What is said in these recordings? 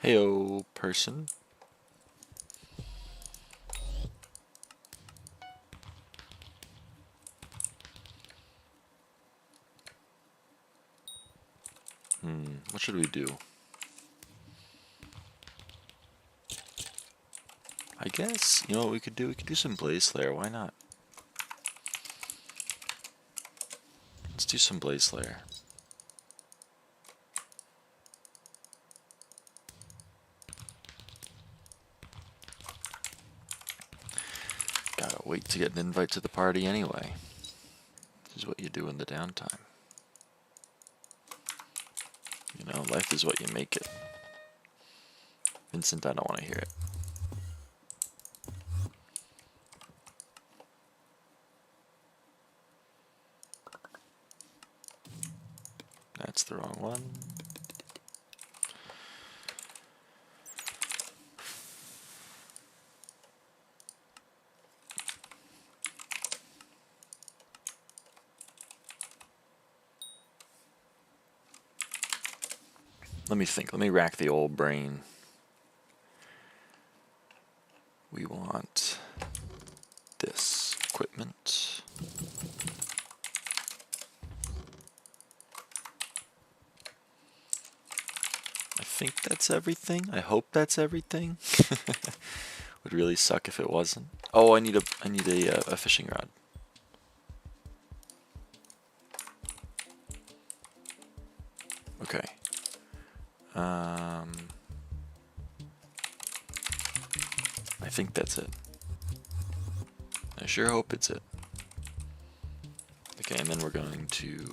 Heyo, person. What should we do? I guess, you know what we could do? We could do some Blaze Slayer, why not? Let's do some Blaze Slayer. Gotta wait to get an invite to the party anyway. This is what you do in the downtime. You know, life is what you make it. Vincent, I don't want to hear it. That's the wrong one. Let me think. Let me rack the old brain. We want this equipment. I think that's everything. I hope that's everything. Would really suck if it wasn't. Oh, I need a fishing rod. Okay. I think that's it. I sure hope it's it. Okay, and then we're going to...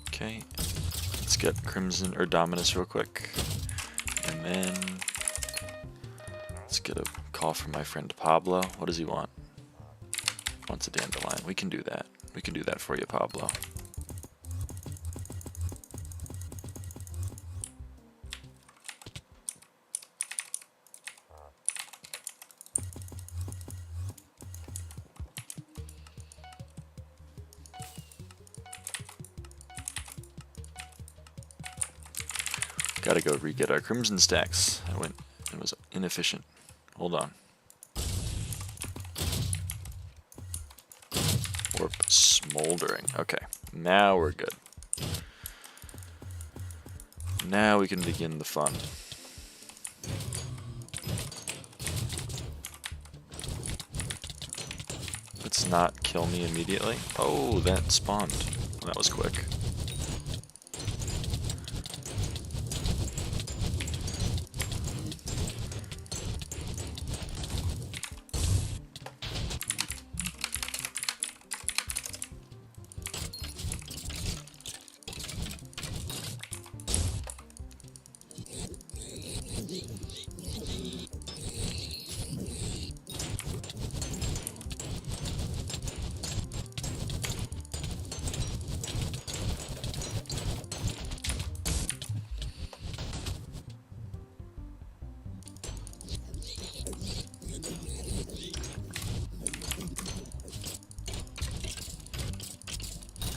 Okay, let's get Crimson or Dominus real quick. And then let's get a call from my friend Pablo. What does he want? Wants a dandelion. We can do that. We can do that for you, Pablo. Gotta go re-get our crimson stacks. It was inefficient. Hold on. Warp smoldering. Okay, now we're good. Now we can begin the fun. Let's not kill me immediately. Oh, that spawned. That was quick.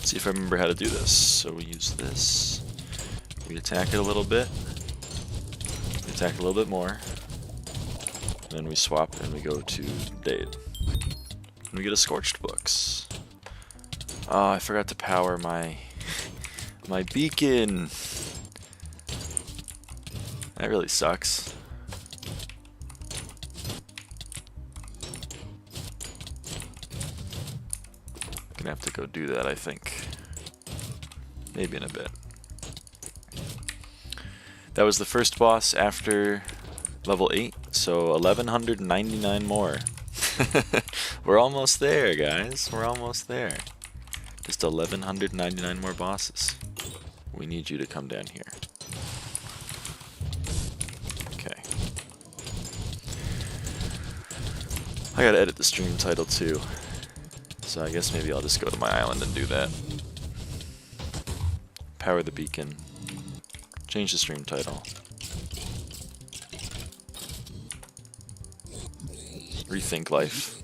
See if I remember how to do this. So we use this, we attack it a little bit, we attack a little bit more, and then we swap and we go to Dade. And we get a Scorched Books. Oh, I forgot to power my beacon. That really sucks. Gonna have to go do that, I think. Maybe in a bit. That was the first boss after level 8, so 1199 more. We're almost there, guys. We're almost there. Just 1199 more bosses. We need you to come down here. Okay. I gotta edit the stream title too. So I guess maybe I'll just go to my island and do that. Power the beacon. Change the stream title. Rethink life.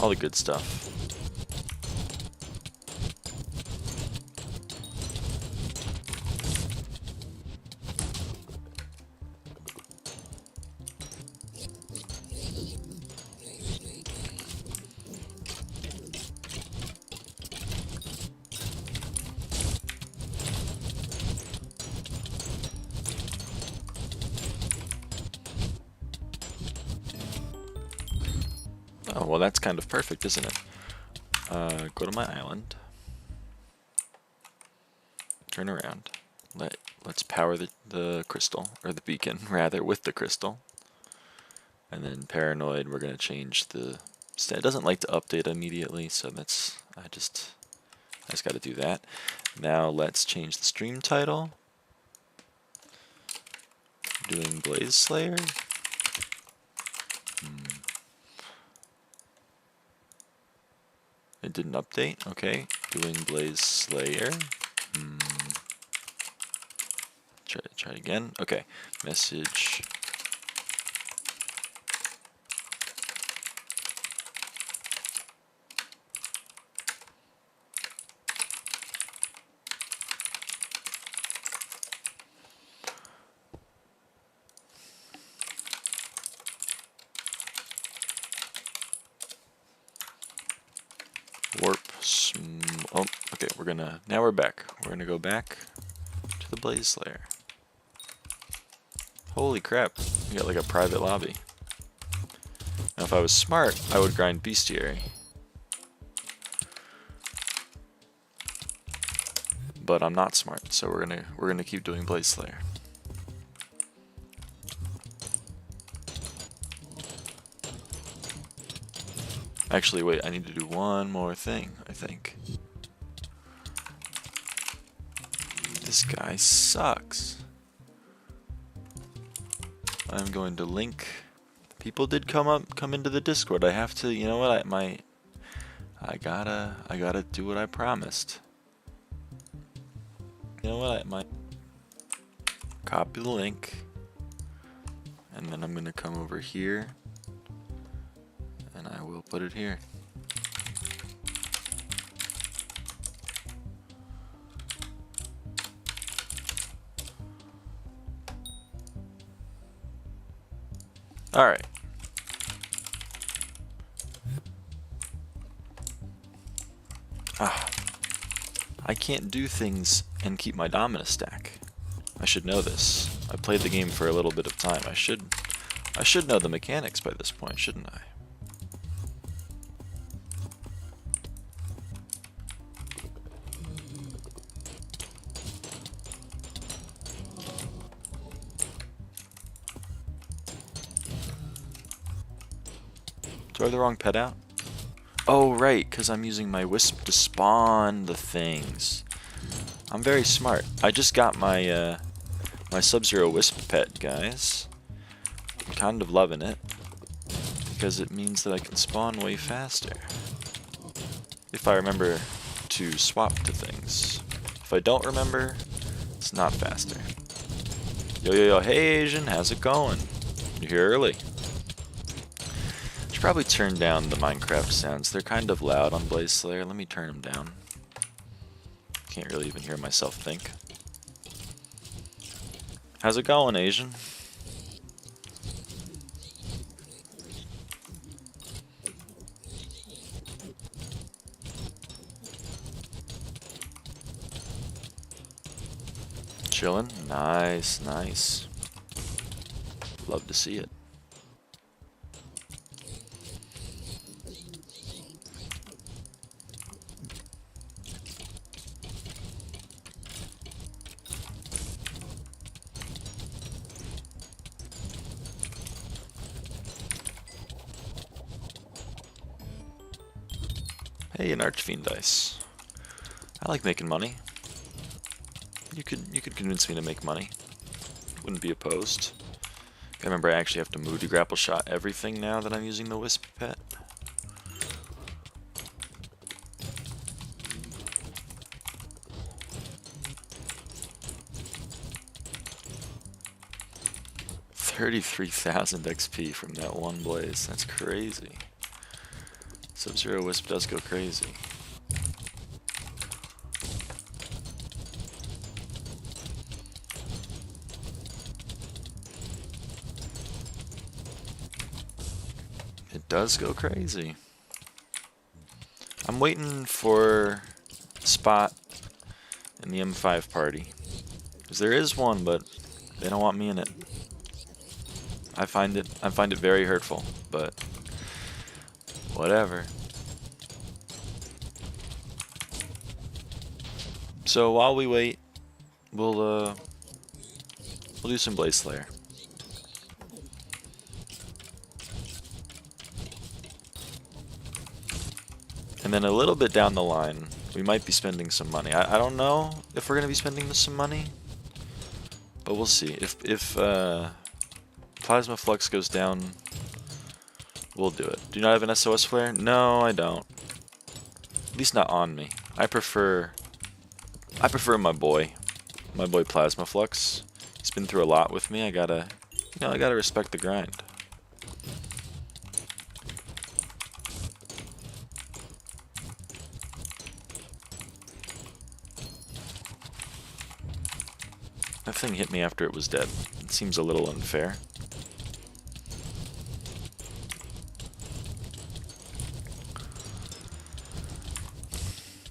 All the good stuff. Oh, well, that's kind of perfect, isn't it? Go to my island. Turn around. Let's power the crystal, or the beacon, rather, with the crystal. And then paranoid, we're going to change the... It doesn't like to update immediately, so that's... I just got to do that. Now let's change the stream title. Doing Blaze Slayer. It didn't update. Okay. Doing Blaze Slayer. Try it again. Okay. Message. Warp. Oh, okay. Now we're back. We're gonna go back to the Blaze Slayer. Holy crap. We got like a private lobby. Now if I was smart, I would grind bestiary. But I'm not smart, so we're gonna keep doing Blaze Slayer. Actually, wait, I need to do one more thing, I think. This guy sucks. I'm going to link. People did come into the Discord. I have to, you know what? I gotta do what I promised. You know what? I might copy the link, and then I'm gonna come over here, and I will put it here. All right. I can't do things and keep my Dominus stack. I should know this. I played the game for a little bit of time. I should know the mechanics by this point, shouldn't I? Do I have the wrong pet out? Oh, right, because I'm using my Wisp to spawn the things. I'm very smart. I just got my my Sub-Zero Wisp pet, guys. I'm kind of loving it, because it means that I can spawn way faster. If I remember to swap to things. If I don't remember, it's not faster. Yo, yo, yo, hey Asian, how's it going? You're here early. Should probably turn down the Minecraft sounds. They're kind of loud on Blaze Slayer. Let me turn them down. Can't really even hear myself think. How's it going, Asian? Chillin'? Nice, nice. Love to see it. Hey, an Archfiend dice. I like making money. You could convince me to make money. Wouldn't be opposed. I remember I actually have to moody grapple shot everything now that I'm using the Wisp pet. $33,000 XP from that one blaze. That's crazy. Sub-Zero Wisp does go crazy. It does go crazy. I'm waiting for a spot in the M5 party. Because there is one, but they don't want me in it. I find it very hurtful, but Whatever. So while we wait, we'll do some Blaze Slayer. And then a little bit down the line, we might be spending some money. I don't know if we're gonna be spending some money, but we'll see. If Plasma Flux goes down, we'll do it. Do you not have an SOS flare? No, I don't. At least not on me. I prefer my boy Plasma Flux. He's been through a lot with me. I gotta respect the grind. That thing hit me after it was dead. It seems a little unfair.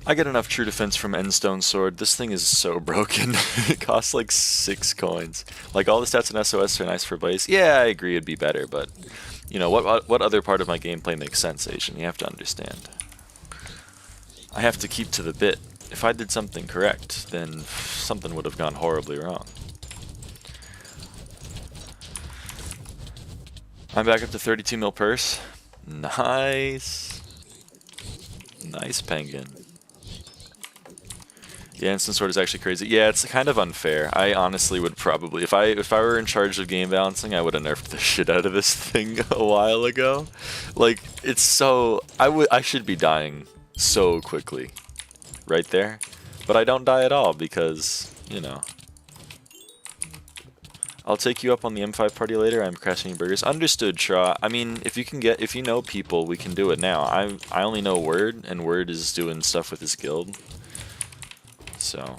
I get enough true defense from Endstone Sword. This thing is so broken. It costs like 6 coins. Like, all the stats in SOS are nice for Blaze. Yeah, I agree it'd be better, but you know, what other part of my gameplay makes sense, Asian? You have to understand. I have to keep to the bit. If I did something correct, then something would have gone horribly wrong. I'm back up to 32 mil purse. Nice. Nice, Penguin. Yeah, Instant Sword is actually crazy. Yeah, it's kind of unfair. I honestly would probably, if I were in charge of game balancing, I would have nerfed the shit out of this thing a while ago. Like, it's so, I should be dying so quickly. Right there. But I don't die at all because, you know. I'll take you up on the M5 party later. I'm crashing burgers. Understood, Shaw. I mean, if you know people, we can do it now. I only know Word, and Word is doing stuff with his guild. So,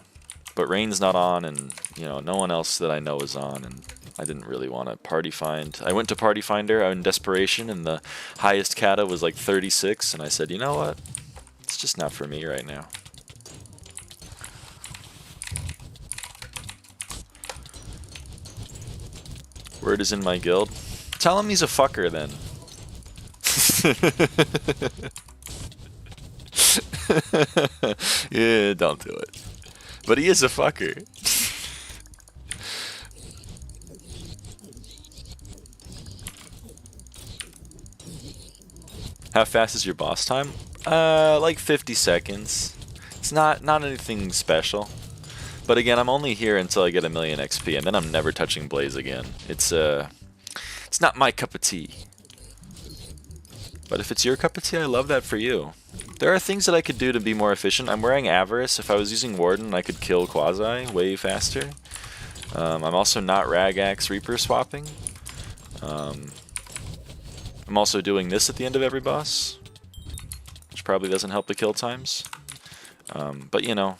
but Rain's not on, and you know, no one else that I know is on, and I didn't really want to party find. I went to party finder in desperation, and the highest kata was like 36, and I said, you know what? It's just not for me right now. Word is in my guild. Tell him he's a fucker then. Yeah, don't do it. But he is a fucker. How fast is your boss time? Like 50 seconds. It's not anything special. But again, I'm only here until I get 1,000,000 XP, and then I'm never touching Blaze again. It's not my cup of tea. But if it's your cup of tea, I love that for you. There are things that I could do to be more efficient. I'm wearing Avarice. If I was using Warden, I could kill Quasi way faster. I'm also not Ragax Reaper swapping. I'm also doing this at the end of every boss, which probably doesn't help the kill times. But you know,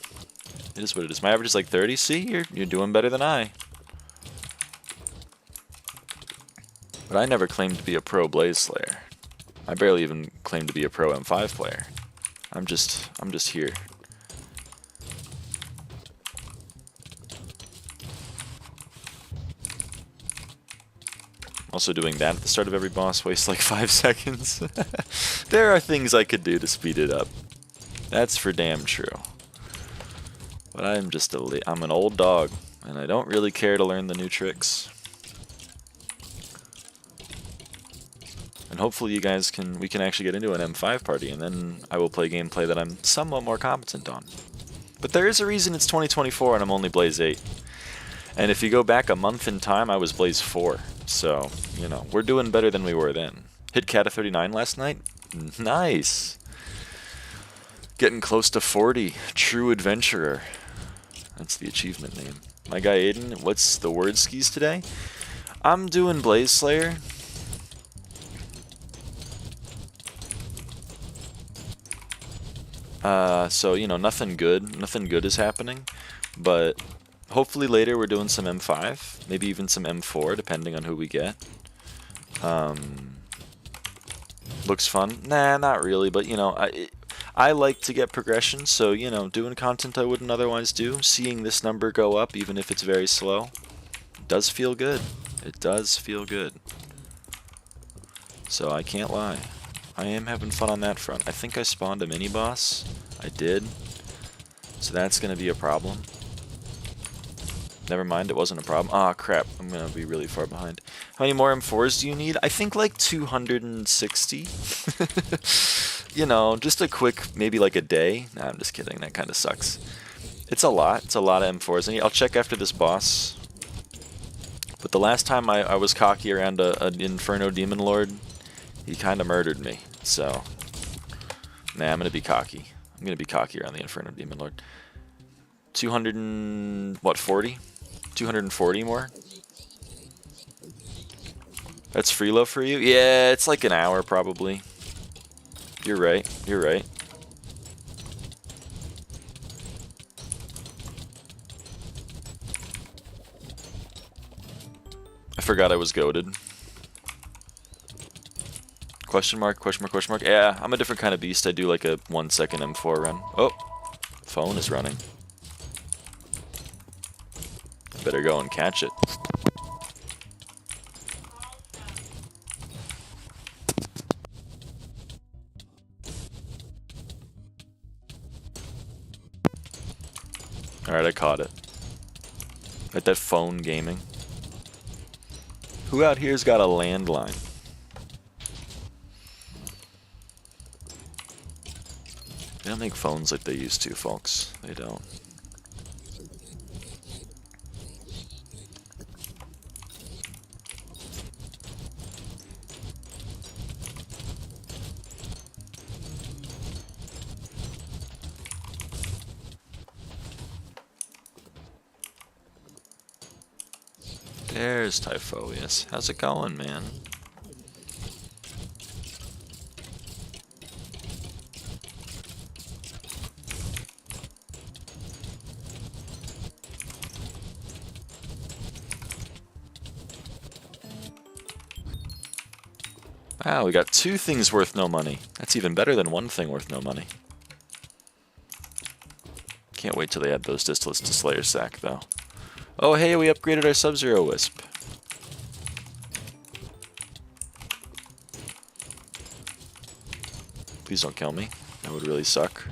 it is what it is. My average is like 30. See, you're doing better than I. But I never claimed to be a pro Blaze Slayer. I barely even claimed to be a pro M5 player. I'm just here. Also doing that at the start of every boss wastes like 5 seconds. There are things I could do to speed it up. That's for damn true. But I'm an old dog, and I don't really care to learn the new tricks. And hopefully you guys we can actually get into an M5 party, and then I will play gameplay that I'm somewhat more competent on. But there is a reason it's 2024 and I'm only Blaze 8. And if you go back a month in time, I was Blaze 4. So, you know, we're doing better than we were then. Hit Kata 39 last night? Nice! Getting close to 40. True Adventurer. That's the achievement name. My guy Aiden, what's the word skis today? I'm doing Blaze Slayer. So, you know, nothing good is happening, but hopefully later we're doing some M5, maybe even some M4, depending on who we get. Looks fun? Nah, not really, but, you know, I like to get progression, so, you know, doing content I wouldn't otherwise do, seeing this number go up, even if it's very slow, does feel good. It does feel good. So I can't lie. I am having fun on that front. I think I spawned a mini-boss. I did. So that's going to be a problem. Never mind, it wasn't a problem. Ah, crap. I'm going to be really far behind. How many more M4s do you need? I think like 260. You know, just a quick, maybe like a day. Nah, I'm just kidding. That kind of sucks. It's a lot. It's a lot of M4s. I'll check after this boss. But the last time I was cocky around an Inferno Demon Lord, he kind of murdered me. So, nah, I'm going to be cocky. I'm going to be cocky around the Inferno Demon Lord. 240? 240 more? That's freelo for you? Yeah, it's like an hour probably. You're right. You're right. I forgot I was goated. Question mark, question mark, question mark. Yeah, I'm a different kind of beast. I do like a 1 second M4 run. Oh, phone is running. Better go and catch it. Alright, I caught it. At that phone gaming. Who out here's got a landline? They don't make phones like they used to, folks. They don't. There's Typhoeus. How's it going, man? Wow, we got 2 things worth no money. That's even better than 1 thing worth no money. Can't wait till they add those distillates to Slayer Sack, though. Oh, hey, we upgraded our Sub-Zero Wisp. Please don't kill me. That would really suck.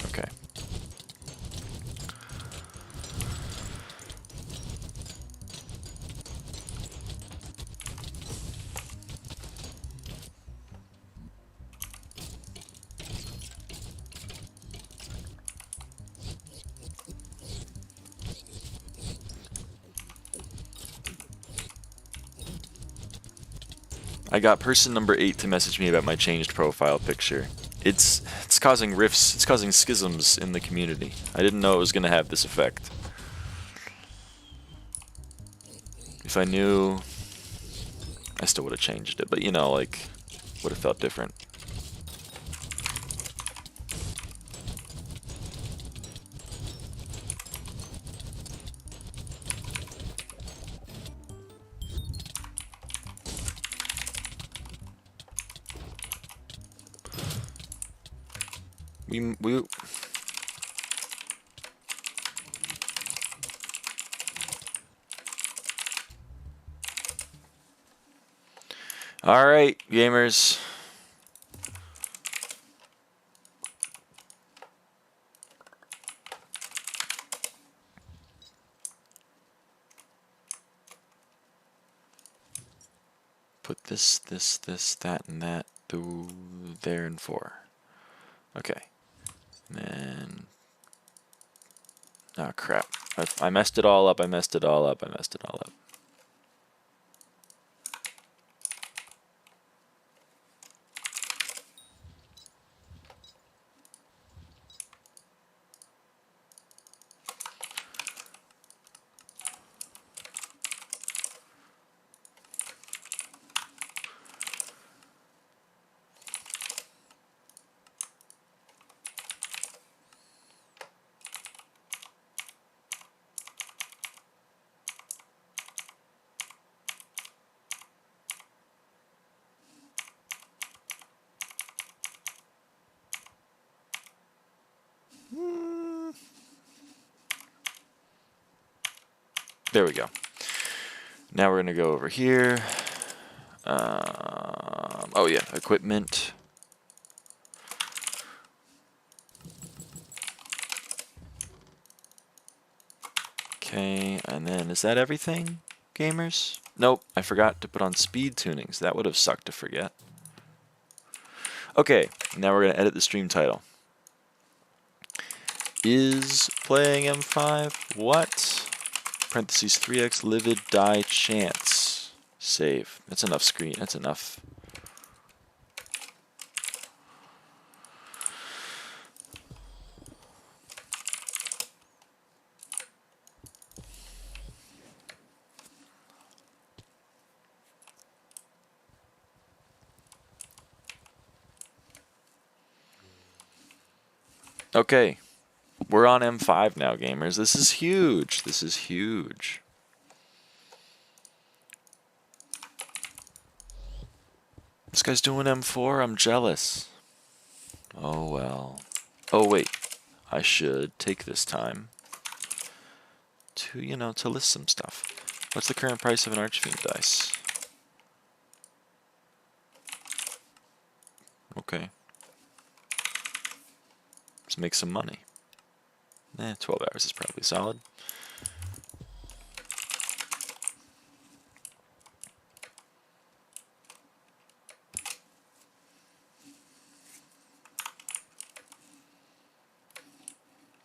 Okay. I got person number 8 to message me about my changed profile picture. It's causing rifts, it's causing schisms in the community. I didn't know it was going to have this effect. If I knew, I still would have changed it, but you know, like, would have felt different. We all right, gamers. Put this, that, and that through there and 4. Okay. And oh crap. I messed it all up, I messed it all up, I messed it all up. There we go. Now we're going to go over here. Oh yeah, equipment. Okay, and then is that everything, gamers? Nope, I forgot to put on speed tunings. That would have sucked to forget. Okay, now we're going to edit the stream title. Is playing M5 what? Parentheses 3x livid die chance. Save. That's enough screen. That's enough. Okay. We're on M5 now, gamers. This is huge. This is huge. This guy's doing M4. I'm jealous. Oh, well. Oh, wait. I should take this time to, you know, to list some stuff. What's the current price of an Archfiend dice? Okay. Let's make some money. 12 hours is probably solid.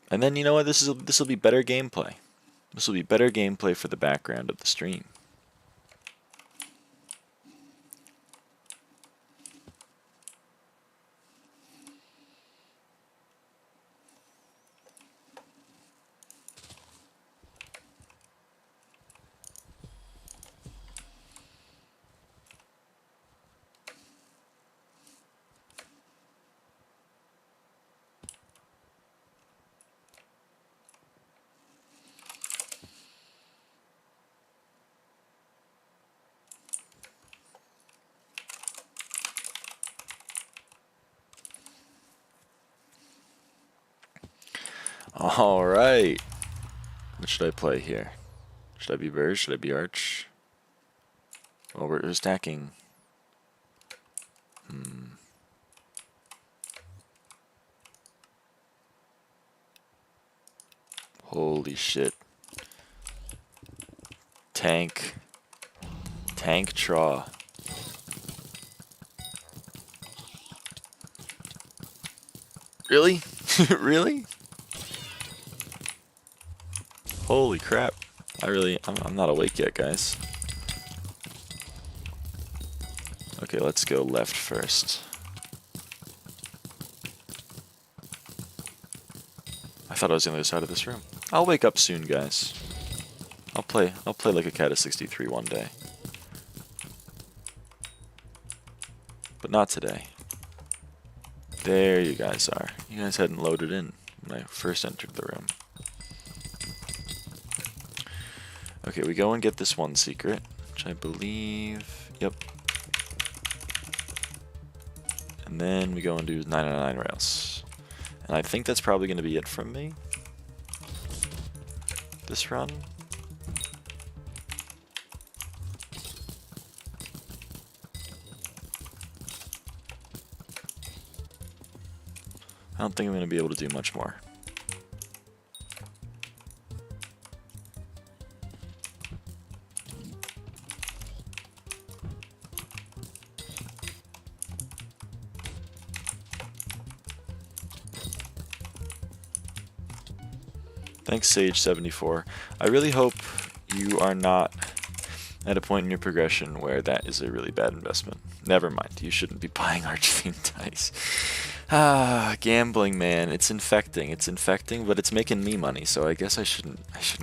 And then, you know what, this will be better gameplay. This will be better gameplay for the background of the stream. All right. What should I play here? Should I be Bears? Should I be Arch? Well, we're stacking. Holy shit. Tank. Tank Traw. Really? Really? Holy crap. I'm not awake yet, guys. Okay, let's go left first. I thought I was on the other side of this room. I'll wake up soon, guys. I'll play like a cat of 63 one day. But not today. There you guys are. You guys hadn't loaded in when I first entered the room. Okay, we go and get this one secret, which I believe, yep. And then we go and do 999 rails. And I think that's probably going to be it from me. This run. I don't think I'm going to be able to do much more. Thanks, Sage74. I really hope you are not at a point in your progression where that is a really bad investment. Never mind, you shouldn't be buying Archfiend dice. Gambling, man, it's infecting, but it's making me money, so I guess I shouldn't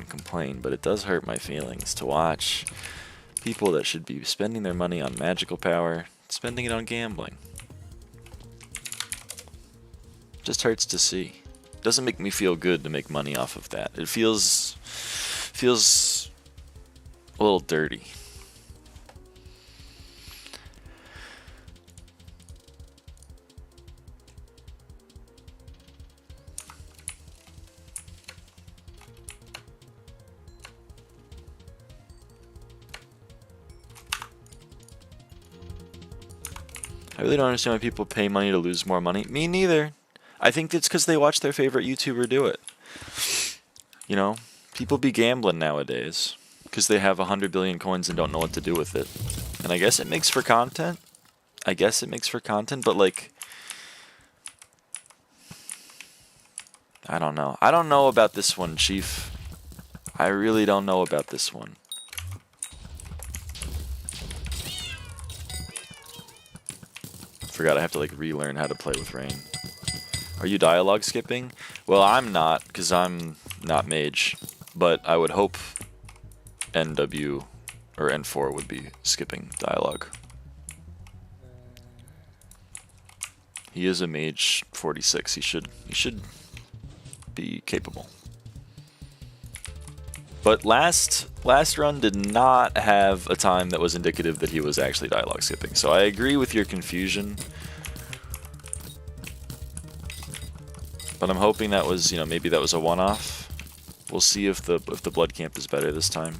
complain, but it does hurt my feelings to watch people that should be spending their money on magical power, spending it on gambling. Just hurts to see. Doesn't make me feel good to make money off of that. It feels a little dirty. I really don't understand why people pay money to lose more money. Me neither. I think it's because they watch their favorite YouTuber do it. You know, people be gambling nowadays because they have 100 billion coins and don't know what to do with it. And I guess it makes for content. But like, I don't know. I don't know about this one, Chief. I really don't know about this one. Forgot I have to like relearn how to play with rain. Are you dialogue skipping? Well, I'm not, because I'm not mage. But I would hope NW or N4 would be skipping dialogue. He is a mage 46. He should be capable. But last run did not have a time that was indicative that he was actually dialogue skipping. So I agree with your confusion. But I'm hoping that was, you know, maybe that was a one-off. We'll see if the blood camp is better this time.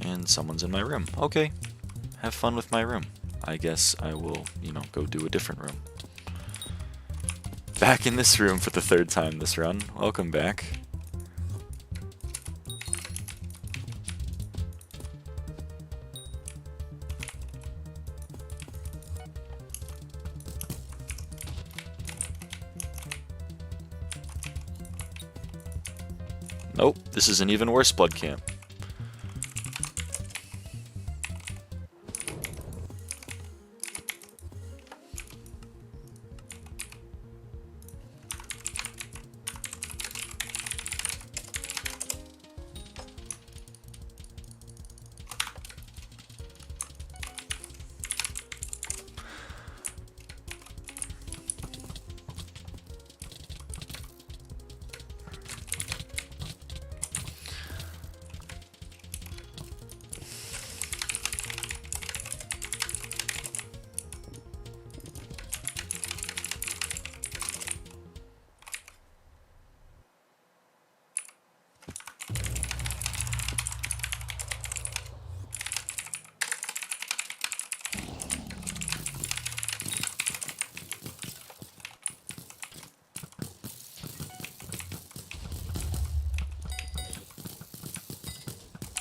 And someone's in my room. Okay. Have fun with my room. I guess I will, you know, go do a different room. Back in this room for the third time this run. Welcome back. Nope, this is an even worse blood camp.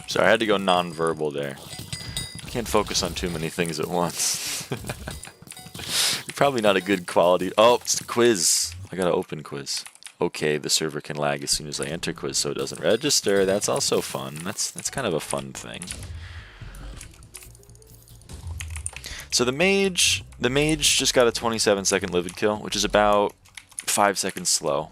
Sorry, I had to go non-verbal there. Can't focus on too many things at once. Probably not a good quality. Oh, it's a quiz. I gotta open quiz. Okay, the server can lag as soon as I enter quiz, so it doesn't register. That's also fun. That's kind of a fun thing. So the mage just got a 27-second livid kill, which is about 5 seconds slow.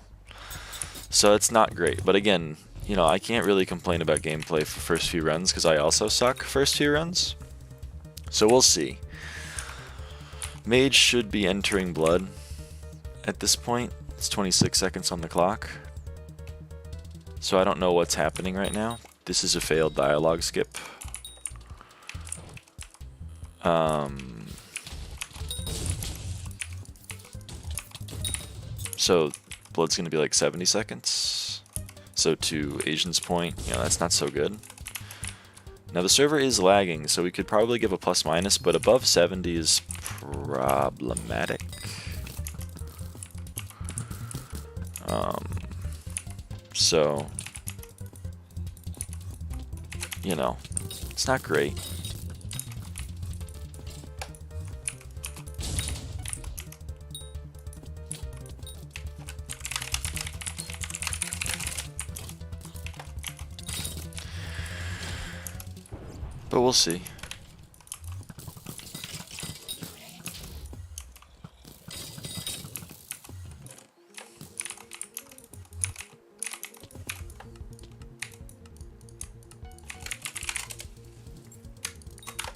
So it's not great, but again, you know, I can't really complain about gameplay for first few runs because I also suck first few runs. So we'll see. Mage should be entering blood at this point. It's 26 seconds on the clock. So I don't know what's happening right now. This is a failed dialogue skip. So blood's going to be like 70 seconds. So to Asian's point, you know, that's not so good. Now the server is lagging, so we could probably give a plus minus, but above 70 is problematic. So, you know, it's not great. But we'll see.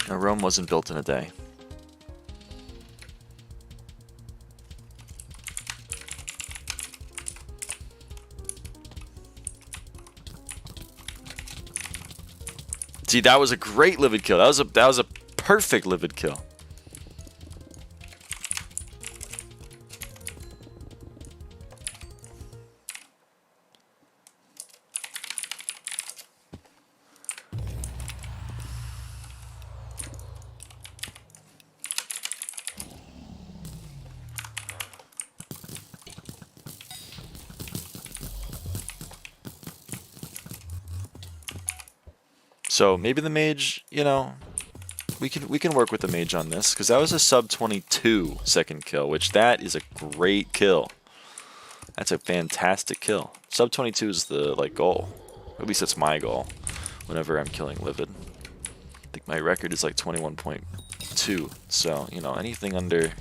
Now, Rome wasn't built in a day. See, that was a great livid kill. That was a perfect livid kill. So maybe the mage, you know, we can work with the mage on this, because that was a sub 22 second kill, which that is a great kill. That's a fantastic kill. Sub 22 is the like goal. At least that's my goal whenever I'm killing livid. I think my record is like 21.2. So, you know, anything under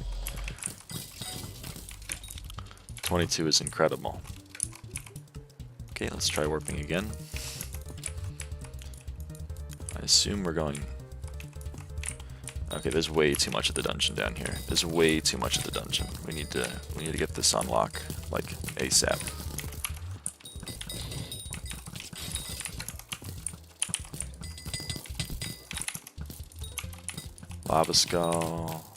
22 is incredible. Okay, let's try warping again. I assume we're going... Okay, there's way too much of the dungeon down here. There's way too much of the dungeon. We need to get this unlock like ASAP. Lava skull.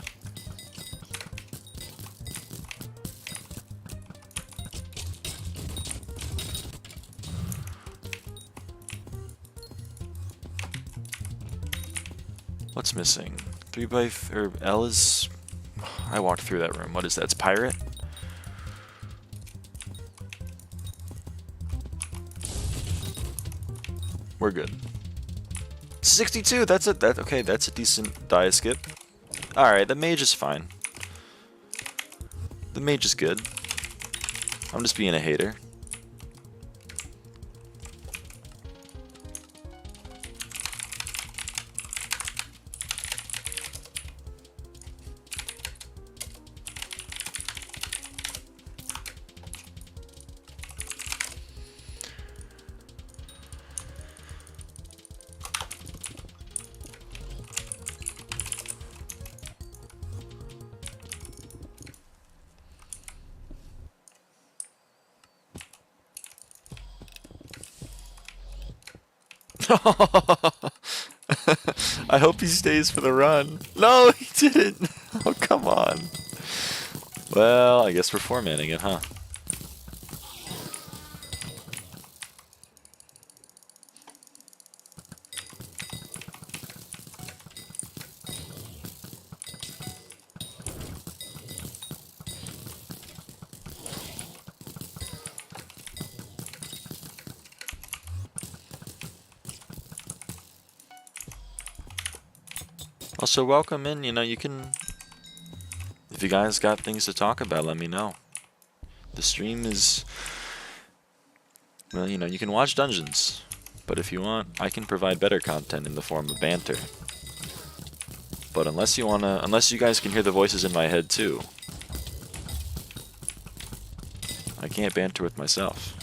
What's missing? 3x or L is... I walked through that room. What is that? It's pirate? We're good. 62. That's it. Okay, that's a decent die skip. All right, the mage is fine. The mage is good. I'm just being a hater. I hope he stays for the run. No, he didn't. Oh, come on. Well, I guess we're four-manning it, huh? Also, welcome in. You know, you can... If you guys got things to talk about, let me know. The stream is... Well, you know, you can watch dungeons. But if you want, I can provide better content in the form of banter. But unless you wanna... Unless you guys can hear the voices in my head, too. I can't banter with myself.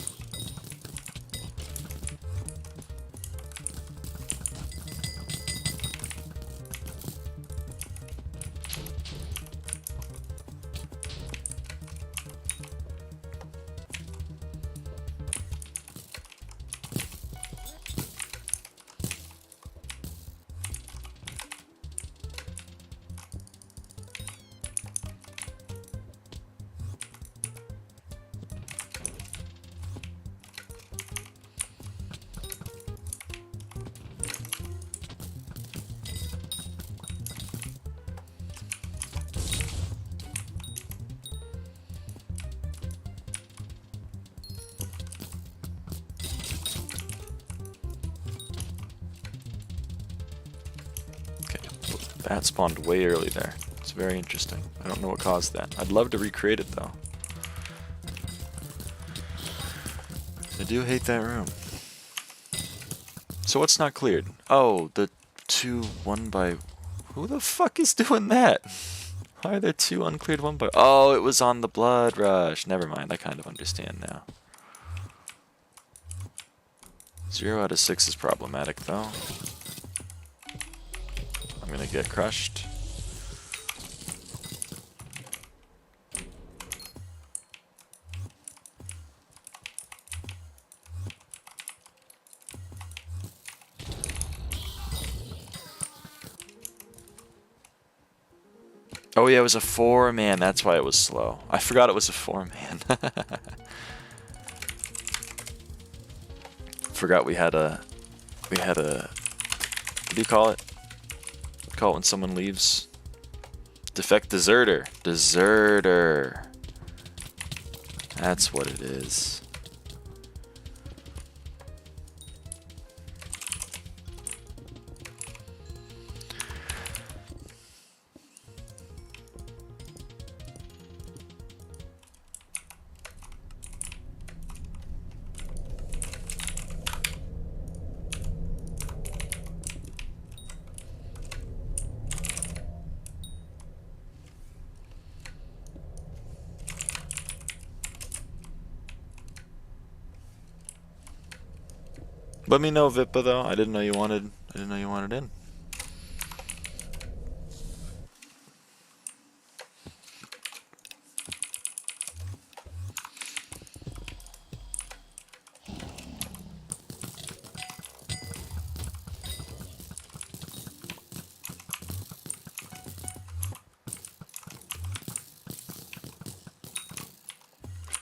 That spawned way early there. It's very interesting. I don't know what caused that. I'd love to recreate it though. I do hate that room. So what's not cleared? Oh, the 2 1 by... Who the fuck is doing that? Why are there 2 uncleared 1 by... Oh, it was on the blood rush. Never mind, I kind of understand now. 0 out of 6 is problematic though. I'm gonna get crushed. Oh yeah, it was a 4-man, that's why it was slow. I forgot it was a 4-man. Forgot we had a... What do you call it? Call it when someone leaves. Defect deserter. Deserter. That's what it is. Let me know, Vippa, though. I didn't know you wanted in.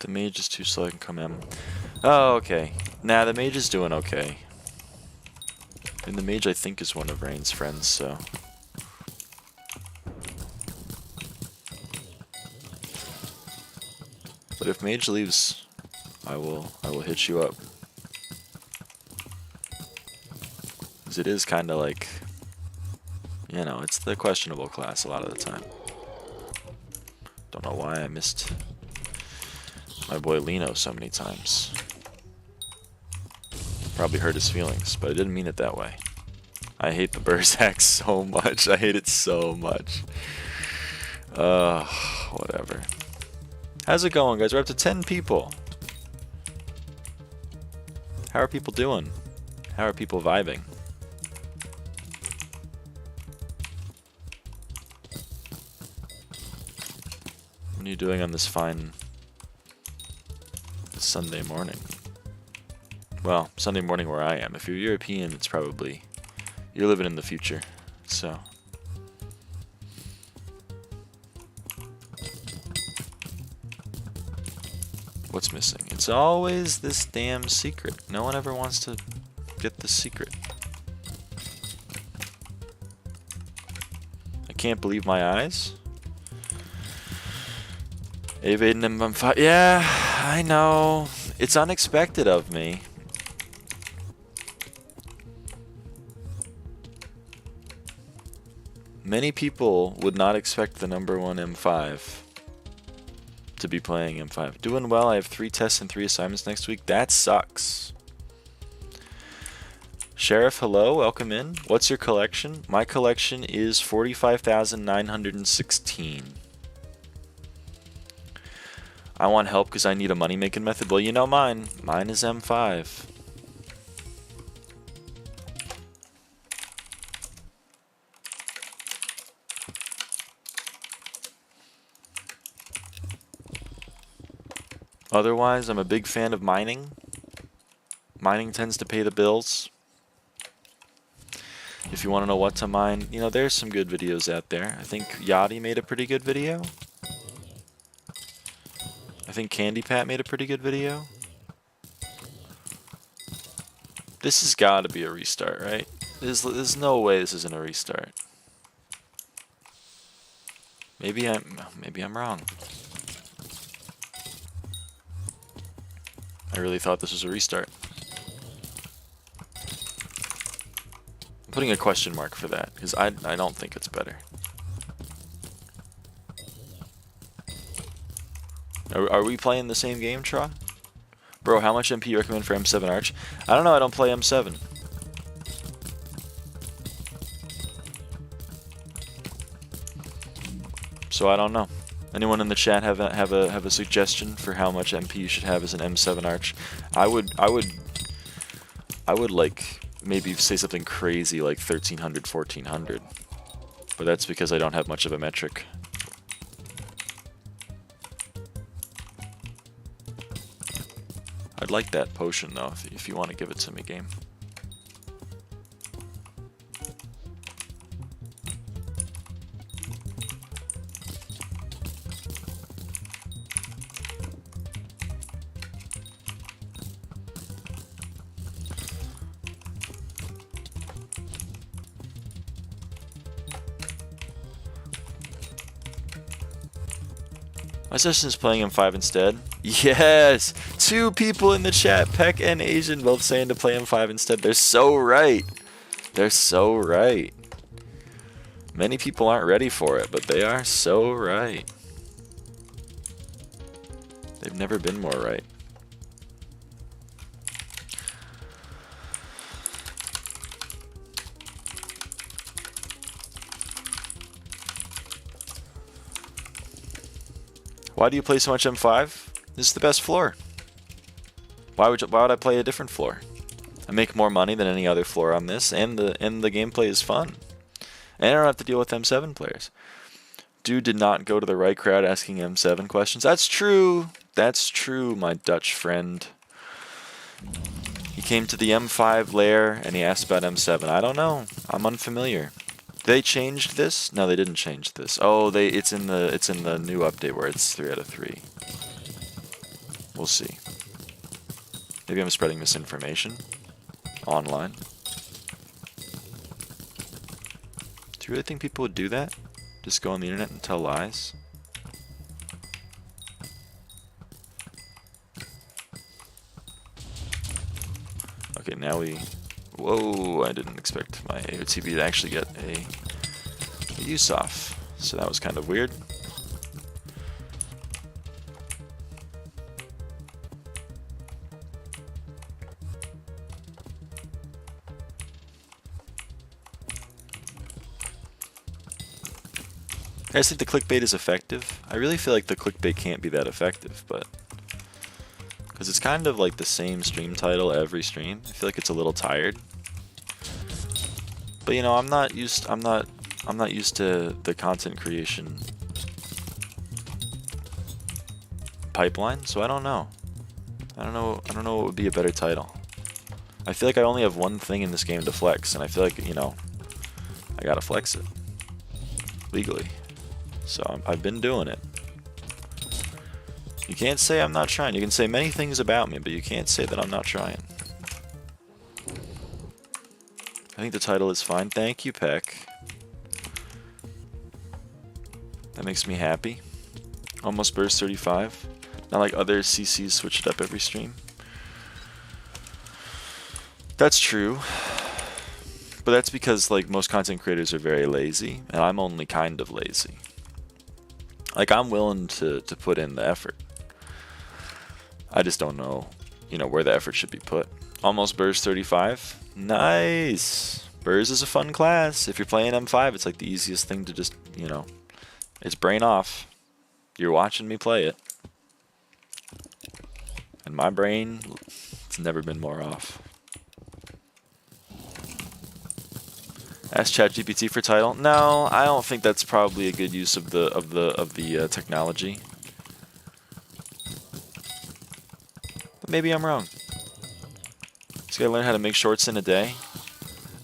The mage is too slow, I can come in. Oh, okay. Nah, the mage is doing okay. And the mage, I think, is one of Rain's friends, so... But if mage leaves, I will hit you up. Because it is kind of like... You know, it's the questionable class a lot of the time. Don't know why I missed my boy Lino so many times. Probably hurt his feelings, but I didn't mean it that way. I hate the Berserk so much. I hate it so much. Whatever. How's it going, guys? We're up to 10 people. How are people doing? How are people vibing? What are you doing on this fine Sunday morning? Well, Sunday morning where I am. If you're European, it's probably... You're living in the future, so... What's missing? It's always this damn secret. No one ever wants to get the secret. I can't believe my eyes. Avaaidan M5. Yeah, I know. It's unexpected of me. Many people would not expect the #1 M5 to be playing M5. Doing well. I have 3 tests and 3 assignments next week. That sucks. Sheriff, hello. Welcome in. What's your collection? My collection is 45,916. I want help because I need a money-making method. Well, you know mine. Mine is M5. Otherwise, I'm a big fan of mining. Mining tends to pay the bills. If you want to know what to mine, you know, there's some good videos out there. I think Yachty made a pretty good video. I think Candy Pat made a pretty good video. This has got to be a restart, right? There's no way this isn't a restart. Maybe I'm wrong. I really thought this was a restart. I'm putting a question mark for that, because I don't think it's better. Are we playing the same game, Tra? Bro, how much MP you recommend for M7 Arch? I don't know, I don't play M7. So I don't know. Anyone in the chat have a suggestion for how much MP you should have as an M7 Arch? I would like maybe say something crazy like 1300, 1400. But that's because I don't have much of a metric. I'd like that potion though, if you want to give it to me, game. My session is playing M5 instead. Yes! 2 people in the chat, Peck and Asian, both saying to play M5 instead. They're so right. They're so right. Many people aren't ready for it, but they are so right. They've never been more right. Why do you play so much M5? This is the best floor. Why would I play a different floor? I make more money than any other floor on this, and the gameplay is fun. And I don't have to deal with M7 players. Dude did not go to the right crowd asking M7 questions. That's true. That's true, my Dutch friend. He came to the M5 lair and he asked about M7. I don't know. I'm unfamiliar. They changed this? No, they didn't change this. Oh, it's in the new update where it's 3 out of 3. We'll see. Maybe I'm spreading misinformation online. Do you really think people would do that? Just go on the internet and tell lies? Okay, now we... Whoa, I didn't expect my AOTV to actually get a use off. So that was kind of weird. I guys think the clickbait is effective? I really feel like the clickbait can't be that effective, but... Because it's kind of like the same stream title every stream. I feel like it's a little tired. But you know, I'm not used to the content creation pipeline, so I don't know. I don't know what would be a better title. I feel like I only have one thing in this game to flex, and I feel like, you know, I gotta flex it legally. So I've been doing it. You can't say I'm not trying. You can say many things about me, but you can't say that I'm not trying. I think the title is fine. Thank you, Peck. That makes me happy. Almost burst 35. Not like other CCs switch it up every stream. That's true. But that's because like most content creators are very lazy, and I'm only kind of lazy. Like I'm willing to put in the effort. I just don't know, you know, where the effort should be put. Almost burst 35. Nice. Burrs is a fun class. If you're playing M5, it's like the easiest thing to just, you know, it's brain off. You're watching me play it. And my brain, it's never been more off. Ask ChatGPT for title. No, I don't think that's probably a good use of the technology. But maybe I'm wrong. Just gotta learn how to make shorts in a day.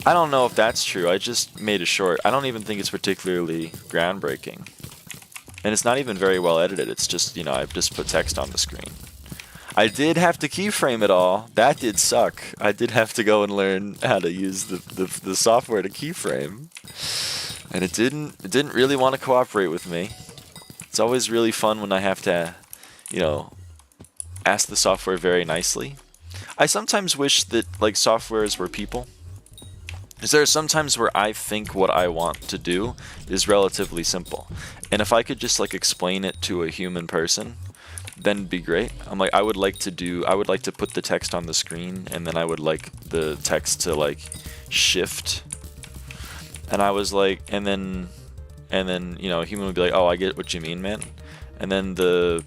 I don't know if that's true. I just made a short. I don't even think it's particularly groundbreaking. And it's not even very well edited. It's just, you know, I've just put text on the screen. I did have to keyframe it all. That did suck. I did have to go and learn how to use the software to keyframe. And it didn't really want to cooperate with me. It's always really fun when I have to, you know, ask the software very nicely. I sometimes wish that like softwares were people. Because there are some times where I think what I want to do is relatively simple. And if I could just like explain it to a human person, then it'd be great. I'm like, I would like to put the text on the screen, and then I would like the text to like shift. And I was like, and then you know, a human would be like, oh, I get what you mean, man. And then the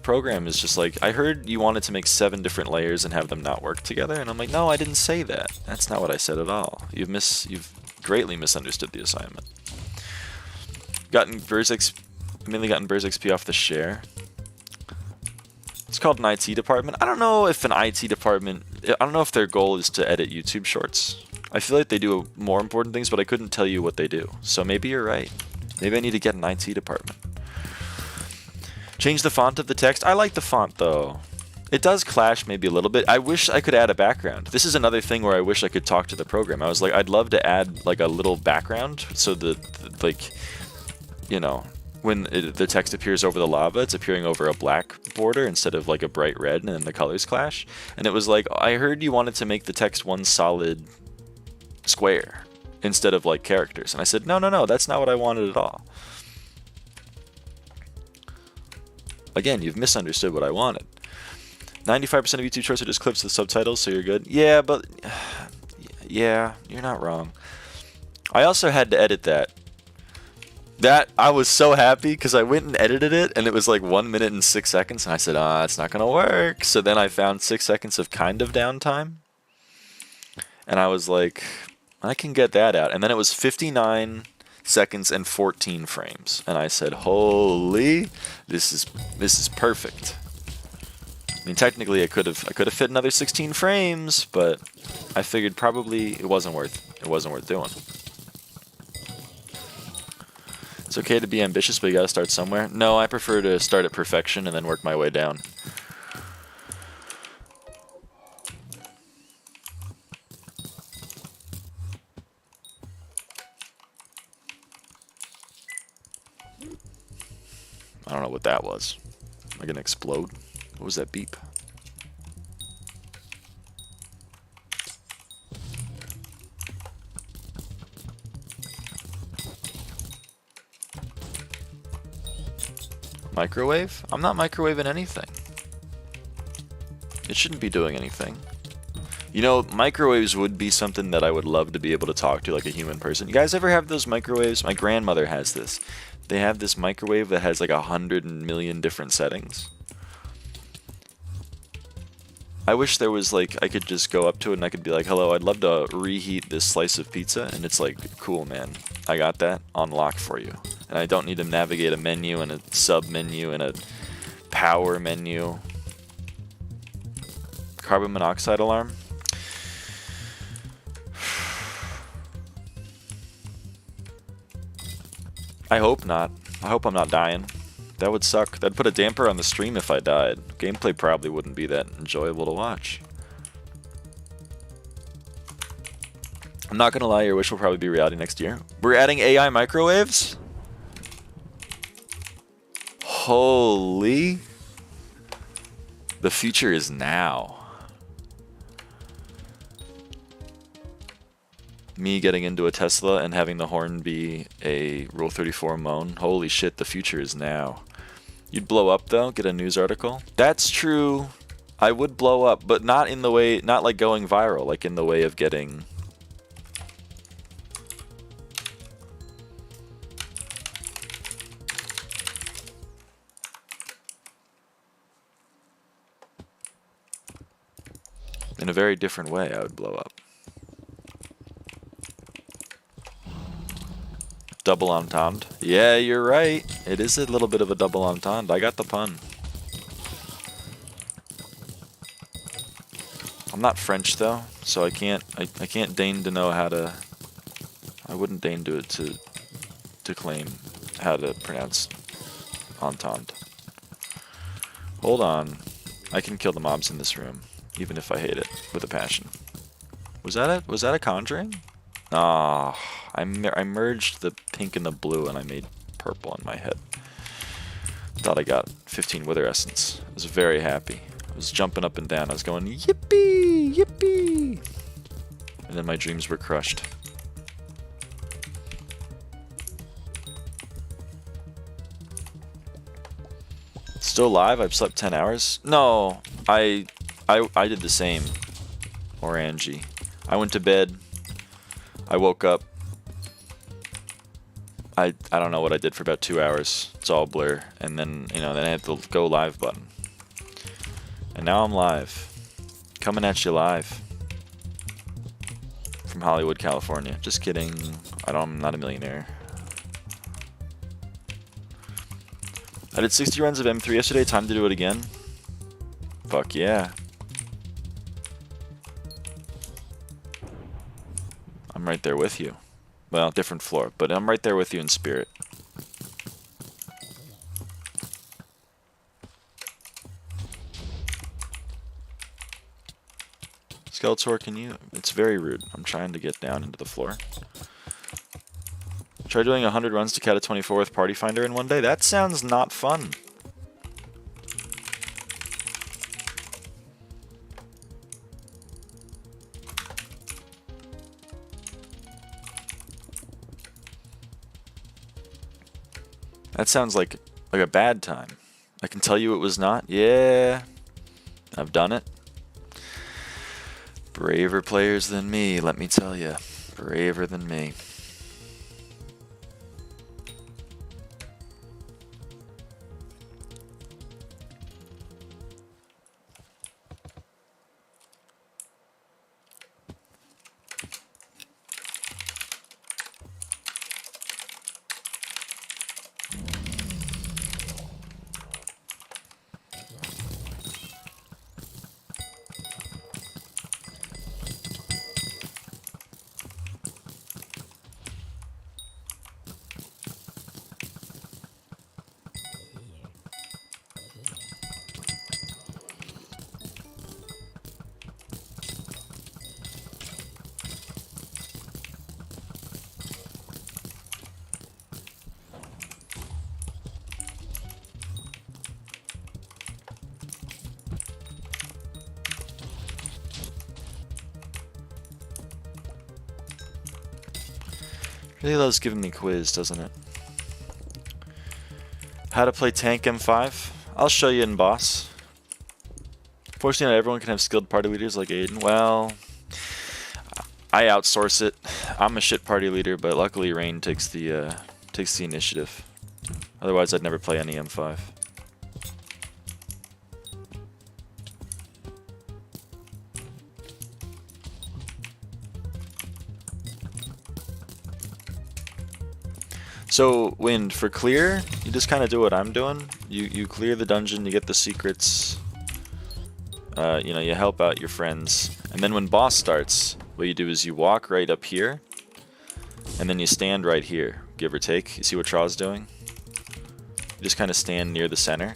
program is just like, I heard you wanted to make 7 different layers and have them not work together, and I'm like, no, I didn't say that. That's not what I said at all. You've greatly misunderstood the assignment. Mainly gotten Burrs XP off the share. It's called an IT department. I don't know if an IT department, I don't know if their goal is to edit YouTube shorts. I feel like they do more important things, but I couldn't tell you what they do. So maybe you're right. Maybe I need to get an IT department. Change the font of the text. I like the font though. It does clash maybe a little bit. I wish I could add a background. This is another thing where I wish I could talk to the program. I was like, I'd love to add like a little background so that like, you know, when the text appears over the lava, it's appearing over a black border instead of like a bright red, and then the colors clash. And it was like, I heard you wanted to make the text one solid square instead of like characters. And I said, no, that's not what I wanted at all. Again, you've misunderstood what I wanted. 95% of YouTube shorts are just clips with subtitles, so you're good. Yeah, but yeah, you're not wrong. I also had to edit that. I was so happy because I went and edited it, and it was like 1 minute and 6 seconds, and I said, it's not gonna work. So then I found 6 seconds of kind of downtime, And I was like, I can get that out. And then it was 59 seconds and 14 frames. And I said, holy, this is perfect. I mean, technically I could have fit another 16 frames, but I figured probably it wasn't worth doing. It's okay to be ambitious, but you gotta start somewhere. No, I prefer to start at perfection and then work my way down. I don't know what that was. Am I gonna explode? What was that beep? Microwave? I'm not microwaving anything. It shouldn't be doing anything. You know, microwaves would be something that I would love to be able to talk to like a human person. You guys ever have those microwaves? My grandmother has this. They have this microwave that has like 100 million different settings. I wish there was like, I could just go up to it and I could be like, hello, I'd love to reheat this slice of pizza. And it's like, cool, man. I got that on lock for you. And I don't need to navigate a menu and a sub menu and a power menu. Carbon monoxide alarm. I hope not. I hope I'm not dying. That would suck. That'd put a damper on the stream if I died. Gameplay probably wouldn't be that enjoyable to watch. I'm not gonna lie, your wish will probably be reality next year. We're adding AI microwaves? Holy. The future is now. Me getting into a Tesla and having the horn be a Rule 34 moan. Holy shit, the future is now. You'd blow up though, get a news article. That's true. I would blow up, but not in the way, not like going viral, like in the way of getting... In a very different way, I would blow up. Double entendre. Yeah, you're right. It is a little bit of a double entendre. I got the pun. I'm not French though, so I can't deign to know how to. I wouldn't deign to claim how to pronounce entendre. Hold on. I can kill the mobs in this room, even if I hate it with a passion. Was that a conjuring? Ah, I merged the pink and the blue and I made purple in my head. Thought I got 15 wither essence. I was very happy. I was jumping up and down. I was going, yippee, yippee. And then my dreams were crushed. Still live? I've slept 10 hours? No, I did the same. Orangy. I went to bed. I woke up. I don't know what I did for about 2 hours. It's all blur. And then, you know, then I had the go live button. And now I'm live. Coming at you live. From Hollywood, California. Just kidding. I'm not a millionaire. I did 60 runs of M3 yesterday. Time to do it again. Fuck yeah. I'm right there with you. Well, different floor, but I'm right there with you in spirit. Skeletor, can you? It's very rude. I'm trying to get down into the floor. Try doing 100 runs to cat a 24 with Party Finder in one day. That sounds not fun. That sounds like a bad time. I can tell you it was not. Yeah, I've done it. Braver players than me, let me tell you. Braver than me. Really loves giving me quiz, doesn't it? How to play tank M5? I'll show you in boss. Fortunately, not everyone can have skilled party leaders like Aiden. Well, I outsource it. I'm a shit party leader, but luckily Rain takes the initiative. Otherwise, I'd never play any M5. So, Wind, for clear, you just kind of do what I'm doing. You clear the dungeon, you get the secrets. You know, you help out your friends. And then when boss starts, what you do is you walk right up here, and then you stand right here, give or take. You see what Traw's doing? You just kind of stand near the center.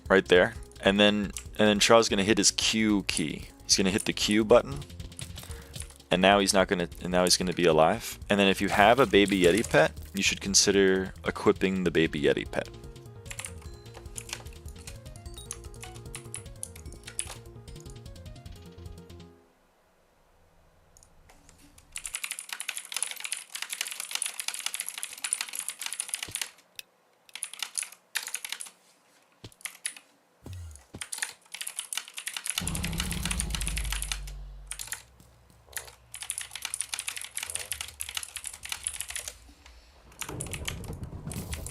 Right there. And then Traw's gonna hit his Q key. He's gonna hit the Q button. And now he's gonna be alive. And then if you have a baby Yeti pet, you should consider equipping the baby Yeti pet.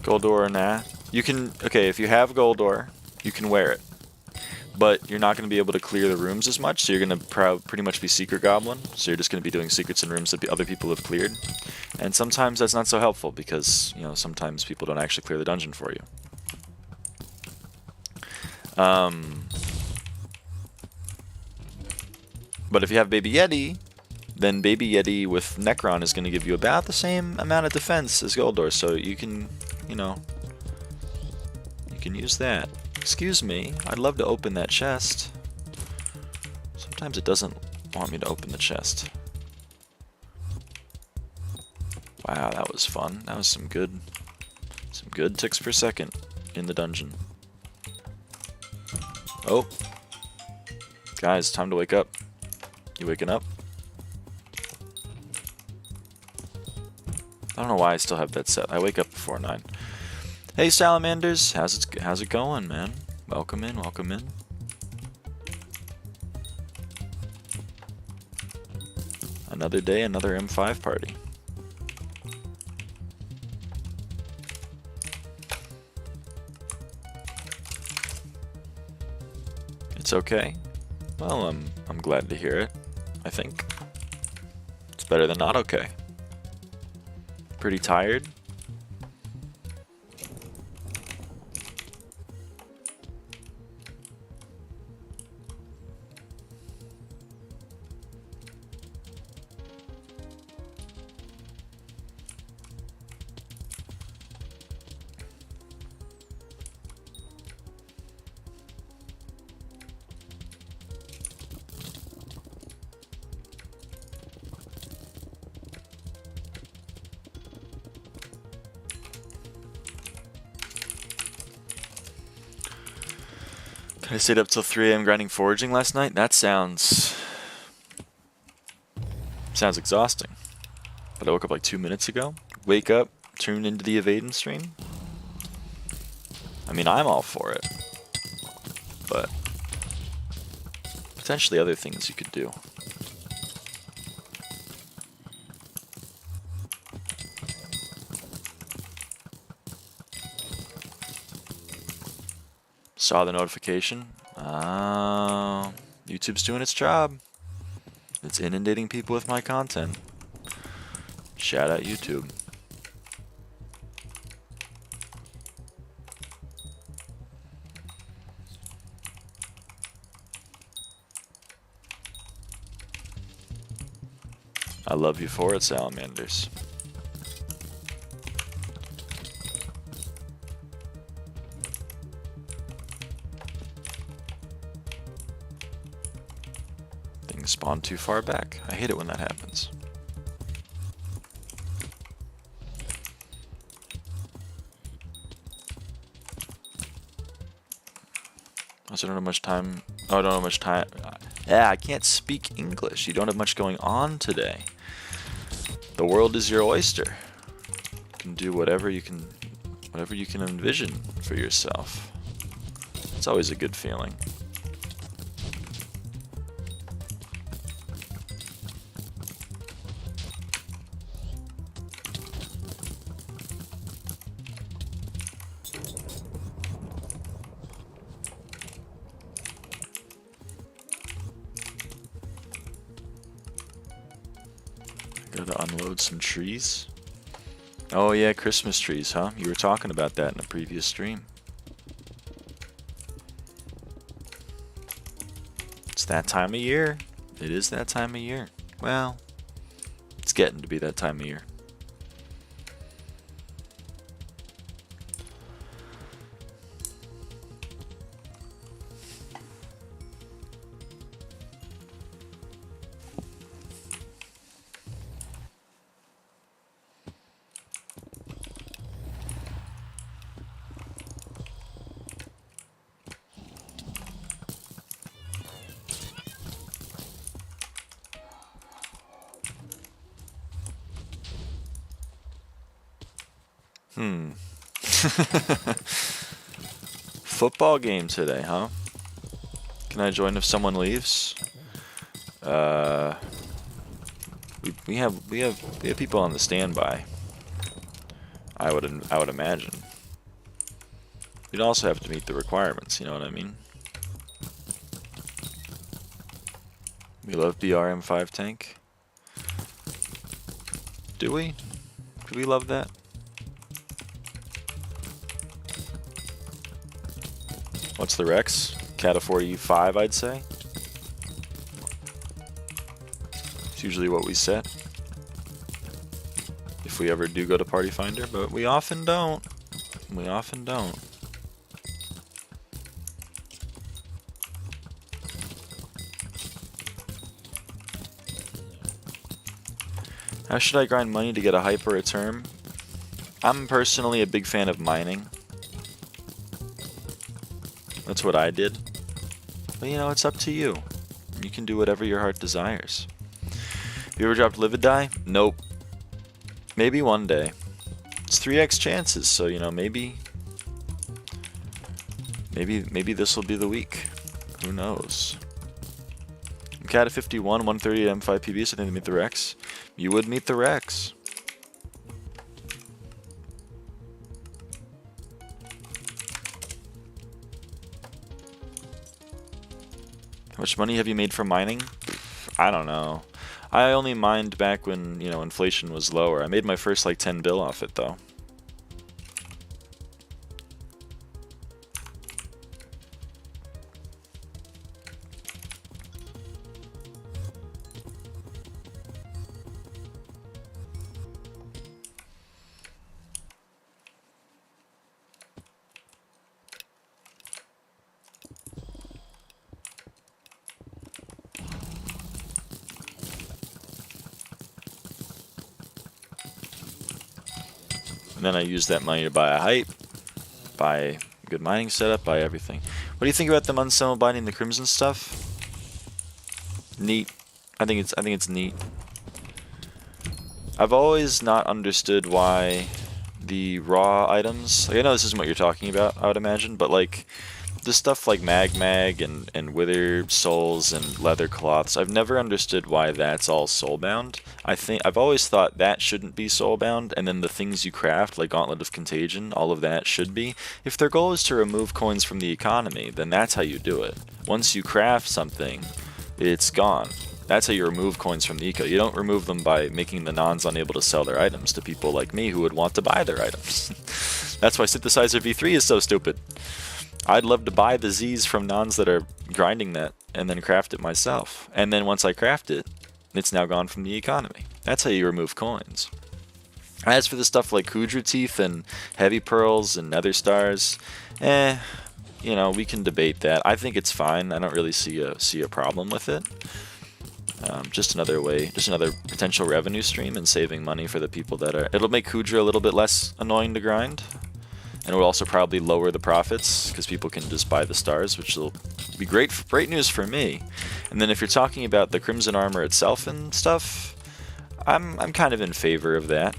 Gold ore, nah. You can, okay, if you have gold ore, you can wear it. But you're not going to be able to clear the rooms as much, so you're going to pretty much be Secret Goblin. So you're just going to be doing secrets in rooms that other people have cleared. And sometimes that's not so helpful because, you know, sometimes people don't actually clear the dungeon for you. But if you have Baby Yeti, then Baby Yeti with Necron is going to give you about the same amount of defense as Goldor, so you can, you know, you can use that. Excuse me, I'd love to open that chest. Sometimes it doesn't want me to open the chest. Wow, that was fun. That was some good ticks per second in the dungeon. Oh. Guys, time to wake up. You waking up? I don't know why I still have that set. I wake up before 9. Hey Salamanders, how's it going, man? Welcome in, welcome in. Another day, another M5 party. It's okay. Well, I'm glad to hear it. I think it's better than not okay. Pretty tired. I stayed up till 3 AM grinding foraging last night. That sounds exhausting. But I woke up like 2 minutes ago. Wake up, tune into the avaaidan stream. I mean, I'm all for it. But potentially other things you could do. Saw the notification. YouTube's doing its job. It's inundating people with my content. Shout out YouTube. I love you for it, Salamanders. Spawn too far back. I hate it when that happens. I don't have much time. Oh, I don't have much time. Yeah, I can't speak English. You don't have much going on today. The world is your oyster. You can do whatever you can envision for yourself. It's always a good feeling. Gotta unload some trees. Oh yeah, Christmas trees, huh? You were talking about that in a previous stream. It's that time of year. It is that time of year. Well, it's getting to be that time of year. Football game today, huh? Can I join if someone leaves? We have people on the standby. I would imagine. We'd also have to meet the requirements, you know what I mean? We love BRM5 tank. Do we? Do we love that? What's the Rex? Cat of 45, I'd say. It's usually what we set. If we ever do go to Party Finder, but we often don't. We often don't. How should I grind money to get a hype or a term? I'm personally a big fan of mining. That's what I did. But you know, it's up to you. You can do whatever your heart desires. Have you ever dropped livid die? Nope. Maybe one day. It's 3x chances, so you know, maybe this will be the week. Who knows? I'm cat of 51, 130 at M5 PB, so I think they meet the Rex. You would meet the Rex. How much money have you made from mining? I don't know. I only mined back when, you know, inflation was lower. I made my first like 10 bill off it though. And then I use that money to buy a hype, buy a good mining setup, buy everything. What do you think about them unsummoned binding the Crimson stuff? Neat. I think it's neat. I've always not understood why the raw items, like I know this isn't what you're talking about, I would imagine, but like the stuff like mag and wither souls and leather cloths, I've never understood why that's all soulbound. I've always thought that shouldn't be soulbound, and then the things you craft, like Gauntlet of Contagion, all of that should be. If their goal is to remove coins from the economy, then that's how you do it. Once you craft something, it's gone. That's how you remove coins from the eco. You don't remove them by making the nons unable to sell their items to people like me who would want to buy their items. That's why Synthesizer V3 is so stupid. I'd love to buy the Z's from nons that are grinding that and then craft it myself. And then once I craft it, it's now gone from the economy. That's how you remove coins. As for the stuff like Kudra Teeth and Heavy Pearls and Nether Stars, you know, we can debate that. I think it's fine. I don't really see a problem with it. Just another potential revenue stream and saving money for the people that are. It'll make Kudra a little bit less annoying to grind. and it would also probably lower the profits because people can just buy the stars, which will be great news for me. And then if you're talking about the Crimson armor itself and stuff, I'm kind of in favor of that.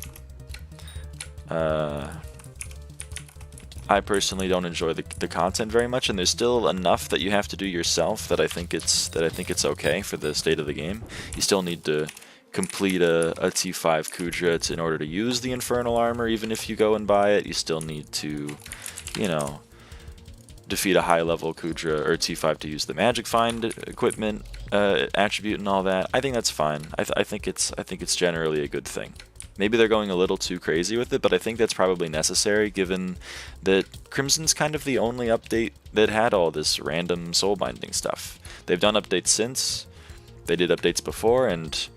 I personally don't enjoy the content very much, and there's still enough that you have to do yourself that I think it's okay for the state of the game. You still need to complete a T5 Kudra in order to use the Infernal Armor. Even if you go and buy it, you still need to, you know, defeat a high-level Kudra or T5 to use the Magic Find equipment attribute and all that. I think that's fine. I think it's generally a good thing. Maybe they're going a little too crazy with it, but I think that's probably necessary given that Crimson's kind of the only update that had all this random soul binding stuff. They've done updates since, they did updates before, and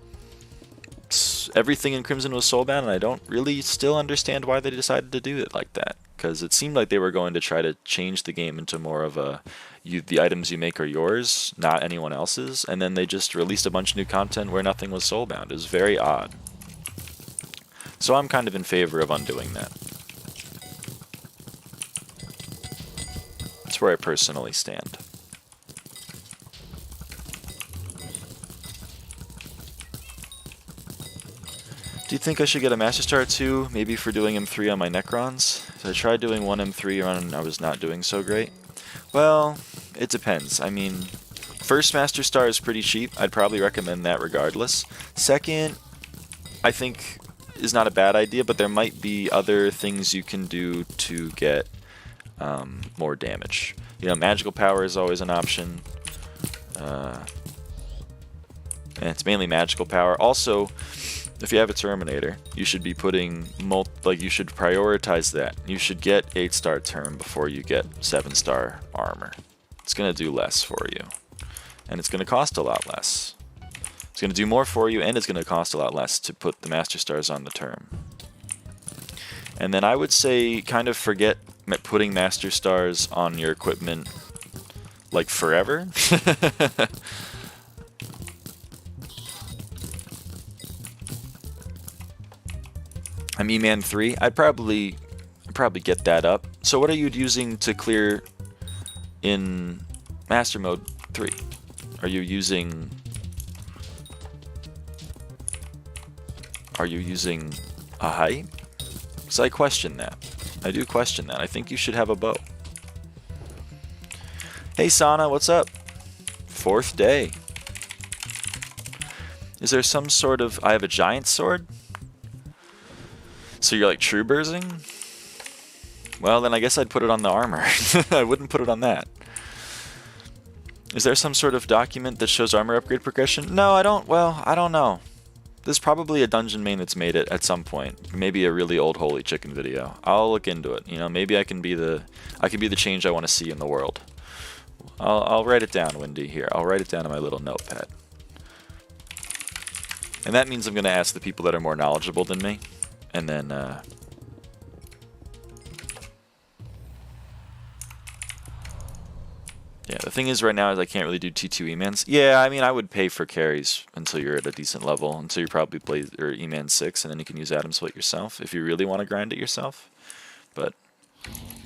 everything in Crimson was soulbound, and I don't really still understand why they decided to do it like that. Because it seemed like they were going to try to change the game into more of a, the items you make are yours, not anyone else's, and then they just released a bunch of new content where nothing was soulbound. It was very odd. So I'm kind of in favor of undoing that. That's where I personally stand. Do you think I should get a Master Star 2, maybe for doing M3 on my Necrons? So I tried doing one M3 run and I was not doing so great. Well, it depends. I mean, first Master Star is pretty cheap. I'd probably recommend that regardless. Second, I think is not a bad idea, but there might be other things you can do to get more damage. You know, magical power is always an option. And it's mainly magical power. Also, if you have a Terminator, you should be putting you should prioritize that. You should get 8-star term before you get 7-star armor. It's gonna do less for you, and it's gonna cost a lot less. It's gonna do more for you, and it's gonna cost a lot less to put the Master Stars on the term. And then I would say kind of forget putting Master Stars on your equipment like forever. I'm E-Man 3. I'd probably get that up. So what are you using to clear in Master Mode 3? Are you using a hype? Because I question that. I do question that. I think you should have a bow. Hey Sana, what's up? 4th day. Is there some sort of... I have a giant sword? So you're like true bursing? Well, then I guess I'd put it on the armor. I wouldn't put it on that. Is there some sort of document that shows armor upgrade progression? No, I don't. Well, I don't know. There's probably a dungeon main that's made it at some point. Maybe a really old Holy Chicken video. I'll look into it. You know, maybe I can be the change I want to see in the world. I'll write it down, Wendy. Here, I'll write it down in my little notepad. And that means I'm going to ask the people that are more knowledgeable than me. And then, yeah, the thing is right now is I can't really do T2 E-Mans. Yeah, I mean, I would pay for carries until you're at a decent level, until you probably play or E-Man 6, and then you can use Atom Split yourself if you really want to grind it yourself. But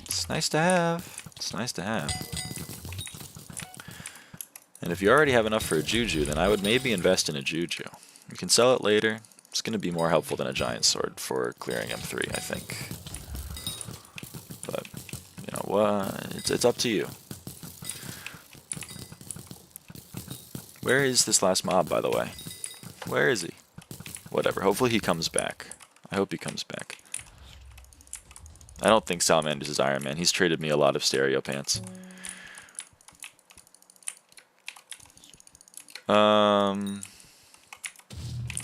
it's nice to have. It's nice to have. And if you already have enough for a Juju, then I would maybe invest in a Juju. You can sell it later. It's going to be more helpful than a giant sword for clearing M3, I think. But, you know, it's up to you. Where is this last mob, by the way? Where is he? Whatever. Hopefully he comes back. I hope he comes back. I don't think Salamanders is Iron Man. He's traded me a lot of stereo pants.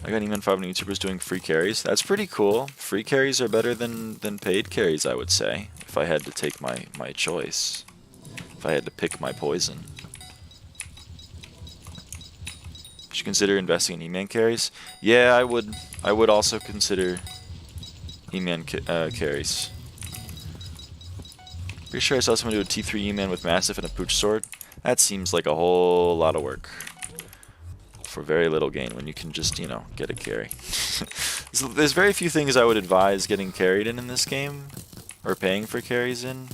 I got even 5 YouTubers doing free carries. That's pretty cool. Free carries are better than paid carries, I would say. If I had to take my choice. If I had to pick my poison. Should you consider investing in E-Man carries? Yeah, I would. I would also consider E-Man carries. Pretty sure I saw someone do a T3 E-Man with Massive and a Pooch Sword. That seems like a whole lot of work. For very little gain when you can just, you know, get a carry. There's very few things I would advise getting carried in this game. or paying for carries in,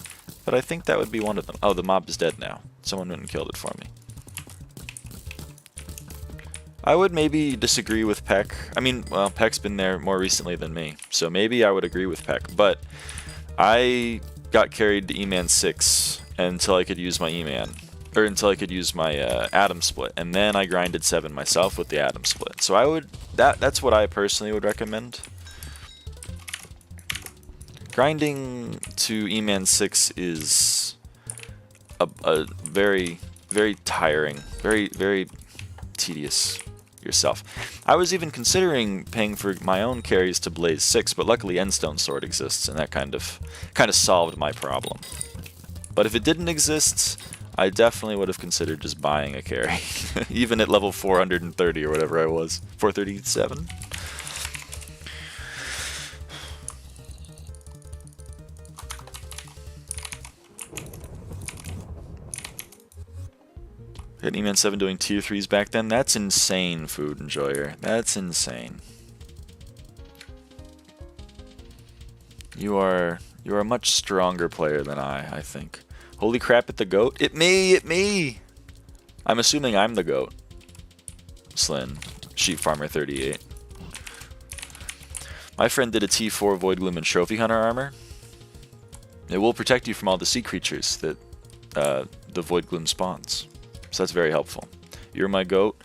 but I think that would be one of them. Oh, the mob is dead now. Someone went and killed it for me. I would maybe disagree with Peck. I mean, well, Peck's been there more recently than me, so maybe I would agree with Peck, but I got carried to E-Man 6 until I could use my E-Man, or until I could use my Atom Split, and then I grinded 7 myself with the Atom Split. So I would, that's what I personally would recommend. Grinding to E-Man 6 is a very, very tiring, very tedious yourself. I was even considering paying for my own carries to Blaze 6, but luckily Endstone Sword exists, and that kind of solved my problem. But if it didn't exist, I definitely would have considered just buying a carry, even at level 430 or whatever I was. 437? Hit E-Man 7 doing tier 3s back then? That's insane, Food Enjoyer. That's insane. You are a much stronger player than I think. Holy crap at the goat. It me! I'm assuming I'm the goat. Slin. Sheep Farmer 38. My friend did a T4 Void Gloom and Trophy Hunter armor. It will protect you from all the sea creatures that the Void Gloom spawns. So that's very helpful. You're my goat.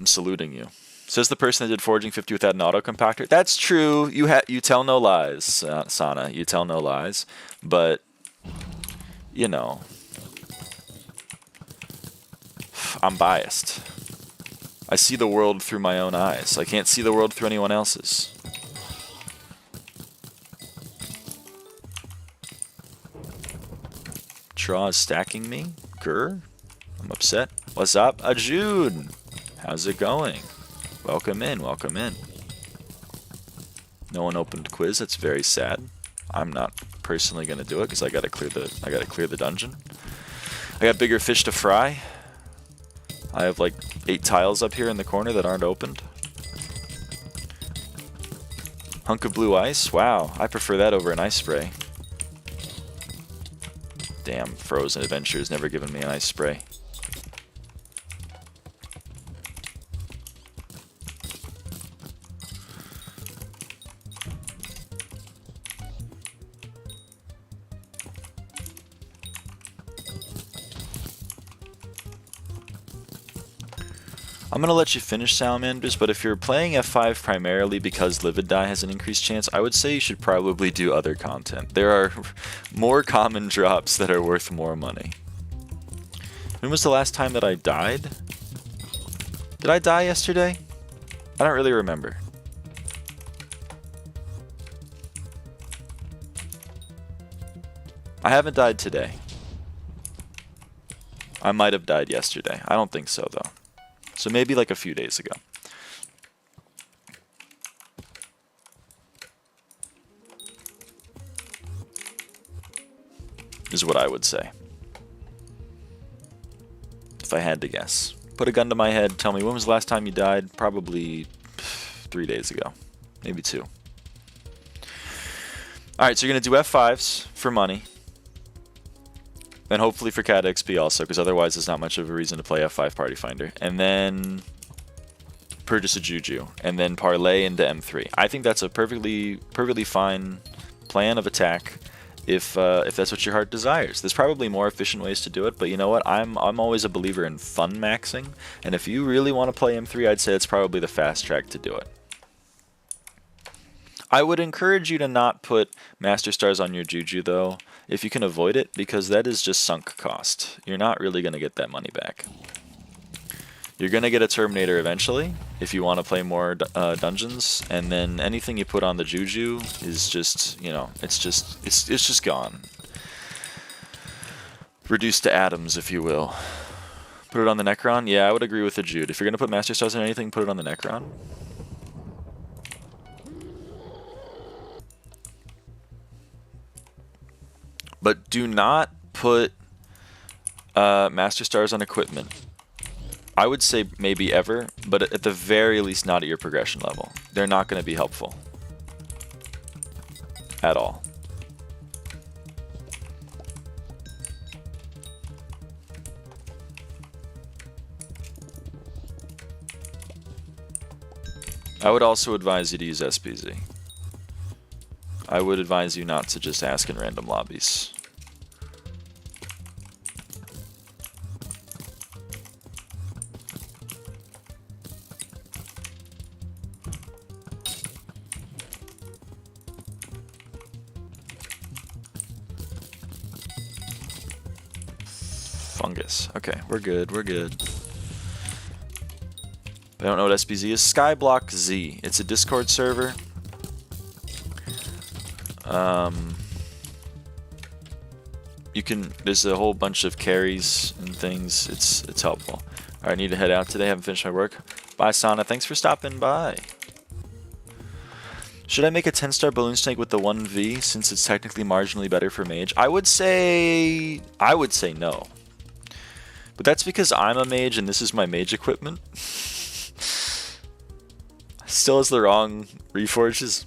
I'm saluting you. Says the person that did Foraging 50 without an auto compactor. That's true. You tell no lies, Sana. You tell no lies. But, you know, I'm biased. I see the world through my own eyes. I can't see the world through anyone else's. Traw is stacking me? Grr? I'm upset. What's up, Ajun? How's it going? Welcome in, welcome in. No one opened quiz. That's very sad. I'm not personally gonna do it because I gotta clear the dungeon. I got bigger fish to fry. I have like 8 tiles up here in the corner that aren't opened. Hunk of blue ice. Wow, I prefer that over an ice spray. Damn, Frozen Adventures never given me an ice spray. I'm going to let you finish Salamanders, but if you're playing F5 primarily because Livid Die has an increased chance, I would say you should probably do other content. There are more common drops that are worth more money. When was the last time that I died? Did I die yesterday? I don't really remember. I haven't died today. I might have died yesterday. I don't think so, though. So maybe like a few days ago. Is what I would say. If I had to guess. Put a gun to my head, tell me when was the last time you died? Probably 3 days ago. Maybe 2. Alright, so you're going to do F5s for money. And hopefully for Cat XP also, because otherwise there's not much of a reason to play F5 Party Finder. And then purchase a Juju, and then parlay into M3. I think that's a perfectly fine plan of attack if that's what your heart desires. There's probably more efficient ways to do it, but you know what? I'm always a believer in fun maxing, and if you really want to play M3, I'd say it's probably the fast track to do it. I would encourage you to not put Master Stars on your Juju, though, if you can avoid it, because that is just sunk cost. You're not really going to get that money back. You're going to get a Terminator eventually, if you want to play more dungeons, and then anything you put on the Juju is just, you know, it's just gone. Reduced to atoms, if you will. Put it on the Necron? Yeah, I would agree with the Jude. If you're going to put Master Stars on anything, put it on the Necron. But do not put Master Stars on equipment. I would say maybe ever, but at the very least not at your progression level. They're not going to be helpful. At all. I would also advise you to use SPZ. I would advise you not to just ask in random lobbies. Fungus. Okay, we're good, we're good. I don't know what SPZ is. Skyblock Z. It's a Discord server. You can. There's a whole bunch of carries and things. It's helpful. All right, I need to head out today. Haven't finished my work. Bye, Sana. Thanks for stopping by. Should I make a 10-star balloon snake with the 1v since it's technically marginally better for mage? I would say no. But that's because I'm a mage and this is my mage equipment. Still has the wrong reforges.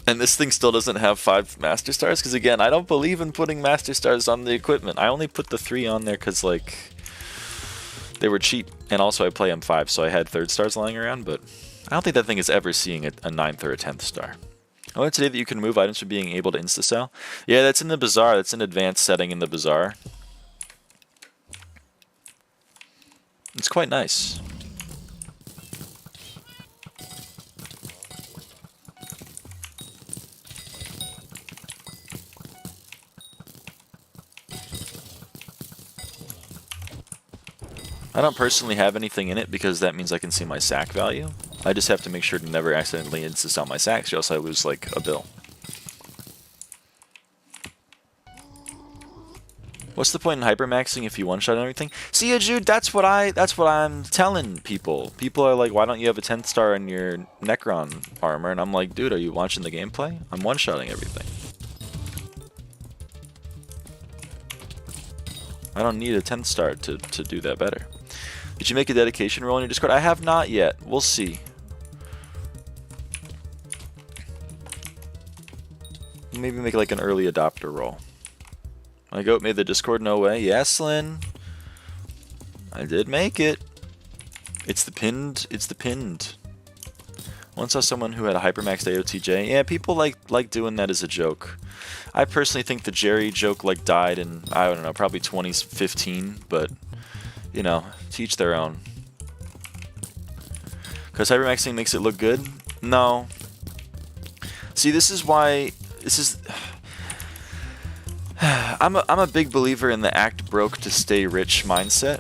And this thing still doesn't have 5 master stars. Because again, I don't believe in putting master stars on the equipment. I only put the 3 on there because like they were cheap. And also I play M5, so I had 3rd stars lying around. But I don't think that thing is ever seeing a 9th or a 10th star. I learned today that you can remove items for being able to insta-sell. Yeah, that's in the bazaar. That's an advanced setting in the bazaar. It's quite nice. I don't personally have anything in it because that means I can see my sack value. I just have to make sure to never accidentally insta-sell my sacks or else I lose like a bill. What's the point in hypermaxing if you one-shot everything? See ya, Jude, that's what I'm telling people. People are like, why don't you have a 10th star in your Necron armor? And I'm like, dude, are you watching the gameplay? I'm one-shotting everything. I don't need a 10th star to do that better. Did you make a dedication role in your Discord? I have not yet. We'll see. Maybe make like an early adopter role. My goat made the Discord, no way. Yes, Lynn. I did make it. It's the pinned. Once saw someone who had a hypermaxed AOTJ. Yeah, people like doing that as a joke. I personally think the Jerry joke like died in, I don't know, probably 2015, but you know, to each their own. Because hypermaxing makes it look good? No. See, this is why I'm a big believer in the act broke to stay rich mindset.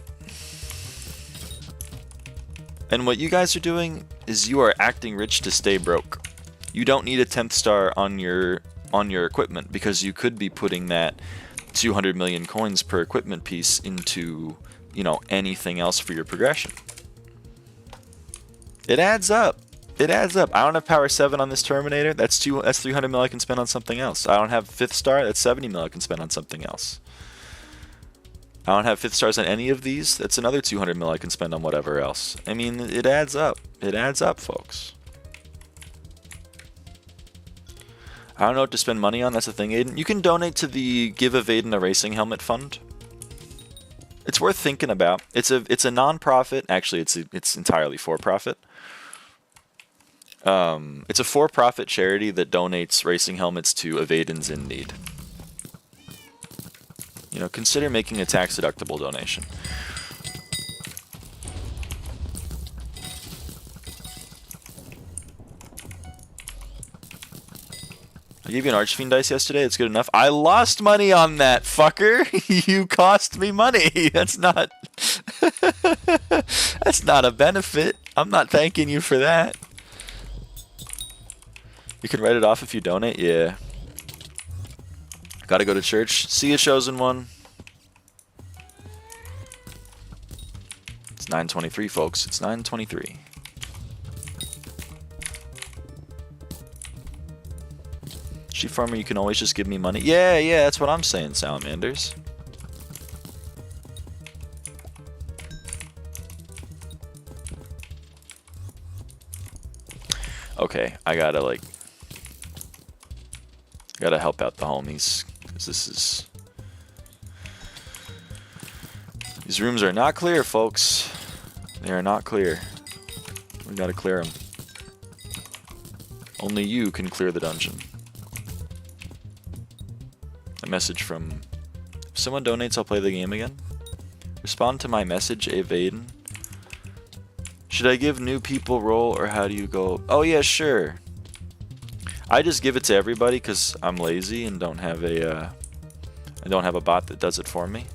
And what you guys are doing is you are acting rich to stay broke. You don't need a 10th star on your equipment because you could be putting that 200 million coins per equipment piece into, you know, anything else for your progression. It adds up. It adds up. I don't have power 7 on this Terminator. That's 300 mil I can spend on something else. I don't have 5th star. That's 70 mil I can spend on something else. I don't have 5th stars on any of these. That's another 200 mil I can spend on whatever else. I mean, it adds up. It adds up, folks. I don't know what to spend money on. That's the thing, Aiden. You can donate to the Give Avaaidan a Racing Helmet Fund. It's worth thinking about. It's a non-profit. Actually, it's entirely for-profit. It's a for-profit charity that donates racing helmets to Avaidans in need. You know, consider making a tax-deductible donation. I gave you an Archfiend dice yesterday. It's good enough. I lost money on that, fucker. You cost me money. That's not... That's not a benefit. I'm not thanking you for that. You can write it off if you donate? Yeah. Gotta go to church. See you, Chosen One. It's 9:23, folks. It's 9:23. Sheep farmer, you can always just give me money. Yeah, that's what I'm saying, Salamanders. Okay, I gotta help out the homies, because these rooms are not clear, folks. They are not clear. We gotta clear them. Only you can clear the dungeon. A message from... If someone donates, I'll play the game again. Respond to my message, avaaidan. Should I give new people role, or how do you go? Oh yeah, sure. I just give it to everybody because I'm lazy and don't have a bot that does it for me.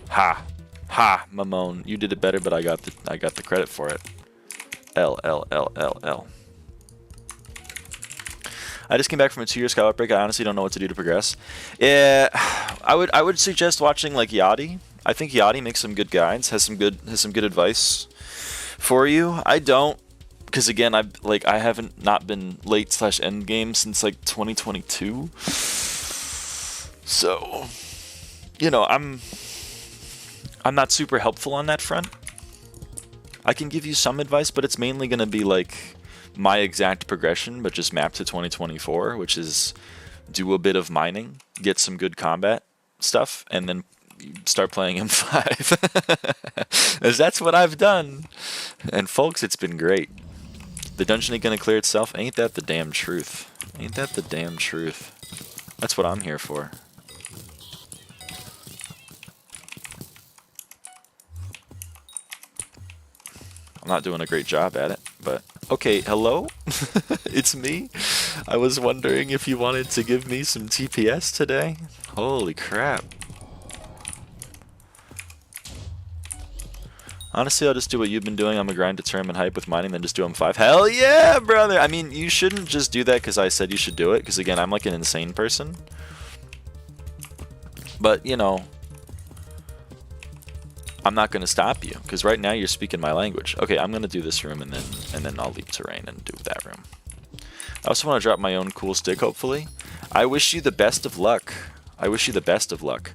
Ha, ha, Mamone, you did it better, but I got the credit for it. L. I just came back from a 2-year Skyblock break. I honestly don't know what to do to progress. Yeah, I would suggest watching like Yachty. I think Yachty makes some good guides, has some good advice for you. I don't, because again, I haven't not been late / end game since like 2022. So, you know, I'm not super helpful on that front. I can give you some advice, but it's mainly going to be like my exact progression, but just mapped to 2024, which is do a bit of mining, get some good combat stuff, and then start playing M5. As that's what I've done. And folks, it's been great. The dungeon ain't gonna clear itself. Ain't that the damn truth? Ain't that the damn truth? That's what I'm here for. I'm not doing a great job at it, but okay, hello? It's me. I was wondering if you wanted to give me some TPS today. Holy crap. Honestly, I'll just do what you've been doing. I'm a grind, determined, hype with mining, then just do M5. Hell yeah, brother! I mean, you shouldn't just do that because I said you should do it, because again, I'm like an insane person. But, you know, I'm not going to stop you, because right now you're speaking my language. Okay, I'm going to do this room, and then I'll leave terrain and do that room. I also want to drop my own cool stick, hopefully. I wish you the best of luck. I wish you the best of luck.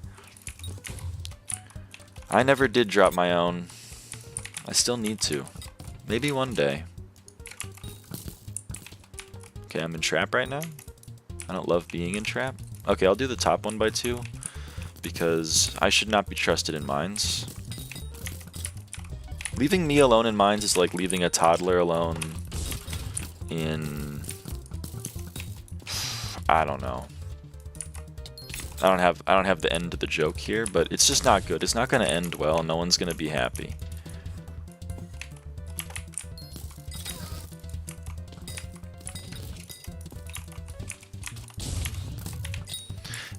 I never did drop my own. I still need to. Maybe one day. Okay, I'm in trap right now. I don't love being in trap. Okay, I'll do the top 1x2, because I should not be trusted in mines. Leaving me alone in mines is like leaving a toddler alone in... I don't know. I don't have the end of the joke here, but it's just not good. It's not going to end well. No one's going to be happy.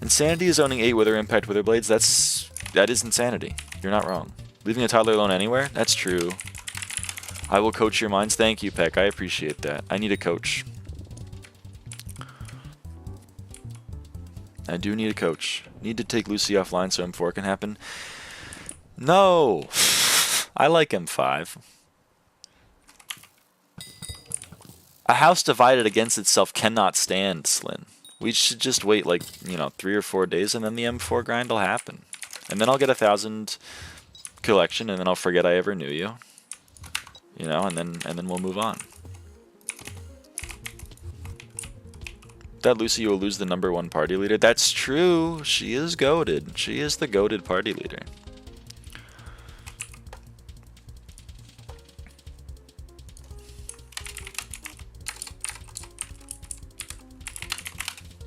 Insanity is owning 8 Wither Impact Wither Blades. That is insanity. You're not wrong. Leaving a toddler alone anywhere? That's true. I will coach your minds. Thank you, Peck. I appreciate that. I need a coach. I do need a coach. Need to take Lucy offline so M4 can happen. No! I like M5. A house divided against itself cannot stand, Slyn. We should just wait like, 3 or 4 days, and then the M4 grind will happen. And then I'll get 1,000 collection, and then I'll forget I ever knew you. And then we'll move on. That Lucy will lose the #1 party leader. That's true. She is goated. She is the goated party leader.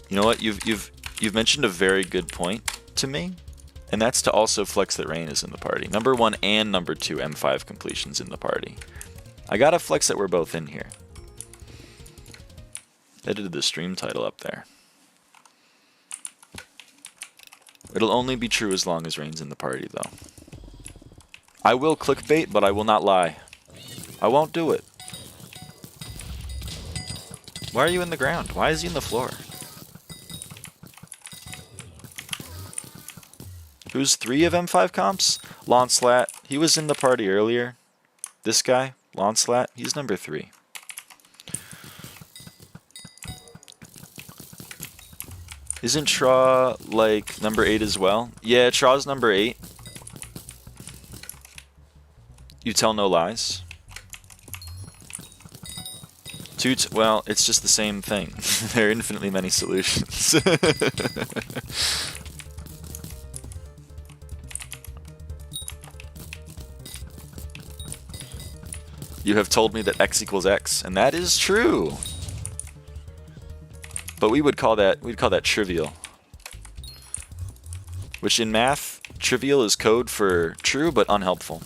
You know what? You've mentioned a very good point to me, and that's to also flex that Rain is in the party. #1 and #2 M5 completions in the party. I gotta flex that we're both in here. Edited the stream title up there. It'll only be true as long as Rain's in the party, though. I will clickbait, but I will not lie. I won't do it. Why are you in the ground? Why is he in the floor? Who's 3 of M5 comps? Launcelat. He was in the party earlier. This guy, Launcelat, he's #3. Isn't Traw like #8 as well? Yeah, Traw's #8. You tell no lies. Well, it's just the same thing. There are infinitely many solutions. You have told me that x equals x, and that is true. But we'd call that trivial. Which in math, trivial is code for true but unhelpful.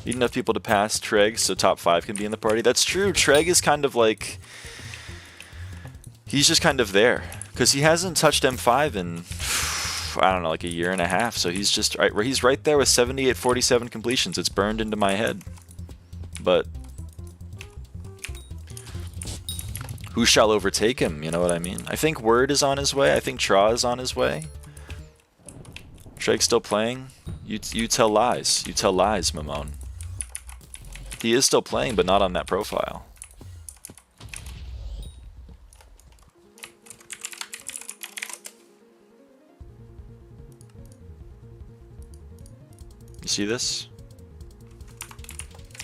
Need enough people to pass Treg so top 5 can be in the party. That's true. Treg is kind of like... He's just kind of there. Because he hasn't touched M5 in, I don't know, like a year and a half. So he's just he's right there with 7847 completions. It's burned into my head. But who shall overtake him? You know what I mean? I think Word is on his way. I think Tra is on his way. Treg's still playing. You tell lies. You tell lies, Mamone. He is still playing, but not on that profile. You see this?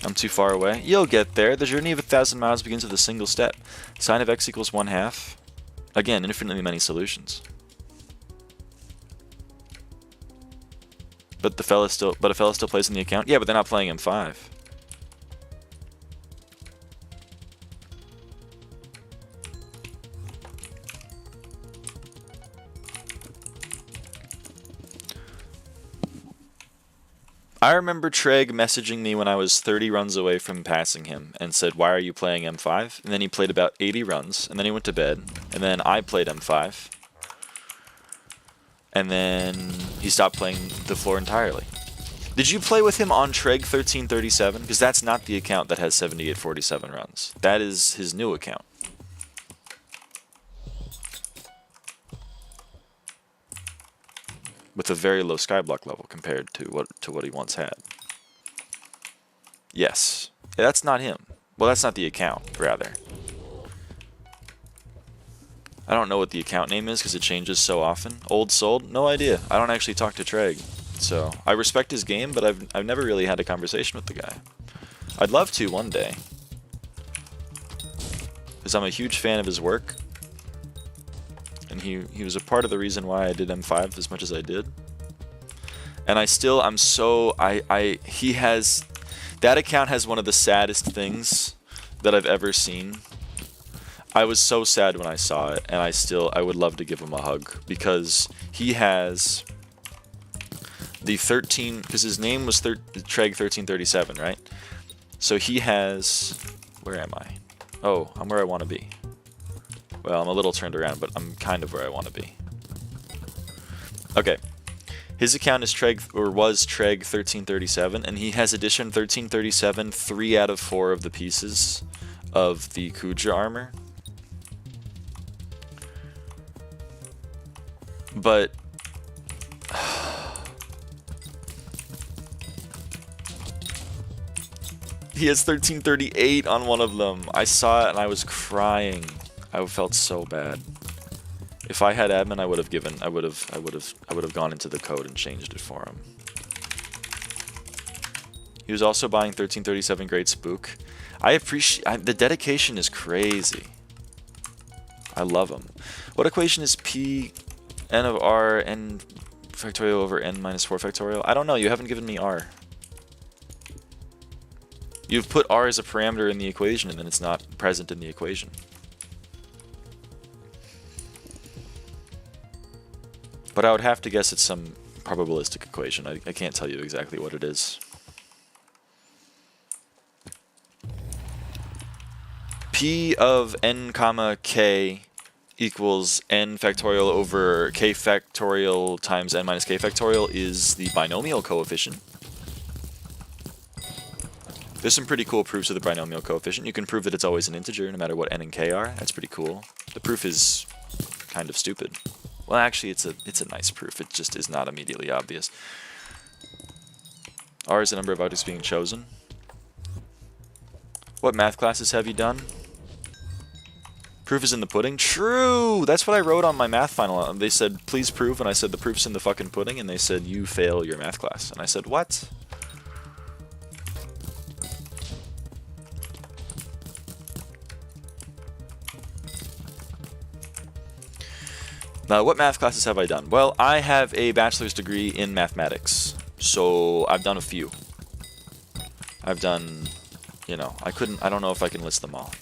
I'm too far away. You'll get there. The journey of 1,000 miles begins with a single step. Sine of x equals 1/2. Again, infinitely many solutions. But a fella still plays in the account. Yeah, but they're not playing M5. I remember Treg messaging me when I was 30 runs away from passing him and said, "Why are you playing M5?" And then he played about 80 runs, and then he went to bed, and then I played M5, and then he stopped playing the floor entirely. Did you play with him on Treg 1337? Because that's not the account that has 7847 runs. That is his new account. With a very low Skyblock level compared to what he once had. Yes. Yeah, that's not him. Well, that's not the account, rather. I don't know what the account name is because it changes so often. Old Sold? No idea. I don't actually talk to Treg. So, I respect his game, but I've never really had a conversation with the guy. I'd love to one day. Because I'm a huge fan of his work. And he was a part of the reason why I did M5 as much as I did. And that account has one of the saddest things that I've ever seen. I was so sad when I saw it, and I would love to give him a hug, because he has the 13, because his name was Treg 1337, right? So he has, where am I? Oh, I'm where I want to be. Well, I'm a little turned around, but I'm kind of where I want to be. Okay. His account is was Treg 1337, and he has edition 1337, 3 out of 4 of the pieces of the Kuja armor. But he has 1338 on one of them. I saw it and I was crying. I felt so bad. If I had admin, I would have gone into the code and changed it for him. He was also buying 1337 Great Spook. I appreciate the dedication is crazy. I love him. What equation is P n of r n factorial over n minus 4 factorial? I don't know. You haven't given me r. You've put r as a parameter in the equation, and then it's not present in the equation. But I would have to guess it's some probabilistic equation. I can't tell you exactly what it is. P of n comma k equals n factorial over k factorial times n minus k factorial is the binomial coefficient. There's some pretty cool proofs of the binomial coefficient. You can prove that it's always an integer no matter what n and k are. That's pretty cool. The proof is kind of stupid. Well, actually, it's a nice proof. It just is not immediately obvious. R is the number of objects being chosen. What math classes have you done? Proof is in the pudding? True! That's what I wrote on my math final. They said, please prove, and I said, the proof's in the fucking pudding, and they said, you fail your math class. And I said, what? What math classes have I done? Well, I have a bachelor's degree in mathematics, so I've done a few. I've done, you know, I don't know if I can list them all.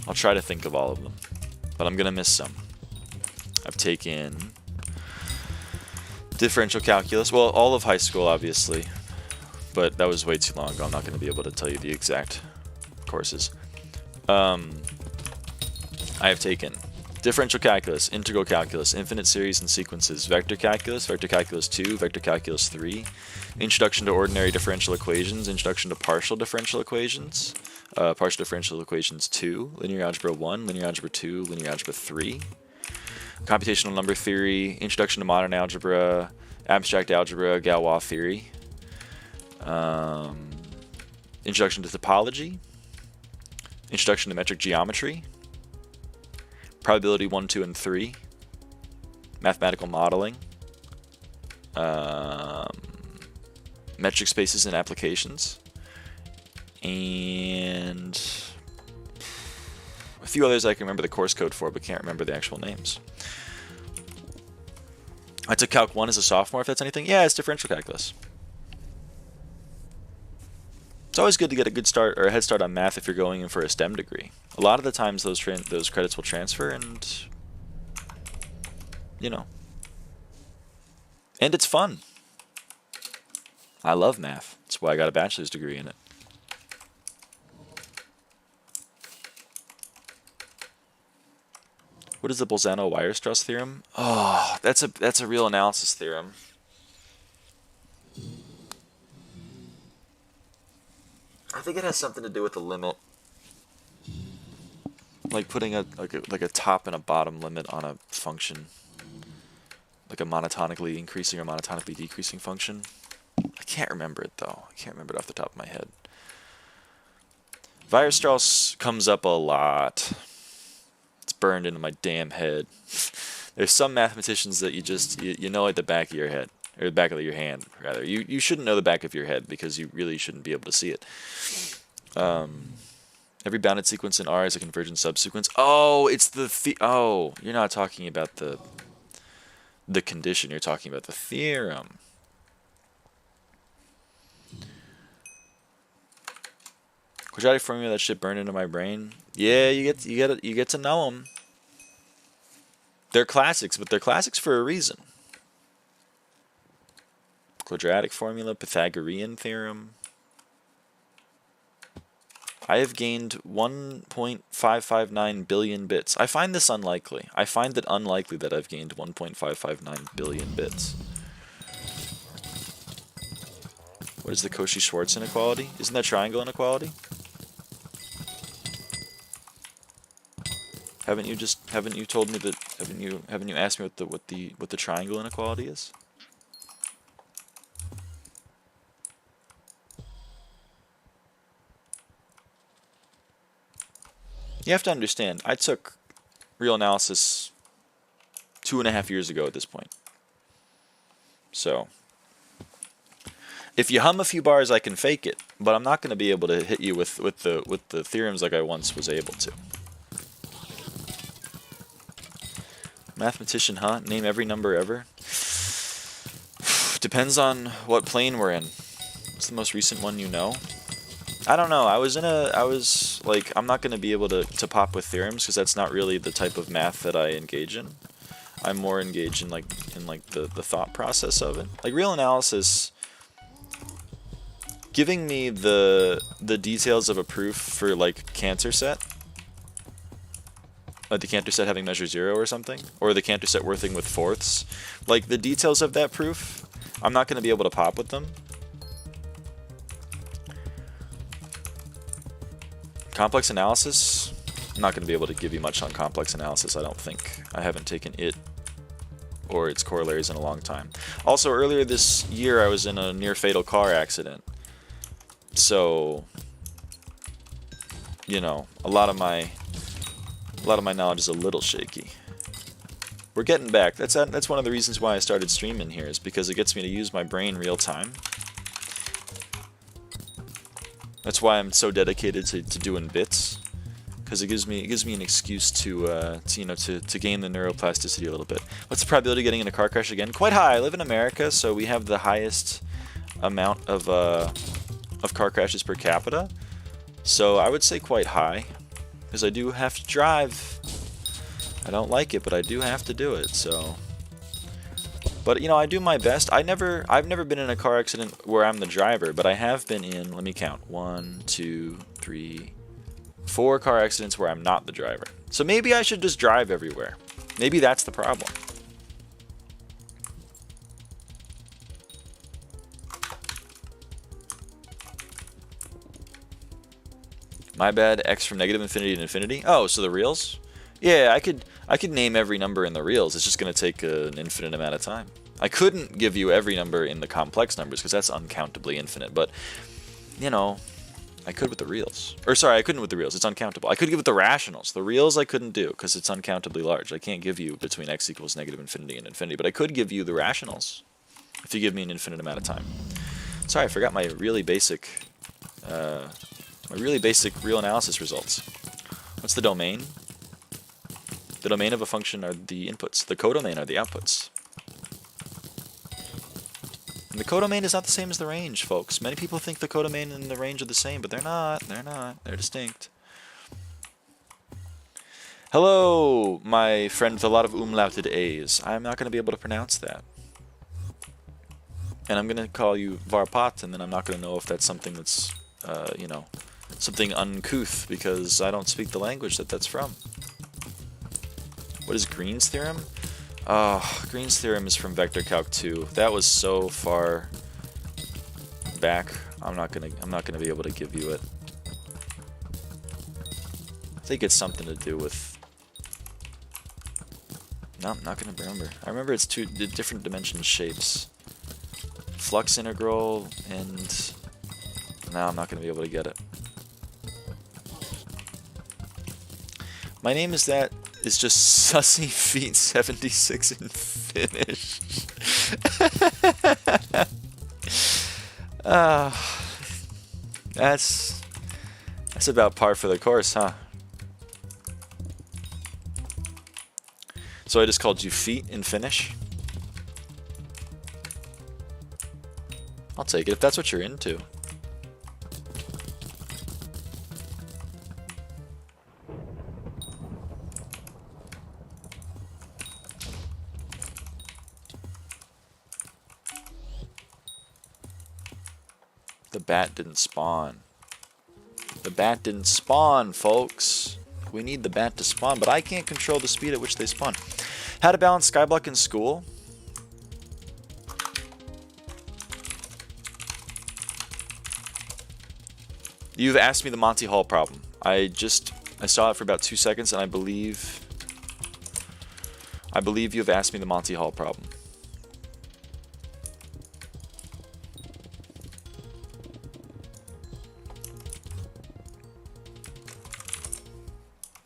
I'll try to think of all of them, but I'm gonna miss some. I've taken differential calculus, well, all of high school, obviously, but that was way too long ago. I'm not gonna be able to tell you the exact courses. I have taken differential calculus, integral calculus, infinite series and sequences, vector calculus 2, vector calculus 3, introduction to ordinary differential equations, introduction to partial differential equations, partial differential equations 2, linear algebra 1, linear algebra 2, linear algebra 3, computational number theory, introduction to modern algebra, abstract algebra, Galois theory, introduction to topology, introduction to metric geometry, probability 1, 2, and 3, mathematical modeling, metric spaces and applications, and a few others I can remember the course code for, but can't remember the actual names. I took Calc 1 as a sophomore, if that's anything. Yeah, it's differential calculus. It's always good to get a good start or a head start on math if you're going in for a STEM degree. A lot of the times those credits will transfer, and you know, and it's fun. I love math. That's why I got a bachelor's degree in it. What is the Bolzano-Weierstrass theorem? Oh, that's a real analysis theorem. I think it has something to do with the limit, like putting like a top and a bottom limit on a function, like a monotonically increasing or monotonically decreasing function. I can't remember it though. I can't remember it off the top of my head. Weierstrass comes up a lot. It's burned into my damn head. There's some mathematicians that you know at the back of your head, or the back of your hand, rather. You shouldn't know the back of your head because you really shouldn't be able to see it. Every bounded sequence in R is a convergent subsequence. Oh, it's oh, you're not talking about the condition. You're talking about the theorem. Quadratic formula, that shit burned into my brain. Yeah, you get to know them. They're classics, but they're classics for a reason. Quadratic formula, Pythagorean theorem. I have gained 1.559 billion bits. I find this unlikely. I find it unlikely that I've gained 1.559 billion bits. What is the Cauchy-Schwarz inequality? Isn't that triangle inequality? Haven't you told me that? Haven't you asked me what the triangle inequality is? You have to understand, I took real analysis 2.5 years ago at this point. So, if you hum a few bars, I can fake it, but I'm not going to be able to hit you with the theorems like I once was able to. Mathematician, huh? Name every number ever? Depends on what plane we're in. What's the most recent one you know? I don't know. I was like, I'm not going to be able to pop with theorems because that's not really the type of math that I engage in. I'm more engaged in like the thought process of it. Like real analysis, giving me the details of a proof for like Cantor set, like the Cantor set having measure 0 or something, or the Cantor set working with fourths, like the details of that proof, I'm not going to be able to pop with them. Complex analysis, I'm not going to be able to give you much on complex analysis, I don't think. I haven't taken it or its corollaries in a long time. Also, earlier this year I was in a near-fatal car accident. So, you know, a lot of my A lot of my knowledge is a little shaky. We're getting back. That's one of the reasons why I started streaming here, is because it gets me to use my brain real time. That's why I'm so dedicated to doing bits, because it gives me an excuse to gain the neuroplasticity a little bit. What's the probability of getting in a car crash again? Quite high. I live in America, so we have the highest amount of car crashes per capita. So I would say quite high, because I do have to drive. I don't like it, but I do have to do it. So, but you know, I do my best. I've never been in a car accident where I'm the driver, but I have been in. Let me count: 1, 2, 3, 4 car accidents where I'm not the driver. So maybe I should just drive everywhere. Maybe that's the problem. My bad. X from negative infinity to infinity. Oh, so the reals? Yeah, I could name every number in the reals. It's just going to take an infinite amount of time. I couldn't give you every number in the complex numbers because that's uncountably infinite. But, you know, I could with the reals. Or sorry, I couldn't with the reals. It's uncountable. I could give with the rationals. The reals I couldn't do because it's uncountably large. I can't give you between x equals negative infinity and infinity. But I could give you the rationals if you give me an infinite amount of time. Sorry, I forgot my really basic real analysis results. What's the domain? The domain of a function are the inputs. The codomain are the outputs. And the codomain is not the same as the range, folks. Many people think the codomain and the range are the same, but they're not. They're not. They're distinct. Hello, my friend with a lot of umlauted A's. I'm not going to be able to pronounce that. And I'm going to call you Varpat, and then I'm not going to know if that's something that's, you know, something uncouth, because I don't speak the language that's from. What is Green's theorem? Oh, Green's theorem is from Vector Calc 2. That was so far back. I'm not gonna be able to give you it. I think it's something to do with. No, I'm not gonna remember. I remember it's two different dimension shapes. Flux integral and. No, I'm not gonna be able to get it. My name is that. Is just Sussy Feet 76 in Finnish. That's about par for the course, huh? So I just called you feet in Finnish? I'll take it if that's what you're into. The bat didn't spawn. The bat didn't spawn, folks. We need the bat to spawn, but I can't control the speed at which they spawn. How to balance Skyblock in school? You've asked me the Monty Hall problem. I saw it for about 2 seconds, and I believe you've asked me the Monty Hall problem.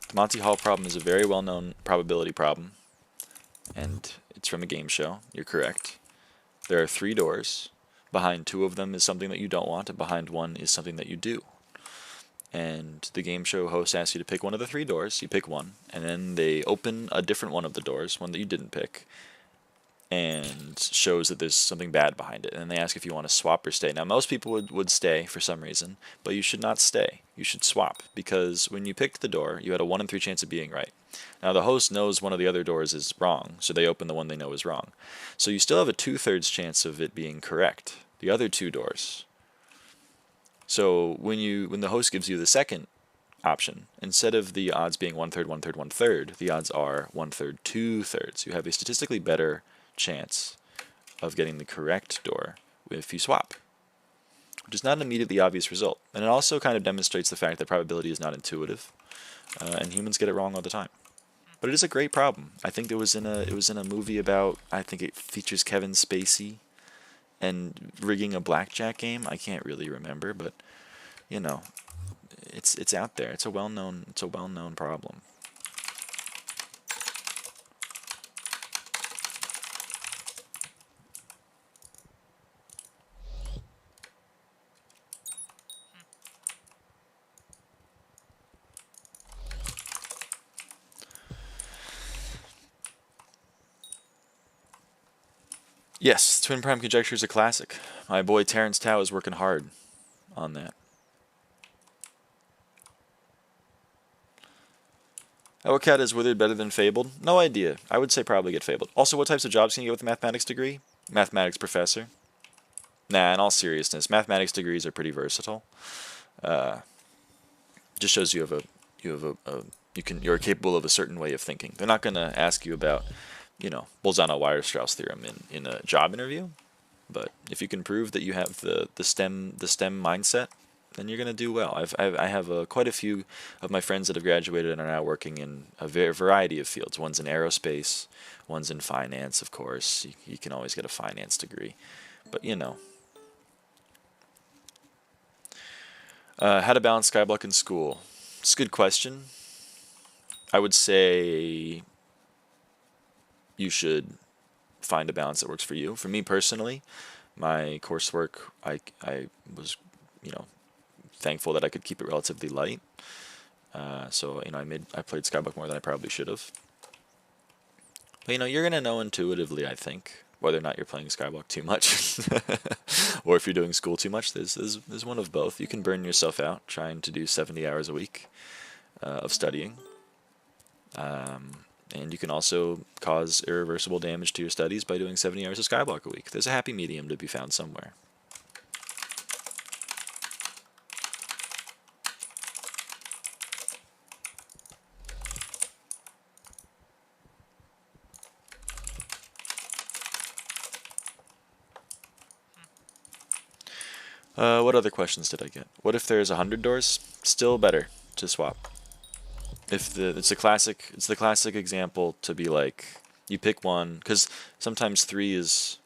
The Monty Hall problem is a very well-known probability problem, and it's from a game show. You're correct. There are 3 doors. Behind 2 of them is something that you don't want, and behind 1 is something that you do. And the game show host asks you to pick one of the 3 doors. You pick one, and then they open a different one of the doors, one that you didn't pick, and shows that there's something bad behind it. And then they ask if you want to swap or stay. Now, most people would stay for some reason, but you should not stay. You should swap, because when you picked the door, you had a 1 in 3 chance of being right. Now, the host knows one of the other doors is wrong, so they open the one they know is wrong. So you still have a 2/3 chance of it being correct, the other 2 doors. So when the host gives you the second option, instead of the odds being 1/3, 1/3, 1/3, the odds are 1/3, 2/3. You have a statistically better chance of getting the correct door if you swap, which is not an immediately obvious result. And it also kind of demonstrates the fact that probability is not intuitive, and humans get it wrong all the time. But it is a great problem. I think it was in a movie about, I think it features Kevin Spacey and rigging a blackjack game. I can't really remember, but you know, it's out there. It's a well-known problem. Yes, twin prime conjecture is a classic. My boy Terrence Tao is working hard on that. Cat is withered better than fabled? No idea. I would say probably get fabled. Also, what types of jobs can you get with a mathematics degree? Mathematics professor. Nah, in all seriousness, mathematics degrees are pretty versatile. Just shows you're capable of a certain way of thinking. They're not gonna ask you about, Bolzano-Weierstrass theorem in a job interview, but if you can prove that you have the STEM mindset, then you're gonna do well. I have quite a few of my friends that have graduated and are now working in a variety of fields. One's in aerospace, one's in finance, of course. You can always get a finance degree, but how to balance Skyblock in school? It's a good question. I would say you should find a balance that works for you. For me personally, my coursework, I was, thankful that I could keep it relatively light. So I played Skyblock more than I probably should have. But you're gonna know intuitively, I think, whether or not you're playing Skyblock too much, or if you're doing school too much. There's one of both. You can burn yourself out trying to do 70 hours a week of studying. And you can also cause irreversible damage to your studies by doing 70 hours of Skyblock a week. There's a happy medium to be found somewhere. What other questions did I get? What if there's 100 doors? Still better to swap. It's the classic example to be like, you pick one, because sometimes 3 is,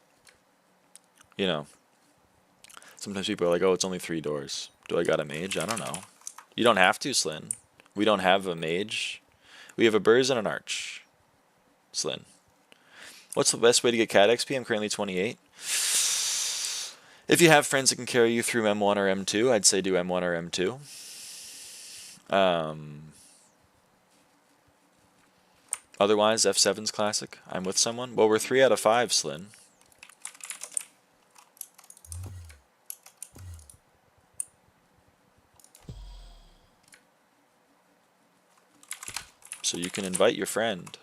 sometimes people are like, oh, it's only 3 doors. Do I got a mage? I don't know. You don't have to, Slyn. We don't have a mage. We have a Burz and an Arch. Slyn. What's the best way to get Cat XP? I'm currently 28. If you have friends that can carry you through M1 or M2, I'd say do M1 or M2. Otherwise, F7's classic. I'm with someone. Well, we're 3 out of 5, Slyn. So you can invite your friend.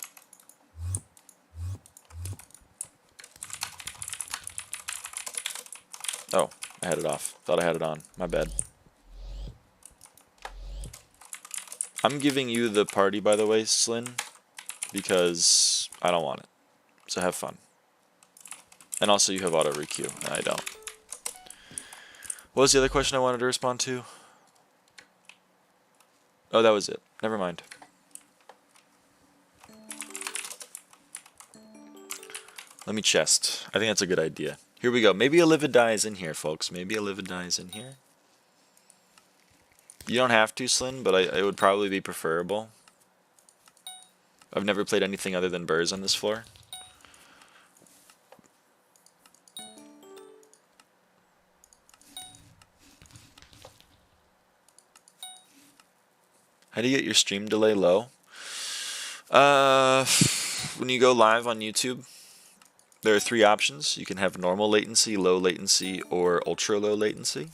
Oh, I had it off. Thought I had it on. My bad. I'm giving you the party, by the way, Slyn, because I don't want it. So have fun. And also you have auto requeue, and I don't. What was the other question I wanted to respond to? Oh, that was it. Never mind. Let me chest. I think that's a good idea. Here we go. Maybe a livid die is in here, folks. Maybe a livid die is in here. You don't have to, Slyn, but it would probably be preferable. I've never played anything other than Burz on this floor. How do you get your stream delay low? When you go live on YouTube, there are 3 options. You can have normal latency, low latency, or ultra low latency.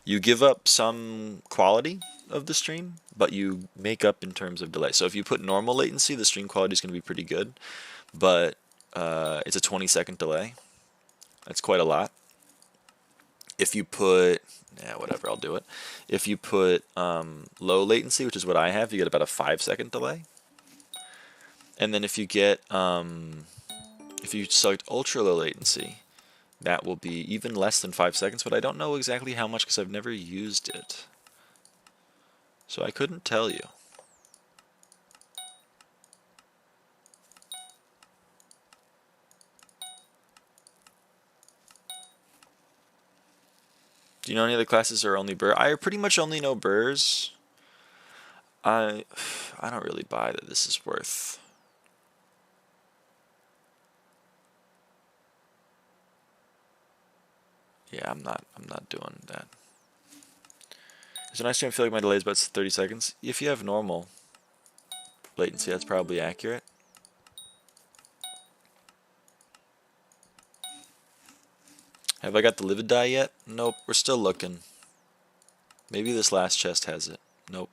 You give up some quality of the stream, but you make up in terms of delay. So if you put normal latency, the stream quality is going to be pretty good, but it's a 20-second delay. That's quite a lot. If you put, whatever, I'll do it. If you put low latency, which is what I have, you get about a 5-second delay. And then if you get, if you select ultra low latency, that will be even less than 5 seconds, but I don't know exactly how much because I've never used it. So I couldn't tell you. Do you know any other classes or only Burr? I pretty much only know Burrs. I don't really buy that this is worth. Yeah, I'm not doing that. So next time I feel like my delay is about 30 seconds. If you have normal latency, that's probably accurate. Have I got the livid die yet? Nope, we're still looking. Maybe this last chest has it. Nope.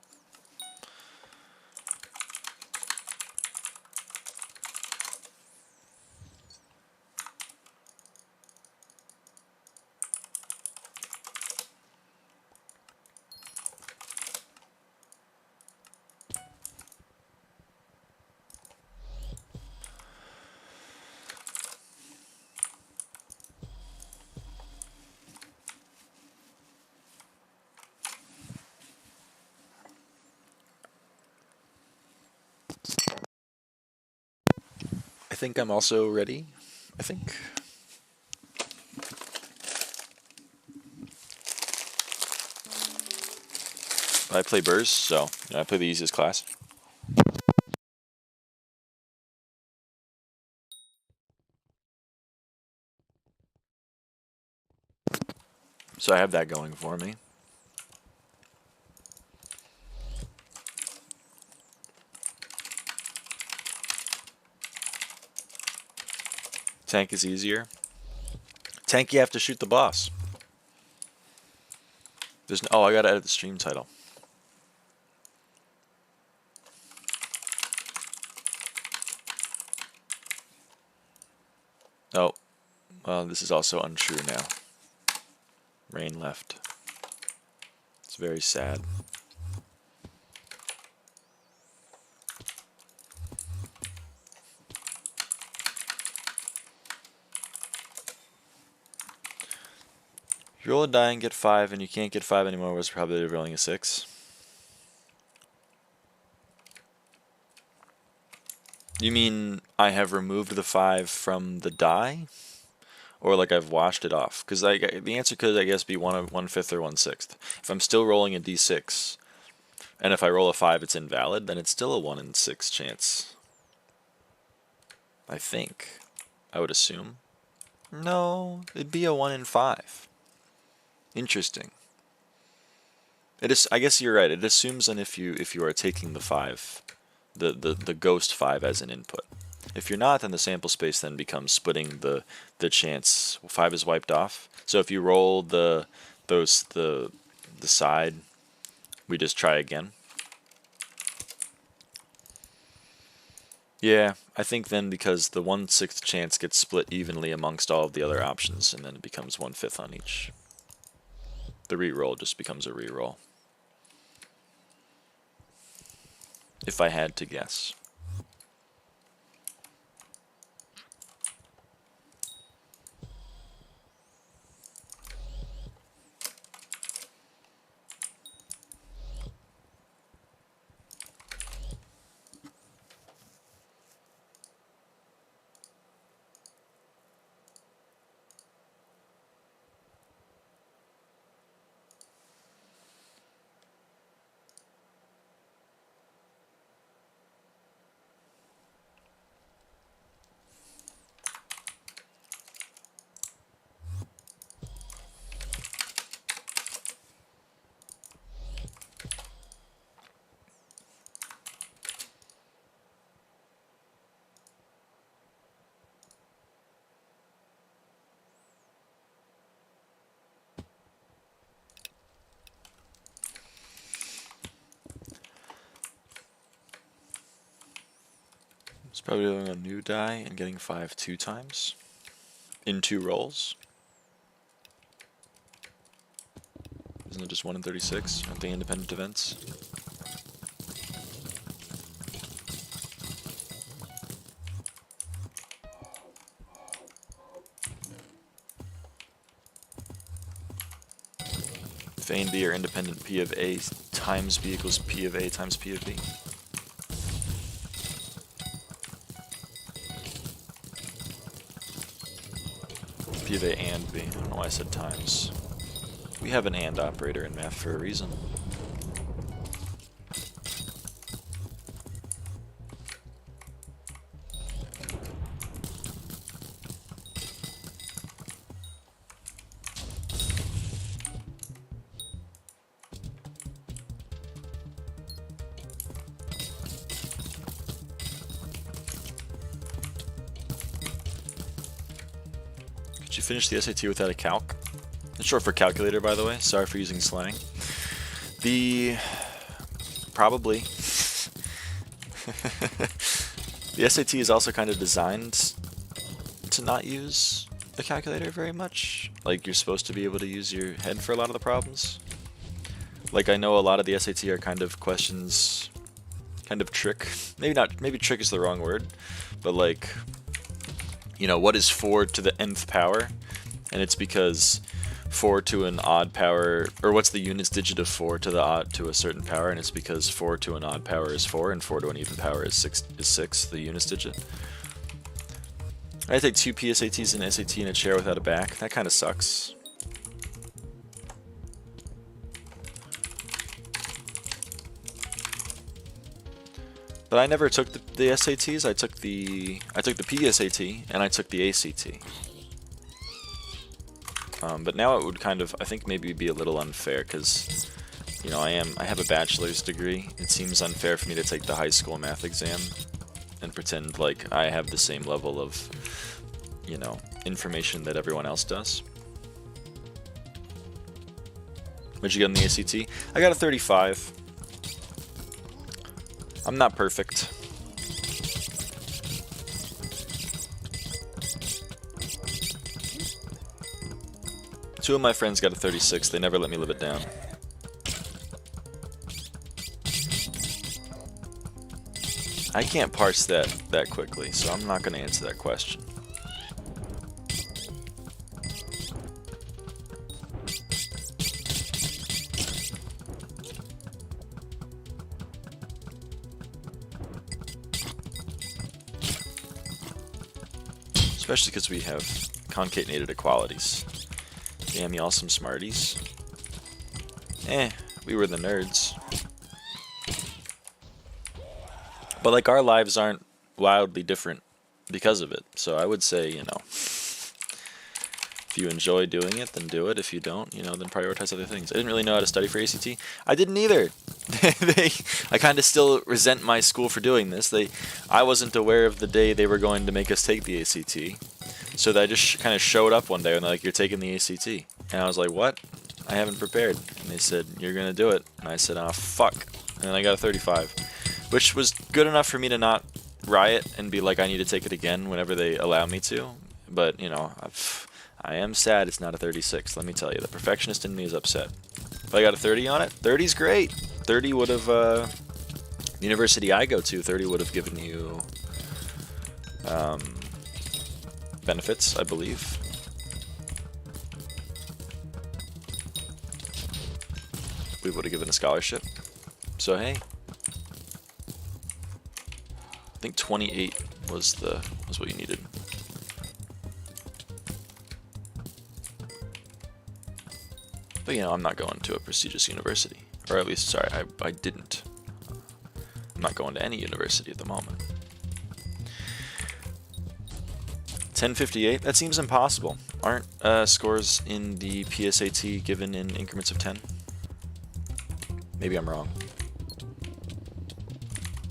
I think I'm also ready. I think. I play Burrs, so I play the easiest class. So I have that going for me. Tank is easier. Tank, you have to shoot the boss. There's no, oh, I gotta edit the stream title. Oh, well, this is also untrue now. Rain left. It's very sad. If you roll a die and get 5 and you can't get 5 anymore, was probably rolling a 6. You mean I have removed the 5 from the die? Or like I've washed it off? Because the answer could, I guess, be 1/5 or 1/6. If I'm still rolling a d6, and if I roll a 5 it's invalid, then it's still a 1 in 6 chance. I think. I would assume. No, it'd be a 1 in 5. Interesting. It is. I guess you're right. It assumes that if you are taking the 5, the ghost 5 as an input. If you're not, then the sample space then becomes splitting the chance. 5 is wiped off. So if you roll the side, we just try again. Yeah, I think then because the 1/6 chance gets split evenly amongst all of the other options, and then it becomes 1/5 on each. The reroll just becomes a reroll. If I had to guess. It's probably doing a new die and getting 5 2 times in 2 rolls. Isn't it just 1 in 36? Aren't they independent events? If A and B are independent, P of A times B equals P of A times P of B. P of A and B. I don't know why I said times. We have an AND operator in math for a reason. you finish the SAT without a calc? It's short for calculator, by the way. Sorry for using slang. Probably. The SAT is also kind of designed to not use a calculator very much. Like, you're supposed to be able to use your head for a lot of the problems. Like, I know a lot of the SAT are kind of questions, kind of trick. Maybe trick is the wrong word, but like, you know, what is 4 to the nth power? And it's because 4 to an odd power, or what's the units digit of 4 to the odd to a certain power, and it's because 4 to an odd power is 4, and 4 to an even power is 6, the units digit. I take 2 PSATs and SAT in a chair without a back. That kind of sucks. But I never took the SATs. I took the PSAT and I took the ACT. But now it would kind of, I think, maybe be a little unfair because, you know, I have a bachelor's degree. It seems unfair for me to take the high school math exam and pretend like I have the same level of, you know, information that everyone else does. What'd you get on the ACT? I got a 35. I'm not perfect. Two of my friends got a 36. They never let me live it down. I can't parse that quickly, so I'm not going to answer that question. Especially because we have concatenated equalities. Damn, y'all some smarties. We were the nerds. But like, our lives aren't wildly different because of it. So I would say, you know, if you enjoy doing it, then do it. If you don't, you know, then prioritize other things. I didn't really know how to study for ACT. I didn't either. I kind of still resent my school for doing this. I wasn't aware of the day they were going to make us take the ACT. So I just kind of showed up one day and they're like, you're taking the ACT. And I was like, what? I haven't prepared. And they said, you're going to do it. And I said, oh, fuck. And then I got a 35. Which was good enough for me to not riot and be like, I need to take it again whenever they allow me to. But, you know, I am sad it's not a 36, let me tell you. The perfectionist in me is upset. If I got a 30 on it, 30's great. 30 would have, the university I go to, 30 would have given you benefits, I believe. We would have given a scholarship. So, hey. I think 28 was what you needed. But you know, I'm not going to a prestigious university. Or at least, sorry, I didn't. I'm not going to any university at the moment. 1058? That seems impossible. Aren't scores in the PSAT given in increments of 10? Maybe I'm wrong.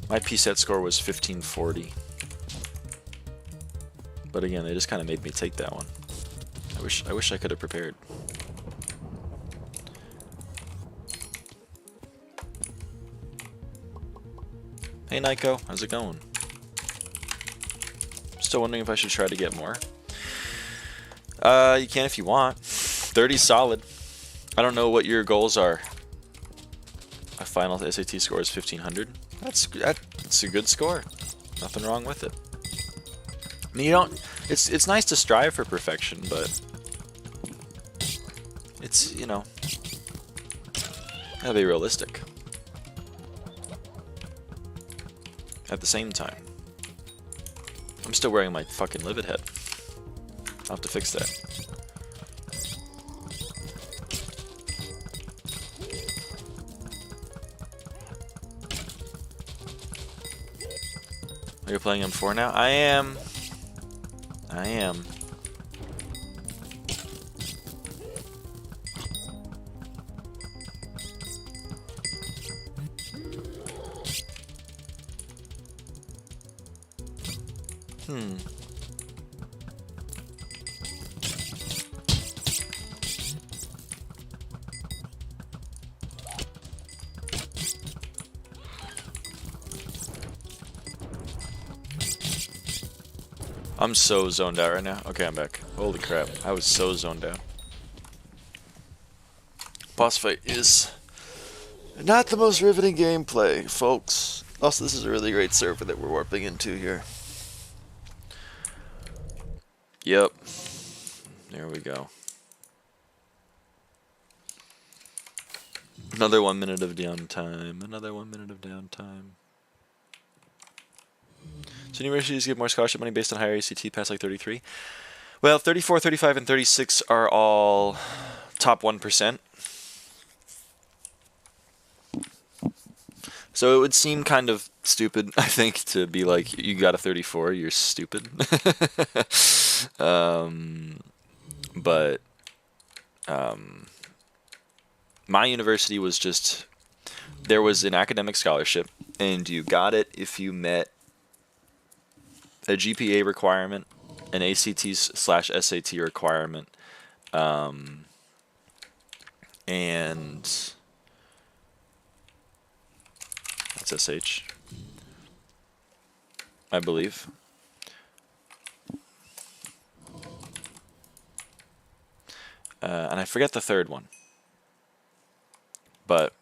My PSAT score was 1540. But again, they just kind of made me take that one. I wish I could have prepared. Hey Naiko, how's it going? Still wondering if I should try to get more. You can if you want. 30's solid. I don't know what your goals are. My final SAT score is 1500. That's a good score. Nothing wrong with it. I mean, you don't. It's nice to strive for perfection, but it's, you know, gotta be realistic. At the same time, I'm still wearing my fucking livid head. I'll have to fix that. Are you playing M4 now? I am. I'm so zoned out right now. Okay, I'm back. Holy crap. I was so zoned out. Boss fight is not the most riveting gameplay, folks. Also, this is a really great server that we're warping into here. Yep. There we go. Another 1 minute of downtime. Another 1 minute of downtime. So universities get more scholarship money based on higher ACT pass like 33. Well, 34, 35, and 36 are all top 1%. So it would seem kind of stupid, I think, to be like, you got a 34, you're stupid. But my university was just, there was an academic scholarship, and you got it if you met a GPA requirement, an ACT/SAT requirement, and that's SH, I believe. And I forget the third one. But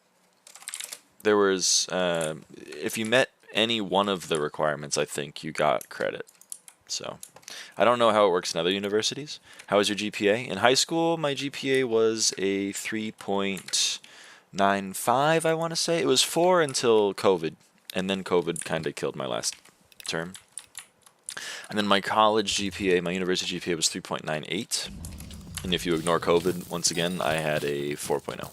there was, if you met any one of the requirements, I think you got credit. So I don't know how it works in other universities. How was your GPA? In high school, my GPA was a 3.95, I want to say. It was 4 until COVID, and then COVID kind of killed my last term. And then my college GPA, my university GPA was 3.98. And if you ignore COVID, once again, I had a 4.0.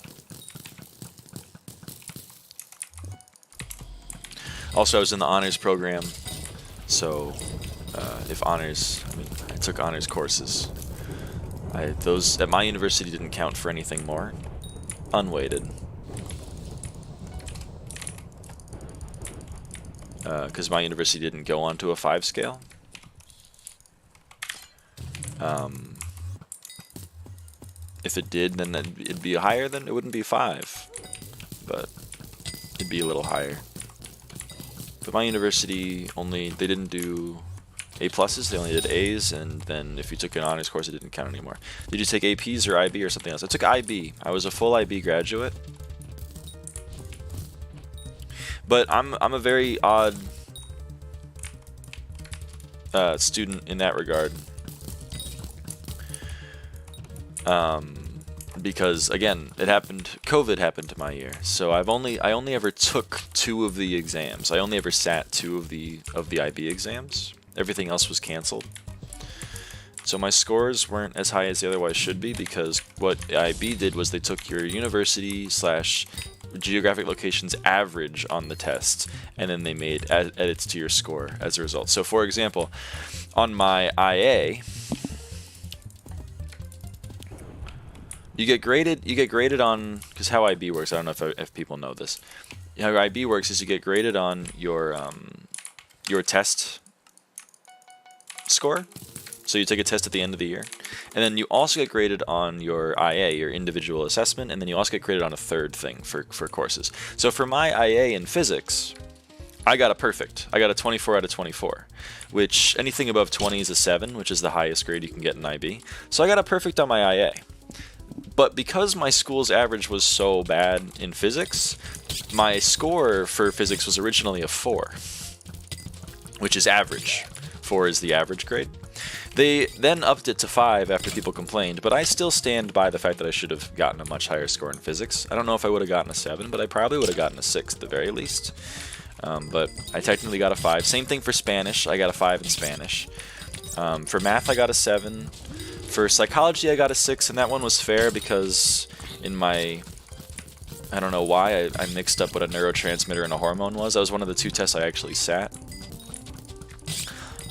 Also, I was in the honors program, so if honors, I mean, I took honors courses. Those at my university didn't count for anything more. Unweighted. Because my university didn't go onto a 5 scale. If it did, then it'd be higher, then it wouldn't be 5. But it'd be a little higher. But my university they didn't do A+, they only did A's, and then if you took an honors course, it didn't count anymore. Did you take APs or IB or something else? I took IB. I was a full IB graduate. But I'm a very odd student in that regard. Because again, COVID happened to my year, so I only ever took 2 of the exams. I only ever sat 2 of the IB exams. Everything else was canceled. So my scores weren't as high as they otherwise should be, because what IB did was they took your university / geographic location's average on the tests, and then they made edits to your score as a result. So for example, on my IA, you get graded on, because how IB works, I don't know if people know this. How IB works is you get graded on your test score. So you take a test at the end of the year, and then you also get graded on your IA, your individual assessment, and then you also get graded on a third thing for courses. So for my IA in physics, I got a perfect. I got a 24 out of 24, which anything above 20 is a 7, which is the highest grade you can get in IB. So I got a perfect on my IA. But because my school's average was so bad in physics, my score for physics was originally a 4, which is average. 4 is the average grade. They then upped it to 5 after people complained, but I still stand by the fact that I should have gotten a much higher score in physics. I don't know if I would have gotten a 7, but I probably would have gotten a 6 at the very least. But I technically got a 5. Same thing for Spanish. I got a 5 in Spanish. For math, I got a 7. For psychology, I got a 6, and that one was fair because in my... I don't know why, I mixed up what a neurotransmitter and a hormone was. That was one of the 2 tests I actually sat.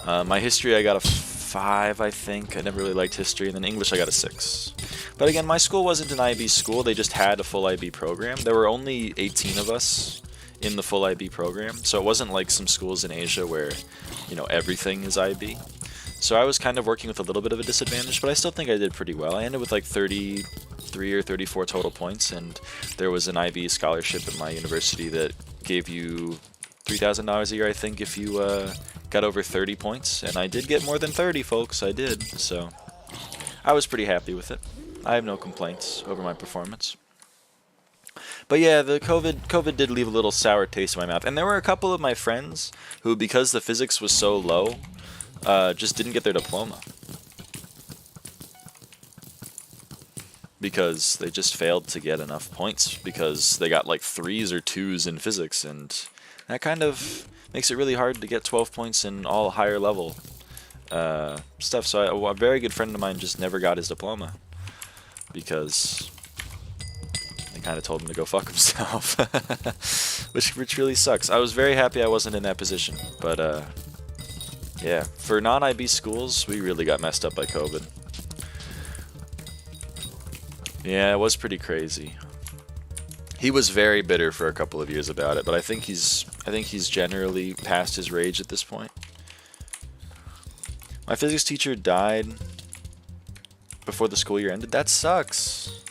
My history, I got a 5, I think. I never really liked history. And then English, I got a 6. But again, my school wasn't an IB school. They just had a full IB program. There were only 18 of us in the full IB program. So it wasn't like some schools in Asia where, you know, everything is IB. So I was kind of working with a little bit of a disadvantage, but I still think I did pretty well. I ended with like 33 or 34 total points, and there was an IB scholarship at my university that gave you $3,000 a year, I think, if you got over 30 points, and I did get more than 30, folks. I did, so I was pretty happy with it. I have no complaints over my performance. But yeah, the COVID did leave a little sour taste in my mouth. And there were a couple of my friends who, because the physics was so low, just didn't get their diploma. Because they just failed to get enough points because they got like 3s or 2s in physics, and that kind of makes it really hard to get 12 points in all higher level stuff. So a very good friend of mine just never got his diploma because they kind of told him to go fuck himself, which really sucks. I was very happy I wasn't in that position, but yeah, for non-IB schools, we really got messed up by COVID. Yeah, it was pretty crazy. He was very bitter for a couple of years about it, but I think he's generally past his rage at this point. My physics teacher died before the school year ended. That sucks.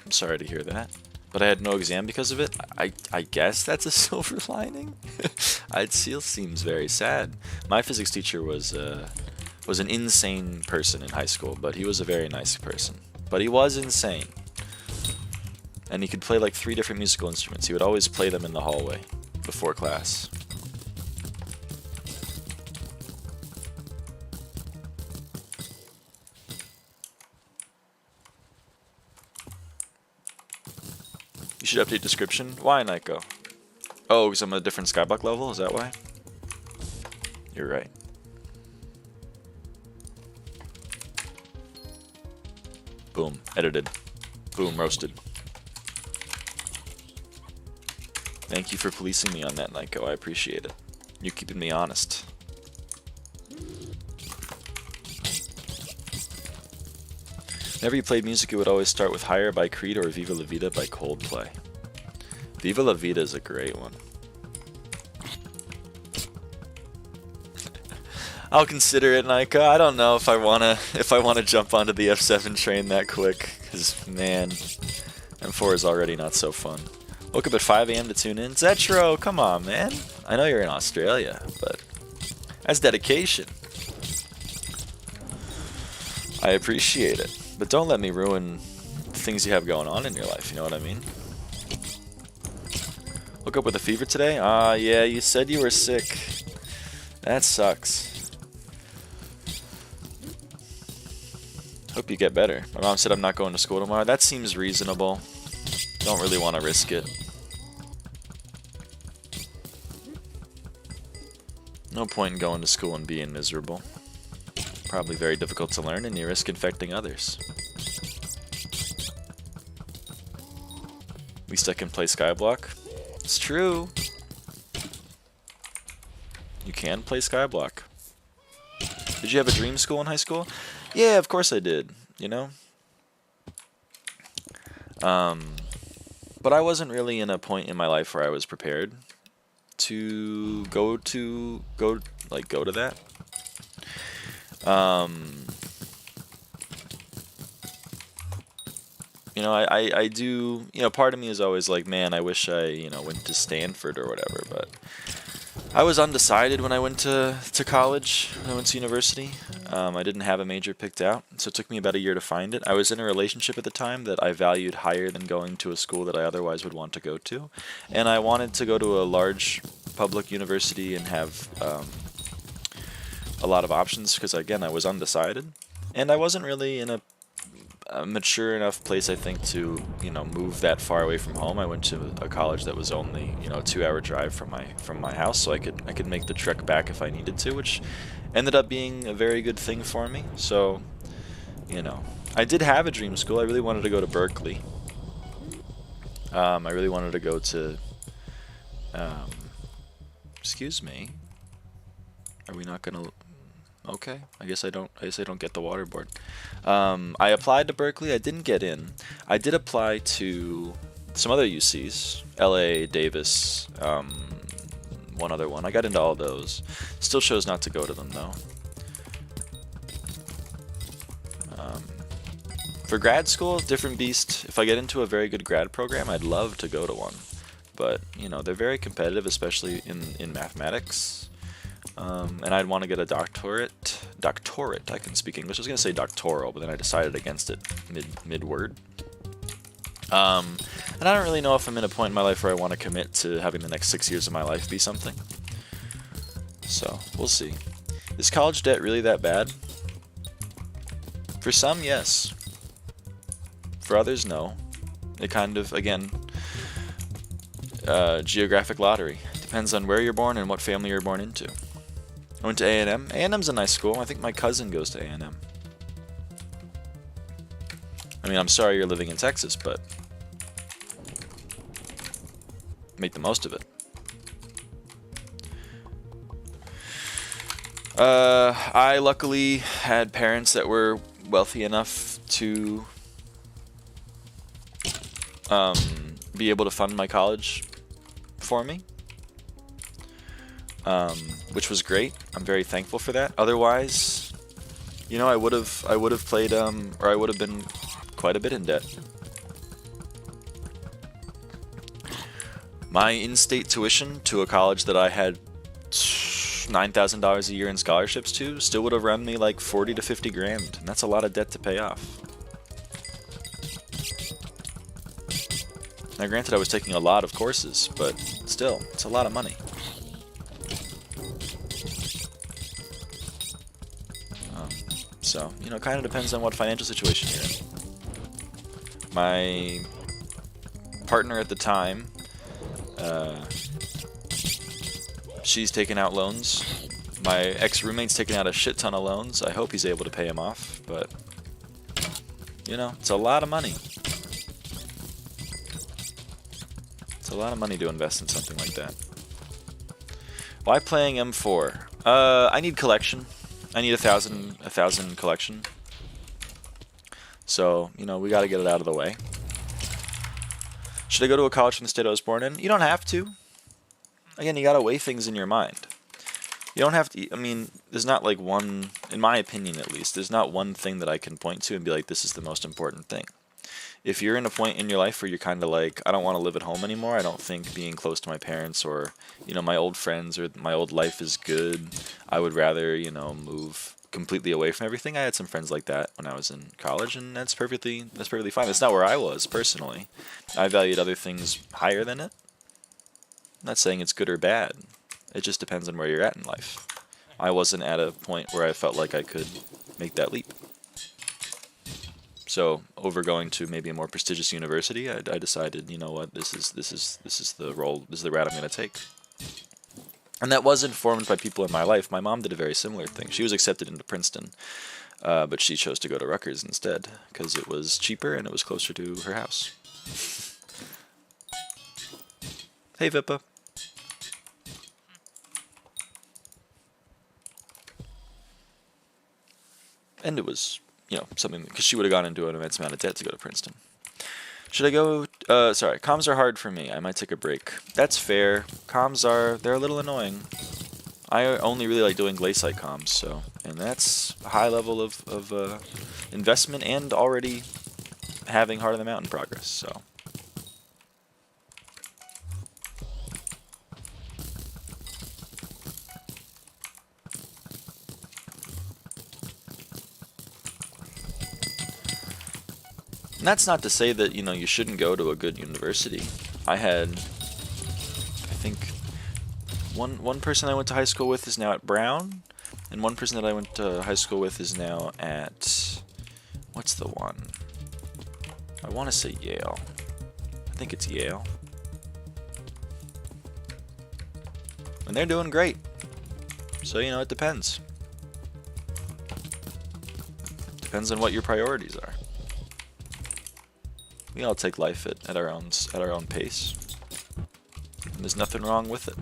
I'm sorry to hear that. But I had no exam because of it. I guess that's a silver lining. It still seems very sad. My physics teacher was an insane person in high school, but he was a very nice person. But he was insane. And he could play like 3 different musical instruments. He would always play them in the hallway before class. You should update description. Why, Naiko? Oh, because I'm at a different Skyblock level? Is that why? You're right. Boom. Edited. Boom. Roasted. Thank you for policing me on that, Naiko. I appreciate it. You're keeping me honest. Whenever you played music, it would always start with Higher by Creed or Viva La Vida by Coldplay. Viva La Vida is a great one. I'll consider it, Naika. I don't know if I wanna jump onto the F7 train that quick, because man, M4 is already not so fun. Woke up at 5 AM to tune in. Zetro, come on, man. I know you're in Australia, but that's dedication. I appreciate it, but don't let me ruin the things you have going on in your life. You know what I mean? Woke up with a fever today? Yeah, you said you were sick. That sucks. Hope you get better. My mom said I'm not going to school tomorrow. That seems reasonable. Don't really want to risk it. No point in going to school and being miserable. Probably very difficult to learn, and you risk infecting others. At least I can play Skyblock. It's true. You can play Skyblock. Did you have a dream school in high school? Yeah, of course I did, you know? But I wasn't really in a point in my life where I was prepared to go to that. You know, I do, you know, part of me is always like, man, I wish I, you know, went to Stanford or whatever, but I was undecided when I went to college, when I went to university. I didn't have a major picked out, so it took me about a year to find it. I was in a relationship at the time that I valued higher than going to a school that I otherwise would want to go to, and I wanted to go to a large public university and have a lot of options because, again, I was undecided, and I wasn't really in a mature enough place, I think, to, you know, move that far away from home. I went to a college that was only, you know, a 2-hour drive from my house, so I could make the trek back if I needed to, which ended up being a very good thing for me. So, you know, I did have a dream school. I really wanted to go to Berkeley. I really wanted to go to excuse me. Are we not gonna? Okay, I guess I don't get the waterboard. I applied to Berkeley. I didn't get in. I did apply to some other UCs, LA, Davis, one other one. I got into all those. Still chose not to go to them though. For grad school, different beast. If I get into a very good grad program, I'd love to go to one. but you know, they're very competitive, especially in mathematics. And I'd want to get a doctorate. I can speak English. I was gonna say doctoral, but then I decided against it mid word. And I don't really know if I'm in a point in my life where I want to commit to having the next 6 years of my life be something. So we'll see. Is college debt really that bad? For some, yes. For others, no. It kind of, again, geographic lottery. Depends on where you're born and what family you're born into. I went to A&M. A&M's a nice school. I think my cousin goes to A&M. I mean, I'm sorry you're living in Texas, but make the most of it. I luckily had parents that were wealthy enough to be able to fund my college for me, which was great. I'm very thankful for that. Otherwise, you know, I would have played or I would have been quite a bit in debt. My in-state tuition to a college that I had $9,000 a year in scholarships to still would have run me like 40 to 50 grand, and that's a lot of debt to pay off. Now granted, I was taking a lot of courses, but still, it's a lot of money. So, you know, kind of depends on what financial situation you're in. My partner at the time, she's taken out loans. My ex-roommate's taken out a shit ton of loans. I hope he's able to pay them off, but, you know, it's a lot of money. It's a lot of money to invest in something like that. Why playing M4? I need collection. I need a thousand collection. So, you know, we got to get it out of the way. Should I go to a college from the state I was born in? You don't have to. Again, you got to weigh things in your mind. You don't have to, I mean, there's not like one, in my opinion at least, there's not one thing that I can point to and be like, this is the most important thing. If you're in a point in your life where you're kind of like, I don't want to live at home anymore, I don't think being close to my parents or, you know, my old friends or my old life is good, I would rather, you know, move completely away from everything. I had some friends like that when I was in college, and that's perfectly fine. That's not where I was, personally. I valued other things higher than it. I'm not saying it's good or bad. It just depends on where you're at in life. I wasn't at a point where I felt like I could make that leap. So, over going to maybe a more prestigious university, I decided, you know what, this is the route I'm going to take. And that was informed by people in my life. My mom did a very similar thing. She was accepted into Princeton, but she chose to go to Rutgers instead because it was cheaper and it was closer to her house. Hey, Vippa. And it was, you know, something, because she would have gone into an immense amount of debt to go to Princeton. Should I go, sorry, comms are hard for me. I might take a break. That's fair. They're a little annoying. I only really like doing glaciite comms, so, and that's a high level of investment and already having Heart of the Mountain progress, so. And that's not to say that, you know, you shouldn't go to a good university. I think one person I went to high school with is now at Brown, and one person that I went to high school with is now at, what's the one? I want to say Yale. I think it's Yale. And they're doing great. So, you know, it depends. Depends on what your priorities are. We all take life at our own pace, and there's nothing wrong with it.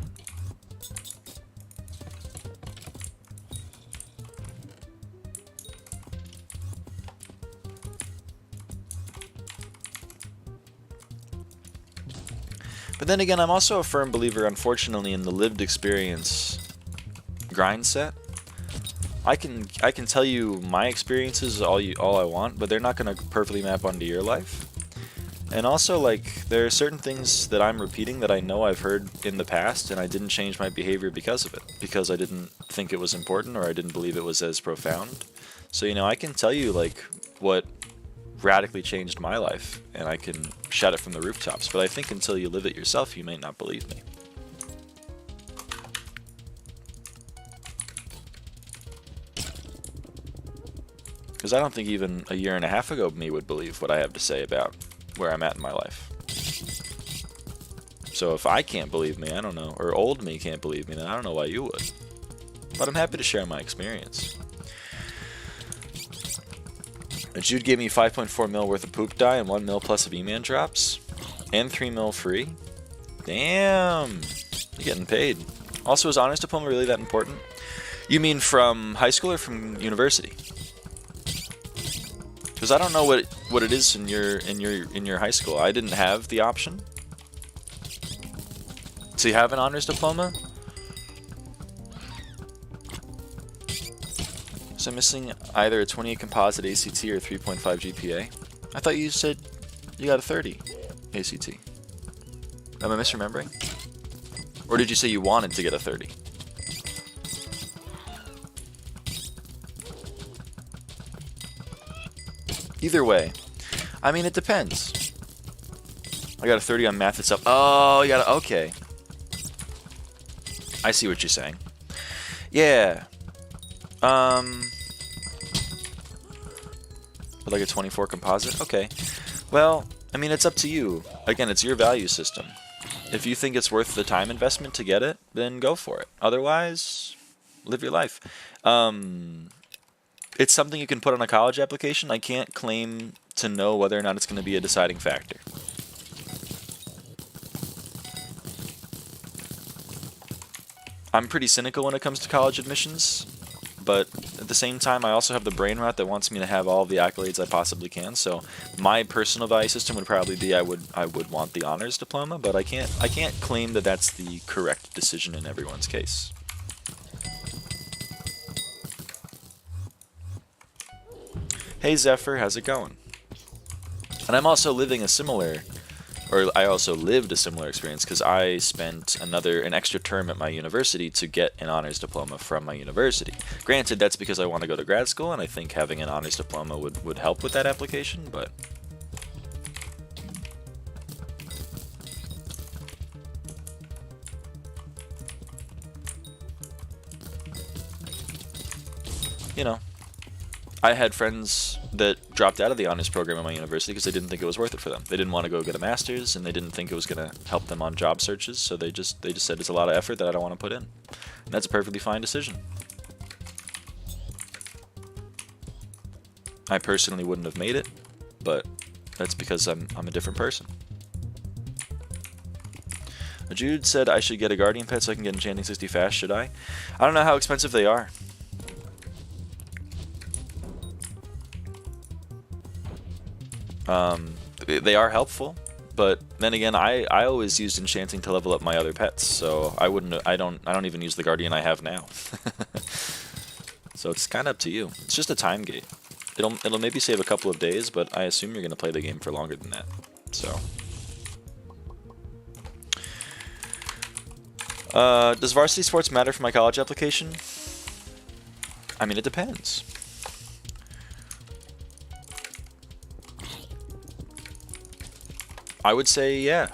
But then again, I'm also a firm believer, unfortunately, in the lived experience grind set. I can tell you my experiences all I want, but they're not going to perfectly map onto your life. And also, like, there are certain things that I'm repeating that I know I've heard in the past, and I didn't change my behavior because of it. Because I didn't think it was important, or I didn't believe it was as profound. So, you know, I can tell you, like, what radically changed my life, and I can shout it from the rooftops. But I think until you live it yourself, you may not believe me. Because I don't think even a year and a half ago me would believe what I have to say about where I'm at in my life. So if I can't believe me, I don't know, or old me can't believe me, then I don't know why you would. But I'm happy to share my experience. And Jude gave me 5.4 mil worth of poop dye and 1 mil plus of E-man drops. And 3 mil free. Damn! You're getting paid. Also, is honors diploma really that important? You mean from high school or from university? Because I don't know what it is in your high school. I didn't have the option. So you have an honors diploma? So I'm missing either a 28 composite ACT or 3.5 GPA. I thought you said you got a 30 ACT. Am I misremembering? Or did you say you wanted to get a 30? Either way, I mean, it depends. I got a 30 on math itself. Oh, you got a, okay. I see what you're saying. Yeah. With like a 24 composite? Okay. Well, I mean, it's up to you. Again, it's your value system. If you think it's worth the time investment to get it, then go for it. Otherwise, live your life. It's something you can put on a college application. I can't claim to know whether or not it's going to be a deciding factor. I'm pretty cynical when it comes to college admissions, but at the same time, I also have the brain rot that wants me to have all the accolades I possibly can. So my personal value system would probably be I would want the honors diploma, but I can't claim that that's the correct decision in everyone's case. Hey Zephyr, how's it going? And I'm also living a similar, or I also lived a similar experience because I spent an extra term at my university to get an honors diploma from my university. Granted, that's because I want to go to grad school, and I think having an honors diploma would help with that application, but... You know, I had friends that dropped out of the honors program at my university because they didn't think it was worth it for them. They didn't want to go get a master's, and they didn't think it was going to help them on job searches, so they just said it's a lot of effort that I don't want to put in. And that's a perfectly fine decision. I personally wouldn't have made it, but that's because I'm a different person. Jude said I should get a guardian pet so I can get enchanting 60 fast, should I? I don't know how expensive they are. They are helpful, but then again, I always used enchanting to level up my other pets, so I don't even use the guardian I have now. So it's kind of up to you. It's just a time gate. It'll maybe save a couple of days, but I assume you're gonna play the game for longer than that. So, does varsity sports matter for my college application? I mean, it depends. I would say, yeah.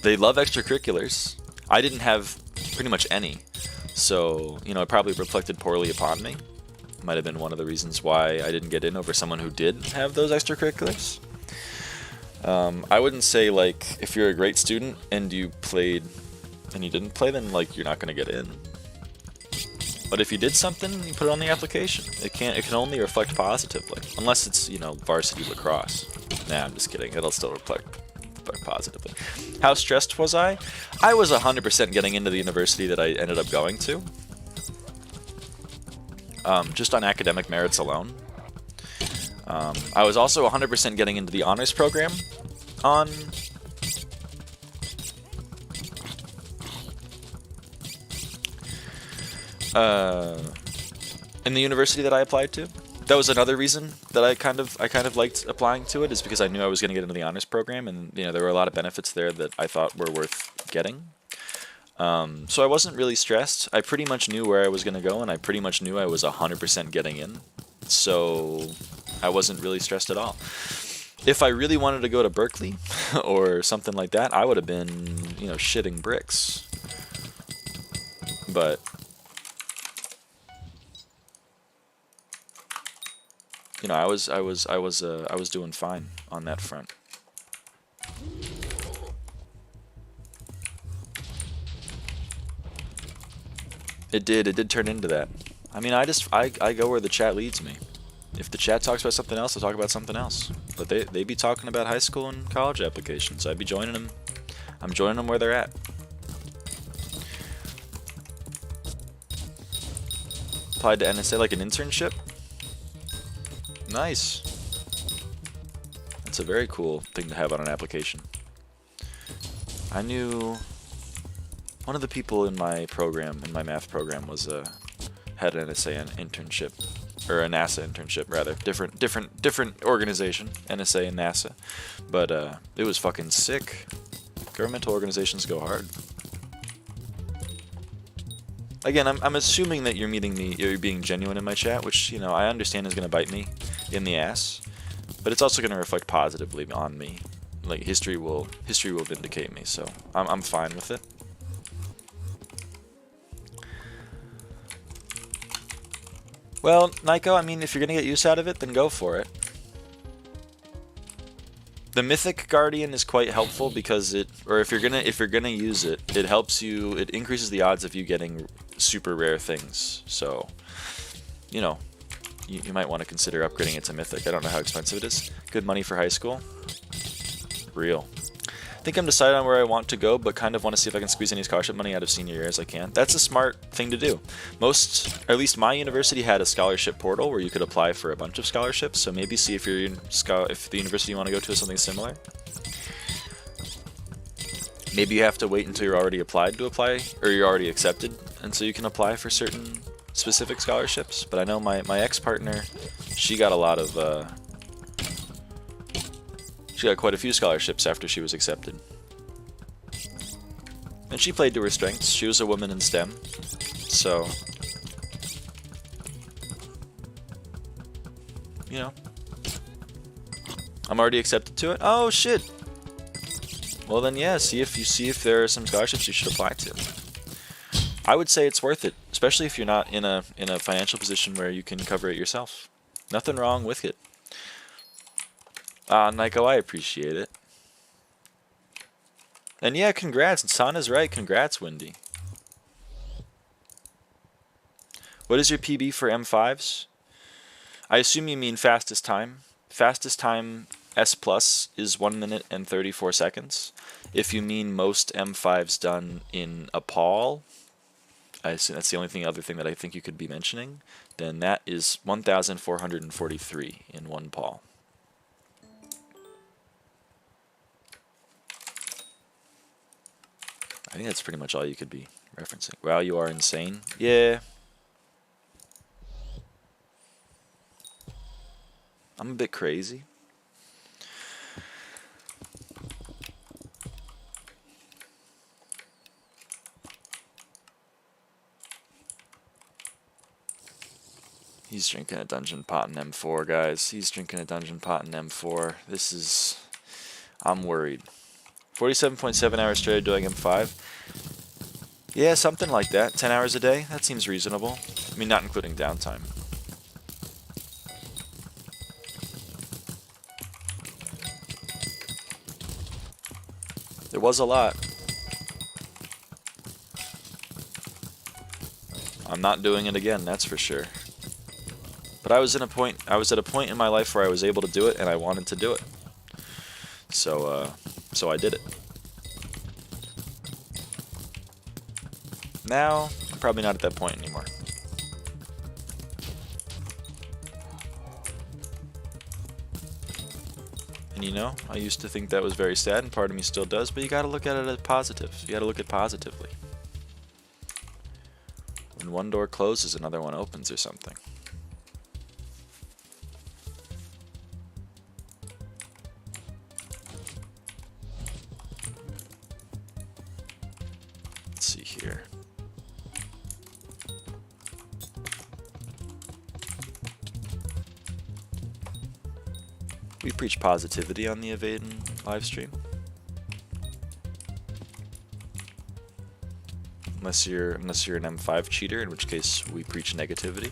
They love extracurriculars. I didn't have pretty much any, so, you know, it probably reflected poorly upon me. Might have been one of the reasons why I didn't get in over someone who did have those extracurriculars. I wouldn't say, like, if you're a great student and you played and you didn't play, then, like, you're not going to get in. But if you did something, you put it on the application. It can only reflect positively, unless it's, you know, varsity lacrosse. Nah, I'm just kidding. It'll still reflect positively. How stressed was I? I was 100% getting into the university that I ended up going to. Just on academic merits alone. I was also 100% getting into the honors program on... in the university that I applied to. that was another reason that I kind of liked applying to it, is because I knew I was going to get into the honors program, and you know there were a lot of benefits there that I thought were worth getting. So I wasn't really stressed. I pretty much knew where I was going to go, and I pretty much knew I was 100% getting in. So I wasn't really stressed at all. If I really wanted to go to Berkeley or something like that, I would have been, you know, shitting bricks. But you know, I was doing fine on that front. It did turn into that. I mean, I go where the chat leads me. If the chat talks about something else, I'll talk about something else. But they be talking about high school and college applications. I'd be joining them. I'm joining them where they're at. Applied to NSA like an internship? Nice. That's a very cool thing to have on an application. I knew one of the people in my program, in my math program, was had an NSA internship, or a NASA internship rather. Different organization, NSA and NASA, but it was fucking sick. Governmental organizations go hard. Again, I'm assuming that you're meeting me, you're being genuine in my chat, which, you know, I understand is going to bite me in the ass, but it's also going to reflect positively on me. Like history will vindicate me, so I'm fine with it. Well, Naiko, I mean, if you're going to get use out of it, then go for it. The Mythic Guardian is quite helpful because if you're gonna use it, it helps you. It increases the odds of you getting super rare things. So, you know, you might want to consider upgrading it to Mythic. I don't know how expensive it is. Good money for high school. Real. I think I'm decided on where I want to go, but kind of want to see if I can squeeze any scholarship money out of senior year as I can. That's a smart thing to do. Most, or at least my university, had a scholarship portal where you could apply for a bunch of scholarships. So maybe see if if the university you want to go to is something similar. Maybe you have to wait until you're already applied to apply, or you're already accepted, and so you can apply for certain specific scholarships. But I know my ex-partner, she got a lot of. She got quite a few scholarships after she was accepted. And she played to her strengths. She was a woman in STEM. So, you know. I'm already accepted to it? Oh, shit! Well then, yeah, see if there are some scholarships you should apply to. I would say it's worth it, especially if you're not in a financial position where you can cover it yourself. Nothing wrong with it. Naiko, I appreciate it. And yeah, congrats. Sana's right. Congrats, Wendy. What is your PB for M5s? I assume you mean fastest time. Fastest time S plus is 1 minute and 34 seconds. If you mean most M5s done in a PAL, I assume that's the only other thing that I think you could be mentioning, then that is 1,443 in one PAL. I think that's pretty much all you could be referencing. Wow, you are insane. Yeah. I'm a bit crazy. He's drinking a dungeon pot in M4, guys. He's drinking a dungeon pot in M4. This is... I'm worried. 47.7 hours straight doing M5. Yeah, something like that. 10 hours a day. That seems reasonable. I mean, not including downtime. There was a lot. I'm not doing it again, that's for sure. But I was at a point in my life where I was able to do it, and I wanted to do it. So I did it. Now, I'm probably not at that point anymore. And you know, I used to think that was very sad, and part of me still does, but you gotta look at it as positive. You gotta look at it positively. When one door closes, another one opens or something. Let's see here. We preach positivity on the avaaidan live stream. Unless you're an M5 cheater, in which case we preach negativity.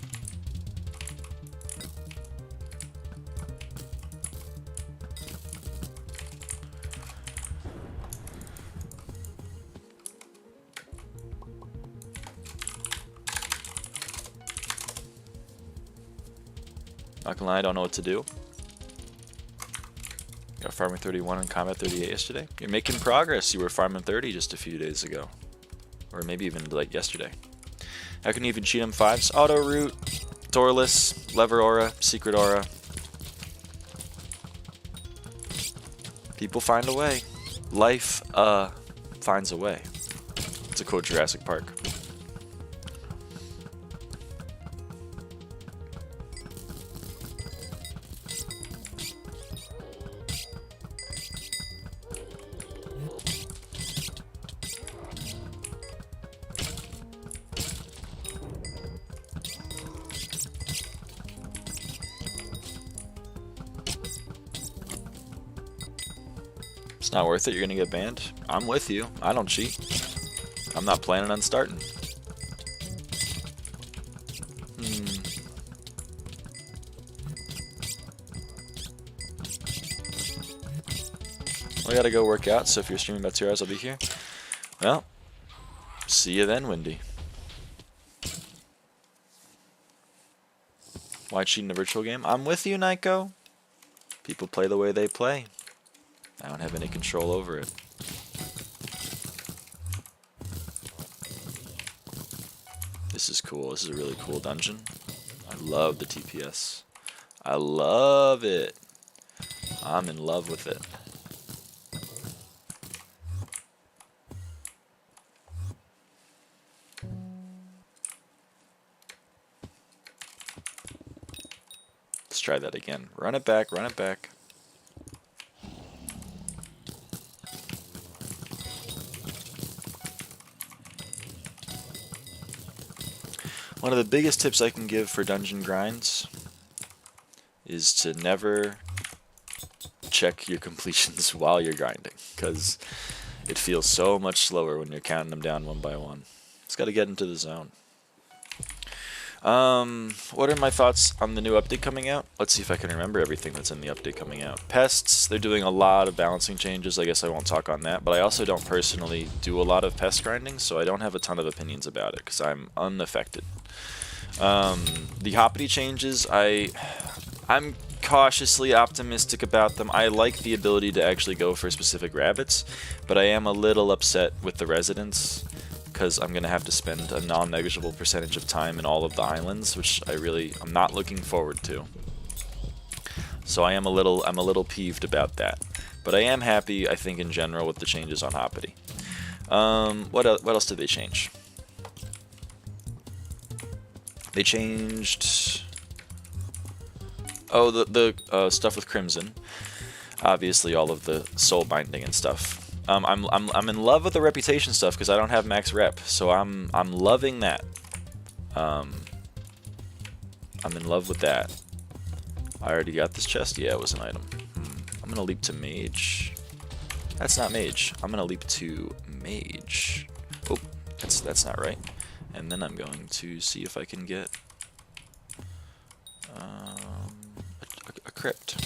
Not gonna lie, I don't know what to do. Got farming 31 and combat 38 yesterday. You're making progress. You were farming 30 just a few days ago. Or maybe even like yesterday. How can you even cheat M5s? Auto root, doorless, lever aura, secret aura. People find a way. Life finds a way. It's a quote Jurassic Park. It's not worth it, you're gonna get banned. I'm with you. I don't cheat. I'm not planning on starting. I gotta go work out, so if you're streaming about 2 hours, I'll be here. Well, see you then, Wendy. Why cheat in a virtual game? I'm with you, Naiko. People play the way they play. I don't have any control over it. This is cool. This is a really cool dungeon. I love the TPS. I love it. I'm in love with it. Let's try that again. Run it back, run it back. One of the biggest tips I can give for dungeon grinds is to never check your completions while you're grinding, because it feels so much slower when you're counting them down one by one. It's got to get into the zone. What are my thoughts on the new update coming out? Let's see if I can remember everything that's in the update coming out. Pests, they're doing a lot of balancing changes. I guess I won't talk on that, but I also don't personally do a lot of pest grinding, so I don't have a ton of opinions about it because I'm unaffected. The hoppity changes, I'm cautiously optimistic about them. I like the ability to actually go for specific rabbits, but I am a little upset with the residents because I'm gonna have to spend a non-negligible percentage of time in all of the islands, which I'm not looking forward to. So I'm a little peeved about that, but I am happy, I think, in general with the changes on hoppity. What else did they change? They changed, oh, the stuff with Crimson. Obviously, all of the soul binding and stuff. I'm in love with the reputation stuff because I don't have max rep, so I'm loving that. I'm in love with that. I already got this chest. Yeah, it was an item. I'm gonna leap to mage. That's not mage. I'm gonna leap to mage. Oh, that's not right. And then I'm going to see if I can get a crypt.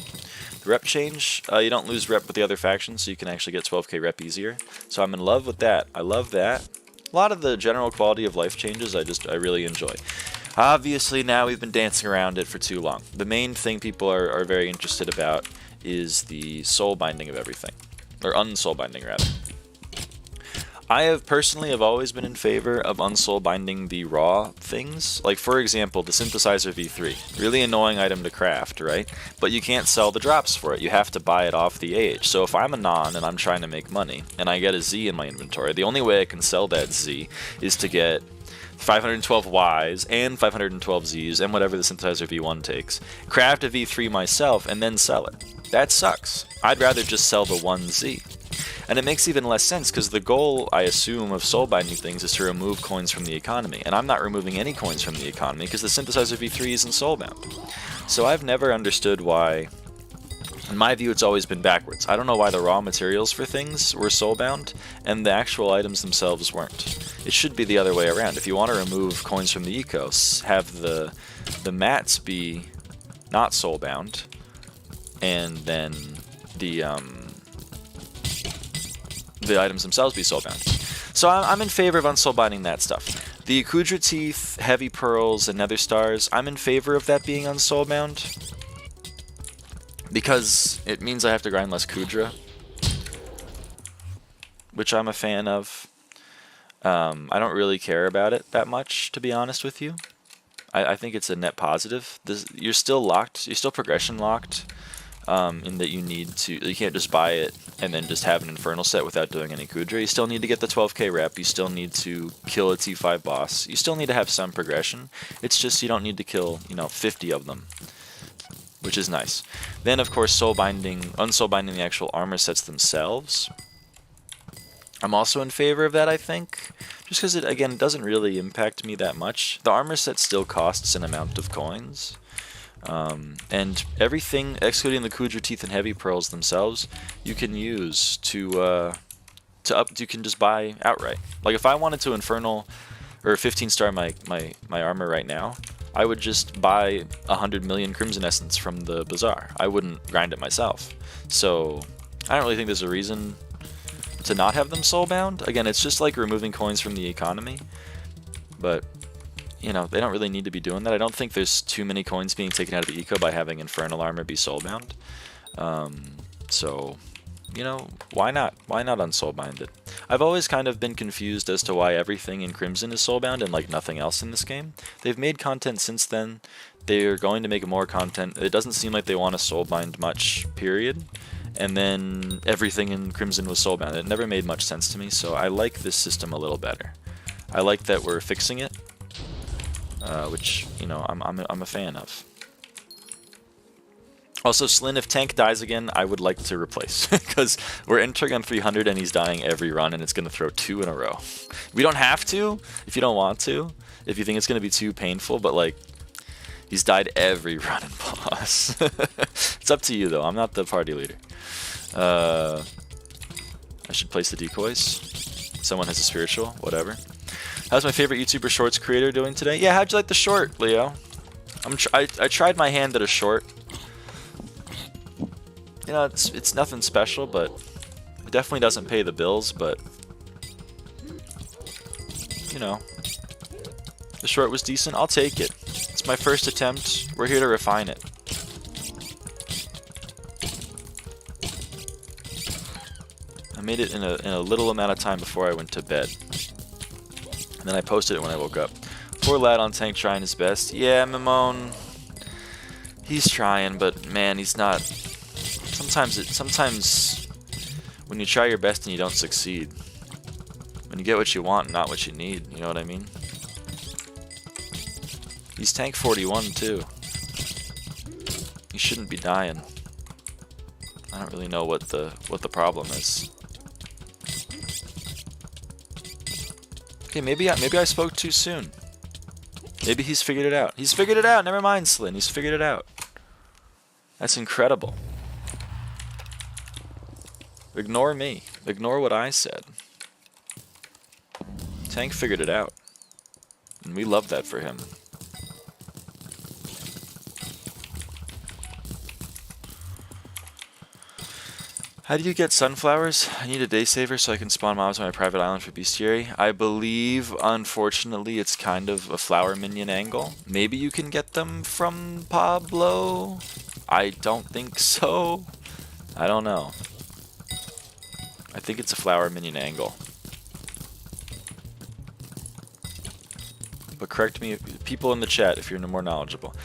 The rep change, you don't lose rep with the other factions, so you can actually get 12k rep easier. So I'm in love with that. I love that. A lot of the general quality of life changes I really enjoy. Obviously now we've been dancing around it for too long. The main thing people are very interested about is the soul binding of everything. Or unsoul binding, rather. I have always been in favor of unsoul binding the raw things. Like, for example, the synthesizer V3. Really annoying item to craft, right? But you can't sell the drops for it. You have to buy it off the AH. So if I'm a non and I'm trying to make money and I get a Z in my inventory, the only way I can sell that Z is to get 512 Ys and 512 Zs and whatever the synthesizer V1 takes. Craft a V3 myself and then sell it. That sucks. I'd rather just sell the one Z. And it makes even less sense because the goal, I assume, of soulbinding things is to remove coins from the economy. And I'm not removing any coins from the economy because the synthesizer v3 isn't soulbound. So I've never understood why. In my view, it's always been backwards. I don't know why the raw materials for things were soulbound and the actual items themselves weren't. It should be the other way around. If you want to remove coins from the ecos, have the mats be not soulbound, and then the items themselves be soulbound. So I'm in favor of unsoulbinding that stuff. The Akudra Teeth, Heavy Pearls, and Nether Stars, I'm in favor of that being unsoulbound, because it means I have to grind less Kudra, which I'm a fan of. I don't really care about it that much, to be honest with you. I think it's a net positive. You're still locked. You're still progression locked, in that you can't just buy it and then just have an Infernal set without doing any Kudra. You still need to get the 12k rep. You still need to kill a T5 boss. You still need to have some progression. It's just you don't need to kill 50 of them, which is nice. Then, of course, unsoulbinding the actual armor sets themselves. I'm also in favor of that, I think, just because it doesn't really impact me that much. The armor set still costs an amount of coins, and everything, excluding the Kudra Teeth and Heavy Pearls themselves, you can use you can just buy outright. Like if I wanted to Infernal or 15-star my armor right now, I would just buy 100 million Crimson Essence from the bazaar. I wouldn't grind it myself. So I don't really think there's a reason to not have them soulbound. Again, it's just like removing coins from the economy, but they don't really need to be doing that. I don't think there's too many coins being taken out of the eco by having Infernal armor be soulbound. So why not? Why not unsoulbind it? I've always kind of been confused as to why everything in Crimson is soulbound and like nothing else in this game. They've made content since then. They're going to make more content. It doesn't seem like they want to soulbind much, period. And then everything in Crimson was soulbound. It never made much sense to me, so I like this system a little better. I like that we're fixing it, which I'm a fan of. Also, Slyn, if Tank dies again, I would like to replace, because we're entering on 300 and he's dying every run, and it's going to throw 2 in a row. We don't have to, if you don't want to, if you think it's going to be too painful, but like, he's died every run in boss. It's up to you, though. I'm not the party leader. I should place the decoys. Someone has a spiritual, whatever. How's my favorite YouTuber Shorts creator doing today? Yeah, how'd you like the short, Leo? I tried my hand at a short. It's nothing special, but it definitely doesn't pay the bills, but the short was decent. I'll take it. It's my first attempt. We're here to refine it. I made it in a little amount of time before I went to bed. And then I posted it when I woke up. Poor lad on tank trying his best. Yeah, Mimone. He's trying, but man, he's not. Sometimes when you try your best and you don't succeed, when you get what you want, not what you need, you know what I mean? He's tank 41 too. He shouldn't be dying. I don't really know what the problem is. Okay, maybe I spoke too soon. Maybe he's figured it out. He's figured it out. Never mind, Slyn. He's figured it out. That's incredible. Ignore me. Ignore what I said. Tank figured it out. And we love that for him. How do you get sunflowers? I need a day saver so I can spawn mobs on my private island for bestiary. I believe, unfortunately, it's kind of a flower minion angle. Maybe you can get them from Pablo? I don't think so. I don't know. I think it's a flower minion angle. But correct me, people in the chat, if you're more knowledgeable.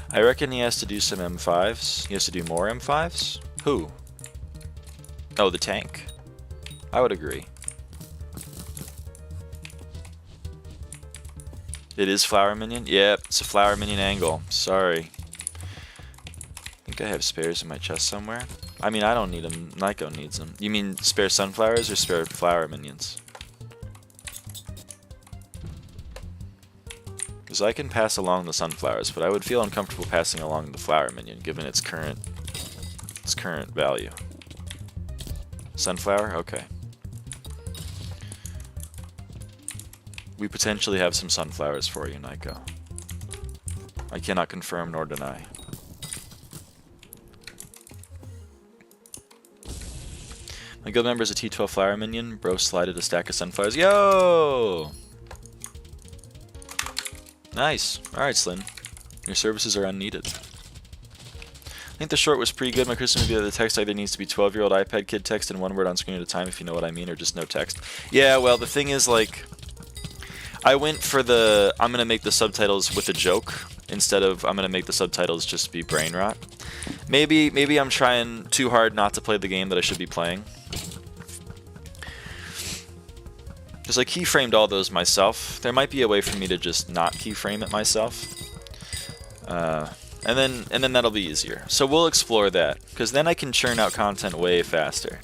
I reckon he has to do some M5s. He has to do more M5s? Who? Oh, the tank. I would agree. It is flower minion? Yep, it's a flower minion angle. Sorry. I think think I have spares in my chest somewhere. I mean, I don't need them. Naiko needs them. You mean spare sunflowers or spare flower minions? Because I can pass along the sunflowers, but I would feel uncomfortable passing along the flower minion, given its current value. Sunflower? Okay. We potentially have some sunflowers for you, Naiko. I cannot confirm nor deny. My guild member is a T12 flower minion. Bro slided a stack of sunflowers. Yo! Nice. Alright, Slyn. Your services are unneeded. I think the short was pretty good. My criticism would be that the text either needs to be 12-year-old iPad kid text and one word on screen at a time, if you know what I mean, or just no text. Yeah, well, the thing is, like, I went for the I'm going to make the subtitles with a joke instead of I'm going to make the subtitles just be brain rot. Maybe I'm trying too hard not to play the game that I should be playing. Because I keyframed all those myself. There might be a way for me to just not keyframe it myself. And then that'll be easier. So we'll explore that, because then I can churn out content way faster.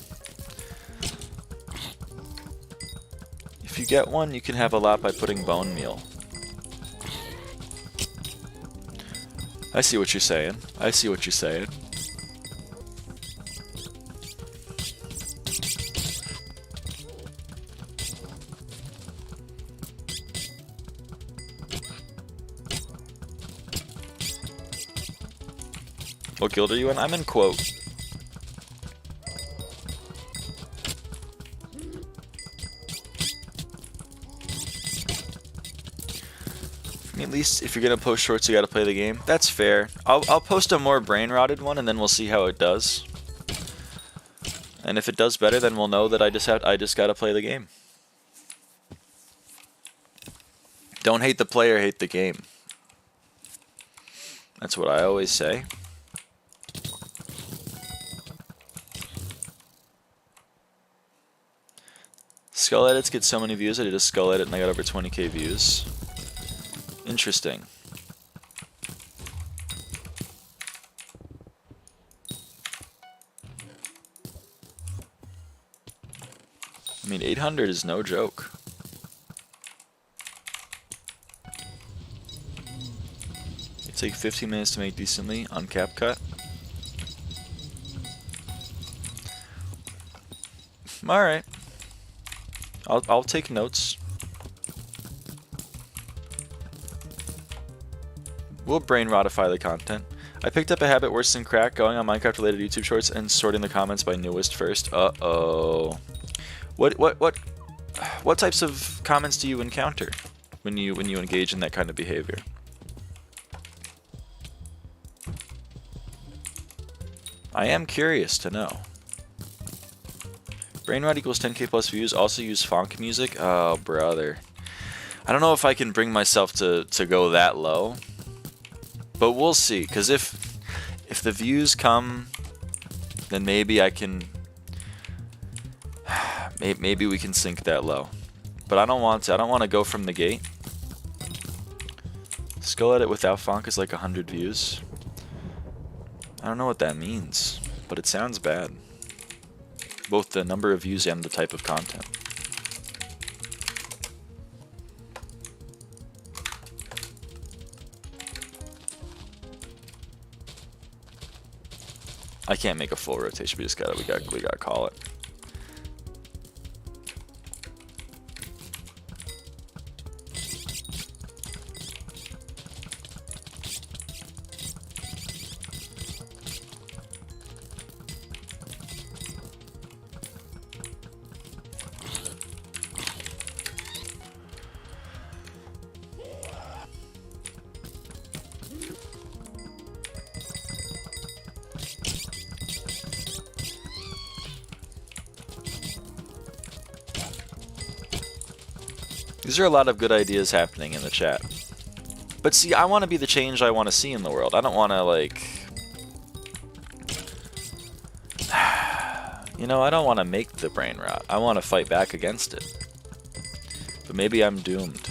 If you get one, you can have a lot by putting bone meal. I see what you're saying. I see what you're saying. What guild are you in? I'm in Quote. I mean, at least if you're gonna post shorts, you gotta play the game. That's fair. I'll post a more brain-rotted one, and then we'll see how it does. And if it does better, then we'll know that I just gotta play the game. Don't hate the player, hate the game. That's what I always say. Skull edits get so many views. I did a skull edit and I got over 20k views. Interesting. I mean, 800 is no joke. It takes 15 minutes to make decently on CapCut. Alright. I'll take notes. We'll brain rotify the content. I picked up a habit worse than crack, going on Minecraft related YouTube shorts and sorting the comments by newest first. Uh-oh. What types of comments do you encounter when you engage in that kind of behavior? I am curious to know. Brainrot equals 10k plus views. Also use funk music. Oh, brother. I don't know if I can bring myself to go that low. But we'll see. Because if the views come, then maybe I can... Maybe we can sink that low. But I don't want to. I don't want to go from the gate. Skull edit without funk is like 100 views. I don't know what that means. But it sounds bad. Both the number of views and the type of content. I can't make a full rotation. We gotta call it. These are a lot of good ideas happening in the chat. But see, I want to be the change I want to see in the world. I don't want to, like... You know, I don't want to make the brain rot. I want to fight back against it. But maybe I'm doomed.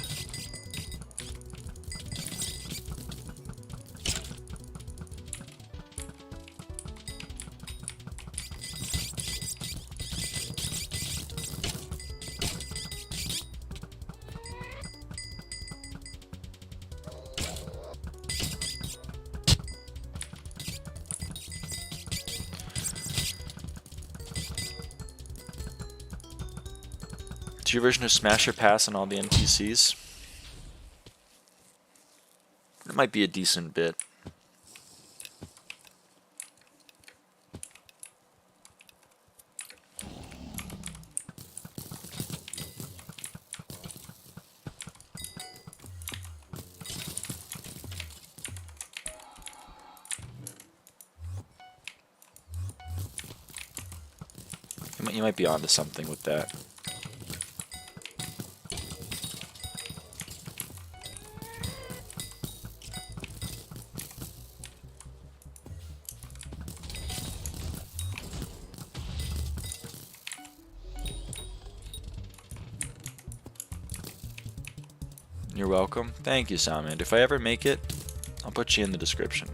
To your version of Smash or Pass on all the NPCs? It might be a decent bit. You might be onto something with that. You're welcome. Thank you, Salmand. If I ever make it, I'll put you in the description.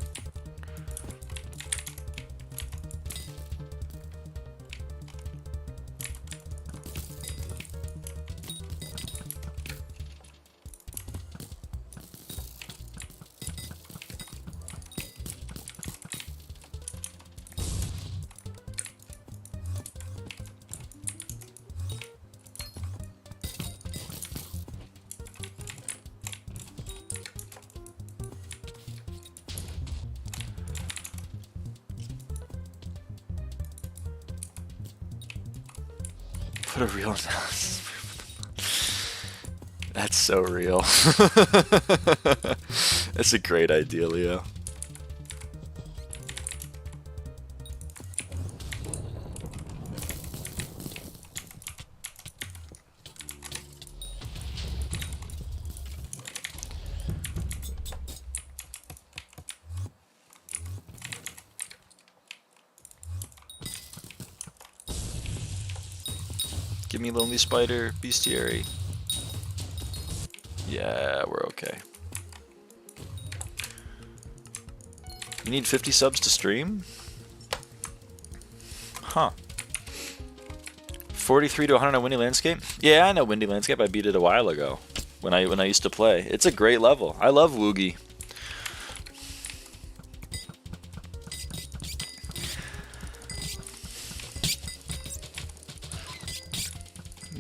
Put a real analysis. That's so real. That's a great idea, Leo. Give me Lonely Spider, Bestiary. Yeah, we're okay. You need 50 subs to stream? Huh. 43 to 100 on Windy Landscape? Yeah, I know Windy Landscape. I beat it a while ago when I used to play. It's a great level. I love Woogie.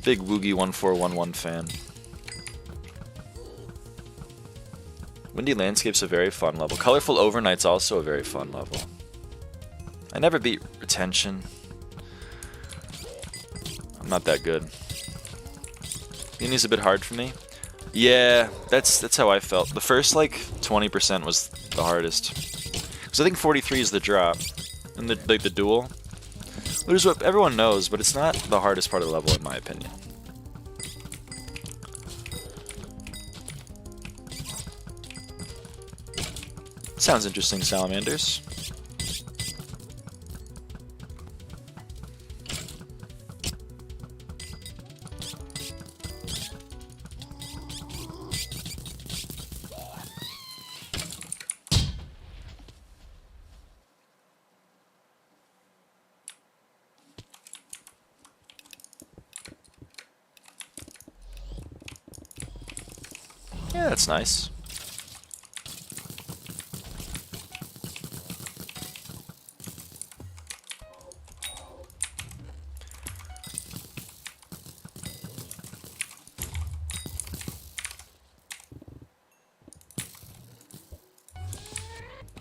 Big Woogie 1411 fan. Windy Landscape's a very fun level. Colorful Overnight's also a very fun level. I never beat Retention. I'm not that good. Uni's a bit hard for me. Yeah, that's how I felt. The first like 20% was the hardest. Because I think 43 is the drop. And the duel. Which is what everyone knows, but it's not the hardest part of the level in my opinion. Sounds interesting, Salamanders. Yeah, that's nice.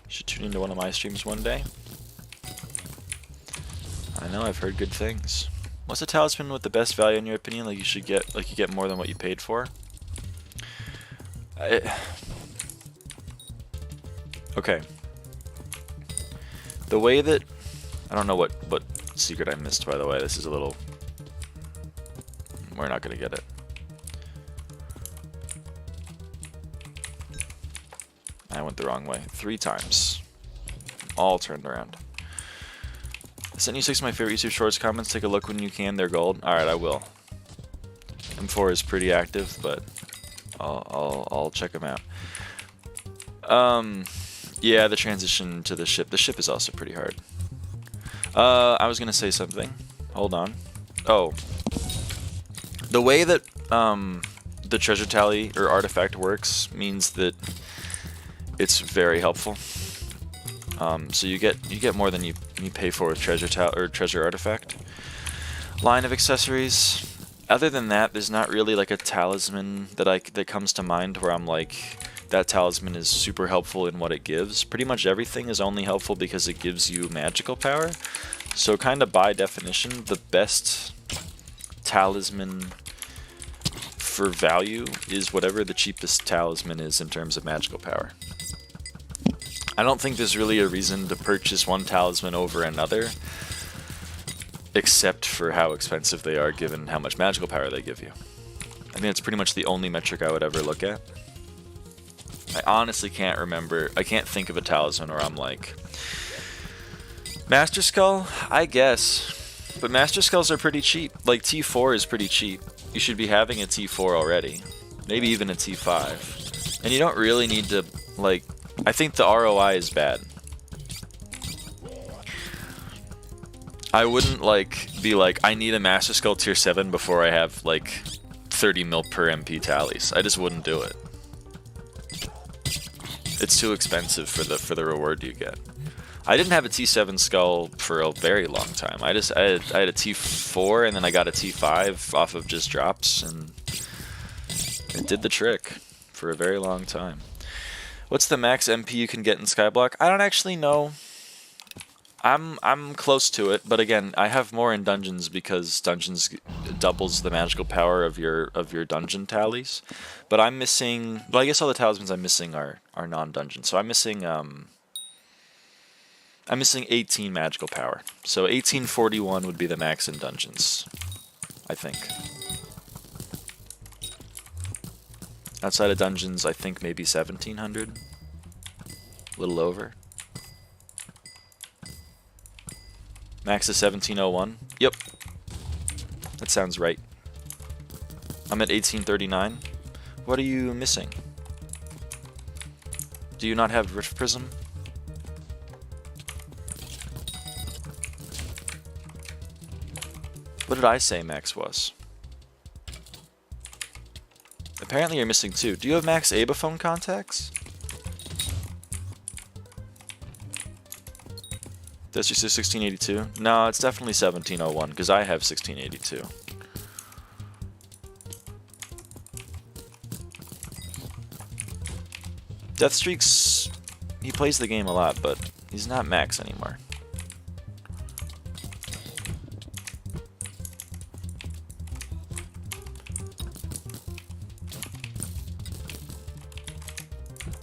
Should tune into one of my streams one day. I know, I've heard good things. What's a talisman with the best value in your opinion? Like you get more than what you paid for? Okay. The way that I don't know what secret I missed, by the way. This is a little. We're not gonna get it. I went the wrong way 3 times. All turned around. I sent you 6 of my favorite YouTube Shorts comments. Take a look when you can. They're gold. All right, I will. M4 is pretty active, but I'll check them out. Yeah, the transition to the ship. The ship is also pretty hard. I was gonna say something. Hold on. Oh, the way that the treasure tally or artifact works means that it's very helpful. So you get more than you pay for with treasure tally or treasure artifact. Line of accessories. other than that, there's not really like a talisman that comes to mind where I'm like, that talisman is super helpful in what it gives. Pretty much everything is only helpful because it gives you magical power. So kind of by definition, the best talisman for value is whatever the cheapest talisman is in terms of magical power. I don't think there's really a reason to purchase one talisman over another, except for how expensive they are given how much magical power they give you. I think it's pretty much the only metric I would ever look at. I honestly can't remember, I can't think of a talisman where I'm like, Master Skull? I guess. But Master Skulls are pretty cheap. Like T4 is pretty cheap. You should be having a T4 already. Maybe even a T5. And you don't really need to, like, I think the ROI is bad. I wouldn't like be like, I need a Master Skull tier 7 before I have like 30 mil per MP tallies. I just wouldn't do it. It's too expensive for the reward you get. I didn't have a T7 skull for a very long time. I had a T4 and then I got a T5 off of just drops, and it did the trick for a very long time. What's the max MP you can get in Skyblock? I don't actually know. I'm close to it, but again, I have more in dungeons because dungeons doubles the magical power of your dungeon tallies. But I'm missing. Well, I guess all the talismans I'm missing are non-dungeon. So I'm missing 18 magical power. So 1841 would be the max in dungeons, I think. Outside of dungeons, I think maybe 1700, a little over. Max is 1701. Yep. That sounds right. I'm at 1839. What are you missing? Do you not have Rift Prism? What did I say max was? Apparently you're missing 2. Do you have max Abaphone contacts? Does you say 1682? No, it's definitely 1701, because I have 1682. Deathstreak's... he plays the game a lot, but he's not max anymore.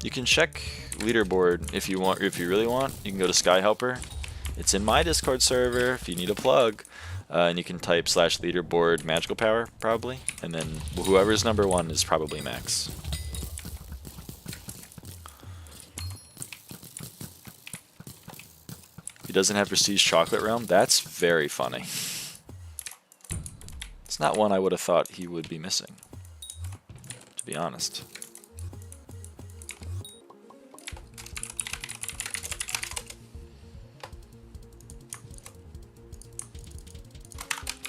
You can check leaderboard if you want, if you really want. You can go to Sky Helper. It's in my Discord server if you need a plug, and you can type /leaderboard magical power probably, and then whoever's number 1 is probably max. He doesn't have Prestige Chocolate Realm? That's very funny. It's not one I would have thought he would be missing, to be honest.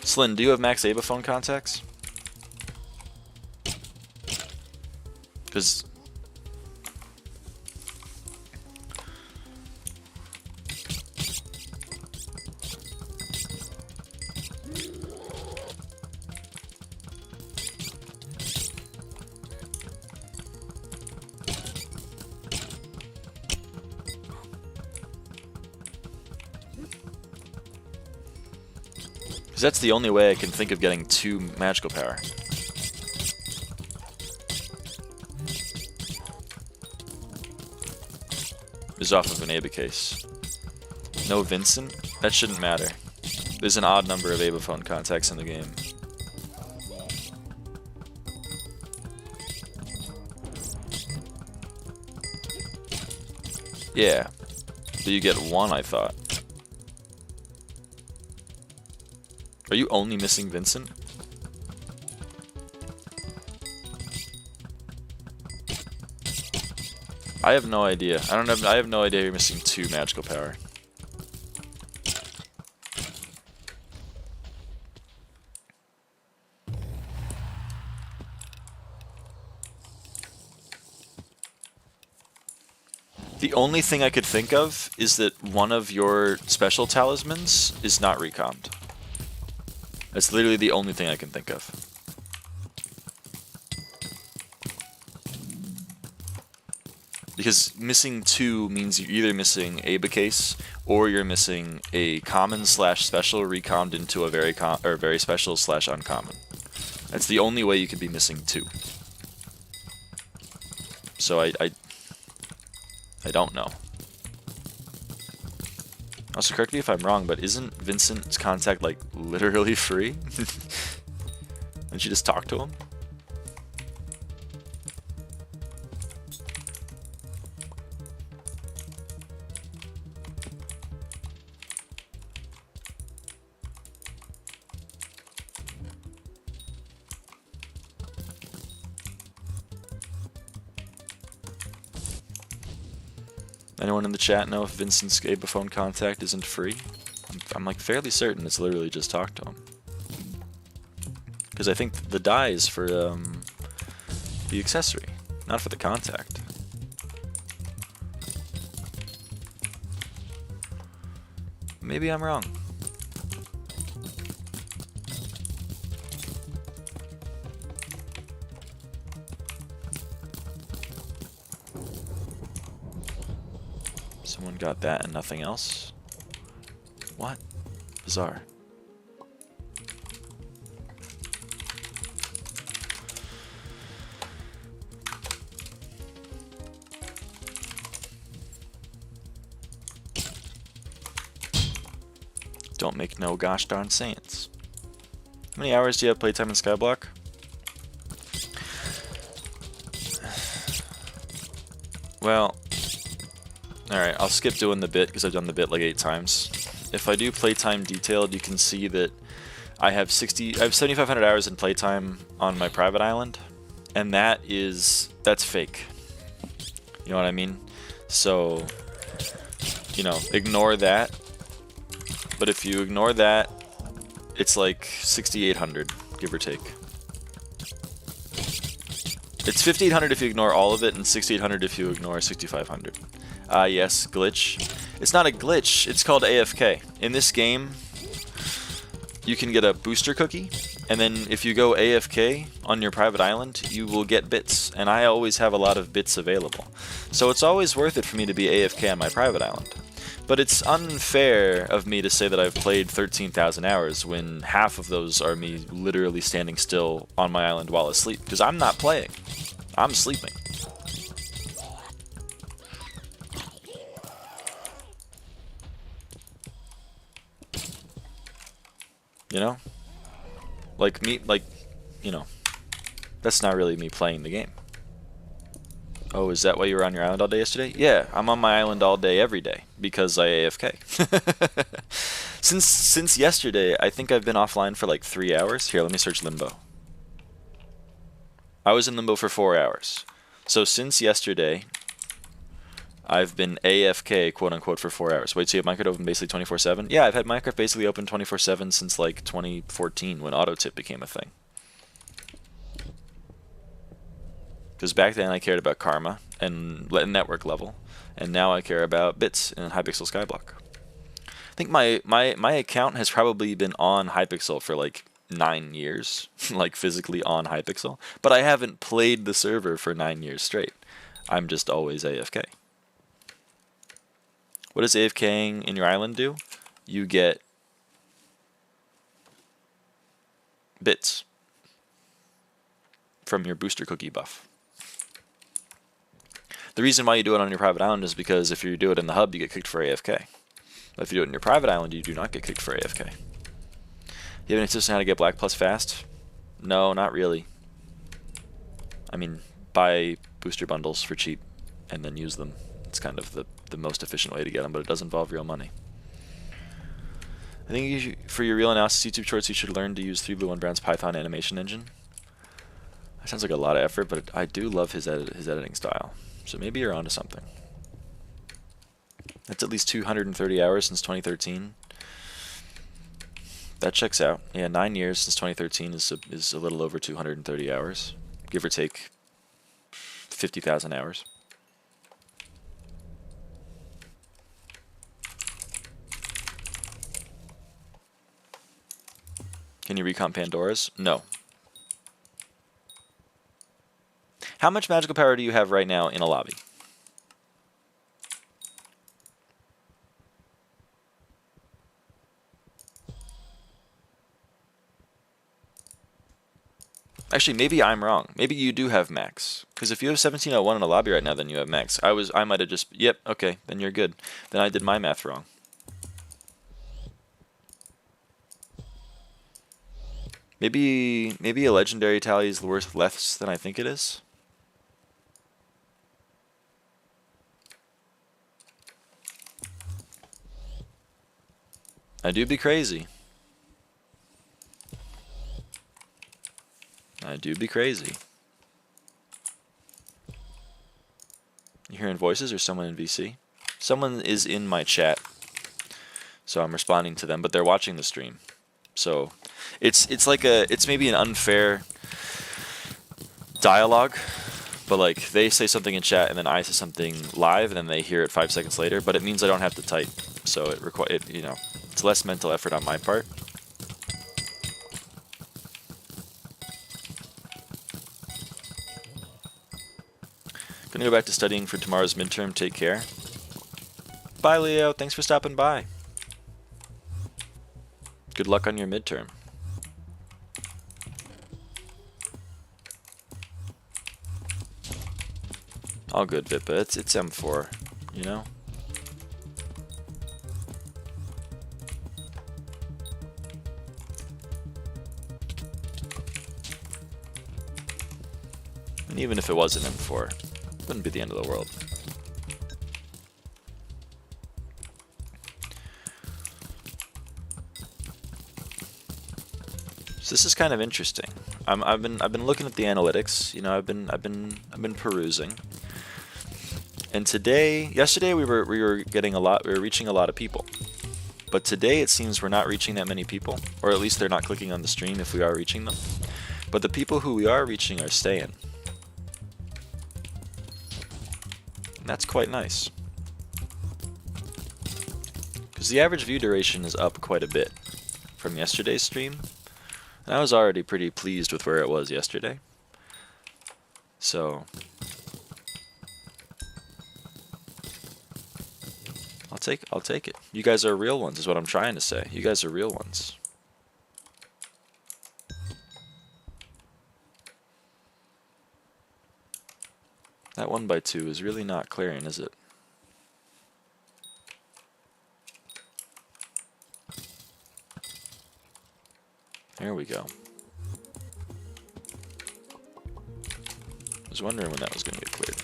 Slyn, do you have max Abaphone contacts? Because... that's the only way I can think of getting 2 magical power. Is off of an Aba case. No Vincent? That shouldn't matter. There's an odd number of Abaphone contacts in the game. Yeah. So you get 1, I thought. Are you only missing Vincent? I have no idea. I have no idea you're missing 2 magical power. The only thing I could think of is that one of your special talismans is not recommed. That's literally the only thing I can think of. Because missing 2 means you're either missing a case or you're missing a common / special recommed into a very special / uncommon. That's the only way you could be missing 2. So I don't know. Also, correct me if I'm wrong, but isn't Vincent's contact like literally free? Didn't you just talk to him? Anyone in the chat know if Vincent's phone contact isn't free? I'm like fairly certain it's literally just talk to him. Because I think the die is for the accessory, not for the contact. Maybe I'm wrong. Someone got that and nothing else? What? Bizarre. Don't make no gosh darn saints. How many hours do you have playtime in Skyblock? Well, alright, I'll skip doing the bit because I've done the bit like 8 times. If I do playtime detailed, you can see that I have 7,500 hours in playtime on my private island, and that's fake. You know what I mean? So, you know, ignore that. But if you ignore that, it's like 6,800, give or take. It's 5,800 if you ignore all of it, and 6,800 if you ignore 6,500. Yes, glitch. It's not a glitch, it's called AFK. In this game, you can get a booster cookie, and then if you go AFK on your private island, you will get bits, and I always have a lot of bits available. So it's always worth it for me to be AFK on my private island. But it's unfair of me to say that I've played 13,000 hours when half of those are me literally standing still on my island while asleep, because I'm not playing. I'm sleeping. You know? Like me, like, you know, that's not really me playing the game. Oh, is that why you were on your island all day yesterday? Yeah, I'm on my island all day every day because I AFK. Since yesterday, I think I've been offline for like 3 hours. Here, let me search Limbo. I was in Limbo for 4 hours. So since yesterday, I've been AFK, quote unquote, for 4 hours. Wait, so you have Minecraft open basically 24/7? Yeah, I've had Minecraft basically open 24/7 since like 2014 when auto tip became a thing. Because back then I cared about karma and network level, and now I care about bits in Hypixel Skyblock. I think my account has probably been on Hypixel for like 9 years, like physically on Hypixel, but I haven't played the server for 9 years straight. I'm just always AFK. What does AFKing in your island do? You get bits from your booster cookie buff. The reason why you do it on your private island is because if you do it in the hub, you get kicked for AFK. But if you do it in your private island, you do not get kicked for AFK. You have any tips on how to get Black Plus fast? No, not really. I mean, buy booster bundles for cheap and then use them. It's kind of the most efficient way to get them, but it does involve real money. I think for your real analysis YouTube shorts, you should learn to use 3 Blue 1 Brown's Python animation engine. That sounds like a lot of effort, but I do love his editing style. So maybe you're onto something. That's at least 230 hours since 2013. That checks out. Yeah, 9 years since 2013 is a little over 230 hours, give or take 50,000 hours. Can you recomp Pandora's? No. How much magical power do you have right now in a lobby? Actually, maybe I'm wrong. Maybe you do have max. Because if you have 1701 in a lobby right now, then you have max. I might have just... Yep, okay, then you're good. Then I did my math wrong. Maybe a legendary tally is worth less than I think it is. I do be crazy. I do be crazy. You hearing voices or someone in VC? Someone is in my chat, so I'm responding to them, but they're watching the stream. So it's maybe an unfair dialogue, but like they say something in chat and then I say something live and then they hear it 5 seconds later, but it means I don't have to type, so it's less mental effort on my part. Gonna go back to studying for tomorrow's midterm. Take care. Bye, Leo. Thanks for stopping by. Good luck on your midterm. All good, Vipa. It's M4, you know? And even if it was an M4, wouldn't be the end of the world. So this is kind of interesting. I've been looking at the analytics. You know, I've been perusing. And yesterday we were reaching a lot of people. But today it seems we're not reaching that many people, or at least they're not clicking on the stream if we are reaching them. But the people who we are reaching are staying. And that's quite nice. Because the average view duration is up quite a bit from yesterday's stream. And I was already pretty pleased with where it was yesterday. So I'll take it. You guys are real ones is what I'm trying to say. You guys are real ones. That 1x2 is really not clearing, is it? There we go. I was wondering when that was going to get cleared.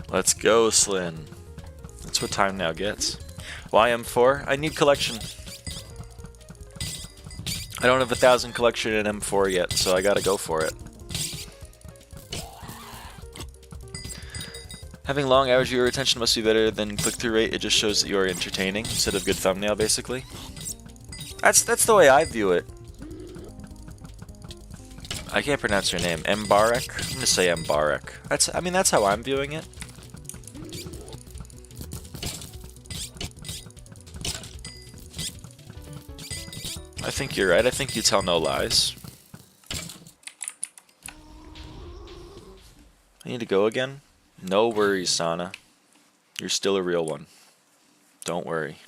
Let's go, Slyn. That's what time now gets. Why M4? I need collection. I don't have 1,000 collection in M4 yet, so I gotta go for it. Having long average viewer retention must be better than click-through rate. It just shows that you are entertaining instead of good thumbnail, basically. That's the way I view it. I can't pronounce your name. Mbarek? I'm gonna say Mbarek. That's how I'm viewing it. I think you're right. I think you tell no lies. I need to go again? No worries, Sana. You're still a real one. Don't worry.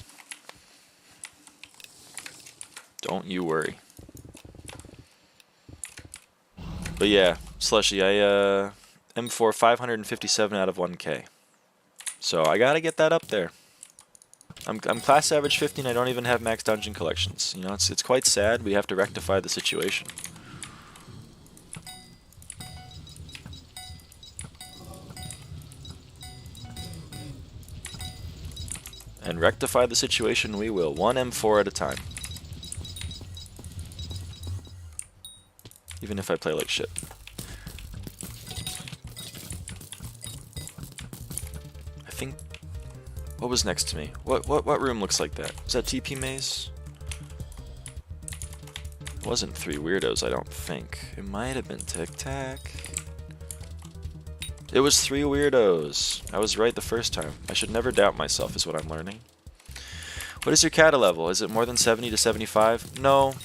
Don't you worry. But yeah, Slushy, I M4 557 out of 1K. So I gotta get that up there. I'm class average 50 and I don't even have max dungeon collections. You know, it's quite sad. We have to rectify the situation. And rectify the situation we will, one M4 at a time. Even if I play like shit. I think... What was next to me? What room looks like that? Is that TP Maze? wasn't 3 weirdos, I don't think. It might have been Tic Tac. It was 3 weirdos. I was right the first time. I should never doubt myself is what I'm learning. What is your kata level? Is it more than 70 to 75? No.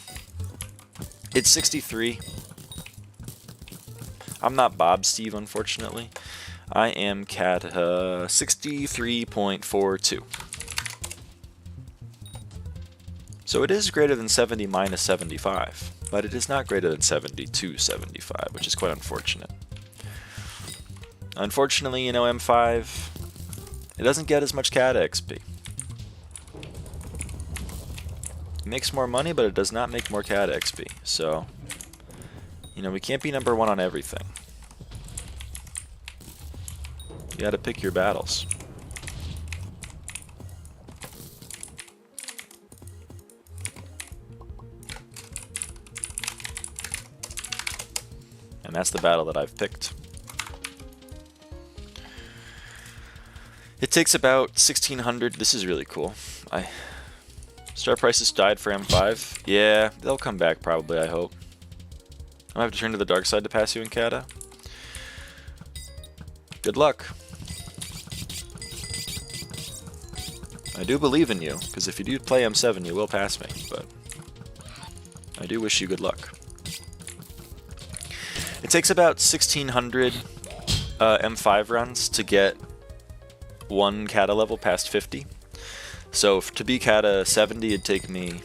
It's 63. I'm not Bob Steve, unfortunately. I am kata 63.42. So it is greater than 70 minus 75, but it is not greater than 70 to 75, which is quite unfortunate. Unfortunately, you know, M5, it doesn't get as much kata XP. It makes more money, but it does not make more kata XP. So, you know, we can't be number 1 on everything. You gotta pick your battles. And that's the battle that I've picked. It takes about 1600. This is really cool. Star prices died for M5. Yeah, they'll come back probably, I hope. I have to turn to the dark side to pass you in kata. Good luck. I do believe in you, because if you do play M7, you will pass me, but I do wish you good luck. It takes about 1600 M5 runs to get 1 kata level past 50. So to be kata 70, it'd take me,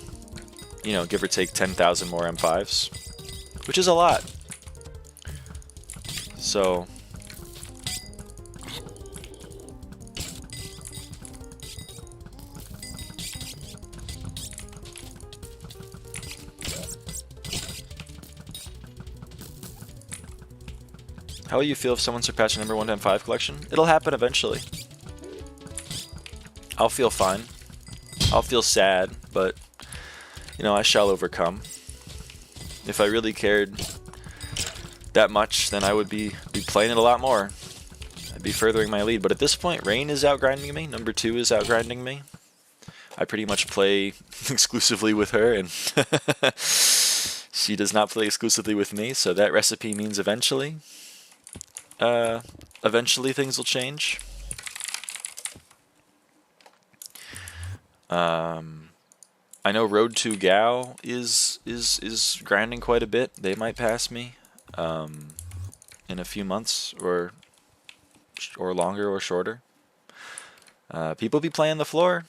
you know, give or take 10,000 more M5s, which is a lot. So how will you feel if someone surpasses your number 1 to M5 collection? It'll happen eventually. I'll feel fine. I'll feel sad, but, you know, I shall overcome. If I really cared that much, then I would be playing it a lot more. I'd be furthering my lead. But at this point, Rain is outgrinding me. Number 2 is outgrinding me. I pretty much play exclusively with her, and she does not play exclusively with me, so that recipe means eventually. Eventually things will change. I know Road to Gao is grinding quite a bit. They might pass me in a few months or longer or shorter. People be playing the floor,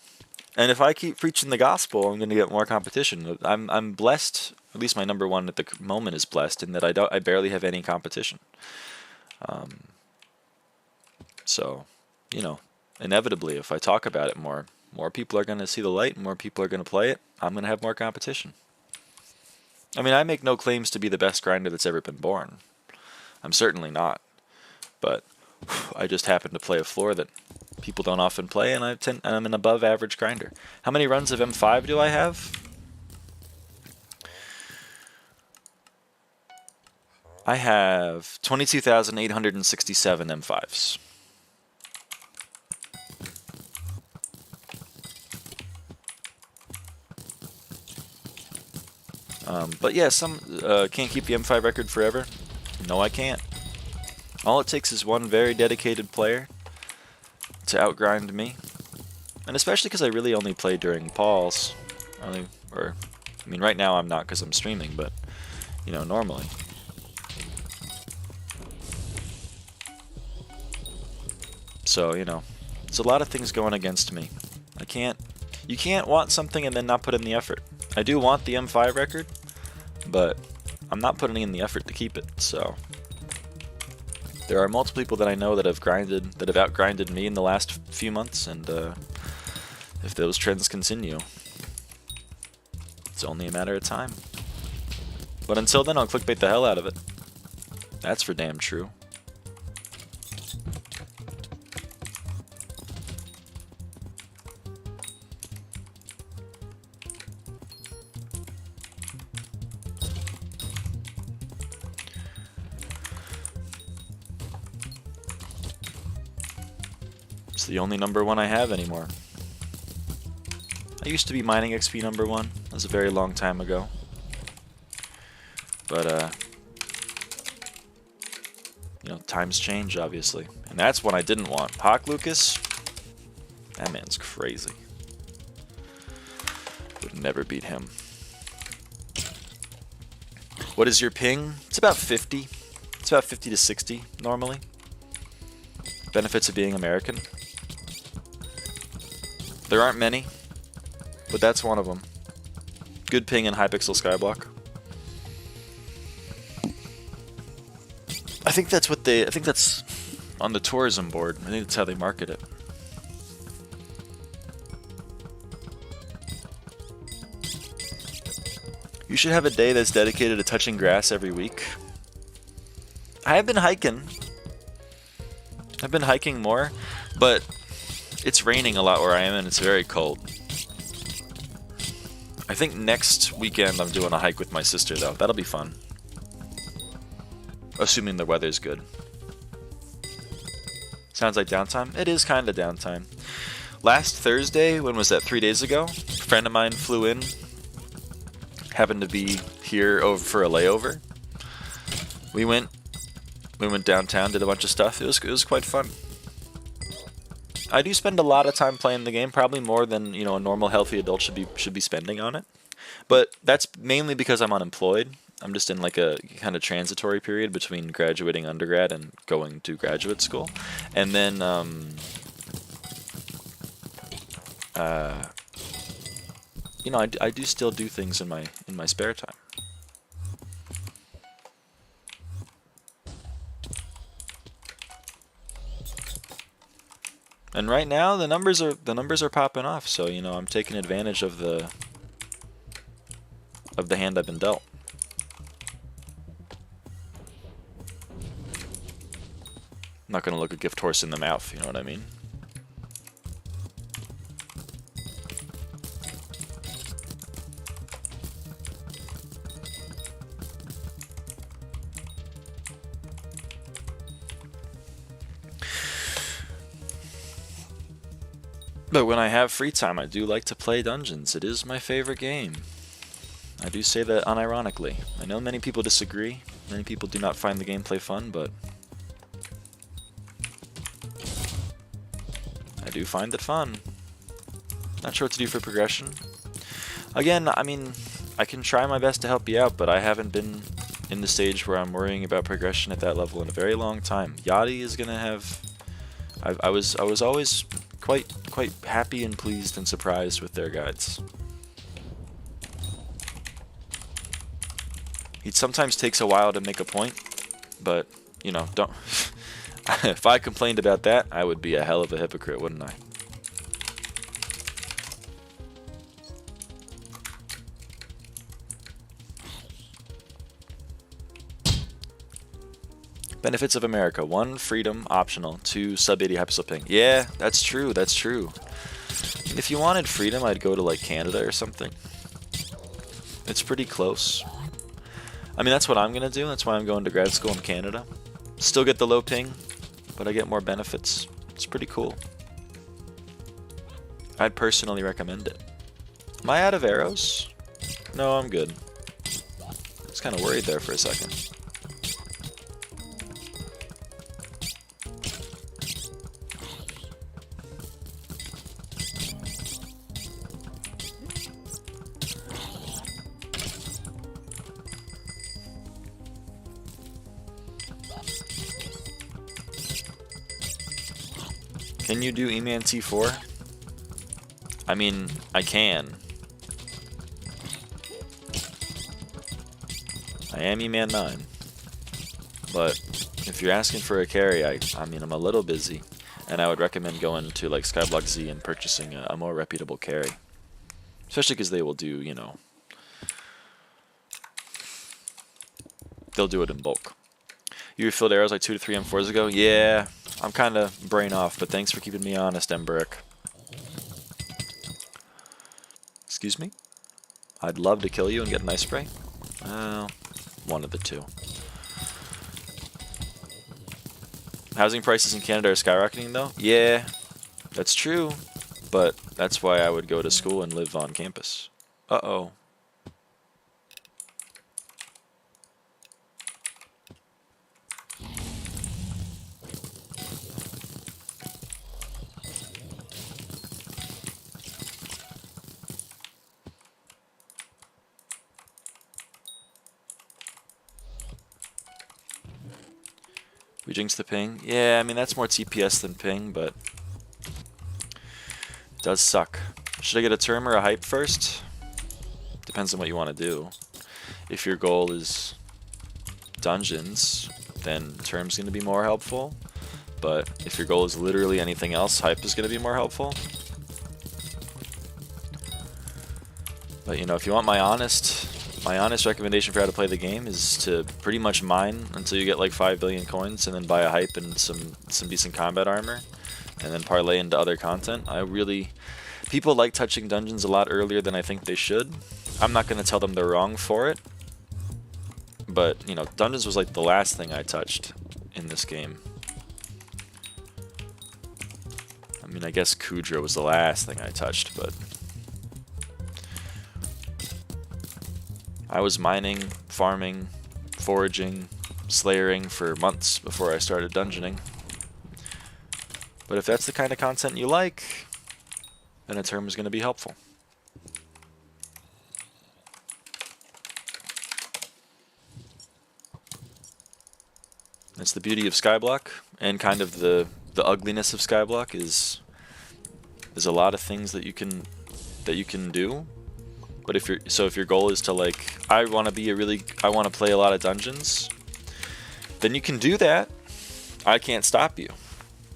and if I keep preaching the gospel, I'm going to get more competition. I'm blessed. At least my number 1 at the moment is blessed in that I barely have any competition. So, you know, inevitably, if I talk about it more people are going to see the light, more people are going to play it. I'm going to have more competition. I mean, I make no claims to be the best grinder that's ever been born. I'm certainly not. But I just happen to play a floor that people don't often play, and I'm an above average grinder. How many runs of M5 do I have? I have 22,867 M5s. But yeah, some can't keep the M5 record forever. No, I can't. All it takes is one very dedicated player to outgrind me. And especially because I really only play during Paul's. I mean, right now I'm not because I'm streaming, but, you know, normally. So, you know, it's a lot of things going against me. You can't want something and then not put in the effort. I do want the M5 record, but I'm not putting in the effort to keep it, so. There are multiple people that I know that have outgrinded me in the last few months, and if those trends continue, it's only a matter of time. But until then, I'll clickbait the hell out of it. That's for damn true. It's the only number 1 I have anymore. I used to be mining XP number 1. That was a very long time ago. But you know, times change, obviously. And that's one I didn't want. Hawk Lucas? That man's crazy. Would never beat him. What is your ping? It's about 50. It's about 50 to 60 normally. Benefits of being American. There aren't many, but that's one of them. Good ping in Hypixel Skyblock. I think that's what they. I think that's on the tourism board. I think that's how they market it. You should have a day that's dedicated to touching grass every week. I have been hiking. I've been hiking more, but it's raining a lot where I am and it's very cold. I think next weekend I'm doing a hike with my sister though. That'll be fun. Assuming the weather's good. Sounds like downtime? It is kind of downtime. Last Thursday, when was that, 3 days ago? A friend of mine flew in. Happened to be here over for a layover. We went downtown, did a bunch of stuff. It was quite fun. I do spend a lot of time playing the game, probably more than, you know, a normal healthy adult should be spending on it. But that's mainly because I'm unemployed. I'm just in like a kind of transitory period between graduating undergrad and going to graduate school. And then you know, I do still do things in my spare time. And right now the numbers are popping off, so you know, I'm taking advantage of the hand I've been dealt. I'm not gonna look a gift horse in the mouth, you know what I mean? But when I have free time, I do like to play Dungeons. It is my favorite game. I do say that unironically. I know many people disagree. Many people do not find the gameplay fun, but I do find it fun. Not sure what to do for progression. Again, I mean, I can try my best to help you out, but I haven't been in the stage where I'm worrying about progression at that level in a very long time. Yachty is gonna have. I was always quite happy and pleased and surprised with their guides. It sometimes takes a while to make a point, but you know, don't. If I complained about that, I would be a hell of a hypocrite, wouldn't I? Benefits of America. 1, freedom, optional. 2, sub 80 Hypixel ping. Yeah, that's true, that's true. And if you wanted freedom, I'd go to like Canada or something. It's pretty close. I mean, that's what I'm gonna do. That's why I'm going to grad school in Canada. Still get the low ping, but I get more benefits. It's pretty cool. I'd personally recommend it. Am I out of arrows? No, I'm good. I was kind of worried there for a second. Can you do E-Man T4? I mean, I can. I am E-Man 9. But if you're asking for a carry, I mean, I'm a little busy. And I would recommend going to like Skyblock Z and purchasing a more reputable carry. Especially because they will do, you know, they'll do it in bulk. You refilled arrows like 2 to 3 M4s ago? Yeah, I'm kind of brain off, but thanks for keeping me honest, Emberick. Excuse me? I'd love to kill you and get an ice spray. One of the two. Housing prices in Canada are skyrocketing though? Yeah, that's true, but that's why I would go to school and live on campus. Uh-oh. we jinx the ping? Yeah, I mean, that's more TPS than ping, but it does suck. Should I get a term or a hype first? Depends on what you want to do. If your goal is dungeons, then term's going to be more helpful. But if your goal is literally anything else, hype is going to be more helpful. But you know, if you want my honest recommendation for how to play the game is to pretty much mine until you get like 5 billion coins, and then buy a hype and some decent combat armor, and then parlay into other content. People like touching dungeons a lot earlier than I think they should. I'm not going to tell them they're wrong for it, but you know, dungeons was like the last thing I touched in this game. I mean, I guess Kudra was the last thing I touched, but I was mining, farming, foraging, slayering for months before I started dungeoning. But if that's the kind of content you like, then a term is going to be helpful. That's the beauty of Skyblock, and kind of the ugliness of Skyblock is there's a lot of things that you can do. But if your goal is to like, I want to play a lot of dungeons, then you can do that. I can't stop you.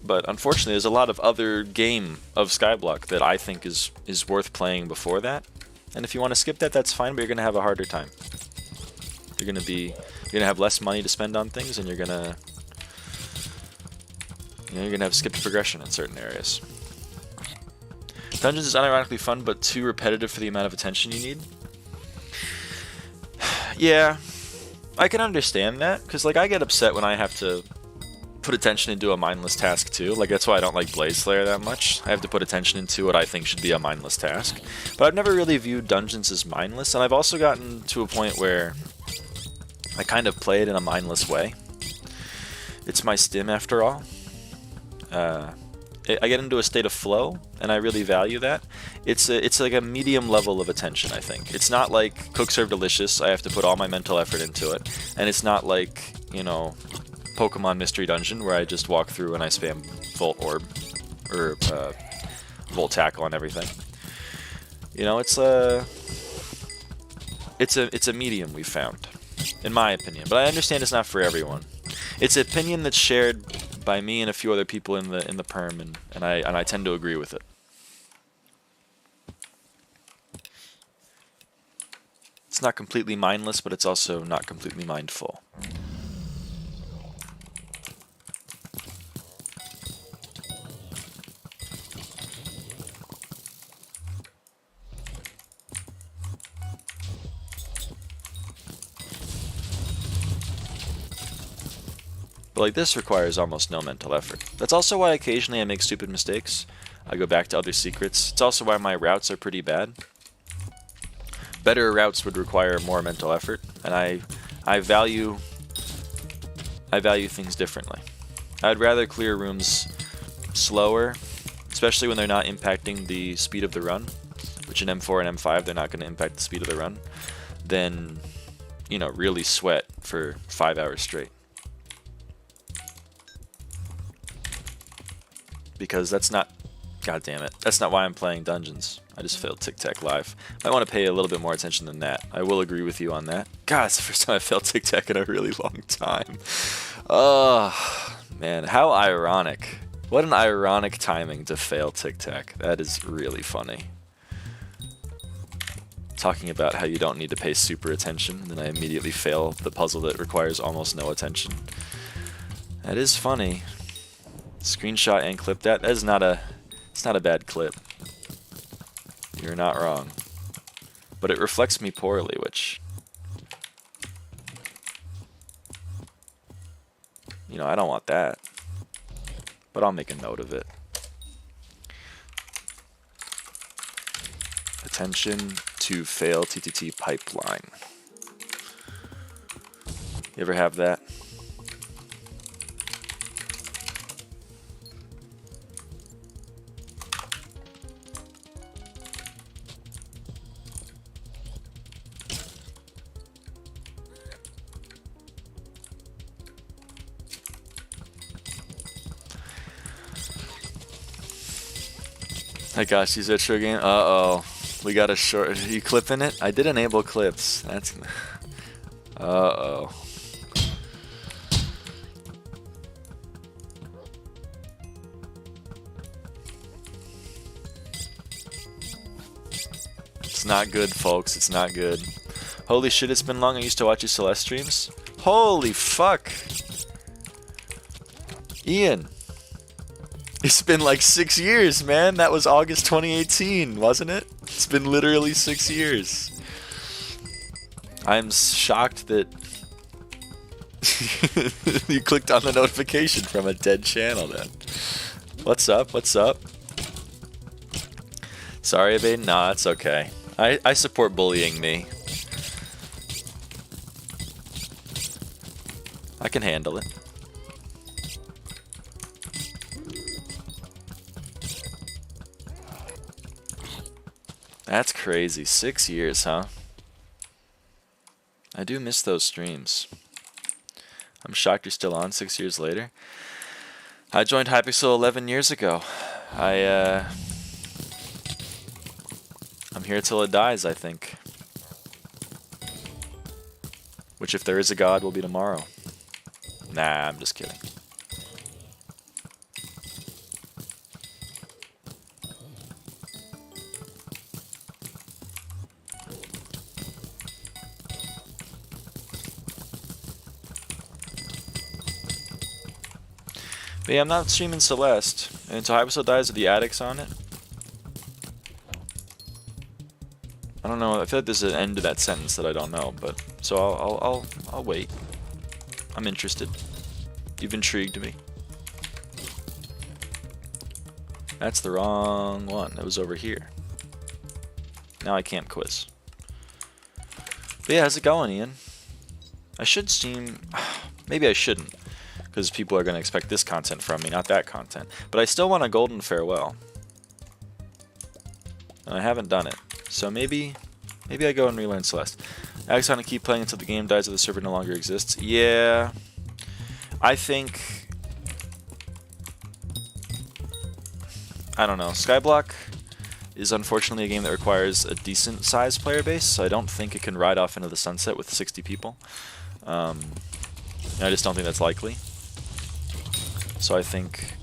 But unfortunately, there's a lot of other game of Skyblock that I think is worth playing before that. And if you want to skip that, that's fine, but you're going to have a harder time. You're going to have less money to spend on things, and you're going to have skipped progression in certain areas. Dungeons is unironically fun, but too repetitive for the amount of attention you need. Yeah, I can understand that, because like I get upset when I have to put attention into a mindless task too. Like that's why I don't like Blaze Slayer that much. I have to put attention into what I think should be a mindless task. But I've never really viewed dungeons as mindless, and I've also gotten to a point where I kind of play it in a mindless way. It's my stim after all. I get into a state of flow, and I really value that. It's like a medium level of attention, I think. It's not like Cook Serve Delicious, I have to put all my mental effort into it. And it's not like, you know, Pokemon Mystery Dungeon, where I just walk through and I spam Volt Orb, or Volt Tackle on everything. You know, it's a medium we've found, in my opinion. But I understand it's not for everyone. It's an opinion that's shared by me and a few other people in the perm, and I tend to agree with it. It's not completely mindless, but it's also not completely mindful. But like this requires almost no mental effort. That's also why occasionally I make stupid mistakes. I go back to other secrets. It's also why my routes are pretty bad. Better routes would require more mental effort, and I value things differently. I'd rather clear rooms slower, especially when they're not impacting the speed of the run, which in M4 and M5 they're not going to impact the speed of the run, than, you know, really sweat for 5 hours straight. Because that's not, god damn it, that's not why I'm playing dungeons. I just failed Tic Tac live. I want to pay a little bit more attention than that. I will agree with you on that. God, it's the first time I failed Tic Tac in a really long time. Oh, man, how ironic. What an ironic timing to fail Tic Tac. That is really funny. Talking about how you don't need to pay super attention, and then I immediately fail the puzzle that requires almost no attention. That is funny. Screenshot and clip that. That is not a, it's not a bad clip. You're not wrong. But it reflects me poorly, which, you know, I don't want that. But I'll make a note of it. Attention to fail TTT pipeline. You ever have that? I got you, retro game. Uh-oh. We got a short. Are you clipping it? I did enable clips. That's. Uh-oh. It's not good, folks. It's not good. Holy shit, it's been long. I used to watch your Celeste streams. Holy fuck. Ian. It's been like 6 years, man. That was August 2018, wasn't it? It's been literally 6 years. I'm shocked that you clicked on the notification from a dead channel then. What's up? What's up? Sorry, Avaaidan. Nah, it's okay. I support bullying me. I can handle it. That's crazy. 6 years, huh? I do miss those streams. I'm shocked you're still on 6 years later. I joined Hypixel 11 years ago. I'm here till it dies, I think. Which, if there is a God, will be tomorrow. Nah, I'm just kidding. But yeah, I'm not streaming Celeste. And until Hypixel dies with the addicts on it. I don't know. I feel like there's an end to that sentence that I don't know, but so I'll wait. I'm interested. You've intrigued me. That's the wrong one. It was over here. Now I can't quiz. But yeah, how's it going, Ian? I should stream. Maybe I shouldn't, because people are going to expect this content from me, not that content. But I still want a golden farewell. And I haven't done it. So maybe I go and relearn Celeste. Alex on to keep playing until the game dies or the server no longer exists. Yeah. I think... I don't know. Skyblock is unfortunately a game that requires a decent sized player base, so I don't think it can ride off into the sunset with 60 people. I just don't think that's likely. So I think,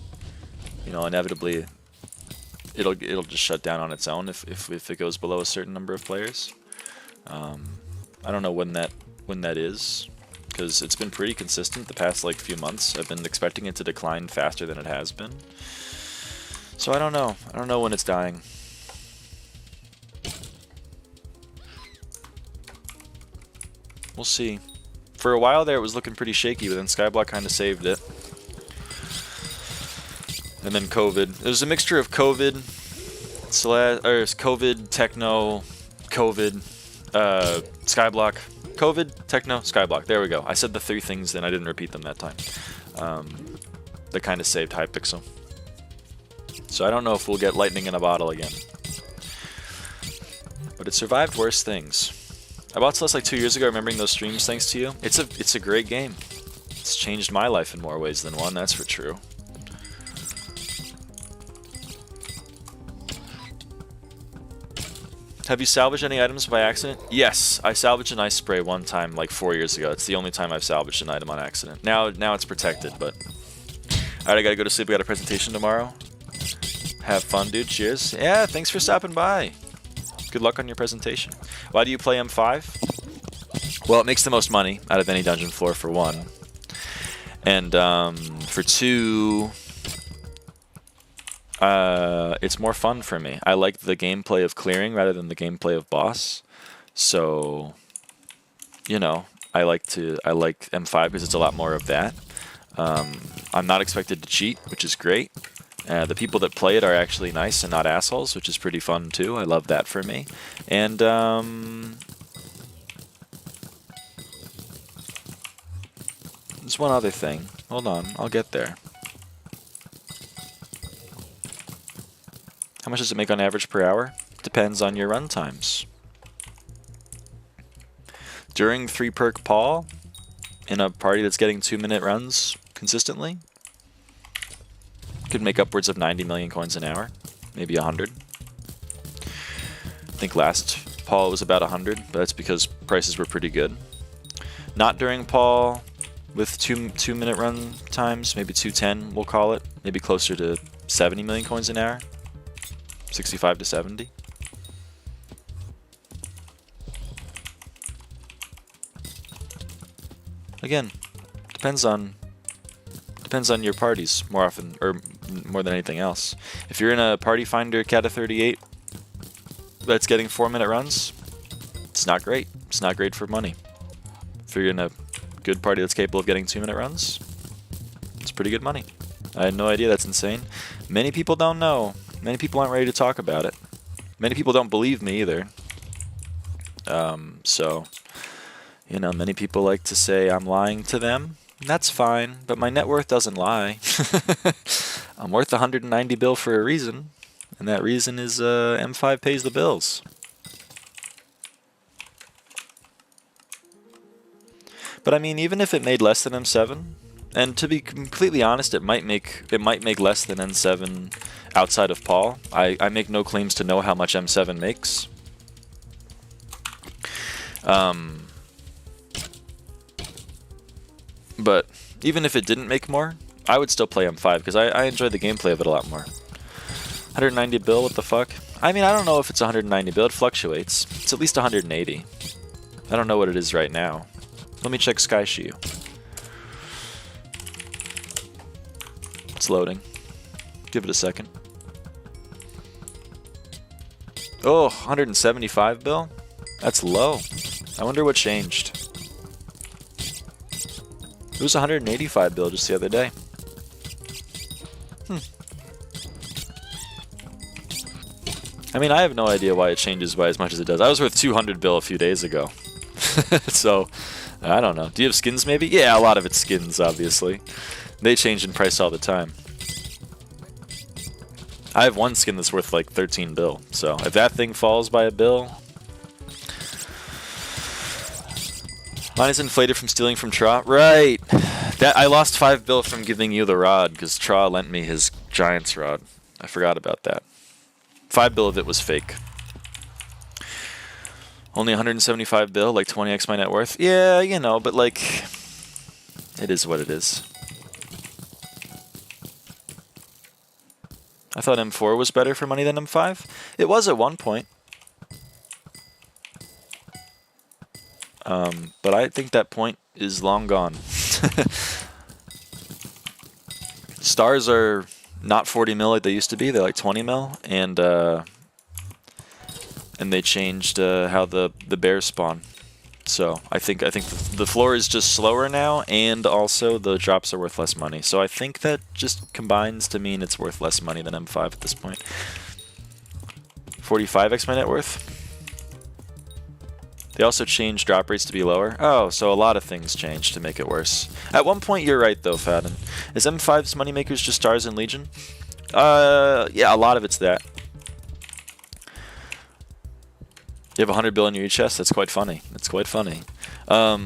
you know, inevitably it'll just shut down on its own if it goes below a certain number of players. I don't know when that is, because it's been pretty consistent the past like few months. I've been expecting it to decline faster than it has been. So I don't know. I don't know when it's dying. We'll see. For a while there it was looking pretty shaky, but then Skyblock kind of saved it. And then COVID. It was a mixture of COVID, COVID, techno, COVID, Skyblock. COVID, techno, Skyblock. There we go. I said the three things, then I didn't repeat them that time. That kind of saved Hypixel. So I don't know if we'll get lightning in a bottle again. But it survived worse things. I bought Celeste like 2 years ago, remembering those streams thanks to you. It's a great game. It's changed my life in more ways than one, that's for true. Have you salvaged any items by accident? Yes, I salvaged an ice spray one time like 4 years ago. It's the only time I've salvaged an item on accident. Now it's protected, but... Alright, I gotta go to sleep. I got a presentation tomorrow. Have fun, dude. Cheers. Yeah, thanks for stopping by. Good luck on your presentation. Why do you play M5? Well, it makes the most money out of any dungeon floor, for one. And for two... it's more fun for me. I like the gameplay of clearing rather than the gameplay of boss. So, you know, I like M5 because it's a lot more of that. I'm not expected to cheat, which is great. The people that play it are actually nice and not assholes, which is pretty fun too. I love that for me. And there's one other thing. Hold on, I'll get there. How much does it make on average per hour? Depends on your run times. During 3-perk Paul, in a party that's getting 2-minute runs consistently, could make upwards of 90 million coins an hour. maybe 100. I think last Paul was about 100, but that's because prices were pretty good. Not during Paul with 2-minute run times, maybe 210 we'll call it, maybe closer to 70 million coins an hour, 65 to 70. Again, depends on your parties more often, or more than anything else. If you're in a party finder Cata 38 that's getting 4-minute runs, it's not great. It's not great for money. If you're in a good party that's capable of getting 2-minute runs, it's pretty good money. I had no idea. That's insane. Many people don't know. Many people aren't ready to talk about it. Many people don't believe me either. So, you know, many people like to say I'm lying to them. That's fine, but my net worth doesn't lie. I'm worth 190 bill for a reason, and that reason is M5 pays the bills. But I mean, even if it made less than M7, and to be completely honest, it might make less than N7 outside of Paul. I make no claims to know how much M7 makes. But even if it didn't make more, I would still play M5 because I enjoy the gameplay of it a lot more. 190 bill, what the fuck? I mean, I don't know if it's 190 bill, it fluctuates. It's at least 180. I don't know what it is right now. Let me check Sky Shiiyu. It's loading. Give it a second. Oh, 175 bill? That's low. I wonder what changed. It was 185 bill just the other day. I mean, I have no idea why it changes by as much as it does. I was worth 200 bill a few days ago. So, I don't know. Do you have skins maybe? Yeah, a lot of it's skins, obviously. They change in price all the time. I have one skin that's worth like 13 bill. So, if that thing falls by a bill... Mine is inflated from stealing from Tra. Right! That I lost 5 bill from giving you the rod, because Tra lent me his Giant's rod. I forgot about that. 5 bill of it was fake. Only 175 bill, like 20x my net worth? Yeah, you know, but like... It is what it is. I thought M4 was better for money than M5. It was at one point. But I think that point is long gone. Stars are not 40 mil like they used to be. They're like 20 mil, and they changed how the bears spawn. So I think the floor is just slower now, and also the drops are worth less money. So I think that just combines to mean it's worth less money than M5 at this point. 45x my net worth. They also changed drop rates to be lower. Oh, so a lot of things changed to make it worse. At one point, you're right though, Fadden. Is M5's moneymakers just Stars and Legion? Yeah, a lot of it's that. You have 100 bill in your chest? That's quite funny. That's quite funny. A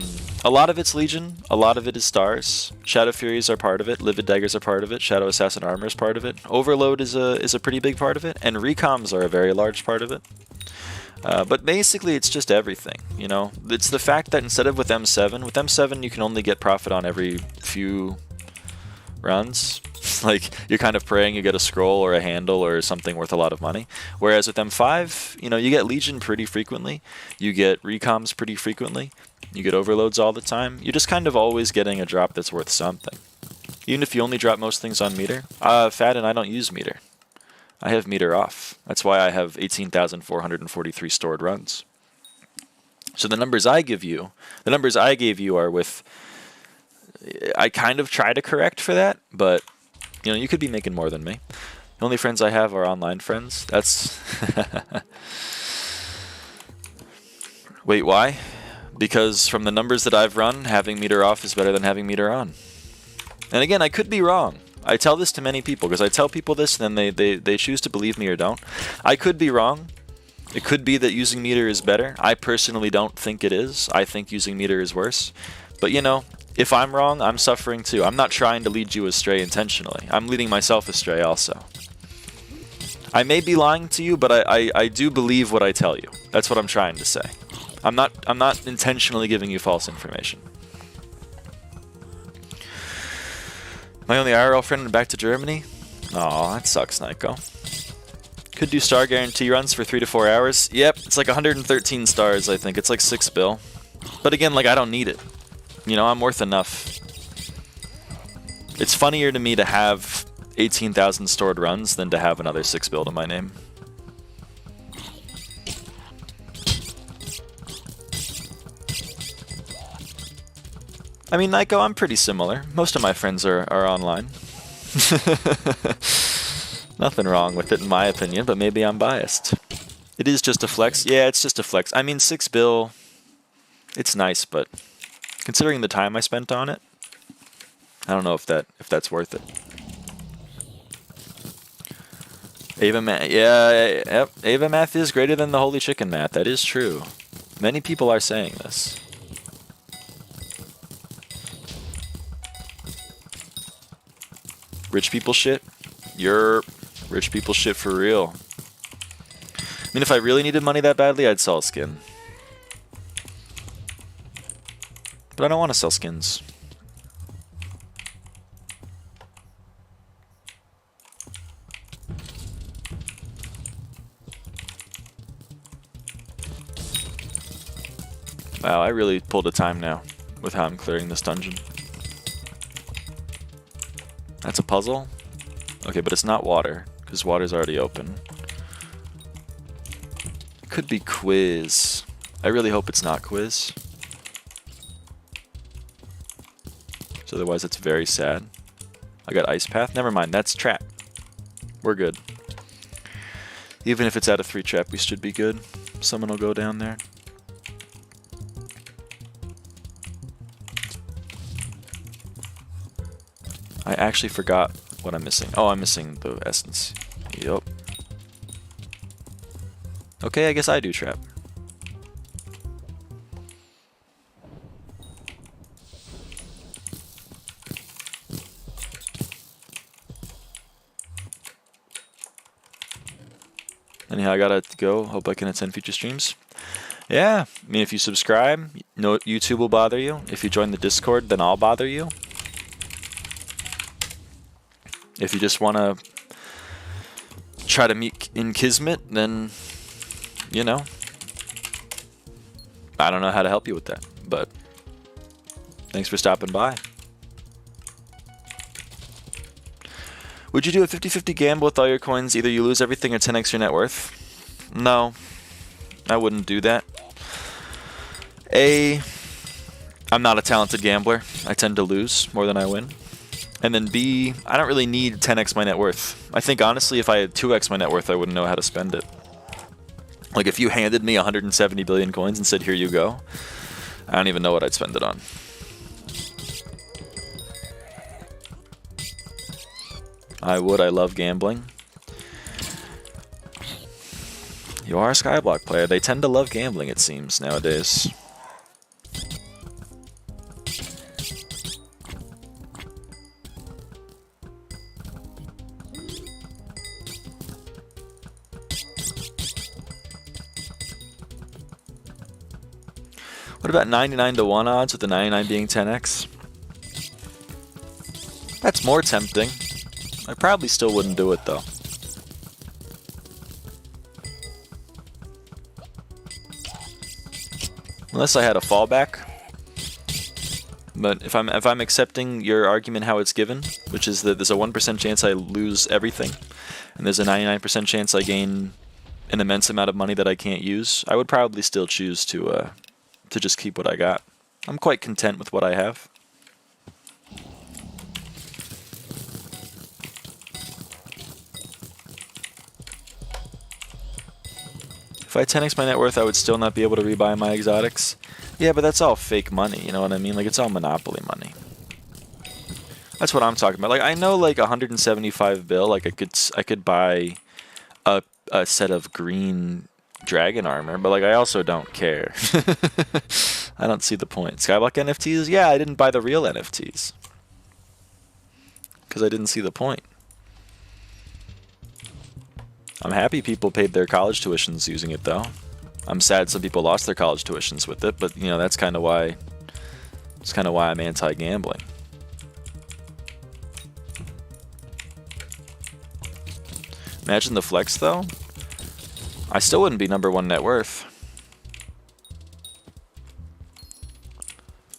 lot of it's Legion. A lot of it is Stars. Shadow Furies are part of it. Livid Daggers are part of it. Shadow Assassin Armor is part of it. Overload is a pretty big part of it. And Recoms are a very large part of it. But basically, it's just everything, you know? It's the fact that instead of with M7 you can only get profit on every few runs. Like, you're kind of praying you get a scroll or a handle or something worth a lot of money. Whereas with M5, you know, you get Legion pretty frequently. You get Recoms pretty frequently. You get Overloads all the time. You're just kind of always getting a drop that's worth something. Even if you only drop most things on meter. Fadden, I don't use meter. I have meter off. That's why I have 18,443 stored runs. So the numbers I gave you are with... I kind of try to correct for that, but, you know, you could be making more than me. The only friends I have are online friends. That's... Wait, why? Because from the numbers that I've run, having meter off is better than having meter on. And again, I could be wrong. I tell this to many people, because I tell people this and then they choose to believe me or don't. I could be wrong. It could be that using meter is better. I personally don't think it is. I think using meter is worse. But, you know, if I'm wrong, I'm suffering too. I'm not trying to lead you astray intentionally. I'm leading myself astray also. I may be lying to you, but I do believe what I tell you. That's what I'm trying to say. I'm not intentionally giving you false information. My only IRL friend back to Germany? Aw, that sucks, Naiko. Could do star guarantee runs for 3 to 4 hours. Yep, it's like 113 stars, I think. It's like 6 bill. But again, like, I don't need it. You know, I'm worth enough. It's funnier to me to have 18,000 stored runs than to have another 6 bill to my name. I mean, Naiko, I'm pretty similar. Most of my friends are online. Nothing wrong with it in my opinion, but maybe I'm biased. It is just a flex. Yeah, it's just a flex. I mean, 6 bill, it's nice, but considering the time I spent on it, I don't know if that's worth it. Ava math, yeah, yep. Ava math is greater than the holy chicken math. That is true. Many people are saying this. Rich people shit? You're rich people shit for real. I mean, if I really needed money that badly, I'd sell a skin. But I don't want to sell skins. Wow, I really pulled a time now with how I'm clearing this dungeon. That's a puzzle? Okay, but it's not water, because water's already open. Could be quiz. I really hope it's not quiz. So otherwise it's very sad. I got ice path. Never mind, that's trap. We're good. Even if it's out of 3 trap, we should be good. Someone will go down there. I actually forgot what I'm missing. Oh, I'm missing the essence. Yup. Okay, I guess I do trap. Anyhow, I gotta go. Hope I can attend future streams. Yeah, I mean, if you subscribe, no, YouTube will bother you. If you join the Discord, then I'll bother you. If you just want to try to meet in Kismet, then, you know, I don't know how to help you with that, but thanks for stopping by. Would you do a 50-50 gamble with all your coins? Either you lose everything or 10x your net worth? No, I wouldn't do that. I'm not a talented gambler. I tend to lose more than I win. And then B, I don't really need 10x my net worth. I think honestly, if I had 2x my net worth, I wouldn't know how to spend it. Like if you handed me 170 billion coins and said, here you go, I don't even know what I'd spend it on. I would, I love gambling. You are a Skyblock player. They tend to love gambling, it seems, nowadays. What about 99 to 1 odds with the 99 being 10x? That's more tempting. I probably still wouldn't do it though. Unless I had a fallback. But if I'm accepting your argument how it's given, which is that there's a 1% chance I lose everything, and there's a 99% chance I gain an immense amount of money that I can't use, I would probably still choose to just keep what I got. I'm quite content with what I have. If I 10x my net worth, I would still not be able to rebuy my exotics. Yeah, but that's all fake money, you know what I mean? Like, it's all Monopoly money. That's what I'm talking about. Like, I know, like, 175 bill, like, I could buy a set of green dragon armor, but, like, I also don't care. I don't see the point. Skyblock NFTs? Yeah, I didn't buy the real NFTs. Because I didn't see the point. I'm happy people paid their college tuitions using it, though. I'm sad some people lost their college tuitions with it, but you know, that's kind of why. It's kind of why I'm anti-gambling. Imagine the flex, though. I still wouldn't be #1 net worth.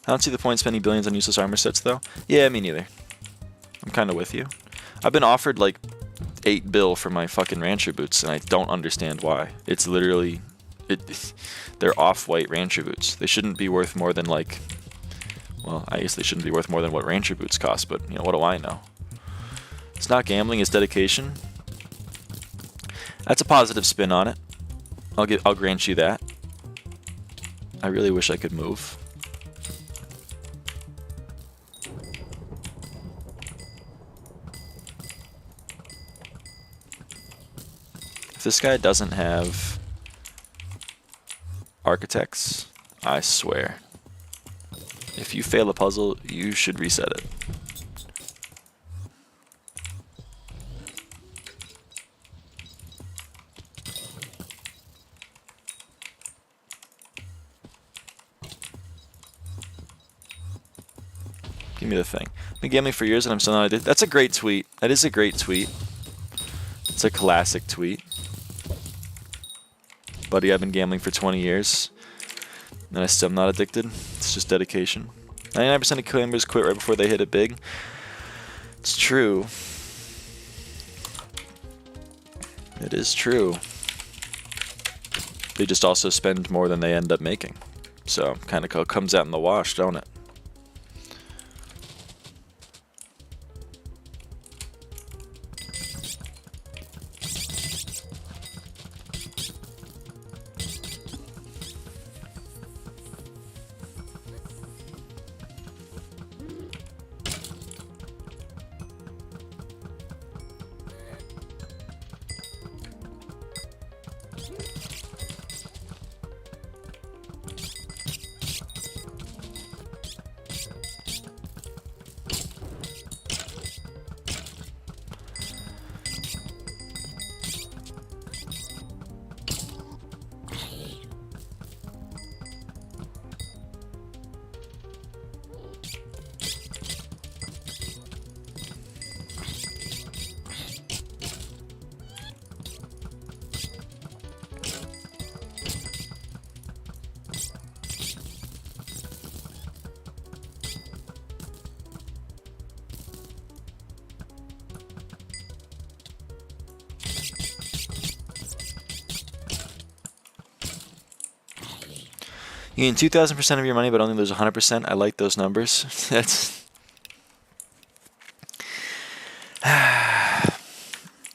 I don't see the point spending billions on useless armor sets, though. Yeah, me neither. I'm kind of with you. I've been offered like 8 bill for my fucking rancher boots, and I don't understand why. It's literally, they're off-white rancher boots. They shouldn't be worth more than like, well, I guess they shouldn't be worth more than what rancher boots cost, but you know, what do I know? It's not gambling, it's dedication. That's a positive spin on it. I'll grant you that. I really wish I could move. If this guy doesn't have architects, I swear. If you fail a puzzle, you should reset it. Give me the thing. I've been gambling for years and I'm still not addicted. That's a great tweet. That is a great tweet. It's a classic tweet. Buddy, I've been gambling for 20 years and I still am not addicted. It's just dedication. 99% of gamblers quit right before they hit it big. It's true. It is true. They just also spend more than they end up making. So kind of comes out in the wash, don't it? You gain 2,000% of your money, but only lose 100%. I like those numbers. That's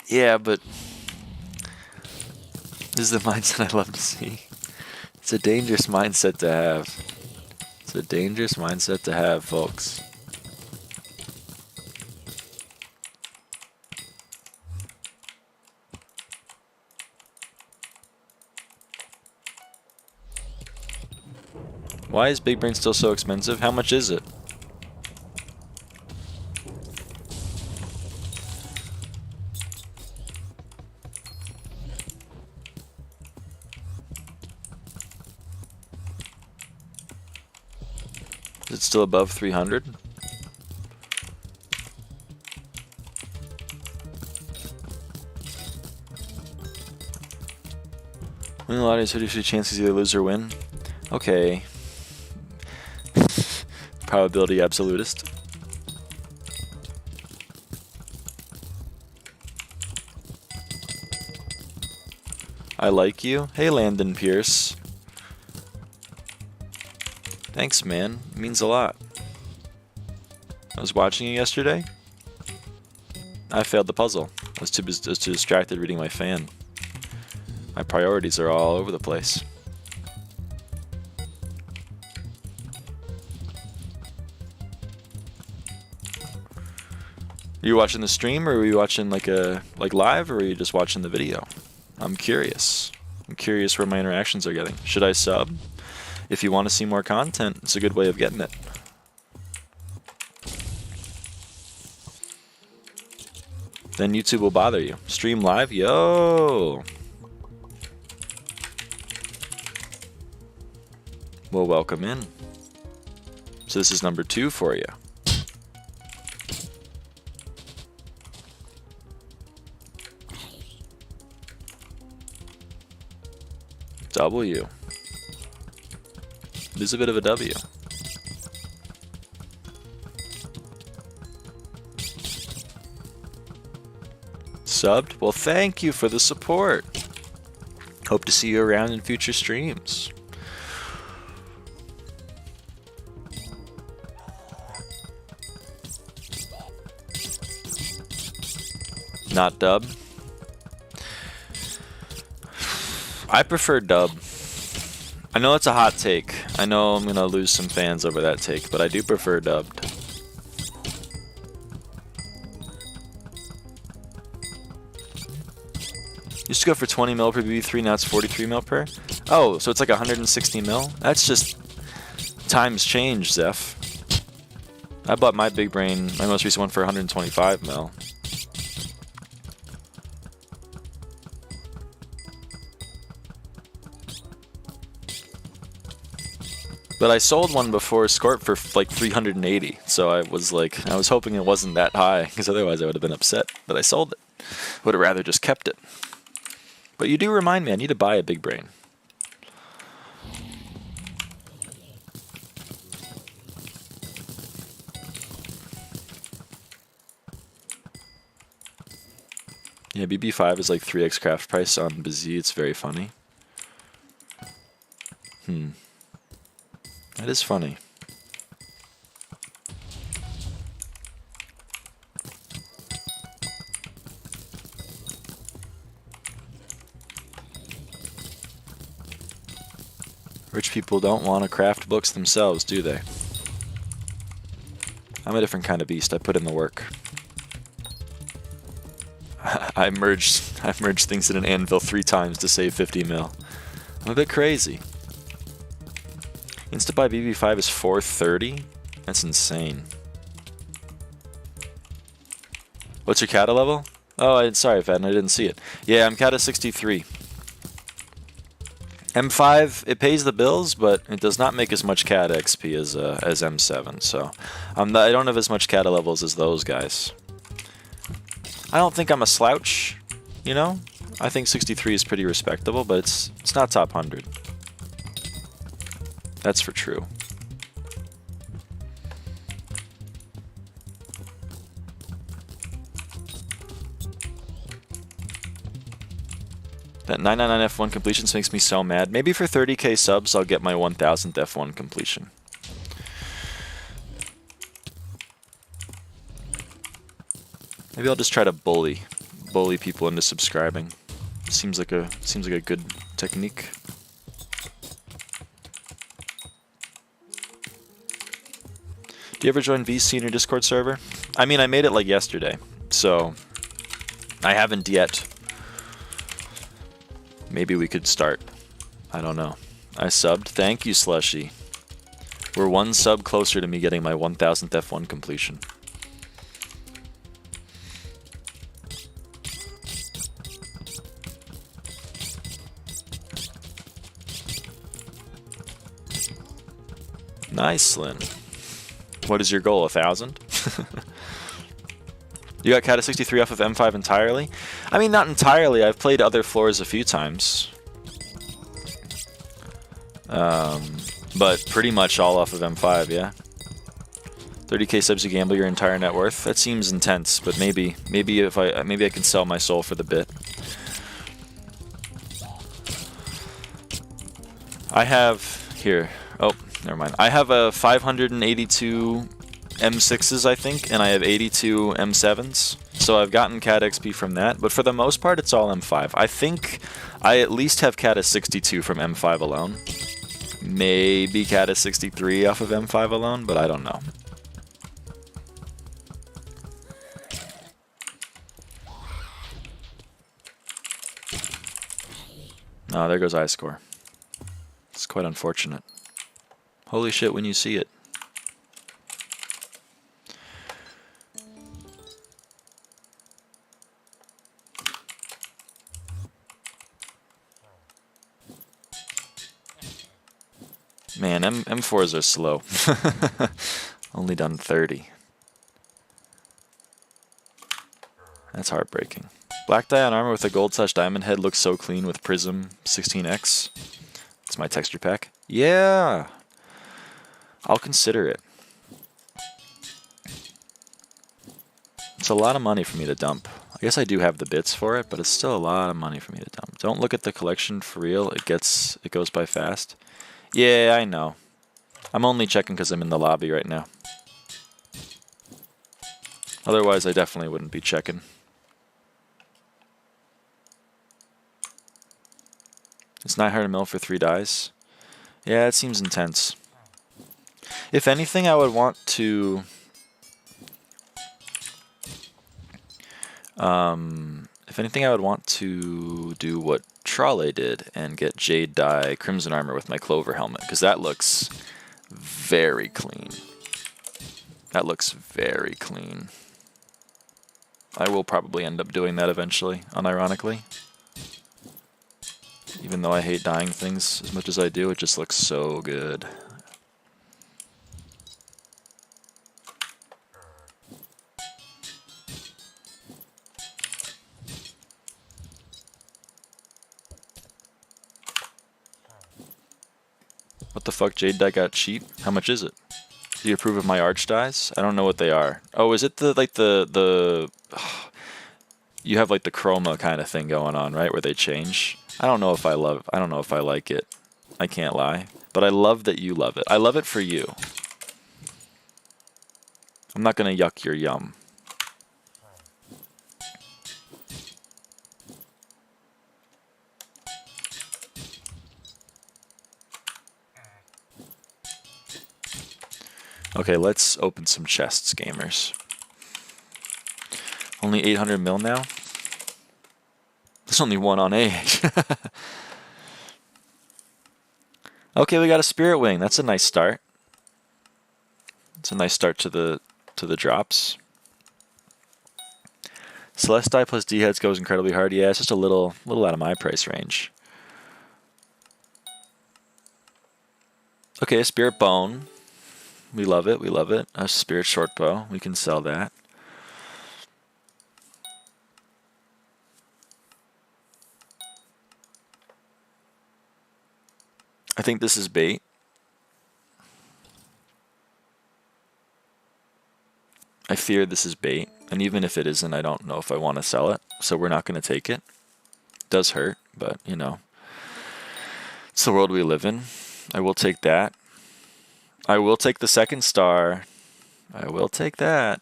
yeah, but this is the mindset I love to see. It's a dangerous mindset to have. It's a dangerous mindset to have, folks. Why is Big Brain still so expensive? How much is it? Is it still above 300? Winning the lottery is 50-50 chances either lose or win. Okay. Probability absolutist. I like you. Hey, Landon Pierce. Thanks, man. It means a lot. I was watching you yesterday. I failed the puzzle. I was too distracted reading my fan. My priorities are all over the place. Are you watching the stream, or are you watching like live, or are you just watching the video? I'm curious. I'm curious where my interactions are getting. Should I sub? If you want to see more content, it's a good way of getting it. then YouTube will bother you. Stream live? Yo! Well, welcome in. So this is number 2 for you. W. It is a bit of a W. Subbed? Well, thank you for the support. Hope to see you around in future streams. Not dub. I prefer dub. I know it's a hot take. I know I'm gonna lose some fans over that take, but I do prefer dubbed. Used to go for 20 mil per BB3, now it's 43 mil per. Oh, so it's like 160 mil? That's just times change, Zeph. I bought my big brain, my most recent one, for 125 mil. But I sold one before Scorp for like 380, so I was hoping it wasn't that high, because otherwise I would have been upset that I sold it. Would have rather just kept it. But you do remind me, I need to buy a big brain. Yeah, BB5 is like 3x craft price on Bazee, it's very funny. That is funny. Rich people don't want to craft books themselves, do they? I'm a different kind of beast. I put in the work. I merged things in an anvil 3 times to save 50 mil. I'm a bit crazy. Instabuy BB5 is 430? That's insane. What's your kata level? Oh, sorry, Fadden, I didn't see it. Yeah, I'm kata 63. M5, it pays the bills, but it does not make as much kata XP as M7, so I don't have as much kata levels as those guys. I don't think I'm a slouch, you know? I think 63 is pretty respectable, but it's not top 100. That's for true. That 999 F1 completions makes me so mad. Maybe for 30k subs, I'll get my 1000th F1 completion. Maybe I'll just try to bully people into subscribing. Seems like a good technique. Do you ever join VC in your Discord server? I mean, I made it like yesterday, so I haven't yet. Maybe we could start. I don't know. I subbed. Thank you, Slushy. We're 1 sub closer to me getting my 1000th F1 completion. Nice, Lynn. What is your goal, 1,000? You got Kata 63 off of M5 entirely? I mean, not entirely. I've played other floors a few times. But pretty much all off of M5, yeah. 30k subs, you gamble your entire net worth. That seems intense, but maybe I can sell my soul for the bit. I have here. Oh, never mind. I have a 582 M6s, I think, and I have 82 M7s. So I've gotten Cat XP from that, but for the most part, it's all M5. I think I at least have Cat 62 from M5 alone. Maybe Cat 63 off of M5 alone, but I don't know. Oh, there goes iScore. It's quite unfortunate. Holy shit when you see it. Man, M4s are slow. Only done 30. That's heartbreaking. Black dye on armor with a gold/diamond head looks so clean with Prism 16x. It's my texture pack. Yeah! I'll consider it. It's a lot of money for me to dump. I guess I do have the bits for it, but it's still a lot of money for me to dump. Don't look at the collection for real. It goes by fast. Yeah, I know. I'm only checking because I'm in the lobby right now. Otherwise, I definitely wouldn't be checking. It's 900 mil for 3 dyes. Yeah, it seems intense. If anything, I would want to... if anything, I would want to do what Trolley did and get Jade Dye Crimson Armor with my Clover Helmet, because that looks very clean. That looks very clean. I will probably end up doing that eventually, unironically. Even though I hate dyeing things as much as I do, it just looks so good. What the fuck, Jade Dye got cheap? How much is it? Do you approve of my arch dyes? I don't know what they are. Oh, is it the, like the you have like the chroma kind of thing going on, right? Where they change. I don't know if I like it. I can't lie. But I love that you love it. I love it for you. I'm not gonna yuck your yum. Okay, let's open some chests, gamers. Only 800 mil now? There's only one on age. Okay, we got a Spirit Wing. That's a nice start. It's a nice start to the drops. Celeste Dye plus D-Heads goes incredibly hard. Yeah, it's just a little out of my price range. Okay, a Spirit Bone. We love it, we love it. A Spirit Shortbow, we can sell that. I think this is bait. I fear this is bait, and even if it isn't, I don't know if I want to sell it, so we're not going to take it. It does hurt, but, you know, it's the world we live in. I will take that. I will take the second star. I will take that.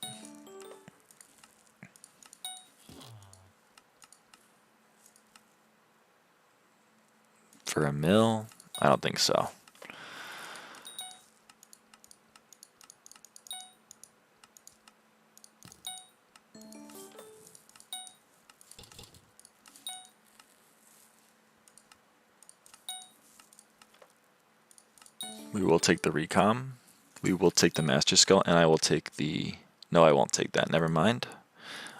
For a mil? I don't think so. We will take the Recom. We will take the Master Skull, and I will take the... No, I won't take that. Never mind.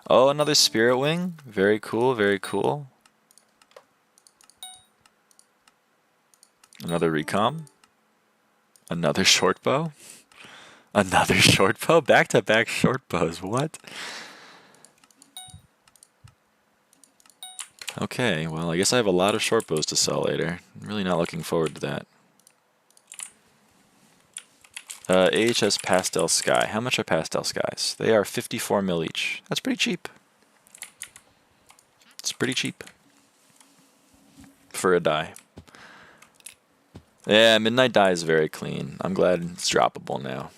Oh, another Spirit Wing. Very cool, very cool. Another Recom. Another Shortbow. Another Shortbow? Back-to-back Shortbows. What? Okay, well, I guess I have a lot of Shortbows to sell later. I'm really not looking forward to that. AHS Pastel Sky. How much are Pastel Skies? They are 54 mil each. That's pretty cheap. It's pretty cheap. For a dye. Yeah, Midnight Dye is very clean. I'm glad it's droppable now.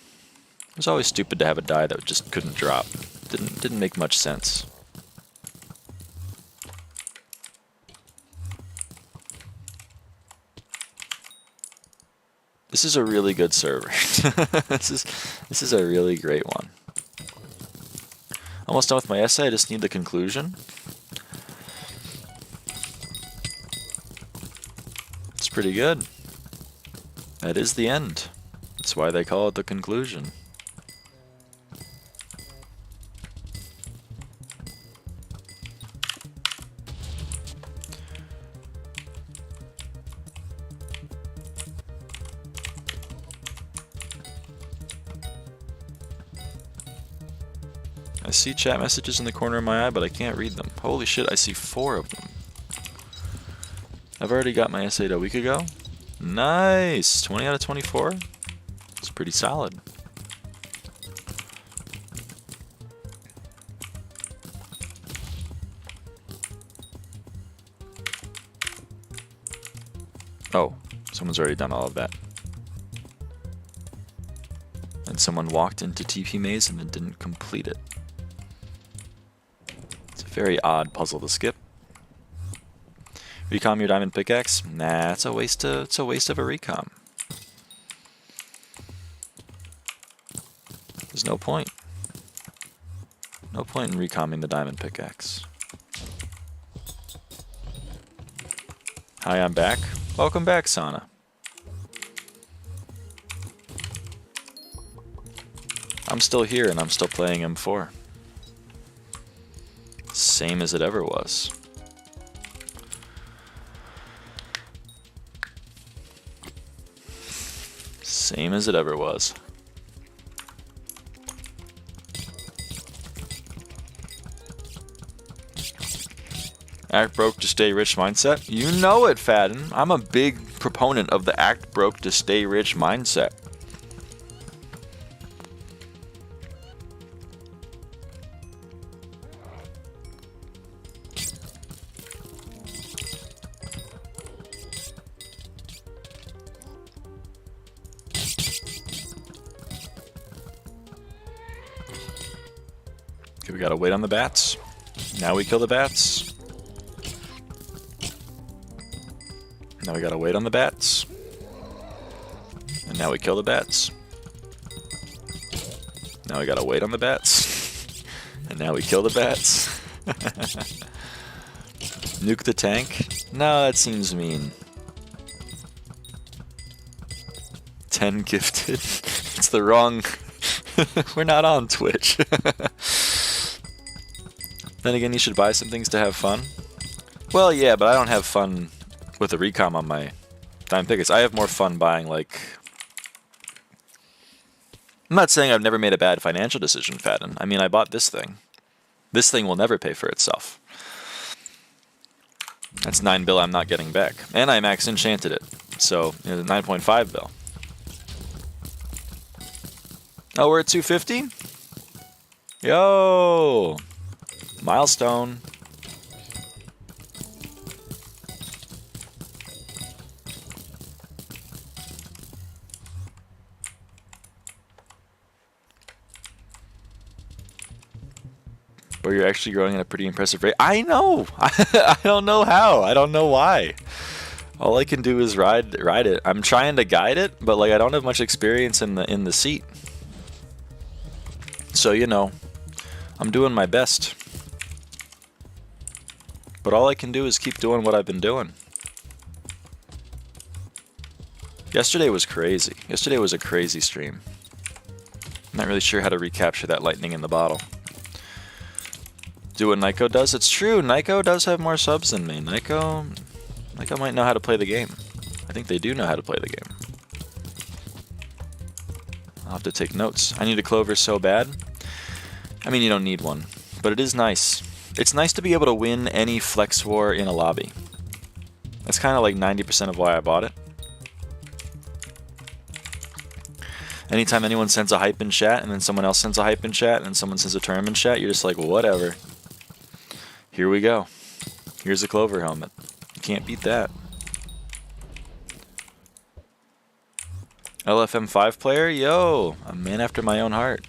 It was always stupid to have a dye that just couldn't drop. Didn't make much sense. This is a really good server. This is a really great one. Almost done with my essay. I just need the conclusion. It's pretty good. That is the end. That's why they call it the conclusion. I see chat messages in the corner of my eye, but I can't read them. Holy shit, I see 4 of them. I've already got my S8 a week ago. Nice! 20 out of 24? It's pretty solid. Oh, someone's already done all of that. And someone walked into TP Maze and then didn't complete it. It's a very odd puzzle to skip. Recom your diamond pickaxe? Nah, it's a waste of a recom. There's no point. No point in recomming the diamond pickaxe. Hi, I'm back. Welcome back, Sana. I'm still here and I'm still playing M4. Same as it ever was. Same as it ever was. Act broke to stay rich mindset? You know it, Fadden. I'm a big proponent of the act broke to stay rich mindset. Okay, we gotta wait on the bats. Now we kill the bats. Now we gotta wait on the bats. And now we kill the bats. Now we gotta wait on the bats. And now we kill the bats. Nuke the tank? No, that seems mean. 10 gifted. It's the wrong... We're not on Twitch. Then again, you should buy some things to have fun. Well, yeah, but I don't have fun with a recom on my diamond pickaxe. I have more fun buying, like... I'm not saying I've never made a bad financial decision, Fadden. I mean, I bought this thing. This thing will never pay for itself. That's 9 bill I'm not getting back. And I max enchanted it. So, you know, 9.5 bill. Oh, we're at 250? Yo! Milestone. Where you're actually growing at a pretty impressive rate. I know! I don't know how. I don't know why. All I can do is ride it. I'm trying to guide it, but like I don't have much experience in the seat. So, you know, I'm doing my best. But all I can do is keep doing what I've been doing. Yesterday was crazy. Yesterday was a crazy stream. I'm not really sure how to recapture that lightning in the bottle. Do what Naiko does? It's true, Naiko does have more subs than me. Naiko might know how to play the game. I think they do know how to play the game. I'll have to take notes. I need a clover so bad. I mean, you don't need one, but it is nice. It's nice to be able to win any flex war in a lobby. That's kind of like 90% of why I bought it. Anytime anyone sends a hype in chat, and then someone else sends a hype in chat, and someone sends a term in chat, you're just like, whatever. Here we go. Here's a clover helmet. You can't beat that. LFM5 player? Yo, a man after my own heart.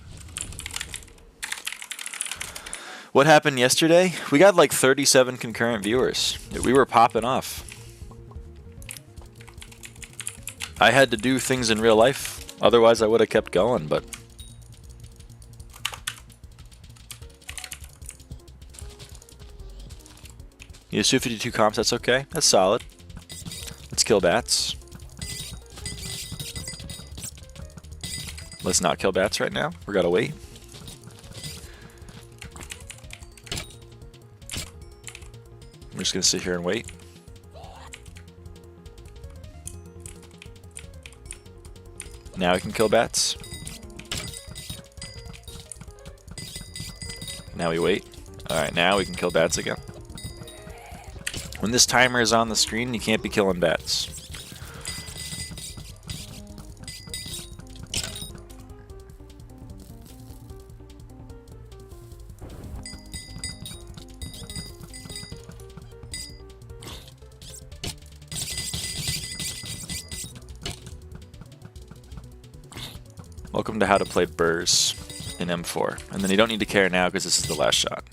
What happened yesterday? We got like 37 concurrent viewers. We were popping off. I had to do things in real life. Otherwise, I would have kept going, but... You have 252 comps, that's okay. That's solid. Let's kill bats. Let's not kill bats right now. We gotta wait. I'm just gonna sit here and wait. Now we can kill bats. Now we wait. Alright, now we can kill bats again. When this timer is on the screen, you can't be killing bats. Welcome to how to play burrs in M4. And then you don't need to care now because this is the last shot.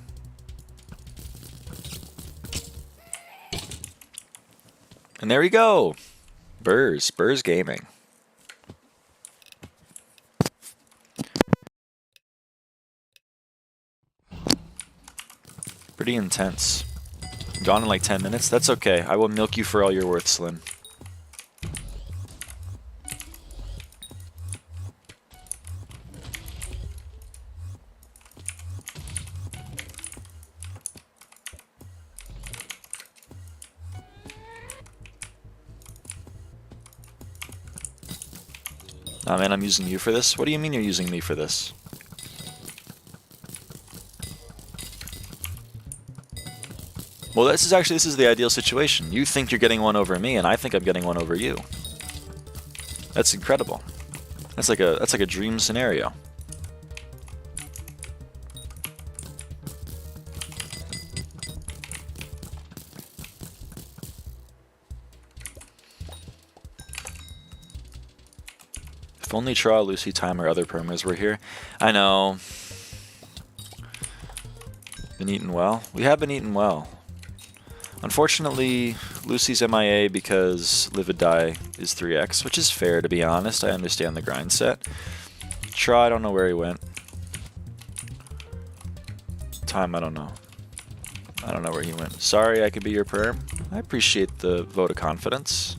And there we go! Burrs Gaming. Pretty intense. Gone in like 10 minutes? That's okay. I will milk you for all you're worth, Slim. Nah, man, I'm using you for this? What do you mean you're using me for this? Well, this is the ideal situation. You think you're getting one over me, and I think I'm getting one over you. That's incredible. That's like a dream scenario. If only Tra, Lucy, Time, or other permers were here. I know. Been eating well? We have been eating well. Unfortunately, Lucy's MIA because livid die is 3x, which is fair to be honest. I understand the grind set. Tra, I don't know where he went. Time, I don't know. I don't know where he went. Sorry, I could be your perm. I appreciate the vote of confidence.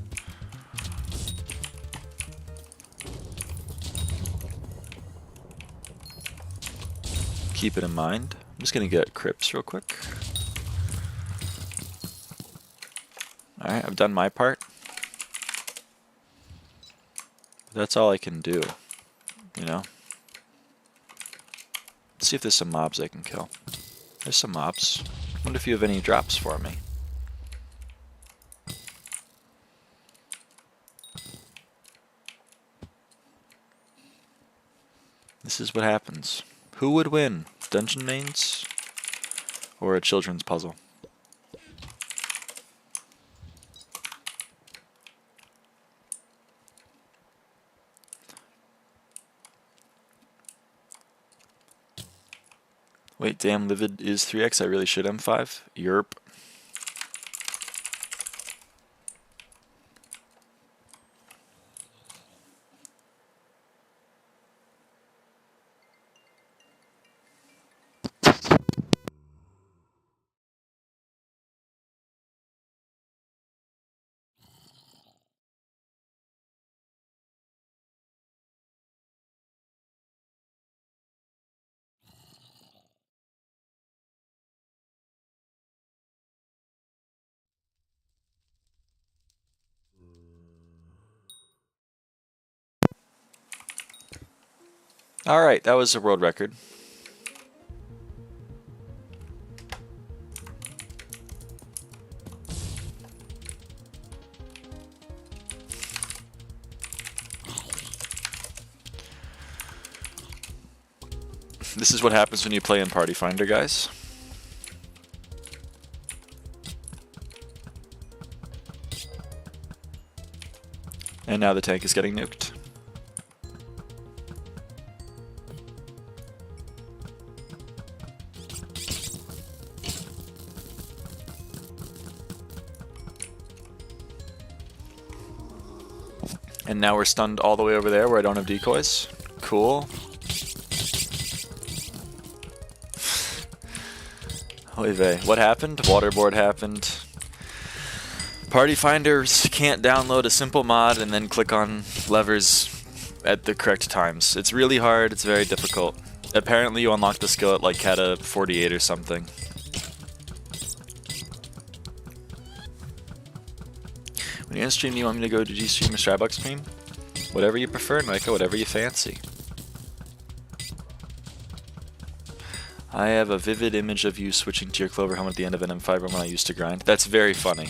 Keep it in mind. I'm just gonna get Crips real quick. Alright, I've done my part. That's all I can do, you know? Let's see if there's some mobs I can kill. There's some mobs. Wonder if you have any drops for me. This is what happens. Who would win? Dungeon mains? Or a children's puzzle? Wait, damn, livid is 3x. I really should M5. Yerp. Alright, that was a world record. This is what happens when you play in Party Finder, guys. And now the tank is getting nuked. And now we're stunned all the way over there where I don't have decoys. Cool. Oy vey. What happened? Waterboard happened. Party finders can't download a simple mod and then click on levers at the correct times. It's really hard. It's very difficult. Apparently you unlock the skill at like Kata 48 or something. When you're in stream, you want me to go to G-Stream or Starbucks stream? Whatever you prefer, Naiko, whatever you fancy. I have a vivid image of you switching to your clover helmet at the end of an M5 run when I used to grind. That's very funny.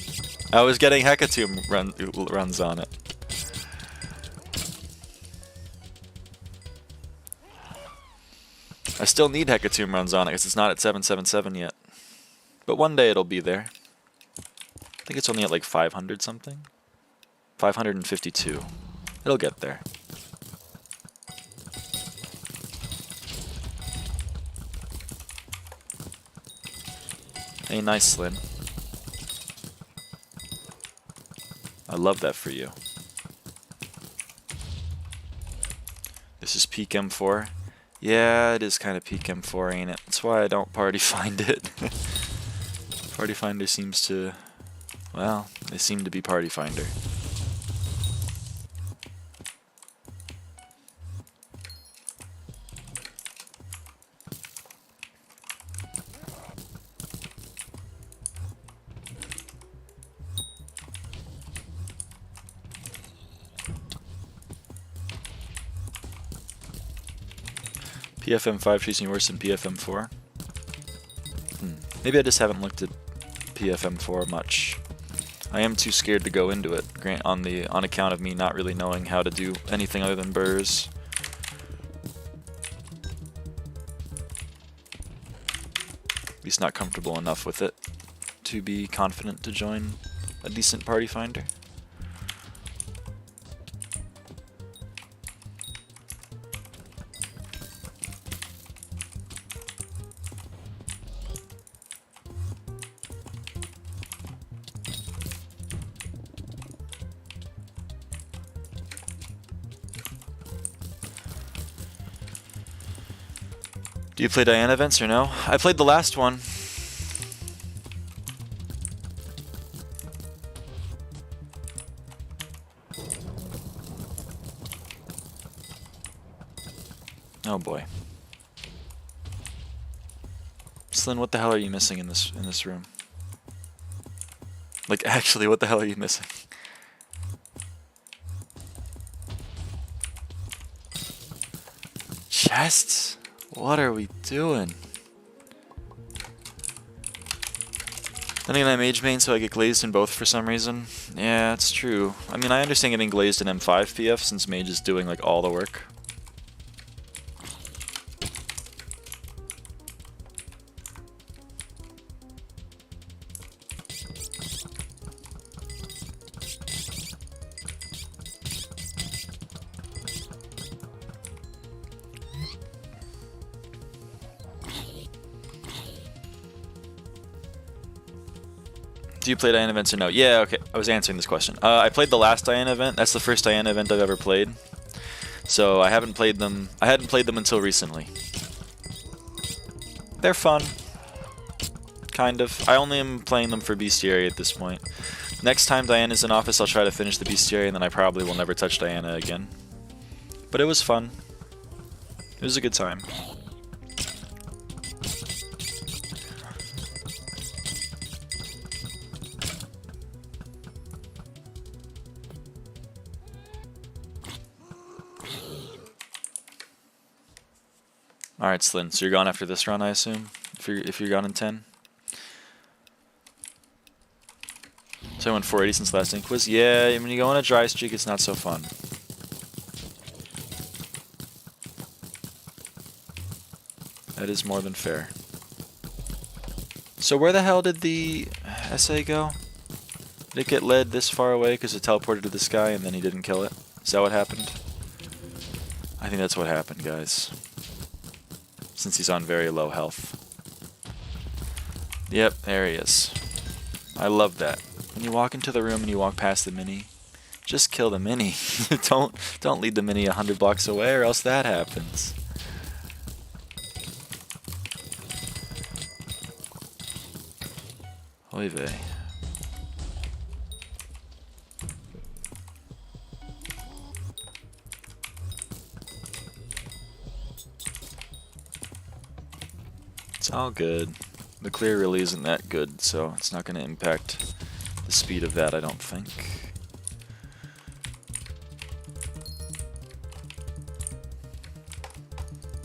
I was getting Hecatomb runs on it. I still need Hecatomb runs on it because it's not at 777 yet. But one day it'll be there. I think it's only at like 500 something. 552. It'll get there. Hey, nice, Slin. I love that for you. This is peak M4. Yeah, it is kind of peak M4, ain't it? That's why I don't party find it. Party finder seems to... Well, they seem to be party finder. PFM5 treats me worse than PFM4. Maybe I just haven't looked at PFM4 much. I am too scared to go into it, on account of me not really knowing how to do anything other than burrs. At least not comfortable enough with it to be confident to join a decent party finder. Do you play Diana events or no? I played the last one. Oh boy. Slyn, what the hell are you missing in this room? Like, actually, what the hell are you missing? Chests? What are we doing? Then again, I mage main, so I get glazed in both for some reason. Yeah, it's true. I mean, I understand getting glazed in M5 PF since mage is doing like all the work. Do you play Diana events or no? Yeah, okay. I was answering this question. I played the last Diana event. That's the first Diana event I've ever played. So I haven't played them. I hadn't played them until recently. They're fun. Kind of. I only am playing them for bestiary at this point. Next time Diana's in office, I'll try to finish the bestiary, and then I probably will never touch Diana again. But it was fun. It was a good time. Alright, Slyn, so you're gone after this run, I assume? If you're gone in 10? So I went 480 since last ink quiz? Yeah, when you go on a dry streak, it's not so fun. That is more than fair. So where the hell did the essay go? Did it get led this far away because it teleported to the sky and then he didn't kill it? Is that what happened? I think that's what happened, guys. Since he's on very low health. Yep, there he is. I love that. When you walk into the room and you walk past the mini, just kill the mini. don't lead the mini 100 blocks away or else that happens. Oy vey. It's all good. The clear really isn't that good, so it's not going to impact the speed of that, I don't think.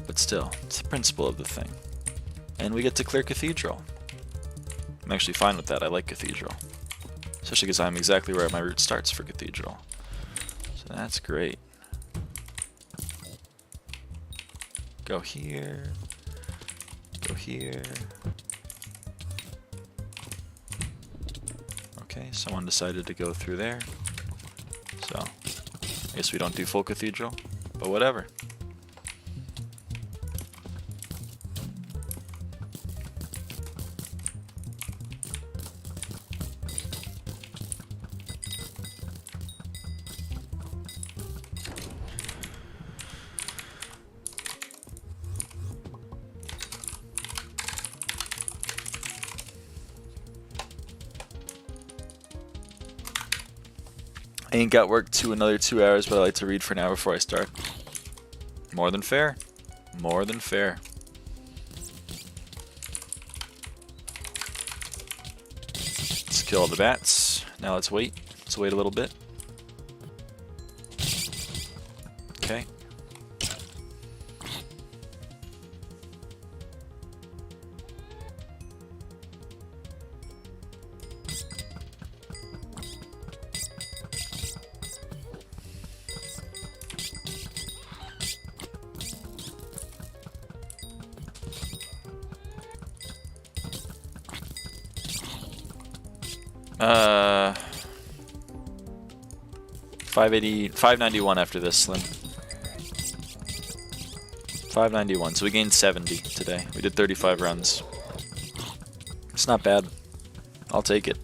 But still, it's the principle of the thing. And we get to clear Cathedral. I'm actually fine with that. I like Cathedral. Especially because I'm exactly where my route starts for Cathedral. So that's great. Go here. Go here. Okay, someone decided to go through there. So, I guess we don't do full Cathedral, but whatever. I ain't got work to another 2 hours, but I like to read for an hour before I start. More than fair. More than fair. Let's kill all the bats. Now let's wait. Let's wait a little bit. Okay. Uh, 591 after this, Slim. 591, so we gained 70 today. We did 35 runs. It's not bad. I'll take it.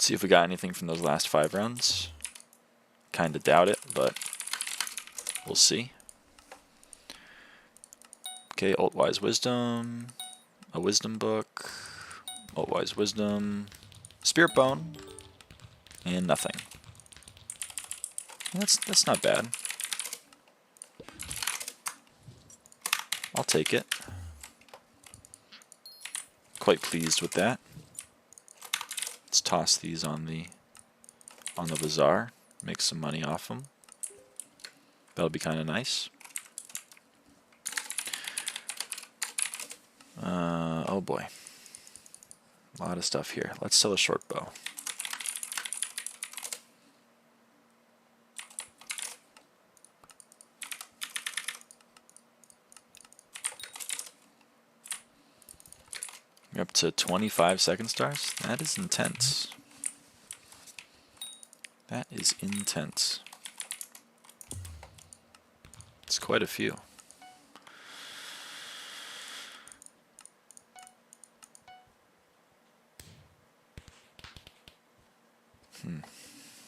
See if we got anything from those last 5 rounds. Kinda doubt it, but we'll see. Okay, Alt-Wise Wisdom, a Wisdom Book, Alt-Wise Wisdom, Spirit Bone, and nothing. That's not bad. I'll take it. Quite pleased with that. Let's toss these on the bazaar, make some money off them. That'll be kind of nice. Oh boy, a lot of stuff here. Let's sell a short bow. You're up to 25 second stars. That is intense. That is intense. It's quite a few.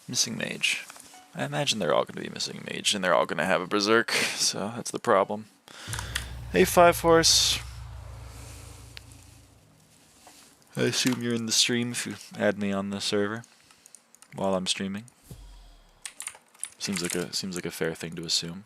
Missing mage. I imagine they're all going to be missing mage, and they're all going to have a berserk, so that's the problem. Hey, 5 horse. I assume you're in the stream if you add me on the server while I'm streaming. Seems like a fair thing to assume.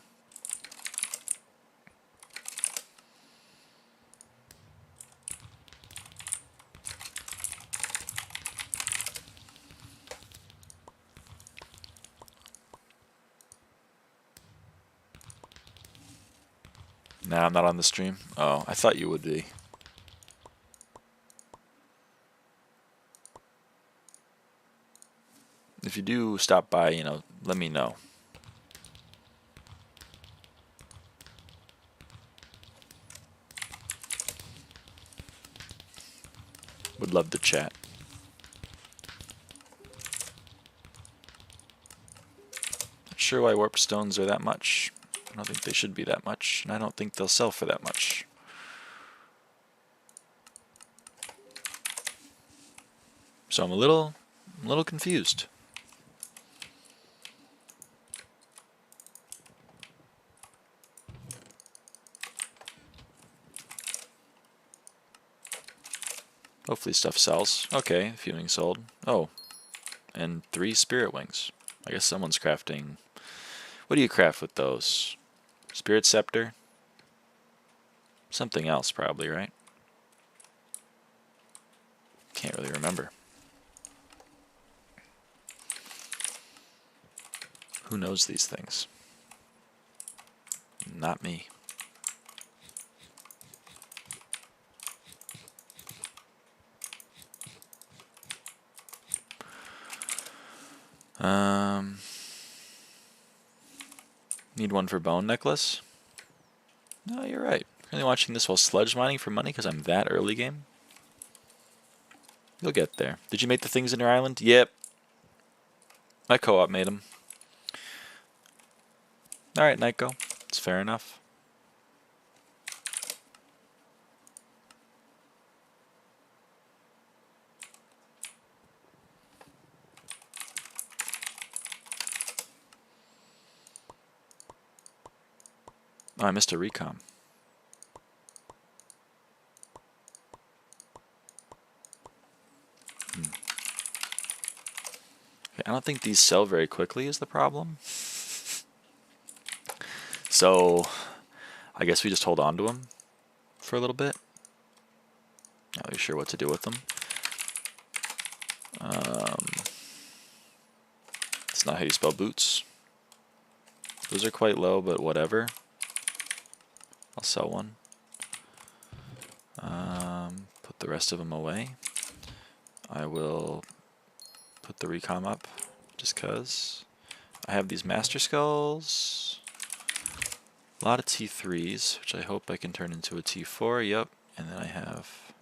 Nah, I'm not on the stream. Oh, I thought you would be. If you do stop by, you know, let me know. Would love to chat. Not sure why warp stones are that much. I don't think they should be that much, and I don't think they'll sell for that much. So I'm a little confused. Hopefully stuff sells. Okay, fuming sold. Oh, and 3 spirit wings. I guess someone's crafting. What do you craft with those? Spirit Scepter? Something else probably, right? Can't really remember. Who knows these things? Not me. Need one for bone necklace? No, you're right. Currently watching this while sludge mining for money because I'm that early game. You'll get there. Did you make the things in your island? Yep. My co-op made them. Alright, Naiko. It's fair enough. Oh, I missed a recom. Okay, I don't think these sell very quickly is the problem. So, I guess we just hold on to them for a little bit. Not really sure what to do with them. It's not how you spell boots. Those are quite low, but whatever. I'll sell one. Put the rest of them away. I will put the recom up just because I have these master skulls. A lot of T3s, which I hope I can turn into a T4. Yep. And then I have,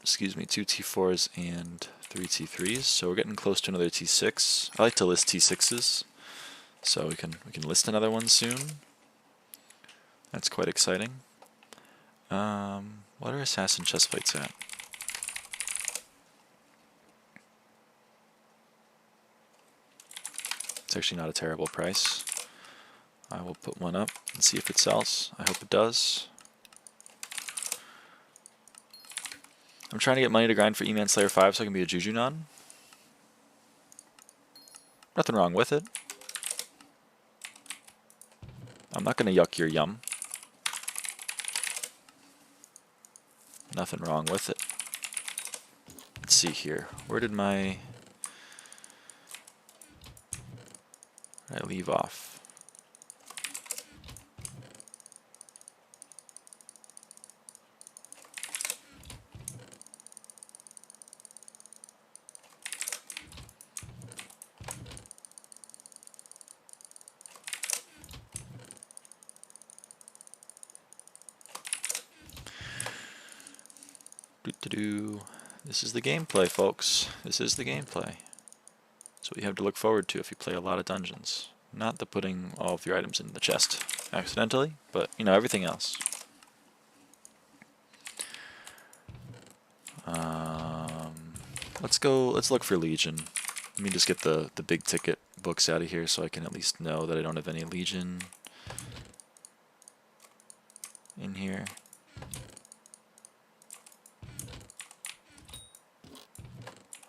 excuse me, 2 T4s and 3 T3s. So we're getting close to another T6. I like to list T6s, so we can list another one soon. That's quite exciting. What are assassin chest plates at? It's actually not a terrible price. I will put one up and see if it sells. I hope it does. I'm trying to get money to grind for E-Man Slayer 5 so I can be a Jujunon. Nothing wrong with it. I'm not going to yuck your yum. Nothing wrong with it. Let's see here. Where did I leave off? This is the gameplay, folks. This is the gameplay. That's what you have to look forward to if you play a lot of dungeons. Not the putting all of your items in the chest accidentally, but you know, everything else. Let's look for Legion. Let me just get the big ticket books out of here so I can at least know that I don't have any Legion in here.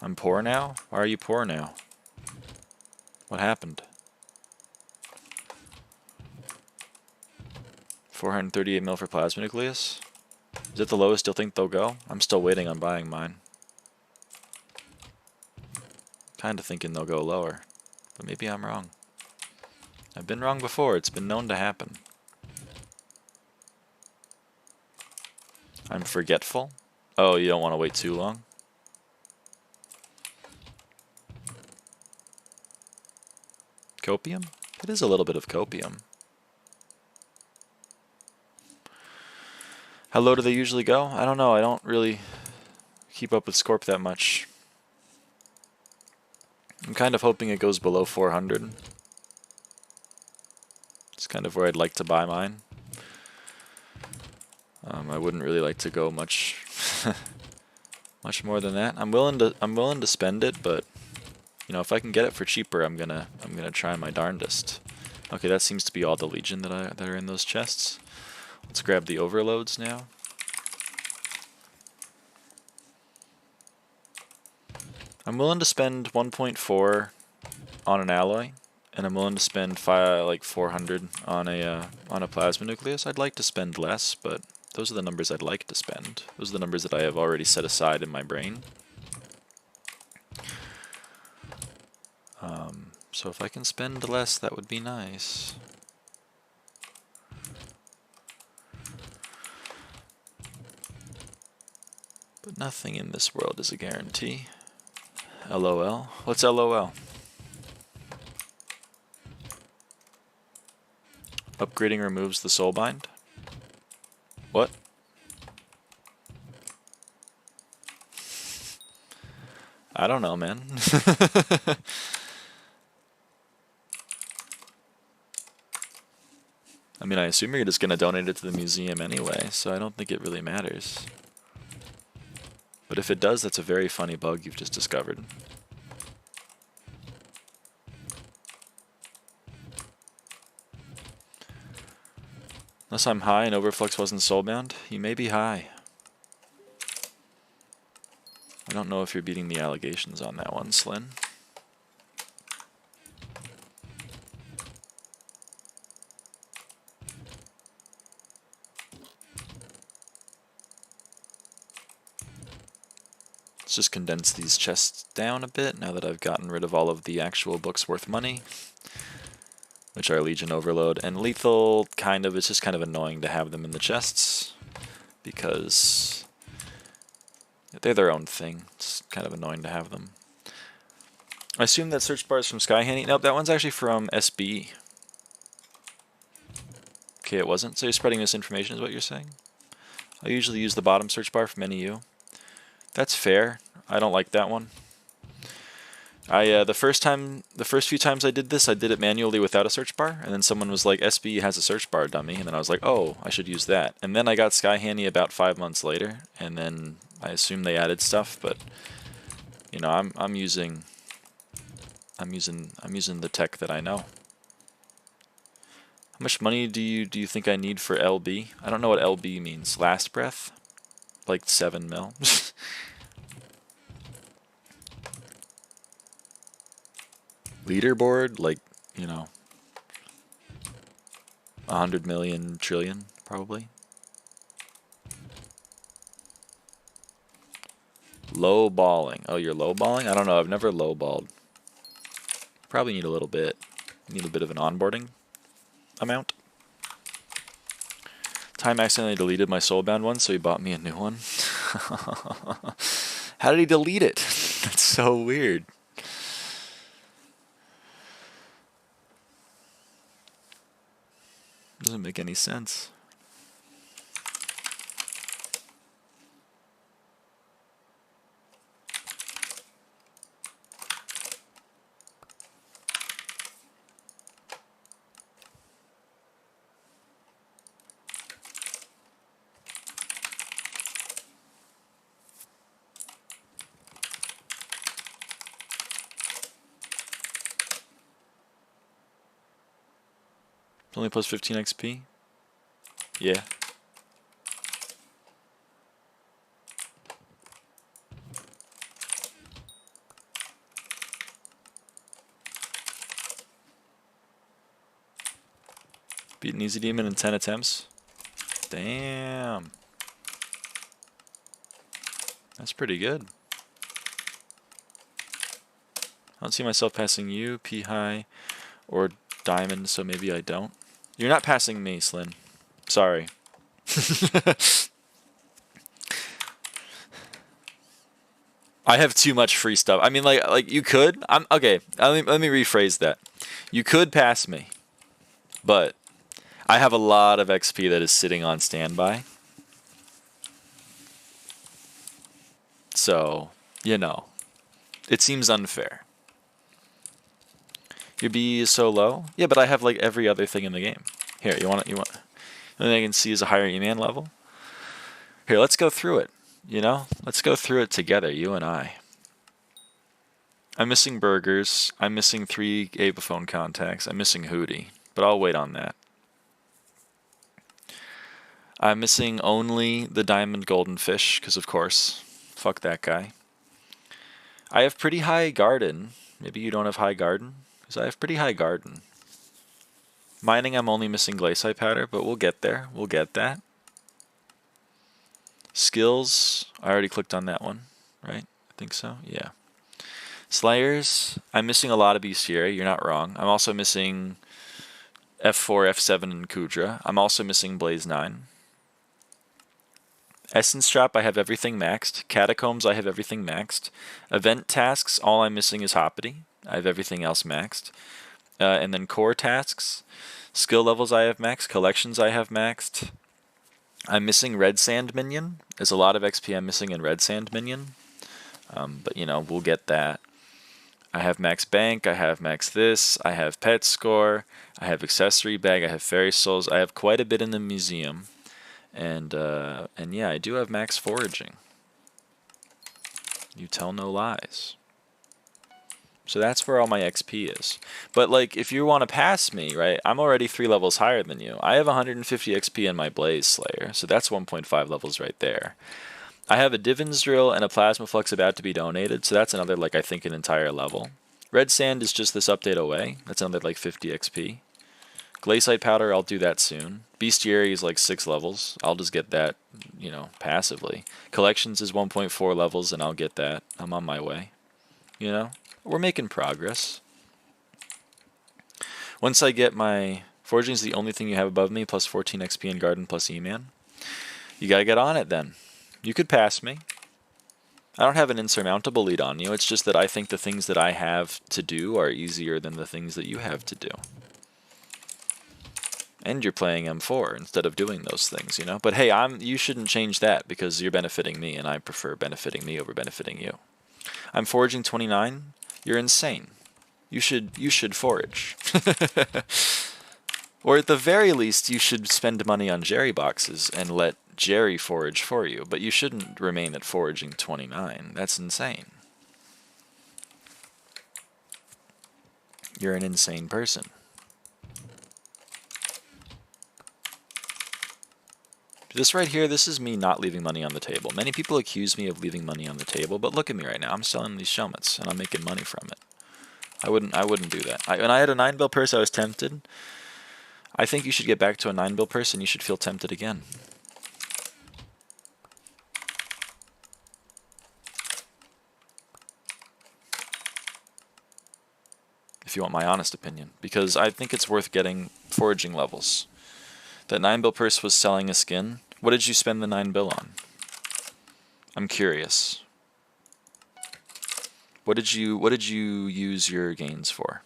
I'm poor now? Why are you poor now? What happened? 438 mil for plasma nucleus? Is it the lowest you'll think they'll go? I'm still waiting on buying mine. Kinda thinking they'll go lower, but maybe I'm wrong. I've been wrong before, it's been known to happen. I'm forgetful? Oh, you don't want to wait too long? Copium? It is a little bit of copium. How low do they usually go? I don't know, I don't really keep up with Scorp that much. I'm kind of hoping it goes below 400. It's kind of where I'd like to buy mine. I wouldn't really like to go much much more than that. I'm willing to spend it, but you know, if I can get it for cheaper, I'm gonna try my darndest. Okay, that seems to be all the Legion that are in those chests. Let's grab the overloads now. I'm willing to spend 1.4 on an alloy, and I'm willing to spend like 400 on a plasma nucleus. I'd like to spend less, but those are the numbers I'd like to spend. Those are the numbers that I have already set aside in my brain. So if I can spend less, that would be nice. But nothing in this world is a guarantee. LOL. What's LOL? Upgrading removes the soulbind? What? I don't know, man. I mean, I assume you're just going to donate it to the museum anyway, so I don't think it really matters. But if it does, that's a very funny bug you've just discovered. Unless I'm high and Overflux wasn't soulbound, you may be high. I don't know if you're beating the allegations on that one, Slyn. Let's just condense these chests down a bit now that I've gotten rid of all of the actual books worth money, which are Legion Overload and Lethal. Kind of, it's just kind of annoying to have them in the chests because they're their own thing. It's kind of annoying to have them. I assume that search bar is from Skyhandy. Nope, that one's actually from SB. Okay, it wasn't. So you're spreading misinformation is what you're saying? I usually use the bottom search bar from NEU. That's fair. I don't like that one. The first few times I did this, I did it manually without a search bar, and then someone was like, SB has a search bar, dummy, and then I was like, oh, I should use that. And then I got Skyhandy about 5 months later, and then I assume they added stuff, but you know, I'm using the tech that I know. How much money do you think I need for LB? I don't know what LB means. Last breath? Like 7 mil. Leaderboard, like, you know, 100 million trillion, probably. Low balling. Oh, you're low balling? I don't know. I've never low balled. Probably need a little bit. Need a bit of an onboarding amount. Time accidentally deleted my soulbound one, so he bought me a new one. How did he delete it? That's so weird. Doesn't make any sense. Only plus 15 XP? Yeah. Beat an easy demon in 10 attempts? Damn. That's pretty good. I don't see myself passing you, P high, or diamond, so maybe I don't. You're not passing me, Slyn. Sorry. I have too much free stuff. I mean, like you could. Okay. Let me rephrase that. You could pass me, but I have a lot of XP that is sitting on standby. So, you know, it seems unfair. Your B is so low? Yeah, but I have like every other thing in the game. Here, you want the only thing I can see is a higher E-man level. Here, let's go through it. You know? Let's go through it together, you and I. I'm missing burgers. I'm missing 3 Abaphone contacts. I'm missing Hootie, but I'll wait on that. I'm missing only the diamond golden fish, because of course, fuck that guy. I have pretty high garden. Maybe you don't have high garden? Because I have pretty high garden. Mining, I'm only missing glacial powder, but we'll get there. We'll get that. Skills, I already clicked on that one, right? I think so, yeah. Slayers, I'm missing a lot of bestiary, you're not wrong. I'm also missing F4, F7, and Kudra. I'm also missing Blaze 9. Essence Trap, I have everything maxed. Catacombs, I have everything maxed. Event tasks, all I'm missing is Hoppity. I have everything else maxed. And then core tasks, skill levels I have maxed. Collections I have maxed. I'm missing Red Sand Minion. There's a lot of XP I'm missing in Red Sand Minion. But, you know, we'll get that. I have max bank, I have max this, I have pet score, I have accessory bag, I have fairy souls, I have quite a bit in the museum. And yeah, I do have max foraging. You tell no lies. So that's where all my XP is. But like, if you want to pass me, right, I'm already 3 levels higher than you. I have 150 XP in my Blaze Slayer, so that's 1.5 levels right there. I have a Divin's Drill and a Plasma Flux about to be donated, so that's another, like, I think an entire level. Red Sand is just this update away. That's another, like, 50 XP. Glacial Powder, I'll do that soon. Bestiary is, like, 6 levels. I'll just get that, you know, passively. Collections is 1.4 levels, and I'll get that. I'm on my way. You know? We're making progress. Once I get my... Foraging is the only thing you have above me, plus 14 XP in Garden, plus E-Man. You gotta get on it, then. You could pass me. I don't have an insurmountable lead on you. It's just that I think the things that I have to do are easier than the things that you have to do. And you're playing M4 instead of doing those things, you know? But hey, you shouldn't change that because you're benefiting me, and I prefer benefiting me over benefiting you. I'm foraging 29. You're insane. You should forage. Or at the very least, you should spend money on Jerry boxes and let Jerry forage for you, but you shouldn't remain at foraging 29. That's insane. You're an insane person. This right here, this is me not leaving money on the table. Many people accuse me of leaving money on the table, but look at me right now. I'm selling these shellmets, and I'm making money from it. I wouldn't do that. When I had a 9 bill purse, I was tempted. I think you should get back to a 9 bill purse, and you should feel tempted again. If you want my honest opinion, because I think it's worth getting foraging levels. That 9 bill purse was selling a skin. What did you spend the 9 bill on? I'm curious. What did you use your gains for?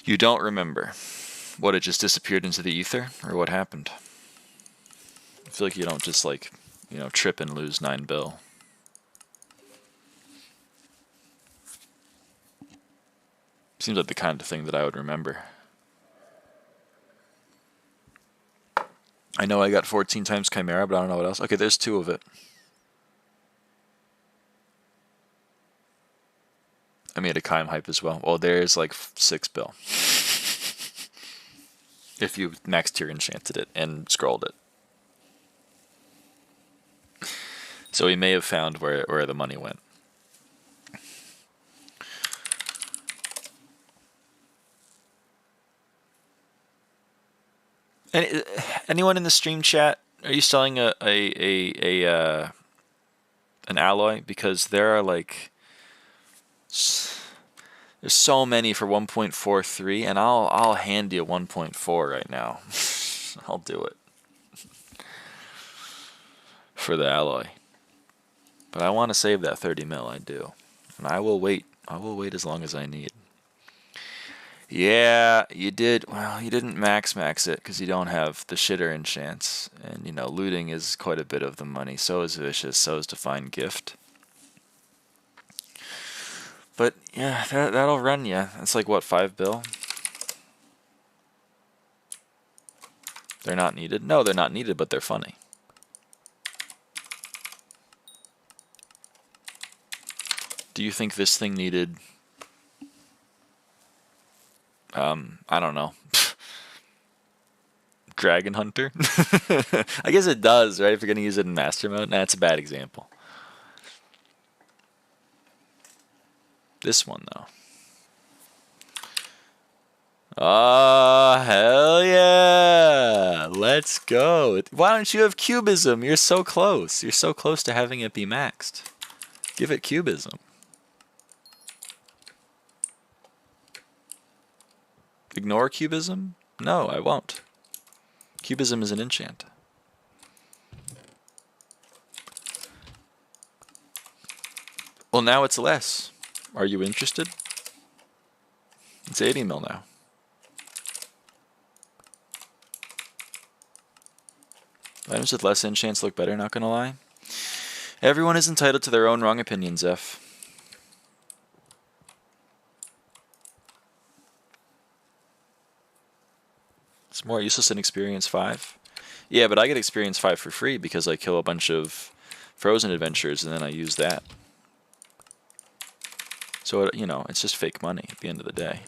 You don't remember. What, it just disappeared into the ether, or what happened? I feel like you don't just, like, you know, trip and lose 9 bill. Seems like the kind of thing that I would remember. I know I got 14 times Chimera, but I don't know what else. Okay, there's 2 of it. I made a Chime hype as well. Well, there's like 6 bill. If you max tier enchanted it and scrolled it. So we may have found where the money went. Anyone in the stream chat, are you selling an alloy? Because there are like there's so many for 1.43, and I'll hand you 1.4 right now. I'll do it for the alloy. But I want to save that 30 mil. I do, and I will wait. I will wait as long as I need. Yeah, you did. Well, you didn't max it because you don't have the shitter enchants. And, you know, looting is quite a bit of the money. So is Vicious, so is Divine Gift. But, yeah, that'll run you. It's like, what, 5 bill? They're not needed? No, they're not needed, but they're funny. Do you think this thing needed... I don't know. Dragon Hunter. I guess it does, right? If you're gonna use it in Master Mode. Nah, it's a bad example. This one though. Oh, hell yeah! Let's go. Why don't you have cubism? You're so close. You're so close to having it be maxed. Give it cubism. Ignore cubism? No, I won't. Cubism is an enchant. Well, now it's less. Are you interested? It's 80 mil now. Items with less enchants look better, not gonna lie. Everyone is entitled to their own wrong opinions, F. It's more useless than Experience 5. Yeah, but I get Experience 5 for free because I kill a bunch of frozen adventures and then I use that. So, you know, it's just fake money at the end of the day.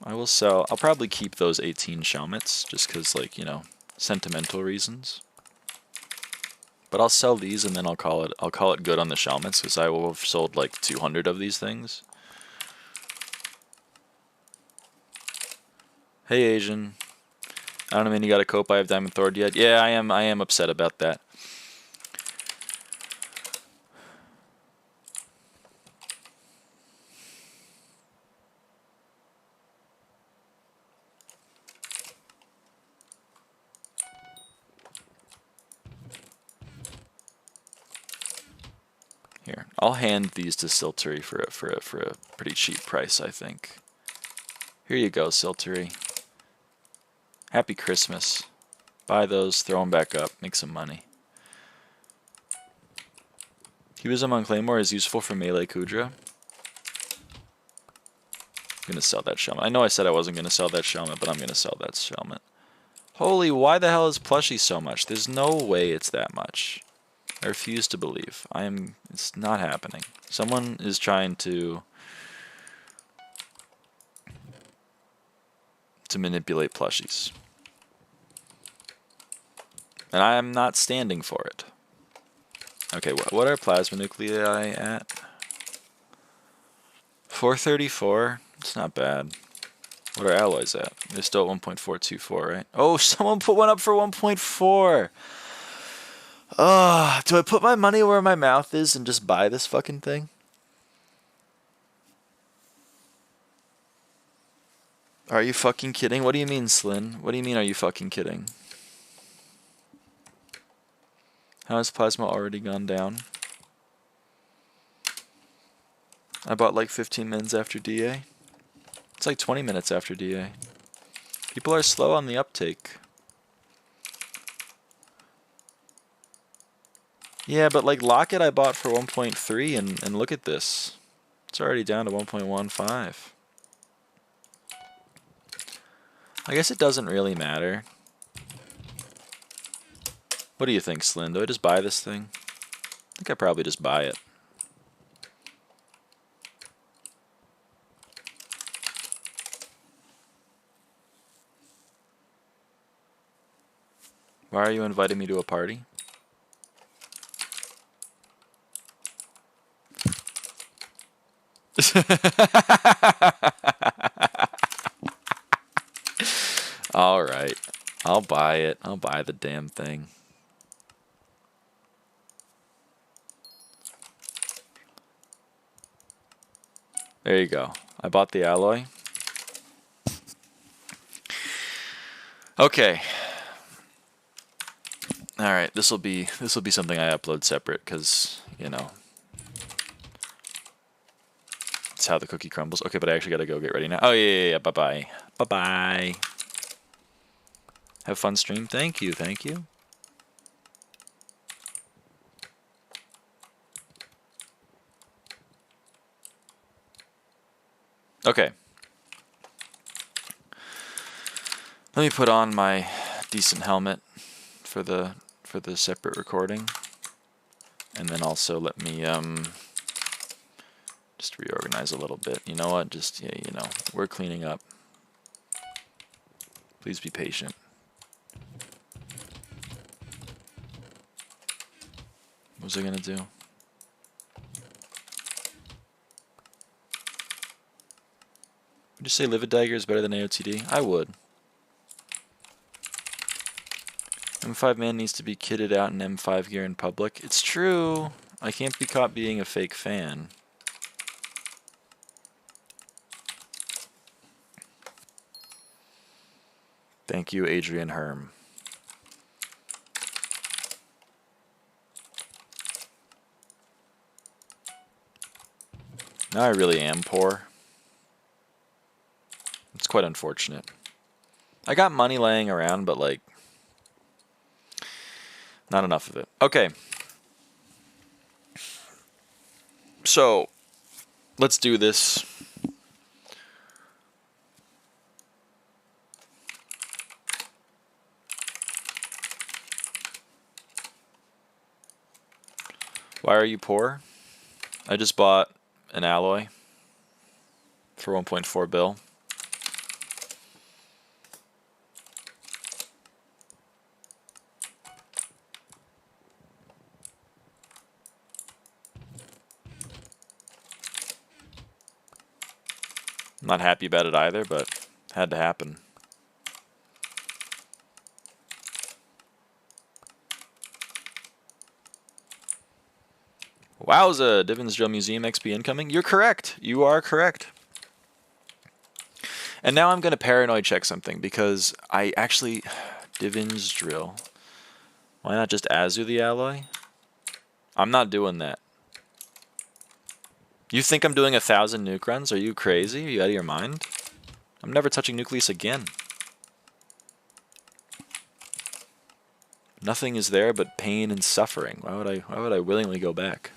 I will sell, I'll probably keep those 18 Shalmets just because, like, you know, sentimental reasons. But I'll sell these and then I'll call it good on the Shalmets because I will have sold like 200 of these things. Hey Asian. I don't mean you got a cope I have Diamond Thord yet. Yeah, I am upset about that. Here, I'll hand these to Siltery for a pretty cheap price, I think. Here you go, Siltery. Happy Christmas. Buy those, throw them back up, make some money. Cubism on Claymore is useful for melee Kudra. I'm gonna sell that Shelmet. I know I said I wasn't gonna sell that Shelmet, but I'm gonna sell that Shelmet. Holy, why the hell is Plushie so much? There's no way it's that much. I refuse to believe. It's not happening. Someone is trying to manipulate plushies. And I am not standing for it. Okay, what are plasma nuclei at? 434? It's not bad. What are alloys at? They're still at 1.424, right? Oh, someone put one up for 1.4! Do I put my money where my mouth is and just buy this fucking thing? Are you fucking kidding? What do you mean, Slyn? What do you mean, are you fucking kidding? How has plasma already gone down? I bought like 15 minutes after DA. It's like 20 minutes after DA. People are slow on the uptake. Yeah, but like Locket I bought for 1.3 and look at this. It's already down to 1.15. I guess it doesn't really matter. What do you think, Slyn? Do I just buy this thing? I think I probably just buy it. Why are you inviting me to a party? Alright. I'll buy it. I'll buy the damn thing. There you go. I bought the alloy. Okay. Alright, this will be something I upload separate because, you know, it's how the cookie crumbles. Okay, but I actually gotta go get ready now. Oh yeah. Bye-bye. Bye-bye. Have fun stream. Thank you. Okay. Let me put on my decent helmet for the separate recording. And then also let me Just reorganize a little bit. You know what? Just, yeah, you know, we're cleaning up. Please be patient. What was I gonna do? Would you say livid dagger is better than AOTD? I would. M5 man needs to be kitted out in M5 gear in public. It's true. I can't be caught being a fake fan. Thank you, Adrian Herm. Now I really am poor. It's quite unfortunate. I got money laying around, but like, not enough of it. Okay. So, let's do this. Why are you poor? I just bought an alloy for 1.4 bill. I'm not happy about it either, but it had to happen. Wowza, Divins Drill Museum XP incoming. You're correct. You are correct. And now I'm going to paranoid check something because I actually... Divins Drill. Why not just Azu the alloy? I'm not doing that. You think I'm doing 1,000 nuke runs? Are you crazy? Are you out of your mind? I'm never touching Nucleus again. Nothing is there but pain and suffering. Why would I willingly go back?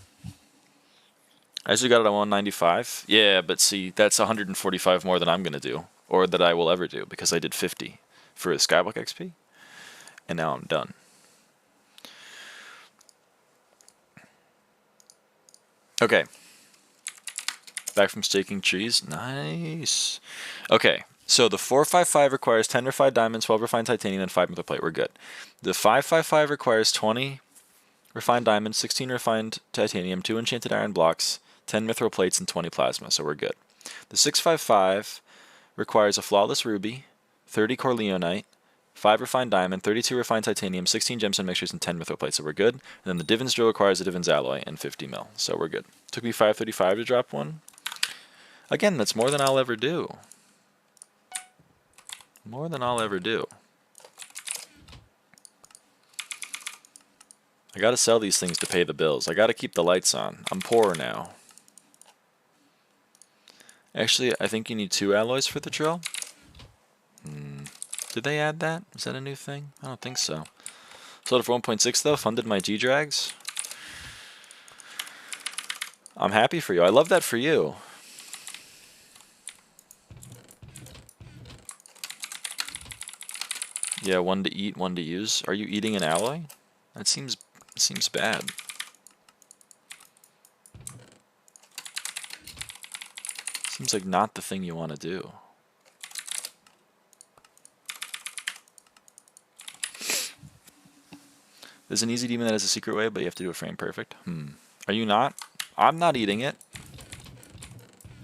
I actually got it on 195. Yeah, but see, that's 145 more than I'm gonna do, or that I will ever do, because I did 50 for a Skyblock XP, and now I'm done. Okay. Back from staking trees. Nice. Okay, so the 455 requires 10 refined diamonds, 12 refined titanium, and 5 mithril plate. We're good. The 555 requires 20 refined diamonds, 16 refined titanium, 2 enchanted iron blocks, 10 mithril plates, and 20 plasma, so we're good. The 655 requires a flawless ruby, 30 corleonite, 5 refined diamond, 32 refined titanium, 16 gemstone mixtures, and 10 mithril plates, so we're good. And then the Divins Drill requires a Divins alloy and 50 mil, so we're good. Took me 535 to drop one. Again, that's more than I'll ever do. More than I'll ever do. I gotta sell these things to pay the bills. I gotta keep the lights on. I'm poor now. Actually, I think you need 2 alloys for the drill. Did they add that? Is that a new thing? I don't think so. Sold it for 1.6 though, funded my G-Drags. I'm happy for you. I love that for you. Yeah, 1 to eat, 1 to use. Are you eating an alloy? That seems bad. Seems like not the thing you want to do. There's an easy demon that has a secret way, but you have to do it frame perfect. Are you not? I'm not eating it.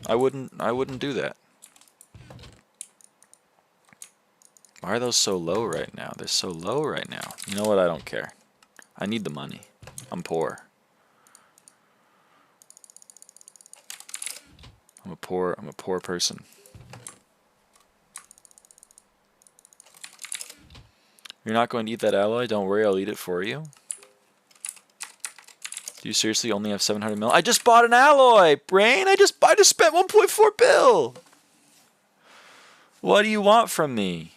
I wouldn't do that. Why are those so low right now? They're so low right now. You know what? I don't care. I need the money. I'm poor. I'm a poor person. You're not going to eat that alloy? Don't worry, I'll eat it for you. Do you seriously only have 700 mil? I just bought an alloy, brain. I just spent 1.4 bill. What do you want from me?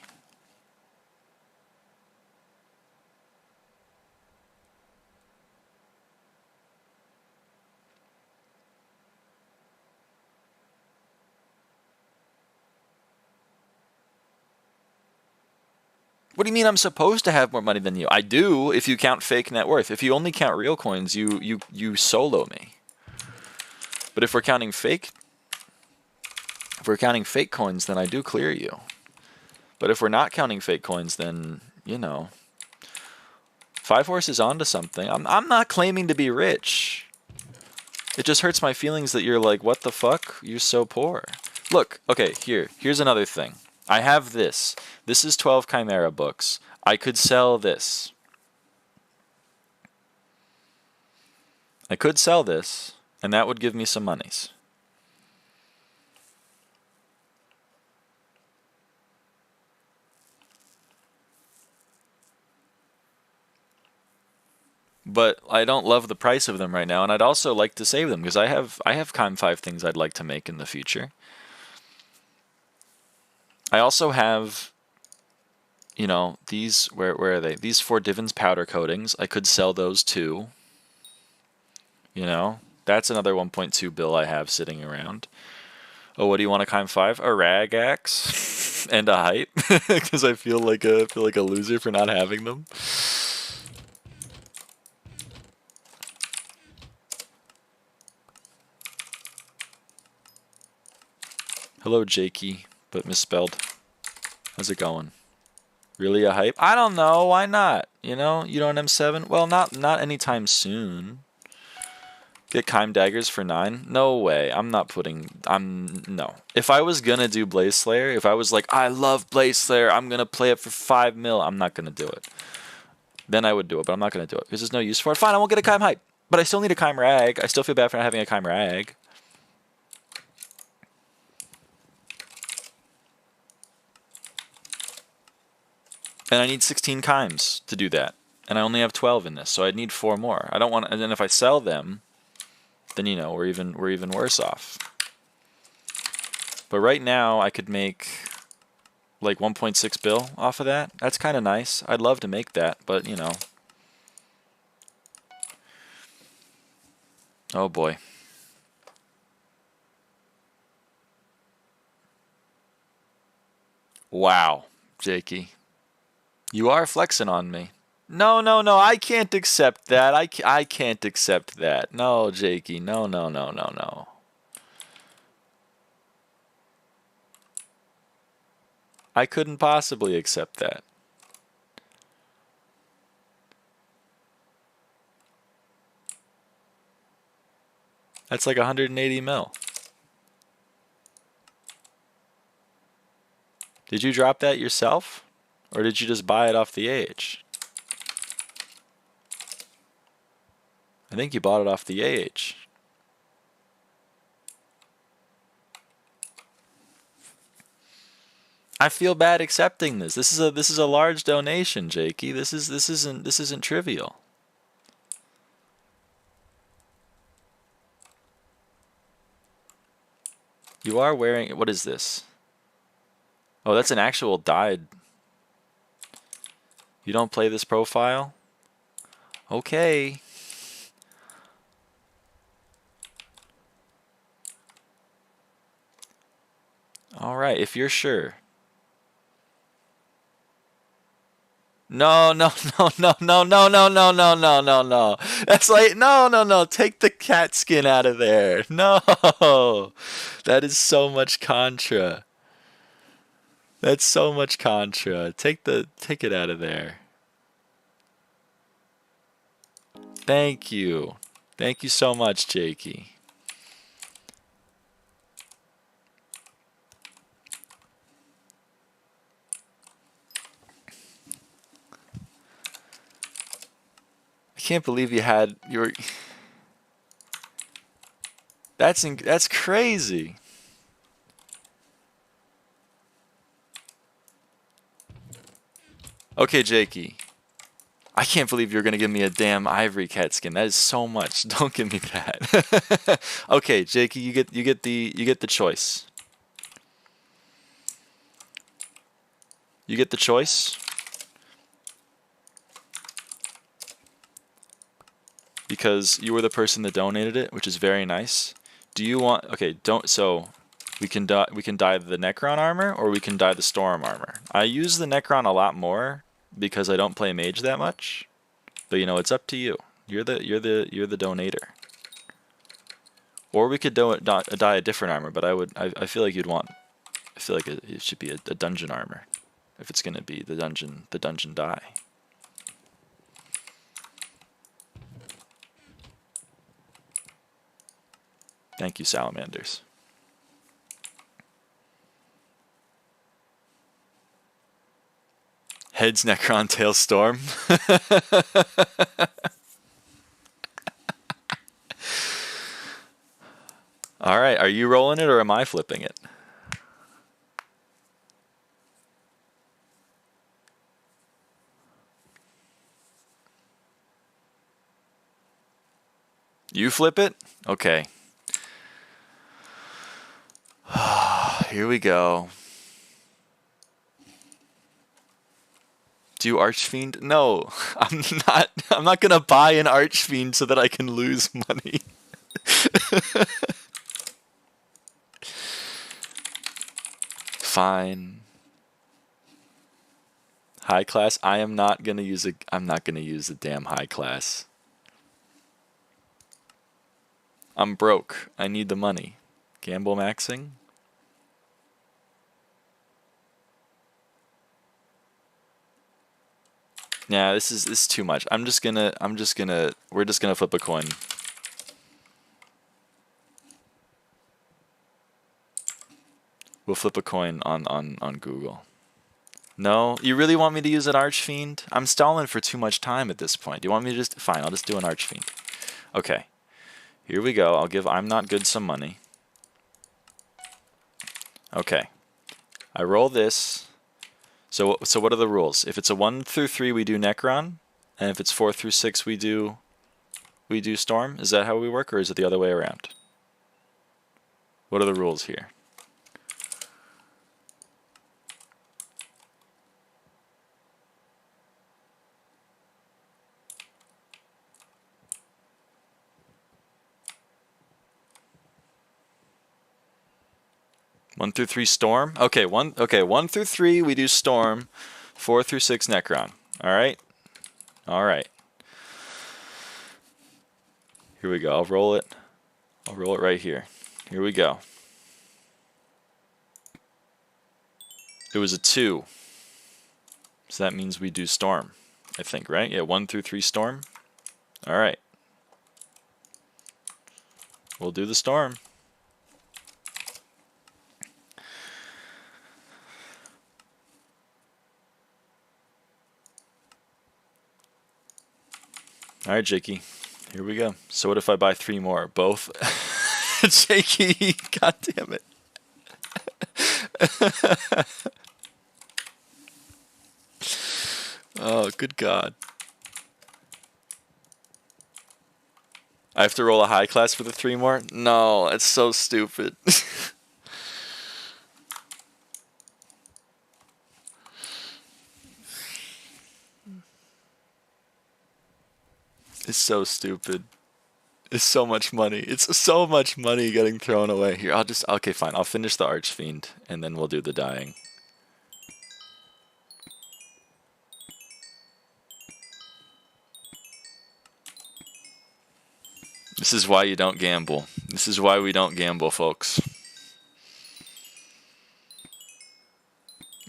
What do you mean I'm supposed to have more money than you? I do if you count fake net worth. If you only count real coins, you solo me. But if we're counting fake coins, then I do clear you. But if we're not counting fake coins, then, you know, 5 Horse is onto something. I'm not claiming to be rich. It just hurts my feelings that you're like, what the fuck? You're so poor. Look, okay, here's another thing. I have this. This is 12 Chimera books. I could sell this. I could sell this, and that would give me some monies. But I don't love the price of them right now, and I'd also like to save them because I have Chime 5 things I'd like to make in the future. I also have, you know, these, where are they? These 4 Divins powder coatings. I could sell those too. You know, that's another 1.2 bill I have sitting around. Oh, what do you want to Chime 5? A rag axe and a hype because I feel like a loser for not having them. Hello, Jakey, but misspelled. How's it going? Really a hype? I don't know. Why not? You know, you don't M7? Well, not anytime soon. Get Chime daggers for 9? No way. No. If I was gonna do Blaze Slayer, if I was like, I love Blaze Slayer, I'm gonna play it for 5 mil, I'm not gonna do it. Then I would do it, but I'm not gonna do it because there's no use for it. Fine, I won't get a Chime hype, but I still need a Chime rag. I still feel bad for not having a Chime rag. And I need 16 Chimes to do that. And I only have 12 in this, so I'd need 4 more. I don't want, and then if I sell them, then, you know, we're even worse off. But right now I could make like 1.6 bill off of that. That's kind of nice. I'd love to make that, but you know. Oh boy. Wow, Jakey. You are flexing on me. No, I can't accept that. I can't accept that. No, Jakey. No. I couldn't possibly accept that. That's like 180 mil. Did you drop that yourself? Or did you just buy it off the AH? I think you bought it off the AH. I feel bad accepting this. This is a large donation, Jakey. This isn't trivial. You are wearing, what is this? Oh, that's an actual dyed. You don't play this profile? Okay. All right, if you're sure. No. That's like, no. Take the cat skin out of there. No. That is so much contra. That's so much contra. Take it out of there. Thank you. Thank you so much, Jakey. I can't believe you had your. That's crazy. Okay, Jakey. I can't believe you're gonna give me a damn ivory cat skin. That is so much. Don't give me that. Okay, Jakey, you get the choice. You get the choice. Because you were the person that donated it, which is very nice. Do you want? Okay, so we can dye the Necron armor, or we can dye the Storm armor. I use the Necron a lot more because I don't play mage that much. But you know, it's up to you. You're the donator. Or we could dye a different armor, but I feel like you'd want, I feel like it should be a dungeon armor, if it's gonna be the dungeon dye. Thank you, salamanders. Heads Necron, tails Storm. All right, are you rolling it or am I flipping it? You flip it? Okay. Here we go. Do Archfiend? No, I'm not gonna buy an Archfiend so that I can lose money. Fine. High class? I'm not gonna use a damn high class. I'm broke. I need the money. Gamble maxing? Yeah, this is too much. We're just gonna flip a coin. We'll flip a coin on Google. No, you really want me to use an Archfiend? I'm stalling for too much time at this point. Do you want me to just, fine, I'll just do an Archfiend. Okay. Here we go. I'll give I'm Not Good some money. Okay. I roll this. So what are the rules? If it's a 1 through 3, we do Necron, and if it's 4 through 6, we do Storm. Is that how we work, or is it the other way around? What are the rules here? One through 3 Storm. Okay, 1 through 3 we do Storm. 4 through 6 Necron. All right. All right. Here we go. I'll roll it. I'll roll it right here. Here we go. It was a 2. So that means we do Storm, I think, right? Yeah, 1 through 3 Storm. All right. We'll do the Storm. All right, Jakey. Here we go. So what if I buy 3 more? Both? Jakey, god damn it. Oh, good god. I have to roll a high class for the 3 more? No, that's so stupid. It's so stupid. It's so much money. It's so much money getting thrown away. Here, okay, fine. I'll finish the Archfiend, and then we'll do the dying. This is why you don't gamble. This is why we don't gamble, folks.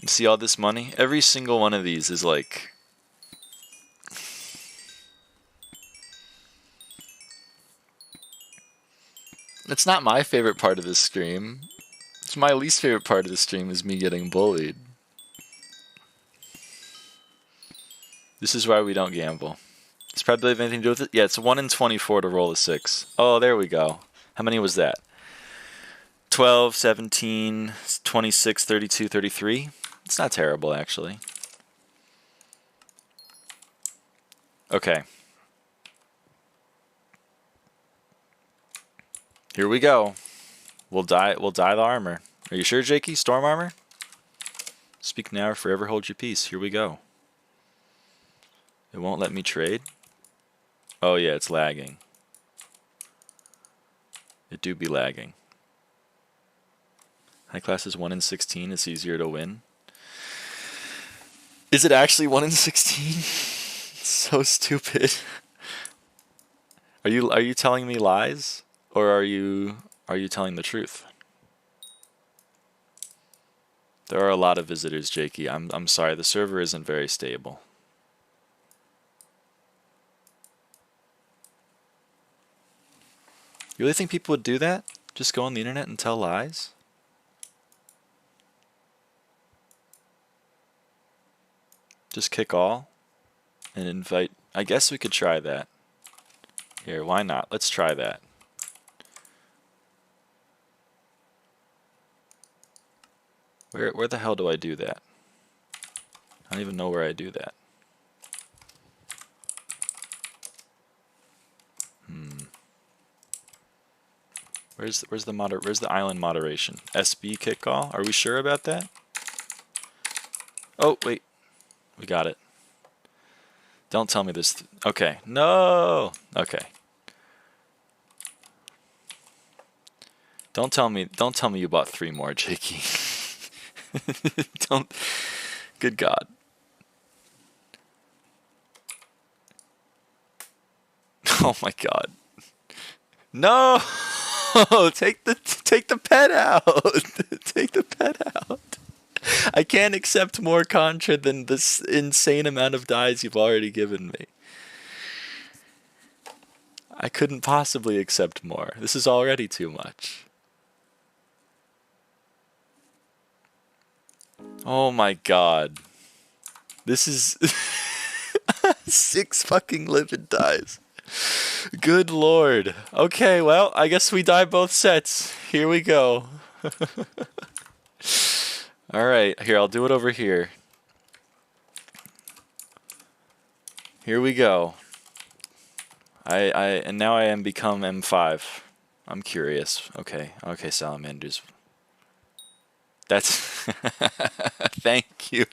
You see all this money? Every single one of these is like... It's not my favorite part of this stream. It's my least favorite part of the stream is me getting bullied. This is why we don't gamble. Does probably have anything to do with it? Yeah, it's 1 in 24 to roll a 6. Oh, there we go. How many was that? 12, 17, 26, 32, 33. It's not terrible, actually. Okay. Here we go. We'll dye the armor. Are you sure, Jakey? Storm armor? Speak now or forever hold your peace. Here we go. It won't let me trade. Oh yeah, it's lagging. It do be lagging. High class is 1 in 16. It's easier to win. Is it actually 1 in 16? It's so stupid. Are you telling me lies? or are you telling the truth? There are a lot of visitors, Jakey. I'm sorry, the server isn't very stable. You really think people would do that? Just go on the internet and tell lies? Just kick all and invite. I guess we could try that. Here, why not? Let's try that. Where the hell do I do that? I don't even know where I do that. Where's the island moderation? SB kick all? Are we sure about that? Oh, wait. We got it. Don't tell me this. Okay. No. Okay. Don't tell me you bought 3 more, Jakey. Don't. Good God. Oh my God. No. Take the pet out. Take the pet out. I can't accept more contra than this insane amount of dies you've already given me. I couldn't possibly accept more. This is already too much. Oh my God. This is 6 fucking livid dies. Good Lord. Okay, well, I guess we die both sets. Here we go. Alright, here, I'll do it over here. Here we go. And now I am become M5. I'm curious. Okay, salamanders. That's... Thank you.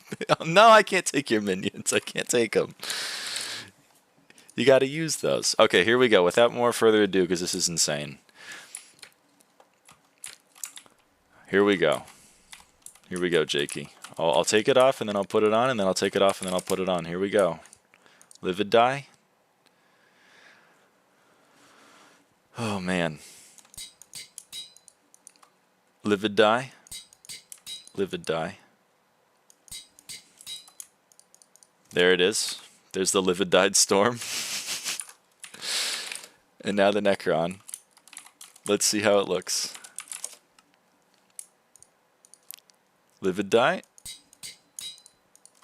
No, I can't take your minions. I can't take them. You gotta use those. Okay, here we go. Without more further ado, because this is insane. Here we go. Here we go, Jakey. I'll take it off, and then I'll put it on, and then I'll take it off, and then I'll put it on. Here we go. Livid die. Oh, man. Livid die. Livid die. There it is. There's the livid dyed storm. And now the Necron. Let's see how it looks. Livid die.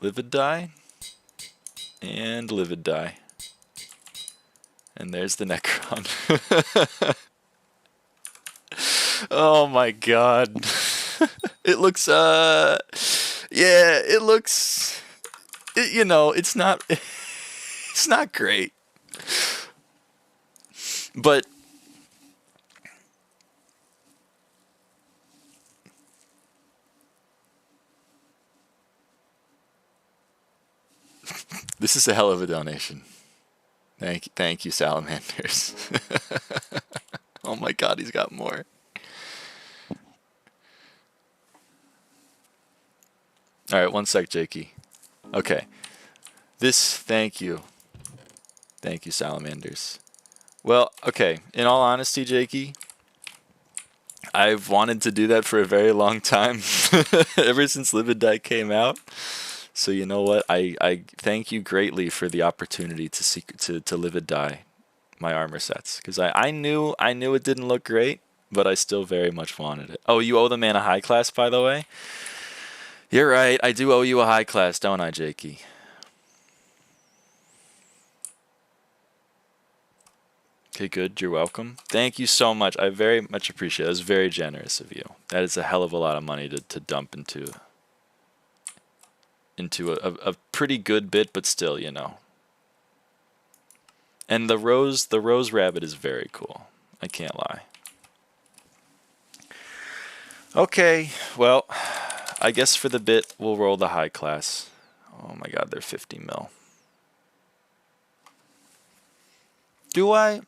Livid die. And livid die. And there's the Necron. Oh my God. It looks, yeah, it looks, you know, it's not great. But this is a hell of a donation. Thank you, salamanders. Oh my God, he's got more. All right, one sec, Jakey. Okay, thank you, salamanders. Well, okay, in all honesty, Jakey, I've wanted to do that for a very long time, ever since Livid Die came out. So you know what? I thank you greatly for the opportunity to Livid Die my armor sets, because I knew it didn't look great, but I still very much wanted it. Oh, you owe the man a high class, by the way. You're right. I do owe you a high class, don't I, Jakey? Okay, good. You're welcome. Thank you so much. I very much appreciate it. That was very generous of you. That is a hell of a lot of money to dump into a pretty good bit, but still, you know. And the rose rabbit is very cool. I can't lie. Okay, well, I guess for the bit, we'll roll the high class. Oh my God, they're 50 mil. Do I?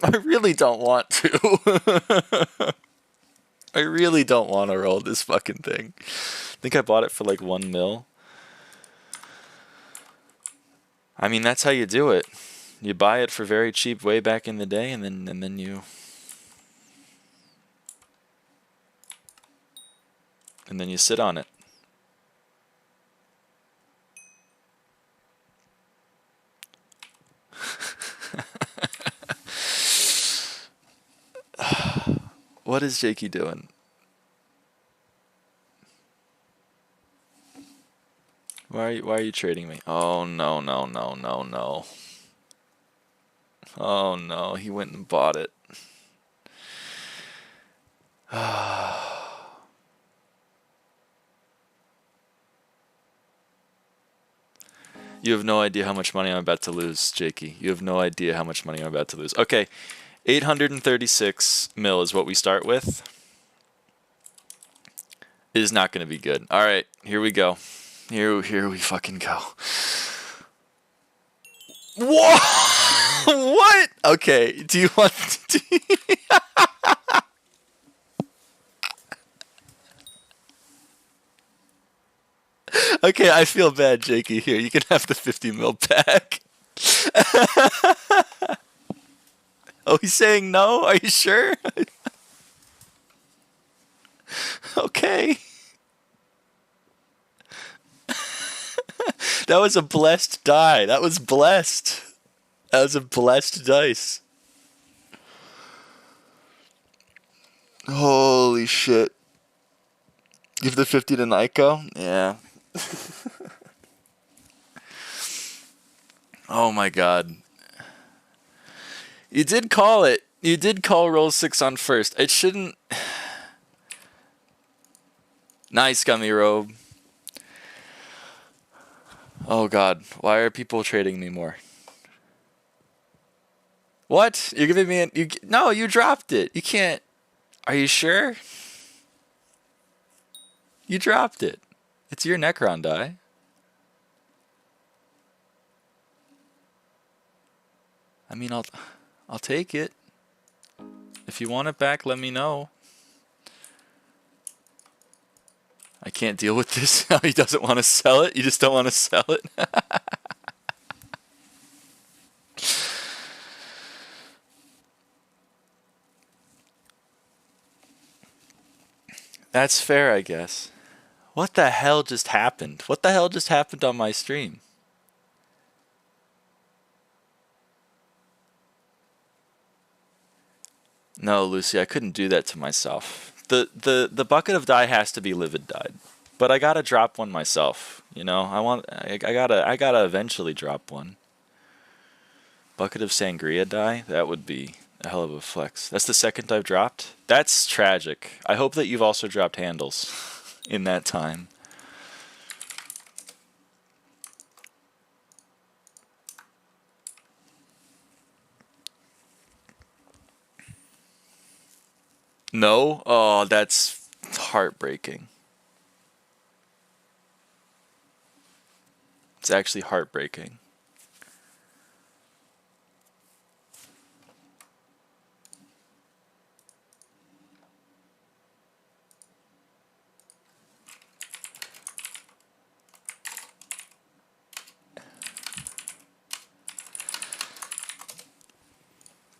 I really don't want to. I really don't want to roll this fucking thing. I think I bought it for like 1 mil. I mean, that's how you do it. You buy it for very cheap way back in the day, and then you sit on it. What is Jakey doing? Why are you trading me? Oh no. Oh no, he went and bought it. You have no idea how much money I'm about to lose, Jakey. You have no idea how much money I'm about to lose. Okay, 836 mil is what we start with. It is not going to be good. All right, here we go. Here we fucking go. What? What? Okay, do you want to... Okay, I feel bad, Jakey. Here, you can have the 50 mil back. Oh, he's saying no? Are you sure? Okay. That was a blessed die. That was blessed. That was a blessed dice. Holy shit. Give the 50 to Naiko? Yeah. Oh my god. You did call it. You did call roll 6 on first. It shouldn't... Nice, Gummy Robe. Oh god. Why are people trading me more? What? You're giving me an... No, you dropped it. You can't... Are you sure? You dropped it. It's your Necron die. I mean, I'll take it. If you want it back, let me know. I can't deal with this. He doesn't want to sell it. You just don't want to sell it. That's fair, I guess. What the hell just happened? What the hell just happened on my stream? No, Lucy, I couldn't do that to myself. The bucket of dye has to be livid dyed. But I gotta drop one myself. You know, I gotta eventually drop one. Bucket of sangria dye? That would be a hell of a flex. That's the second I've dropped? That's tragic. I hope that you've also dropped handles in that time. No? Oh, that's heartbreaking. It's actually heartbreaking.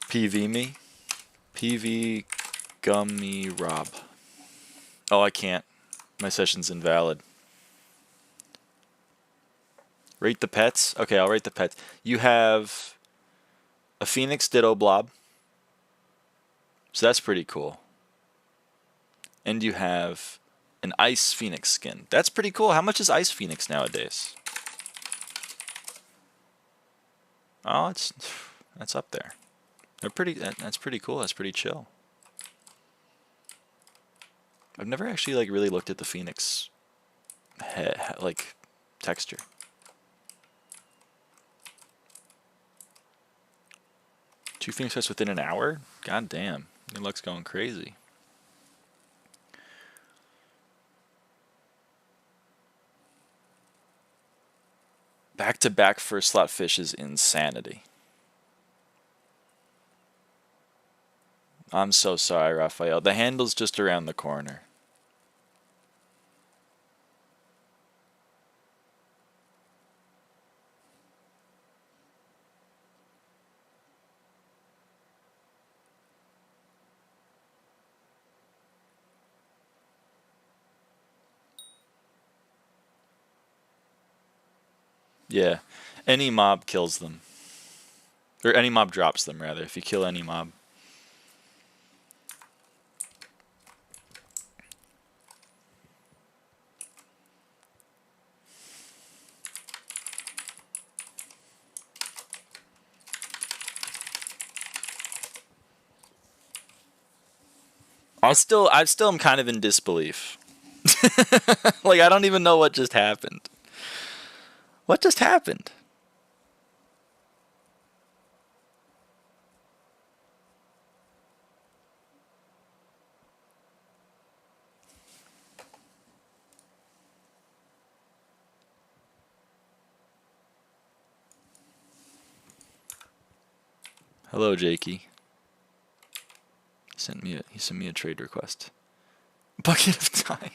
PV me? PV Gummy Rob. Oh, I can't. My session's invalid. Rate the pets? Okay, I'll rate the pets. You have a Phoenix Ditto Blob. So that's pretty cool. And you have an Ice Phoenix skin. That's pretty cool. How much is Ice Phoenix nowadays? Oh, that's up there. They're pretty. That's pretty cool. That's pretty chill. I've never actually like really looked at the Phoenix like texture. Two Phoenix sets within an hour? God damn. It looks going crazy. Back-to-back first slot fish is insanity. I'm so sorry, Raphael. The handle's just around the corner. Yeah. Any mob kills them. Or any mob drops them, rather, if you kill any mob. I still am kind of in disbelief. Like, I don't even know what just happened. What just happened? Hello, Jakey. He sent me a trade request. Bucket of time.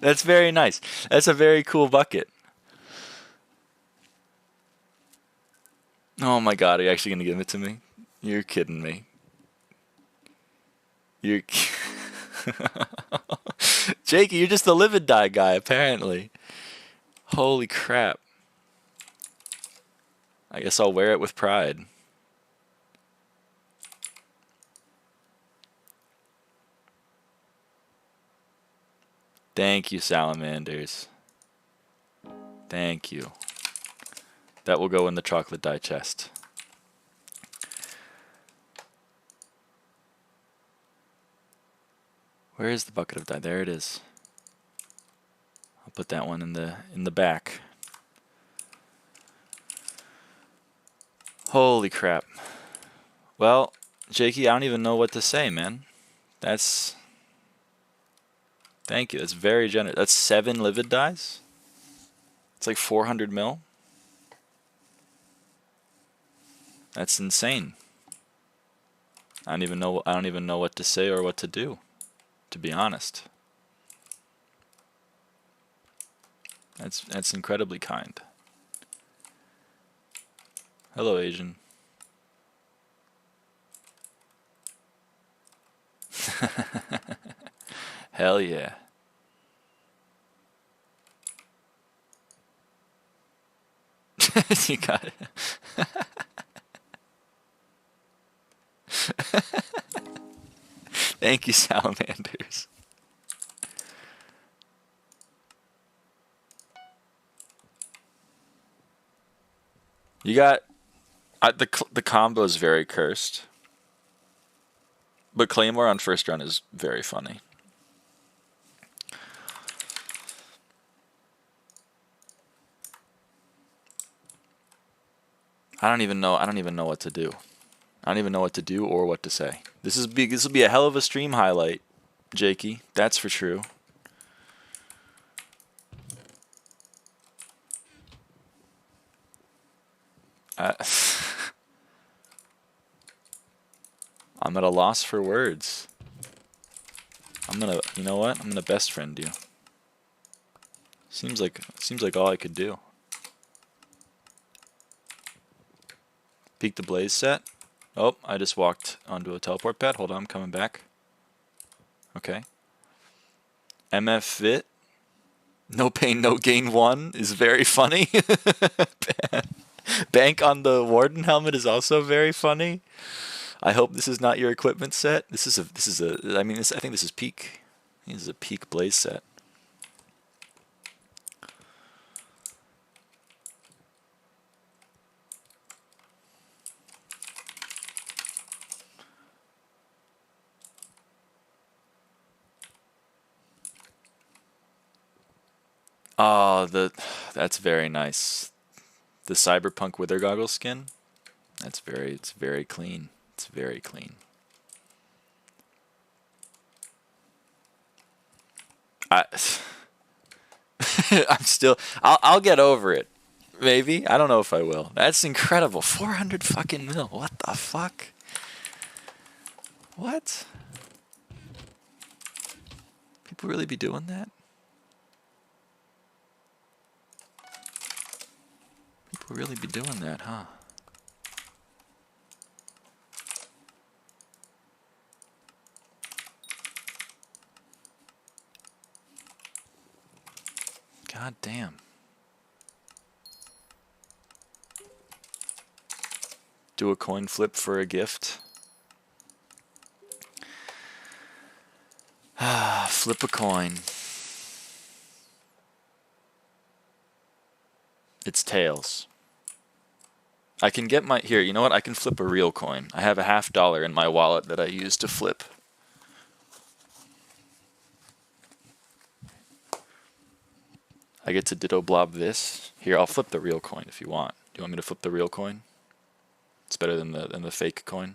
That's very nice. That's a very cool bucket. Oh my god, are you actually gonna give it to me? You're kidding me. You're Jakey, you're just the livid dye guy, apparently. Holy crap. I guess I'll wear it with pride. Thank you, salamanders. Thank you. That will go in the chocolate dye chest. Where is the bucket of dye? There it is. I'll put that one in the back. Holy crap. Well, Jakey, I don't even know what to say, man. That's... Thank you. That's very generous. That's 7 livid dyes? It's like 400 mil? That's insane. I don't even know what to say or what to do, to be honest. That's incredibly kind. Hello, Asian. Hell yeah. You got it. Thank you, salamanders. You got the combo is very cursed, but Claymore on first run is very funny. I don't even know what to do. I don't even know what to do or what to say. This will be a hell of a stream highlight, Jakey. That's for true. I'm at a loss for words. You know what? I'm gonna best friend you. Seems like all I could do. Peek the Blaze set. Oh, I just walked onto a teleport pad. Hold on, I'm coming back. Okay. MF Vit. No pain, no gain 1 is very funny. Bank on the Warden helmet is also very funny. I hope this is not your equipment set. I think this is peak. This is a peak Blaze set. Oh, that's very nice. The Cyberpunk Wither Goggles skin. It's very clean. It's very clean. I'm still. I'll get over it. Maybe. I don't know if I will. That's incredible. 400 fucking mil. What the fuck? What? People really be doing that? People really be doing that, huh? God damn. Do a coin flip for a gift. Flip a coin. It's tails. I can get my... Here, you know what? I can flip a real coin. I have a $50 in my wallet that I use to flip. I get to ditto blob this. Here, I'll flip the real coin if you want. Do you want me to flip the real coin? It's better than the fake coin.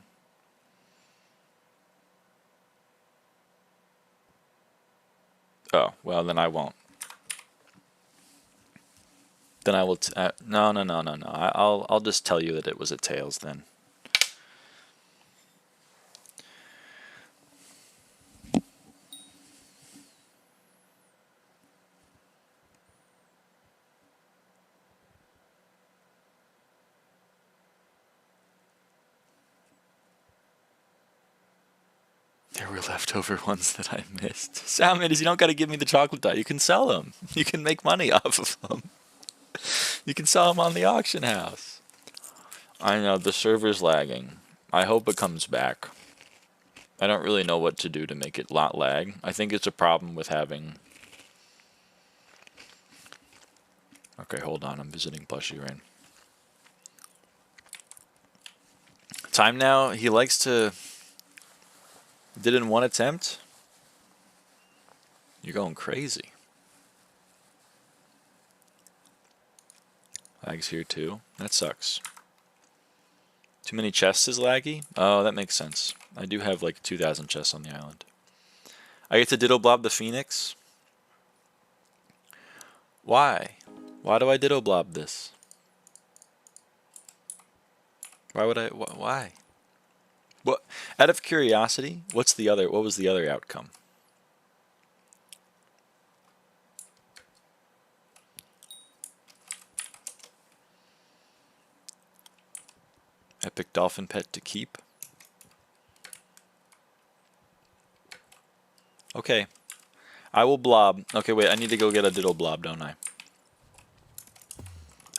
Oh, well, then I won't. Then I will... no. I'll just tell you that it was a tails then. There were leftover ones that I missed. Salmon, you don't got to give me the chocolate dye. You can sell them. You can make money off of them. You can sell them on the auction house. I know, the server's lagging. I hope it comes back. I don't really know what to do to make it not lag. I think it's a problem with having... Okay, hold on. I'm visiting Plushy Rain. Time now. He likes to... Did it in one attempt? You're going crazy. Lag's here too. That sucks. Too many chests is laggy? Oh, that makes sense. I do have like 2,000 chests on the island. I get to ditto blob the phoenix? Why? Why do I ditto blob this? Why would I? Why? What? Out of curiosity, what was the other outcome? Epic dolphin pet to keep. Okay. I will blob. Okay, wait, I need to go get a diddle blob, don't I?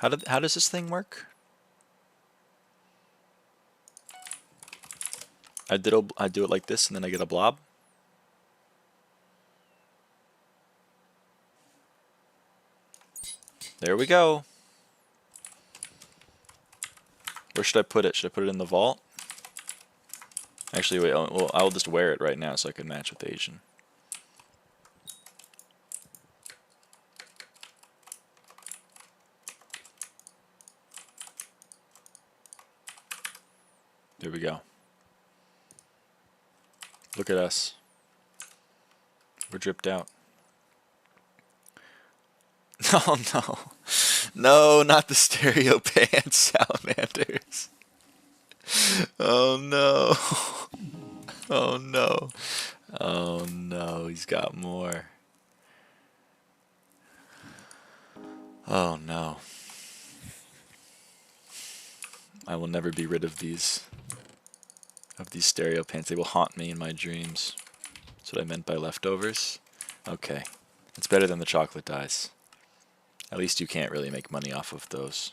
How does this thing work? I do it like this and then I get a blob. There we go. Where should I put it? Should I put it in the vault? Actually, wait, well, I'll just wear it right now so I can match with Asian. There we go. Look at us. We're dripped out. Oh no. No, not the stereo pants salamanders. Oh no. Oh no. Oh no, he's got more. Oh no. I will never be rid of these stereo pants. They will haunt me in my dreams. That's what I meant by leftovers. Okay. It's better than the chocolate dyes. At least you can't really make money off of those.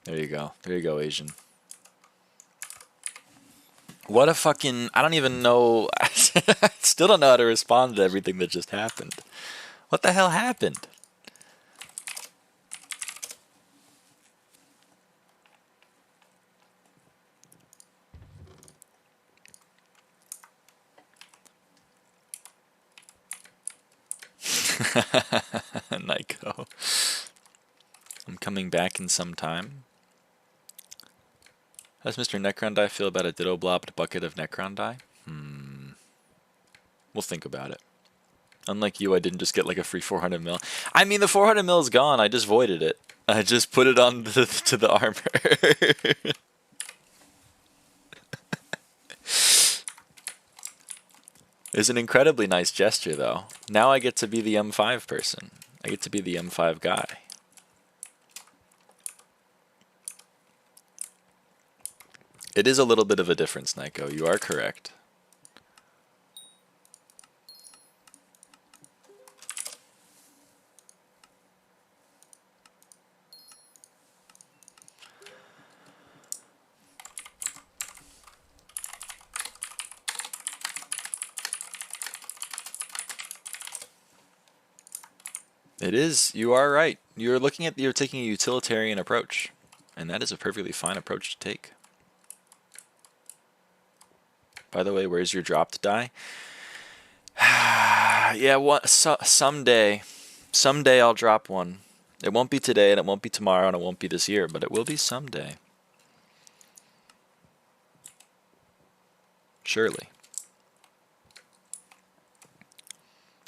There you go. There you go, Asian. What a fucking... I don't even know... I still don't know how to respond to everything that just happened. What the hell happened? Naiko. I'm coming back in some time. How does Mr. Necron Dye feel about a ditto blobbed bucket of Necron Dye? We'll think about it. Unlike you, I didn't just get like a free 400 mil. I mean, the 400 mil is gone. I just voided it. I just put it on to the armor. It's an incredibly nice gesture, though. Now I get to be the M5 person. I get to be the M5 guy. It is a little bit of a difference, Naiko. You are correct. It is. You are right. You're taking a utilitarian approach, and that is a perfectly fine approach to take. By the way, where's your dropped die? Yeah, someday I'll drop one. It won't be today, and it won't be tomorrow, and it won't be this year, but it will be someday. Surely.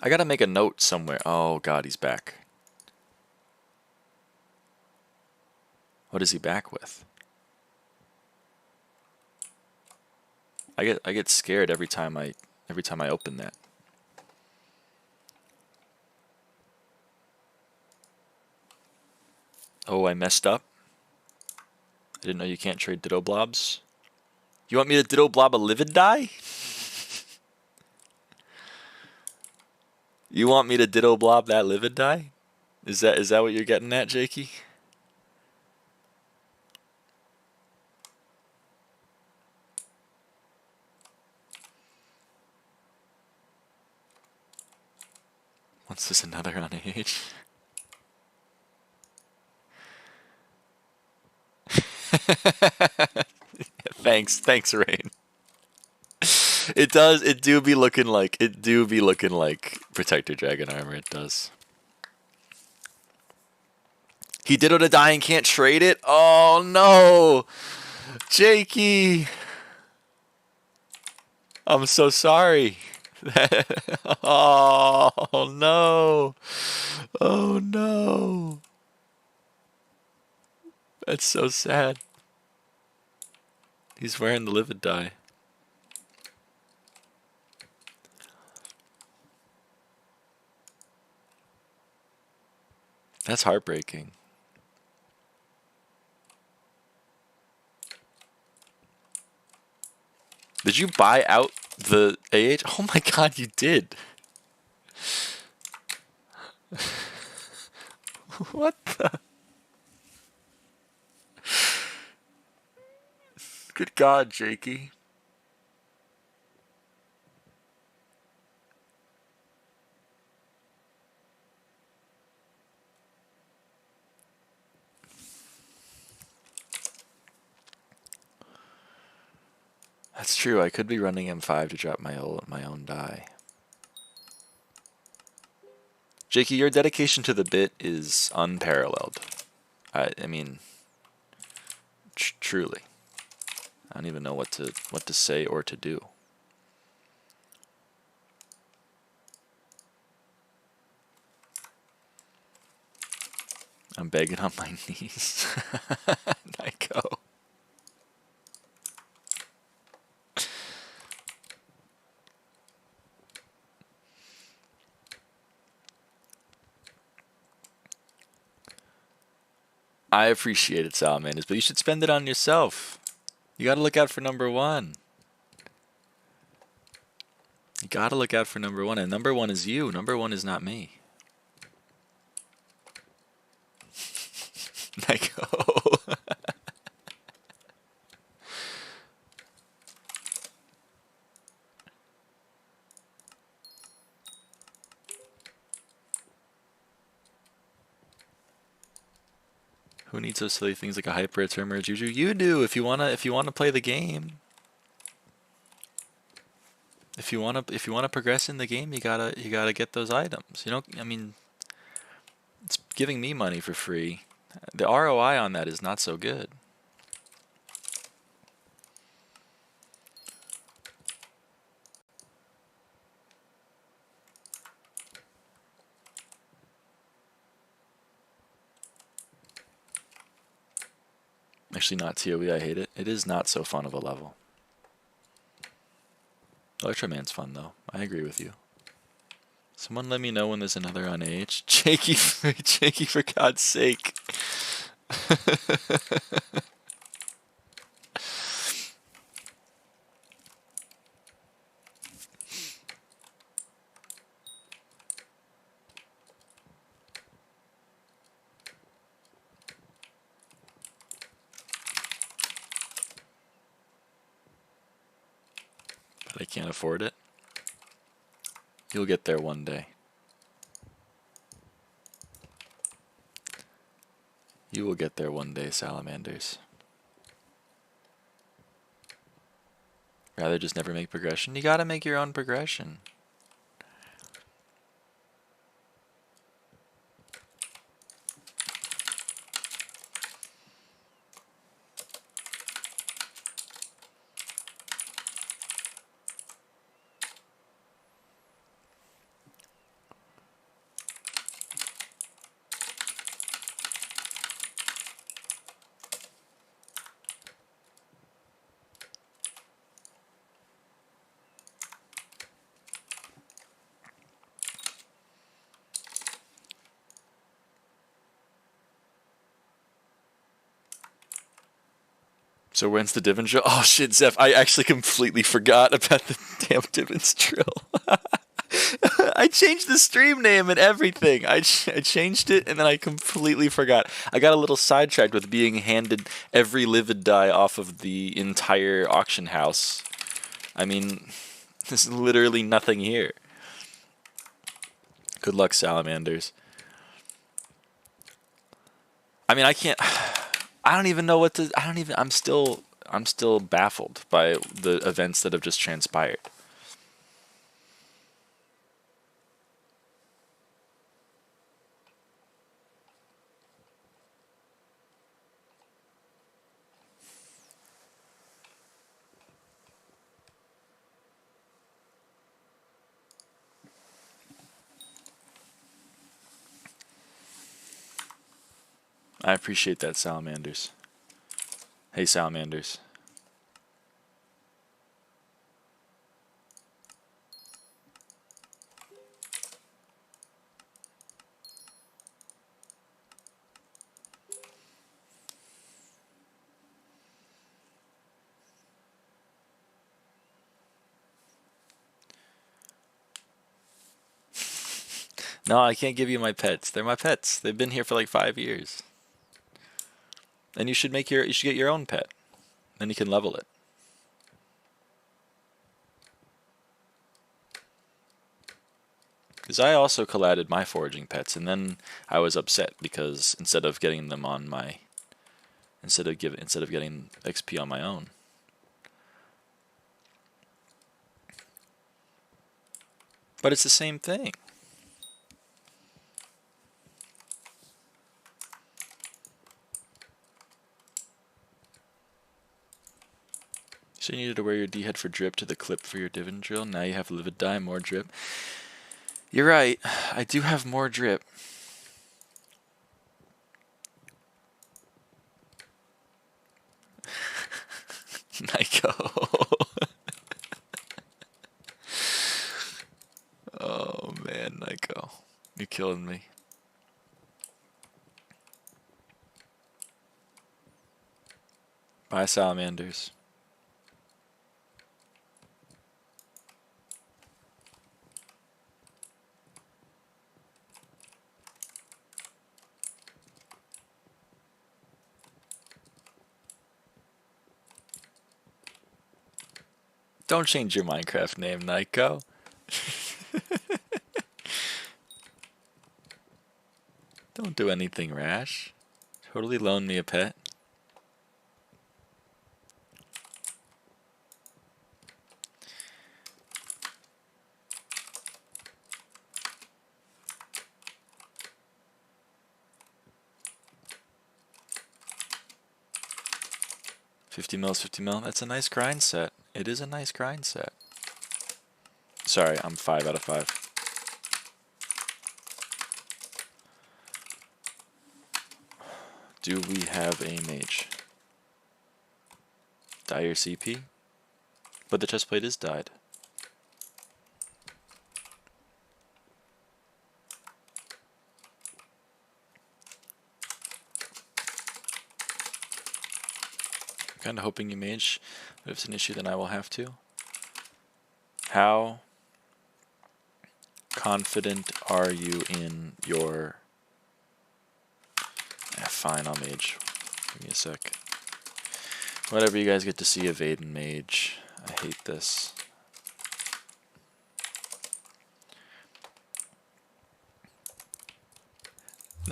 I gotta make a note somewhere. Oh god, he's back. What is he back with? I get scared every time I open that. Oh, I messed up. I didn't know you can't trade ditto blobs. You want me to ditto blob a livid die? You want me to ditto blob that livid die? Is that what you're getting at, Jakey? What's this, another on age? Thanks, Rain. It do be looking like Protector Dragon armor, it does. He dittoed a die and can't trade it? Oh no! Jakey! I'm so sorry. Oh no! Oh no! That's so sad. He's wearing the livid die. That's heartbreaking. Did you buy out the AH? Oh my god, you did. What the? Good god, Jakey. That's true. I could be running M5 to drop my own die. Jakey, your dedication to the bit is unparalleled. I mean, truly. I don't even know what to say or to do. I'm begging on my knees. Naiko. I appreciate it, Salamanders, but you should spend it on yourself. You gotta look out for number one. You gotta look out for number one, and number one is you. Number one is not me. Naiko. Who needs those silly things like a hyper, a term, or a juju? You do if you wanna play the game. If you wanna progress in the game, you gotta get those items. You know, I mean, it's giving me money for free. The ROI on that is not so good. Actually, not ToE, I hate it. It is not so fun of a level. Electroman's fun, though. I agree with you. Someone let me know when there's another on AH. Jakey, Jakey, for God's sake. But I can't afford it. You'll get there one day. You will get there one day, salamanders. Rather just never make progression? You gotta make your own progression. So when's the Divin drill? Oh shit, Zeph, I actually completely forgot about the damn Divin's drill. I changed the stream name and everything. I changed it and then I completely forgot. I got a little sidetracked with being handed every livid die off of the entire auction house. I mean, there's literally nothing here. Good luck, salamanders. I mean, I can't... I don't even know what to... I'm still baffled by the events that have just transpired. I appreciate that, salamanders. Hey, salamanders. No, I can't give you my pets. They're my pets. They've been here for like 5 years. And you should get your own pet. Then you can level it. Because I also collided my foraging pets, and then I was upset because instead of getting them on my, instead of getting XP on my own. But it's the same thing. So you needed to wear your D-head for drip to the clip for your Divin drill. Now you have livid dye, more drip. You're right. I do have more drip. Naiko. Oh man, Naiko. You're killing me. Bye, salamanders. Don't change your Minecraft name, Naiko. Don't do anything rash. Totally loan me a pet. $50 mils, $50 mil. That's a nice grind set. It is a nice grind set. Sorry, I'm 5 out of 5. Do we have a mage? Dye your CP? But the chest plate is dyed. I'm kind of hoping you mage, but if it's an issue then I will have to. How confident are you in your... Yeah, fine, I'll mage. Give me a sec. Whatever, you guys get to see avaaidan mage. I hate this.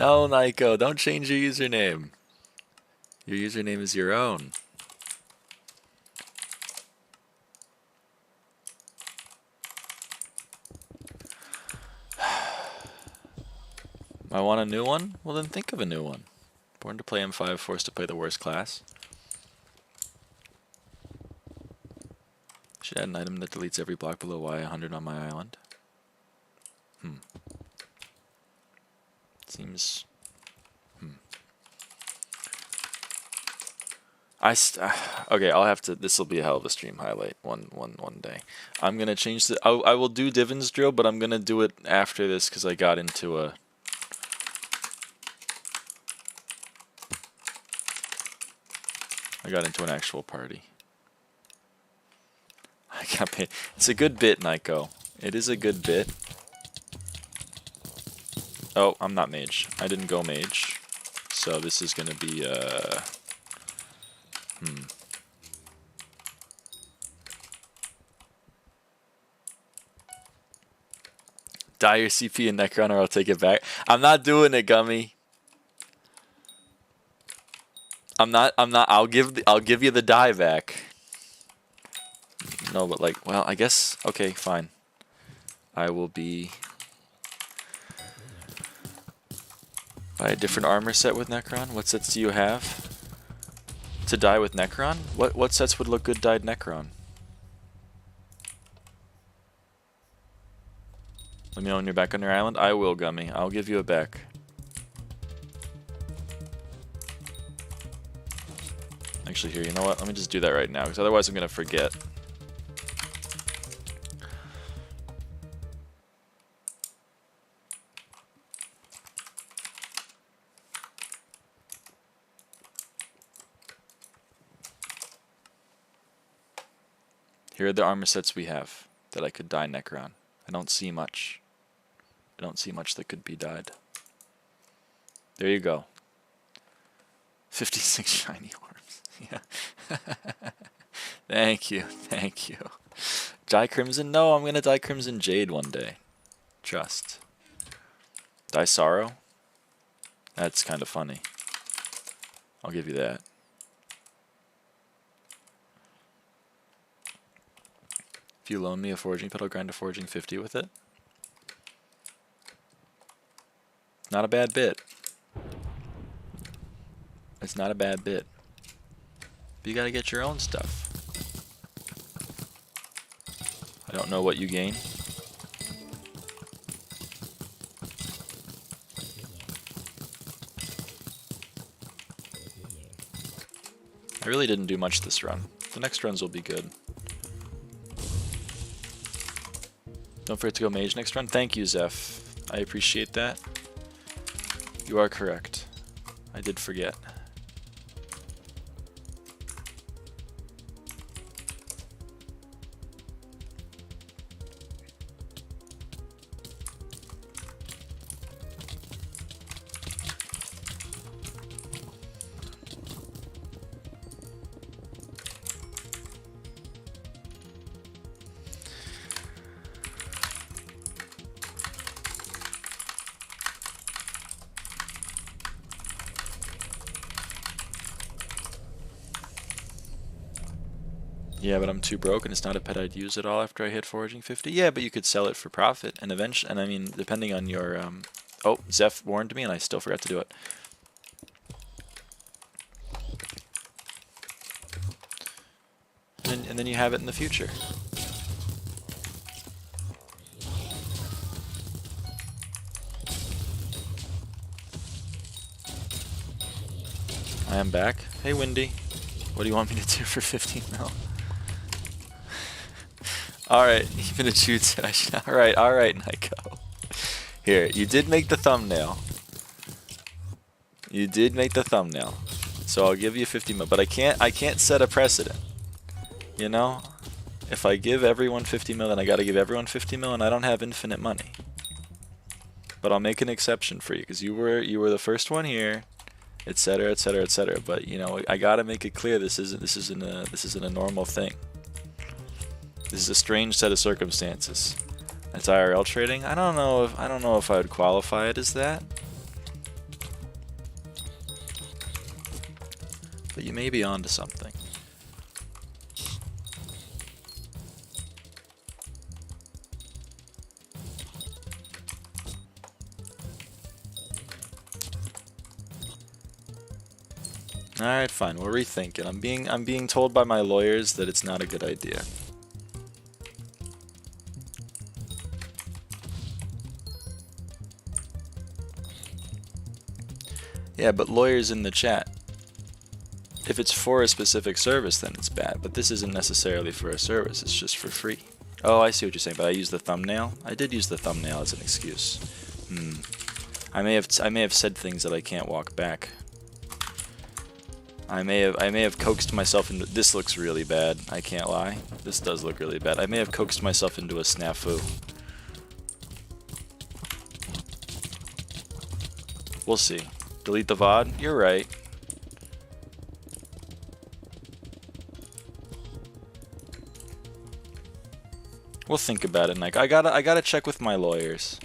No, Naiko, don't change your username. Your username is your own. I want a new one? Well, then think of a new one. Born to play M5, forced to play the worst class. Should add an item that deletes every block below Y100 on my island. Seems... okay, I'll have to... This will be a hell of a stream highlight one day. I'm going to change the... I will do Divin's drill, but I'm going to do it after this because I got into a... an actual party. I got paid. It's a good bit, Naiko. It is a good bit. Oh, I'm not mage. I didn't go mage. So this is gonna be Die your CP in Necron or I'll take it back. I'm not doing it, Gummy. I'm not I'll give you the die back. No, but like, well, I guess okay, fine. I will be buy a different armor set with Necron. What sets do you have to die with Necron? What sets would look good dyed Necron? Let me know when you're back on your island. I will, Gummy. I'll give you a back. Actually, here, you know what? Let me just do that right now, because otherwise I'm going to forget. Here are the armor sets we have that I could dye Necron. I don't see much. I don't see much that could be dyed. There you go. 56 shiny orbs. Yeah. Thank you. Thank you. Dye Crimson? No, I'm going to dye Crimson Jade one day. Trust. Dye Sorrow? That's kind of funny. I'll give you that. If you loan me a forging pedal, grind a forging 50 with it. Not a bad bit. It's not a bad bit. But you gotta get your own stuff. I don't know what you gain. I really didn't do much this run. The next runs will be good. Don't forget to go mage next run. Thank you, Zeph. I appreciate that. You are correct. I did forget. Yeah, but I'm too broke and it's not a pet I'd use at all after I hit foraging 50. Yeah, but you could sell it for profit and eventually, and I mean, depending on your, oh, Zeph warned me and I still forgot to do it. And then you have it in the future. I am back. Hey, Windy. What do you want me to do for 15 mil? Alright, even a Jude said I should. Alright, Naiko. Here, you did make the thumbnail. You did make the thumbnail. So I'll give you 50 mil. But I can't set a precedent. You know? If I give everyone 50 mil, then I gotta give everyone 50 mil, and I don't have infinite money. But I'll make an exception for you, because you were the first one here, etc., etc., etc. But you know, I gotta make it clear this isn't a normal thing. This is a strange set of circumstances. That's IRL trading. I don't know if I would qualify it as that. but you may be onto something. Alright, fine, we'll rethink it. I'm being told by my lawyers that it's not a good idea. Yeah, but lawyers in the chat. If it's for a specific service, then it's bad. But this isn't necessarily for a service, it's just for free. Oh, I see what you're saying, but I used the thumbnail? I did use the thumbnail as an excuse. I may have said things that I can't walk back. I may have coaxed myself into... This looks really bad, I can't lie. This does look really bad. I may have coaxed myself into a snafu. We'll see. Delete the VOD? You're right. We'll think about it, Nike. I gotta check with my lawyers.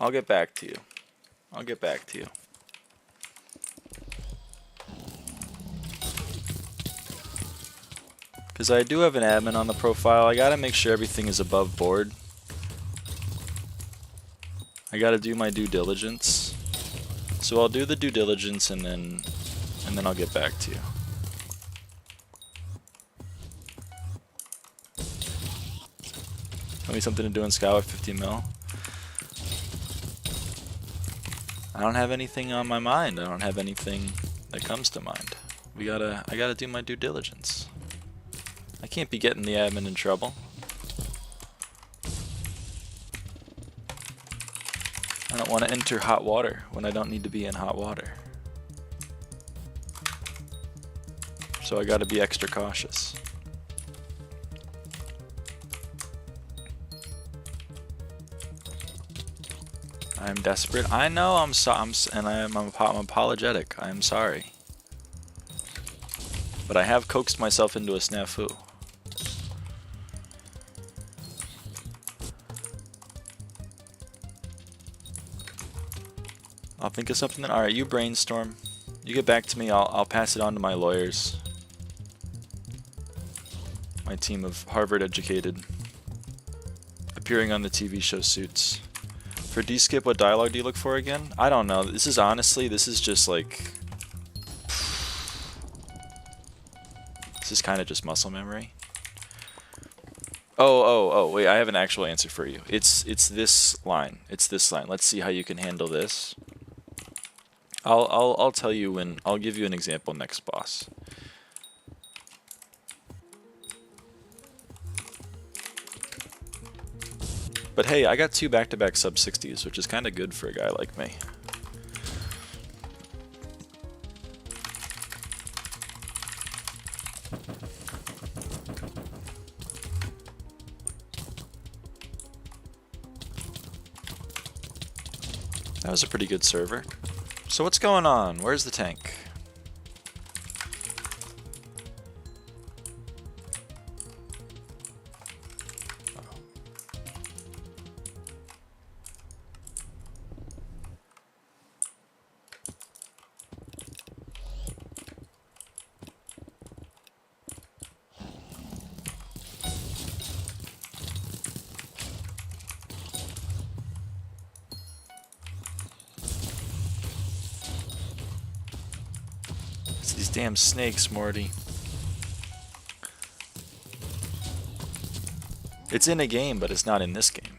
I'll get back to you. I'll get back to you. Because I do have an admin on the profile. I gotta make sure everything is above board. I gotta do my due diligence. So I'll do the due diligence and then I'll get back to you. Tell me something to do in Skyblock 50 mil. I don't have anything on my mind. I don't have anything that comes to mind. I gotta do my due diligence. I can't be getting the admin in trouble. I don't want to enter hot water when I don't need to be in hot water. So I gotta be extra cautious. I'm desperate. I know I'm apologetic. I'm sorry. But I have coaxed myself into a snafu. I'll think of something then. Alright, you brainstorm. You get back to me, I'll pass it on to my lawyers. My team of Harvard educated, appearing on the TV show Suits. For D-Skip, what dialogue do you look for again? I don't know. This is honestly, this is just like... This is kind of just muscle memory. Oh, wait, I have an actual answer for you. It's this line. It's this line. Let's see how you can handle this. I'll tell you when... I'll give you an example next boss. But hey, I got 2 back-to-back sub-60s, which is kind of good for a guy like me. That was a pretty good server. So what's going on? Where's the tank? These damn snakes, Morty. It's in a game, but it's not in this game.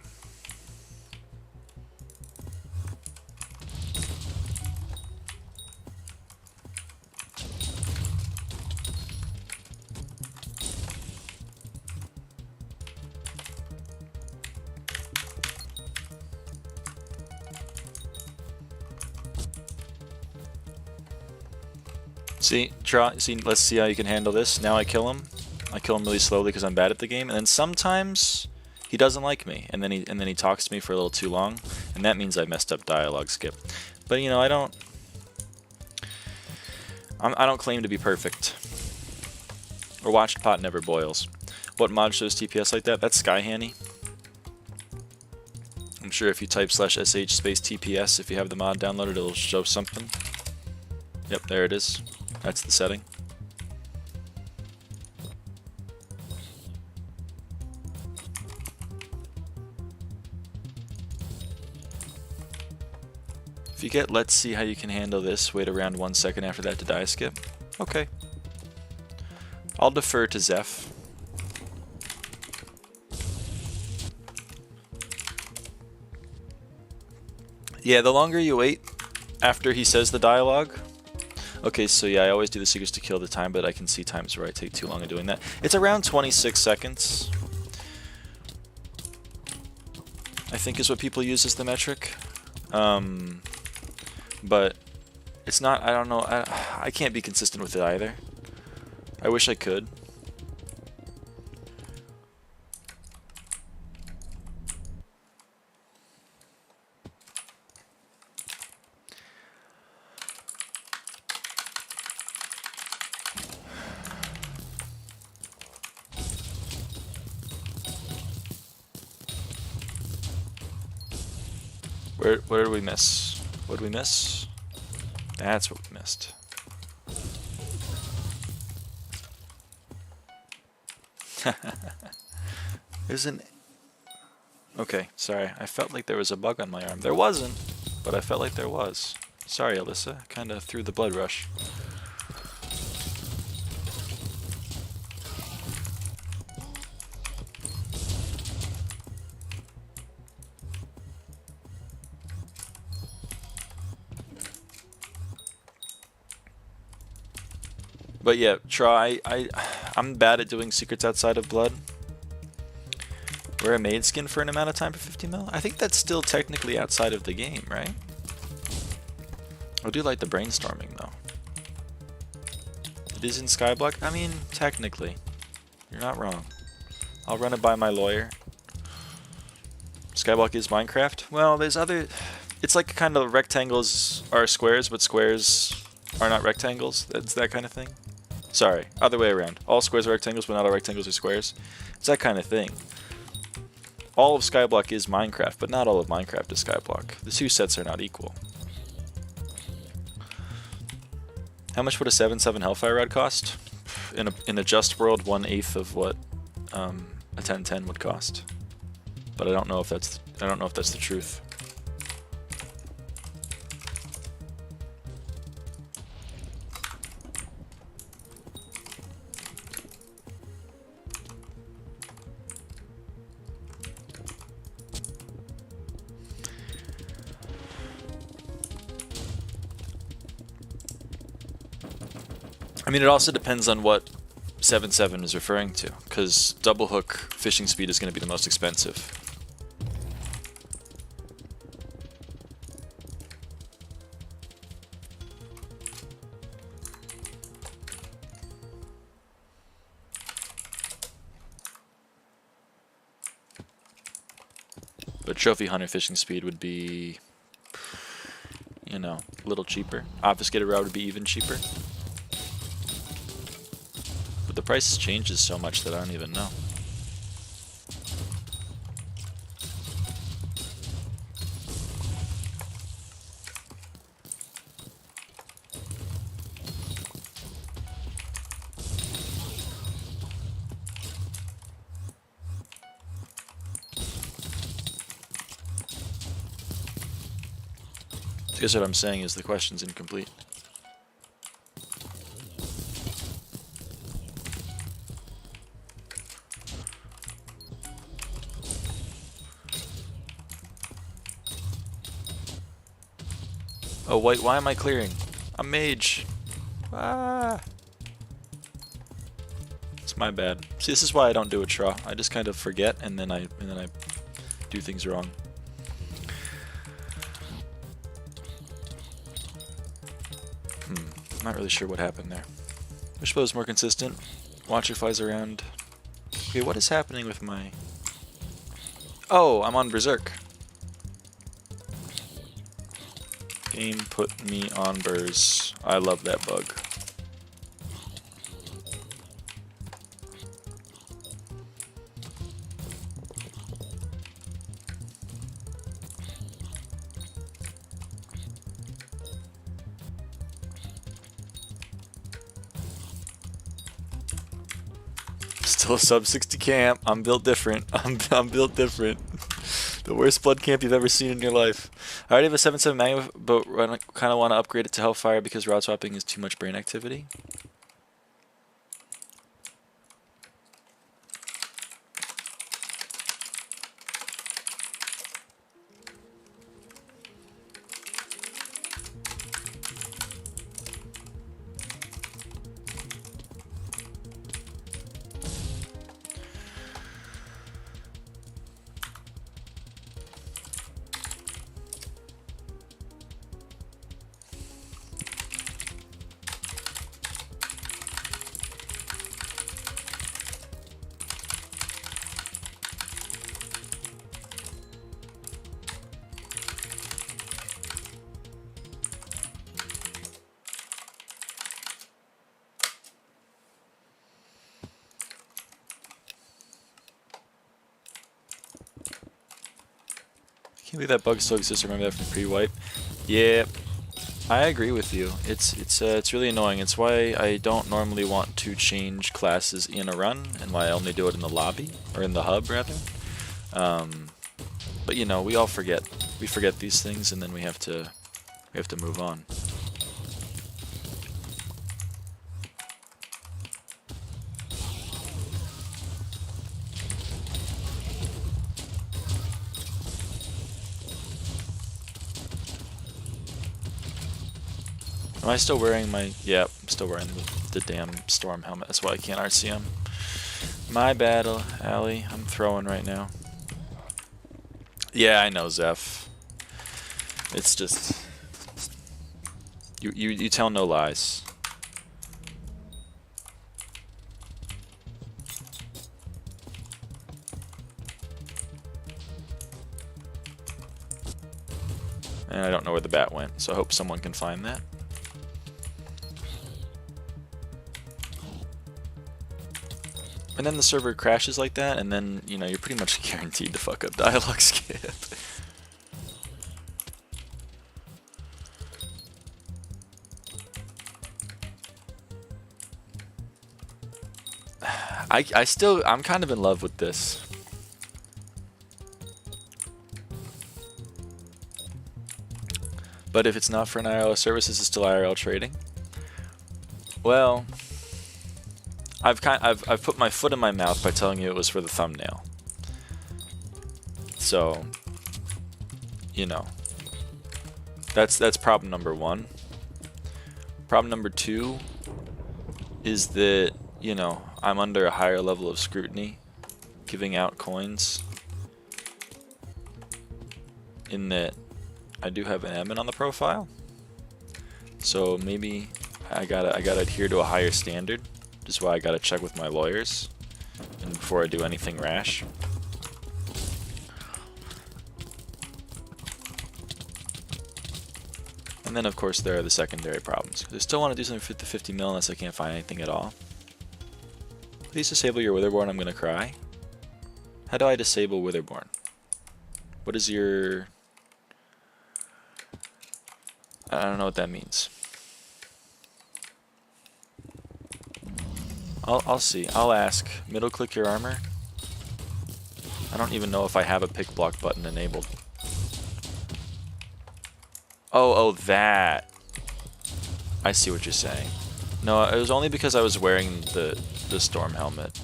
See, let's see how you can handle this. Now I kill him. I kill him really slowly because I'm bad at the game, and then sometimes he doesn't like me, and then he talks to me for a little too long, and that means I messed up dialogue skip. But you know, I don't claim to be perfect. Or watched pot never boils. What mod shows TPS like that? That's Sky Hanny. I'm sure if you type /sh space TPS, if you have the mod downloaded, it'll show something. Yep, there it is. That's the setting. If you get let's see how you can handle this, wait around 1 second after that to die skip. Okay. I'll defer to Zeph. Yeah, the longer you wait after he says the dialogue. Okay, so yeah, I always do the secrets to kill the time, but I can see times where I take too long in doing that. It's around 26 seconds. I think is what people use as the metric. But it's not, I don't know, I can't be consistent with it either. I wish I could. Where did we miss? What did we miss? That's what we missed. There's an... Okay, sorry. I felt like there was a bug on my arm. There wasn't, but I felt like there was. Sorry, Alyssa. Kind of threw the blood rush. But yeah, try. I'm bad at doing secrets outside of blood. Wear a maid skin for an amount of time for 50 mil? I think that's still technically outside of the game, right? I do like the brainstorming though. It is in Skyblock? I mean, technically. You're not wrong. I'll run it by my lawyer. Skyblock is Minecraft? Well, there's other... It's like kind of rectangles are squares, but squares are not rectangles. It's that kind of thing. Sorry, other way around. All squares are rectangles, but not all rectangles are squares. It's that kind of thing. All of Skyblock is Minecraft, but not all of Minecraft is Skyblock. The two sets are not equal. How much would a 7/7 Hellfire Rod cost? In a just world, 1/8 of what a 10/10 would cost. But I don't know if that's the truth. I mean, it also depends on what 7/7 is referring to, because double hook fishing speed is going to be the most expensive. But trophy hunter fishing speed would be, you know, a little cheaper. Obfuscated rod would be even cheaper. But the price changes so much that I don't even know. I guess what I'm saying is the question's incomplete. Oh wait, why am I clearing? I'm mage. Ah. It's my bad. See, this is why I don't do a Tra. I just kind of forget and then I do things wrong. I'm not really sure what happened there. Wishbow is more consistent. Watcher flies around. Okay, what is happening with my... Oh, I'm on Berserk. Game put me on Burrs. I love that bug. Still sub 60 camp. I'm built different. I'm built different. The worst blood camp you've ever seen in your life. I already have a 7.7 magma, but I kind of want to upgrade it to Hellfire because route swapping is too much brain activity. Can't believe that bug still exists. Remember that from pre-wipe? Yeah, I agree with you. It's really annoying. It's why I don't normally want to change classes in a run, and why I only do it in the lobby or in the hub rather. But you know, we all forget. We forget these things, and then we have to move on. Am I still wearing my... Yeah, I'm still wearing the damn storm helmet. That's why I can't RCM. My bad, Allie. I'm throwing right now. Yeah, I know, Zeph. It's just... You tell no lies. And I don't know where the bat went, so I hope someone can find that. And then the server crashes like that, and then, you know, you're pretty much guaranteed to fuck up dialogue skip. I'm kind of in love with this. But if it's not for an IRL service, is it still IRL trading? Well, I've put my foot in my mouth by telling you it was for the thumbnail. So, you know, that's problem number one. Problem number two is that, you know, I'm under a higher level of scrutiny giving out coins, in that I do have an admin on the profile. So maybe I gotta adhere to a higher standard. Which is why I gotta check with my lawyers and before I do anything rash. And then of course there are the secondary problems. I still want to do something for the 50 mil unless I can't find anything at all. Please disable your Witherborn, I'm gonna cry. How do I disable Witherborn? What is your... I don't know what that means. I'll see. I'll ask. Middle click your armor. I don't even know if I have a pick block button enabled. Oh, that. I see what you're saying. No, it was only because I was wearing the storm helmet.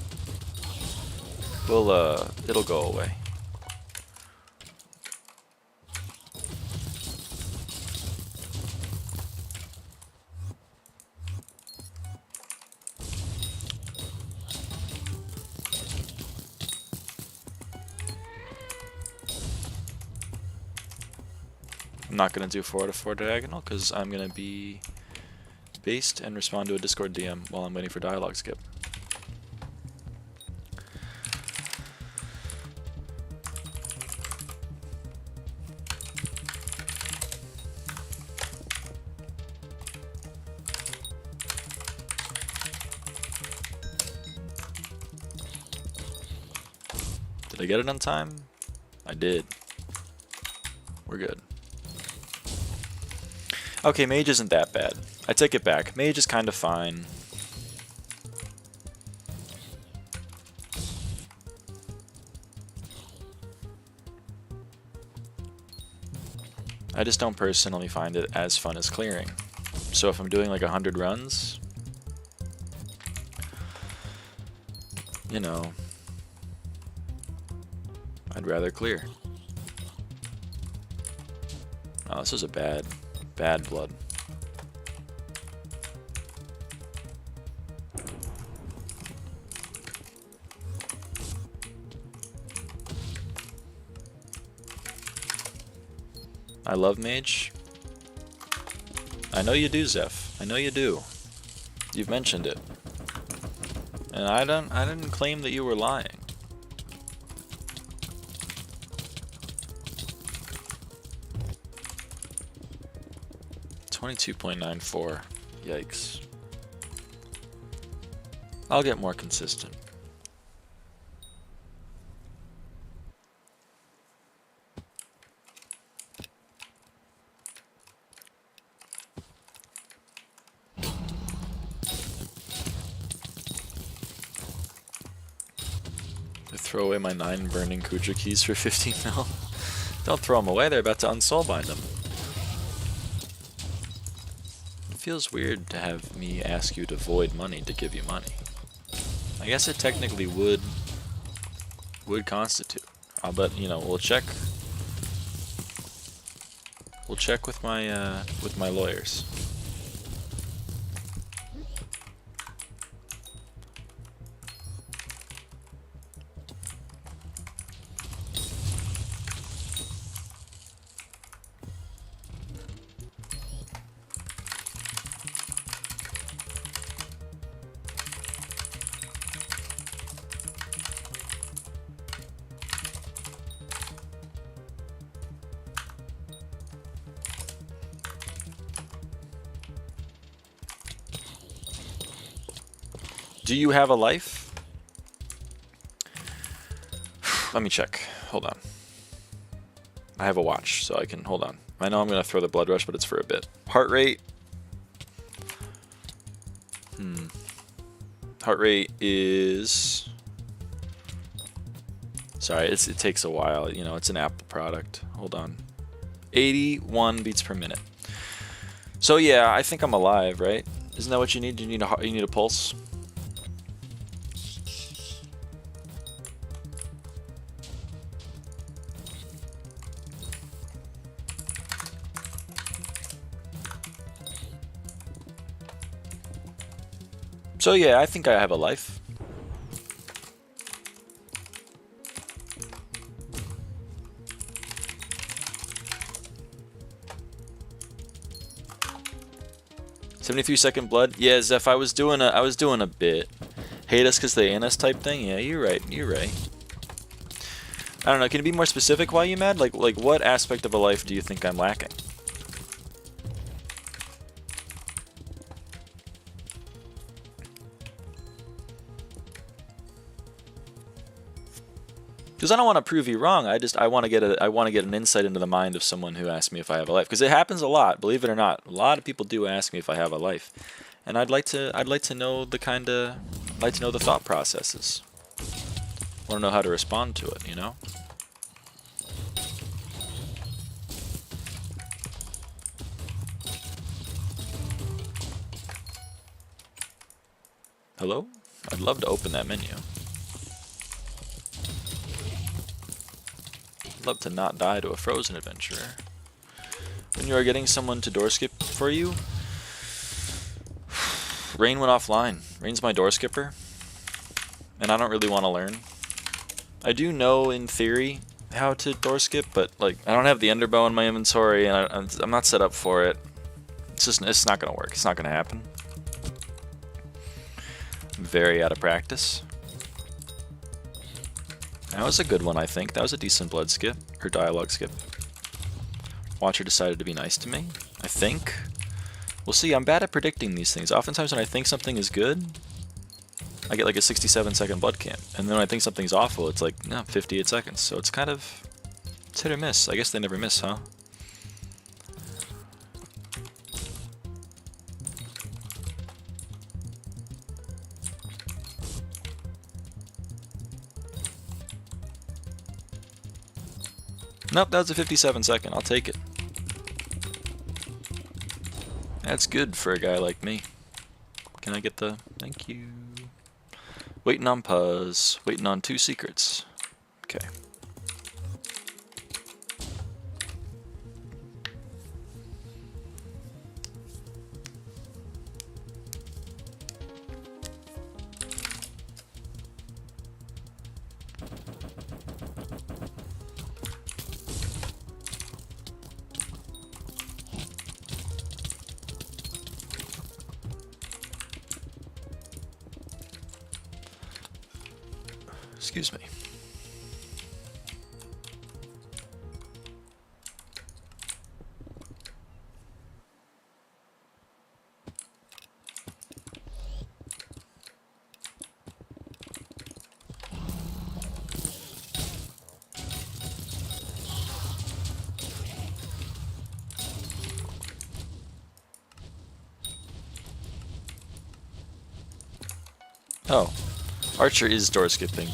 It'll go away. I'm not going to do 4 out of 4 diagonal because I'm going to be based and respond to a Discord DM while I'm waiting for dialogue skip. Did I get it on time? I did. We're good. Okay, mage isn't that bad. I take it back. Mage is kind of fine. I just don't personally find it as fun as clearing. So if I'm doing like 100 runs, you know, I'd rather clear. Oh, this is a bad blood. I love mage. I know you do, Zeph. I know you do. You've mentioned it. And I didn't claim that you were lying. $22.94. Yikes. I'll get more consistent. Throw away my 9 burning Kuja keys for 15 mil. Don't throw them away, they're about to unsoulbind them. It feels weird to have me ask you to void money to give you money. I guess it technically would constitute. But you know, we'll check with my lawyers. Do you have a life? Let me check. Hold on. I have a watch, so I can... Hold on. I know I'm going to throw the blood rush, but it's for a bit. Heart rate. Heart rate is... Sorry, it takes a while. You know, it's an Apple product. Hold on. 81 beats per minute. So yeah, I think I'm alive, right? Isn't that what you need? You need a pulse? So yeah, I think I have a life. $73-second blood. Yeah, Zeph, I was doing a bit. Hate us because they ain't us type thing. Yeah, you're right. You're right. I don't know. Can you be more specific? Why are you mad? Like what aspect of a life do you think I'm lacking? Because I don't want to prove you wrong. I want to get an insight into the mind of someone who asks me if I have a life. Because it happens a lot, believe it or not. A lot of people do ask me if I have a life, and I'd like to know the thought processes. Want to know how to respond to it, you know? Hello? I'd love to open that menu. Love to not die to a frozen adventurer. When you are getting someone to door skip for you, Rain went offline. Rain's my door skipper, and I don't really want to learn. I do know in theory how to door skip, but like I don't have the underbow in my inventory, and I'm not set up for it. It's not gonna work. It's not gonna happen. I'm very out of practice. That was a good one, I think. That was a decent blood skip, or dialogue skip. Watcher decided to be nice to me, I think. We'll see, I'm bad at predicting these things. Oftentimes when I think something is good, I get like a 67-second blood camp. And then when I think something's awful, it's like, no, 58 seconds. So it's kind of, it's hit or miss. I guess they never miss, huh? Nope, that was a 57-second. I'll take it. That's good for a guy like me. Can I get the... Thank you. Waiting on puzz. Waiting on 2 secrets. Okay. Excuse me. Oh, Archer is door skipping.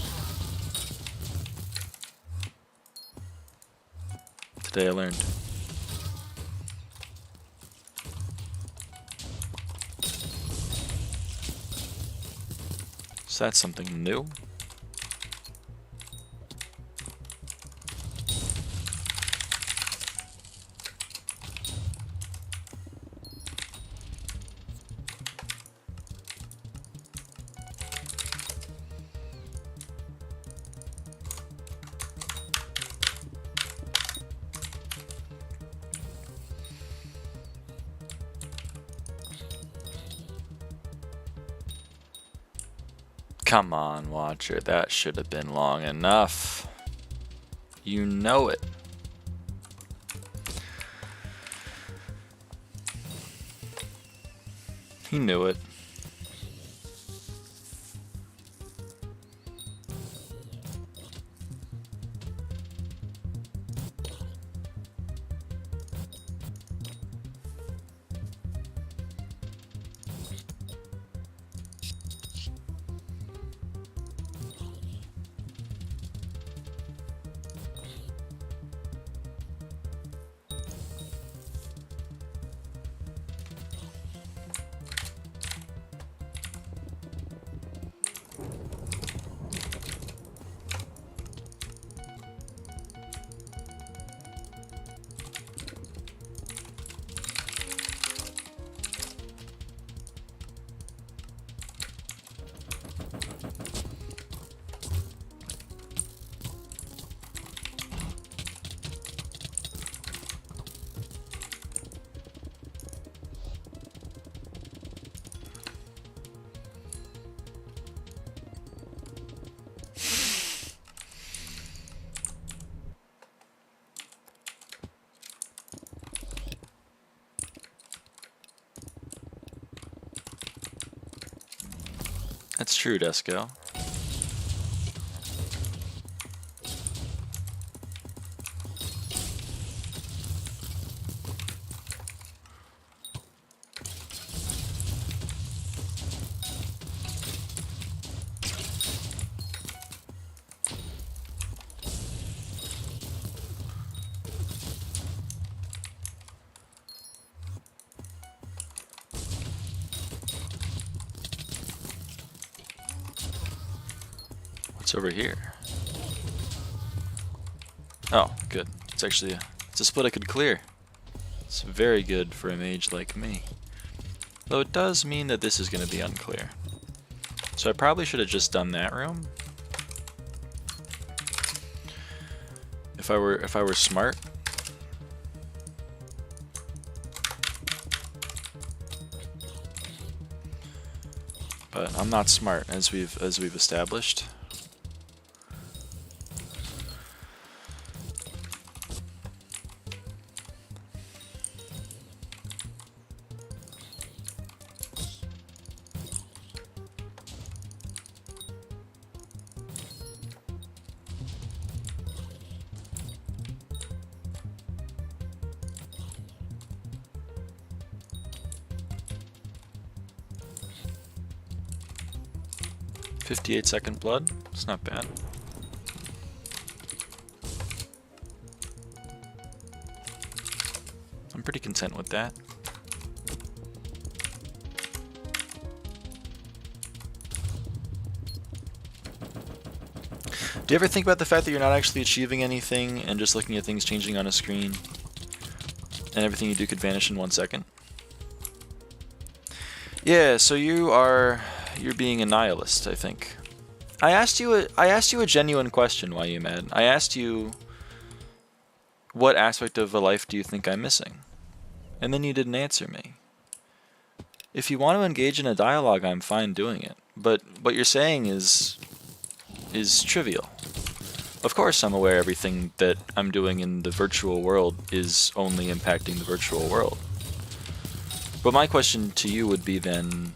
Today I learned. Is that something new? Come on, Watcher, that should have been long enough. You know it. He knew it. That's true, Desco. What's over here? Oh, good. It's actually it's a split I could clear. It's very good for a mage like me. Though it does mean that this is going to be unclear. So I probably should have just done that room. If I were smart. But I'm not smart, as we've established. "58-second blood." It's not bad. I'm pretty content with that. Do you ever think about the fact that you're not actually achieving anything and just looking at things changing on a screen, and everything you do could vanish in 1 second? Yeah, so you're being a nihilist, I think. I asked you a genuine question, why you mad? I asked you, what aspect of a life do you think I'm missing? And then you didn't answer me. If you want to engage in a dialogue, I'm fine doing it. But what you're saying is trivial. Of course I'm aware everything that I'm doing in the virtual world is only impacting the virtual world. But my question to you would be then,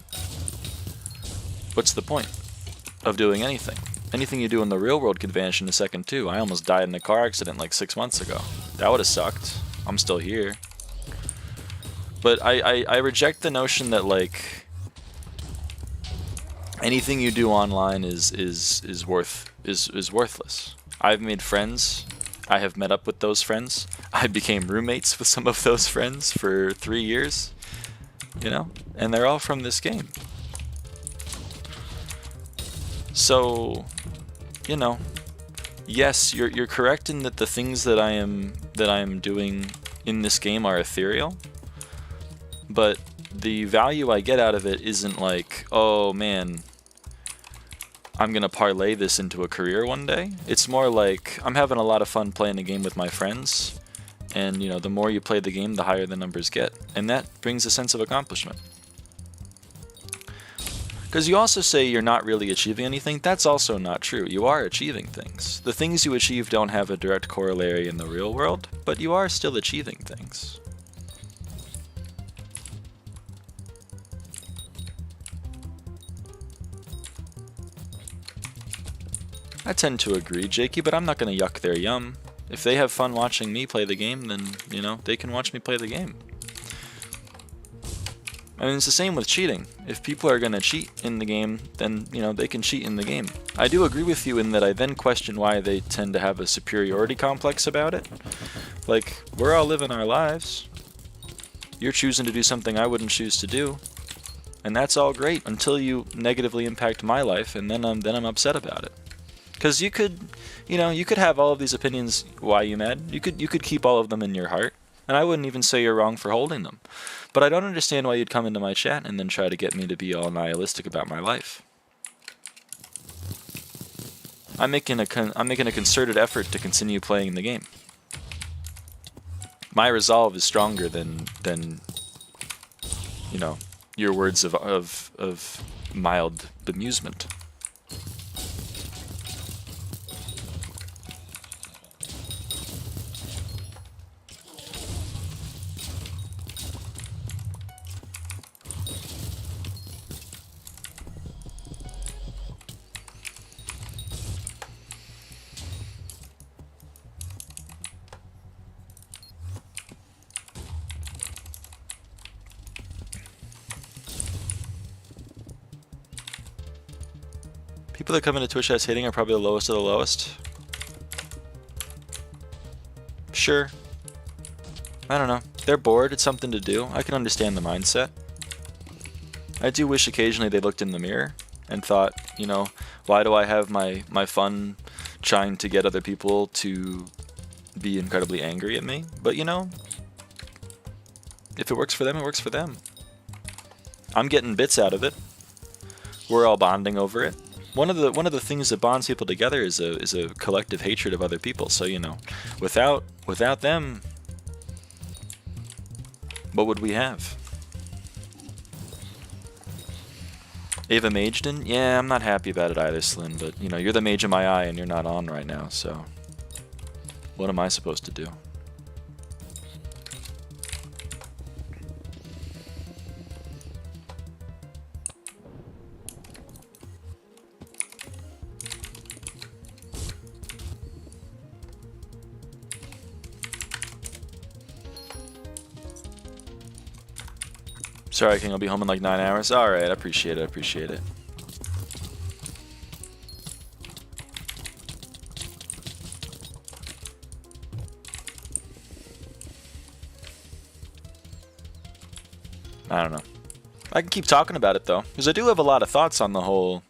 what's the point of doing anything? Anything you do in the real world could vanish in a second too. I almost died in a car accident like 6 months ago. That would have sucked. I'm still here. But I reject the notion that like anything you do online is worthless. I've made friends. I have met up with those friends. I became roommates with some of those friends for 3 years. You know? And they're all from this game. So, you know, yes, you're correct in that the things that I am doing in this game are ethereal. But the value I get out of it isn't like, oh man, I'm gonna parlay this into a career one day. It's more like I'm having a lot of fun playing the game with my friends, and you know, the more you play the game, the higher the numbers get, and that brings a sense of accomplishment. Because you also say you're not really achieving anything. That's also not true. You are achieving things. The things you achieve don't have a direct corollary in the real world, but you are still achieving things. I tend to agree, Jakey, but I'm not going to yuck their yum. If they have fun watching me play the game, then, you know, they can watch me play the game. I mean, it's the same with cheating. If people are going to cheat in the game, then, you know, they can cheat in the game. I do agree with you in that I then question why they tend to have a superiority complex about it. Like, we're all living our lives. You're choosing to do something I wouldn't choose to do. And that's all great until you negatively impact my life, and then I'm upset about it. Because you could, you know, you could have all of these opinions. Why you mad? You could keep all of them in your heart, and I wouldn't even say you're wrong for holding them. But I don't understand why you'd come into my chat and then try to get me to be all nihilistic about my life. I'm making a concerted effort to continue playing the game. My resolve is stronger than you know, your words of mild bemusement. People that come into Twitch as hating are probably the lowest of the lowest. Sure. I don't know. They're bored. It's something to do. I can understand the mindset. I do wish occasionally they looked in the mirror and thought, you know, why do I have my fun trying to get other people to be incredibly angry at me? But you know, if it works for them, it works for them. I'm getting bits out of it. We're all bonding over it. One of the things that bonds people together is a collective hatred of other people. So you know, without them, what would we have? Ava Mageden? Yeah, I'm not happy about it either, Slyn. But you know, you're the mage in my eye, and you're not on right now. So what am I supposed to do? Sorry, King, I'll be home in like 9 hours. Alright, I appreciate it, I appreciate it. I don't know. I can keep talking about it though, because I do have a lot of thoughts on the whole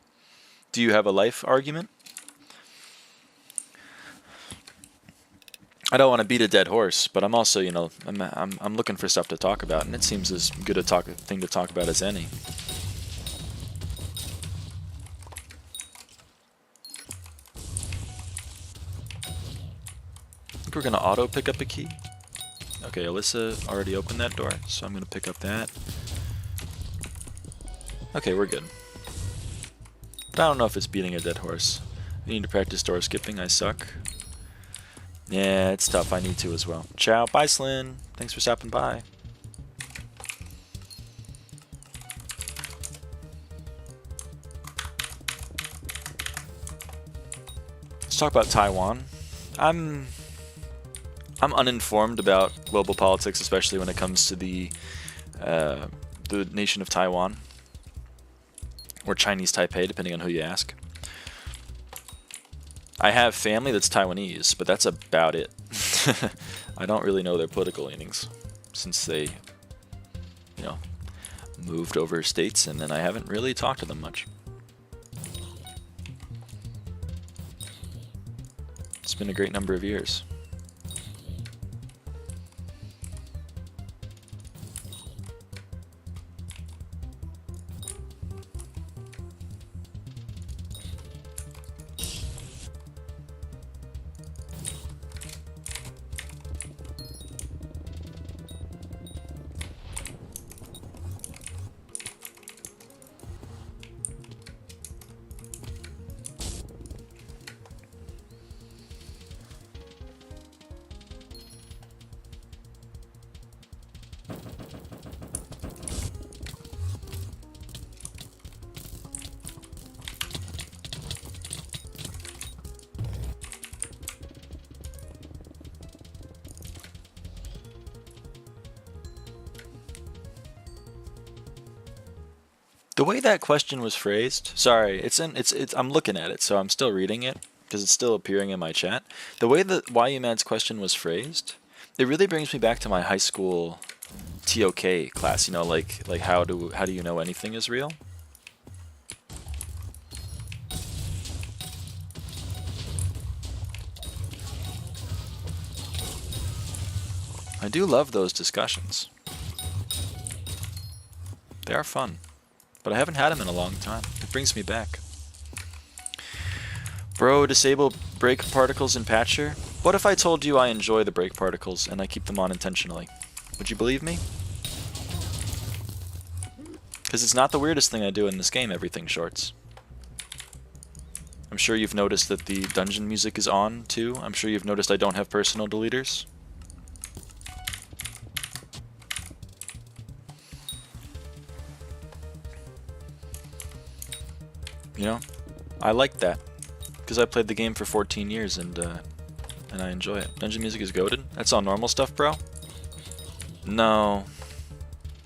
do you have a life argument. I don't want to beat a dead horse, but I'm also, you know, I'm looking for stuff to talk about, and it seems as good a thing to talk about as any. I think we're gonna auto pick up a key. Okay, Alyssa already opened that door, so I'm gonna pick up that. Okay, we're good. But I don't know if it's beating a dead horse. I need to practice door skipping. I suck. Yeah, it's tough. I need to as well. Ciao. Bye, Slyn. Thanks for stopping by. Let's talk about Taiwan. I'm uninformed about global politics, especially when it comes to the nation of Taiwan, or Chinese Taipei, depending on who you ask. I have family that's Taiwanese, but that's about it. I don't really know their political leanings, since they, you know, moved over states, and then I haven't really talked to them much. It's been a great number of years. The way that question was phrased, sorry, I'm looking at it, so I'm still reading it because it's still appearing in my chat. The way that YUMAD's question was phrased, it really brings me back to my high school TOK class. You know, like how do you know anything is real? I do love those discussions. They are fun. But I haven't had them in a long time. It brings me back. Bro, disable brake particles in Patcher? What if I told you I enjoy the brake particles and I keep them on intentionally? Would you believe me? Because it's not the weirdest thing I do in this game, everything shorts. I'm sure you've noticed that the dungeon music is on, too. I'm sure you've noticed I don't have personal deleters. You know, I like that because I played the game for 14 years and I enjoy it. Dungeon music is goated. That's all normal stuff, bro. No,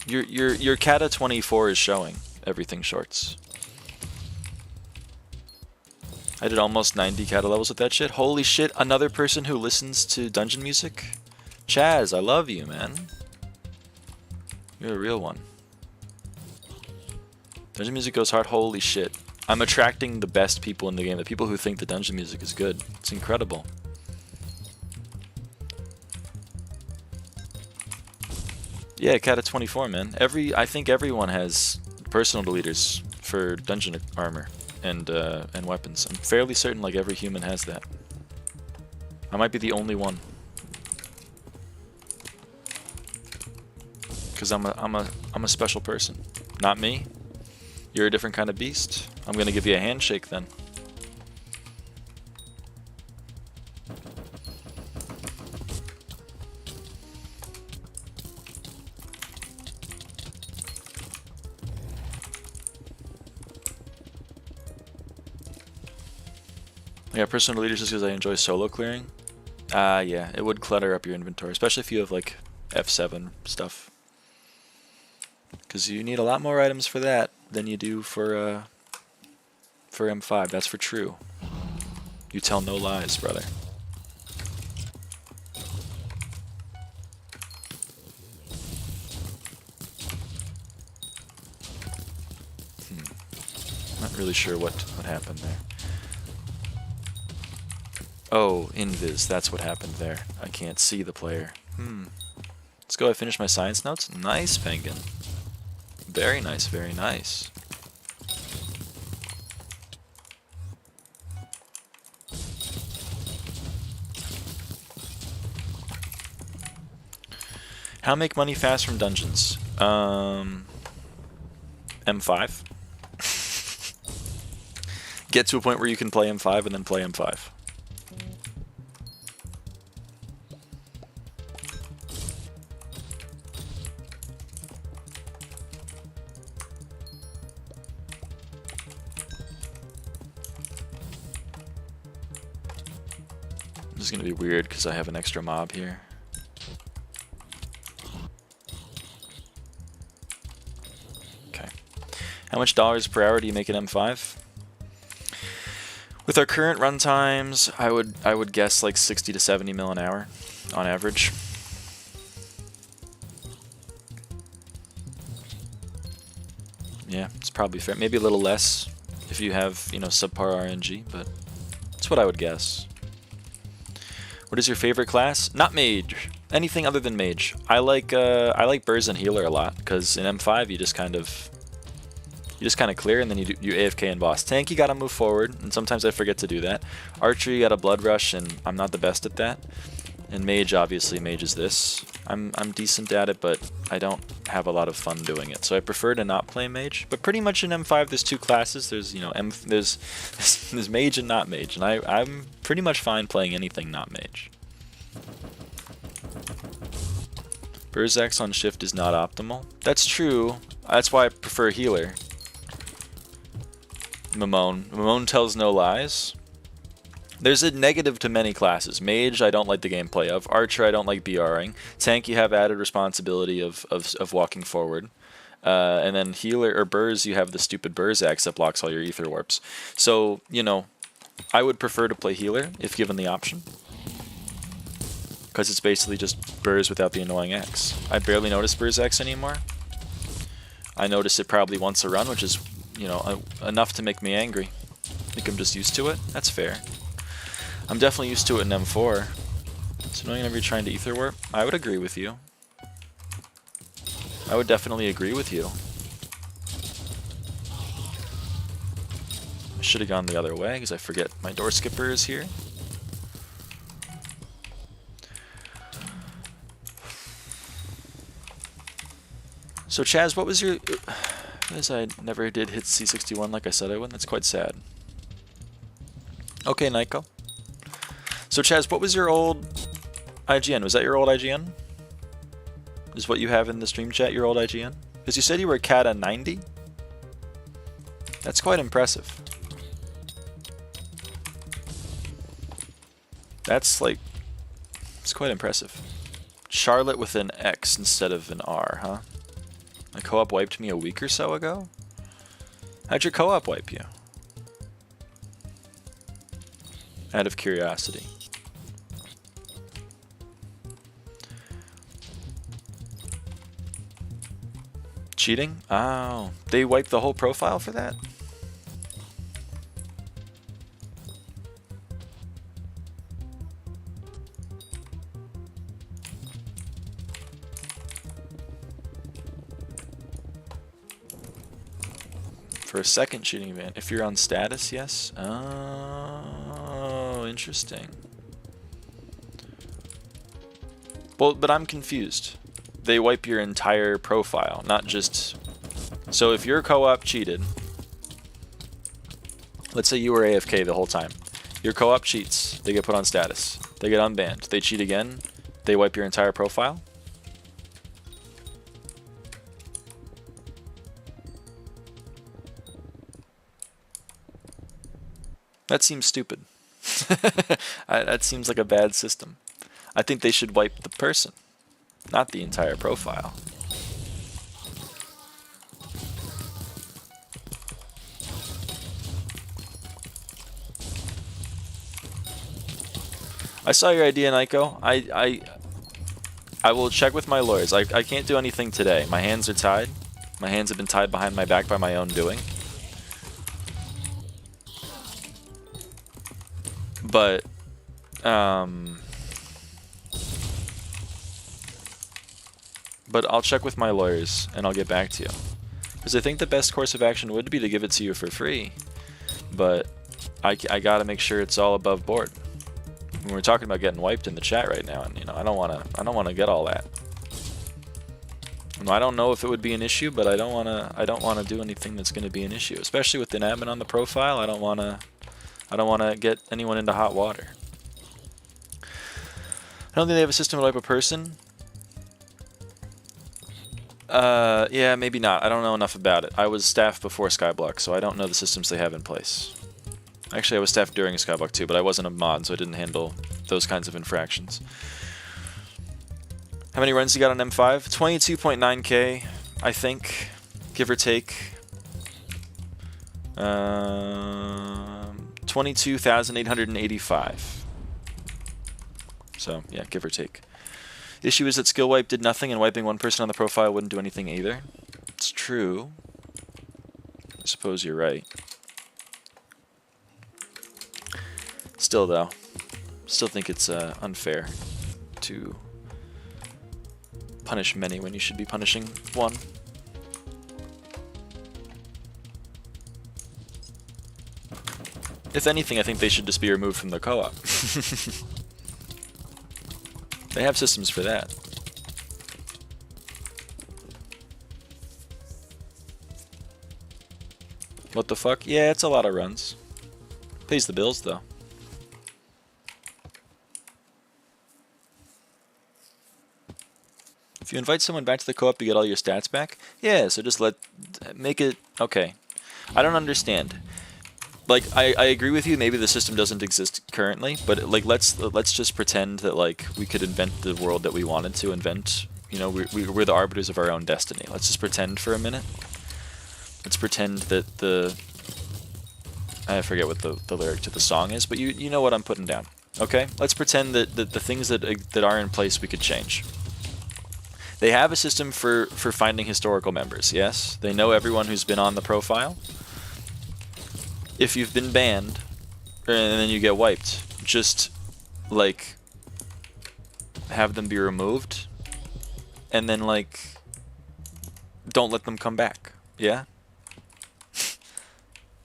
your Kata 24 is showing everything shorts. I did almost 90 Kata levels with that shit. Holy shit! Another person who listens to dungeon music. Chaz, I love you, man. You're a real one. Dungeon music goes hard. Holy shit. I'm attracting the best people in the game, the people who think the dungeon music is good. It's incredible. Yeah, Kata 24, man. I think everyone has personal deleters for dungeon armor and weapons. I'm fairly certain like every human has that. I might be the only one. Cause I'm a special person. Not me. You're a different kind of beast. I'm gonna give you a handshake then. Yeah, personal leaders just because I enjoy solo clearing. Yeah, it would clutter up your inventory, especially if you have like F7 stuff. Because you need a lot more items for that than you do for M5. That's for true. You tell no lies, brother. Not really sure what happened there. Oh, invis. That's what happened there. I can't see the player. Let's go. I finished my science notes. Nice, Penguin. Very nice, very nice. How make money fast from dungeons? M5. Get to a point where you can play M5 and then play M5. This is going to be weird because I have an extra mob here. Okay. How much dollars per hour do you make at M5? With our current run times, I would guess like 60 to 70 mil an hour on average. Yeah, it's probably fair. Maybe a little less if you have, you know, subpar RNG, but that's what I would guess. What is your favorite class? Not mage. Anything other than mage. I like Burz and healer a lot because in M5 you just kind of clear and then you AFK and boss. Tank, you gotta move forward, and sometimes I forget to do that. Archer, you got a blood rush, and I'm not the best at that. And mage, obviously, mage is this. I'm decent at it, but I don't have a lot of fun doing it. So I prefer to not play mage. But pretty much in M5, there's two classes. There's, you know, there's mage and not mage, and I'm pretty much fine playing anything not mage. Berserk's on shift is not optimal. That's true. That's why I prefer healer. Mamone tells no lies. There's a negative to many classes. Mage, I don't like the gameplay of. Archer, I don't like BRing. Tank, you have added responsibility of walking forward. And then healer or Burz, you have the stupid Burz axe that blocks all your ether warps. So, you know, I would prefer to play healer if given the option. Because it's basically just Burz without the annoying axe. I barely notice Burz axe anymore. I notice it probably once a run, which is, you know, enough to make me angry. I think I'm just used to it. That's fair. I'm definitely used to it in M4. So annoying whenever you're trying to ether warp. I would agree with you. I would definitely agree with you. I should have gone the other way because I forget my door skipper is here. So Chaz, what was your... As I never did hit C61 like I said I would. That's quite sad. Okay, Naiko. So Chaz, what was your old IGN? Was that your old IGN? Is what you have in the stream chat your old IGN? Because you said you were a Kata 90? That's quite impressive. That's like... It's quite impressive. Charlotte with an X instead of an R, huh? My co-op wiped me a week or so ago? How'd your co-op wipe you? Out of curiosity. Cheating? Oh, they wiped the whole profile for that? For a second cheating event. If you're on status, yes. Oh, interesting. Well, but I'm confused. They wipe your entire profile, not just... So if your co-op cheated, let's say you were AFK the whole time. Your co-op cheats, they get put on status. They get unbanned. They cheat again, they wipe your entire profile? That seems stupid. That seems like a bad system. I think they should wipe the person, not the entire profile. I saw your idea, Naiko. I will check with my lawyers. I can't do anything today. My hands are tied. My hands have been tied behind my back by my own doing. But But I'll check with my lawyers and I'll get back to you. Because I think the best course of action would be to give it to you for free. But I gotta make sure it's all above board. We're talking about getting wiped in the chat right now, and you know I don't wanna get all that. I don't know if it would be an issue, but I don't wanna do anything that's gonna be an issue, especially with an admin on the profile. I don't wanna get anyone into hot water. I don't think they have a system to wipe a person. Yeah, maybe not. I don't know enough about it. I was staff before Skyblock, so I don't know the systems they have in place. Actually, I was staff during Skyblock too, but I wasn't a mod, so I didn't handle those kinds of infractions. How many runs you got on M5? 22.9k, I think, give or take. 22,885. So, yeah, give or take. The issue is that skill wipe did nothing, and wiping one person on the profile wouldn't do anything either. It's true. I suppose you're right. Still, though, still think it's unfair to punish many when you should be punishing one. If anything, I think they should just be removed from the co-op. They have systems for that. What the fuck? Yeah, it's a lot of runs. Pays the bills, though. If you invite someone back to the co-op, you get all your stats back? Yeah, so just make it... Okay. I don't understand. Like, I agree with you, maybe the system doesn't exist currently, but like let's just pretend that like we could invent the world that we wanted to invent. You know, we're the arbiters of our own destiny. Let's just pretend for a minute. Let's pretend that the... I forget what the lyric to the song is, but you know what I'm putting down. Okay? Let's pretend that the things that are in place we could change. They have a system for finding historical members, yes? They know everyone who's been on the profile. If you've been banned, and then you get wiped, just, like, have them be removed, and then, like, don't let them come back, yeah?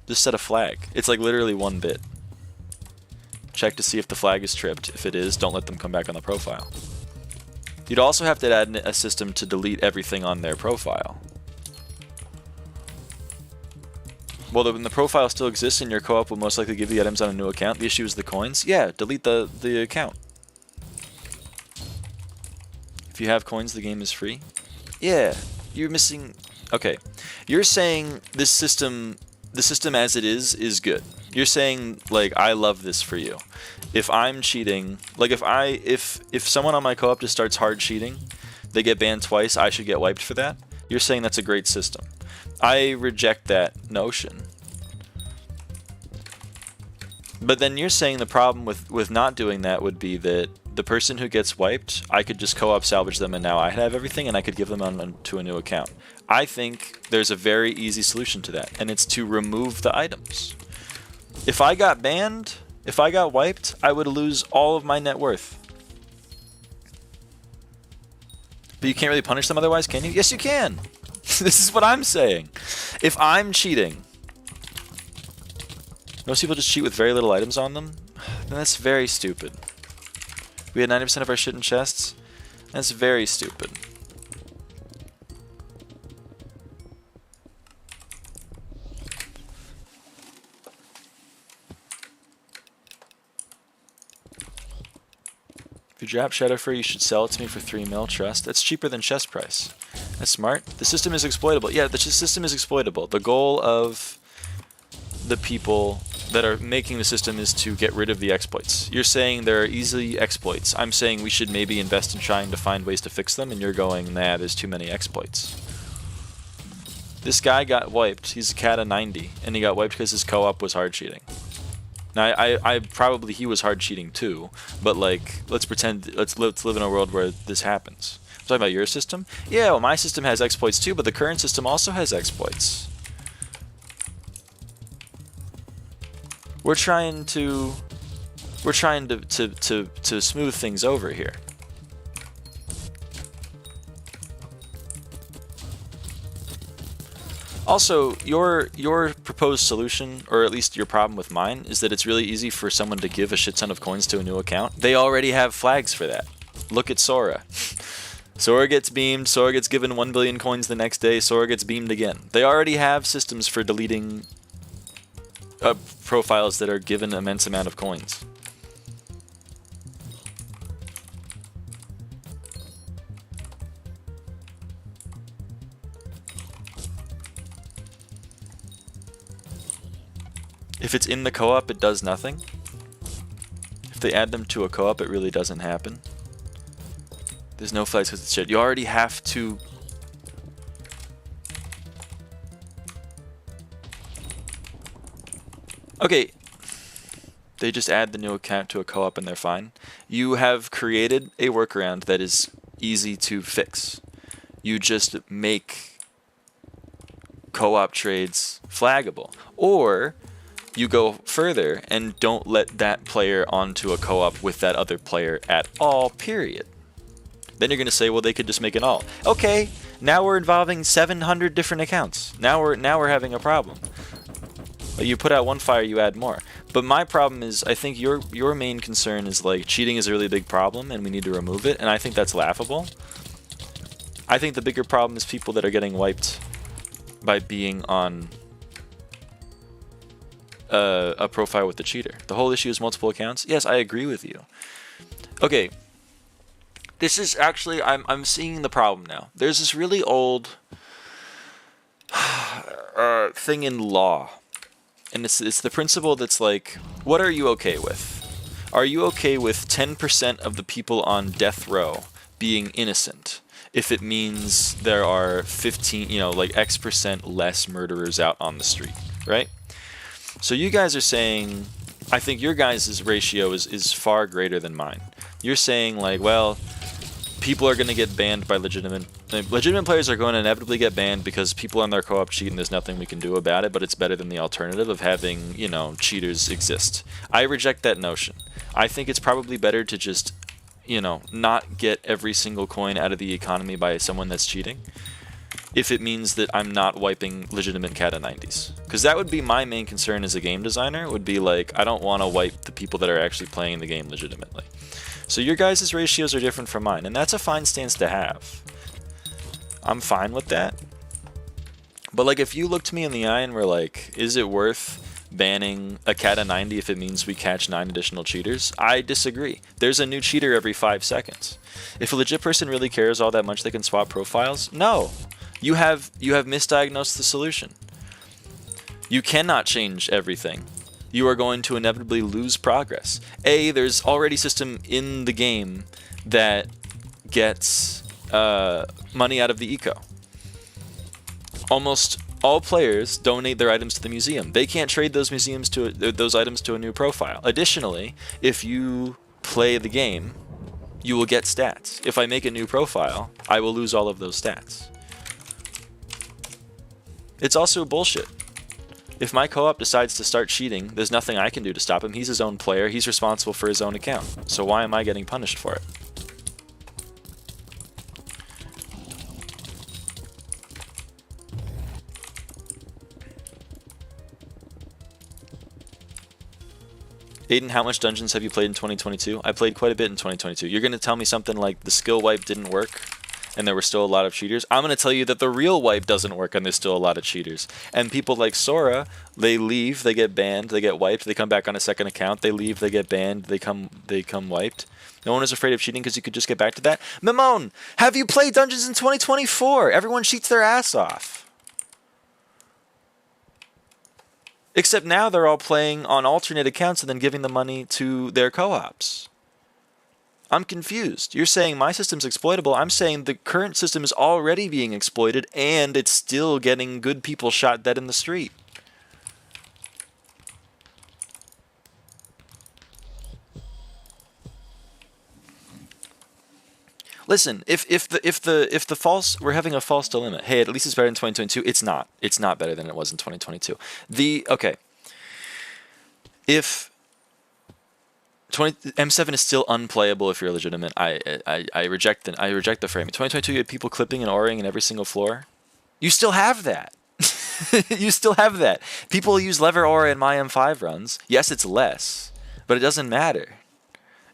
Just set a flag. It's, like, literally 1 bit. Check to see if the flag is tripped. If it is, don't let them come back on the profile. You'd also have to add a system to delete everything on their profile. Well, when the profile still exists and your co-op will most likely give you items on a new account, the issue is the coins. Yeah, delete the account. If you have coins, the game is free. Yeah, you're missing... Okay, you're saying this system, the system as it is good. You're saying, like, I love this for you. If I'm cheating, like if someone on my co-op just starts hard cheating, they get banned twice, I should get wiped for that? You're saying that's a great system. I reject that notion. But then you're saying the problem with not doing that would be that the person who gets wiped, I could just co-op salvage them and now I have everything and I could give them to a new account. I think there's a very easy solution to that, and it's to remove the items. If I got banned, if I got wiped, I would lose all of my net worth. But you can't really punish them otherwise, can you? Yes, you can! This is what I'm saying. If I'm cheating, most people just cheat with very little items on them, then that's very stupid. We had 90% of our shit in chests? That's very stupid. If you drop Shadow Free, you should sell it to me for 3 mil, trust. That's cheaper than chest price. That's smart. The system is exploitable. Yeah, the system is exploitable. The goal of the people that are making the system is to get rid of the exploits. You're saying there are easy exploits. I'm saying we should maybe invest in trying to find ways to fix them, and you're going, nah, there's too many exploits. This guy got wiped. He's a cat of 90, and he got wiped because his co-op was hard cheating. Now, I probably he was hard cheating too, but like, let's pretend, let's live in a world where this happens. I'm talking about your system? Yeah, well, my system has exploits too, but the current system also has exploits. We're trying to We're trying to smooth things over here. Also, your proposed solution, or at least your problem with mine, is that it's really easy for someone to give a shit ton of coins to a new account. They already have flags for that. Look at Sora. Sora gets beamed, Sora gets given 1 billion coins the next day, Sora gets beamed again. They already have systems for deleting profiles that are given an immense amount of coins. If it's in the co-op, it does nothing. If they add them to a co-op, it really doesn't happen. There's no flags because it's shit. You already have to... Okay. They just add the new account to a co-op and they're fine. You have created a workaround that is easy to fix. You just make co-op trades flaggable. Or... you go further and don't let that player onto a co-op with that other player at all, period. Then you're going to say, well, they could just make an all. Okay, now we're involving 700 different accounts. Now we're having a problem. You put out one fire, you add more. But my problem is, I think your main concern is like cheating is a really big problem and we need to remove it, and I think that's laughable. I think the bigger problem is people that are getting wiped by being on a profile with the cheater. The whole issue is multiple accounts. Yes, I agree with you. Okay, this is actually I'm seeing the problem now. There's this really old thing in law, and it's the principle that's like, what are you okay with? Are you okay with 10% of the people on death row being innocent if it means there are 15, like X% less murderers out on the street, right? So you guys are saying, I think your guys' ratio is far greater than mine. You're saying like, well, people are going to get banned by legitimate players are going to inevitably get banned because people on their co-op cheat and there's nothing we can do about it, but it's better than the alternative of having, cheaters exist. I reject that notion. I think it's probably better to just, not get every single coin out of the economy by someone that's cheating, if it means that I'm not wiping legitimate Kata 90s. Because that would be my main concern as a game designer, would be like, I don't want to wipe the people that are actually playing the game legitimately. So your guys' ratios are different from mine, and that's a fine stance to have. I'm fine with that. But like, if you looked me in the eye and were like, is it worth banning a Kata 90 if it means we catch 9 additional cheaters? I disagree. There's a new cheater every 5 seconds. If a legit person really cares all that much they can swap profiles, no. You have misdiagnosed the solution. You cannot change everything. You are going to inevitably lose progress. There's already a system in the game that gets money out of the eco. Almost all players donate their items to the museum. They can't trade those items to a new profile. Additionally, if you play the game, you will get stats. If I make a new profile, I will lose all of those stats. It's also bullshit. If my co-op decides to start cheating, there's nothing I can do to stop him. He's his own player. He's responsible for his own account. So why am I getting punished for it? Aiden, how much dungeons have you played in 2022? I played quite a bit in 2022. You're going to tell me something like the skill wipe didn't work and there were still a lot of cheaters? I'm going to tell you that the real wipe doesn't work and there's still a lot of cheaters. And people like Sora, they leave, they get banned, they get wiped, they come back on a second account, they leave, they get banned, they come wiped. No one is afraid of cheating because you could just get back to that. Mimone, have you played dungeons in 2024? Everyone cheats their ass off. Except now they're all playing on alternate accounts and then giving the money to their co-ops. I'm confused. You're saying my system's exploitable. I'm saying the current system is already being exploited and it's still getting good people shot dead in the street. Listen, if the false, we're having a false dilemma. Hey, at least it's better than 2022. It's not. It's not better than it was in 2022. Okay. If M7 is still unplayable if you're legitimate. I reject the framing. 2022, you had people clipping and oraing in every single floor. You still have that. You still have that. People use lever aura in my M5 runs. Yes, it's less, but it doesn't matter.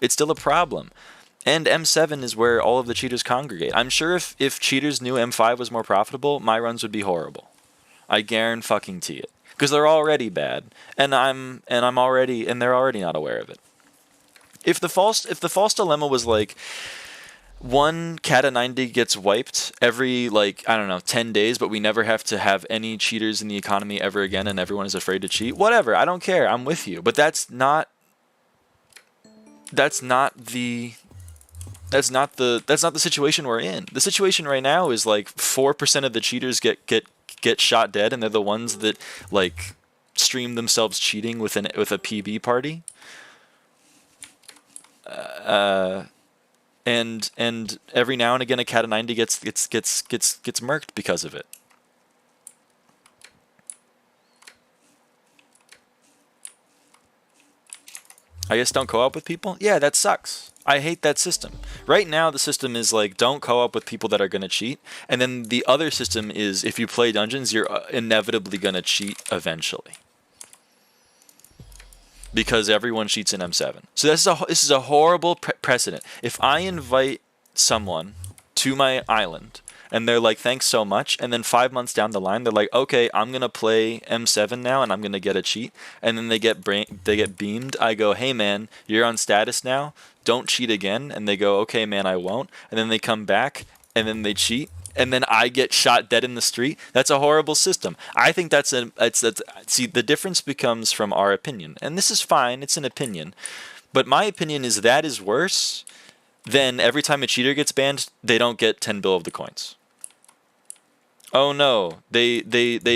It's still a problem. And M7 is where all of the cheaters congregate. I'm sure if cheaters knew M5 was more profitable, my runs would be horrible. I guarantee it. Because they're already bad, and they're already not aware of it. If the false dilemma was like one Kata 90 gets wiped every, like, I don't know, 10 days, but we never have to have any cheaters in the economy ever again, and everyone is afraid to cheat, whatever, I don't care, I'm with you. But that's not the situation we're in. The situation right now is like 4% of the cheaters get shot dead, and they're the ones that like stream themselves cheating with a PB party. And every now and again a Kata 90 gets murked because of it. I guess don't co-op with people? Yeah, that sucks. I hate that system. Right now the system is like, don't co-op with people that are going to cheat, and then the other system is, if you play dungeons, you're inevitably going to cheat eventually. Because everyone cheats in M7. So this is a horrible precedent. If I invite someone to my island, and they're like, thanks so much, and then 5 months down the line, they're like, okay, I'm going to play M7 now, and I'm going to get a cheat, and then they get beamed, I go, hey man, you're on status now, don't cheat again, and they go, okay man, I won't, and then they come back, and then they cheat, and then I get shot dead in the street. That's a horrible system. I think see, the difference becomes from our opinion, and this is fine, it's an opinion, but my opinion is that is worse than every time a cheater gets banned, they don't get 10 bill of the coins. Oh no, they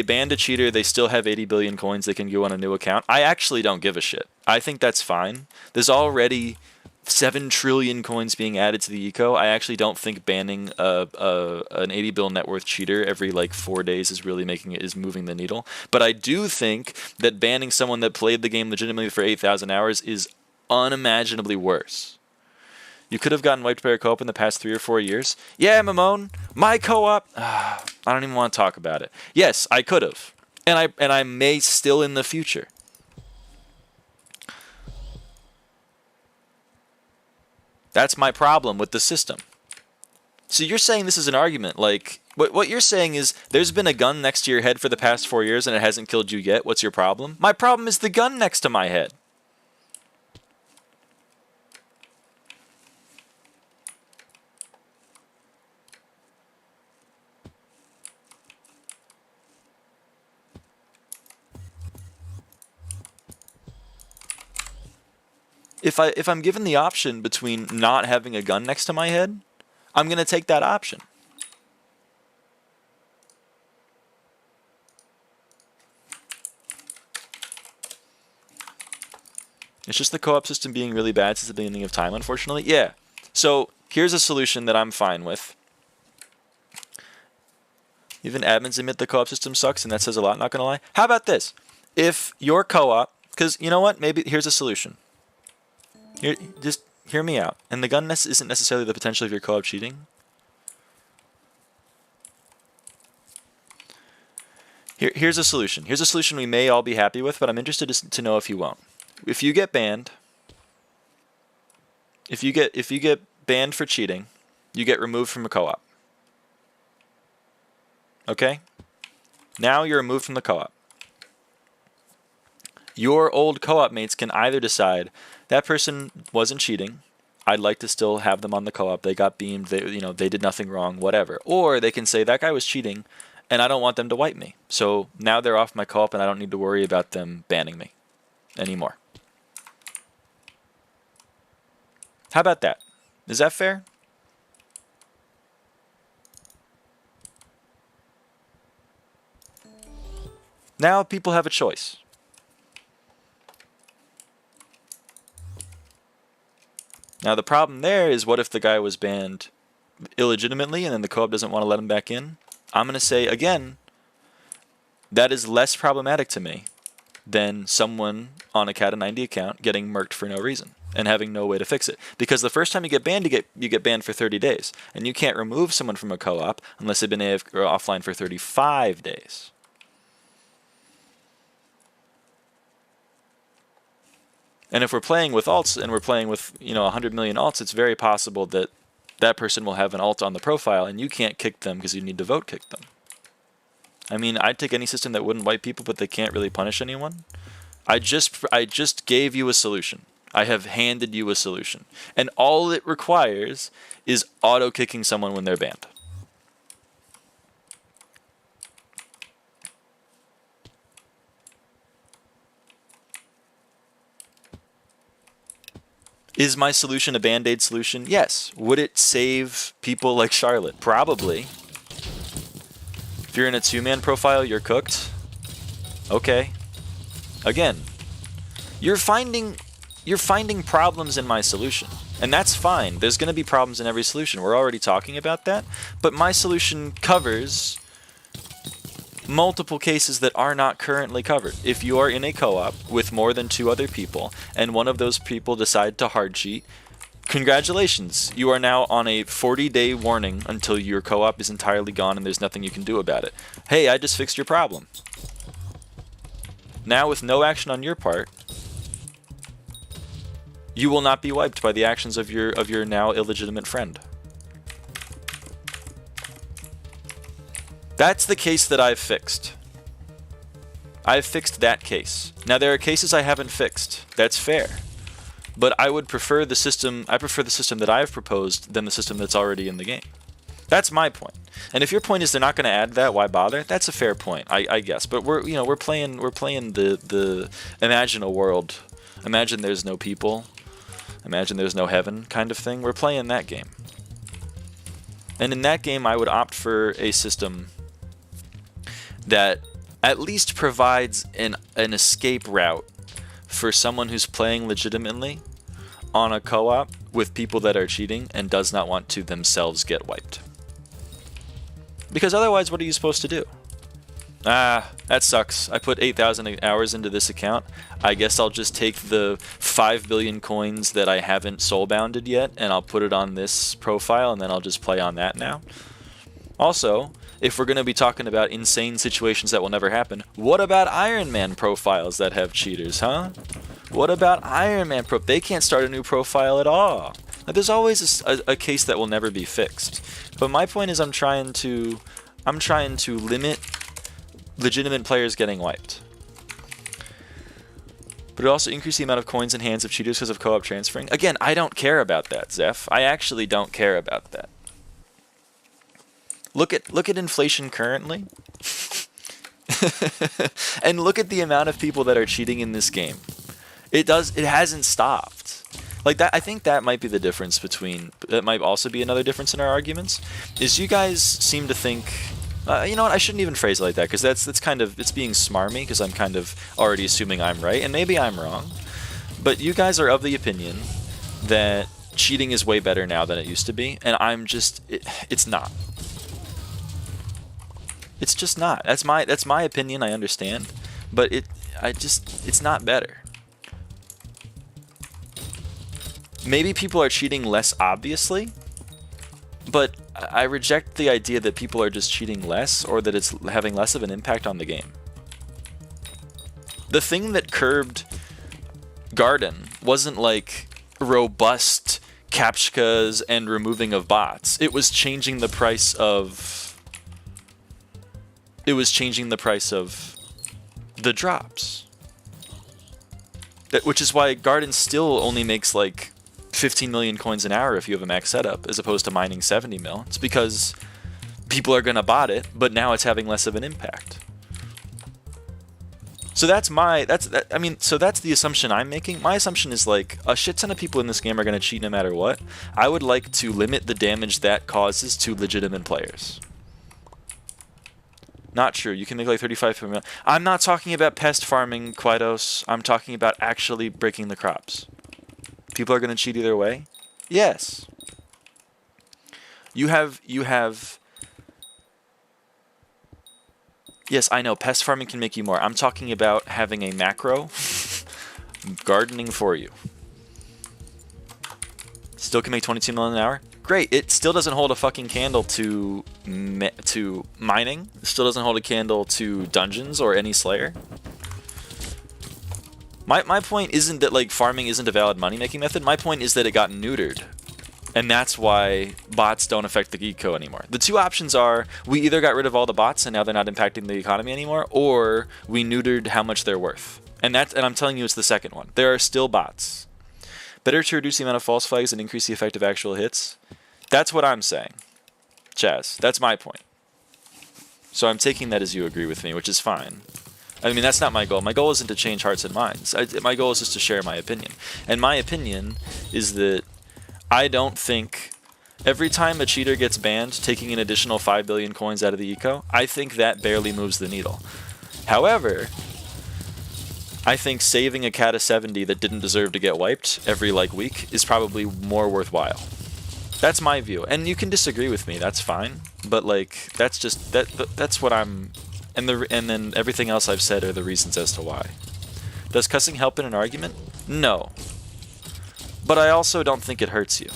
banned a cheater, they still have 80 billion coins, they can go on a new account. I actually don't give a shit. I think that's fine. There's already 7 trillion coins being added to the eco. I actually don't think banning an 80 bill net worth cheater every like 4 days is really moving the needle. But I do think that banning someone that played the game legitimately for 8,000 hours is unimaginably worse. You could have gotten wiped by your co-op in the past 3 or 4 years. Yeah, Mamone, my co-op, I don't even want to talk about it. Yes, I could have. And I may still in the future. That's my problem with the system. So you're saying this is an argument, like, what you're saying is there's been a gun next to your head for the past 4 years and it hasn't killed you yet. What's your problem? My problem is the gun next to my head. If I'm given the option between not having a gun next to my head, I'm going to take that option. It's just the co-op system being really bad since the beginning of time, unfortunately. Yeah. So here's a solution that I'm fine with. Even admins admit the co-op system sucks, and that says a lot, not going to lie. How about this? If your co-op, because you know what? Maybe here's a solution. Just hear me out. And the gun isn't necessarily the potential of your co-op cheating. Here's a solution. Here's a solution we may all be happy with, but I'm interested to know if you won't. If you get banned, if you get banned for cheating, you get removed from a co-op. Okay? Now you're removed from the co-op. Your old co-op mates can either decide that person wasn't cheating, I'd like to still have them on the co-op, they got beamed, they did nothing wrong, whatever. Or they can say that guy was cheating and I don't want them to wipe me. So now they're off my co-op and I don't need to worry about them banning me anymore. How about that? Is that fair? Now people have a choice. Now the problem there is, what if the guy was banned illegitimately and then the co-op doesn't want to let him back in? I'm going to say, again, that is less problematic to me than someone on a Kata 90 account getting murked for no reason. and having no way to fix it. Because the first time you get banned, you get banned for 30 days. And you can't remove someone from a co-op unless they've been offline for 35 days. And if we're playing with alts and we're playing with, 100 million alts, it's very possible that that person will have an alt on the profile and you can't kick them because you need to vote kick them. I mean, I'd take any system that wouldn't wipe people, but they can't really punish anyone. I just gave you a solution. I have handed you a solution. And all it requires is auto-kicking someone when they're banned. Is my solution a band-aid solution? Yes. Would it save people like Charlotte? Probably. If you're in a two-man profile, you're cooked. Okay. Again, you're finding problems in my solution. And that's fine. There's going to be problems in every solution. We're already talking about that. But my solution covers multiple cases that are not currently covered. If you are in a co-op with more than 2 other people and one of those people decide to hard cheat, congratulations. You are now on a 40-day warning until your co-op is entirely gone and there's nothing you can do about it. Hey, I just fixed your problem. Now with no action on your part, you will not be wiped by the actions of your now illegitimate friend. That's the case that I've fixed. I've fixed that case. Now there are cases I haven't fixed. That's fair. But I would prefer the system that I've proposed than the system that's already in the game. That's my point. And if your point is they're not going to add that, why bother? That's a fair point, I guess. But we're playing the imagine a world. Imagine there's no people. Imagine there's no heaven kind of thing. We're playing that game. And in that game, I would opt for a system that at least provides an escape route for someone who's playing legitimately on a co-op with people that are cheating and does not want to themselves get wiped. Because otherwise, what are you supposed to do? Ah, that sucks. I put 8,000 hours into this account. I guess I'll just take the 5 billion coins that I haven't soulbounded yet, and I'll put it on this profile, and then I'll just play on that now. Also, if we're going to be talking about insane situations that will never happen, what about Iron Man profiles that have cheaters, huh? What about Iron Man They can't start a new profile at all. Now, there's always a case that will never be fixed. But my point is I'm trying to limit legitimate players getting wiped. But it also increased the amount of coins in hands of cheaters because of co-op transferring. Again, I don't care about that, Zeph. I actually don't care about that. Look at inflation currently. And look at the amount of people that are cheating in this game. It hasn't stopped. Like that, I think that might be the difference that might also be another difference in our arguments, is you guys seem to think, you know what, I shouldn't even phrase it like that, because that's kind of, it's being smarmy, because I'm kind of already assuming I'm right, and maybe I'm wrong. But you guys are of the opinion that cheating is way better now than it used to be, and I'm just, it's not. It's just not. That's my opinion, I understand. But it's not better. Maybe people are cheating less obviously, but I reject the idea that people are just cheating less or that it's having less of an impact on the game. The thing that curbed Garden wasn't like robust captchas and removing of bots. It was changing the price of the drops. Which is why Garden still only makes like 15 million coins an hour if you have a max setup, as opposed to mining 70 mil. It's because people are gonna bot it, but now it's having less of an impact. So that's the assumption I'm making. My assumption is like a shit ton of people in this game are gonna cheat no matter what. I would like to limit the damage that causes to legitimate players. Not true. You can make like 35 per million. I'm not talking about pest farming, Quaidos. I'm talking about actually breaking the crops. People are going to cheat either way? Yes. You have... Yes, I know. Pest farming can make you more. I'm talking about having a macro gardening for you. Still can make 22 million an hour. Great. It still doesn't hold a fucking candle to mining. It still doesn't hold a candle to dungeons or any Slayer. My point isn't that like farming isn't a valid money making method. My point is that it got neutered. And that's why bots don't affect the eco anymore. The two options are we either got rid of all the bots and now they're not impacting the economy anymore, or we neutered how much they're worth. And I'm telling you it's the second one. There are still bots. Better to reduce the amount of false flags and increase the effect of actual hits. That's what I'm saying. Chaz, that's my point. So I'm taking that as you agree with me, which is fine. I mean, that's not my goal. My goal isn't to change hearts and minds. My goal is just to share my opinion. And my opinion is that I don't think every time a cheater gets banned, taking an additional 5 billion coins out of the eco, I think that barely moves the needle. However, I think saving a cat of 70 that didn't deserve to get wiped every week is probably more worthwhile. That's my view. And you can disagree with me, that's fine. But that's just that's what I'm and then everything else I've said are the reasons as to why. Does cussing help in an argument? No. But I also don't think it hurts you.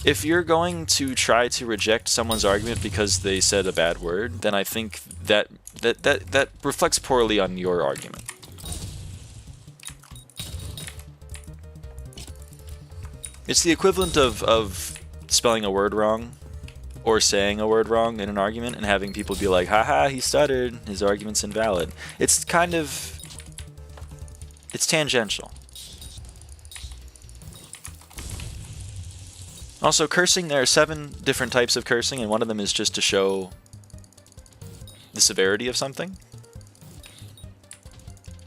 If you're going to try to reject someone's argument because they said a bad word, then I think that reflects poorly on your argument. It's the equivalent of spelling a word wrong or saying a word wrong in an argument and having people be like, haha, he stuttered, his argument's invalid. It's tangential. Also, cursing, there are 7 different types of cursing, and one of them is just to show the severity of something.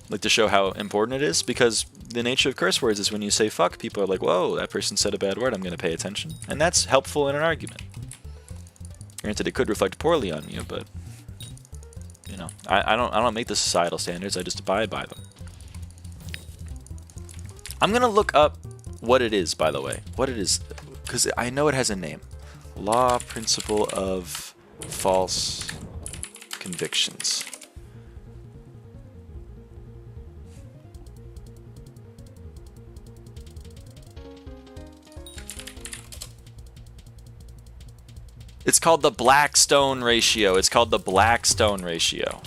Like to show how important it is, because the nature of curse words is when you say fuck, people are like, whoa, that person said a bad word, I'm going to pay attention. And that's helpful in an argument. Granted, it could reflect poorly on you, but, you know, I don't make the societal standards, I just abide by them. I'm going to look up what it is, by the way. What it is. Because I know it has a name. Law Principle of False Convictions. It's called the Blackstone ratio. It's called the Blackstone ratio.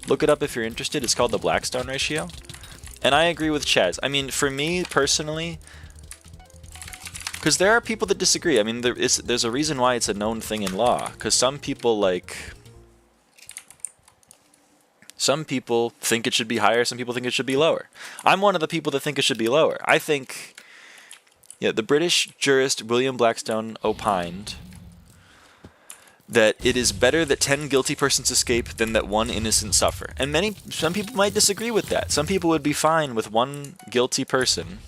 Look it up if you're interested. It's called the Blackstone ratio. And I agree with Chaz. I mean, for me personally, because there are people that disagree. I mean, there's a reason why it's a known thing in law. Because some people think it should be higher. Some people think it should be lower. I'm one of the people that think it should be lower. I think, yeah, the British jurist William Blackstone opined that it is better that 10 guilty persons escape than that 1 innocent suffer. And some people might disagree with that. Some people would be fine with 1 guilty person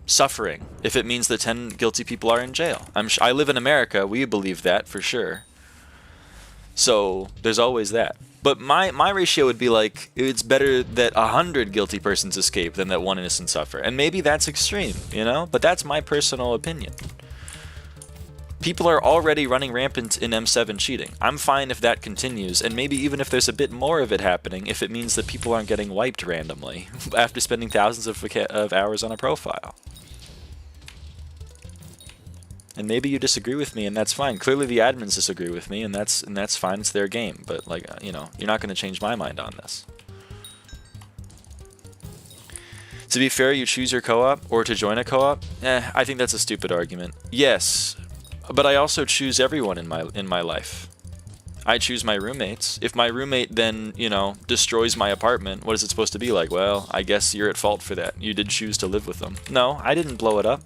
suffering if it means that 10 guilty people are in jail. I live in America, we believe that for sure. So there's always that. But my ratio would be like, it's better that 100 guilty persons escape than that 1 innocent suffer. And maybe that's extreme, you know? But that's my personal opinion. People are already running rampant in M7 cheating. I'm fine if that continues, and maybe even if there's a bit more of it happening, if it means that people aren't getting wiped randomly after spending thousands of hours on a profile. And maybe you disagree with me, and that's fine. Clearly the admins disagree with me, and that's fine. It's their game. But you know, you're not going to change my mind on this. To be fair, you choose your co-op or to join a co-op. I think that's a stupid argument. Yes, but I also choose everyone in my life. I choose my roommates. If my roommate then, you know, destroys my apartment, what is it supposed to be like? Well, I guess you're at fault for that. You did choose to live with them. No, I didn't blow it up.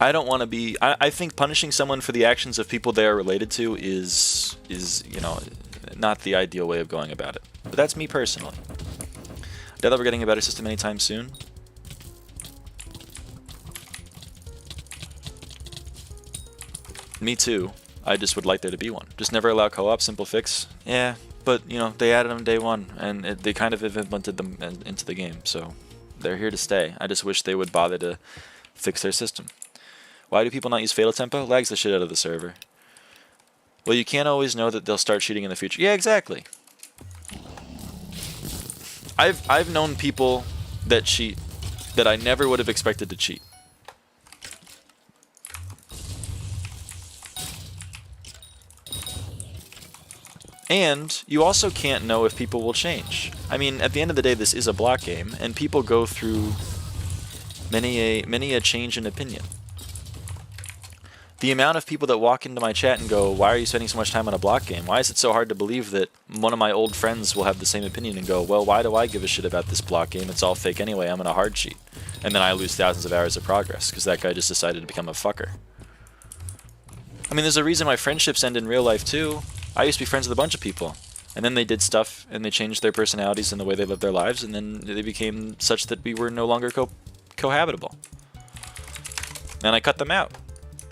I don't want to be. I think punishing someone for the actions of people they are related to is you know, not the ideal way of going about it. But that's me personally. I doubt that we're getting a better system anytime soon. Me too. I just would like there to be one. Just never allow co-op, simple fix. Yeah, but you know, they added them day one, and they kind of implemented them into the game, so they're here to stay. I just wish they would bother to fix their system. Why do people not use Fatal Tempo? Lags the shit out of the server. Well, you can't always know that they'll start cheating in the future. Yeah, exactly. I've known people that cheat that I never would have expected to cheat. And you also can't know if people will change. I mean, at the end of the day, this is a block game, and people go through many a change in opinion. The amount of people that walk into my chat and go, why are you spending so much time on a block game? Why is it so hard to believe that one of my old friends will have the same opinion and go, well, why do I give a shit about this block game? It's all fake anyway, I'm in a hard cheat. And then I lose thousands of hours of progress because that guy just decided to become a fucker. I mean, there's a reason why friendships end in real life too. I used to be friends with a bunch of people, and then they did stuff, and they changed their personalities and the way they lived their lives, and then they became such that we were no longer cohabitable. And I cut them out.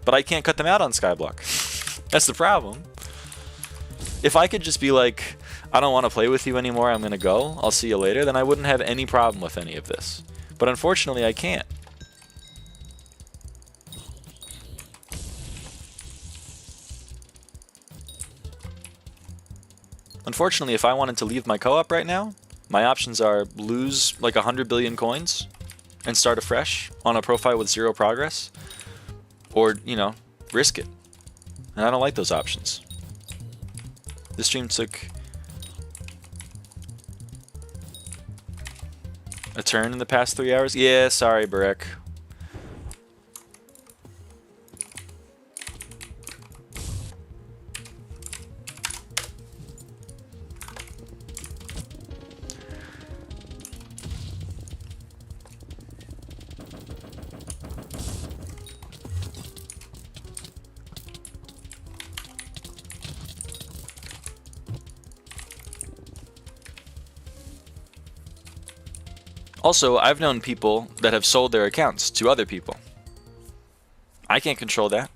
But I can't cut them out on Skyblock. That's the problem. If I could just be like, I don't want to play with you anymore, I'm going to go, I'll see you later, then I wouldn't have any problem with any of this. But unfortunately, I can't. Unfortunately, if I wanted to leave my co-op right now, my options are lose like 100 billion coins and start afresh on a profile with 0 progress, or, you know, risk it. And I don't like those options. This stream took a turn in the past 3 hours. Yeah, sorry, Barek. Also, I've known people that have sold their accounts to other people. I can't control that.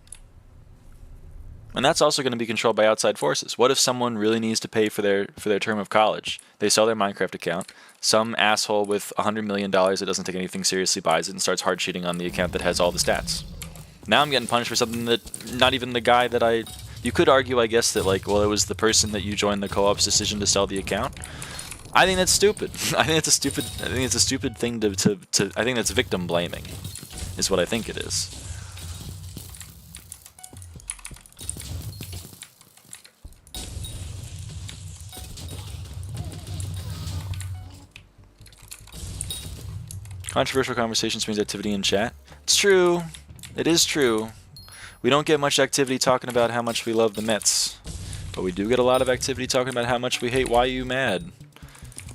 And that's also going to be controlled by outside forces. What if someone really needs to pay for their term of college? They sell their Minecraft account. Some asshole with $100 million that doesn't take anything seriously buys it and starts hard cheating on the account that has all the stats. Now I'm getting punished for something that not even the guy that I... You could argue, I guess, that like, well, it was the person that you joined the co-op's decision to sell the account. I think that's stupid. I think it's a stupid thing to I think that's victim blaming, is what I think it is. Controversial conversations means activity in chat. It's true. It is true. We don't get much activity talking about how much we love the Mets, but we do get a lot of activity talking about how much we hate Why You Mad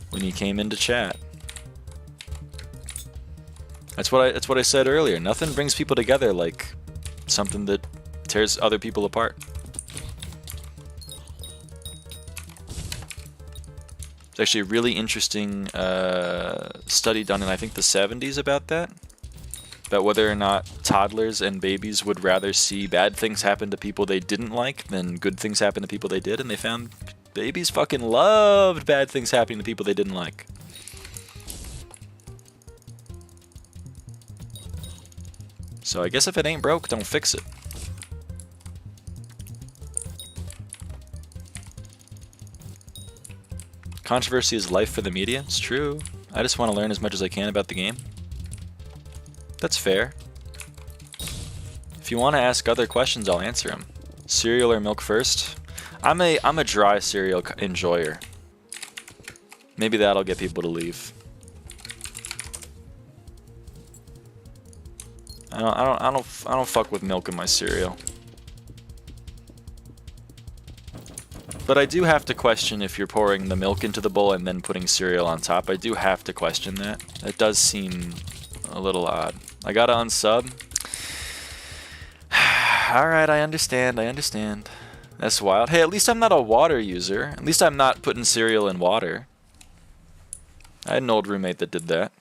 when you came into chat. That's what I said earlier. Nothing brings people together like something that tears other people apart. It's actually a really interesting study done in, I think, the 70s about that. About whether or not toddlers and babies would rather see bad things happen to people they didn't like than good things happen to people they did, and they found babies fucking loved bad things happening to people they didn't like. So I guess if it ain't broke, don't fix it. Controversy is life for the media. It's true. I just want to learn as much as I can about the game. That's fair. If you want to ask other questions, I'll answer them. Cereal or milk first? I'm a dry cereal enjoyer. Maybe that'll get people to leave. I don't fuck with milk in my cereal. But I do have to question if you're pouring the milk into the bowl and then putting cereal on top. I do have to question that. That does seem a little odd. I gotta unsub. Alright, I understand. That's wild. Hey, at least I'm not a water user. At least I'm not putting cereal in water. I had an old roommate that did that.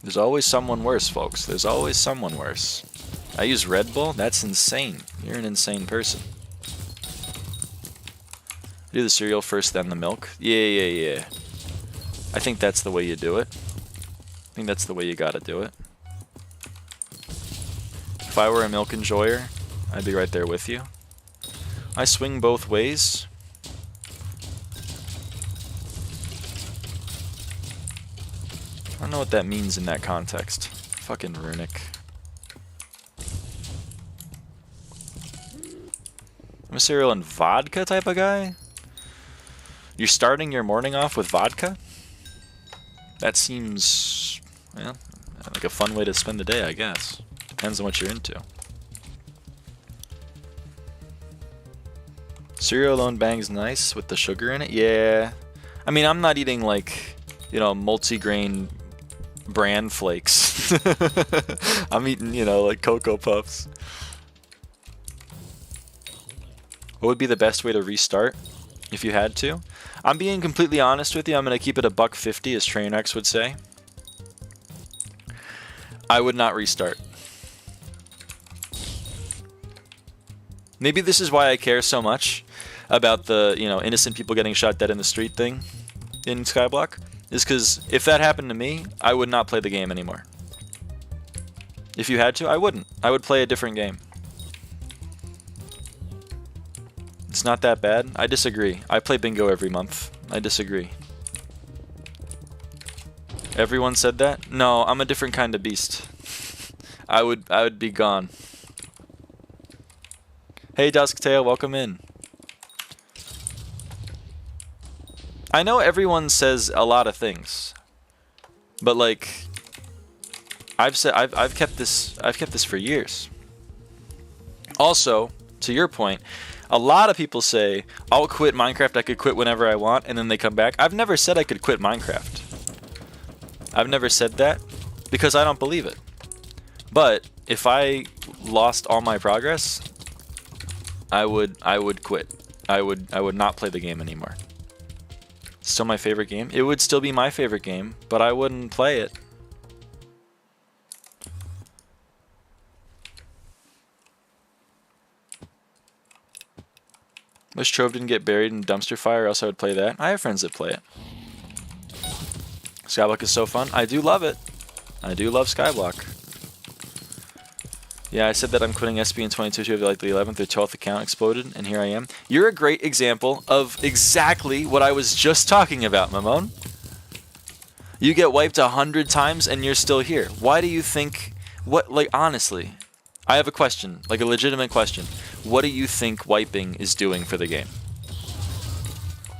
There's always someone worse, folks. There's always someone worse. I use Red Bull? That's insane. You're an insane person. Do the cereal first, then the milk. Yeah. I think that's the way you do it. I think that's the way you gotta do it. If I were a milk enjoyer, I'd be right there with you. I swing both ways. I don't know what that means in that context. Fucking runic. I'm a cereal and vodka type of guy? You're starting your morning off with vodka? That seems, well, like a fun way to spend the day, I guess. Depends on what you're into. Cereal alone bangs nice with the sugar in it? Yeah. I mean, I'm not eating like, you know, multi-grain bran flakes. I'm eating, you know, like Cocoa Puffs. What would be the best way to restart if you had to? I'm being completely honest with you. I'm going to keep it $1.50, as Trainwrecks would say. I would not restart. Maybe this is why I care so much about the, you know, innocent people getting shot dead in the street thing in Skyblock. Is because if that happened to me, I would not play the game anymore. If you had to, I wouldn't. I would play a different game. It's not that bad. I disagree. I play bingo every month. I disagree. Everyone said that? No, I'm a different kind of beast. I would be gone. Hey Dusktail, welcome in. I know everyone says a lot of things, but like I've kept this for years. Also, to your point, a lot of people say I'll quit Minecraft, I could quit whenever I want, and then they come back. I've never said I could quit Minecraft. I've never said that because I don't believe it. But if I lost all my progress, I would quit. I would not play the game anymore. Still my favorite game? It would still be my favorite game, but I wouldn't play it. Wish Trove didn't get buried in dumpster fire, or else I would play that. I have friends that play it. Skyblock is so fun. I do love it. I do love Skyblock. Yeah, I said that I'm quitting SB in 22 to like the 11th or 12th account exploded, and here I am. You're a great example of exactly what I was just talking about, Mamone. You get wiped 100 times and you're still here. Why do you think, what, like, honestly, I have a question, like a legitimate question. What do you think wiping is doing for the game?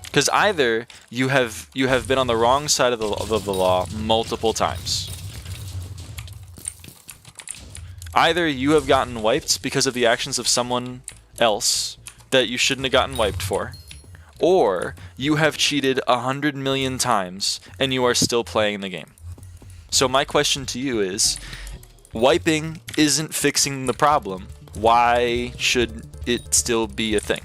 Because either you have been on the wrong side of the law multiple times. Either you have gotten wiped because of the actions of someone else that you shouldn't have gotten wiped for, or you have cheated 100 million times and you are still playing the game. So my question to you is, wiping isn't fixing the problem. Why should it still be a thing?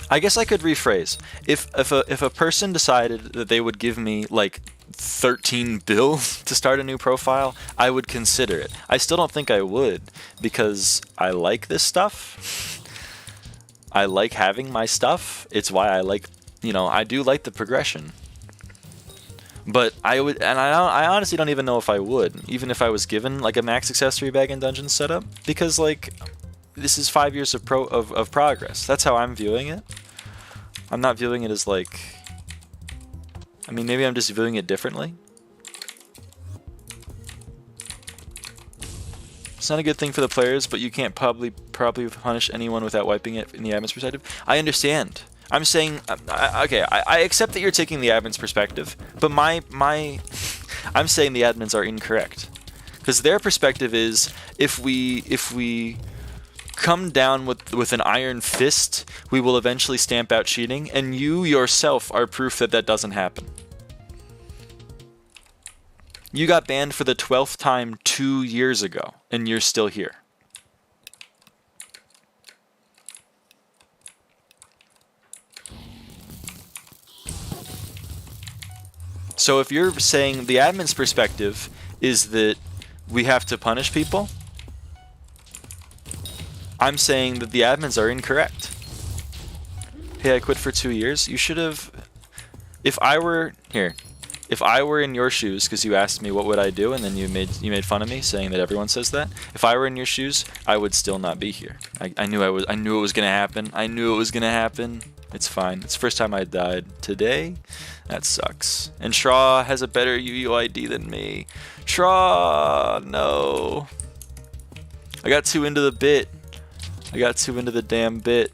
I guess I could rephrase. If a person decided that they would give me like 13 bill to start a new profile, I would consider it. I still don't think I would, because I like this stuff. I like having my stuff. It's why I like, you know, I do like the progression. But I would, and I honestly don't even know if I would, even if I was given like a max accessory bag and dungeon setup, because like this is 5 years of progress. That's how I'm viewing it. I'm not viewing it as like, I mean, maybe I'm just viewing it differently. It's not a good thing for the players, but you can't probably punish anyone without wiping it in the admin's perspective. I understand. I'm saying, okay, I accept that you're taking the admin's perspective, but I'm saying the admins are incorrect. Because their perspective is, if we come down with an iron fist, we will eventually stamp out cheating, and you yourself are proof that that doesn't happen. You got banned for the 12th time 2 years ago, and you're still here. So if you're saying the admin's perspective is that we have to punish people, I'm saying that the admins are incorrect. Hey, I quit for 2 years. You should have... If I were in your shoes, because you asked me what would I do, and then you made fun of me saying that everyone says that. If I were in your shoes, I would still not be here. I knew it was gonna happen. I knew it was gonna happen. It's fine. It's the first time I died today. That sucks. And Shraw has a better UUID than me. Shraw, no. I got too into the bit. I got too into the damn bit.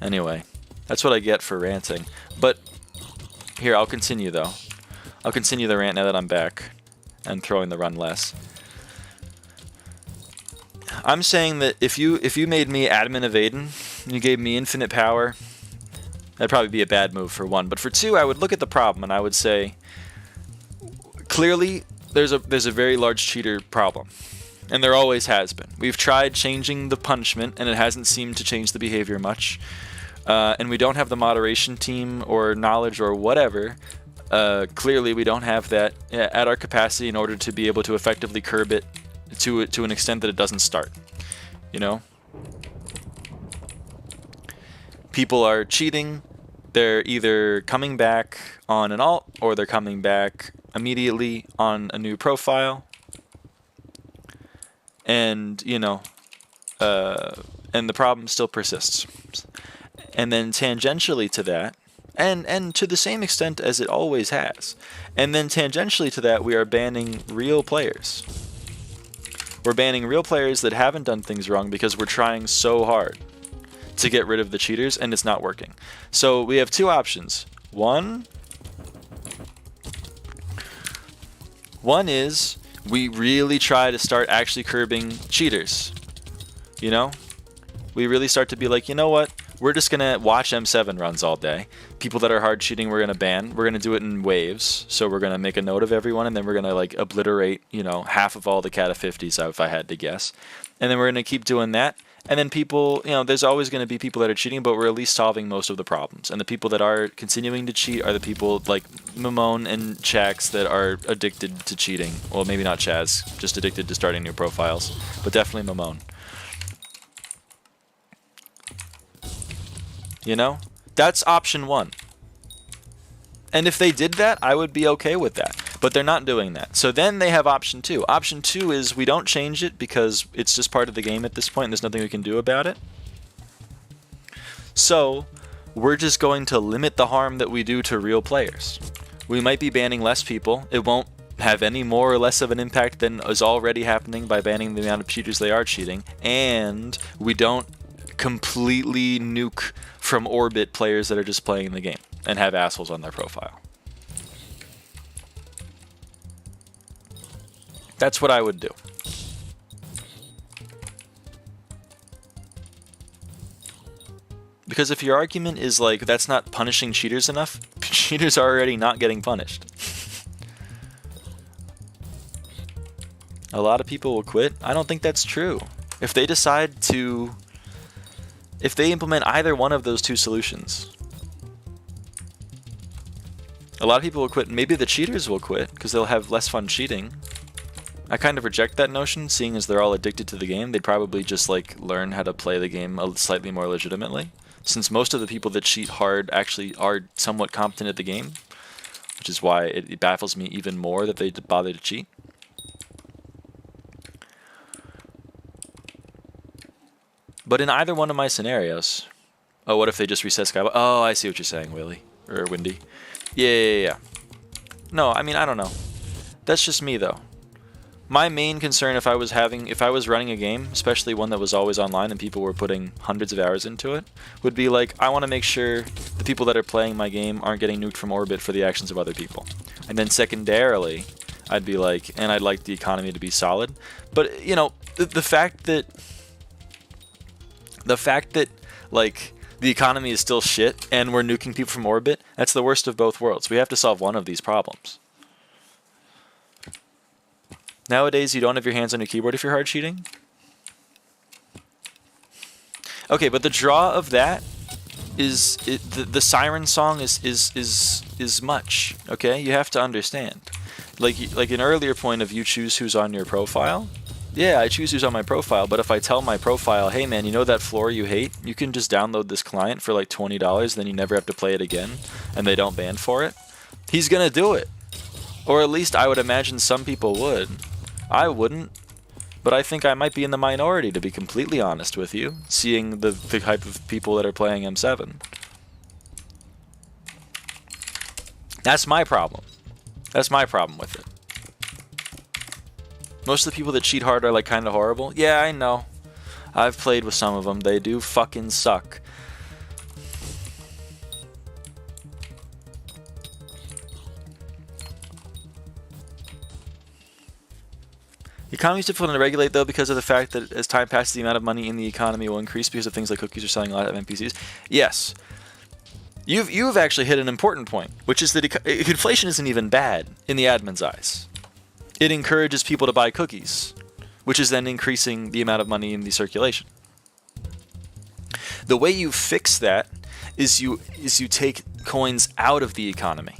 Anyway. That's what I get for ranting. But here, I'll continue though. I'll continue the rant now that I'm back and throwing the run less. I'm saying that if you made me admin of Aiden, and you gave me infinite power, that'd probably be a bad move for one. But for two, I would look at the problem and I would say, clearly there's a very large cheater problem. And there always has been. We've tried changing the punishment and it hasn't seemed to change the behavior much. And we don't have the moderation team or knowledge or whatever. Clearly, we don't have that at our capacity in order to be able to effectively curb it to an extent that it doesn't start. You know? People are cheating. They're either coming back on an alt or they're coming back immediately on a new profile. And, you know, and the problem still persists. And then tangentially to that, and to the same extent as it always has, and then tangentially to that, we are banning real players. We're banning real players that haven't done things wrong because we're trying so hard to get rid of the cheaters and it's not working. So we have two options. One is we really try to start actually curbing cheaters. You know? We really start to be like, you know what? We're just going to watch M7 runs all day. People that are hard cheating, we're going to ban. We're going to do it in waves. So we're going to make a note of everyone, and then we're going to like obliterate, you know, half of all the Cata 50s, if I had to guess. And then we're going to keep doing that. And then people, you know, there's always going to be people that are cheating, but we're at least solving most of the problems. And the people that are continuing to cheat are the people like Mamone and Chax that are addicted to cheating. Well, maybe not Chaz, just addicted to starting new profiles, but definitely Mamone. You know? That's option one. And if they did that, I would be okay with that. But they're not doing that. So then they have option two. Option two is we don't change it because it's just part of the game at this point and there's nothing we can do about it. So we're just going to limit the harm that we do to real players. We might be banning less people. It won't have any more or less of an impact than is already happening by banning the amount of cheaters they are cheating. And we don't completely nuke from orbit players that are just playing the game and have assholes on their profile. That's what I would do. Because if your argument is like, that's not punishing cheaters enough, cheaters are already not getting punished. A lot of people will quit. I don't think that's true. If they decide to... If they implement either one of those two solutions, a lot of people will quit. Maybe the cheaters will quit because they'll have less fun cheating. I kind of reject that notion, seeing as they're all addicted to the game. They'd probably just like learn how to play the game slightly more legitimately, since most of the people that cheat hard actually are somewhat competent at the game, which is why it baffles me even more that they bother to cheat. But in either one of my scenarios... Oh, what if they just reset Skyblock? Oh, I see what you're saying, Willie. Or Windy. Yeah. No, I mean, I don't know. That's just me, though. My main concern if I was running a game, especially one that was always online and people were putting hundreds of hours into it, would be like, I want to make sure the people that are playing my game aren't getting nuked from orbit for the actions of other people. And then secondarily, I'd be like, and I'd like the economy to be solid. But, you know, the fact that like the economy is still shit and we're nuking people from orbit, that's the worst of both worlds. We have to solve one of these problems. Nowadays, you don't have your hands on your keyboard if you're hard cheating. Okay, but the draw of that the siren song is much. Okay, you have to understand. Like an earlier point of you choose who's on your profile. Yeah, I choose who's on my profile, but if I tell my profile, hey man, you know that floor you hate? You can just download this client for like $20, then you never have to play it again, and they don't ban for it. He's gonna do it. Or at least I would imagine some people would. I wouldn't. But I think I might be in the minority, to be completely honest with you, seeing the type of people that are playing M7. That's my problem. That's my problem with it. Most of the people that cheat hard are like kind of horrible. Yeah, I know. I've played with some of them. They do fucking suck. The economy is difficult to regulate, though, because of the fact that as time passes, the amount of money in the economy will increase because of things like cookies are selling a lot of NPCs. Yes. You've actually hit an important point, which is that inflation isn't even bad in the admin's eyes. It encourages people to buy cookies, which is then increasing the amount of money in the circulation. The way you fix that is you take coins out of the economy.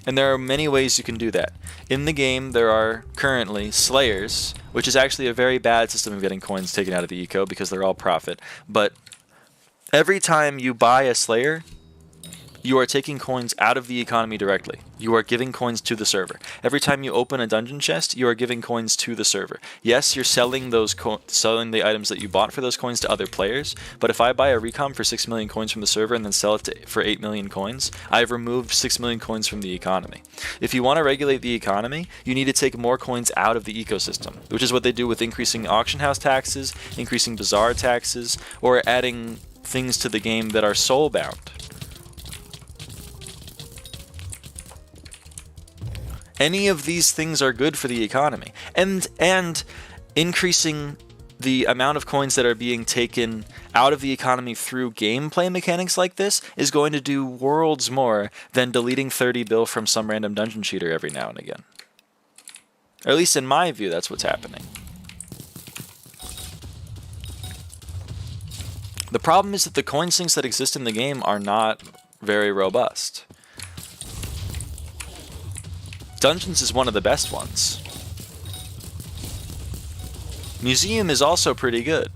And there are many ways you can do that. In the game, there are currently slayers, which is actually a very bad system of getting coins taken out of the eco because they're all profit. But every time you buy a slayer, you are taking coins out of the economy directly. You are giving coins to the server. Every time you open a dungeon chest, you are giving coins to the server. Yes, you're selling selling the items that you bought for those coins to other players, but if I buy a recom for 6 million coins from the server and then sell it for 8 million coins, I've removed 6 million coins from the economy. If you want to regulate the economy, you need to take more coins out of the ecosystem, which is what they do with increasing auction house taxes, increasing bazaar taxes, or adding things to the game that are soul-bound. Any of these things are good for the economy. And increasing the amount of coins that are being taken out of the economy through gameplay mechanics like this is going to do worlds more than deleting 30 bill from some random dungeon cheater every now and again. Or at least in my view, that's what's happening. The problem is that the coin sinks that exist in the game are not very robust. Dungeons is one of the best ones. Museum is also pretty good.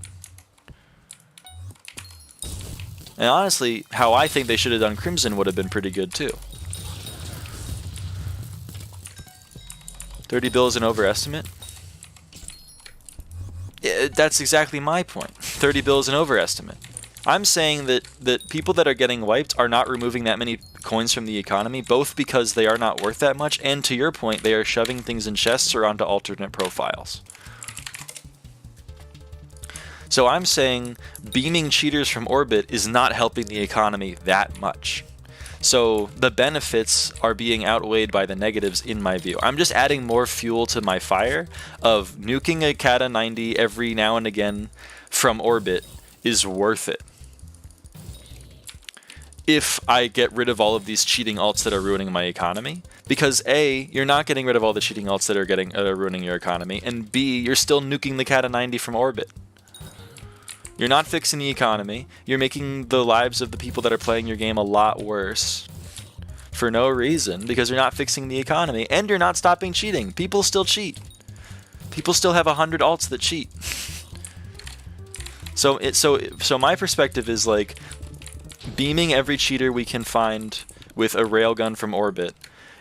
And honestly, how I think they should have done Crimson would have been pretty good too. 30 bill is an overestimate? Yeah, that's exactly my point. 30 bill is an overestimate. I'm saying that people that are getting wiped are not removing that many coins from the economy, both because they are not worth that much, and to your point, they are shoving things in chests or onto alternate profiles. So I'm saying beaming cheaters from orbit is not helping the economy that much. So the benefits are being outweighed by the negatives in my view. I'm just adding more fuel to my fire of nuking a Kata 90 every now and again from orbit is worth it. If I get rid of all of these cheating alts that are ruining my economy. Because A, you're not getting rid of all the cheating alts that are ruining your economy, and B, you're still nuking the Kata 90 from orbit. You're not fixing the economy, you're making the lives of the people that are playing your game a lot worse. For no reason, because you're not fixing the economy, and you're not stopping cheating. People still cheat. People still have 100 alts that cheat. So my perspective is like, beaming every cheater we can find with a railgun from orbit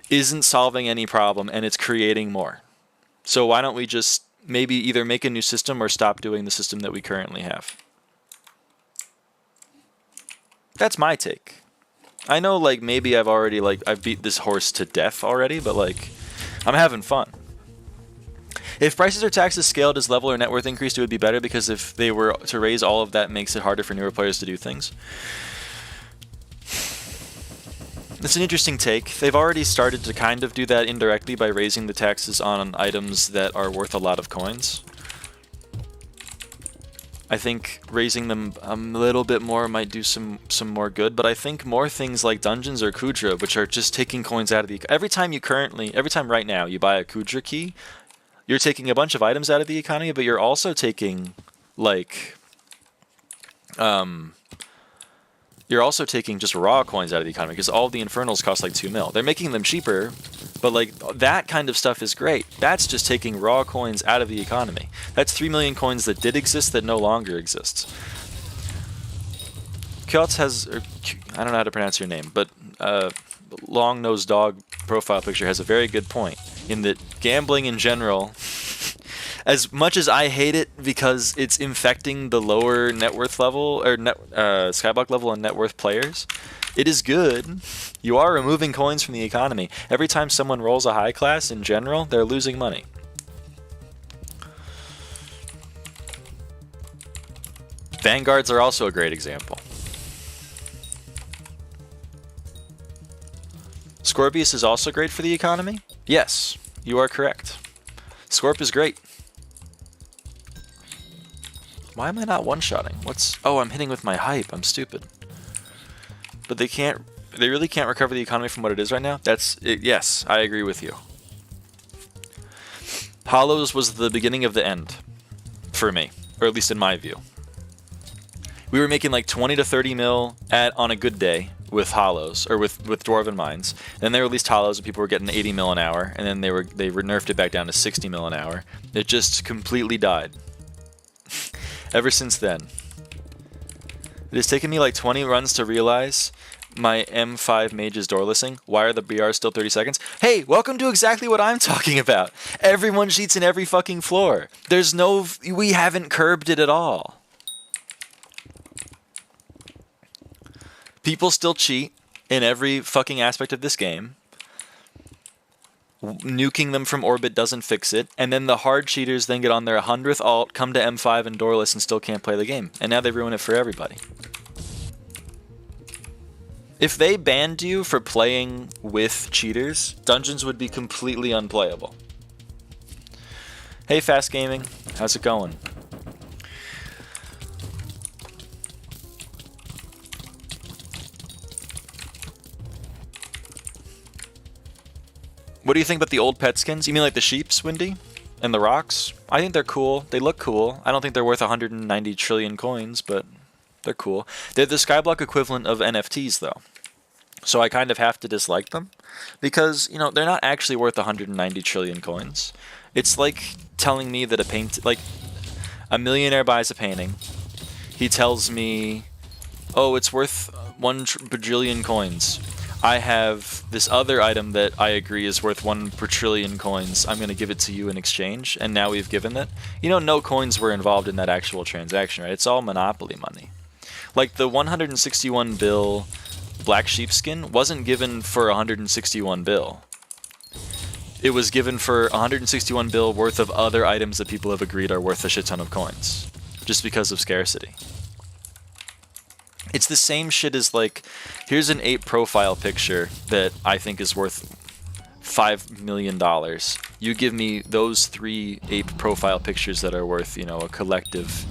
isn't solving any problem, and it's creating more. So why don't we just maybe either make a new system or stop doing the system that we currently have? That's my take. I know, like, maybe I've beat this horse to death already, but like, I'm having fun. If prices or taxes scaled as level or net worth increased, it would be better, because if they were to raise all of that, it makes it harder for newer players to do things. It's an interesting take. They've already started to kind of do that indirectly by raising the taxes on items that are worth a lot of coins. I think raising them a little bit more might do some more good, but I think more things like dungeons or Kudra, which are just taking coins out of the... Every time right now you buy a Kudra key, you're taking a bunch of items out of the economy, but you're also taking, like, you're also taking just raw coins out of the economy because all the infernals cost like 2 mil. They're making them cheaper, but like that kind of stuff is great. That's just taking raw coins out of the economy. That's 3 million coins that did exist that no longer exists. Kyots has, I don't know how to pronounce your name, but long-nosed dog profile picture has a very good point in that gambling in general, as much as I hate it because it's infecting the lower net worth level or Skyblock level and net worth players, it is good. You are removing coins from the economy. Every time someone rolls a high class in general, they're losing money. Vanguards are also a great example. Scorpius is also great for the economy? Yes, you are correct. Scorp is great. Why am I not one-shotting? Oh, I'm hitting with my hype. I'm stupid. But they really can't recover the economy from what it is right now? Yes, I agree with you. Hollows was the beginning of the end for me, or at least in my view. We were making like 20 to 30 mil on a good day with hollows, or with Dwarven Mines. Then they released hollows and people were getting 80 mil an hour, and then they nerfed it back down to 60 mil an hour. It just completely died. Ever since then. It has taken me like 20 runs to realize my M5 mage is doorlessing. Why are the BRs still 30 seconds? Hey, welcome to exactly what I'm talking about. Everyone cheats in every fucking floor. We haven't curbed it at all. People still cheat in every fucking aspect of this game. Nuking them from orbit doesn't fix it. And then the hard cheaters then get on their 100th alt, come to M5 and doorless and still can't play the game. And now they ruin it for everybody. If they banned you for playing with cheaters, dungeons would be completely unplayable. Hey Fast Gaming, how's it going? What do you think about the old pet skins? You mean like the sheeps, Windy? And the rocks? I think they're cool. They look cool. I don't think they're worth 190 trillion coins, but they're cool. They're the Skyblock equivalent of NFTs, though. So I kind of have to dislike them. Because, you know, they're not actually worth 190 trillion coins. It's like telling me that a millionaire buys a painting. He tells me, oh, it's worth 1 bajillion coins. I have this other item that I agree is worth 1 per trillion coins. I'm going to give it to you in exchange, and now we've given it. You know, no coins were involved in that actual transaction, right? It's all monopoly money. Like the 161 bill black sheep skin wasn't given for 161 bill. It was given for 161 bill worth of other items that people have agreed are worth a shit ton of coins, just because of scarcity. It's the same shit as like, here's an ape profile picture that I think is worth $5 million. You give me those 3 ape profile pictures that are worth, you know, a collective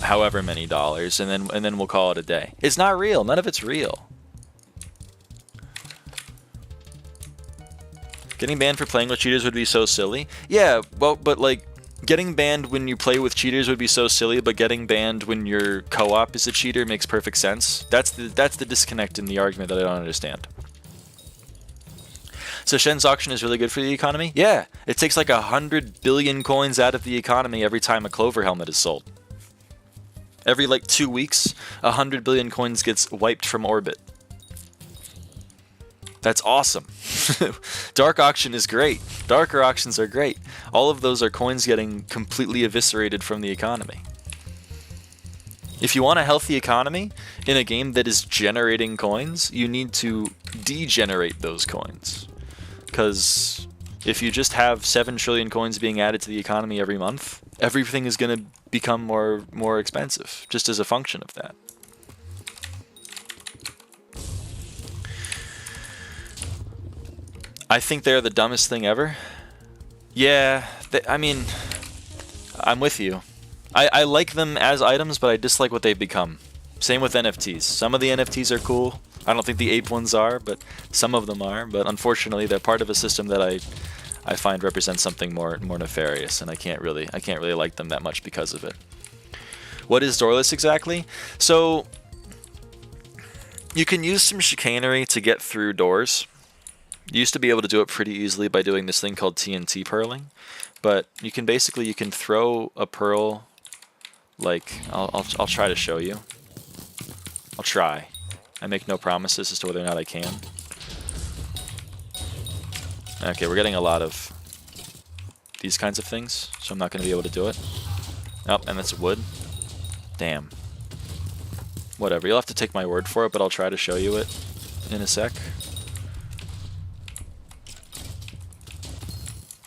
however many dollars, and then we'll call it a day. It's not real. None of it's real. Getting banned for playing with cheaters would be so silly. Yeah, well, but like, getting banned when you play with cheaters would be so silly, but getting banned when your co-op is a cheater makes perfect sense. That's the disconnect in the argument that I don't understand. So Shen's auction is really good for the economy? Yeah, it takes like 100 billion coins out of the economy every time a Clover helmet is sold. Every like 2 weeks, 100 billion coins gets wiped from orbit. That's awesome. Dark auction is great. Darker auctions are great. All of those are coins getting completely eviscerated from the economy. If you want a healthy economy in a game that is generating coins, you need to degenerate those coins. Because if you just have 7 trillion coins being added to the economy every month, everything is going to become more expensive, just as a function of that. I think they're the dumbest thing ever. Yeah, I mean, I'm with you. I like them as items, but I dislike what they've become. Same with NFTs. Some of the NFTs are cool. I don't think the ape ones are, but some of them are. But unfortunately, they're part of a system that I find represents something more nefarious, and I can't really like them that much because of it. What is doorless exactly? So You can use some chicanery to get through doors. You used to be able to do it pretty easily by doing this thing called TNT purling, but you can throw a pearl. Like I'll try to show you. I'll try. I make no promises as to whether or not I can. Okay, we're getting a lot of these kinds of things, so I'm not going to be able to do it. Oh, and that's wood. Damn. Whatever, you'll have to take my word for it, but I'll try to show you it in a sec.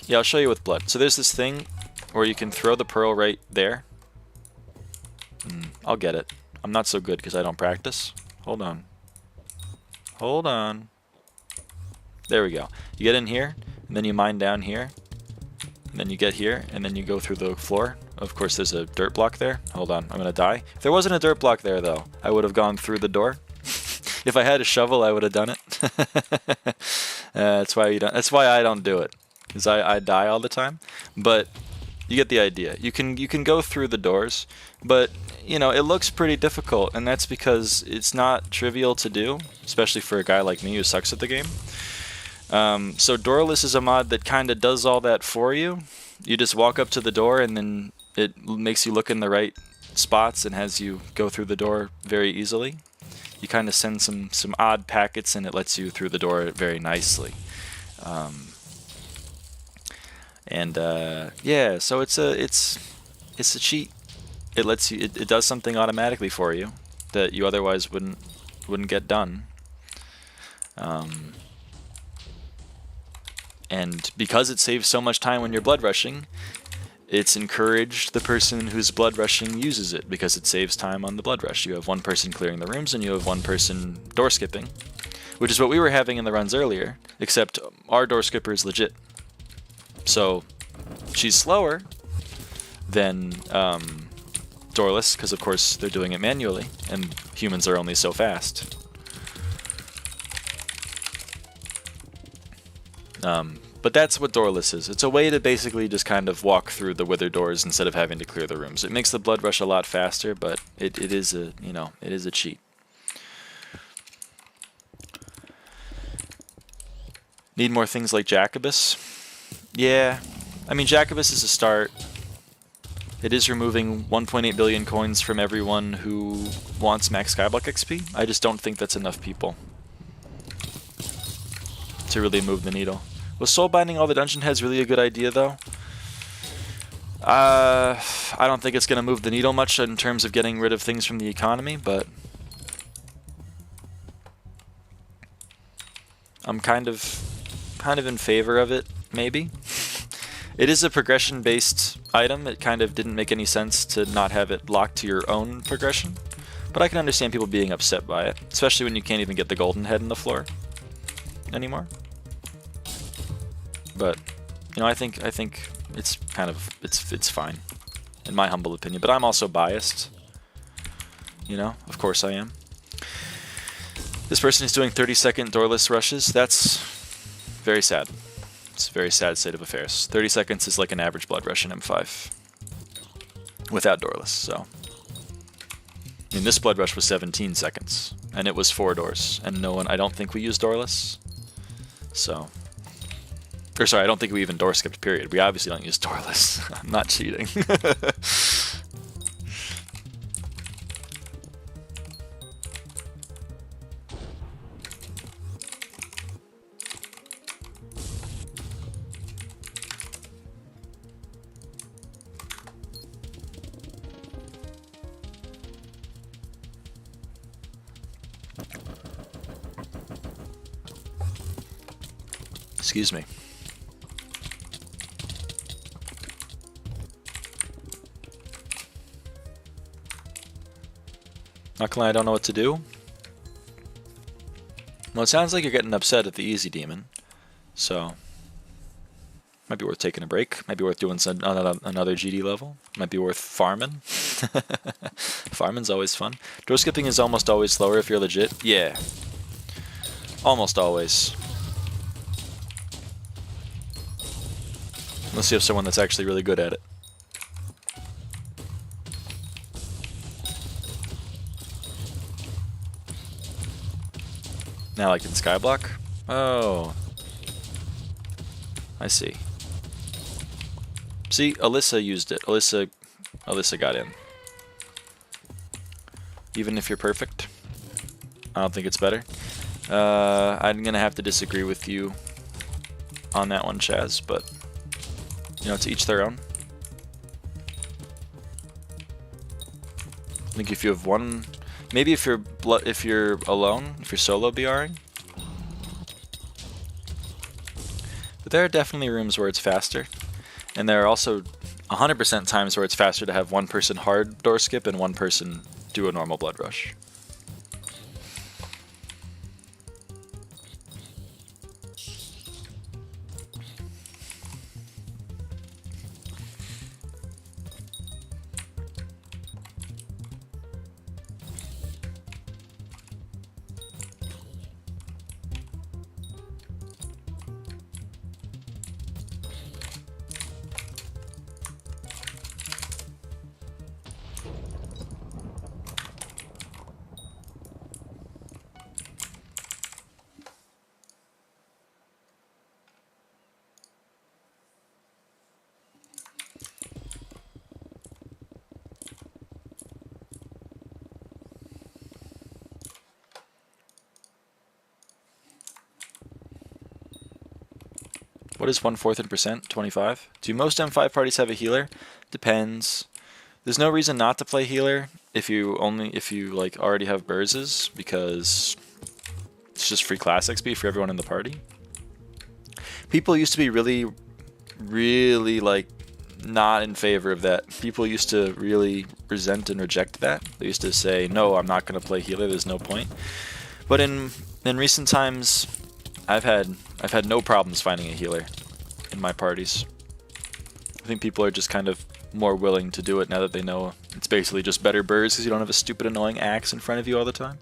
Yeah, I'll show you with blood. So there's this thing where you can throw the pearl right there. I'll get it. I'm not so good because I don't practice. Hold on. Hold on. There we go. You get in here, and then you mine down here, and then you get here, and then you go through the floor. Of course, there's a dirt block there. Hold on, I'm gonna die. If there wasn't a dirt block there, though, I would have gone through the door. If I had a shovel, I would have done it. That's why I don't do it, because I die all the time. But you get the idea. You can go through the doors, but you know it looks pretty difficult, and that's because it's not trivial to do, especially for a guy like me who sucks at the game. So Doorless is a mod that kind of does all that for you. You just walk up to the door, and then it makes you look in the right spots and has you go through the door very easily. You kind of send some odd packets, and it lets you through the door very nicely. Yeah, so it's a cheat. It lets you. It does something automatically for you that you otherwise wouldn't get done. And because it saves so much time when you're blood rushing, it's encouraged the person who's blood rushing uses it because it saves time on the blood rush. You have one person clearing the rooms and you have one person door skipping, which is what we were having in the runs earlier, except our door skipper is legit. So she's slower than Doorless because of course they're doing it manually and humans are only so fast. But that's what Doorless is. It's a way to basically just kind of walk through the wither doors instead of having to clear the rooms. It makes the blood rush a lot faster, but it is a cheat. Need more things like Jacobus? Yeah, I mean Jacobus is a start. It is removing 1.8 billion coins from everyone who wants max Skyblock XP. I just don't think that's enough people to really move the needle. Was soul binding all the dungeon heads really a good idea though? I don't think it's going to move the needle much in terms of getting rid of things from the economy, but I'm kind of in favor of it, maybe. It is a progression-based item. It kind of didn't make any sense to not have it locked to your own progression, but I can understand people being upset by it, especially when you can't even get the golden head in the floor anymore. But you know, I think it's kind of it's fine, in my humble opinion. But I'm also biased. You know, of course I am. This person is doing 30-second doorless rushes. That's very sad. It's a very sad state of affairs. 30 seconds is like an average blood rush in M5 without doorless. So, I mean, this blood rush was 17 seconds, and it was 4 doors, and no one. I don't think we used doorless. So. Or sorry, I don't think we even door skipped, period. We obviously don't use doorless. I'm not cheating. Excuse me. Not gonna lie, I don't know what to do. Well, it sounds like you're getting upset at the easy demon, so might be worth taking a break. Might be worth doing another GD level. Might be worth farming. Farming's always fun. Door skipping is almost always slower if you're legit. Yeah, almost always. Unless you have someone that's actually really good at it. Now, like in Skyblock? Oh. I see. See, Alyssa used it. Alyssa got in. Even if you're perfect, I don't think it's better. I'm gonna have to disagree with you on that one, Chaz, but you know, to each their own. I think if you have one, maybe if you're alone, if you're solo BRing. But there are definitely rooms where it's faster, and there are also 100% times where it's faster to have one person hard door skip and one person do a normal blood rush. What is 1/4 in percent? 25. Do most M5 parties have a healer? Depends. There's no reason not to play healer if you like already have burzes, because it's just free class XP for everyone in the party. People used to be really like not in favor of that. People used to really resent and reject that. They used to say, no, I'm not going to play healer, there's no point. But in recent times, I've had no problems finding a healer in my parties. I think people are just kind of more willing to do it now that they know it's basically just better birds because you don't have a stupid annoying axe in front of you all the time.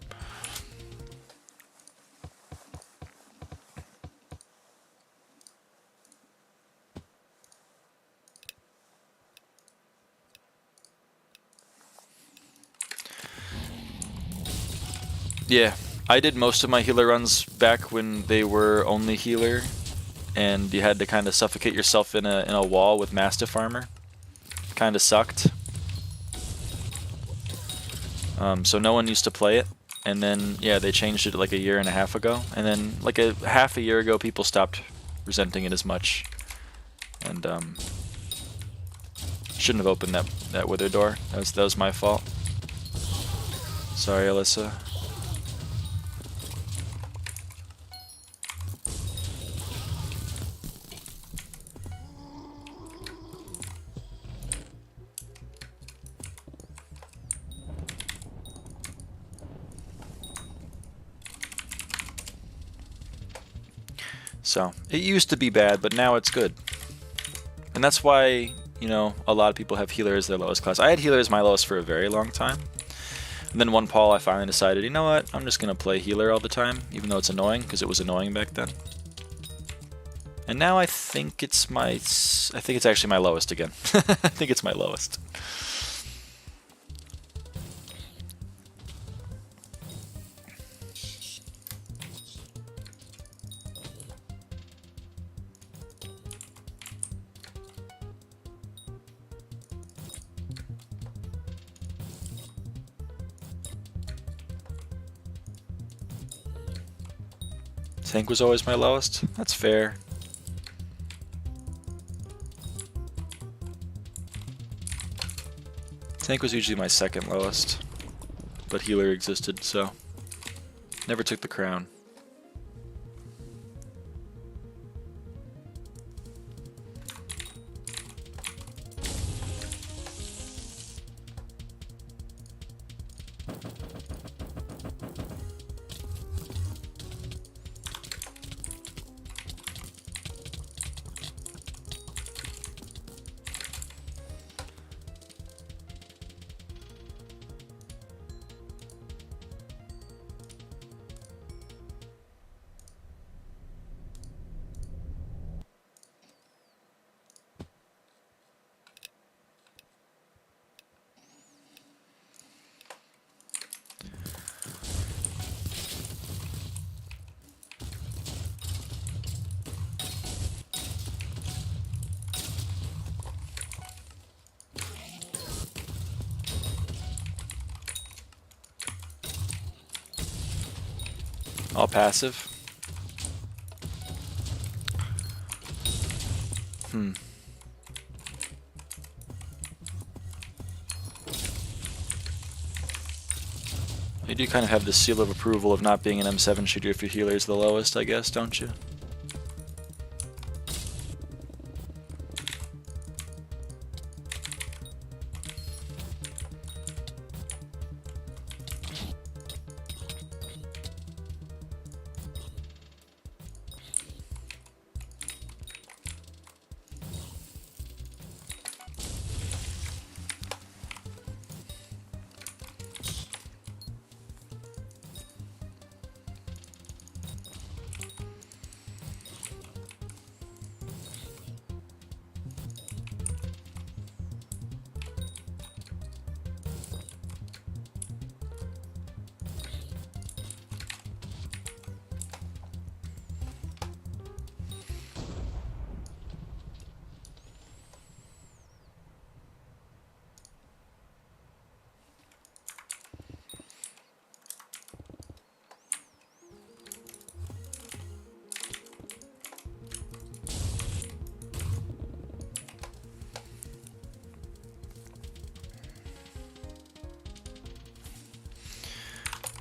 Yeah, I did most of my healer runs back when they were only healer, and you had to kind of suffocate yourself in a wall with Mastiff armor. Kind of sucked. So no one used to play it, and then yeah, they changed it like a year and a half ago, and then like half a year ago, people stopped resenting it as much, and shouldn't have opened that wither door. That was my fault. Sorry, Alyssa. So, it used to be bad, but now it's good. And that's why, you know, a lot of people have healer as their lowest class. I had healer as my lowest for a very long time. And then one Paul, I finally decided, you know what, I'm just going to play healer all the time, even though it's annoying, because it was annoying back then. And now I think it's actually my lowest again. I think it's my lowest. Tank was always my lowest. That's fair. Tank was usually my second lowest, but healer existed, so never took the crown. All passive. You do kind of have the seal of approval of not being an M7 shooter if your healer is the lowest, I guess, don't you?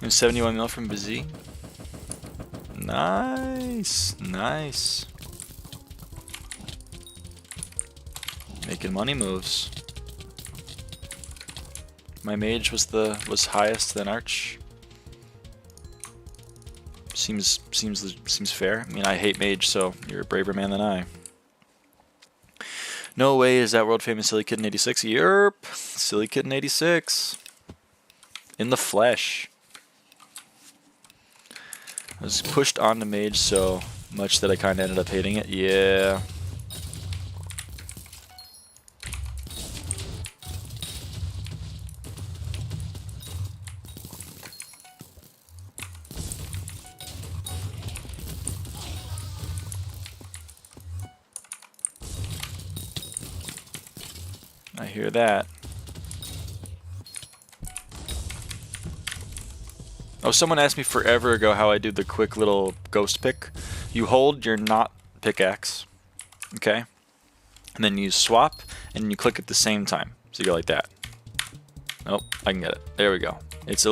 And 71 mil from Bazzi. Nice, nice. Making money moves. My mage was highest than Arch. Seems fair. I mean, I hate mage, so you're a braver man than I. No way is that world famous Silly Kitten 86. Yerp, Silly Kitten 86. In the flesh. I was pushed onto mage so much that I kind of ended up hating it. Yeah. I hear that. Oh, someone asked me forever ago how I do the quick little ghost pick. You hold your not pickaxe, okay? And then you swap, and you click at the same time. So you go like that. Nope, I can get it. There we go. It's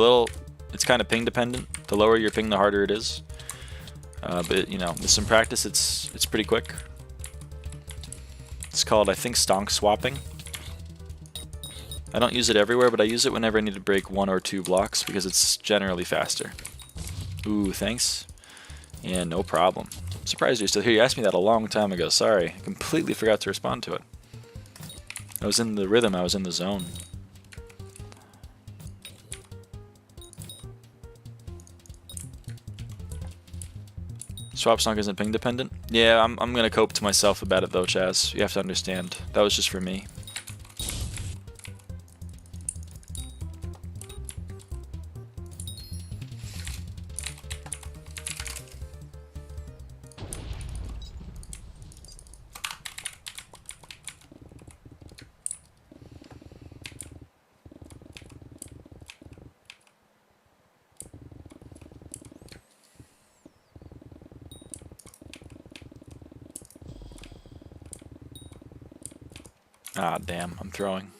kind of ping dependent. The lower your ping, the harder it is. But, you know, with some practice, it's pretty quick. It's called, I think, stonk swapping. I don't use it everywhere, but I use it whenever I need to break 1 or 2 blocks because it's generally faster. Ooh, thanks. Yeah, no problem. I'm surprised you're still here. You asked me that a long time ago. Sorry. I completely forgot to respond to it. I was in the rhythm. I was in the zone. Swap song isn't ping dependent? Yeah, I'm going to cope to myself about it though, Chaz. You have to understand. That was just for me. Ah, damn, I'm throwing.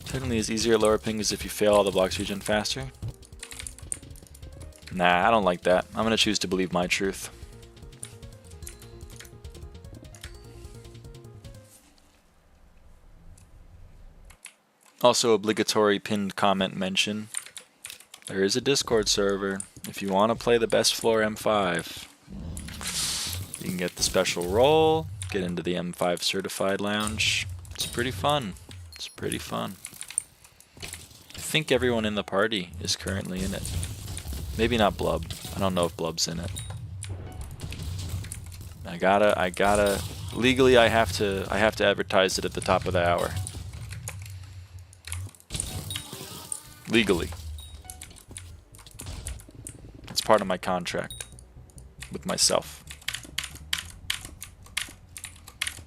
Technically, it's easier at lower ping is if you fail all the blocks regen faster. Nah, I don't like that. I'm gonna choose to believe my truth. Also, obligatory pinned comment mention. There is a Discord server. If you want to play the best floor M5, you can get the special role, get into the M5 certified lounge. It's pretty fun. It's pretty fun. I think everyone in the party is currently in it. Maybe not Blub. I don't know if Blub's in it. I gotta. Legally, I have to advertise it at the top of the hour. Legally. It's part of my contract with myself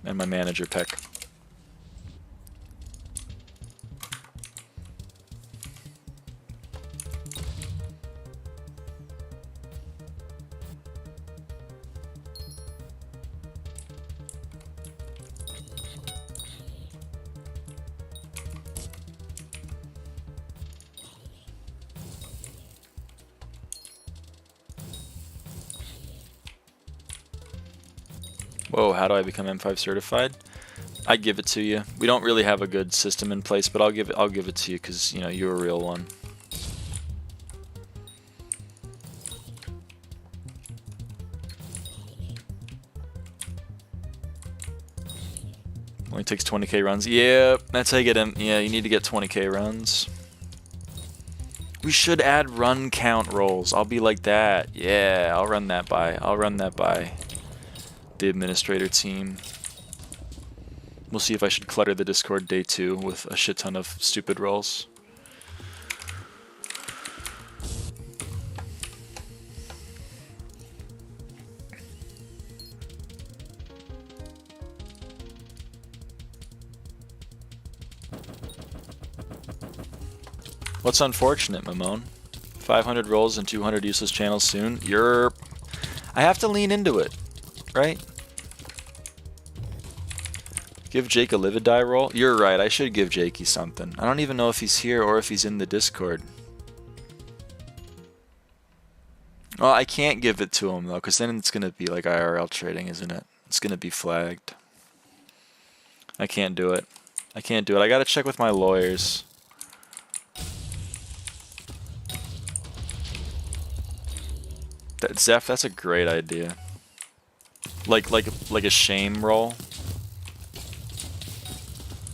and my manager, Peck. Whoa, how do I become M5 certified? I give it to you. We don't really have a good system in place, but I'll give it to you because, you know, you're a real one. Only takes 20k runs. Yeah, that's how you get him. Yeah, you need to get 20k runs. We should add run count rolls. I'll be like that. Yeah, I'll run that by the administrator team. We'll see if I should clutter the Discord day 2 with a shit ton of stupid rolls. What's unfortunate, Mamone? 500 rolls and 200 useless channels soon. I have to lean into it, right? Give Jake a livid die roll? You're right, I should give Jakey something. I don't even know if he's here or if he's in the Discord. Well, I can't give it to him though, because then it's going to be like IRL trading, isn't it? It's going to be flagged. I can't do it. I can't do it. I got to check with my lawyers. Zeph, that's a great idea. Like a shame roll.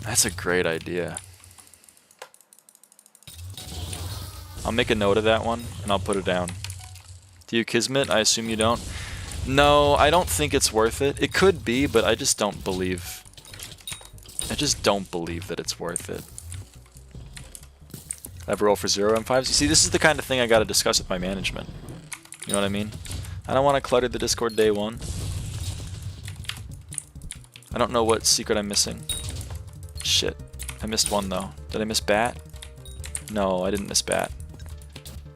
That's a great idea. I'll make a note of that one and I'll put it down. Do you Kismet? I assume you don't. No, I don't think it's worth it. It could be, but I just don't believe. I just don't believe that it's worth it. I have a roll for 0 M5s. You see, this is the kind of thing I got to discuss with my management. You know what I mean? I don't want to clutter the Discord day 1. I don't know what secret I'm missing. Shit. I missed one though. Did I miss bat? No, I didn't miss bat.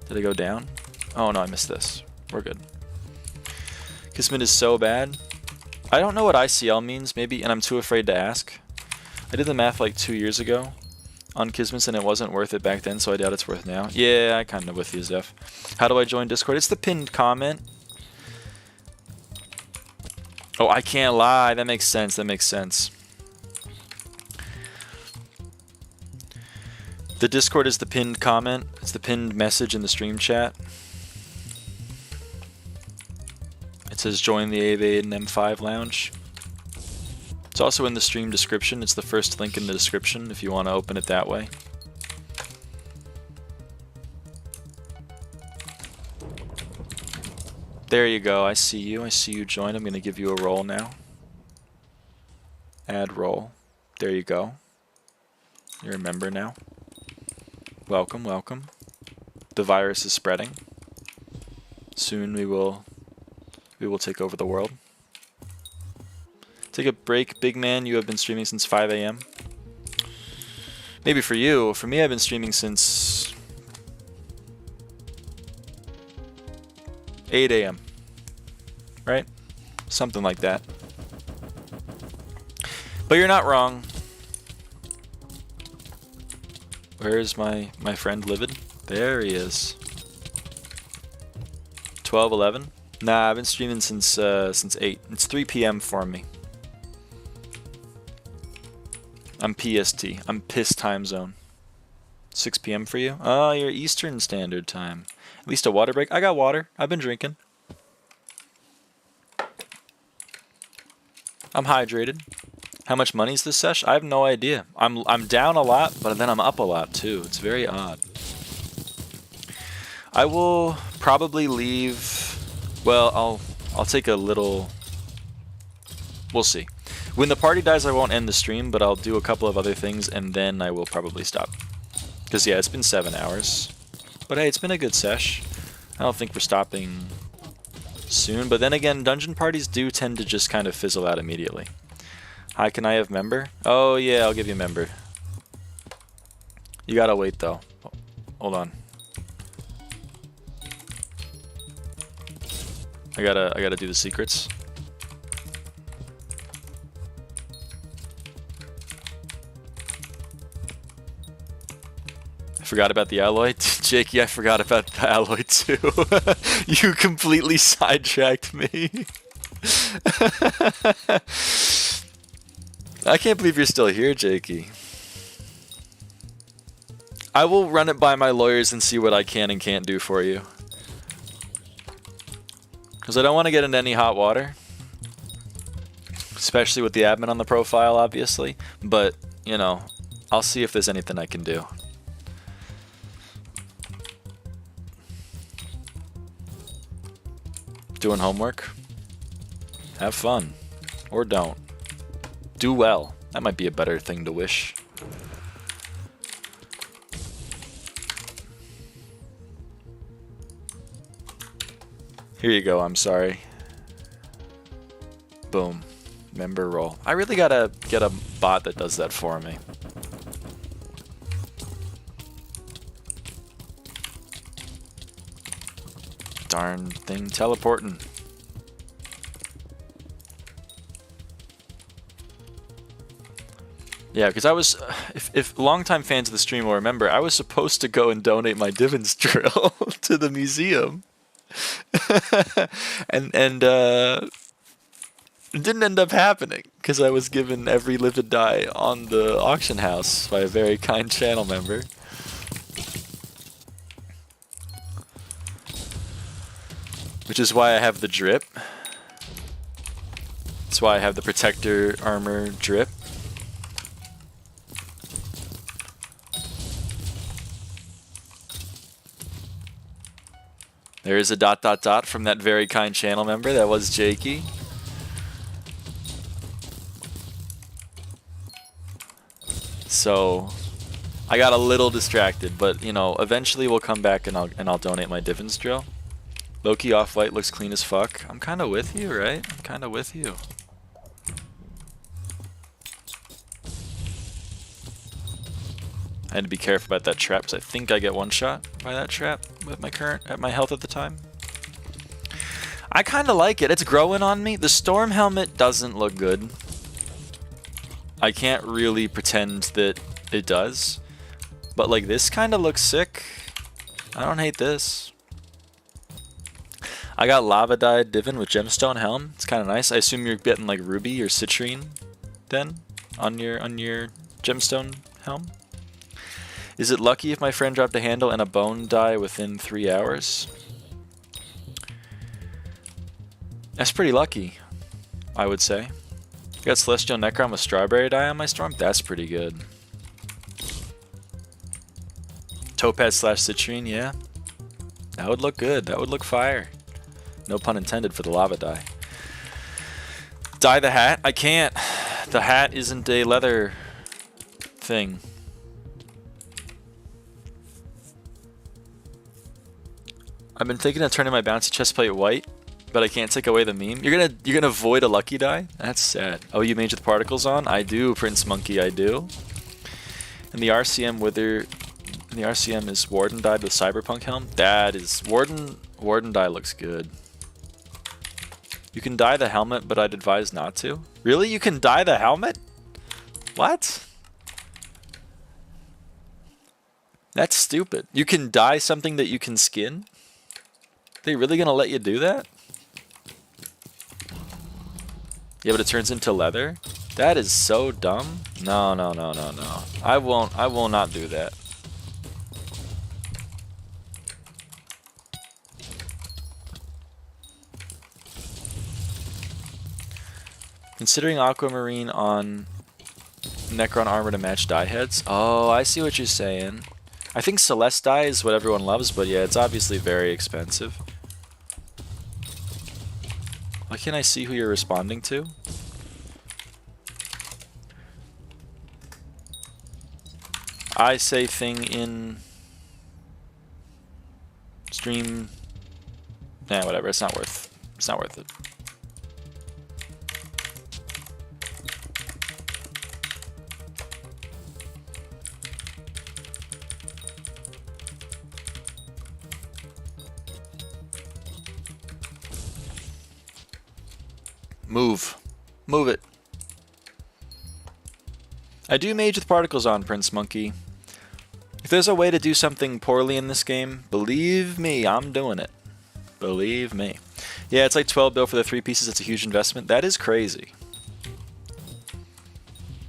Did I go down? Oh no, I missed this. We're good. Kismet is so bad. I don't know what ICL means, maybe, and I'm too afraid to ask. I did the math like 2 years ago on Kismet and it wasn't worth it back then, so I doubt it's worth now. Yeah, I kind of with you, Zeph. How do I join Discord? It's the pinned comment. Oh, I can't lie. That makes sense. That makes sense. The Discord is the pinned comment. It's the pinned message in the stream chat. It says join the avaaidan M5 lounge. It's also in the stream description. It's the first link in the description if you want to open it that way. There you go. I see you. I see you join. I'm going to give you a roll now. Add roll. There you go. You're a member now. Welcome, welcome. The virus is spreading. Soon we will take over the world. Take a break, big man. You have been streaming since 5 a.m. Maybe for you. For me, I've been streaming since 8 a.m. Right? Something like that. But you're not wrong. Where is my friend Livid? There he is. 12, 11? Nah, I've been streaming since 8. It's 3 p.m. for me. I'm PST. I'm piss time zone. 6 p.m. for you? Oh, you're Eastern Standard Time. At least a water break. I got water. I've been drinking. I'm hydrated. How much money is this sesh? I have no idea. I'm down a lot, but then I'm up a lot too. It's very odd. I will probably leave. Well, I'll take a little. We'll see. When the party dies, I won't end the stream, but I'll do a couple of other things, and then I will probably stop. Because, yeah, it's been 7 hours. But hey, it's been a good sesh. I don't think we're stopping soon. But then again, dungeon parties do tend to just kind of fizzle out immediately. Hi, can I have member? Oh, yeah, I'll give you member. You gotta wait, though. Hold on. I gotta do the secrets. I forgot about the alloy. Jakey, I forgot about the alloy too. You completely sidetracked me. I can't believe you're still here, Jakey. I will run it by my lawyers and see what I can and can't do for you. Because I don't want to get into any hot water. Especially with the admin on the profile, obviously. But, you know, I'll see if there's anything I can do. Doing homework? Have fun. Or don't. Do well. That might be a better thing to wish. Here you go, I'm sorry. Boom. Member role. I really gotta get a bot that does that for me. Darn thing teleporting. Yeah, because I was, if longtime fans of the stream will remember, I was supposed to go and donate my Divins drill to the museum. and it didn't end up happening because I was given every livid die on the auction house by a very kind channel member. Which is why I have the drip. That's why I have the protector armor drip. There is a ... from that very kind channel member. That was Jakey. So I got a little distracted, but you know, eventually we'll come back and I'll donate my Divins drill. Loki off-white looks clean as fuck. I'm kind of with you, right? I'm kind of with you. I had to be careful about that trap because I think I get one shot by that trap with my at my health at the time. I kind of like it. It's growing on me. The storm helmet doesn't look good. I can't really pretend that it does. But like this kind of looks sick. I don't hate this. I got lava dyed Divin with gemstone helm. It's kind of nice. I assume you're getting like ruby or citrine then on your gemstone helm. Is it lucky if my friend dropped a handle and a bone die within 3 hours? That's pretty lucky, I would say. Got Celestial Necron with strawberry dye on my storm? That's pretty good. Topaz / citrine, yeah. That would look good. That would look fire. No pun intended for the lava dye. Dye the hat? I can't. The hat isn't a leather thing. I've been thinking of turning my bouncy chestplate white, but I can't take away the meme. You're gonna void a lucky die? That's sad. Oh, you mage with particles on? I do, Prince Monkey, I do. And the RCM wither. And the RCM is Warden dyed with Cyberpunk helm. That is Warden dye looks good. You can dye the helmet, but I'd advise not to. Really? You can dye the helmet? What? That's stupid. You can dye something that you can skin? They really gonna let you do that? Yeah, but it turns into leather? That is so dumb. No, no, no, no, no. I will not do that. Considering aquamarine on Necron armor to match dye heads? Oh, I see what you're saying. I think Celeste dye is what everyone loves, but yeah, it's obviously very expensive. Why can't I see who you're responding to? I say thing in stream. Nah, whatever. It's not worth it. Move it. I do mage with particles on, Prince Monkey. If there's a way to do something poorly in this game, believe me, I'm doing it. Believe me. Yeah, it's like 12 bill for the 3 pieces. It's a huge investment. That is crazy.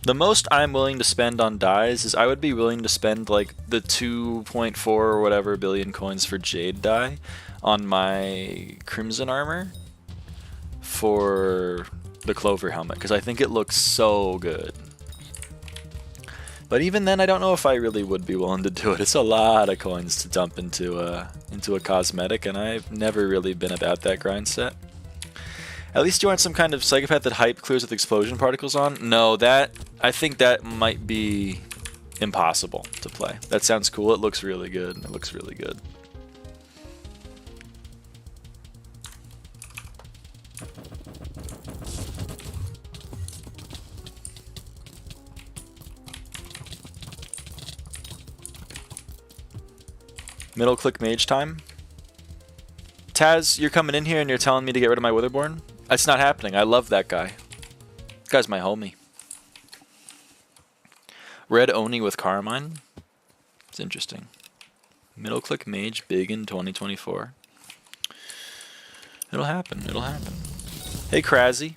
The most I'm willing to spend on dyes is I would be willing to spend like the 2.4 or whatever billion coins for Jade dye on my Crimson armor for the Clover helmet, because I think it looks so good. But even then, I don't know if I really would be willing to do it. It's a lot of coins to dump into a cosmetic, and I've never really been about that grind set. At least you aren't some kind of psychopath that hype clears with explosion particles on. No, I think that might be impossible to play. That sounds cool. It looks really good. It looks really good. Middle click mage time. Taz, you're coming in here and you're telling me to get rid of my Witherborn? That's not happening. I love that guy. That guy's my homie. Red Oni with Carmine. It's interesting. Middle click mage big in 2024. It'll happen. It'll happen. Hey, Krazzy.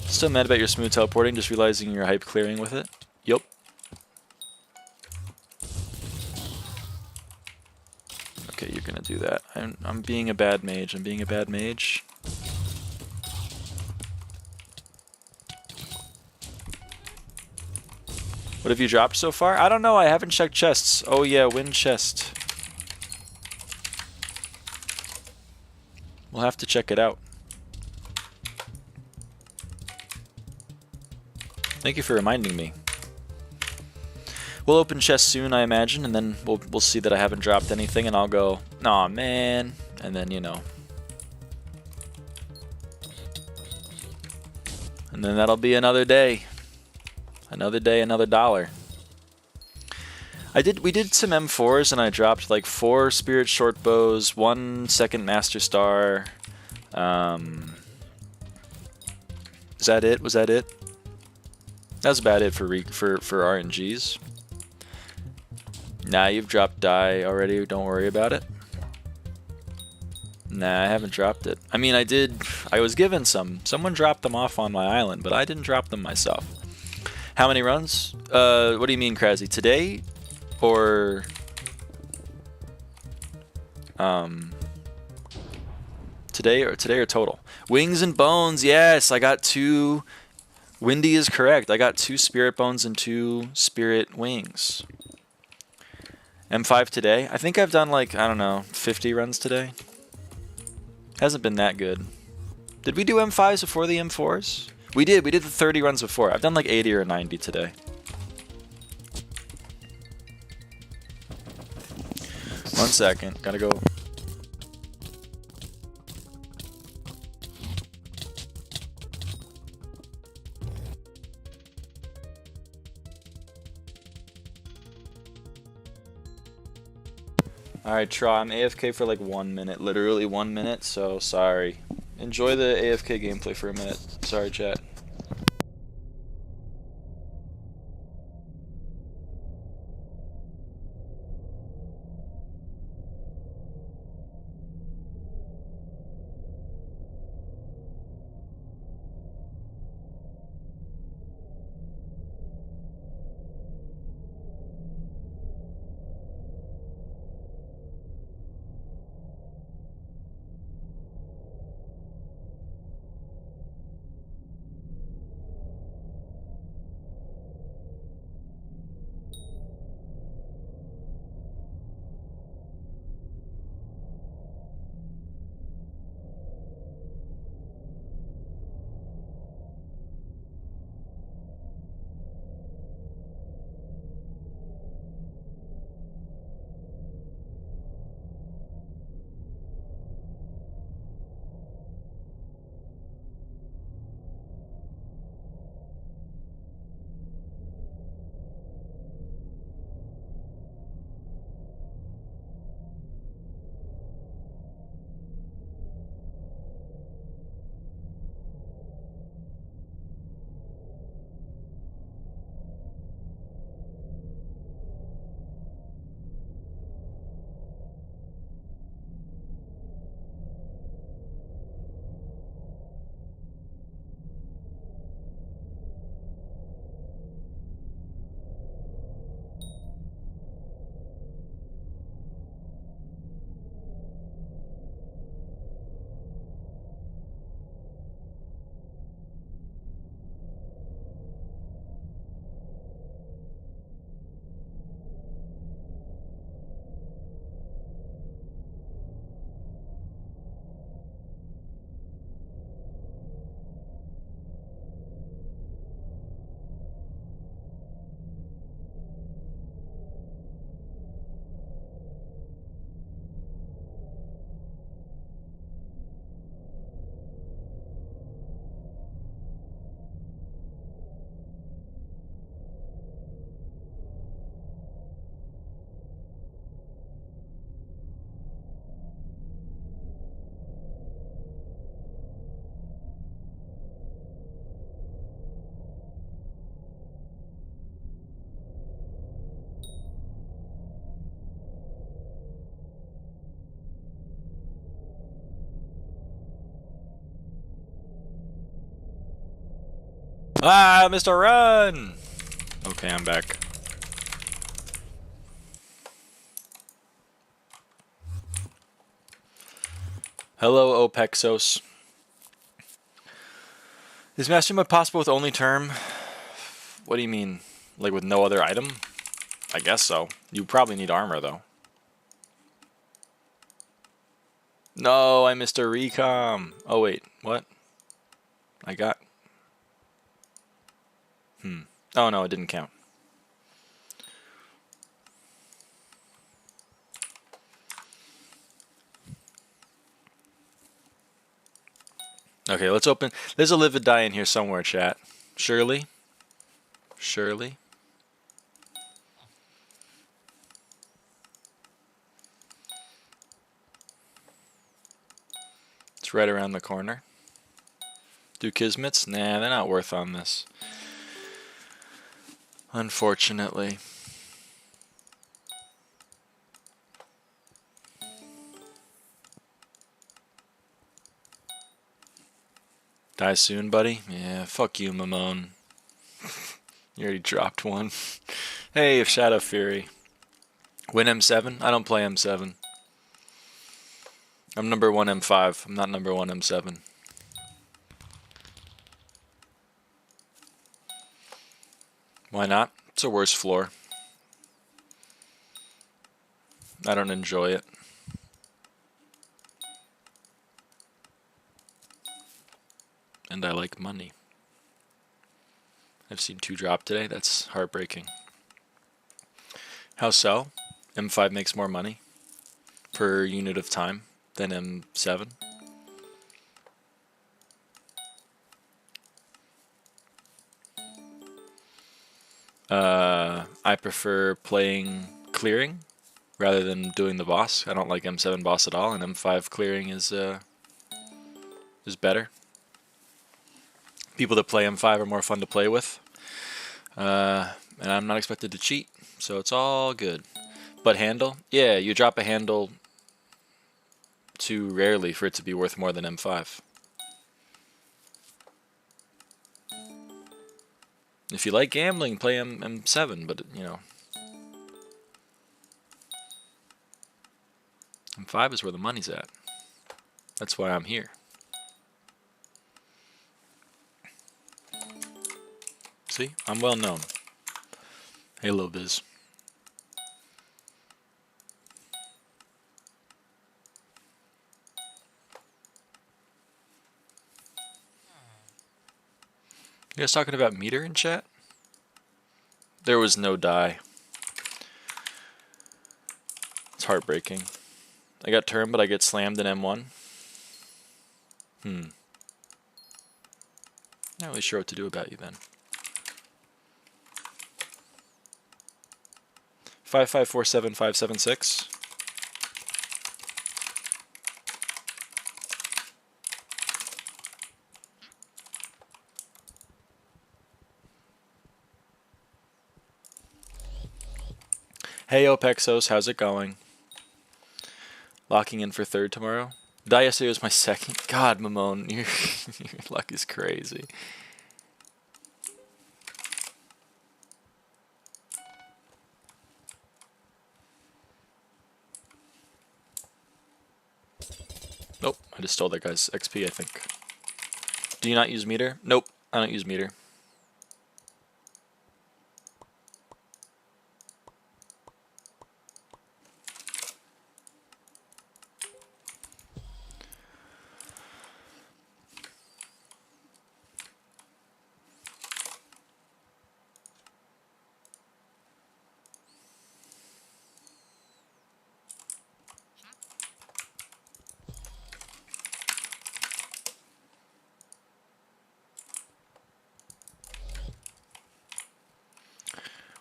Still mad about your smooth teleporting, just realizing you're hype clearing with it? Yup. Okay, you're gonna do that. I'm being a bad mage. I'm being a bad mage. What have you dropped so far? I don't know. I haven't checked chests. Oh yeah, win chest. We'll have to check it out. Thank you for reminding me. We'll open chests soon, I imagine, and then we'll see that I haven't dropped anything, and I'll go, "Aw, man," and then, you know. And then that'll be another day. Another day, another dollar. We did some M4s, and I dropped like 4 Spirit Short Bows, 1 second Master Star. Is that it? Was that it? That was about it for RNGs. Nah, you've dropped die already. Don't worry about it. Nah, I haven't dropped it. I mean, I did. I was given some. Someone dropped them off on my island, but I didn't drop them myself. How many runs? What do you mean, Krazzy? Today? Or... Today or total? Wings and bones, yes! I got 2... Windy is correct. I got 2 spirit bones and 2 spirit wings. M5 today? I think I've done like, I don't know, 50 runs today. Hasn't been that good. Did we do M5s before the M4s? We did the 30 runs before. I've done like 80 or 90 today. One second, gotta go. Alright, Tra, I'm AFK for like 1 minute, literally 1 minute, so sorry. Enjoy the AFK gameplay for a minute. Sorry, chat. Ah, Mr. Run! Okay, I'm back. Hello, Opexos. Is mastery mode possible with only term? What do you mean? Like with no other item? I guess so. You probably need armor, though. No, I missed a recom. Oh, wait. What? I got... Oh, no, it didn't count. Okay, let's open... There's a livid die in here somewhere, chat. Surely? Surely? It's right around the corner. Do Kismets? Nah, they're not worth on this. Unfortunately. Die soon, buddy? Yeah, fuck you, Mamone. You already dropped one. Hey, if Shadow Fury. Win M7? I don't play M7. I'm number 1 M5. I'm not number 1 M7. Why not? It's a worse floor. I don't enjoy it. And I like money. I've seen 2 drop today. That's heartbreaking. How so? M5 makes more money per unit of time than M7. I prefer playing clearing rather than doing the boss. I don't like M7 boss at all, and M5 clearing is better. People that play M5 are more fun to play with, and I'm not expected to cheat, so it's all good. But handle? Yeah, you drop a handle too rarely for it to be worth more than M5. If you like gambling, play M7, but, you know. M5 is where the money's at. That's why I'm here. See? I'm well known. Halo Biz. You guys talking about meter in chat? There was no die. It's heartbreaking. I got turned, but I get slammed in M1. Not really sure what to do about you then. 5547576. Hey Opexos, how's it going? Locking in for 3rd tomorrow. Die yesterday was my 2nd. God, Mamone, your luck is crazy. Nope, I just stole that guy's XP, I think. Do you not use meter? Nope, I don't use meter.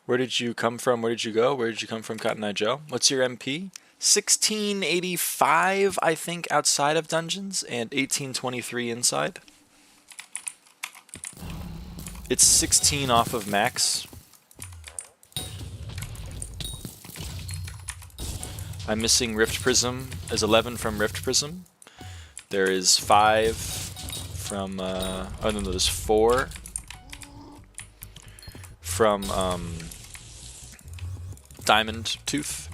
Where did you come from? Where did you go? Where did you come from, Cotton Eye Joe? What's your MP? 1685, I think, outside of dungeons, and 1823 inside. It's 16 off of max. I'm missing Rift Prism. There's 11 from Rift Prism. There is 5 from, oh no, there's 4 from Diamond Tooth,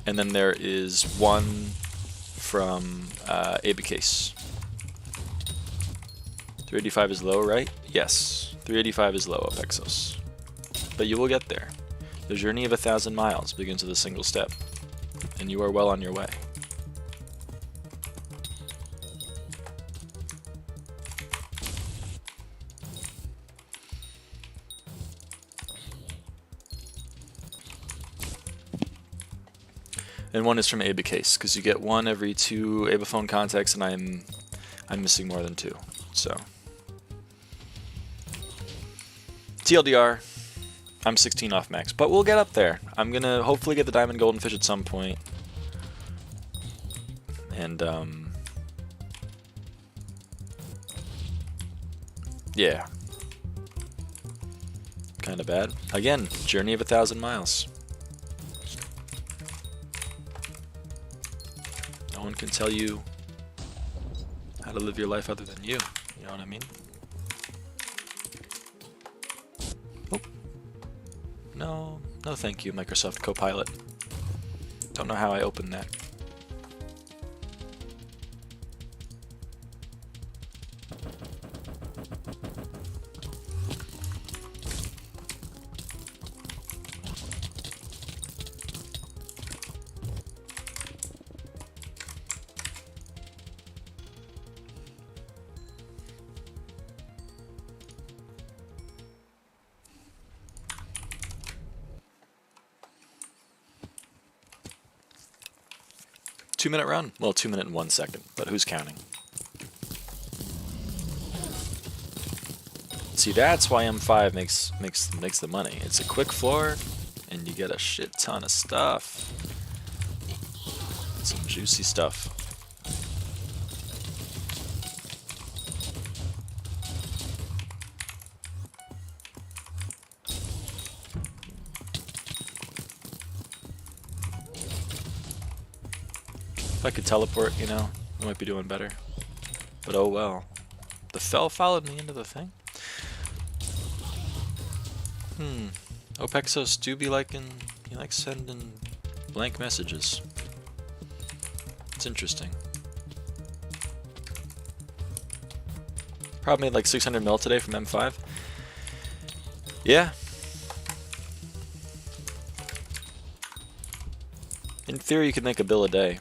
and then there is 1 from Abacase. 385 is low, right? Yes, 385 is low, Hypixel. But you will get there. The journey of 1,000 miles begins with a single step, and you are well on your way. And 1 is from Abacase, because you get 1 every 2 Abaphone contacts, and I'm missing more than 2. So TLDR, I'm 16 off max, but we'll get up there. I'm gonna hopefully get the diamond golden fish at some point, and yeah, kind of bad. Again, journey of 1,000 miles. No one can tell you how to live your life other than you. You know what I mean? Oh. No, no thank you, Microsoft Copilot. Don't know how I opened that. Two-minute run? Well, 2 minutes and 1 second, but who's counting? See, that's why M5 makes the money. It's a quick floor, and you get a shit ton of stuff. Some juicy stuff. If I could teleport, you know, I might be doing better. But oh well. The fell followed me into the thing? Opexos do be he likes sending blank messages. It's interesting. Probably made like 600 mil today from M5. Yeah. In theory, you could make a bill a day.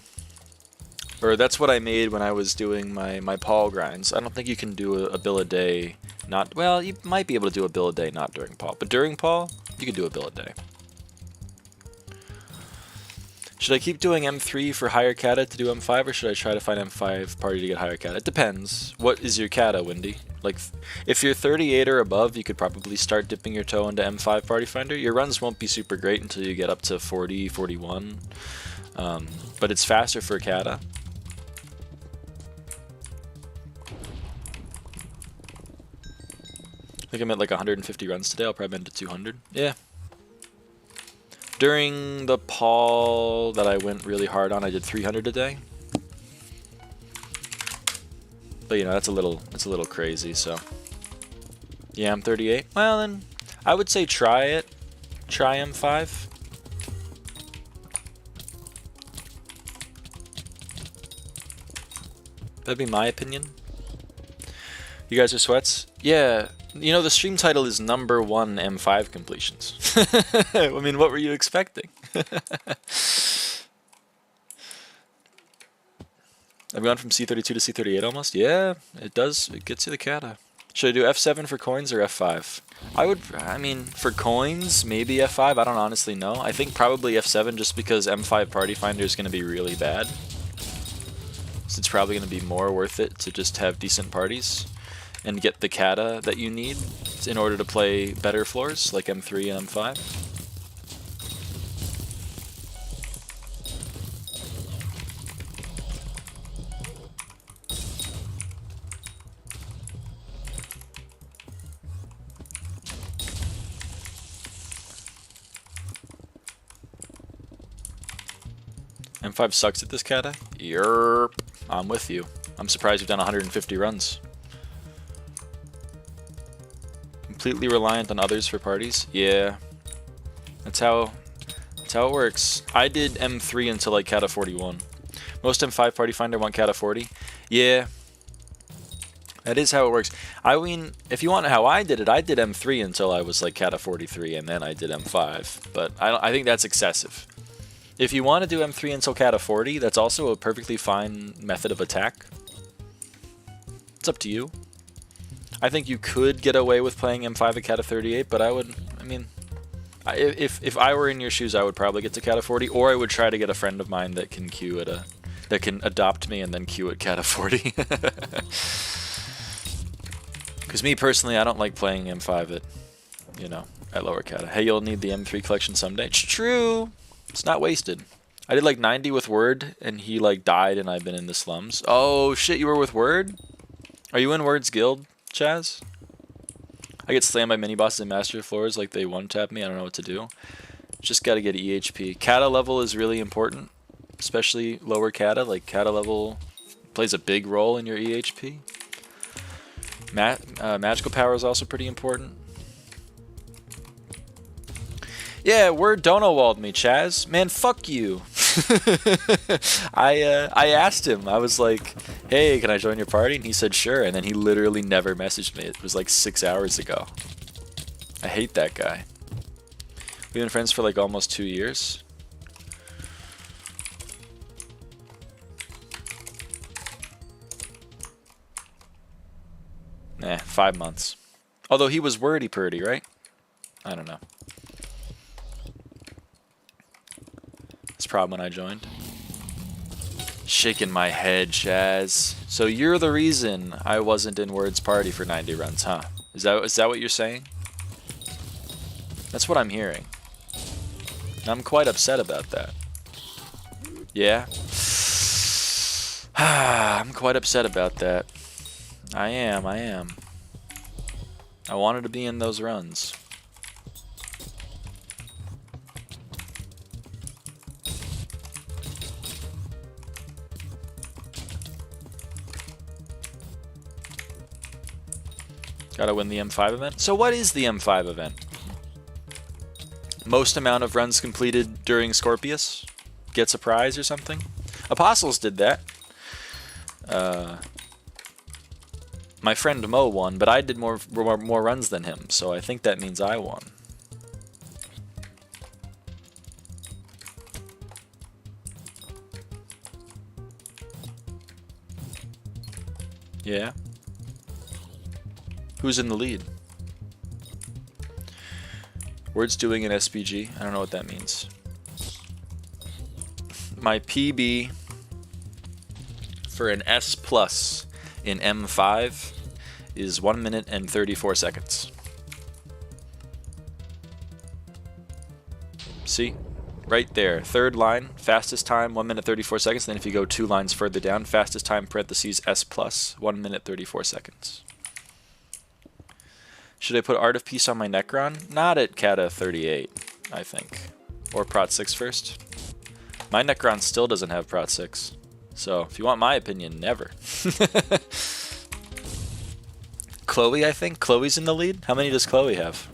Or that's what I made when I was doing my Paul grinds. I don't think you can do a bill a day. Not well, you might be able to do a bill a day not during Paul, but during Paul, you can do a bill a day. Should I keep doing M3 for higher kata to do M5, or should I try to find M5 party to get higher kata? It depends. What is your kata, Wendy? Like, if you're 38 or above, you could probably start dipping your toe into M5 party finder. Your runs won't be super great until you get up to 40, 41, but it's faster for kata. I think I'm at like 150 runs today. I'll probably end to 200. Yeah. During the Paul that I went really hard on, I did 300 a day. But you know, that's a little crazy, so. Yeah, I'm 38. Well then, I would say try it. Try M5. That'd be my opinion. You guys are sweats? Yeah. You know, the stream title is #1 M5 completions. I mean, what were you expecting? I've gone from C32 to C38 almost. Yeah, it does. It gets you the kata. Should I do F7 for coins or F5? I mean, for coins, maybe F5. I don't honestly know. I think probably F7 just because M5 Party Finder is going to be really bad. So it's probably going to be more worth it to just have decent parties and get the kata that you need in order to play better floors like M3 and M5. M5 sucks at this kata? Yerp. I'm with you. I'm surprised you've done 150 runs. completely reliant on others for parties? Yeah. That's how it works. I did M3 until like Kata 41. Most M5 party finder want Kata 40. Yeah. That is how it works. I mean, if you want how I did it, I did M3 until I was like Kata 43, and then I did M5. But I think that's excessive. If you want to do M3 until Kata 40, that's also a perfectly fine method of attack. It's up to you. I think you could get away with playing M5 at Kata 38, but if I were in your shoes, I would probably get to Kata 40, or I would try to get a friend of mine that can queue at that can adopt me and then queue at Kata 40. Because me personally, I don't like playing M5 at lower Kata. Hey, you'll need the M3 collection someday. It's true. It's not wasted. I did like 90 with Word, and he like died, and I've been in the slums. Oh shit, you were with Word? Are you in Word's guild, Chaz? I get slammed by mini bosses and master floors like they one-tap me. I don't know what to do. Just gotta get EHP. Kata level is really important, especially lower Kata. Like Kata level plays a big role in your EHP. Magical power is also pretty important. Yeah, Word dono-walled me, Chaz. Man, fuck you. I asked him. I was like, hey, can I join your party? And he said sure, and then he literally never messaged me. It was like 6 hours ago. I hate that guy. We've been friends for like almost 2 years. Nah, 5 months. Although he was wordy purdy, right? I don't know. It's a problem when I joined. Shaking my head, Chaz. So you're the reason I wasn't in Word's party for 90 runs, huh? Is that what you're saying? That's what I'm hearing. I'm quite upset about that. Yeah? I'm quite upset about that. I am. I wanted to be in those runs. Gotta win the M5 event. So what is the M5 event? Most amount of runs completed during Scorpius gets a prize or something? Apostles did that. My friend Mo won, but I did more runs than him, so I think that means I won. Yeah. Who's in the lead? Word's doing an SPG. I don't know what that means. My PB for an S plus in M5 is 1 minute and 34 seconds. See? Right there. Third line, fastest time, 1 minute 34 seconds. Then if you go 2 lines further down, fastest time parentheses S plus, 1 minute 34 seconds. Should I put Art of Peace on my Necron? Not at Kata 38, I think. Or Prot 6 first. My Necron still doesn't have Prot 6. So, if you want my opinion, never. Chloe, I think? Chloe's in the lead? How many does Chloe have?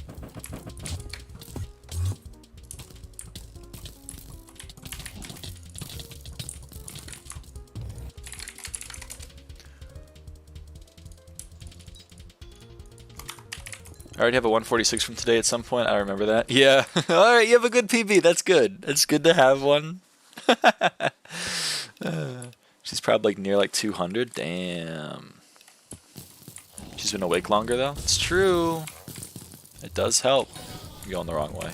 I already have a 146 from today at some point. I remember that. Yeah. Alright, you have a good PB. That's good. It's good to have one. She's probably like near like 200. Damn. She's been awake longer though. It's true. It does help. I'm going the wrong way.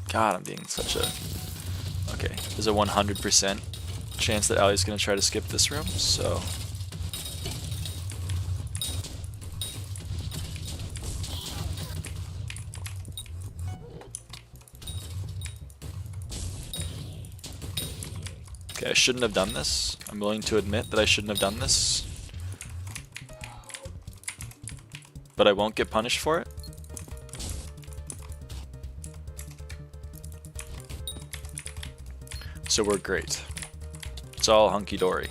God, I'm being such a... Okay, there's a 100% chance that Ali's going to try to skip this room, so... Okay, I shouldn't have done this. I'm willing to admit that I shouldn't have done this. But I won't get punished for it. So we're great. It's all hunky-dory.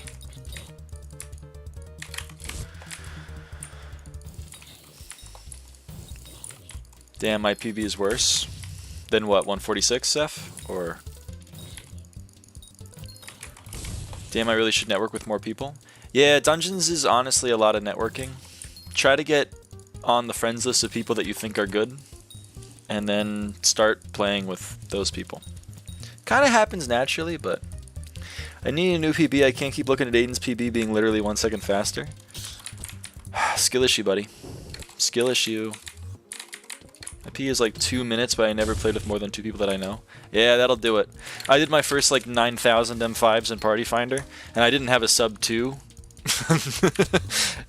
Damn, my PB is worse than what, 146, Seth? Or damn, I really should network with more people. Yeah, Dungeons is honestly a lot of networking. Try to get on the friends list of people that you think are good, and then start playing with those people. Kind of happens naturally, but I need a new PB. I can't keep looking at Aiden's PB being literally 1 second faster. Skill issue, buddy. Skill issue. My PB is like 2 minutes, but I never played with more than 2 people that I know. Yeah, that'll do it. I did my first like 9,000 M5s in Party Finder, and I didn't have a sub 2.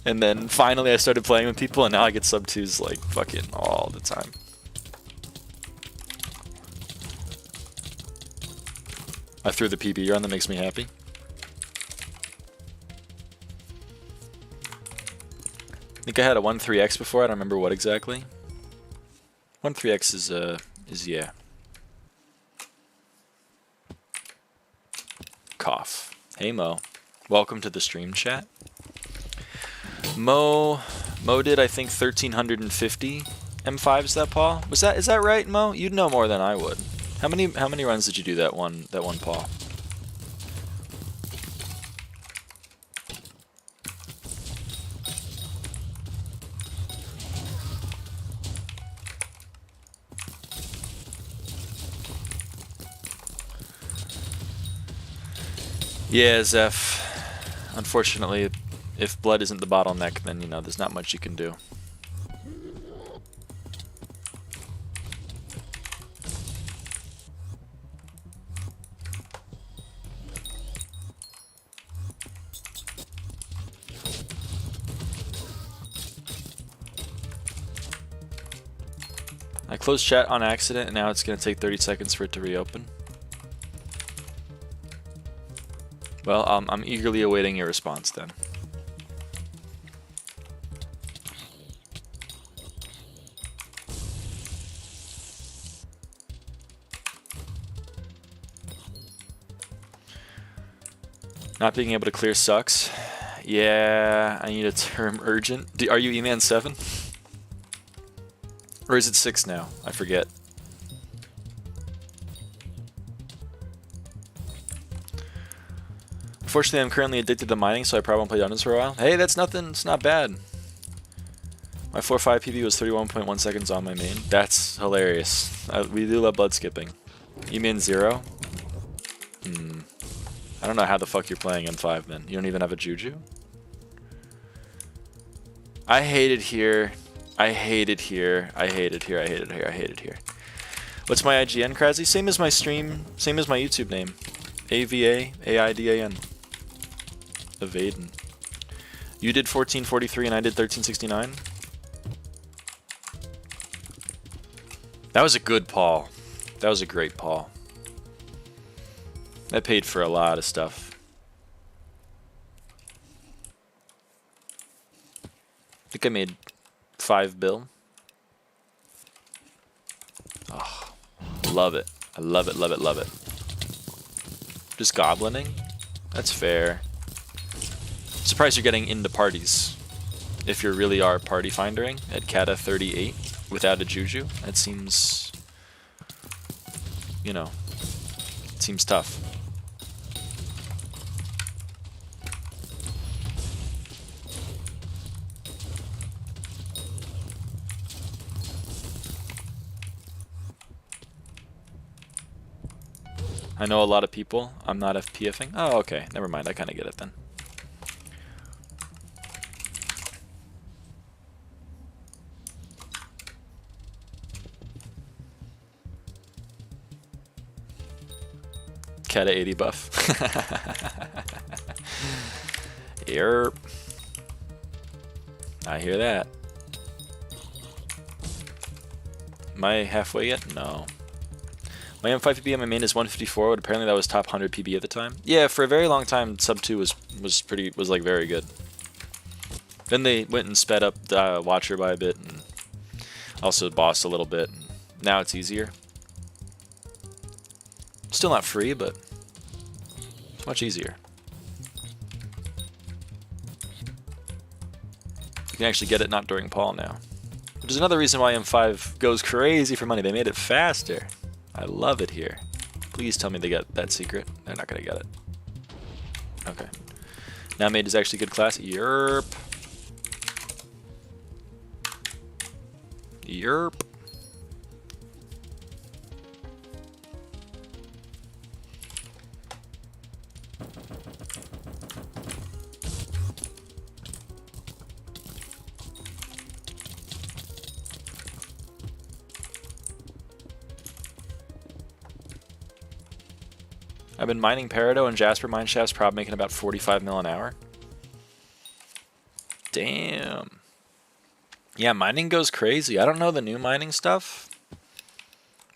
And then finally I started playing with people, and now I get sub 2s like fucking all the time. I threw the PB on, that makes me happy. I think I had a 1-3x before, I don't remember what exactly. 1-3x is yeah. Cough. Hey Mo. Welcome to the stream chat. Mo did I think 1,350 M5s that paw. Is that right, Mo? You'd know more than I would. How many runs did you do that one paw? Yeah, Zeph. Unfortunately, if blood isn't the bottleneck, then, you know, there's not much you can do. I closed chat on accident, and now it's going to take 30 seconds for it to reopen. Well, I'm eagerly awaiting your response then. Not being able to clear sucks. Yeah, I need a term urgent. Are you E-Man 7? Or is it 6 now? I forget. Unfortunately, I'm currently addicted to mining, so I probably won't play Dungeons for a while. Hey, that's nothing. It's not bad. My 4.5 PB was 31.1 seconds on my main. That's hilarious. We do love blood skipping. You mean 0? I don't know how the fuck you're playing M5 then. You don't even have a Juju? I hate it here. I hate it here. I hate it here. I hate it here. I hate it here. What's my IGN, Krasy? Same as my stream. Same as my YouTube name. AVAAIDAN. Avaaidan. You did 1443 and I did 1369. That was a good Paul. That was a great Paul. That paid for a lot of stuff. I think I made 5 bill. Oh, love it. I love it, love it, love it. Just goblining? That's fair. Surprised you're getting into parties. If you really are party findering at Kata 38 without a Juju, that seems, you know, it seems tough. I know a lot of people. I'm not FPFing. Oh, okay. Never mind. I kind of get it then. Kata 80 buff. Yerp. I hear that. Am I halfway yet? No. My M5 PB on my main is 154, but apparently that was top 100 PB at the time. Yeah, for a very long time, sub 2 was like very good. Then they went and sped up the Watcher by a bit, and also bossed a little bit. And now it's easier. Still not free, but much easier. You can actually get it not during Paul now. Which is another reason why M5 goes crazy for money. They made it faster. I love it here. Please tell me they got that secret. They're not gonna get it. Okay. Now made is actually good class. Yerp. Yerp. I've been mining Peridot and Jasper mine shafts, probably making about 45 mil an hour. Damn. Yeah, mining goes crazy. I don't know the new mining stuff,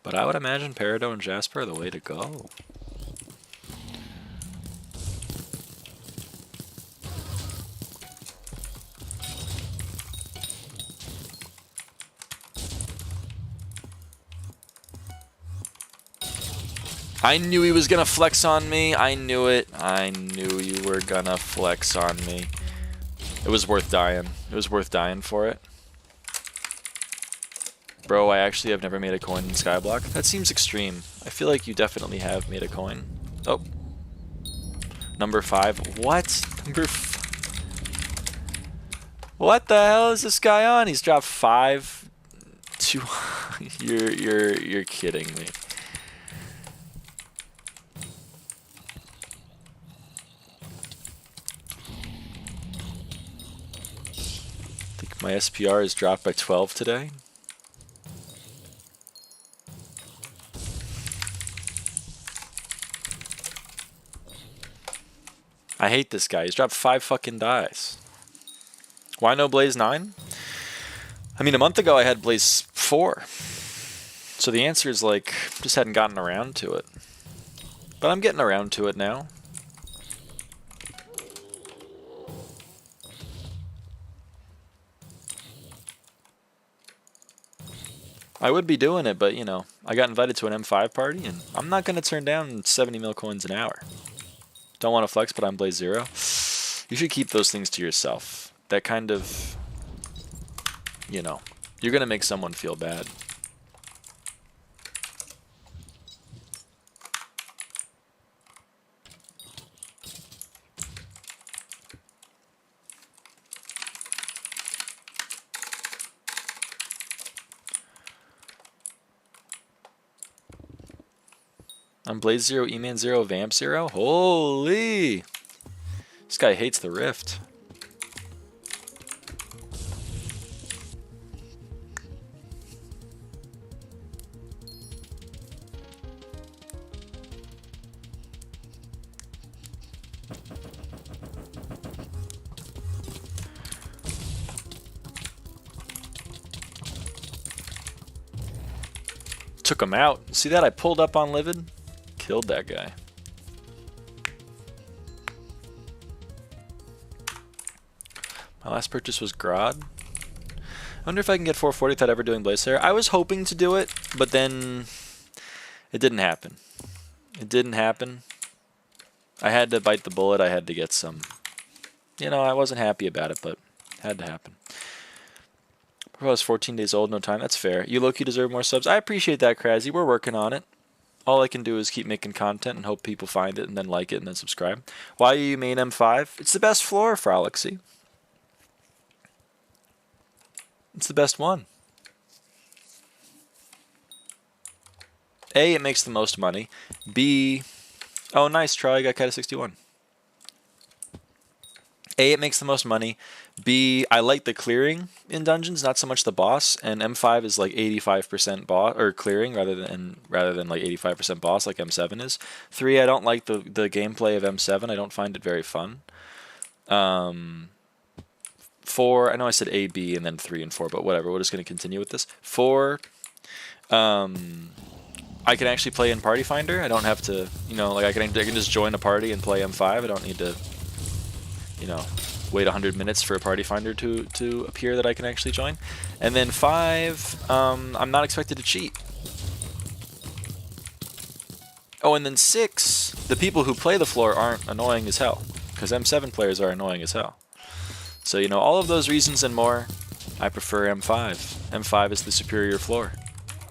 but I would imagine Peridot and Jasper are the way to go. I knew he was gonna flex on me. I knew it. I knew you were gonna flex on me. It was worth dying. It was worth dying for it. Bro, I actually have never made a coin in Skyblock. That seems extreme. I feel like you definitely have made a coin. Oh. Number 5. What? Number 5. What the hell is this guy on? He's dropped 5. 2. You're kidding me. My SPR is dropped by 12 today. I hate this guy. He's dropped 5 fucking dies. Why no Blaze 9? I mean, a month ago I had Blaze 4. So the answer is like, just hadn't gotten around to it. But I'm getting around to it now. I would be doing it, but, you know, I got invited to an M5 party, and I'm not going to turn down 70 mil coins an hour. Don't want to flex, but I'm Blaze 0. You should keep those things to yourself. That kind of, you know, you're going to make someone feel bad. I'm Blaze 0, E-Man 0, Vamp 0. Holy! This guy hates the Rift. Took him out. See that? I pulled up on livid. Killed that guy. My last purchase was Grodd. I wonder if I can get 440 without ever doing Blaze Slayer. I was hoping to do it, but then it didn't happen. It didn't happen. I had to bite the bullet. I had to get some. You know, I wasn't happy about it, but it had to happen. I was 14 days old, no time. That's fair. You low-key deserve more subs. I appreciate that, Kraszy. We're working on it. All I can do is keep making content and hope people find it and then like it and then subscribe. Why you main M5? It's the best floor, Frolicsy. It's the best one. A, it makes the most money. B, oh nice, Charlie got Cat 61. A, it makes the most money. B, I like the clearing in dungeons, not so much the boss. And M5 is like 85% boss or clearing rather than like 85% boss like M7 is. 3, I don't like the gameplay of M7. I don't find it very fun. 4, I know I said A, B, and then 3 and 4, but whatever. We're just going to continue with this. 4, I can actually play in Party Finder. I don't have to, you know, like I can just join a party and play M5. I don't need to, you know, wait 100 minutes for a Party Finder to appear that I can actually join. And then 5, I'm not expected to cheat. Oh, and then 6, the people who play the floor aren't annoying as hell, because M7 players are annoying as hell. So, you know, all of those reasons and more, I prefer M5. M5 is the superior floor.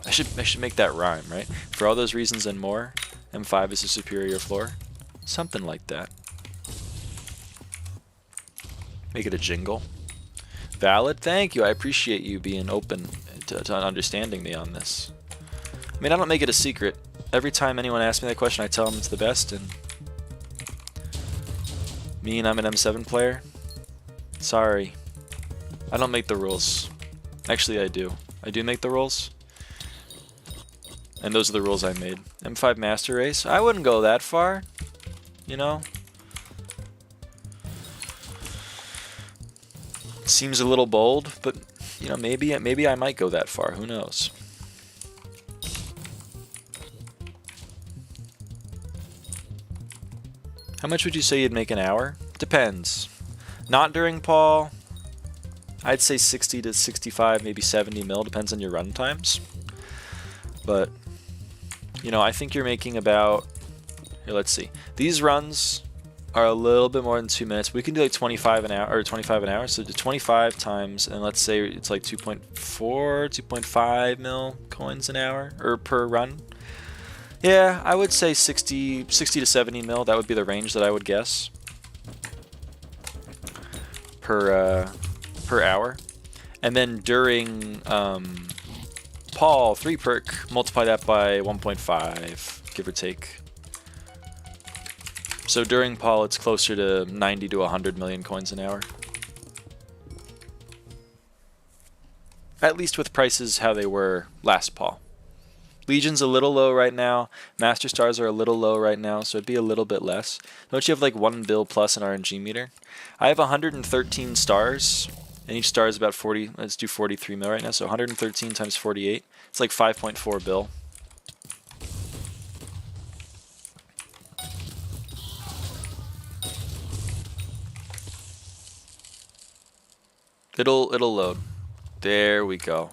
I should make that rhyme, right? For all those reasons and more, M5 is the superior floor. Something like that. Make it a jingle. Valid. Thank you. I appreciate you being open to understanding me on this. I mean, I don't make it a secret. Every time anyone asks me that question, I tell them it's the best, and mean I'm an M7 player? Sorry. I don't make the rules. Actually, I do. I do make the rules. And those are the rules I made. M5 Master Race? I wouldn't go that far. You know? Seems a little bold, but you know, maybe I might go that far. Who knows? How much would you say you'd make an hour? Depends. Not during Paul. I'd say 60 to 65, maybe 70 mil. Depends on your run times. But you know, I think you're making about. Here, let's see. These runs are a little bit more than 2 minutes. We can do like 25 an hour, or 25 an hour. So do 25 times, and let's say it's like 2.4, 2.5 mil coins an hour or per run. Yeah, I would say 60 to 70 mil. That would be the range that I would guess per hour. And then during Paul 3 perk, multiply that by 1.5, give or take. So during Paul, it's closer to 90 to 100 million coins an hour. At least with prices how they were last Paul. Legion's a little low right now. Master Stars are a little low right now, so it'd be a little bit less. Don't you have like 1 bill plus an RNG meter? I have 113 stars, and each star is about 40. Let's do 43 mil right now, so 113 times 48. It's like 5.4 bill. It'll load. There we go.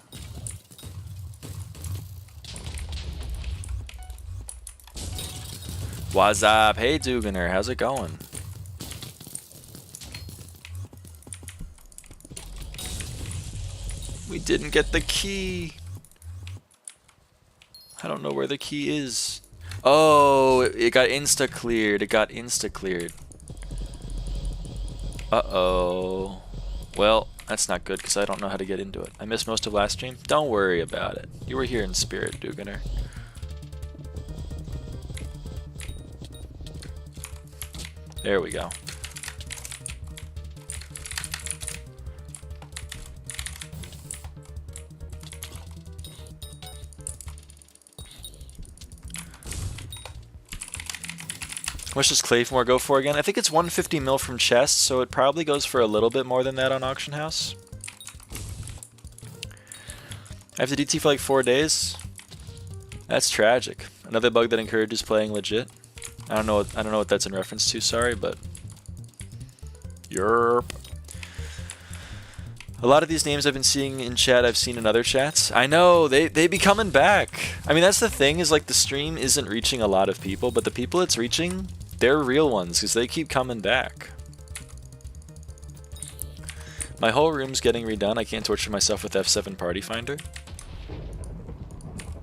What's up? Hey Duganer, how's it going? We didn't get the key. I don't know where the key is. Oh, it got insta cleared. It got insta cleared. Uh-oh. Well, that's not good because I don't know how to get into it. I missed most of last stream. Don't worry about it. You were here in spirit, Duganer. There we go. How much does Clayformore go for again? I think it's 150 mil from chest, so it probably goes for a little bit more than that on Auction House. I have to DT for like 4 days. That's tragic. Another bug that encourages playing legit. I don't know what that's in reference to. Sorry, but yerp. A lot of these names I've been seeing in chat, I've seen in other chats. I know they be coming back. I mean, that's the thing, is like the stream isn't reaching a lot of people, but the people it's reaching, they're real ones because they keep coming back. My whole room's getting redone. I can't torture myself with F7 Party Finder.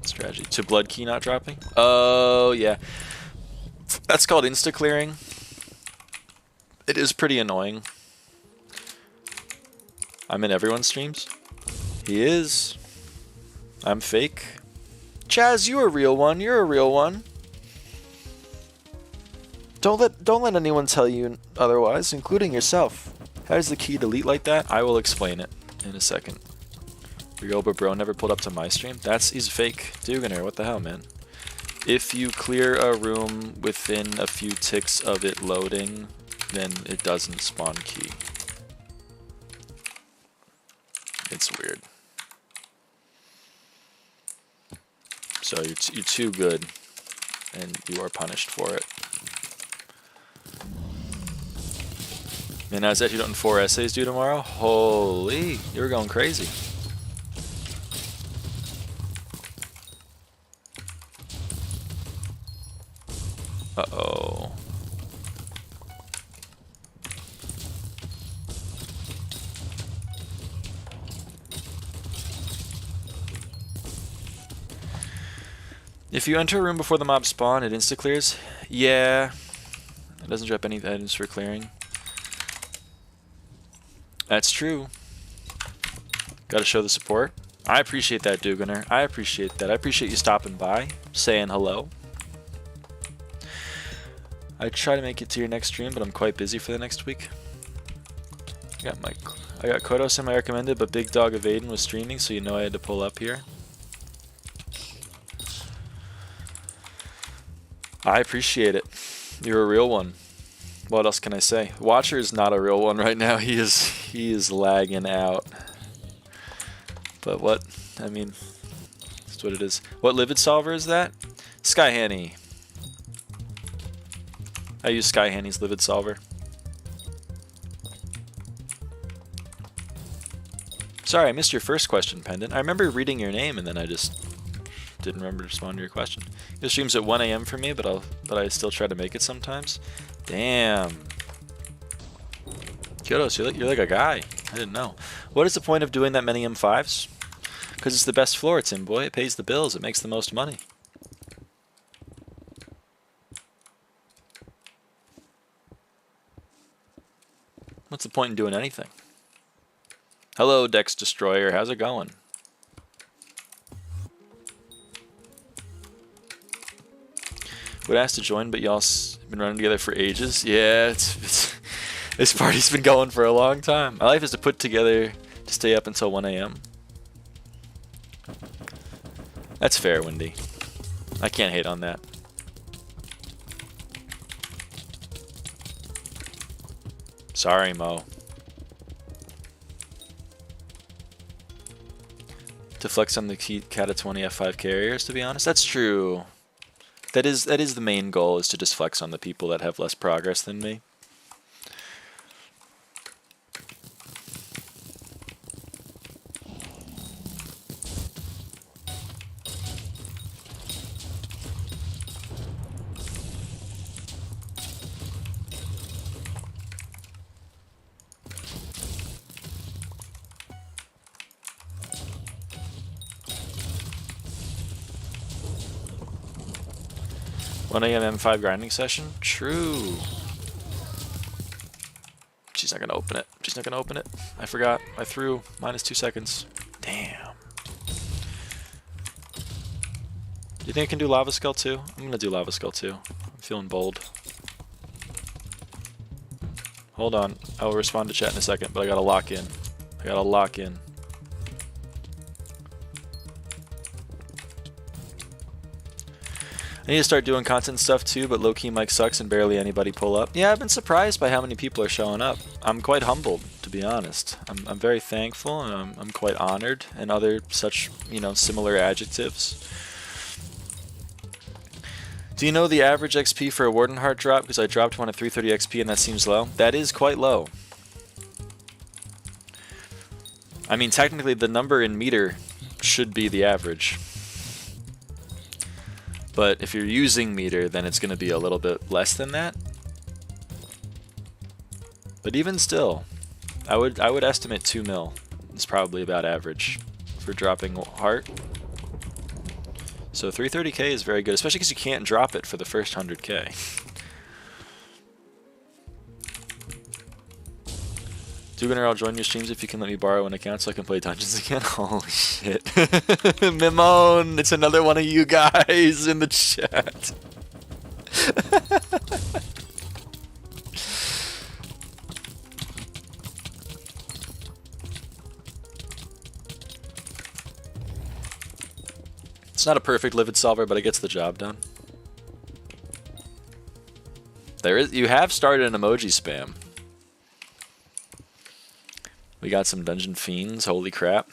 Strategy to blood key not dropping. Oh yeah, that's called insta clearing. It is pretty annoying. I'm in everyone's streams. He is. I'm fake. Chaz, you a real one. You're a real one. Don't let anyone tell you otherwise, including yourself. How does the key delete like that? I will explain it in a second. Real but bro never pulled up to my stream. He's fake. Duganer, what the hell, man? If you clear a room within a few ticks of it loading, then it doesn't spawn key. It's weird. So you're too good, and you are punished for it. Man, I was actually doing 4 essays due tomorrow. Holy, you were going crazy. Uh-oh. If you enter a room before the mob spawn, it insta-clears? Yeah. It doesn't drop any items for clearing. That's true. Gotta show the support. I appreciate that, Duganer. I appreciate that. I appreciate you stopping by, saying hello. I try to make it to your next stream, but I'm quite busy for the next week. I got Kodos in my recommended, but Big Dog avaaidan was streaming, so you know I had to pull up here. I appreciate it. You're a real one. What else can I say? Watcher is not a real one right now. He is lagging out. But what? I mean, that's what it is. What livid solver is that? Skyhanny. I use Skyhanny's livid solver. Sorry, I missed your first question, Pendant. I remember reading your name and then I just didn't remember to respond to your question. It streams at 1 AM for me, but I still try to make it sometimes. Damn. Kyotos, you're like a guy. I didn't know. What is the point of doing that many M5s? Because it's the best floor it's in, boy. It pays the bills. It makes the most money. What's the point in doing anything? Hello, Dex Destroyer. How's it going? Would ask to join, but y'all been running together for ages. Yeah, this party's been going for a long time. My life is to put together to stay up until 1 AM. That's fair, Wendy. I can't hate on that. Sorry, Mo. To flex on the Kata 20 F5 carriers, to be honest. That's true. That is the main goal, is to just flex on the people that have less progress than me. One AM M5 grinding session? True. She's not gonna open it. She's not gonna open it. I forgot. I threw -2 seconds. Damn. Do you think I can do Lava Skull too? I'm gonna do Lava Skull too. I'm feeling bold. Hold on. I will respond to chat in a second, but I gotta lock in. I gotta lock in. I need to start doing content stuff too, but low-key mic sucks and barely anybody pull up. Yeah, I've been surprised by how many people are showing up. I'm quite humbled, to be honest. I'm very thankful, and I'm quite honored, and other such, you know, similar adjectives. Do you know the average XP for a Warden Heart drop? Because I dropped one at 330 XP and that seems low. That is quite low. I mean, technically the number in meter should be the average. But if you're using meter, then it's going to be a little bit less than that. But even still, I would estimate 2 mil is probably about average for dropping heart. So 330k is very good, especially because you can't drop it for the first 100k. Duganer, I'll join your streams if you can let me borrow an account so I can play Dungeons again. Holy shit. Mimone, it's another one of you guys in the chat. It's not a perfect livid solver, but it gets the job done. You have started an emoji spam. We got some dungeon fiends, holy crap.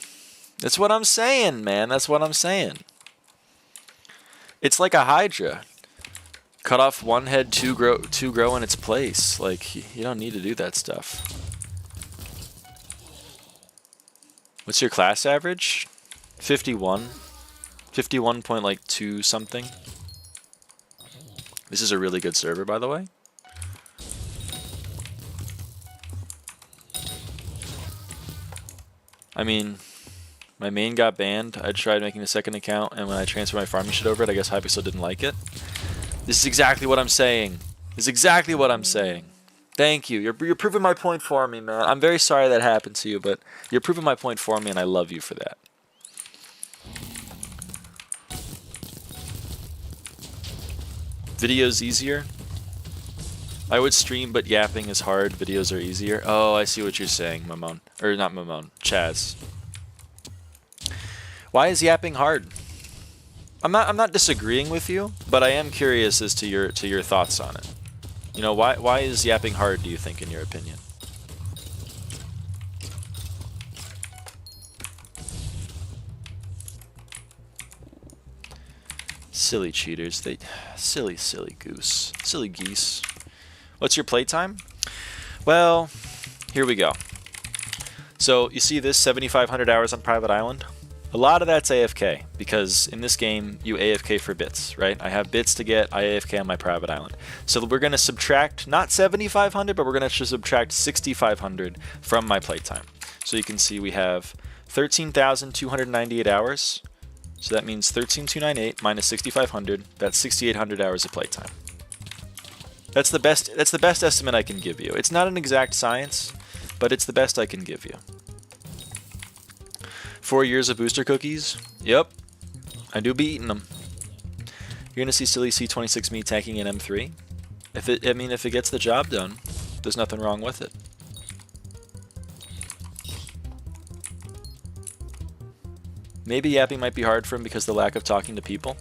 That's what I'm saying, man. That's what I'm saying. It's like a Hydra. Cut off one head, two grow in its place. Like, you don't need to do that stuff. What's your class average? 51. 51.2 something. This is a really good server, by the way. I mean, My main got banned. I tried making a second account, and when I transferred my farming shit over it, I guess Hypixel didn't like it. This is exactly what I'm saying. This is exactly what I'm saying. Thank you. You're proving my point for me, man. I'm very sorry that happened to you, but you're proving my point for me, and I love you for that. Video's easier? I would stream, but yapping is hard. Videos are easier. Oh, I see what you're saying, Mamon. Or not Mamon, Chaz. Why is yapping hard? I'm not disagreeing with you, but I am curious as to your thoughts on it. You know, why is yapping hard, do you think, in your opinion? Silly cheaters. Silly goose. Silly geese. What's your playtime? Well, here we go. So, you see this 7,500 hours on Private Island? A lot of that's AFK, because in this game, you AFK for bits, right? I have bits to get, I AFK on my Private Island. So we're going to subtract, not 7,500, but we're going to subtract 6,500 from my playtime. So you can see we have 13,298 hours. So that means 13,298 minus 6,500, that's 6,800 hours of playtime. That's the best estimate I can give you. It's not an exact science, but it's the best I can give you. 4 years of booster cookies? Yep. I do be eating them. You're gonna see silly C26 me tanking an M3. If it gets the job done, there's nothing wrong with it. Maybe yapping might be hard for him because of the lack of talking to people.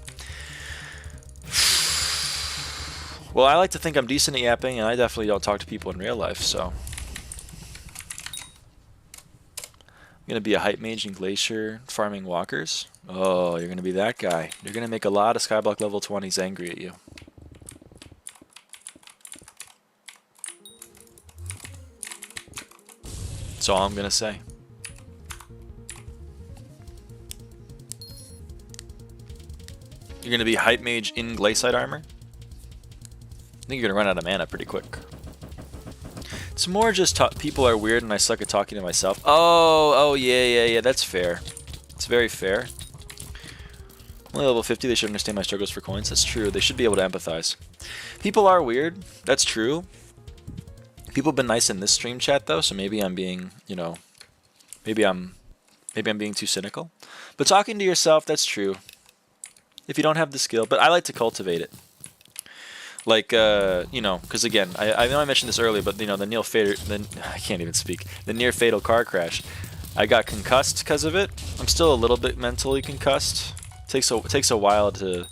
Well, I like to think I'm decent at yapping, and I definitely don't talk to people in real life, so. I'm going to be a hype mage in Glacier farming walkers. Oh, you're going to be that guy. You're going to make a lot of Skyblock level 20s angry at you. That's all I'm going to say. You're going to be hype mage in Glacier armor? I think you're going to run out of mana pretty quick. It's more just people are weird and I suck at talking to myself. Oh, yeah, that's fair. It's very fair. Only level 50, they should understand my struggles for coins. That's true. They should be able to empathize. People are weird. That's true. People have been nice in this stream chat though, so maybe I'm being, you know, maybe I'm being too cynical. But talking to yourself, that's true. If you don't have the skill, but I like to cultivate it. Like, you know, because again, I know I mentioned this earlier, but you know, I can't even speak. The near fatal car crash. I got concussed because of it. I'm still a little bit mentally concussed. It takes a while to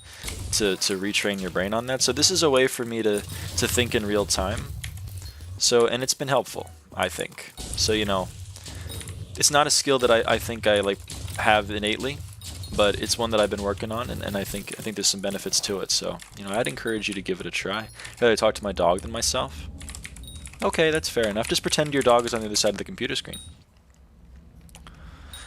retrain your brain on that. So this is a way for me to think in real time. So, and it's been helpful, I think. So, you know, it's not a skill that I think I like have innately. But it's one that I've been working on, and I think there's some benefits to it. So, you know, I'd encourage you to give it a try. I'd rather talk to my dog than myself. Okay, that's fair enough. Just pretend your dog is on the other side of the computer screen.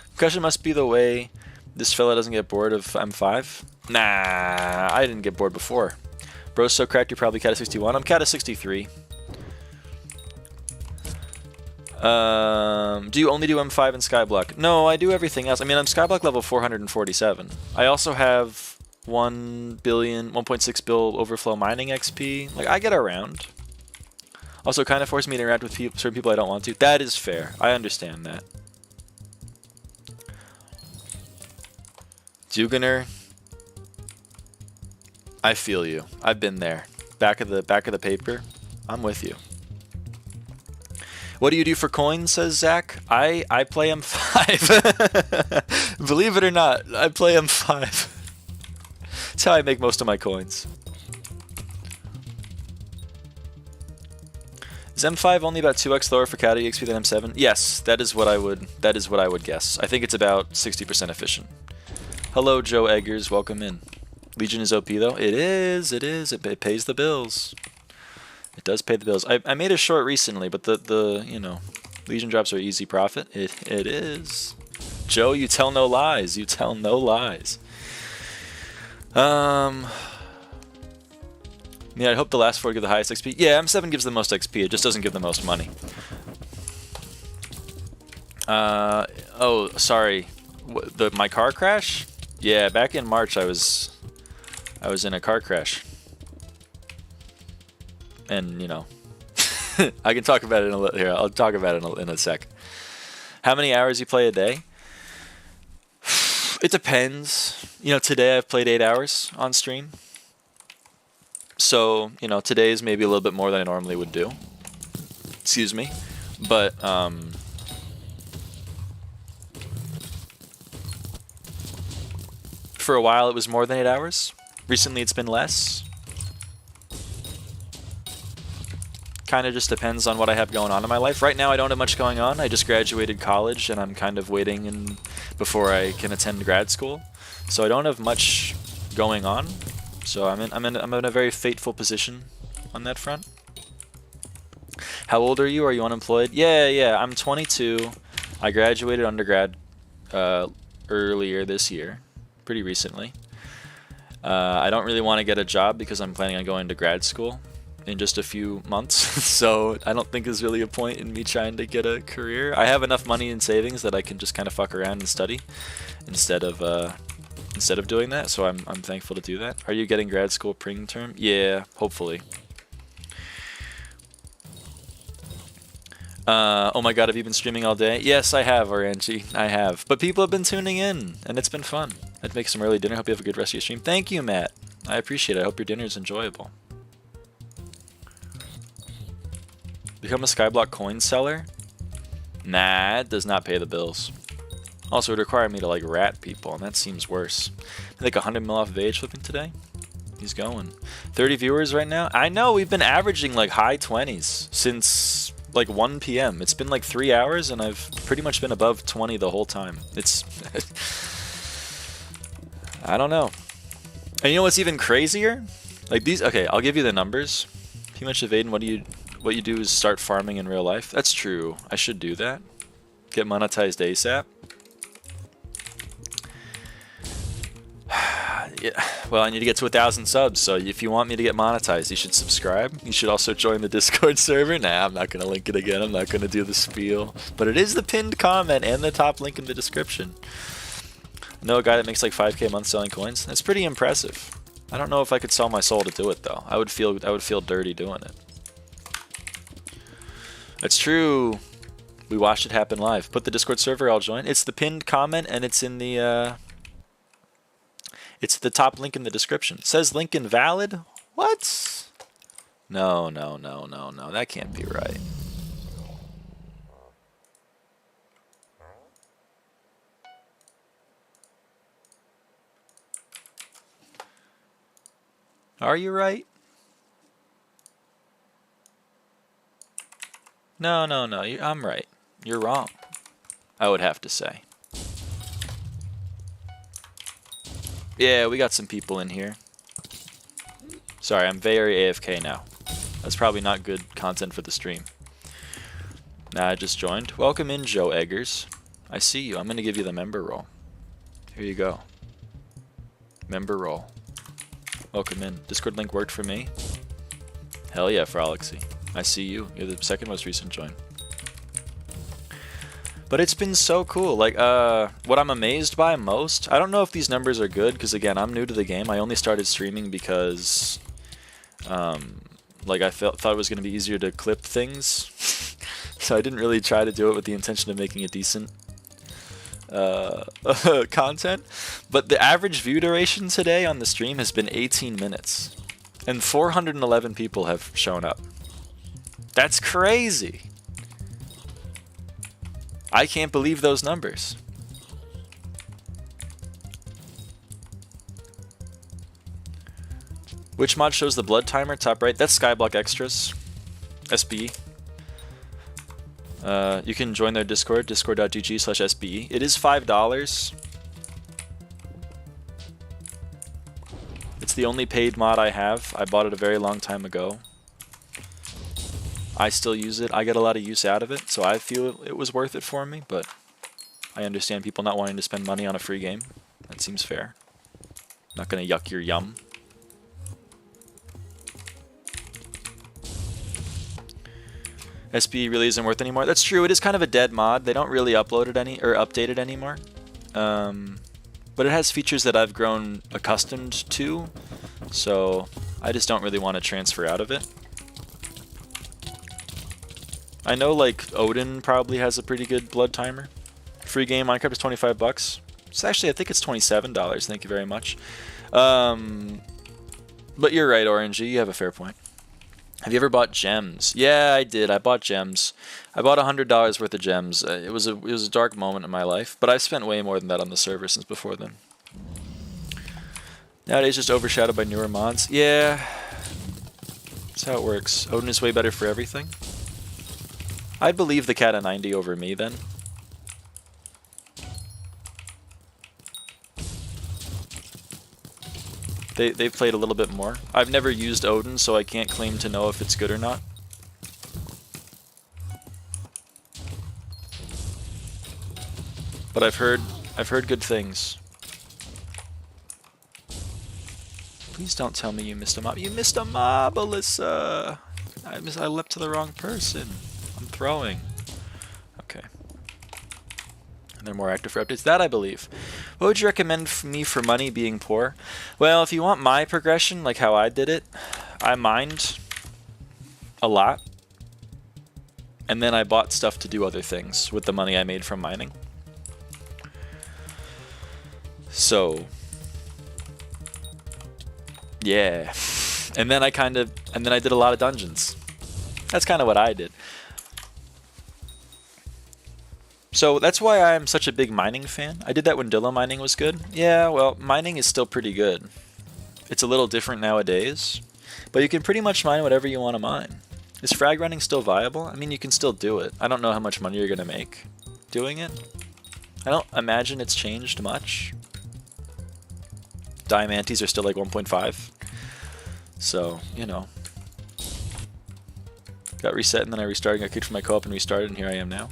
Concussion must be the way this fella doesn't get bored of M5. Nah, I didn't get bored before. Bro's so cracked, you're probably Cata 61. I'm Cata 63. Do you only do M5 and Skyblock? No, I do everything else. I mean, I'm Skyblock level 447. I also have 1.6 bill overflow mining XP. Like, I get around. Also, kind of forced me to interact with certain people I don't want to. That is fair. I understand that. Duganer. I feel you. I've been there. Back of the paper. I'm with you. What do you do for coins, says Zach? I play M5. Believe it or not, I play M5. That's how I make most of my coins. Is M5 only about 2x lower for Cata EXP than M7? Yes, that is what I would guess. I think it's about 60% efficient. Hello, Joe Eggers, welcome in. Legion is OP though? It is. It pays the bills. It does pay the bills. I made a short recently, but the you know, Legion drops are easy profit. It is. Joe, you tell no lies. You tell no lies. Yeah, I hope the last 4 give the highest XP. Yeah, M7 gives the most XP. It just doesn't give the most money. Oh, sorry. My car crash? Yeah, back in March I was in a car crash. And, you know, I can talk about it here. I'll talk about it in a sec. How many hours you play a day? It depends. You know, today I've played 8 hours on stream. So, you know, today is maybe a little bit more than I normally would do. Excuse me. But, for a while it was more than 8 hours. Recently it's been less. Kind of just depends on what I have going on in my life. Right now I don't have much going on. I just graduated college and I'm kind of waiting before I can attend grad school. So I don't have much going on. So I'm in a very fateful position on that front. How old are you? Are you unemployed? Yeah, I'm 22. I graduated undergrad earlier this year, pretty recently. I don't really want to get a job because I'm planning on going to grad school in just a few months, so I don't think there's really a point in me trying to get a career. I have enough money in savings that I can just kind of fuck around and study instead of doing that, so I'm thankful to do that. Are you getting grad school spring term? Yeah, hopefully. Oh my god, have you been streaming all day? Yes, I have, Orangie. I have. But people have been tuning in, and it's been fun. I'd make some early dinner. Hope you have a good rest of your stream. Thank you, Matt. I appreciate it. I hope your dinner is enjoyable. Become a Skyblock coin seller? Nah, it does not pay the bills. Also, it would require me to, like, rat people, and that seems worse. I think 100 mil off of age flipping today. He's going. 30 viewers right now? I know, we've been averaging, like, high 20s since, like, 1 p.m. It's been, like, 3 hours, and I've pretty much been above 20 the whole time. It's... I don't know. And you know what's even crazier? Like, these... Okay, I'll give you the numbers. Pretty much, Avaaidan, what you do is start farming in real life. That's true. I should do that. Get monetized ASAP. Yeah. Well, I need to get to 1,000 subs, so if you want me to get monetized, you should subscribe. You should also join the Discord server. Nah, I'm not going to link it again. I'm not going to do the spiel. But it is the pinned comment and the top link in the description. I know a guy that makes like 5K a month selling coins. That's pretty impressive. I don't know if I could sell my soul to do it, though. I would feel dirty doing it. That's true. We watched it happen live. Put the Discord server, I'll join. It's the pinned comment, and it's in the it's the top link in the description. It says link invalid? What? No. That can't be right. Are you right? No, I'm right. You're wrong, I would have to say. Yeah, we got some people in here. Sorry, I'm very AFK now. That's probably not good content for the stream. Nah, I just joined. Welcome in, Joe Eggers. I see you. I'm going to give you the member role. Here you go. Member role. Welcome in. Discord link worked for me. Hell yeah, Frolicsy. I see you. You're the second most recent join. But it's been so cool. Like, what I'm amazed by most, I don't know if these numbers are good, because again, I'm new to the game. I only started streaming because, like, I thought it was going to be easier to clip things. So I didn't really try to do it with the intention of making a decent content. But the average view duration today on the stream has been 18 minutes. And 411 people have shown up. That's crazy. I can't believe those numbers. Which mod shows the blood timer? Top right. That's Skyblock Extras. SBE. You can join their Discord, discord.gg/SBE. It is $5. It's the only paid mod I have. I bought it a very long time ago. I still use it. I get a lot of use out of it, so I feel it was worth it for me, but I understand people not wanting to spend money on a free game. That seems fair. Not gonna yuck your yum. SBE really isn't worth anymore. That's true. It is kind of a dead mod. They don't really upload it update it anymore. but it has features that I've grown accustomed to, so I just don't really want to transfer out of it. I know like Odin probably has a pretty good blood timer. Free game Minecraft is 25 bucks. It's actually, I think it's $27. Thank you very much. But you're right, Orangey. You have a fair point. Have you ever bought gems? Yeah, I did. I bought gems. I bought $100 worth of gems. It was a dark moment in my life, but I've spent way more than that on the server since before then. Nowadays, just overshadowed by newer mods. Yeah, that's how it works. Odin is way better for everything. I'd believe the cat at 90 over me then. They've played a little bit more. I've never used Odin, so I can't claim to know if it's good or not. But I've heard good things. Please don't tell me you missed a mob. You missed a mob, Alyssa! I leapt to the wrong person. I'm throwing. Okay. And they're more active for updates. That I believe. What would you recommend for me for money being poor? Well, if you want my progression, like how I did it, I mined a lot. And then I bought stuff to do other things with the money I made from mining. So, yeah. And then I did a lot of dungeons. That's kind of what I did. So that's why I'm such a big mining fan. I did that when Dilla mining was good. Yeah, well, mining is still pretty good. It's a little different nowadays, but you can pretty much mine whatever you want to mine. Is frag running still viable? I mean, you can still do it. I don't know how much money you're going to make doing it. I don't imagine it's changed much. Diamantes are still like 1.5. So, you know. Got reset and then I restarted, got kicked from my co-op and restarted, and here I am now.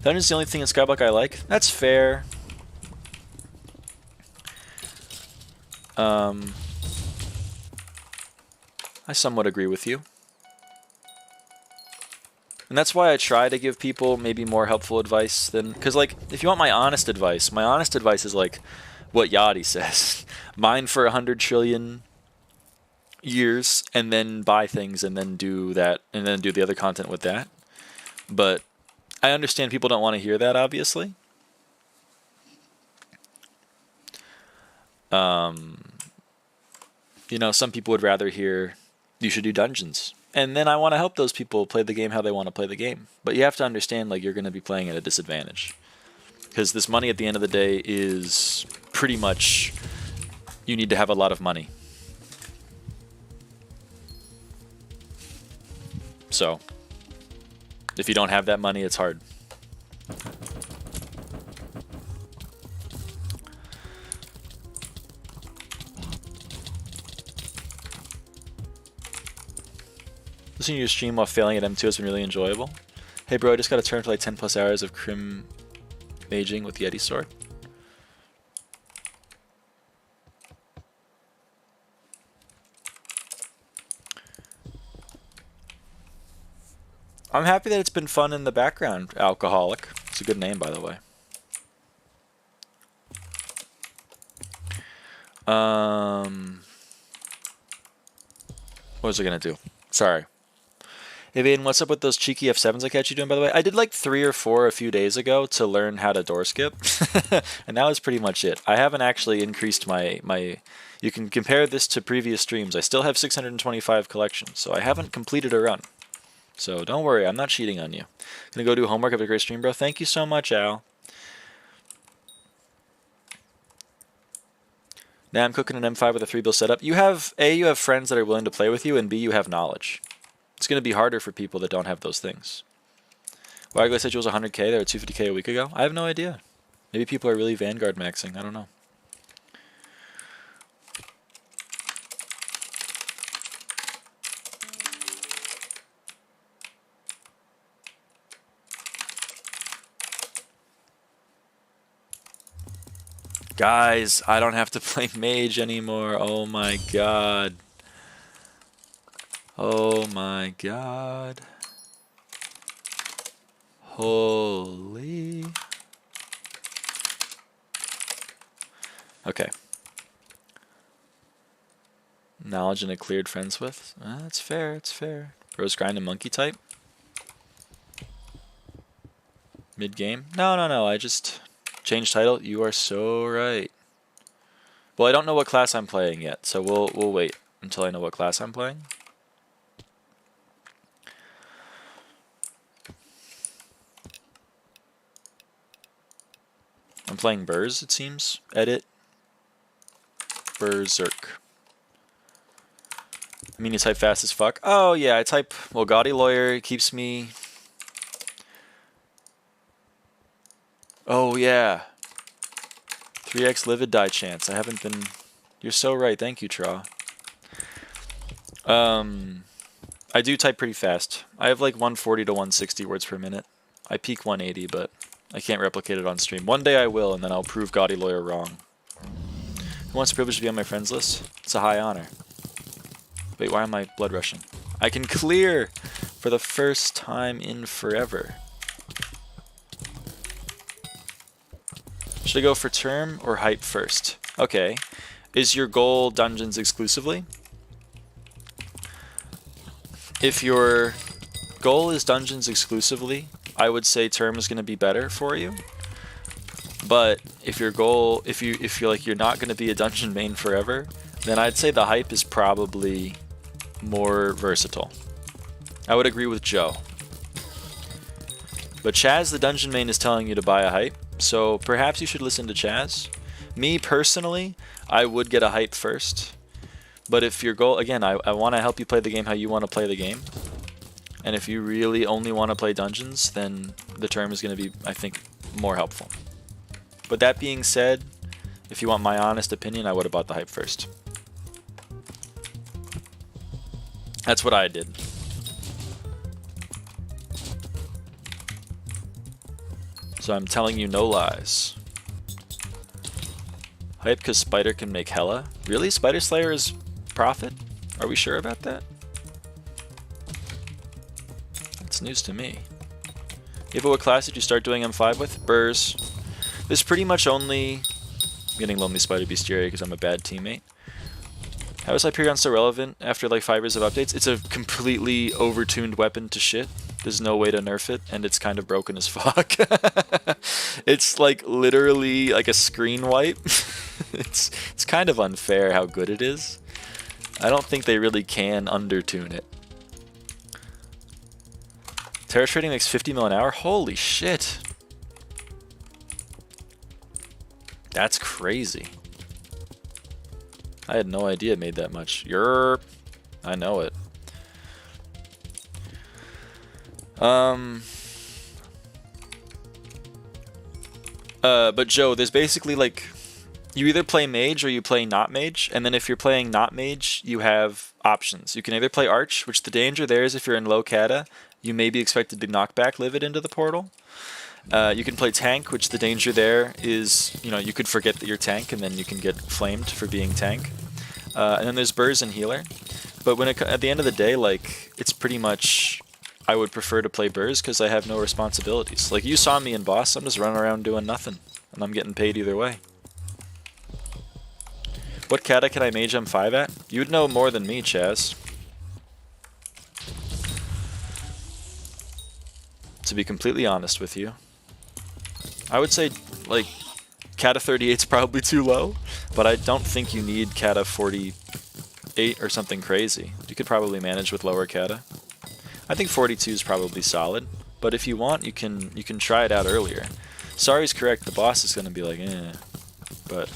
Dungeon's the only thing in Skyblock I like. That's fair. I somewhat agree with you. And that's why I try to give people maybe more helpful advice than... Because, like, if you want my honest advice is like what Yachty says. Mine for 100 trillion years, and then buy things, and then do that, and then do the other content with that. But I understand people don't want to hear that, obviously. You know, some people would rather hear you should do dungeons. And then I want to help those people play the game how they want to play the game. But you have to understand, like, you're going to be playing at a disadvantage. Because this money at the end of the day is pretty much, you need to have a lot of money. So, if you don't have that money, it's hard. Listening to your stream while failing at M2 has been really enjoyable. Hey bro, I just got a turn for like 10 plus hours of Crim maging with Yeti sword. I'm happy that it's been fun in the background, Alcoholic. It's a good name, by the way. What was I gonna do? Sorry. Hey Vaden, what's up with those cheeky F7s I catch you doing, by the way? I did like 3 or 4 a few days ago to learn how to door skip. And that was pretty much it. I haven't actually increased my... You can compare this to previous streams. I still have 625 collections, so I haven't completed a run. So don't worry, I'm not cheating on you. Gonna go do homework. Have a great stream, bro. Thank you so much, Al. Now I'm cooking an M5 with a 3-bill setup. You have, A, you have friends that are willing to play with you, and B, you have knowledge. It's going to be harder for people that don't have those things. Wagler said you was 100k, they were 250k a week ago. I have no idea. Maybe people are really Vanguard maxing. I don't know. Guys, I don't have to play mage anymore. Oh my god. Oh my god. Holy. Okay. Knowledge and a cleared friends with. That's fair, it's fair. Rose grind and monkey type. Mid game. No, I just changed title. You are so right. Well, I don't know what class I'm playing yet, so we'll wait until I know what class I'm playing. I'm playing Burrs, it seems. Edit. Berserk. I mean, you type fast as fuck. Oh, yeah, I type... Well, Gaudy Lawyer keeps me... Oh, yeah. 3x livid die chance. I haven't been... You're so right. Thank you, Traw. I do type pretty fast. I have like 140 to 160 words per minute. I peak 180, but I can't replicate it on stream. One day I will, and then I'll prove Gaudy Lawyer wrong. Who wants the privilege to be on my friends list? It's a high honor. Wait, why am I blood rushing? I can clear for the first time in forever. Should I go for term or hype first? Okay. Is your goal dungeons exclusively? If your goal is dungeons exclusively, I would say term is going to be better for you. But if your goal, if you're like you're not going to be a dungeon main forever, then I'd say the hype is probably more versatile. I would agree with Joe. But Chaz, the dungeon main, is telling you to buy a hype, so perhaps you should listen to Chaz. Me personally, I would get a hype first. But if your goal, again, I want to help you play the game how you want to play the game. And if you really only want to play dungeons, then the term is going to be, I think, more helpful. But that being said, if you want my honest opinion, I would have bought the hype first. That's what I did. So I'm telling you no lies. Hype because Spider can make hella? Really? Spider Slayer is profit? Are we sure about that? That's news to me. Eva, what class did you start doing M5 with? Burrs. There's pretty much only... I'm getting Lonely Spider Bestiary because I'm a bad teammate. How is Hyperion so relevant after like 5 years of updates? It's a completely overtuned weapon to shit. There's no way to nerf it, and it's kind of broken as fuck. It's like literally like a screen wipe. It's kind of unfair how good it is. I don't think they really can undertune it. Terror trading makes 50 mil an hour? Holy shit. That's crazy. I had no idea it made that much. Yerp. I know it. But Joe, there's basically like, you either play mage or you play not mage, and then if you're playing not mage, you have options. You can either play arch, which the danger there is if you're in low kata, you may be expected to knock back livid into the portal. You can play tank, which the danger there is, you know, you could forget that you're tank and then you can get flamed for being tank. And then there's burrs and healer. But when at the end of the day, like, it's pretty much, I would prefer to play burrs because I have no responsibilities. Like, you saw me in boss, I'm just running around doing nothing, and I'm getting paid either way. What kata can I mage M5 at? You'd know more than me, Chaz. To be completely honest with you, I would say, like, kata 38 is probably too low, but I don't think you need kata 48 or something crazy. You could probably manage with lower kata. I think 42 is probably solid, but if you want, you can try it out earlier. Sorry's correct, the boss is going to be like, eh, but,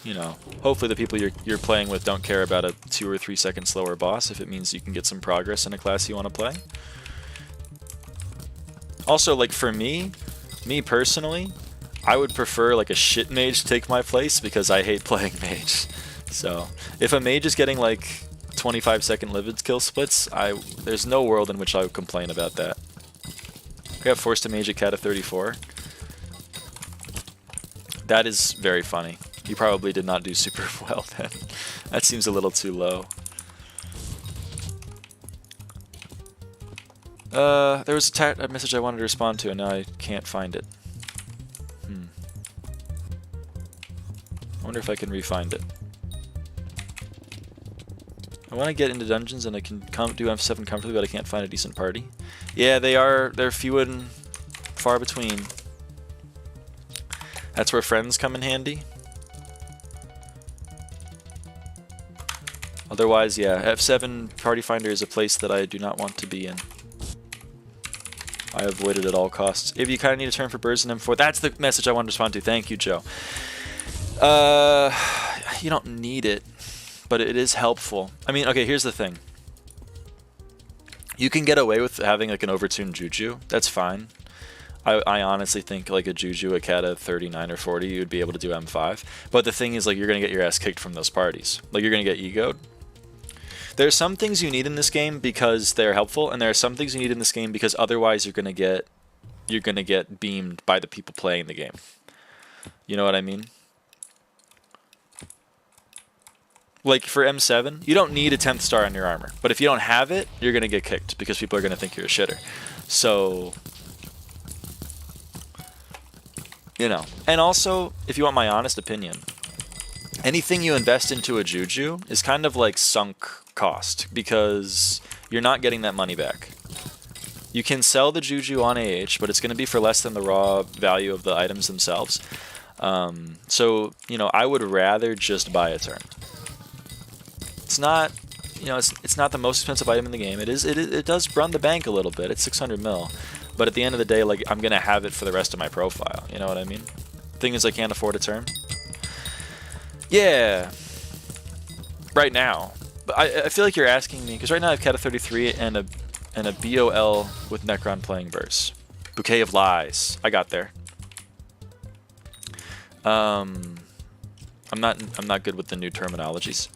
you know, hopefully the people you're playing with don't care about a 2 or 3 second slower boss if it means you can get some progress in a class you want to play. Also, like, for me personally, I would prefer like a shit mage to take my place because I hate playing mage. So if a mage is getting like 25-second livid kill splits, there's no world in which I would complain about that. I got forced to mage at kata 34. That is very funny. You probably did not do super well then. That seems a little too low. There was a message I wanted to respond to, and now I can't find it. I wonder if I can re-find it. I want to get into dungeons and I can do M7 comfortably, but I can't find a decent party. Yeah, they're few and far between. That's where friends come in handy. Otherwise, yeah, F7 Party Finder is a place that I do not want to be in. I avoid it at all costs. If you kind of need a turn for birds in M4, that's the message I wanted to respond to. Thank you, Joe. You don't need it, but it is helpful. I mean, okay, here's the thing. You can get away with having like an overtuned Juju. That's fine. I honestly think like a Juju, a Kata 39 or 40, you'd be able to do M5. But the thing is, like, you're going to get your ass kicked from those parties. Like, you're going to get egoed. There are some things you need in this game because they're helpful, and there are some things you need in this game because otherwise you're going to get beamed by the people playing the game. You know what I mean? Like for M7, you don't need a 10th star on your armor, but if you don't have it, you're going to get kicked because people are going to think you're a shitter. So, you know. And also, if you want my honest opinion, anything you invest into a Juju is kind of like sunk cost because you're not getting that money back. You can sell the Juju on AH, but it's going to be for less than the raw value of the items themselves. So, you know, I would rather just buy a turn. It's not, you know, it's not the most expensive item in the game. It does run the bank a little bit. It's 600 mil, but at the end of the day, like, I'm gonna have it for the rest of my profile. You know what I mean? Thing is, I can't afford a turn. Yeah, right now. But I feel like you're asking me because right now I've Kata 33 and a BOL with Necron playing Burst. Bouquet of Lies. I got there. I'm not good with the new terminologies.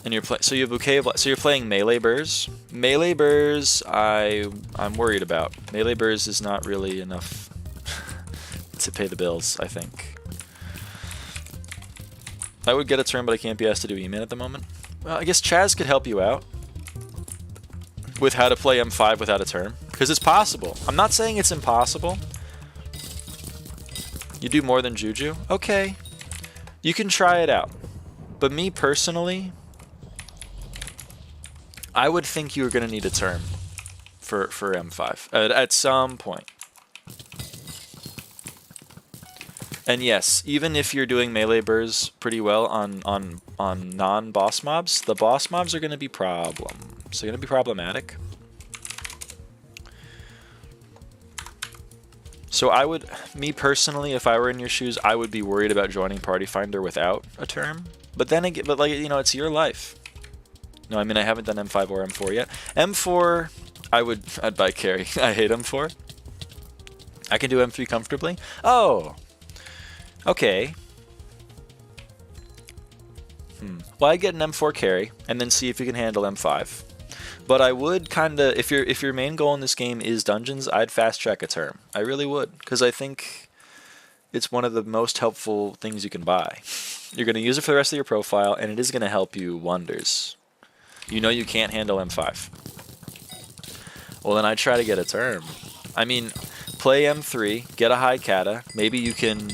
And so you have Bouquet of Lies. So you're playing melee burrs. Melee burrs I'm worried about. Melee burrs is not really enough to pay the bills, I think. I would get a turn, but I can't be asked to do E-Man at the moment. Well, I guess Chaz could help you out with how to play M5 without a turn, because it's possible. I'm not saying it's impossible. You do more than Juju? Okay. You can try it out. But me personally, I would think you were going to need a turn for M5 at some point. And yes, even if you're doing melee burrs pretty well on non-boss mobs, the boss mobs are going to be problems. They're going to be problematic. So I would, me personally, if I were in your shoes, I would be worried about joining Party Finder without a term. But then again, like, you know, it's your life. No, I mean, I haven't done M5 or M4 yet. M4, I'd buy carry. I hate M4. I can do M3 comfortably. Oh. Okay. Well, I get an M4 carry and then see if you can handle M5. But I would kind of, if your main goal in this game is dungeons, I'd fast track a term. I really would, because I think it's one of the most helpful things you can buy. You're going to use it for the rest of your profile, and it is going to help you wonders. You know you can't handle M5. Well, then I'd try to get a term. I mean, play M3, get a high kata. Maybe you can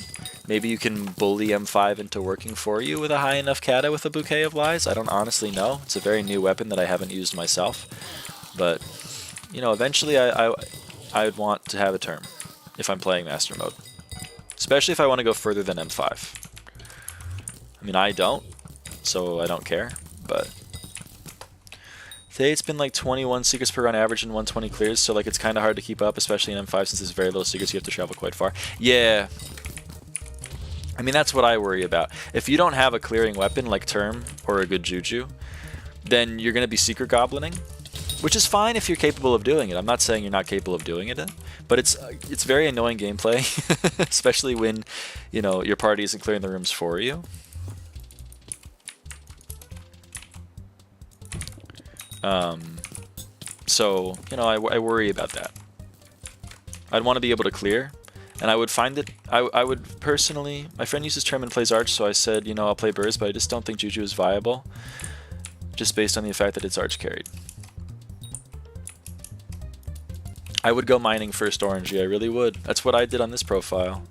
bully M5 into working for you with a high enough kata with a Bouquet of Lies. I don't honestly know. It's a very new weapon that I haven't used myself. But, you know, eventually I'd want to have a term if I'm playing Master Mode. Especially if I want to go further than M5. I mean, I don't, so I don't care. But today it's been like 21 secrets per run average and 120 clears, so like it's kind of hard to keep up, especially in M5 since there's very little secrets. You have to travel quite far. Yeah. I mean, that's what I worry about. If you don't have a clearing weapon like Term or a good Juju, then you're going to be secret goblining, which is fine if you're capable of doing it. I'm not saying you're not capable of doing it, but it's very annoying gameplay, especially when, you know, your party isn't clearing the rooms for you. So, you know, I worry about that. I'd want to be able to clear. And I would find it, I would personally, my friend uses Term and plays Arch, so I said, you know, I'll play Burrs, but I just don't think Juju is viable, just based on the fact that it's Arch carried. I would go mining first Orangey, I really would. That's what I did on this profile.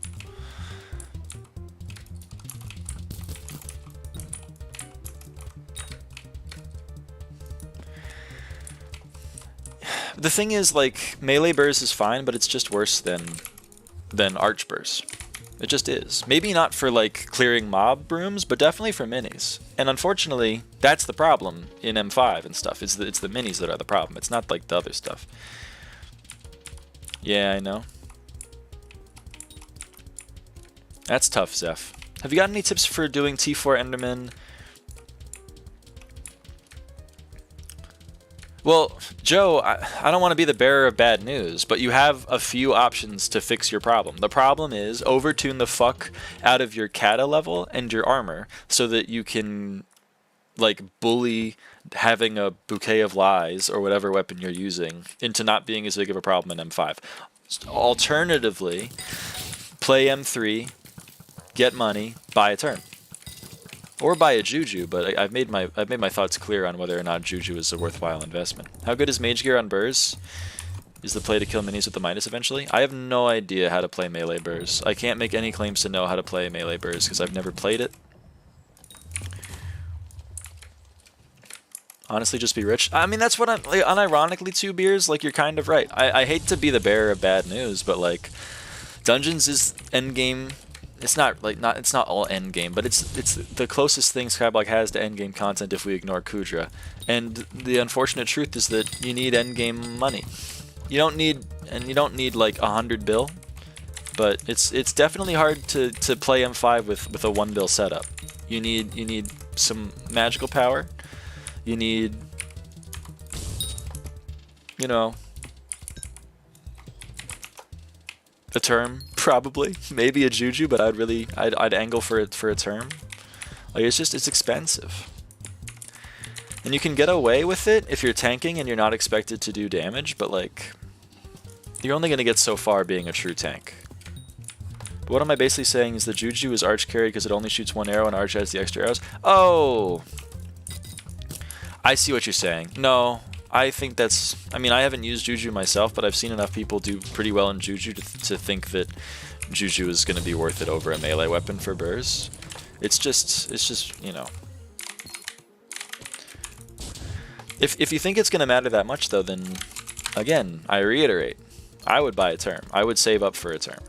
The thing is, like, melee burst is fine, but it's just worse than arch burst. It just is. Maybe not for, like, clearing mob rooms, but definitely for minis. And unfortunately, that's the problem in M5 and stuff. It's the minis that are the problem. It's not, like, the other stuff. Yeah, I know. That's tough, Zeph. Have you got any tips for doing T4 Enderman? Well, Joe, I don't want to be the bearer of bad news, but you have a few options to fix your problem. The problem is overtune the fuck out of your kata level and your armor so that you can, like, bully having a bouquet of lies or whatever weapon you're using into not being as big of a problem in M5. Alternatively, play M3, get money, buy a turn. Or buy a Juju, but I've made my thoughts clear on whether or not Juju is a worthwhile investment. How good is Mage Gear on Burrs? Is the play to kill minis with the Midas eventually? I have no idea how to play melee Burrs. I can't make any claims to know how to play melee Burrs because I've never played it. Honestly, just be rich. I mean, that's what I'm... Like, unironically, 2 beers, like, you're kind of right. I hate to be the bearer of bad news, but, like, Dungeons is endgame... It's not like it's not all end game, but it's the closest thing Skyblock has to end game content if we ignore Kudra. And the unfortunate truth is that you need end game money. You don't need like 100 bill, but it's definitely hard to play M5 with a 1 bill setup. You need some magical power. You need, you know, a term, probably, maybe a Juju, but I'd angle for a term. Like, it's expensive, and you can get away with it if you're tanking and you're not expected to do damage, but like, you're only gonna get so far being a true tank. But what am I basically saying is the Juju is arch carry because it only shoots 1 arrow and arch has the extra arrows. Oh, I see what you're saying. No. I think that's... I mean, I haven't used Juju myself, but I've seen enough people do pretty well in Juju to think that Juju is going to be worth it over a melee weapon for burrs. It's just, you know... If you think it's going to matter that much, though, then, again, I reiterate, I would buy a term. I would save up for a term.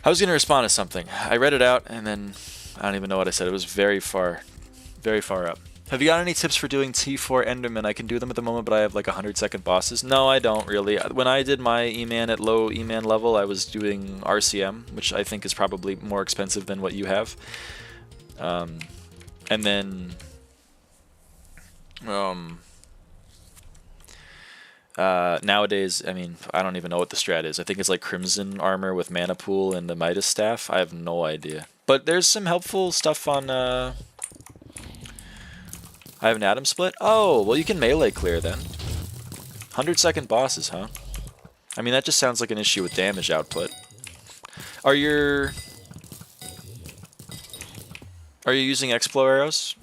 I was going to respond to something. I read it out, and then I don't even know what I said. It was very far up. Have you got any tips for doing T4 Enderman? I can do them at the moment, but I have like 100-second bosses. No, I don't really. When I did my E-Man at low E-Man level, I was doing RCM, which I think is probably more expensive than what you have. And then... nowadays, I mean, I don't even know what the strat is. I think it's like Crimson Armor with Mana Pool and the Midas Staff. I have no idea. But there's some helpful stuff on... I have an Atom Split? Oh, well, you can melee clear then. 100-second bosses, huh? I mean, that just sounds like an issue with damage output. Are you using Explo arrows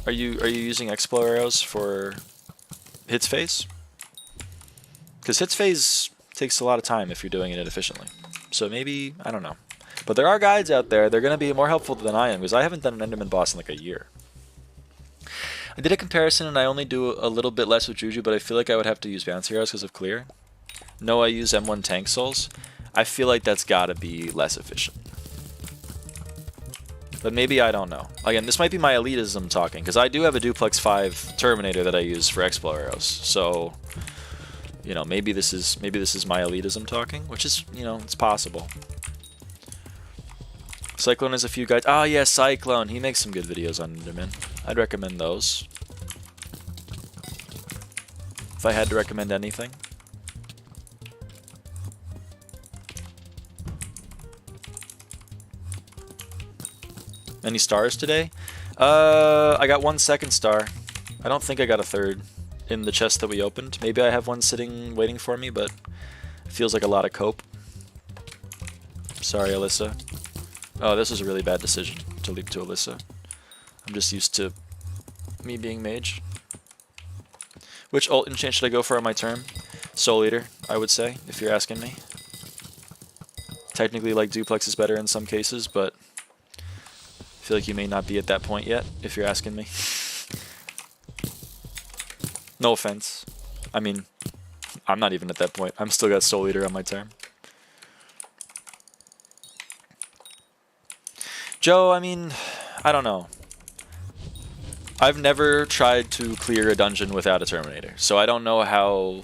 Are you using Explo arrows for hits phase? Because hits phase takes a lot of time if you're doing it efficiently. So maybe, I don't know. But there are guides out there. They're going to be more helpful than I am, because I haven't done an Enderman boss in like a year. I did a comparison, and I only do a little bit less with Juju, but I feel like I would have to use bouncy arrows because of clear. No, I use M1 tank souls. I feel like that's got to be less efficient. But maybe I don't know. Again, this might be my elitism talking, because I do have a Duplex 5 Terminator that I use for Explo arrows. So, you know, maybe this is my elitism talking, which is, you know, it's possible. Cyclone has a few guides. Ah, yeah, Cyclone. He makes some good videos on Enderman. I'd recommend those. If I had to recommend anything. Any stars today? I got 1 second star. I don't think I got a third in the chest that we opened. Maybe I have one sitting waiting for me, but it feels like a lot of cope. Sorry, Alyssa. Oh, this was a really bad decision to leap to Alyssa. I'm just used to me being mage. Which ult enchant should I go for on my turn? Soul Eater, I would say, if you're asking me. Technically, like, Duplex is better in some cases, but feel like you may not be at that point yet, if you're asking me. No offense. I mean, I'm not even at that point. I'm still got Soul Eater on my term. Joe, I mean, I don't know. I've never tried to clear a dungeon without a Terminator, so I don't know how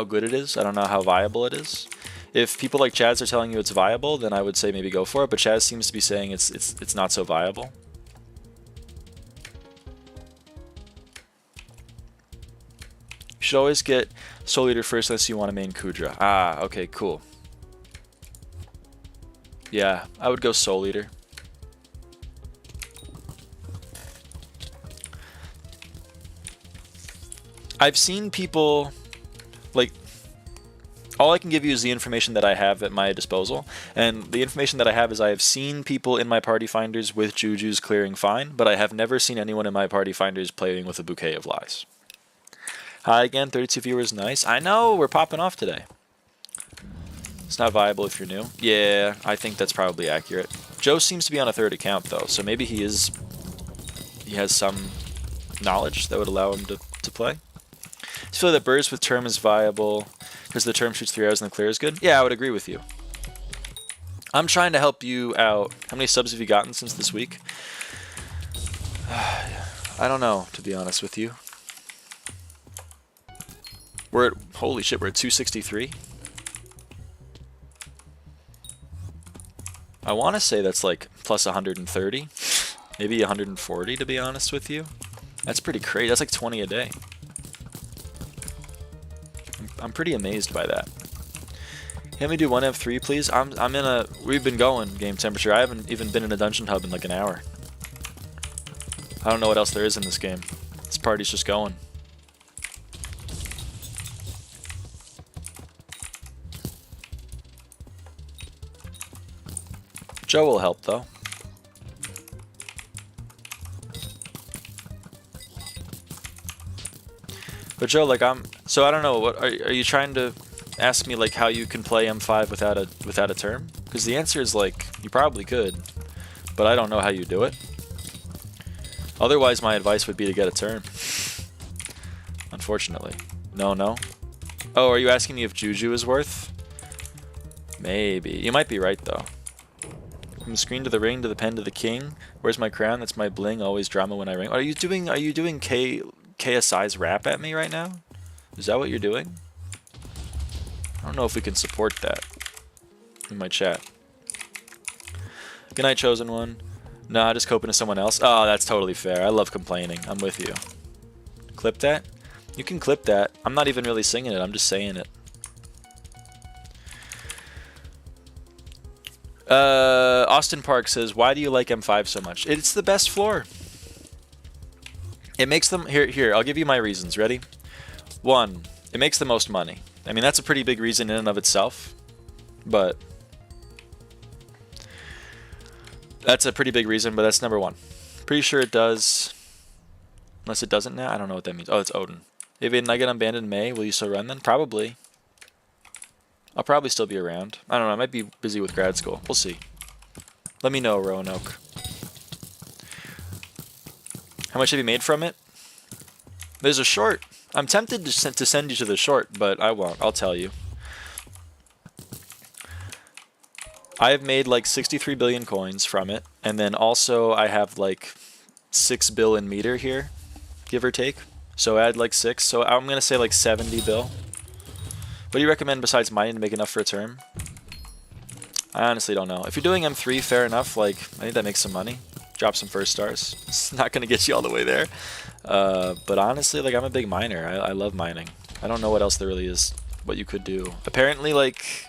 good it is. I don't know how viable it is. If people like Chaz are telling you it's viable, then I would say maybe go for it, but Chaz seems to be saying it's not so viable. You should always get Soul Eater first unless you want to main Kudra. Ah, okay, cool. Yeah, I would go Soul Eater. I've seen people, like, all I can give you is the information that I have at my disposal, and the information that I have is I have seen people in my party finders with Jujus clearing fine, but I have never seen anyone in my party finders playing with a bouquet of lies. Hi again, 32 viewers, nice. I know, we're popping off today. It's not viable if you're new. Yeah, I think that's probably accurate. Joe seems to be on a third account though, so maybe he has some knowledge that would allow him to play. I feel that burst with term is viable because the term shoots 3 arrows and the clear is good. Yeah, I would agree with you. I'm trying to help you out. How many subs have you gotten since this week? I don't know, to be honest with you. We're at, holy shit, we're at 263. I want to say that's like plus 130, maybe 140 to be honest with you. That's pretty crazy. That's like 20 a day. I'm pretty amazed by that. Can we do 1M3 please? I'm in a, we've been going game temperature. I haven't even been in a dungeon hub in like an hour. I don't know what else there is in this game. This party's just going. Joe will help though. But Joe, like so I don't know, what are you trying to ask me, like how you can play M5 without a term? Because the answer is like you probably could, but I don't know how you do it. Otherwise my advice would be to get a term. Unfortunately. No. Oh, are you asking me if Juju is worth? Maybe. You might be right though. From the screen to the ring to the pen to the king. Where's my crown? That's my bling. Always drama when I ring. Are you doing KSI's rap at me right now? Is that what you're doing? I don't know if we can support that in my chat. Good night, chosen one. Nah, just coping to someone else. Oh, that's totally fair. I love complaining. I'm with you. Clip that? You can clip that. I'm not even really singing it. I'm just saying it. Austin Park says, why do you like M5 so much? It's the best floor. It makes them... Here, I'll give you my reasons. Ready? 1, it makes the most money. I mean, that's a pretty big reason in and of itself. But... that's a pretty big reason, but that's number 1. Pretty sure it does... Unless it doesn't now? I don't know what that means. Oh, it's Odin. If I get unbanned in May, will you still run then? Probably. I'll probably still be around. I don't know, I might be busy with grad school. We'll see. Let me know, Roanoke. How much have you made from it? There's a short. I'm tempted to send you to the short, but I won't. I'll tell you. I have made like 63 billion coins from it, and then also I have like 6 bill in meter here, give or take. So add like 6, so I'm gonna say like 70 bill. What do you recommend besides mining to make enough for a term? I honestly don't know. If you're doing M3, fair enough. Like, I think that makes some money. Drop some first stars. It's not going to get you all the way there. But honestly, like, I'm a big miner. I love mining. I don't know what else there really is, what you could do. Apparently, like,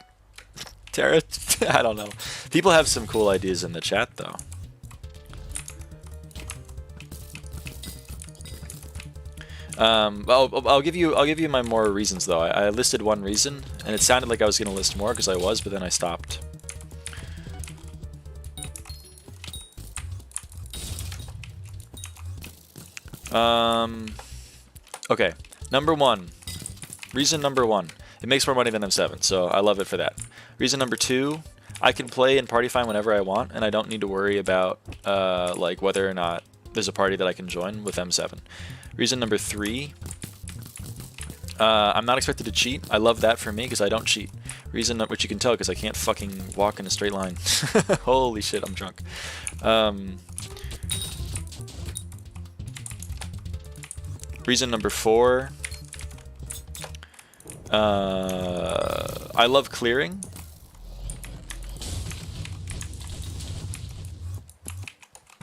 Terra, I don't know. People have some cool ideas in the chat, though. I'll give you my more reasons though. I listed one reason, and it sounded like I was gonna list more because I was, but then I stopped. Okay, number 1. Reason number 1. It makes more money than M7, so I love it for that. Reason number 2. I can play in party fine whenever I want, and I don't need to worry about like whether or not there's a party that I can join with M7. Reason number 3, I'm not expected to cheat. I love that for me because I don't cheat. Reason which you can tell because I can't fucking walk in a straight line. Holy shit, I'm drunk. Reason number 4, I love clearing.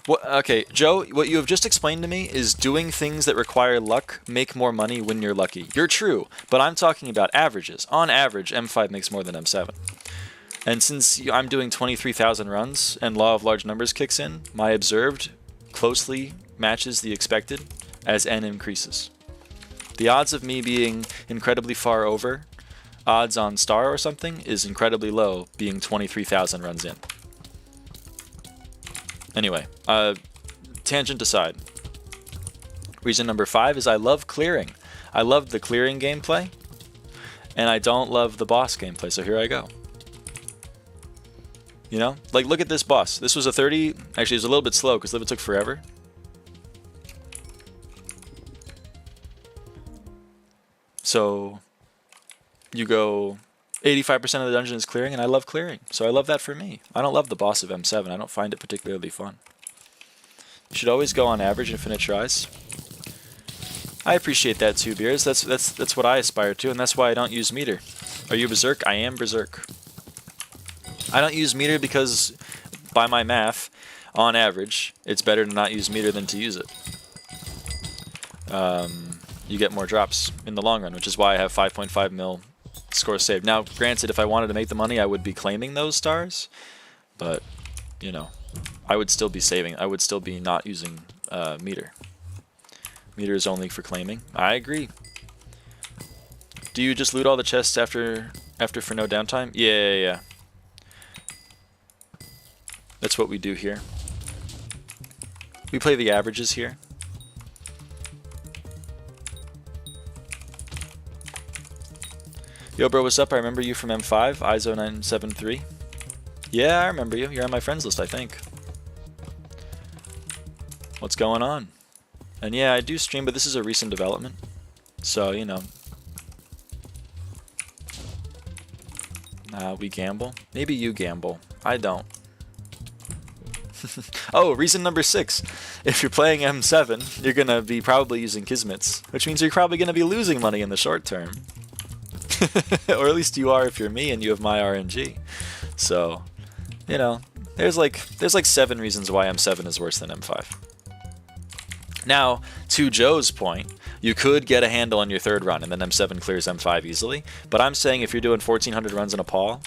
Okay, Joe, what you have just explained to me is doing things that require luck make more money when you're lucky. You're true, but I'm talking about averages. On average, M5 makes more than M7. And since I'm doing 23,000 runs and law of large numbers kicks in, my observed closely matches the expected as N increases. The odds of me being incredibly far over odds on star or something is incredibly low, being 23,000 runs in. Anyway, tangent aside. Reason number 5 is I love clearing. I love the clearing gameplay, and I don't love the boss gameplay, so here I go. You know? Like, look at this boss. This was a 30... Actually, it was a little bit slow, because livid took forever. So, you go... 85% of the dungeon is clearing, and I love clearing. So I love that for me. I don't love the boss of M7. I don't find it particularly fun. You should always go on average infinite tries. I appreciate that too, Beers. That's what I aspire to, and that's why I don't use meter. Are you Berserk? I am Berserk. I don't use meter because, by my math, on average, it's better to not use meter than to use it. You get more drops in the long run, which is why I have 5.5 mil score saved. Now, granted, if I wanted to make the money, I would be claiming those stars, but, you know, I would still be saving. I would still be not using meter. Meter is only for claiming. I agree. Do you just loot all the chests after for no downtime? Yeah. That's what we do here. We play the averages here. Yo, bro, what's up? I remember you from M5, ISO973. Yeah, I remember you. You're on my friends list, I think. What's going on? And yeah, I do stream, but this is a recent development. So, you know. We gamble. Maybe you gamble. I don't. Oh, reason number 6. If you're playing M7, you're going to be probably using Kismets, which means you're probably going to be losing money in the short term. Or at least you are if you're me and you have my RNG. So, you know, there's like 7 reasons why M7 is worse than M5. Now, to Joe's point, you could get a handle on your 3rd run and then M7 clears M5 easily, but I'm saying if you're doing 1,400 runs in a paw,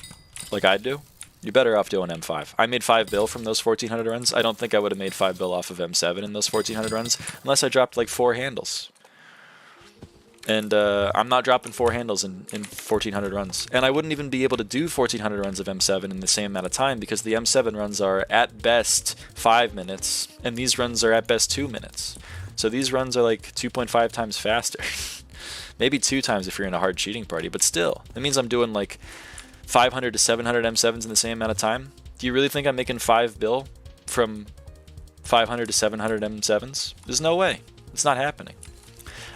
like I do, you're better off doing M5. I made 5 bill from those 1,400 runs. I don't think I would have made 5 bill off of M7 in those 1,400 runs unless I dropped like 4 handles. And I'm not dropping 4 handles in 1,400 runs. And I wouldn't even be able to do 1,400 runs of M7 in the same amount of time because the M7 runs are at best 5 minutes, and these runs are at best 2 minutes. So these runs are like 2.5 times faster. Maybe 2 times if you're in a hard cheating party, but still. That means I'm doing like 500 to 700 M7s in the same amount of time. Do you really think I'm making 5 bill from 500 to 700 M7s? There's no way. It's not happening.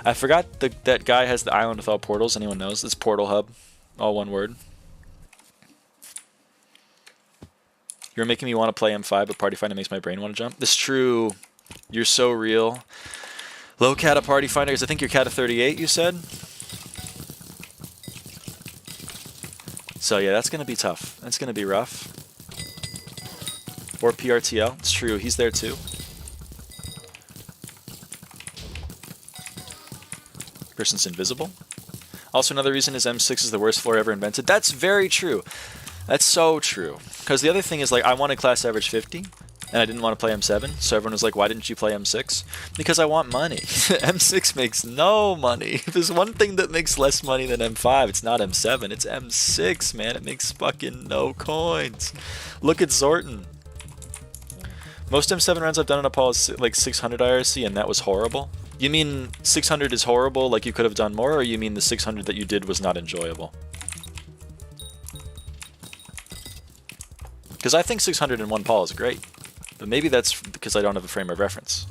I forgot that guy has the island without portals. Anyone knows? It's Portal Hub. All one word. You're making me want to play M5, but Party Finder makes my brain want to jump. This is true. You're so real. Low Cata Party Finder, because I think you're Cata 38, you said? So yeah, that's going to be tough. That's going to be rough. Or PRTL. It's true. He's there too. Person's invisible. Also, another reason is M6 is the worst floor ever invented. That's very true. That's so true. Because the other thing is, like, I wanted class average 50, and I didn't want to play M7, so everyone was like, why didn't you play M6? Because I want money. M6 makes no money. If there's one thing that makes less money than M5, it's not M7, it's M6, man. It makes fucking no coins. Look at Zorton. Most M7 runs I've done in a Paul is like 600 IRC, and that was horrible. You mean 600 is horrible, like you could have done more, or you mean the 600 that you did was not enjoyable? Because I think 601 Paul is great. But maybe that's because I don't have a frame of reference.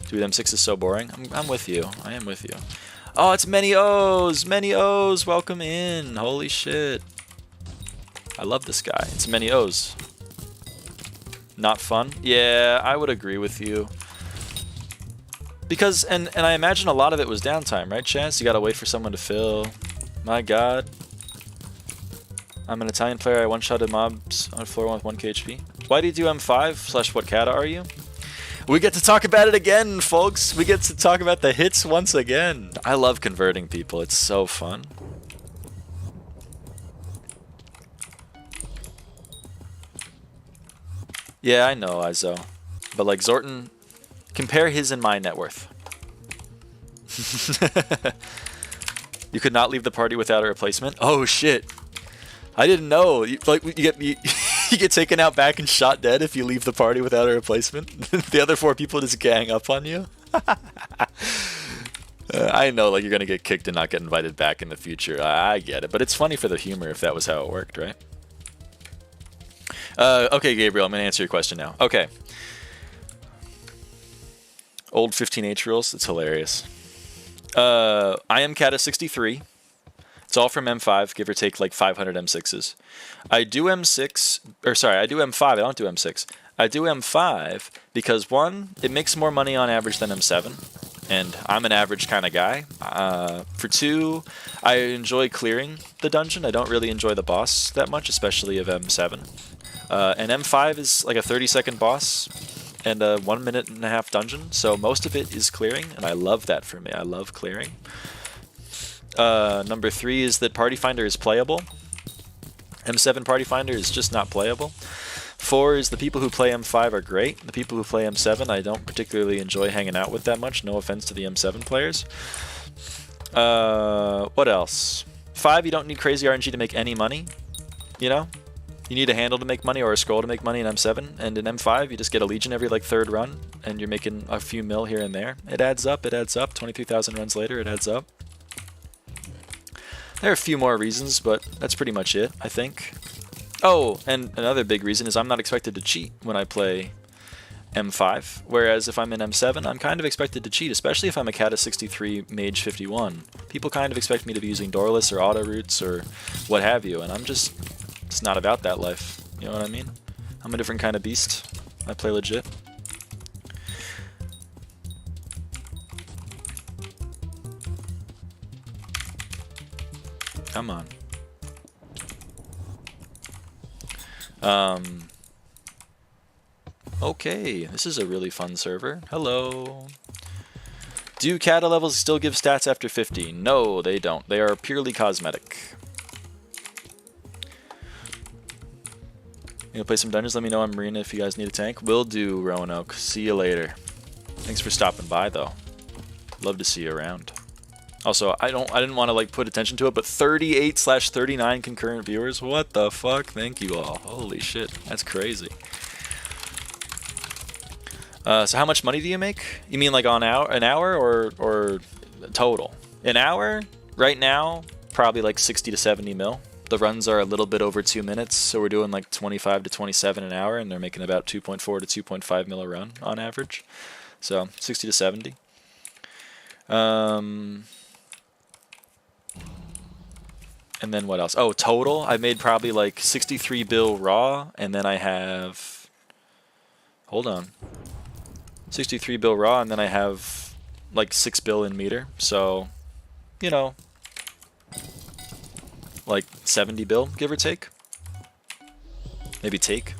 Dude, M6 is so boring. I'm with you. I am with you. Oh, it's many O's! Many O's! Welcome in! Holy shit. I love this guy. It's many O's. Not fun? Yeah, I would agree with you. Because, and I imagine a lot of it was downtime, right, Chance? You gotta wait for someone to fill. My god. I'm an Italian player. I one-shotted mobs on floor 1 with 1 HP. Why do you do M5 / what kata are you? We get to talk about it again, folks. We get to talk about the hits once again. I love converting people. It's so fun. Yeah, I know, Izo. But like Zorton, compare his and my net worth. You could not leave the party without a replacement? Oh shit. I didn't know. You get taken out back and shot dead if you leave the party without a replacement. The other 4 people just gang up on you. I know, like, you're gonna get kicked and not get invited back in the future. I get it, but it's funny for the humor if that was how it worked, right? Okay, Gabriel, I'm gonna answer your question now. Okay. Old 15H rules. It's hilarious. I am Kata 63. It's all from M5, give or take like 500 M6s. I do M6, or sorry, I do M5, I don't do M6. I do M5 because 1, it makes more money on average than M7, and I'm an average kind of guy. For 2, I enjoy clearing the dungeon. I don't really enjoy the boss that much, especially of M7. And M5 is like a 30-second boss and a 1.5 minute dungeon, so most of it is clearing, and I love that for me. I love clearing. Number 3 is that Party Finder is playable. M7 Party Finder is just not playable. 4 is the people who play M5 are great. The people who play M7 I don't particularly enjoy hanging out with that much. No offense to the M7 players. What else? 5, you don't need crazy RNG to make any money. You know? You need a handle to make money or a scroll to make money in M7. And in M5, you just get a Legion every like 3rd run. And you're making a few mil here and there. It adds up, it adds up. 23,000 runs later, it adds up. There are a few more reasons, but that's pretty much it, I think. Oh, and another big reason is I'm not expected to cheat when I play M5, whereas if I'm in M7, I'm kind of expected to cheat, especially if I'm a Kata 63 Mage 51. People kind of expect me to be using Doorless or auto roots or what have you, and I'm just it's not about that life. You know what I mean? I'm a different kind of beast. I play legit. Come on. Okay, this is a really fun server. Hello. Do Kata levels still give stats after 50? No, they don't. They are purely cosmetic. You gonna play some dungeons? Let me know on Marina if you guys need a tank. Will do, Roanoke. See you later. Thanks for stopping by, though. Love to see you around. Also, I didn't want to like put attention to it, but 38/39 concurrent viewers. What the fuck? Thank you all. Holy shit, that's crazy. So how much money do you make? You mean like on an hour or total? An hour right now, probably like 60 to 70 mil. The runs are a little bit over 2 minutes, so we're doing like 25 to 27 an hour, and they're making about 2.4 to 2.5 mil a run on average. So 60 to 70. And then what else? Oh, total. I made probably like 63 bill raw, and then I have... Hold on. 63 bill raw, and then I have like 6 bill in meter. So, you know, like 70 bill, give or take. Maybe take.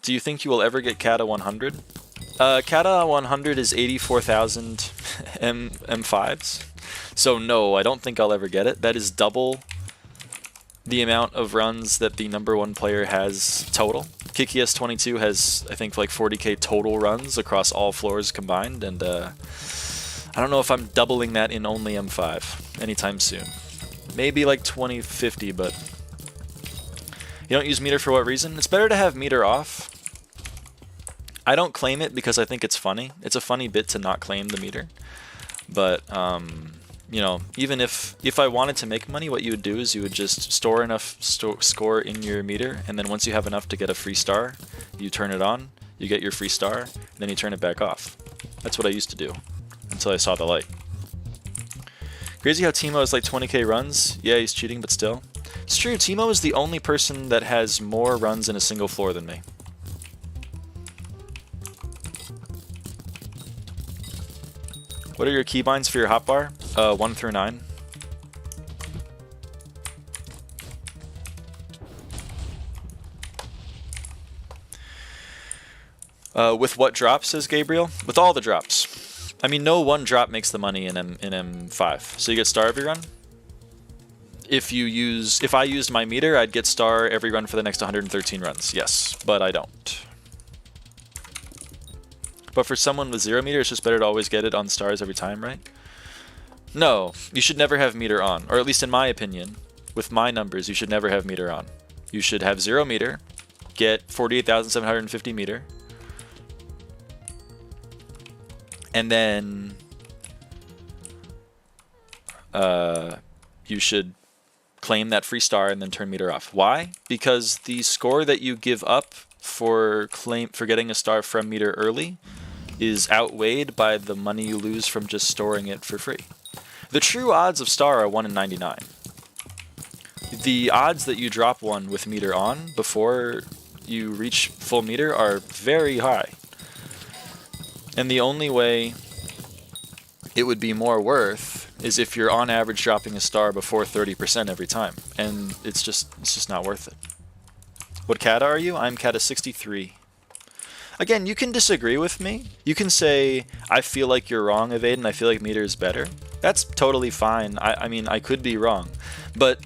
Do you think you will ever get Kata 100? Kata 100 is 84,000 M5s. So no, I don't think I'll ever get it. That is double the amount of runs that the #1 player has total. KikiS22 has, I think, like 40k total runs across all floors combined, and I don't know if I'm doubling that in only M5 anytime soon. Maybe like 2050, but you don't use meter for what reason? It's better to have meter off. I don't claim it because I think it's funny. It's a funny bit to not claim the meter. But you know, even if I wanted to make money, what you would do is you would just store enough score in your meter, and then once you have enough to get a free star, you turn it on, you get your free star, and then you turn it back off. That's what I used to do until I saw the light. Crazy how Teemo has like 20k runs. Yeah, he's cheating, but still. It's true, Teemo is the only person that has more runs in a single floor than me. What are your keybinds for your hotbar? 1 through 9. With what drops, says Gabriel? With all the drops. I mean, no one drop makes the money in M5. So you get star every run. If I used my meter, I'd get star every run for the next 113 runs. Yes, but I don't. But for someone with 0 meter, it's just better to always get it on stars every time, right? No, you should never have meter on. Or at least in my opinion, with my numbers, you should never have meter on. You should have 0 meter, get 48,750 meter, and then you should claim that free star and then turn meter off. Why? Because the score that you give up for getting a star from meter early is outweighed by the money you lose from just storing it for free. The true odds of star are 1 in 99. The odds that you drop one with meter on before you reach full meter are very high. And the only way it would be more worth is if you're on average dropping a star before 30% every time. And it's just not worth it. What kata are you? I'm kata 63. Again, you can disagree with me. You can say, I feel like you're wrong, avaaidan, I feel like meter is better. That's totally fine. I mean, I could be wrong. But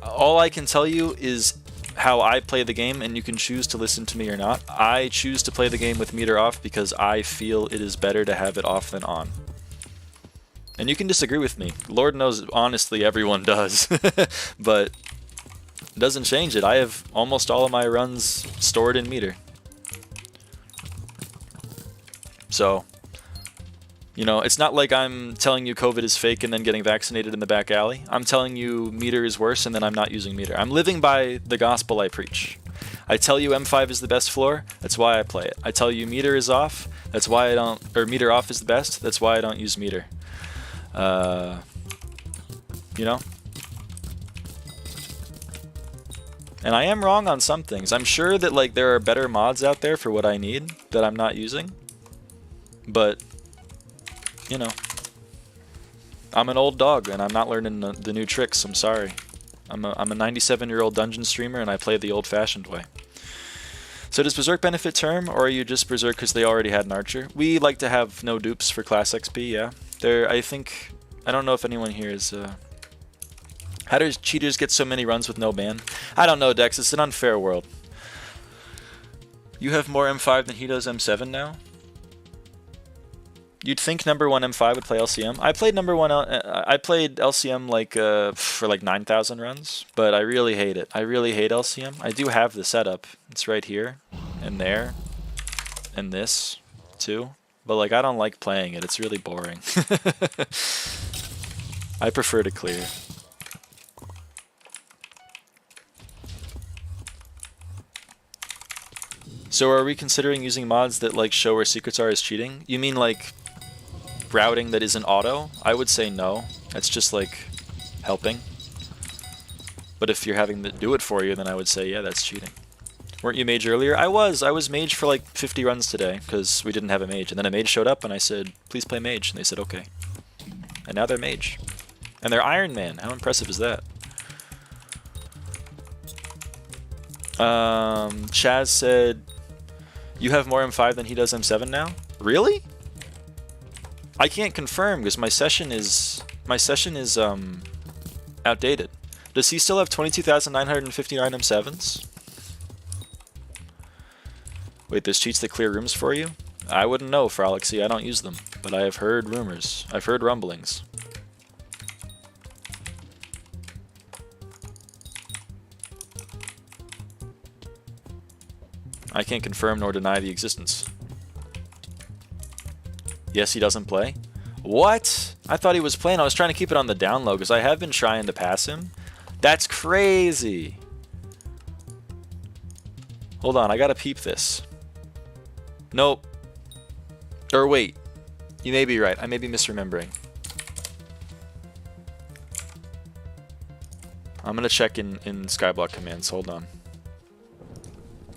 all I can tell you is how I play the game, and you can choose to listen to me or not. I choose to play the game with meter off because I feel it is better to have it off than on. And you can disagree with me. Lord knows, honestly, everyone does. But it doesn't change it. I have almost all of my runs stored in meter. So, you know, it's not like I'm telling you COVID is fake and then getting vaccinated in the back alley. I'm telling you meter is worse and then I'm not using meter. I'm living by the gospel I preach. I tell you M5 is the best floor, that's why I play it. I tell you meter is off, that's why I don't, or meter off is the best, that's why I don't use meter. You know? And I am wrong on some things. I'm sure that like there are better mods out there for what I need that I'm not using. But, you know, I'm an old dog and I'm not learning the new tricks. I'm sorry. I'm a 97-year-old dungeon streamer and I play the old-fashioned way. So does Berserk benefit Term, or are you just Berserk because they already had an Archer? We like to have no dupes for class XP, yeah. I don't know if anyone here is... How does cheaters get so many runs with no ban? I don't know, Dex. It's an unfair world. You have more M5 than he does M7 now? You'd think number 1 M5 would play LCM. I played I played LCM like for like 9,000 runs, but I really hate it. I really hate LCM. I do have the setup. It's right here and there and this too. But like I don't like playing it. It's really boring. I prefer to clear. So are we considering using mods that like show where secrets are as cheating? You mean like routing that isn't auto? I would say no. That's just like helping. But if you're having to do it for you, then I would say yeah, that's cheating. Weren't you mage earlier? I was mage for like 50 runs today because we didn't have a mage. And then a mage showed up and I said, please play mage. And they said, okay. And now they're mage. And they're Iron Man. How impressive is that? Chaz said, you have more M5 than he does M7 now? Really? I can't confirm because my session is outdated. Does he still have 22,959 M7s? Wait, there's cheats that clear rooms for you? I wouldn't know, Frolicsy. I don't use them, but I have heard rumors. I've heard rumblings. I can't confirm nor deny the existence. Yes, he doesn't play. What? I thought he was playing. I was trying to keep it on the down low because I have been trying to pass him. That's crazy. Hold on, I gotta peep this. Nope. Or wait, you may be right. I may be misremembering. I'm gonna check in Skyblock commands. Hold on.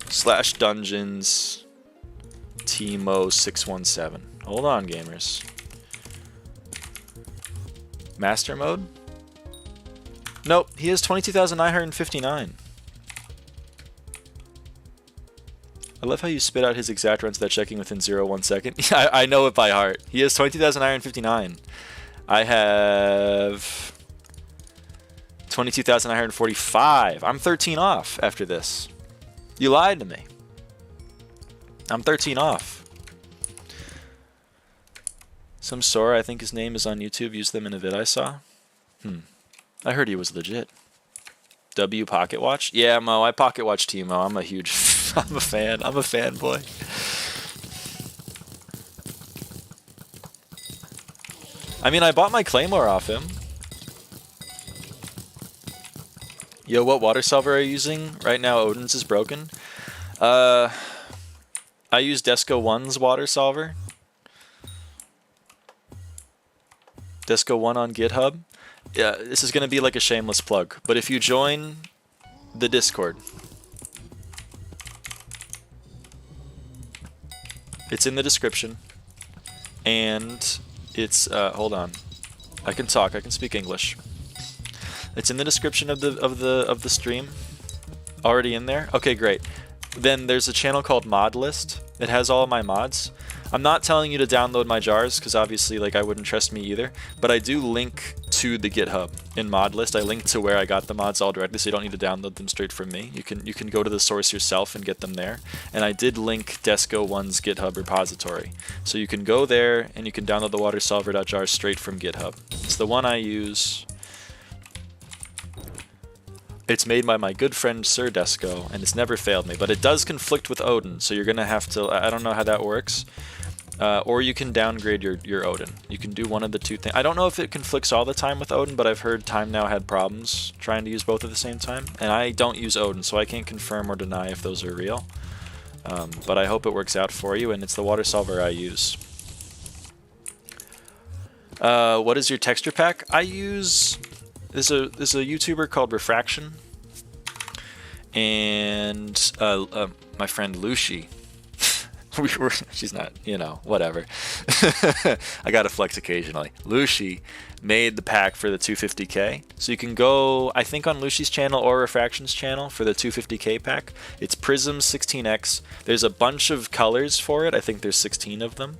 /dungeons Timo617. Hold on, gamers. Master mode? Nope, he has 22,959. I love how you spit out his exact runs without checking within 0.1 second. I know it by heart. He has 22,959. I have 22,945. I'm 13 off after this. You lied to me. I'm 13 off. Some Sora, I think his name is on YouTube, used them in a vid I saw. I heard he was legit. W Pocket Watch? Yeah, Mo, I pocket watch Timo. I'm a huge I'm a fan. I'm a fanboy. I mean, I bought my Claymore off him. Yo, what water solver are you using? Right now, Odin's is broken. I use Desco 1's water solver. Desco 1 on GitHub. Yeah, this is going to be like a shameless plug. But if you join the Discord, it's in the description, and it's hold on, I can talk. I can speak English. It's in the description of the stream, already in there. Okay, great. Then there's a channel called Mod List. It has all of my mods. I'm not telling you to download my jars because obviously, like, I wouldn't trust me either. But I do link to the GitHub in Mod List. I link to where I got the mods all directly, so you don't need to download them straight from me. You can go to the source yourself and get them there. And I did link Desco 1's GitHub repository, so you can go there and you can download the watersolver.jar straight from GitHub. It's the one I use. It's made by my good friend Sir Desco, and it's never failed me. But it does conflict with Odin, so you're gonna have to. I don't know how that works. Or you can downgrade your Odin. You can do one of the two things. I don't know if it conflicts all the time with Odin, but I've heard Time Now had problems trying to use both at the same time. And I don't use Odin, so I can't confirm or deny if those are real. But I hope it works out for you, and it's the water solver I use. What is your texture pack? I use... There's a YouTuber called Refraction, and my friend Lucy. She's not, you know, whatever. I gotta flex occasionally. Lucy made the pack for the 250k, so you can go, I think, on Lucy's channel or Refraction's channel for the 250k pack. It's Prism 16x. There's a bunch of colors for it. I think there's 16 of them,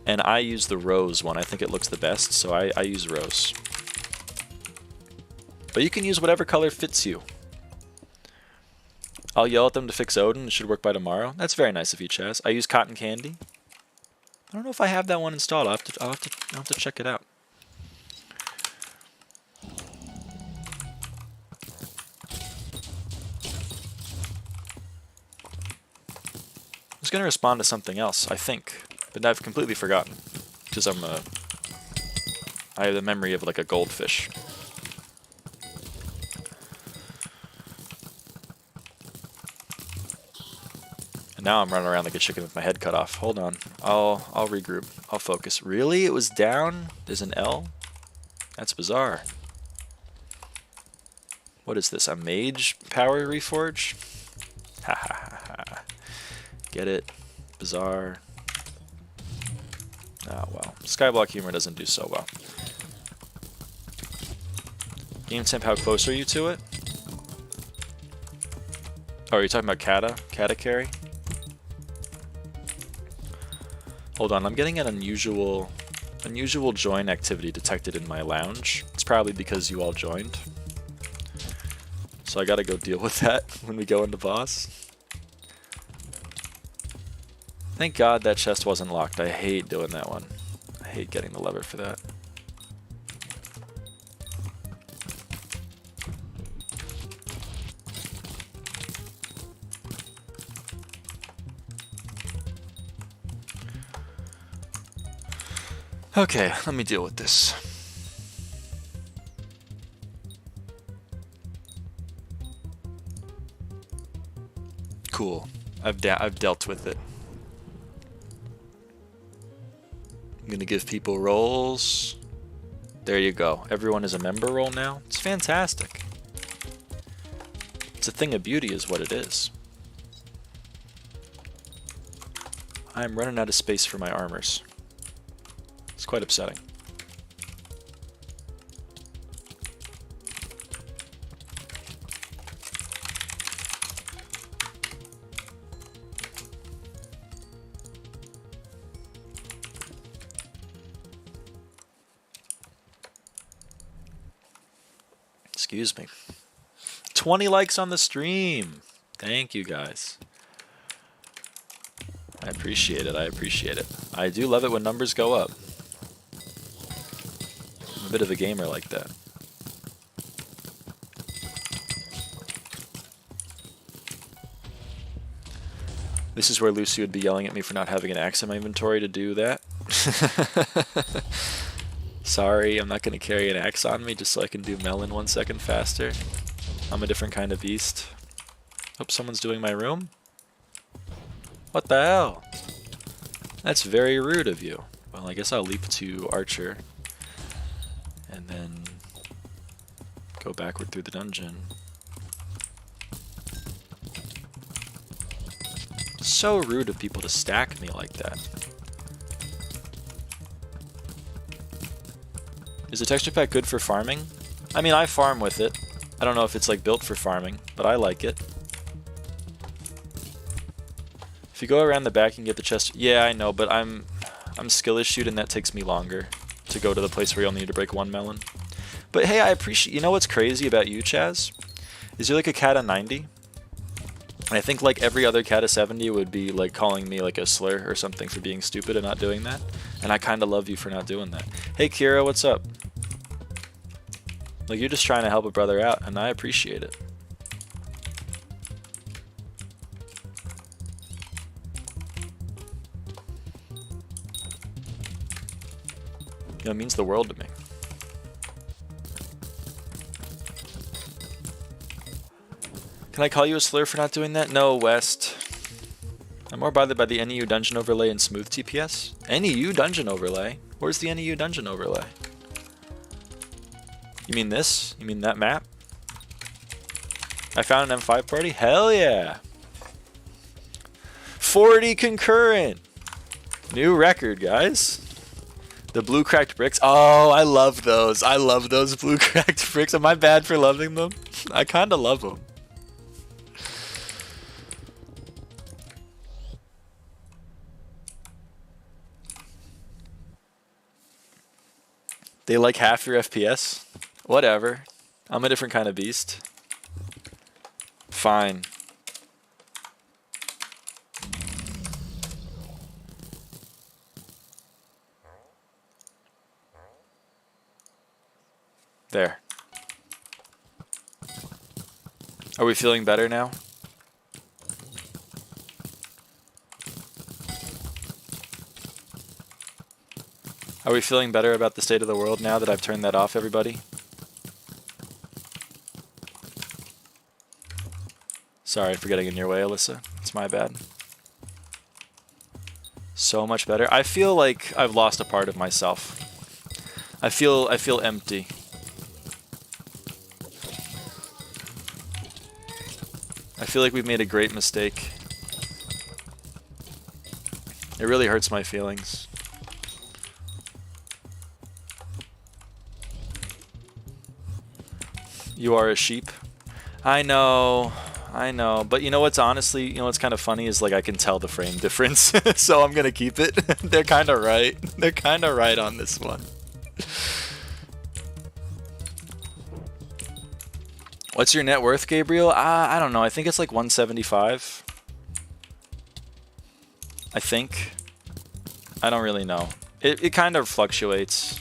and I use the rose one. I think it looks the best, so I use rose. But you can use whatever color fits you. I'll yell at them to fix Odin. It should work by tomorrow. That's very nice of you, Chaz. I use Cotton Candy. I don't know if I have that one installed. I'll have to check it out. I was going to respond to something else, I think, but I've completely forgotten because I have the memory of like a goldfish. And now I'm running around like a chicken with my head cut off. Hold on. I'll regroup. I'll focus. Really? It was down? There's an L? That's bizarre. What is this? A mage power reforge? Ha ha ha ha. Get it? Bizarre. Oh well. Skyblock humor doesn't do so well. Game temp, how close are you to it? Oh, are you talking about Kata? Kata carry? Hold on, I'm getting an unusual join activity detected in my lounge. It's probably because you all joined. So I gotta go deal with that when we go into boss. Thank God that chest wasn't locked. I hate doing that one. I hate getting the lever for that. Okay, let me deal with this. cool. I've dealt with it. I'm gonna give people roles. There you go. Everyone is a member role now. It's fantastic. It's a thing of beauty is what it is. I'm running out of space for my armors. It's quite upsetting. Excuse me. 20 likes on the stream. Thank you guys. I appreciate it. I appreciate it. I do love it when numbers go up. I'm a bit of a gamer like that. This is where Lucy would be yelling at me for not having an axe in my inventory to do that. Sorry, I'm not going to carry an axe on me just so I can do melon 1 second faster. I'm a different kind of beast. Hope someone's doing my room. What the hell? That's very rude of you. Well, I guess I'll leap to Archer. And then go backward through the dungeon. So rude of people to stack me like that. Is the texture pack good for farming? I mean, I farm with it. I don't know if it's like built for farming, but I like it. If you go around the back and get the chest, yeah, I know, but I'm skill issued and that takes me longer to go to the place where you only need to break 1 melon. But hey, I appreciate. You know what's crazy about you, Chaz? Is you're like a cat of 90, and I think like every other cat of 70 would be like calling me like a slur or something for being stupid and not doing that. And I kind of love you for not doing that. Hey, Kira, what's up? Like, you're just trying to help a brother out, and I appreciate it. You know, it means the world to me. Can I call you a slur for not doing that? No, West. I'm more bothered by the NEU dungeon overlay and smooth TPS. NEU dungeon overlay? Where's the NEU dungeon overlay? You mean this? You mean that map? I found an M5 party? Hell yeah! 40 concurrent! New record, guys. The blue cracked bricks. Oh, I love those. I love those blue cracked bricks. Am I bad for loving them? I kinda love them. They like half your FPS? Whatever. I'm a different kind of beast. Fine. There. Are we feeling better now? Are we feeling better about the state of the world now that I've turned that off, everybody? Sorry for getting in your way, Alyssa. It's my bad. So much better. I feel like I've lost a part of myself. I feel empty. I feel like we've made a great mistake. It really hurts my feelings. You are a sheep. I know, but you know what's honestly, you know what's kind of funny is like I can tell the frame difference, so I'm gonna keep it. They're kind of right. They're kind of right on this one. What's your net worth, Gabriel? I don't know. I think it's like 175. I think. I don't really know. It kind of fluctuates.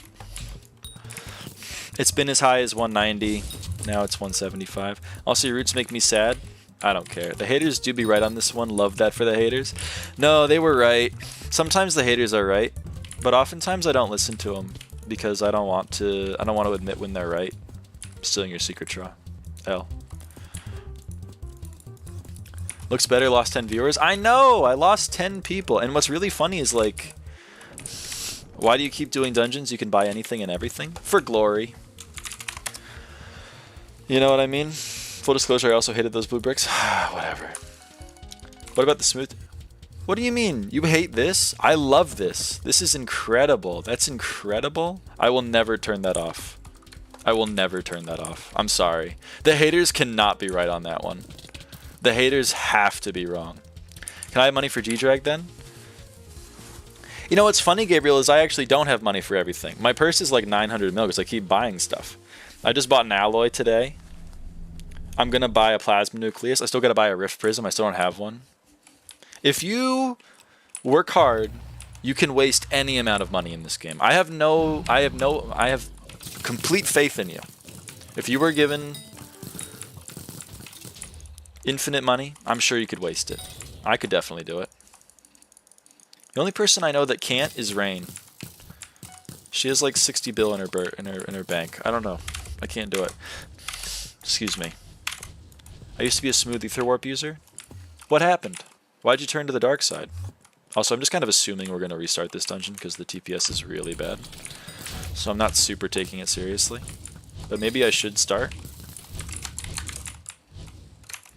It's been as high as 190. Now it's 175. Also, your roots make me sad. I don't care. The haters do be right on this one. Love that for the haters. No, they were right. Sometimes the haters are right, but oftentimes I don't listen to them because I don't want to admit when they're right. I'm stealing your secret, Tra. L. Looks better, lost 10 viewers. I know, I lost 10 people. And what's really funny is like, why do you keep doing dungeons? You can buy anything and everything. For glory. You know what I mean? Full disclosure, I also hated those blue bricks. Whatever. What about the smooth? What do you mean? You hate this? I love this. This is incredible. That's incredible. I will never turn that off. I will never turn that off. I'm sorry. The haters cannot be right on that one. The haters have to be wrong. Can I have money for G-Drag then? You know what's funny, Gabriel, is I actually don't have money for everything. My purse is like 900 mil because I keep buying stuff. I just bought an alloy today. I'm going to buy a plasma nucleus. I still got to buy a rift prism. I still don't have one. If you work hard, you can waste any amount of money in this game. I have complete faith in you. If you were given infinite money, I'm sure you could waste it. I could definitely do it. The only person I know that can't is Rain. She has like 60 bill in her bank. I don't know. I can't do it. Excuse me. I used to be a smooth ether warp user. What happened? Why'd you turn to the dark side? Also, I'm just kind of assuming we're going to restart this dungeon because the TPS is really bad. So I'm not super taking it seriously. But maybe I should start.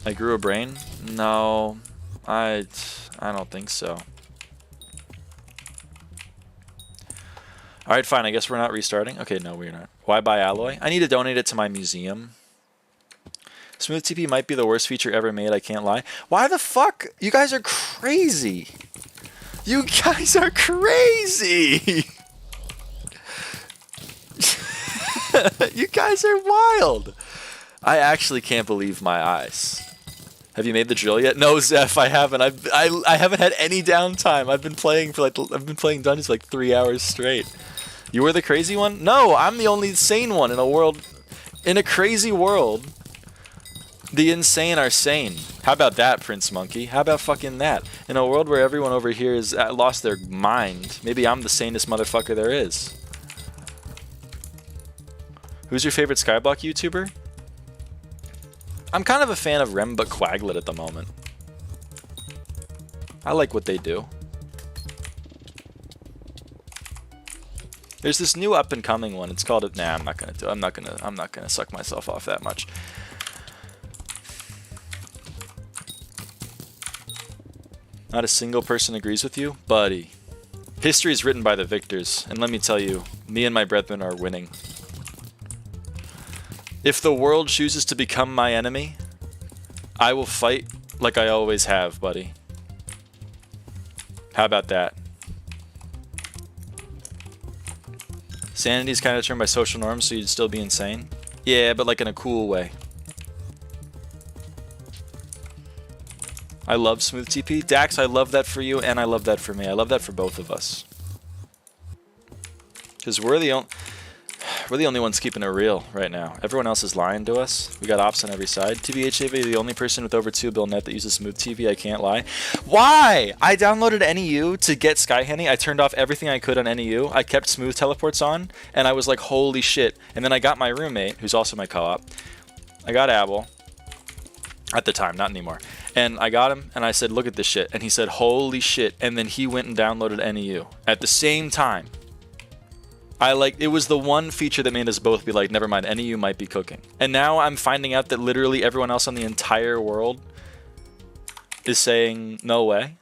I grew a brain? No. I don't think so. Alright, fine. I guess we're not restarting. Okay, no, we're not. Why buy alloy? I need to donate it to my museum. Smooth TP might be the worst feature ever made, I can't lie. Why the fuck? You guys are crazy. You guys are crazy. You guys are wild. I actually can't believe my eyes. Have you made the drill yet? No, Zeph, I haven't. I haven't had any downtime. I've been playing dungeons for like 3 hours straight. You were the crazy one? No, I'm the only sane one in a world, in a crazy world. The insane are sane. How about that, Prince Monkey? How about fucking that? In a world where everyone over here has lost their mind, maybe I'm the sanest motherfucker there is. Who's your favorite Skyblock YouTuber? I'm kind of a fan of Rem but Quaglet at the moment. I like what they do. There's this new up and coming one. It's called Nah, I'm not gonna do it. I'm not gonna suck myself off that much. Not a single person agrees with you? Buddy. History is written by the victors, and let me tell you, me and my brethren are winning. If the world chooses to become my enemy, I will fight like I always have, buddy. How about that? Sanity is kind of turned by social norms, so you'd still be insane? Yeah, but like in a cool way. I love Smooth TP. Dax, I love that for you, and I love that for me. I love that for both of us. Because we're the only ones keeping it real right now. Everyone else is lying to us. We got ops on every side. TBHAV, the only person with over 2 bill net that uses Smooth TV. I can't lie. Why? I downloaded NEU to get Skyhanny. I turned off everything I could on NEU. I kept Smooth teleports on, and I was like, holy shit. And then I got my roommate, who's also my co-op. I got Abel. At the time, not anymore. And I got him, and I said, look at this shit. And he said, holy shit. And then he went and downloaded NEU at the same time. It was the one feature that made us both be like, never mind, NEU might be cooking. And now I'm finding out that literally everyone else on the entire world is saying, no way.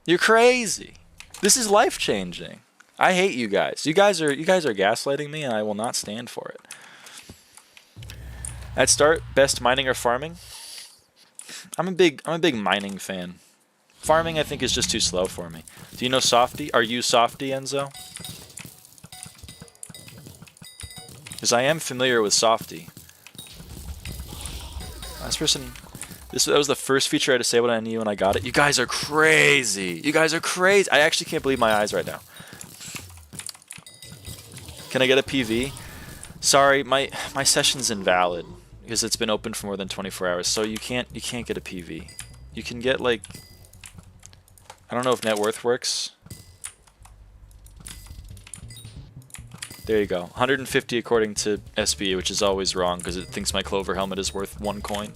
You're crazy. This is life-changing. I hate you guys. You guys are gaslighting me, and I will not stand for it. At start, best mining or farming? I'm a big mining fan. Farming, I think, is just too slow for me. Do you know Softy? Are you Softy, Enzo? Because I am familiar with Softy. That was the first feature I disabled on NEU and I got it. You guys are crazy. You guys are crazy. I actually can't believe my eyes right now. Can I get a PV? Sorry, my session's invalid because it's been open for more than 24 hours. So you can't get a PV. You can get like, I don't know if networth works. There you go. 150 according to SBA, which is always wrong because it thinks my Clover helmet is worth 1 coin.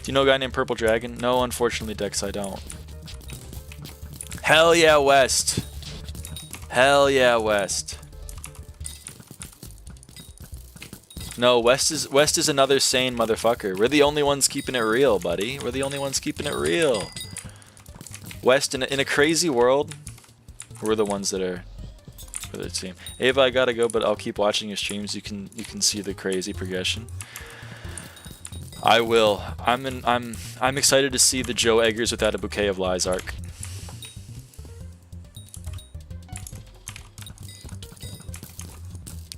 Do you know a guy named Purple Dragon? No, unfortunately, Dex, I don't. Hell yeah, West. Hell yeah, West. No, West is another sane motherfucker. We're the only ones keeping it real, buddy. We're the only ones keeping it real. West, in a crazy world, we're the ones that are for the team. Ava, I gotta go, but I'll keep watching your streams. You can see the crazy progression. I will. I'm excited to see the Joe Eggers without a bouquet of lies arc.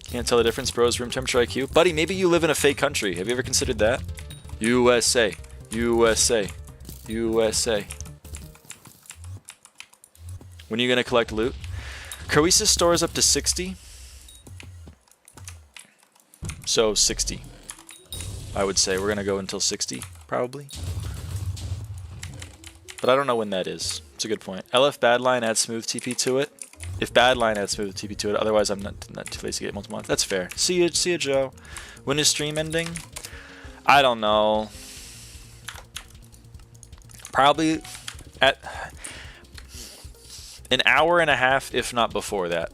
Can't tell the difference, bros. Room temperature IQ. Buddy, maybe you live in a fake country. Have you ever considered that? USA. USA. USA. When are you going to collect loot? Croesus stores up to 60. So 60. I would say we're going to go until 60, probably. But I don't know when that is. It's a good point. LF Badline adds smooth TP to it. If Badline adds smooth TP to it, otherwise I'm not too lazy to get multiple months. That's fair. See ya, Joe. When is stream ending? I don't know. Probably at an hour and a half, if not before that.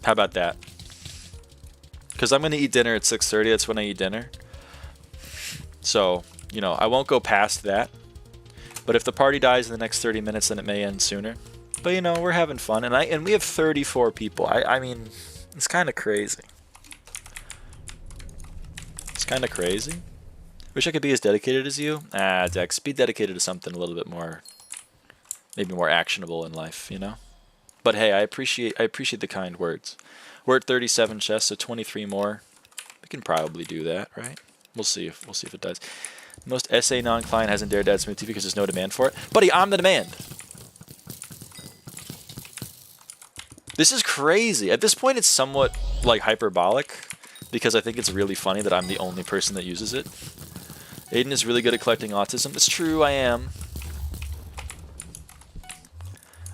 How about that? Because I'm going to eat dinner at 6:30. That's when I eat dinner. So, you know, I won't go past that. But if the party dies in the next 30 minutes, then it may end sooner. But, you know, we're having fun. And we have 34 people. I mean, it's kind of crazy. It's kind of crazy. Wish I could be as dedicated as you. Ah, Dex, be dedicated to something a little bit more, maybe more actionable in life, you know? But hey, I appreciate the kind words. We're at 37 chests, so 23 more. We can probably do that, right? We'll see if it does. Most SA non-client hasn't dared to add smooth TV because there's no demand for it. Buddy, I'm the demand. This is crazy. At this point, it's somewhat like hyperbolic because I think it's really funny that I'm the only person that uses it. Aiden is really good at collecting autism. It's true, I am.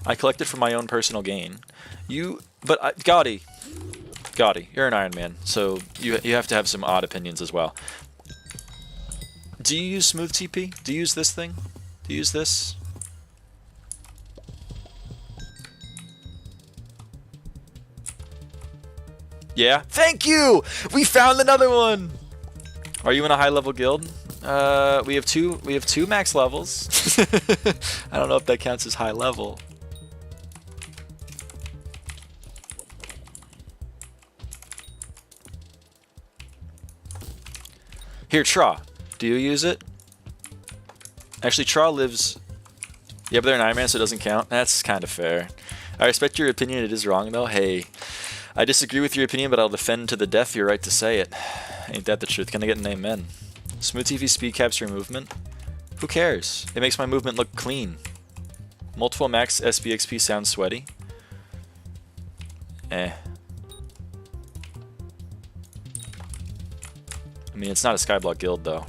I collect it for my own personal gain. But Gotti, you're an Iron Man, so you have to have some odd opinions as well. Do you use smooth TP? Do you use this thing? Do you use this? Yeah. Thank you. We found another one. Are you in a high level guild? We have two max levels. I don't know if that counts as high level. Here, Tra. Do you use it? Actually, Tra lives... Yeah, but they're an Iron Man, so it doesn't count. That's kind of fair. I respect your opinion. It is wrong, though. Hey, I disagree with your opinion, but I'll defend to the death your right to say it. Ain't that the truth? Can I get an amen? Smooth TV speed caps your movement? Who cares? It makes my movement look clean. Multiple max sbxp sounds sweaty. Eh. I mean, it's not a Skyblock guild, though.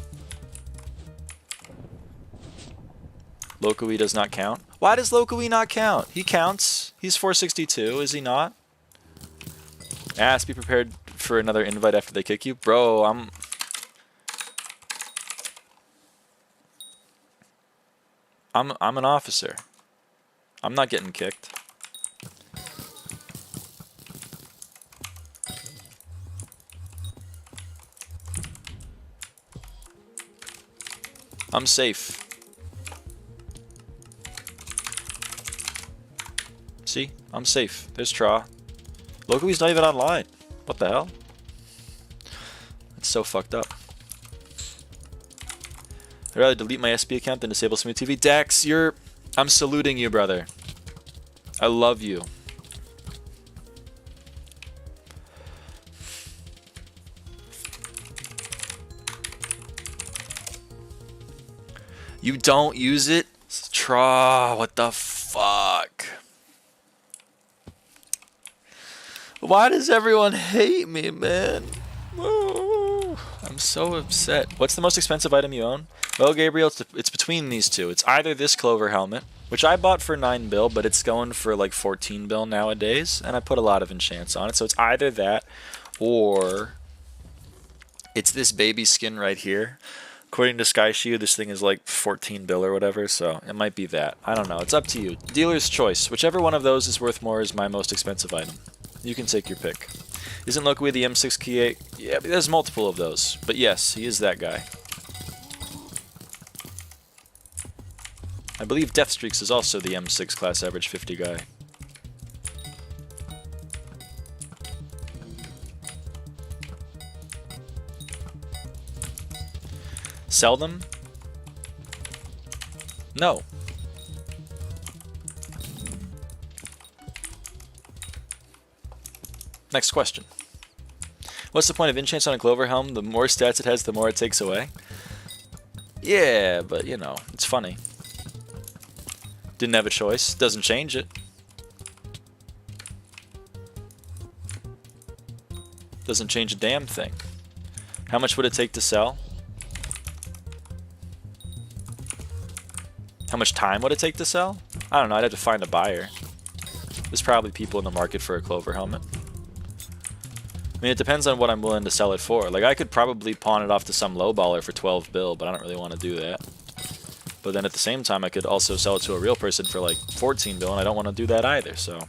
Lokui does not count. Why does Lokui not count? He counts. He's 462, is he not? Ass, be prepared for another invite after they kick you. Bro, I'm an officer. I'm not getting kicked. I'm safe. See? I'm safe. There's Tra. Lokui's not even online. What the hell? It's so fucked up. I'd rather delete my SB account than disable Smooth TV. Dax, I'm saluting you, brother. I love you. You don't use it? Tra, what the fuck? Why does everyone hate me, man? Oh, I'm so upset. What's the most expensive item you own? Well, Gabriel, it's between these two. It's either this Clover helmet, which I bought for 9 bill, but it's going for like 14 bill nowadays, and I put a lot of enchants on it. So it's either that, or it's this baby skin right here. According to shiiyu, this thing is like 14 bill or whatever, so it might be that. I don't know. It's up to you. Dealer's choice. Whichever one of those is worth more is my most expensive item. You can take your pick. Isn't Lokui the M6 Key 8? Yeah, but there's multiple of those. But yes, he is that guy. I believe Deathstreaks is also the M6 class average 50 guy. Sell them? No. Next question. What's the point of enchants on a Clover Helm? The more stats it has, the more it takes away? Yeah, but you know, it's funny. Didn't have a choice. Doesn't change it. Doesn't change a damn thing. How much would it take to sell? How much time would it take to sell? I don't know, I'd have to find a buyer. There's probably people in the market for a Clover helmet. I mean, it depends on what I'm willing to sell it for. Like, I could probably pawn it off to some lowballer for 12 bill, but I don't really want to do that. But then at the same time, I could also sell it to a real person for like 14 bill, and I don't want to do that either, so.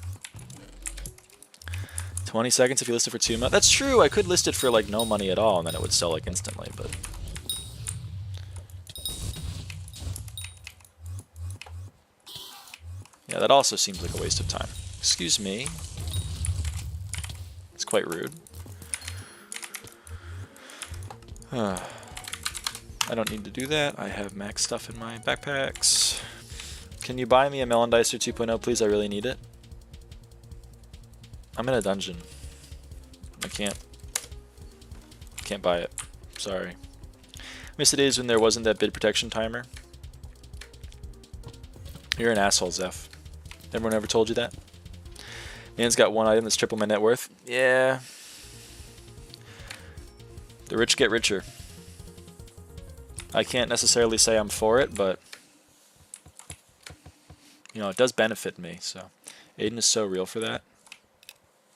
20 seconds if you list it for 2 months. That's true, I could list it for like no money at all, and then it would sell like instantly, but. Yeah, that also seems like a waste of time. Excuse me. It's quite rude. I don't need to do that. I have max stuff in my backpacks. Can you buy me a Melon Dicer 2.0, please? I really need it. I'm in a dungeon. I can't buy it. Sorry. Miss the days when there wasn't that bid protection timer. You're an asshole, Zeph. Everyone ever told you that? Man's got one item that's triple my net worth. Yeah. The rich get richer. I can't necessarily say I'm for it, but you know, it does benefit me, so. Aiden is so real for that.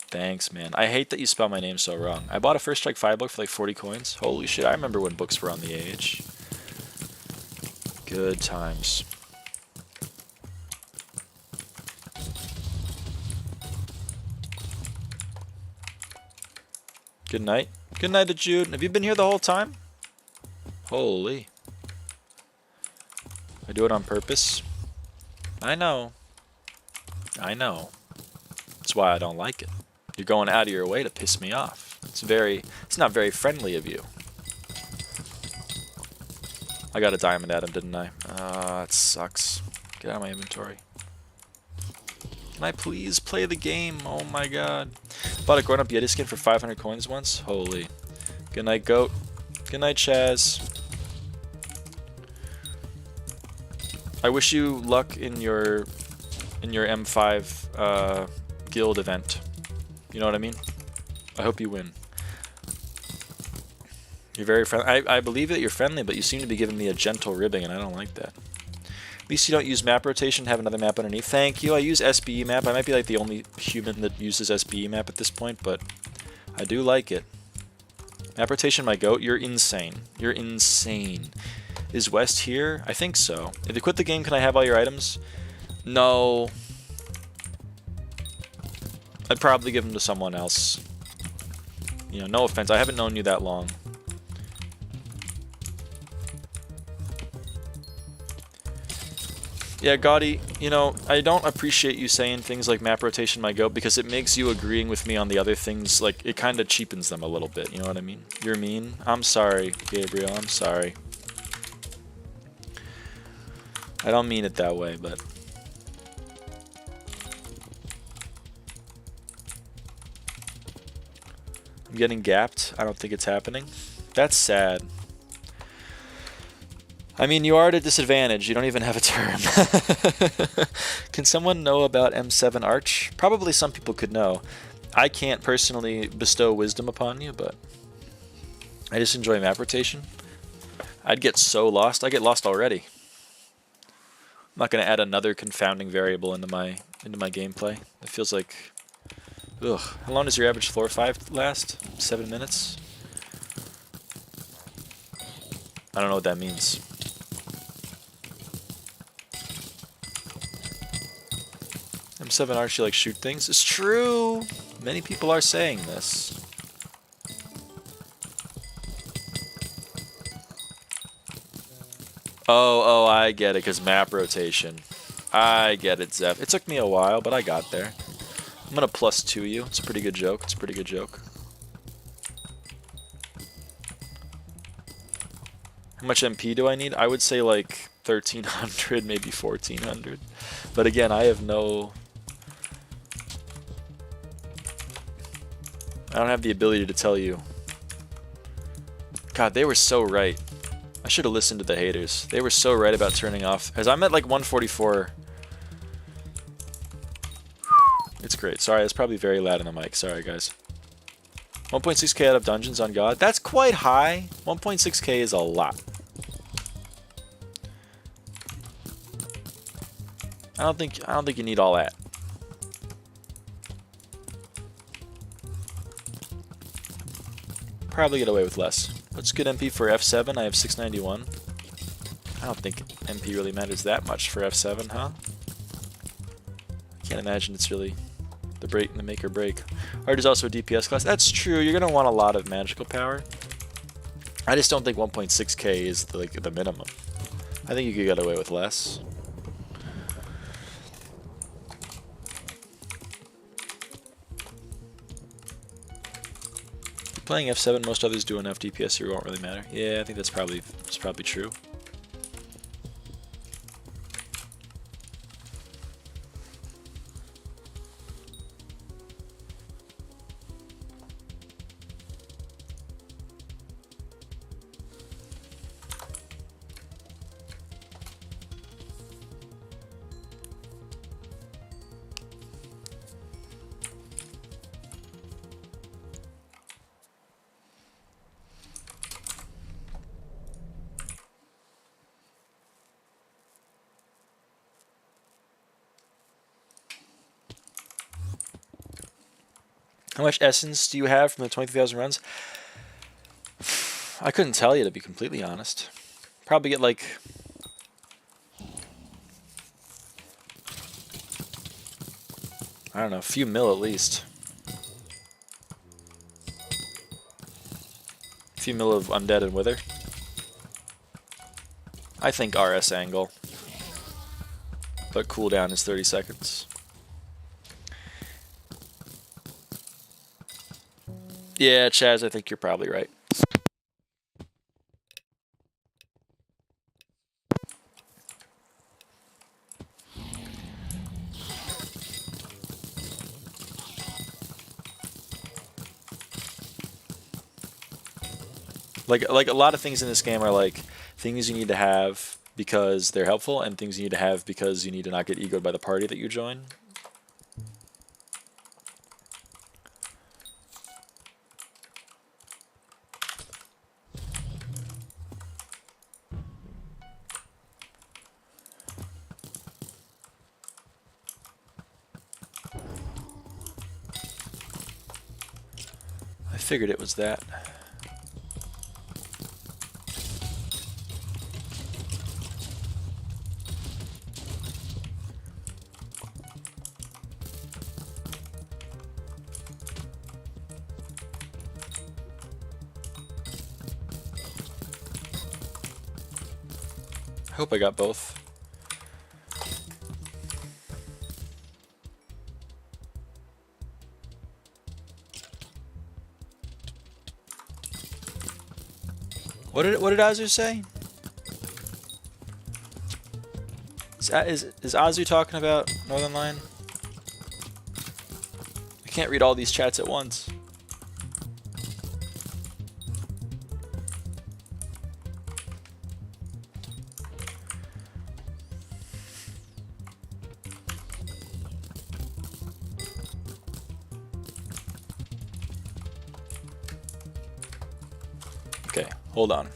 Thanks, man. I hate that you spell my name so wrong. I bought a First Strike 5 book for like 40 coins. Holy shit, I remember when books were on the age. Good times. Good night. Good night to Jude. Have you been here the whole time? Holy. I do it on purpose. I know. I know. That's why I don't like it. You're going out of your way to piss me off. It's not very friendly of you. I got a diamond at him, didn't I? That sucks. Get out of my inventory. Can I please play the game? Oh my god. Bought a grown-up Yeti skin for 500 coins once? Holy. Good night, Goat. Good night, Chaz. I wish you luck in your M5 guild event. You know what I mean? I hope you win. You're very friendly. I believe that you're friendly, but you seem to be giving me a gentle ribbing, and I don't like that. At least you don't use map rotation, have another map underneath. Thank you. I use SBE map. I might be like the only human that uses SBE map at this point, but I do like it. Map rotation, my goat. You're insane. You're insane. Is West here? I think so. If you quit the game, can I have all your items? No. I'd probably give them to someone else. You know, no offense. I haven't known you that long. Yeah, Gotti, you know, I don't appreciate you saying things like map rotation, my goat, because it makes you agreeing with me on the other things, like, it kind of cheapens them a little bit, you know what I mean? You're mean? I'm sorry, Gabriel, I'm sorry. I don't mean it that way, but... I'm getting gapped. I don't think it's happening. That's sad. I mean, you are at a disadvantage. You don't even have a term. Can someone know about M7 Arch? Probably some people could know. I can't personally bestow wisdom upon you, but I just enjoy map rotation. I'd get so lost. I get lost already. I'm not going to add another confounding variable into my gameplay. It feels like... Ugh. How long does your average floor 5 last? 7 minutes? I don't know what that means. M7 actually like shoot things. It's true. Many people are saying this. Oh, I get it, because map rotation. I get it, Zeph. It took me a while, but I got there. I'm gonna +2 you. It's a pretty good joke. It's a pretty good joke. How much MP do I need? I would say like 1300, maybe 1400. But again, I have no... I don't have the ability to tell you. God, they were so right. I should have listened to the haters. They were so right about turning off. As I'm at like 144. It's great. Sorry, it's probably very loud in the mic. Sorry, guys. 1.6k out of dungeons on God. That's quite high. 1.6k is a lot. I don't think you need all that. Probably get away with less. What's good MP for F7? I have 691. I don't think MP really matters that much for F7, huh? I can't imagine it's really the make or break. Art is also a DPS class. That's true. You're gonna want a lot of magical power. I just don't think 1.6k is the minimum. I think you could get away with less. Playing F7, most others do enough DPS here, it won't really matter. Yeah, I think that's probably true. How much essence do you have from the 23,000 runs? I couldn't tell you, to be completely honest. Probably get like... I don't know, a few mil at least. A few mil of Undead and Wither. I think RS angle. But cooldown is 30 seconds. Yeah, Chaz, I think you're probably right. Like a lot of things in this game are like things you need to have because they're helpful, and things you need to have because you need to not get egoed by the party that you join. I figured it was that. I hope I got both. What did Azu say? Is Azu talking about Northern Line? I can't read all these chats at once. Okay, hold on.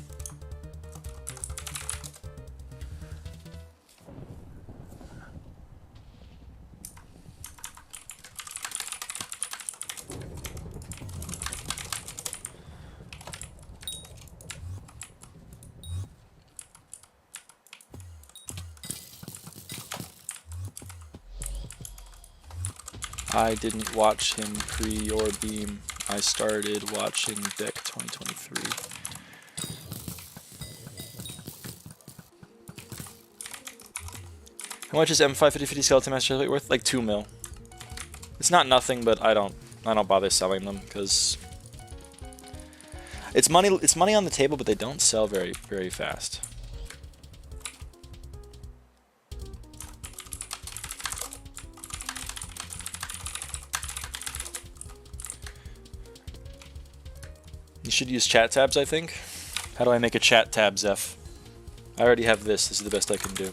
I didn't watch him pre your beam. I started watching Deck 2023. How much is M550 Skeleton Master Chestplate worth? Like 2 mil. It's not nothing, but I don't bother selling them because it's money. It's money on the table, but they don't sell very fast. You should use chat tabs, I think. How do I make a chat tab, Zeph? I already have this. This is the best I can do.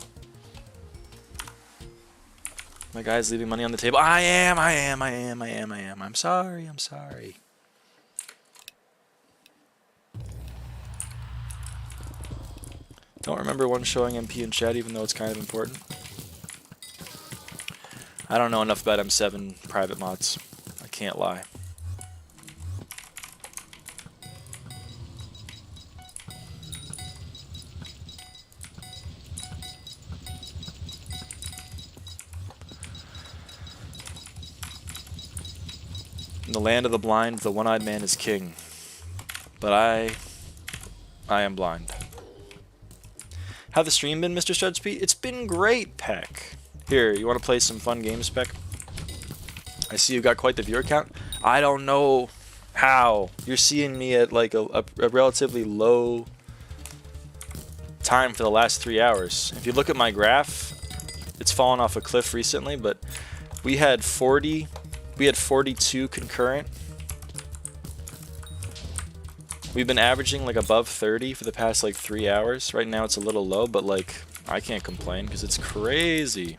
My guy's leaving money on the table. I am. I'm sorry. Don't remember one showing MP in chat, even though it's kind of important. I don't know enough about M7 private mods. I can't lie. In the land of the blind, the one-eyed man is king. But I am blind. How's the stream been, Mr. Studspeed? It's been great, Peck. Here, you want to play some fun games, Peck? I see you got quite the viewer count. I don't know how. You're seeing me at like a relatively low time for the last 3 hours. If you look at my graph, it's fallen off a cliff recently, but we had 42 concurrent. We've been averaging like above 30 for the past like 3 hours. Right now it's a little low, but like I can't complain because it's crazy.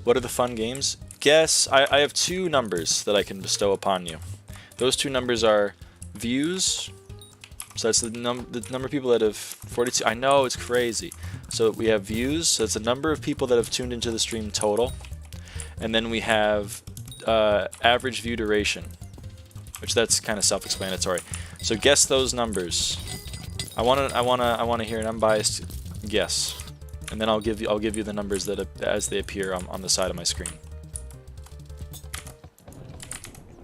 What are the fun games? Guess. I have 2 numbers that I can bestow upon you. Those 2 numbers are views. So that's the number of people that have 42. I know, it's crazy. So we have views. So that's the number of people that have tuned into the stream total. And then we have average view duration, which that's kind of self-explanatory. So guess those numbers. I wanna hear an unbiased guess, and then I'll give you the numbers that as they appear on the side of my screen.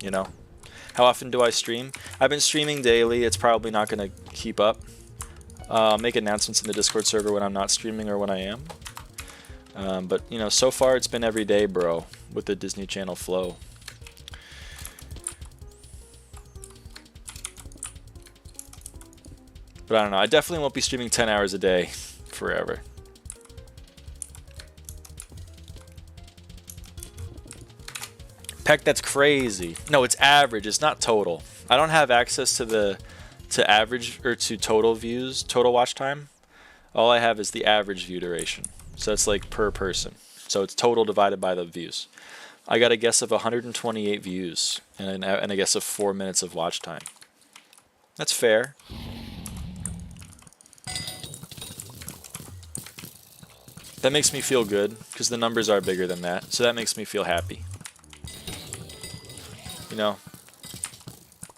You know, how often do I stream? I've been streaming daily. It's probably not gonna keep up. I'll make announcements in the Discord server when I'm not streaming or when I am. But you know, so far it's been every day, bro, with the Disney Channel flow. But I don't know. I definitely won't be streaming 10 hours a day forever. Peck, that's crazy. No, it's average. It's not total. I don't have access to average or to total views, total watch time. All I have is the average view duration. So it's like per person. So it's total divided by the views. I got a guess of 128 views and a guess of 4 minutes of watch time. That's fair. That makes me feel good because the numbers are bigger than that. So that makes me feel happy. You know,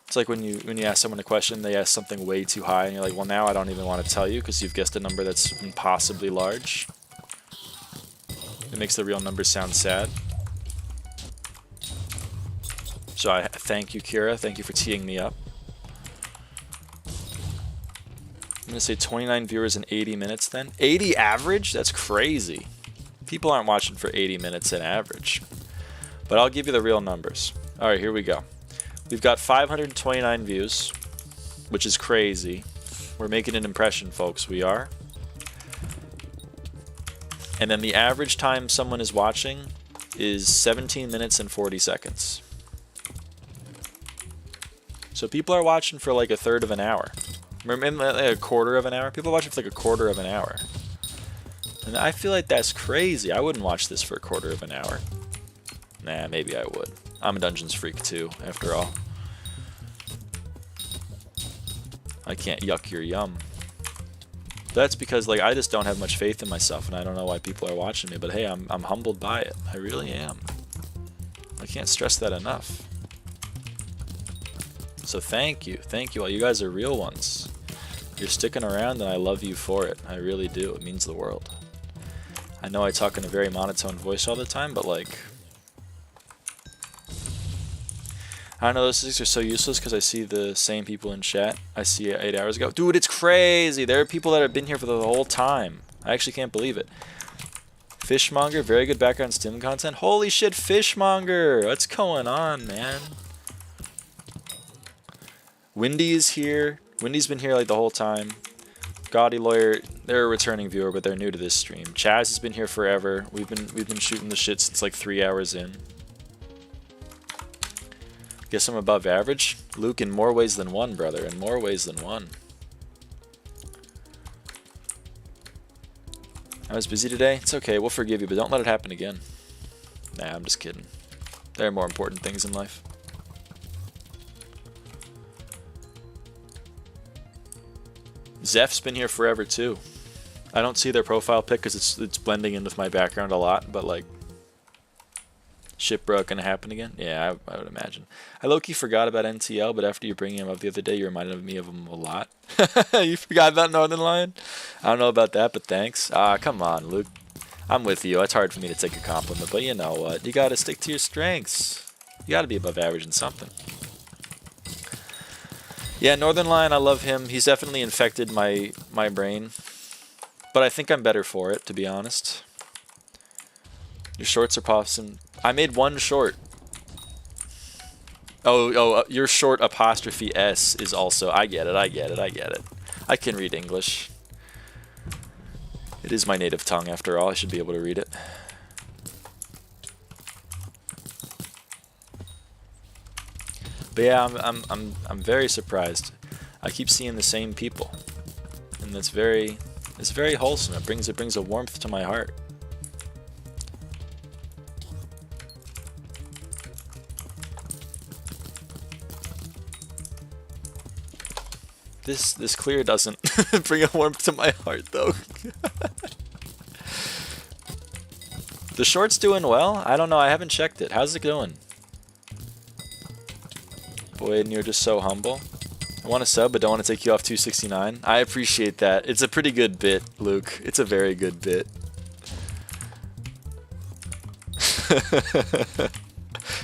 it's like when you ask someone a question, they ask something way too high, and you're like, well, now I don't even want to tell you because you've guessed a number that's impossibly large. It makes the real numbers sound sad. So I thank you, Kira. Thank you for teeing me up. I'm going to say 29 viewers in 80 minutes then. 80 average? That's crazy. People aren't watching for 80 minutes in average. But I'll give you the real numbers. Alright, here we go. We've got 529 views, which is crazy. We're making an impression, folks. We are. And then the average time someone is watching is 17 minutes and 40 seconds. So people are watching for like a third of an hour. Remember, like a quarter of an hour? People are watching for like a quarter of an hour. And I feel like that's crazy. I wouldn't watch this for a quarter of an hour. Nah, maybe I would. I'm a Dungeons freak too, after all. I can't yuck your yum. That's because like I just don't have much faith in myself, and I don't know why people are watching me. But hey, I'm humbled by it. I really am. I can't stress that enough. So thank you all. You guys are real ones. You're sticking around, and I love you for it. I really do. It means the world. I know I talk in a very monotone voice all the time, but like I don't know, those statistics are so useless because I see the same people in chat I see 8 hours ago. Dude, it's crazy. There are people that have been here for the whole time. I actually can't believe it. Fishmonger, very good background stim content. Holy shit, Fishmonger! What's going on, man? Windy is here. Windy's been here like the whole time. Gaudy Lawyer, they're a returning viewer, but they're new to this stream. Chaz has been here forever. We've been shooting the shit since like 3 hours in. Guess I'm above average. Luke, in more ways than one, brother. In more ways than one. I was busy today. It's okay. We'll forgive you, but don't let it happen again. Nah, I'm just kidding. There are more important things in life. Zeph's been here forever too. I don't see their profile pic because it's blending in with my background a lot, but like, shipwreck gonna happen again? Yeah, I would imagine. I low-key forgot about NTL, but after you bringing him up the other day, you reminded me of him a lot. You forgot about Northern Lion? I don't know about that, but thanks. Ah, come on, Luke. I'm with you. It's hard for me to take a compliment, but you know what? You gotta stick to your strengths. You gotta be above average in something. Yeah, Northern Lion, I love him. He's definitely infected my brain. But I think I'm better for it, to be honest. Your shorts are popping. I made one short. Your short apostrophe S is also... I get it. I can read English. It is my native tongue, after all. I should be able to read it. But yeah, I'm very surprised. I keep seeing the same people, and it's very wholesome. It brings a warmth to my heart. This clear doesn't bring a warmth to my heart though. The short's doing well. I don't know. I haven't checked it. How's it doing? Boy, and you're just so humble. I want to sub, but don't want to take you off 269. I appreciate that. It's a pretty good bit, Luke. It's a very good bit.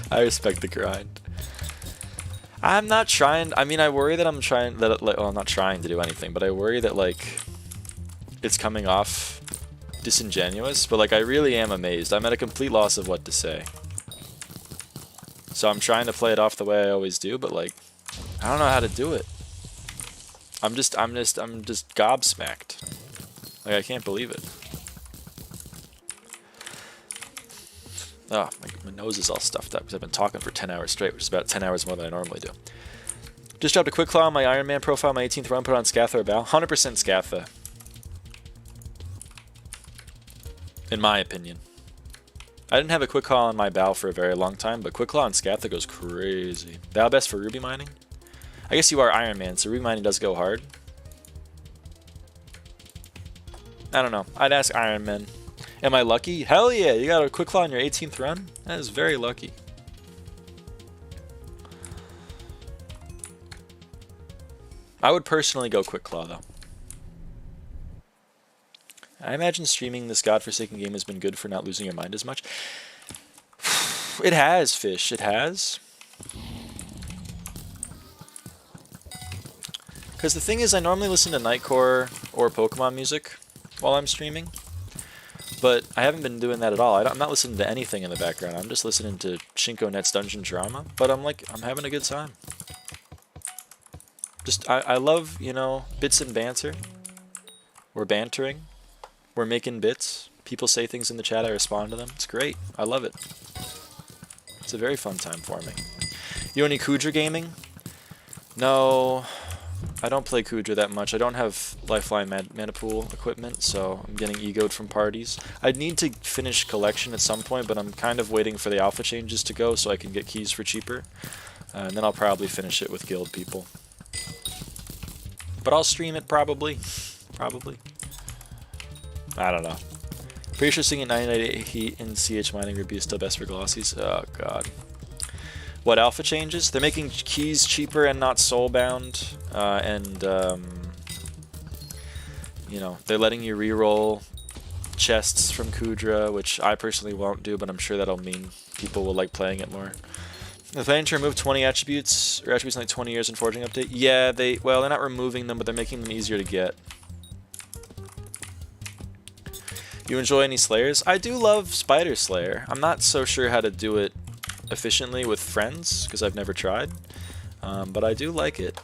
I respect the grind. I'm not trying. I mean, I worry that I'm trying that. Well, I'm not trying to do anything, but I worry that like it's coming off disingenuous. But like, I really am amazed. I'm at a complete loss of what to say. So I'm trying to play it off the way I always do, but like, I don't know how to do it. I'm just gobsmacked. Like, I can't believe it. Oh, my nose is all stuffed up because I've been talking for 10 hours straight, which is about 10 hours more than I normally do. Just dropped a quick claw on my Iron Man profile, my 18th run, put on Scatha or Bow. 100% Scatha. In my opinion. I didn't have a quick claw on my Bow for a very long time, but quick claw on Scatha goes crazy. Bow best for ruby mining? I guess you are Iron Man, so ruby mining does go hard. I don't know. I'd ask Iron Man. Am I lucky? Hell yeah, you got a quick claw on your 18th run? That is very lucky. I would personally go quick claw though. I imagine streaming this godforsaken game has been good for not losing your mind as much. It has, Fish. It has. Because the thing is, I normally listen to Nightcore or Pokemon music while I'm streaming. But I haven't been doing that at all. I'm not listening to anything in the background. I'm just listening to ShinkoNet's Dungeon Drama. But I'm having a good time. Just, I love, you know, bits and banter. We're bantering. We're making bits. People say things in the chat, I respond to them. It's great. I love it. It's a very fun time for me. You any Kudra gaming? No, I don't play Kudra that much. I don't have Lifeline Manapool equipment, so I'm getting egoed from parties. I'd need to finish Collection at some point, but I'm kind of waiting for the alpha changes to go so I can get keys for cheaper. And then I'll probably finish it with guild people. But I'll stream it probably. Probably. I don't know. Pretty sure singing 99 heat in CH mining would be still best for glossies. Oh god. What alpha changes? They're making keys cheaper and not soulbound, you know, they're letting you reroll chests from Kudra, which I personally won't do, but I'm sure that'll mean people will like playing it more. They're planning to remove 20 attributes, or attributes in like 20 years in Forging update. Yeah, well, they're not removing them, but they're making them easier to get. You enjoy any Slayers? I do love Spider Slayer. I'm not so sure how to do it efficiently with friends, because I've never tried. But I do like it.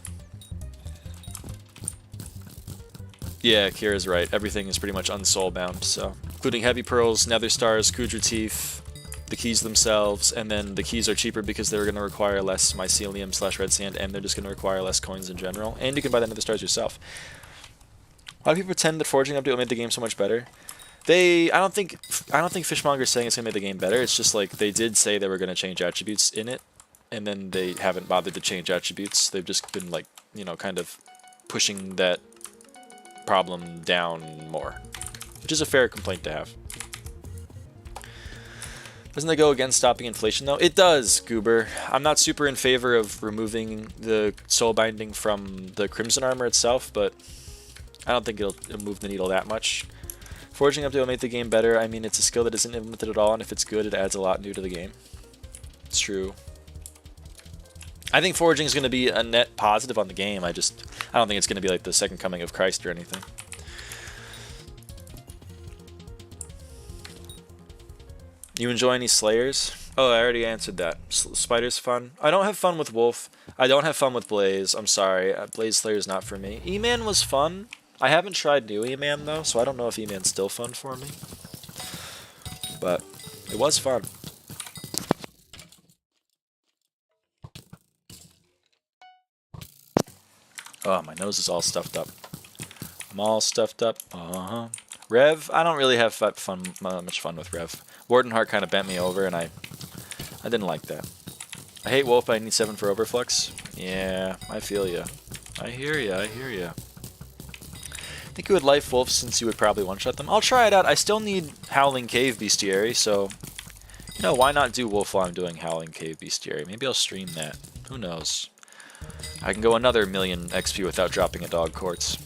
Yeah, Kira's right. Everything is pretty much unsoul-bound, so. Including Heavy Pearls, Nether Stars, Kudra Teeth, the keys themselves, and then the keys are cheaper because they're going to require less mycelium/red sand, and they're just going to require less coins in general. And you can buy the Nether Stars yourself. A lot of people pretend that Forging update will make the game so much better. I don't think Fishmonger is saying it's going to make the game better. It's just like they did say they were going to change attributes in it, and then they haven't bothered to change attributes. They've just been like, you know, kind of pushing that problem down more, which is a fair complaint to have. Doesn't that go against stopping inflation though? It does, Goober. I'm not super in favor of removing the soul binding from the Crimson armor itself, but I don't think it'll move the needle that much. Forging update will make the game better. I mean, it's a skill that isn't implemented at all, and if it's good, it adds a lot new to the game. It's true. I think Forging is going to be a net positive on the game. I don't think it's going to be like the second coming of Christ or anything. You enjoy any Slayers? Oh, I already answered that. Spider's fun. I don't have fun with Wolf. I don't have fun with Blaze. I'm sorry. Blaze Slayer's not for me. E-Man was fun. I haven't tried new E-Man though, so I don't know if E-Man's still fun for me. But it was fun. Oh, my nose is all stuffed up. I'm all stuffed up. Rev, I don't really have much fun with Rev. Wardenheart kind of bent me over, and I didn't like that. I hate Wolf, but I need 7 for Overflux. Yeah, I feel ya. I hear ya, I hear ya. I think you would life Wolf since you would probably one-shot them. I'll try it out. I still need Howling Cave Bestiary, so, you know, why not do Wolf while I'm doing Howling Cave Bestiary? Maybe I'll stream that. Who knows? I can go another million XP without dropping a dog quartz.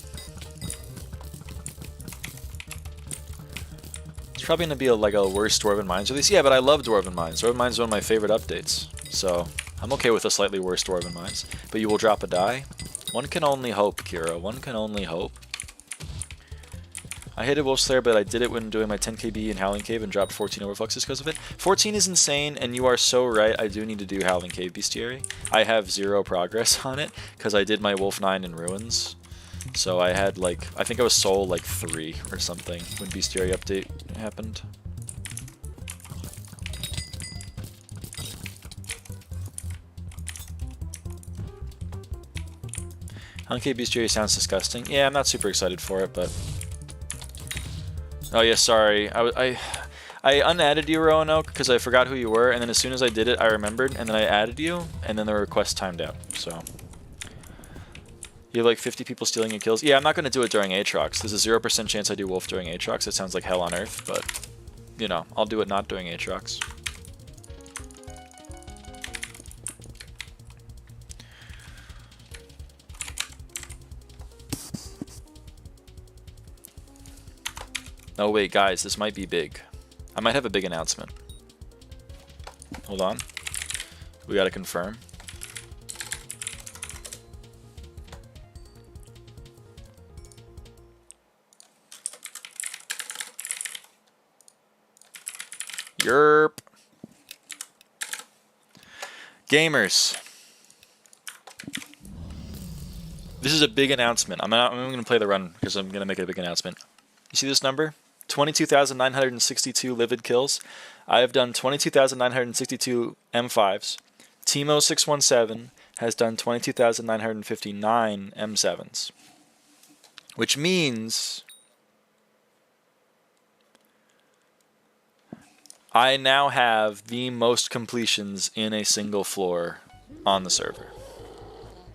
It's probably going to be like a worse Dwarven Mines release. Yeah, but I love Dwarven Mines. Dwarven Mines is one of my favorite updates. So, I'm okay with a slightly worse Dwarven Mines. But you will drop a die? One can only hope, Kira. One can only hope. I hated Wolf Slayer, but I did it when doing my 10 KB in Howling Cave and dropped 14 Overfluxes because of it. 14 is insane, and you are so right. I do need to do Howling Cave Bestiary. I have 0 progress on it because I did my Wolf 9 in Ruins. So I had like, I think I was Soul like 3 or something when Bestiary update happened. Howling Cave Bestiary sounds disgusting. Yeah, I'm not super excited for it, but... Oh yeah, sorry. I unadded you, Roanoke, because I forgot who you were, and then as soon as I did it, I remembered, and then I added you, and then the request timed out, so... You have like 50 people stealing your kills? Yeah, I'm not going to do it during Aatrox. There's a 0% chance I do Wolf during Aatrox. It sounds like hell on earth, but, you know, I'll do it not during Aatrox. Oh wait, guys, this might be big. I might have a big announcement. Hold on. We gotta confirm. Yerp. Gamers. This is a big announcement. I'm gonna play the run because I'm gonna make a big announcement. You see this number? 22,962 livid kills. I have done 22,962 M5s. Timo617 has done 22,959 M7s. Which means I now have the most completions in a single floor on the server.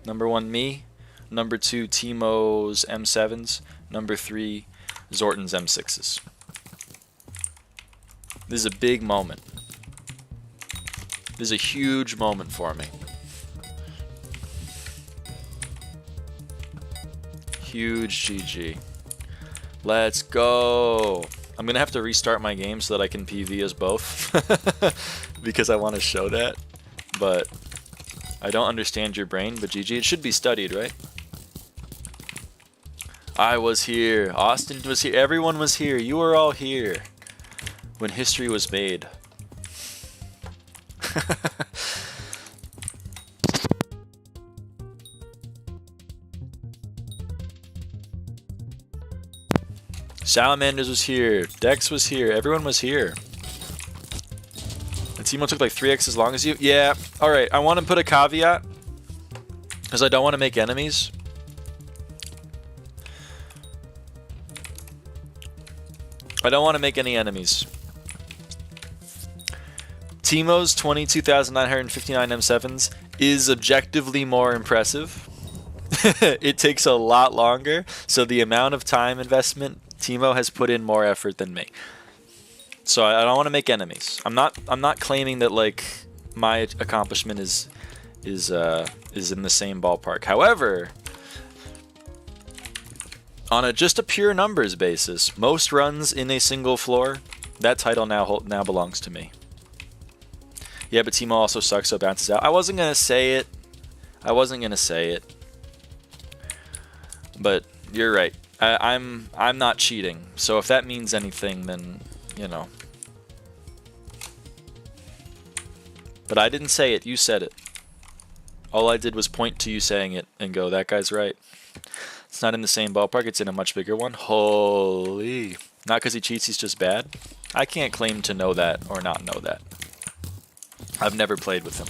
Number 1, me. Number 2, Timo's M7s. Number 3, Zorton's M6s. This is a big moment. This is a huge moment for me. Huge GG. Let's go. I'm going to have to restart my game so that I can PV as both. Because I want to show that. but I don't understand your brain, but GG, it should be studied, right? I was here, Austin was here, everyone was here, you were all here when history was made. Salamanders was here, Dex was here, everyone was here. And Timo took like 3x as long as you? Yeah, alright, I want to put a caveat, because I don't want to make enemies. I don't want to make any enemies. Timo's 22,959 M7s is objectively more impressive. It takes a lot longer, so the amount of time investment, Timo has put in more effort than me. So I don't want to make enemies. I'm not claiming that like my accomplishment is in the same ballpark. However, on just a pure numbers basis, most runs in a single floor, that title now belongs to me. Yeah, but Timo also sucks, so it bounces out. I wasn't gonna say it. But you're right. I'm not cheating. So if that means anything, then you know. But I didn't say it. You said it. All I did was point to you saying it and go, "That guy's right." It's not in the same ballpark. It's in a much bigger one. Holy! Not because he cheats. He's just bad. I can't claim to know that or not know that. I've never played with him.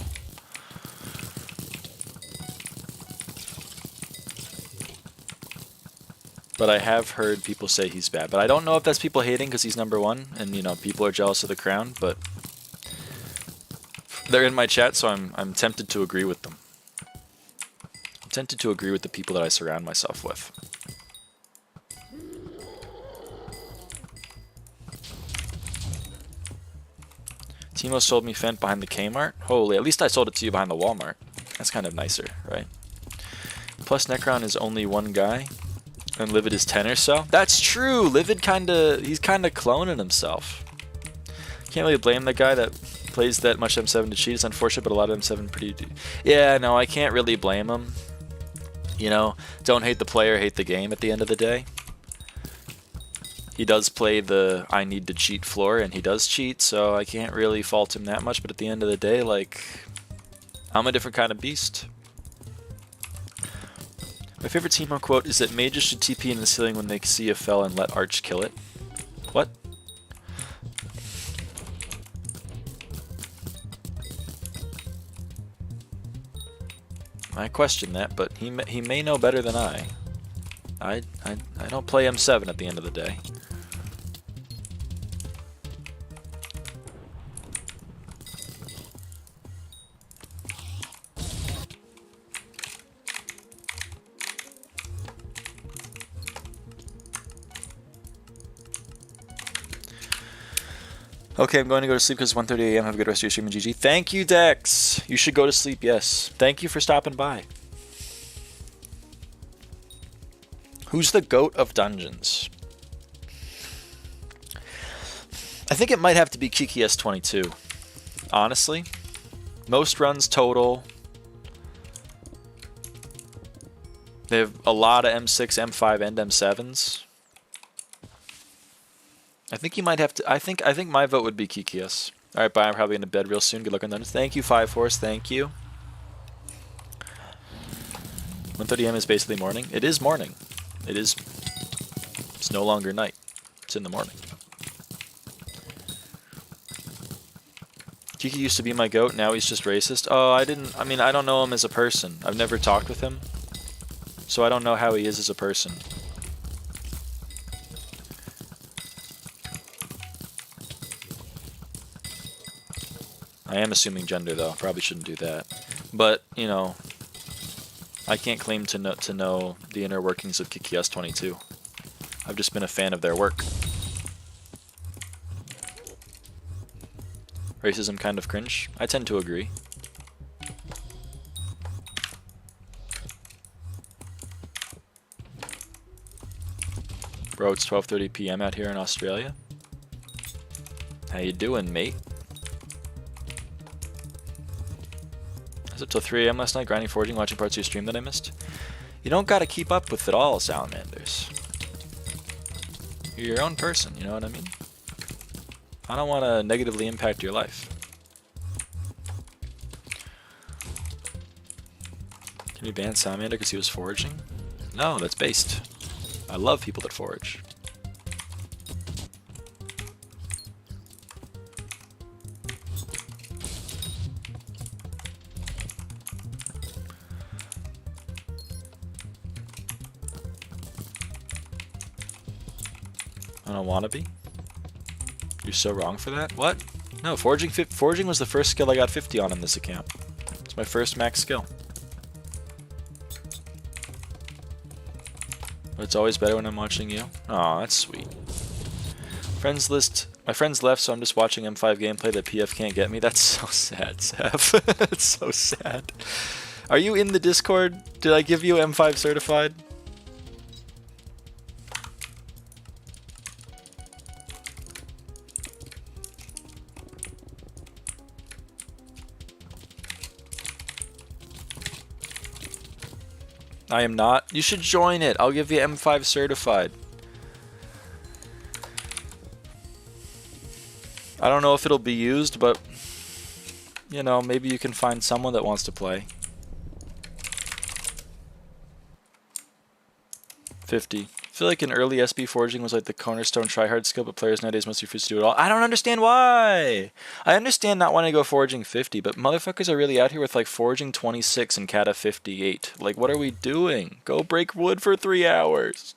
But I have heard people say he's bad. But I don't know if that's people hating because he's #1 and you know people are jealous of the crown. But they're in my chat, so I'm tempted to agree with them. I'm tempted to agree with the people that I surround myself with. Timo sold me Fent behind the Kmart. Holy, at least I sold it to you behind the Walmart. That's kind of nicer, right? Plus Necron is only one guy. And Livid is 10 or so. That's true. Livid he's kinda cloning himself. Can't really blame the guy that plays that much M7 to cheat. It's unfortunate, but a lot of M7 pretty. Yeah, no, I can't really blame him. You know, don't hate the player, hate the game. At the end of the day, he does play the I need to cheat floor, and he does cheat, so I can't really fault him that much. But at the end of the day, like, I'm a different kind of beast. My favorite Timo quote is that mages should TP in the ceiling when they see a fell and let Arch kill it. What? I question that, but he may know better than I. I don't play M7 at the end of the day. Okay, I'm going to go to sleep because it's 1:30 a.m. Have a good rest of your stream and GG. Thank you, Dex. You should go to sleep, yes. Thank you for stopping by. Who's the GOAT of dungeons? I think it might have to be Kiki S22. Honestly. Most runs total. They have a lot of M6, M5, and M7s. I think you might have to. I think my vote would be Kikius. All right, bye. I'm probably in bed real soon. Good luck on that. Thank you, 5-Force. Thank you. 1:30 a.m. is basically morning. It is morning. It is. It's no longer night. It's in the morning. Kiki used to be my goat. Now he's just racist. Oh, I mean, I don't know him as a person. I've never talked with him, so I don't know how he is as a person. I am assuming gender, though. Probably shouldn't do that. But, you know, I can't claim to know the inner workings of Kiki S22. I've just been a fan of their work. Racism kind of cringe? I tend to agree. Bro, it's 12:30 p.m. out here in Australia. How you doing, mate? was up till 3 a.m. last night, grinding, forging, watching parts of your stream that I missed. You don't gotta keep up with it all, salamanders. You're your own person, you know what I mean? I don't want to negatively impact your life. Can you ban Salamander because he was foraging? No, that's based. I love people that forage. I don't want to be. You're so wrong for that. What? No, foraging was the first skill I got 50 on in this account. It's my first max skill. But it's always better when I'm watching you. Aw, that's sweet. Friends list. My friends left, so I'm just watching M5 gameplay that PF can't get me. That's so sad, Sev. That's so sad. Are you in the Discord? Did I give you M5 certified? I am not. You should join it. I'll give you M5 certified. I don't know if it'll be used, but you know, maybe you can find someone that wants to play. 50. I feel like in early SB foraging was like the cornerstone tryhard skill, but players nowadays must refuse to do it all. I don't understand why. I understand not wanting to go foraging 50, but motherfuckers are really out here with like foraging 26 and kata 58. Like, what are we doing? Go break wood for 3 hours.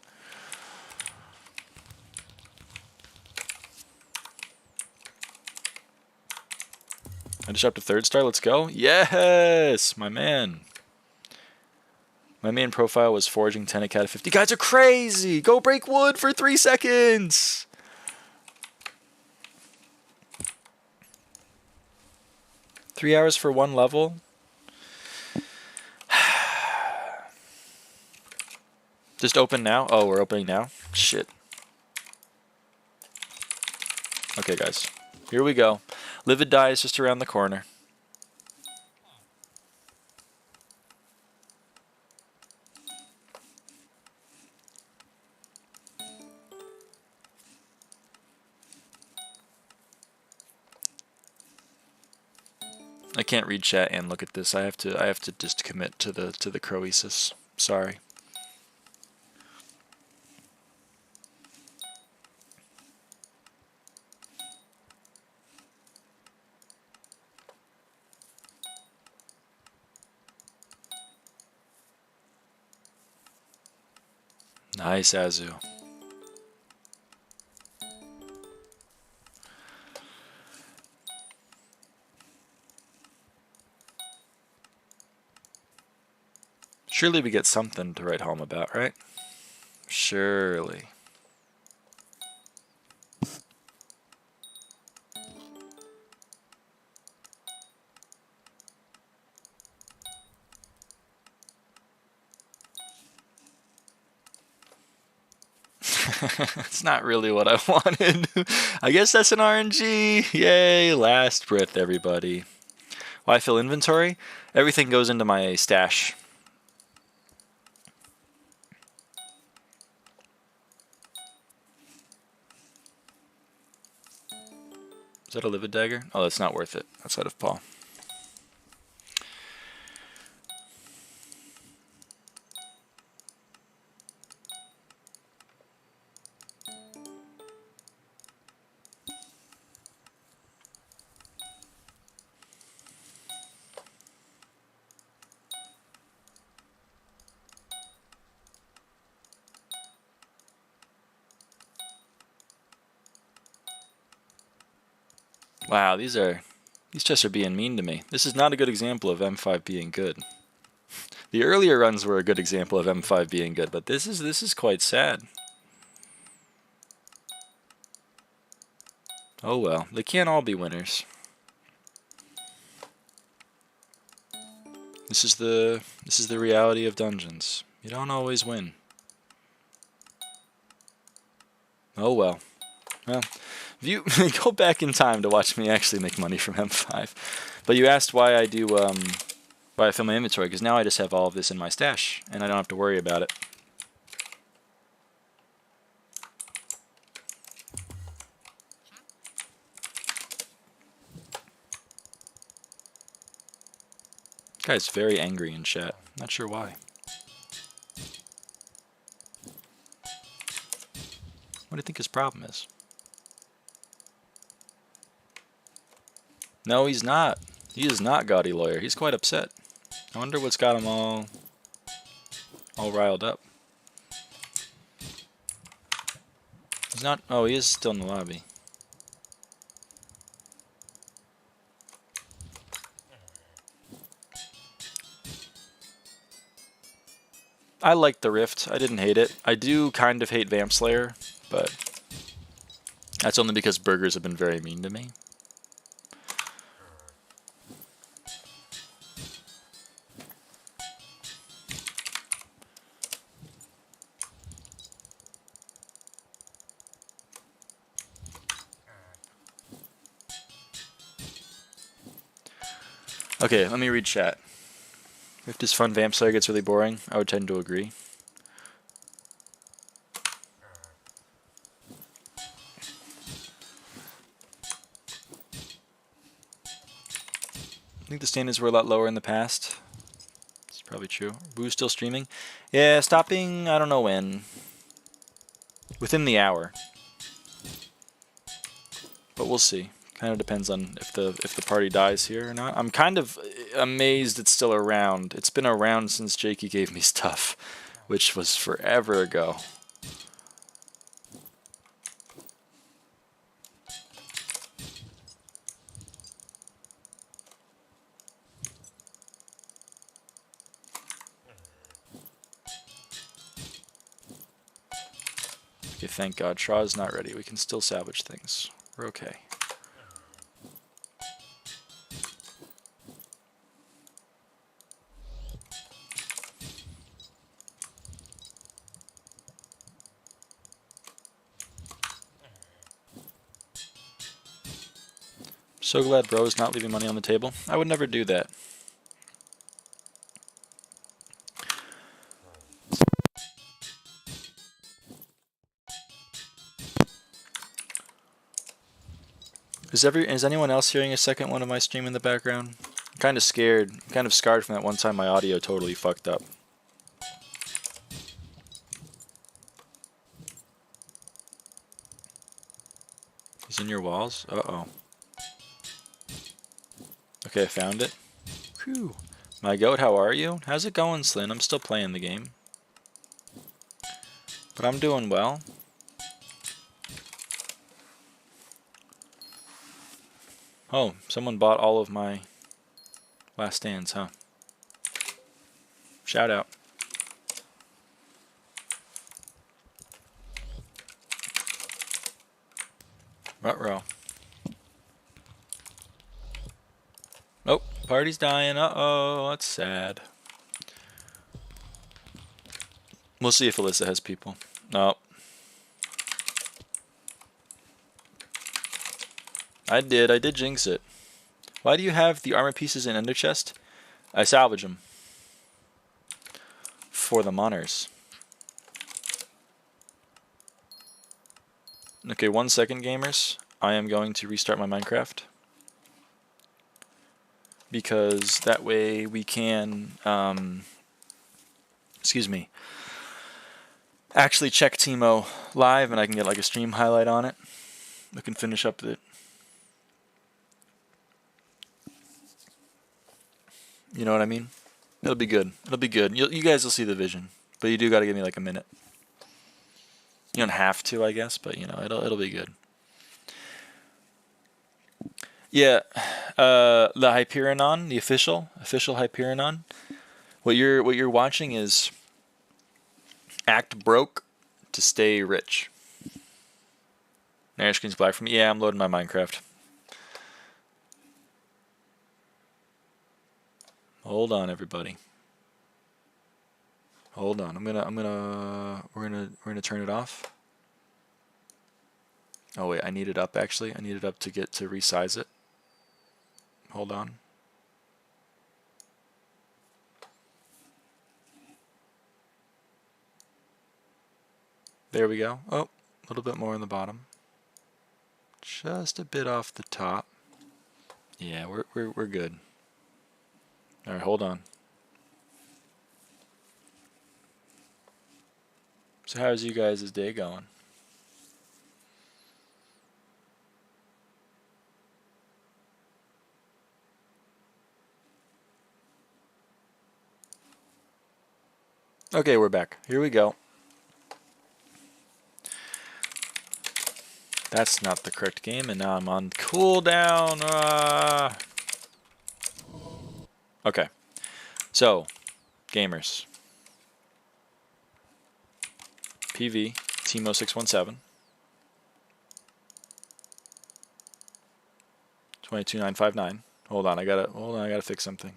I just dropped a 3rd star. Let's go. Yes, my man. My main profile was foraging 10 at kata 50. You guys are crazy! Go break wood for 3 seconds! Three hours for 1 level? Just open now? Oh, we're opening now? Shit. Okay, guys. Here we go. Livid die is just around the corner. I can't read chat and look at this. I have to just commit to the Croesus. Sorry. Nice, Azu. Surely we get something to write home about, right? Surely. It's not really what I wanted. I guess that's an RNG. Yay, last breath, everybody. Why fill inventory? Everything goes into my stash. Is that a livid dagger? Oh, that's not worth it. Outside of Paul. Wow, these chests are being mean to me. This is not a good example of M5 being good. The earlier runs were a good example of M5 being good, but this is quite sad. Oh well, they can't all be winners. This is the reality of dungeons. You don't always win. Oh well. Well, if you go back in time to watch me actually make money from M5. But you asked why I do why I fill my inventory, because now I just have all of this in my stash, and I don't have to worry about it. This guy's very angry in chat. Not sure why. What do you think his problem is? No, he's not. He is not Gaudy Lawyer. He's quite upset. I wonder what's got him all riled up. He's not. Oh, he is still in the lobby. I like the Rift. I didn't hate it. I do kind of hate Vamp Slayer, but that's only because burgers have been very mean to me. Okay, let me read chat. If this fun Vamp Slayer gets really boring, I would tend to agree. I think the standards were a lot lower in the past. It's probably true. Boo's still streaming? Yeah, stopping, I don't know when. Within the hour. But we'll see. Kind of depends on if the party dies here or not. I'm kind of amazed it's still around. It's been around since Jakey gave me stuff, which was forever ago. Okay, thank God. Shra is not ready. We can still salvage things. We're okay. So glad bro is not leaving money on the table. I would never do that. Is anyone else hearing a second one of my stream in the background? I'm kind of scared. I'm kind of scarred from that one time my audio totally fucked up. He's in your walls? Uh-oh. Okay, I found it. Whew. My goat, how are you? How's it going, Slyn? I'm still playing the game. But I'm doing well. Oh, someone bought all of my last stands, huh? Shout out. Ruh-roh. Oh, party's dying. Uh-oh, that's sad. We'll see if Alyssa has people. No. I did jinx it. Why do you have the armor pieces in Ender Chest? I salvage them. For the moners. Okay, 1 second, gamers. I am going to restart my Minecraft. Because that way we can, excuse me, actually check Teemo live and I can get like a stream highlight on it. We can finish up the... You know what I mean? It'll be good. It'll be good. You guys will see the vision. But you do got to give me like a minute. You don't have to, I guess, but you know, it'll be good. Yeah, the Hypixel, the official Hypixel. What you're watching is act broke to stay rich. Now your screen's black for me. Yeah, I'm loading my Minecraft. Hold on, everybody. Hold on. We're gonna turn it off. Oh wait, I need it up actually. I need it up to get to resize it. Hold on. There we go. Oh, a little bit more on the bottom. Just a bit off the top. Yeah, we're good. All right, hold on. So how's you guys' day going? Okay, we're back. Here we go. That's not the correct game, and now I'm on cooldown. Okay, so gamers. PV Timo617 22959. Hold on, I gotta fix something.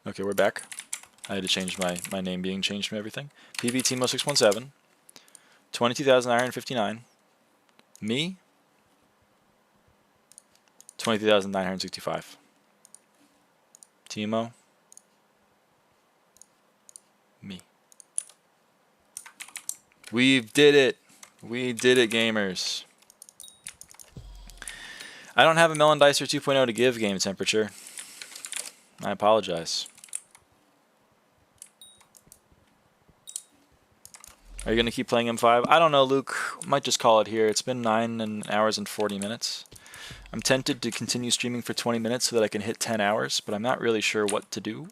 Okay, we're back. I had to change my name being changed from everything. PV Timo617 22,959. Me 23,965. Timo. Me. We did it. We did it, gamers. I don't have a Melon Dicer 2.0 to give game temperature. I apologize. Are you going to keep playing M5? I don't know, Luke. Might just call it here. It's been 9 hours and 40 minutes. I'm tempted to continue streaming for 20 minutes so that I can hit 10 hours, but I'm not really sure what to do.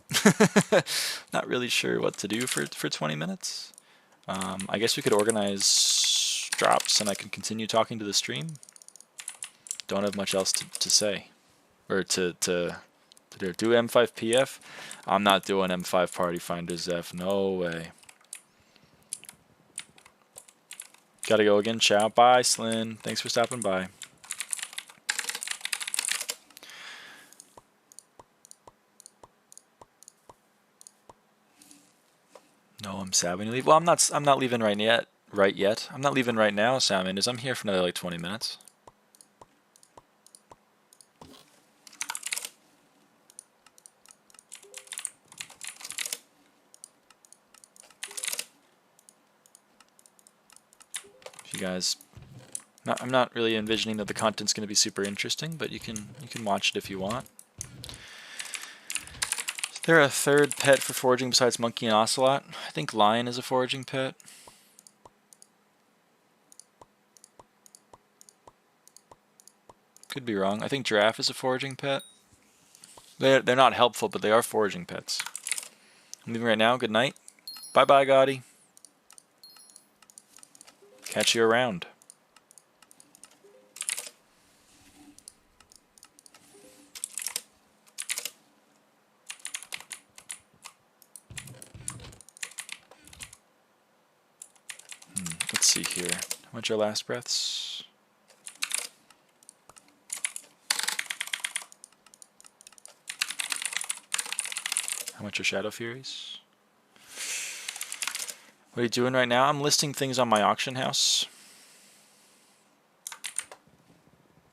Not really sure what to do for 20 minutes. I guess we could organize drops and I can continue talking to the stream. Don't have much else to say. Or to do. Do M5 PF? I'm not doing M5 Party Finder Zeph. No way. Gotta go again. Ciao. Bye, Slyn. Thanks for stopping by. No, I'm sad when you leave. Well, I'm not leaving right yet. I'm not leaving right now, Salmon. I'm here for another like 20 minutes. If you guys, I'm not really envisioning that the content's going to be super interesting, but you can watch it if you want. Is there a third pet for foraging besides monkey and ocelot? I think lion is a foraging pet. Could be wrong. I think giraffe is a foraging pet. They're not helpful, but they are foraging pets. I'm leaving right now. Good night. Bye bye, Gotti. Catch you around. Let's see here. How much are last breaths? How much are Shadow Furies? What are you doing right now? I'm listing things on my auction house.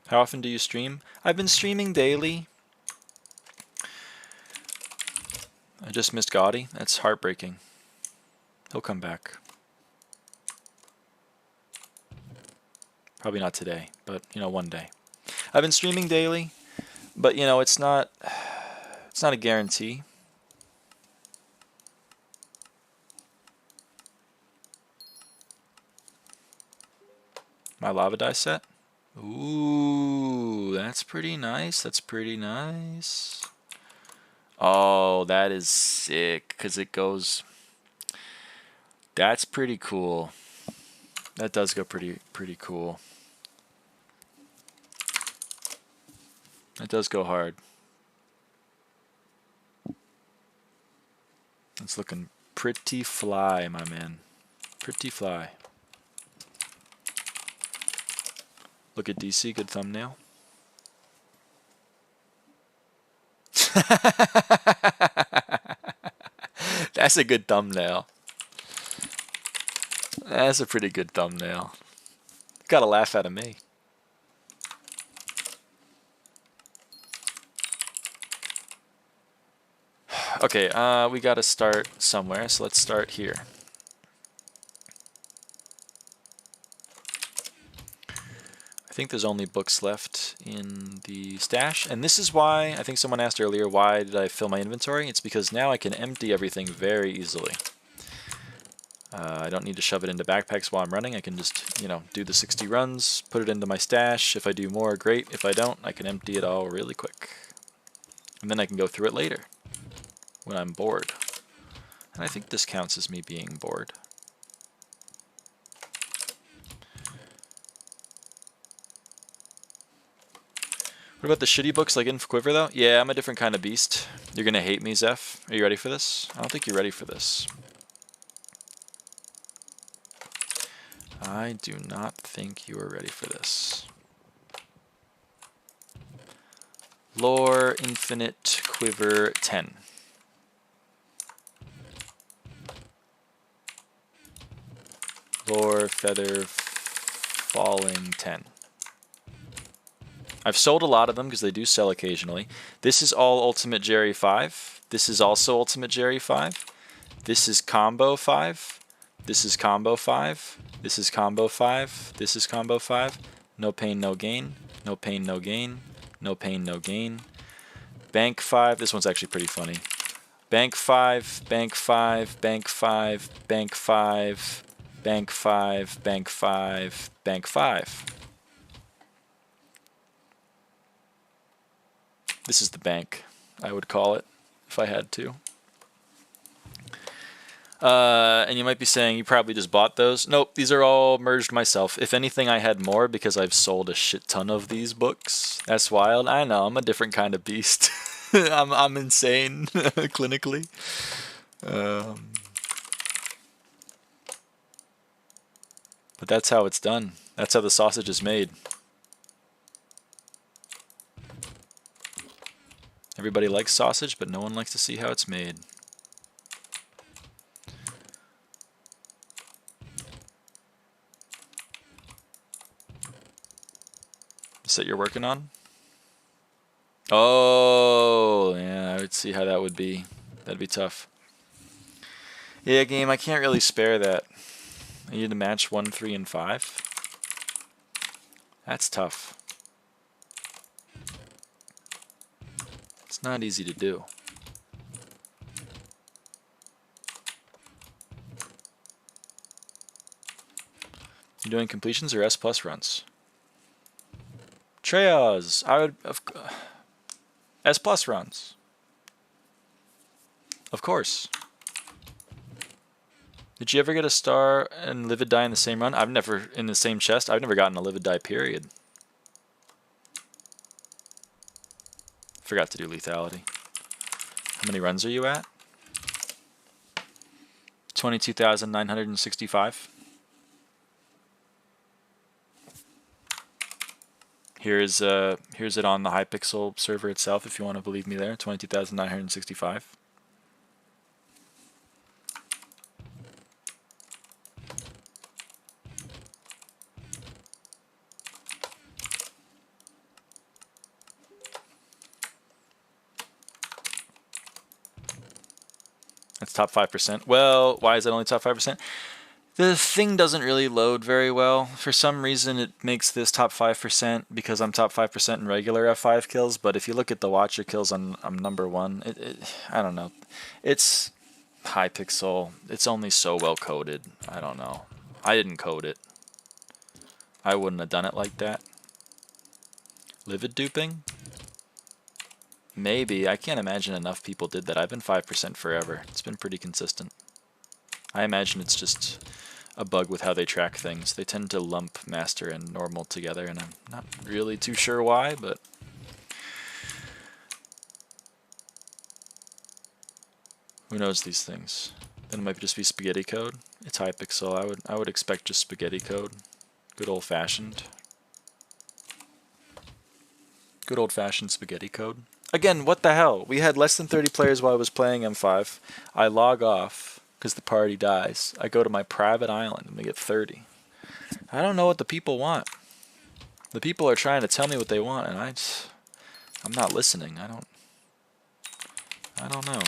How often do you stream? I've been streaming daily. I just missed Gotti. That's heartbreaking. He'll come back. Probably not today, but you know, one day. I've been streaming daily, but you know, it's not a guarantee. My lava die set? Ooh, that's pretty nice. That's pretty nice. Oh, that is sick, because it goes... That's pretty cool. That does go pretty cool. That does go hard. It's looking pretty fly, my man. Pretty fly. Look at DC, good thumbnail. That's a good thumbnail. That's a pretty good thumbnail. Got a laugh out of me. Okay, we gotta start somewhere, so let's start here. I think there's only books left in the stash, and this is why, I think someone asked earlier, why did I fill my inventory? It's because now I can empty everything very easily. I don't need to shove it into backpacks while I'm running. I can just, you know, do the 60 runs, put it into my stash. If I do more, great. If I don't, I can empty it all really quick. And then I can go through it later when I'm bored. And I think this counts as me being bored. What about the shitty books like Quiver though? Yeah, I'm a different kind of beast. You're gonna hate me, Zeph. Are you ready for this? I don't think you're ready for this. I do not think you are ready for this. Lore Infinite Quiver 10. Lore Feather Falling 10. I've sold a lot of them because they do sell occasionally. This is all Ultimate Jerry 5. This is also Ultimate Jerry 5. This is Combo 5. This is Combo 5. This is Combo 5. This is Combo 5. No pain, no gain. No pain, no gain. No pain, no gain. Bank 5. This one's actually pretty funny. Bank 5. Bank 5. Bank 5. Bank 5. Bank 5. Bank 5. Bank 5. This is the bank, I would call it, if I had to. And you might be saying, you probably just bought those. Nope, these are all merged myself. If anything, I had more because I've sold a shit ton of these books. That's wild. I know, I'm a different kind of beast. I'm insane, clinically. But that's how it's done. That's how the sausage is made. Everybody likes sausage, but no one likes to see how it's made. Is that you're working on? Oh, yeah, I would see how that would be. That'd be tough. Yeah, game, I can't really spare that. I need to match 1, 3, and 5. That's tough. It's not easy to do. You doing completions or S+ runs? Treyas, I would S+ runs. Of course. Did you ever get a star and livid die in the same run? I've never, in the same chest, I've never gotten a livid die, period. Forgot to do lethality. How many runs are you at? 22,965. Here's it on the Hypixel server itself if you want to believe me there. 22,965. That's top 5%. Well, why is that only top 5%? The thing doesn't really load very well. For some reason, it makes this top 5% because I'm top 5% in regular F5 kills. But if you look at the watcher kills, I'm number 1. I don't know. It's Hypixel. It's only so well coded. I don't know. I didn't code it. I wouldn't have done it like that. Livid duping? Maybe. I can't imagine enough people did that. I've been 5% forever. It's been pretty consistent. I imagine it's just a bug with how they track things. They tend to lump master and normal together, and I'm not really too sure why, but who knows these things. Then it might just be spaghetti code. It's Hypixel. I would expect just spaghetti code. Good old-fashioned. Good old-fashioned spaghetti code. Again, what the hell? We had less than 30 players while I was playing M5. I log off because the party dies. I go to my private island and we get 30. I don't know what the people want. The people are trying to tell me what they want, and I'm not listening. I don't know.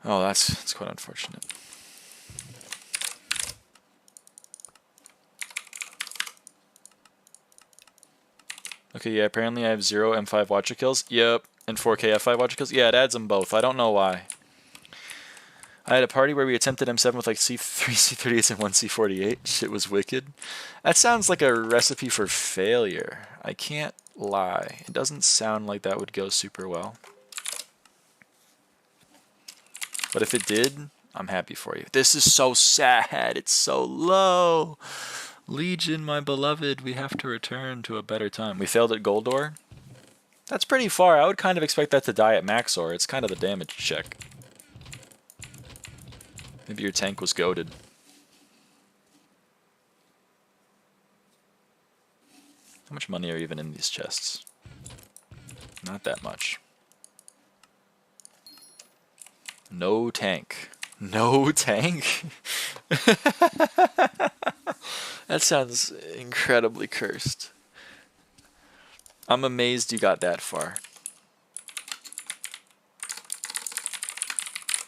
Oh, that's quite unfortunate. Okay, yeah, apparently I have 0 M5 watcher kills. Yep, and 4K F5 watcher kills. Yeah, it adds them both. I don't know why. I had a party where we attempted M7 with like C3 C38s and 1 C48. Shit was wicked. That sounds like a recipe for failure. I can't lie. It doesn't sound like that would go super well. But if it did, I'm happy for you. This is so sad. It's so low. Legion, my beloved, we have to return to a better time. We failed at Goldor. That's pretty far. I would kind of expect that to die at Maxor. It's kind of the damage check. Maybe your tank was goated. How much money are even in these chests? Not that much. No tank. No tank? That sounds incredibly cursed. I'm amazed you got that far.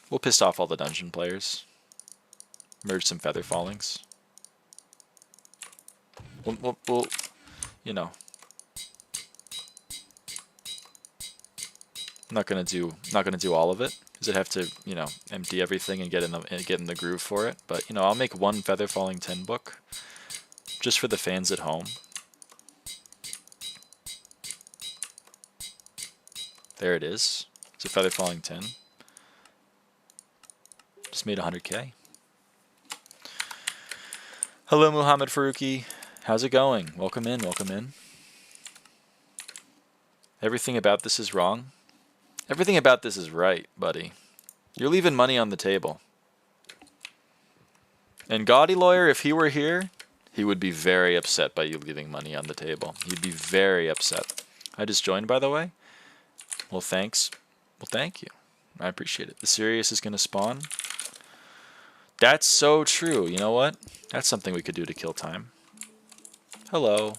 We'll piss off all the dungeon players. Merge some feather fallings. We'll you know. I'm not gonna do all of it, because I'd have to, you know, empty everything and get in the groove for it. But you know, I'll make one feather falling 10 book, just for the fans at home. There it is. It's a feather falling 10. Just made 100K. Hello, Muhammad Faruqi. How's it going? Welcome in, welcome in. Everything about this is wrong. Everything about this is right, buddy. You're leaving money on the table. And Gaudy Lawyer, if he were here, he would be very upset by you leaving money on the table. He'd be very upset. I just joined, by the way. Well, thanks. Well, thank you. I appreciate it. The Sirius is going to spawn. That's so true. You know what? That's something we could do to kill time. Hello.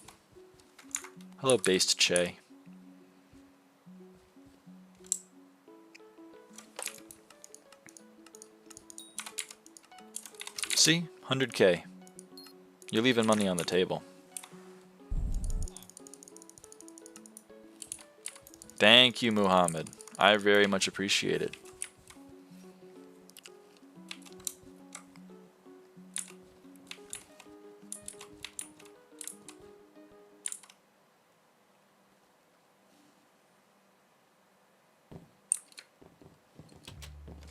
Hello, based Che. See? 100K. You're leaving money on the table. Thank you, Muhammad. I very much appreciate it.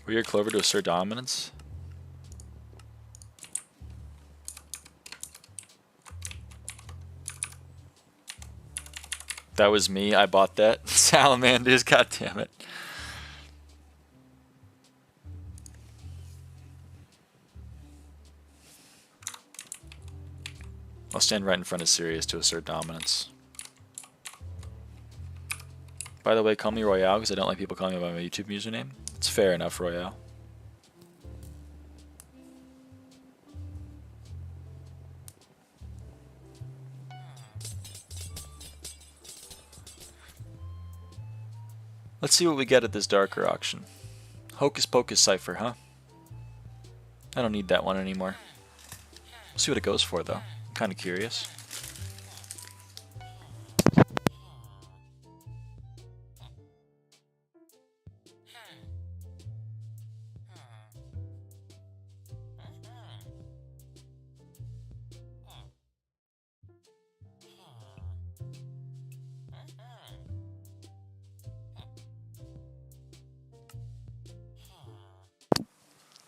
Weird Clover to assert dominance. That was me. I bought that. Salamanders, goddammit. I'll stand right in front of Sirius to assert dominance. By the way, call me Royale because I don't like people calling me by my YouTube username. It's fair enough, Royale. Let's see what we get at this darker auction. Hocus Pocus Cipher, huh? I don't need that one anymore. We'll see what it goes for, though. I'm kind of curious.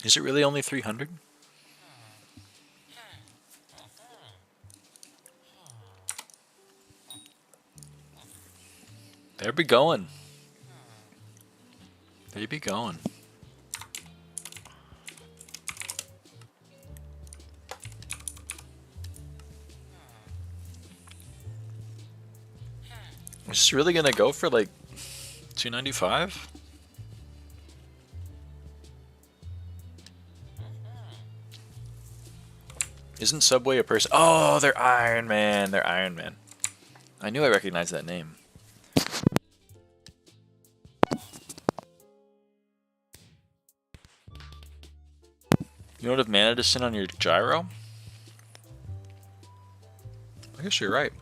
Is it really only 300? There be going. There be going. Is this really gonna go for like 295? Isn't Subway a person? Oh, they're Iron Man. They're Iron Man. I knew I recognized that name. You don't have mana to send on your gyro? I guess you're right.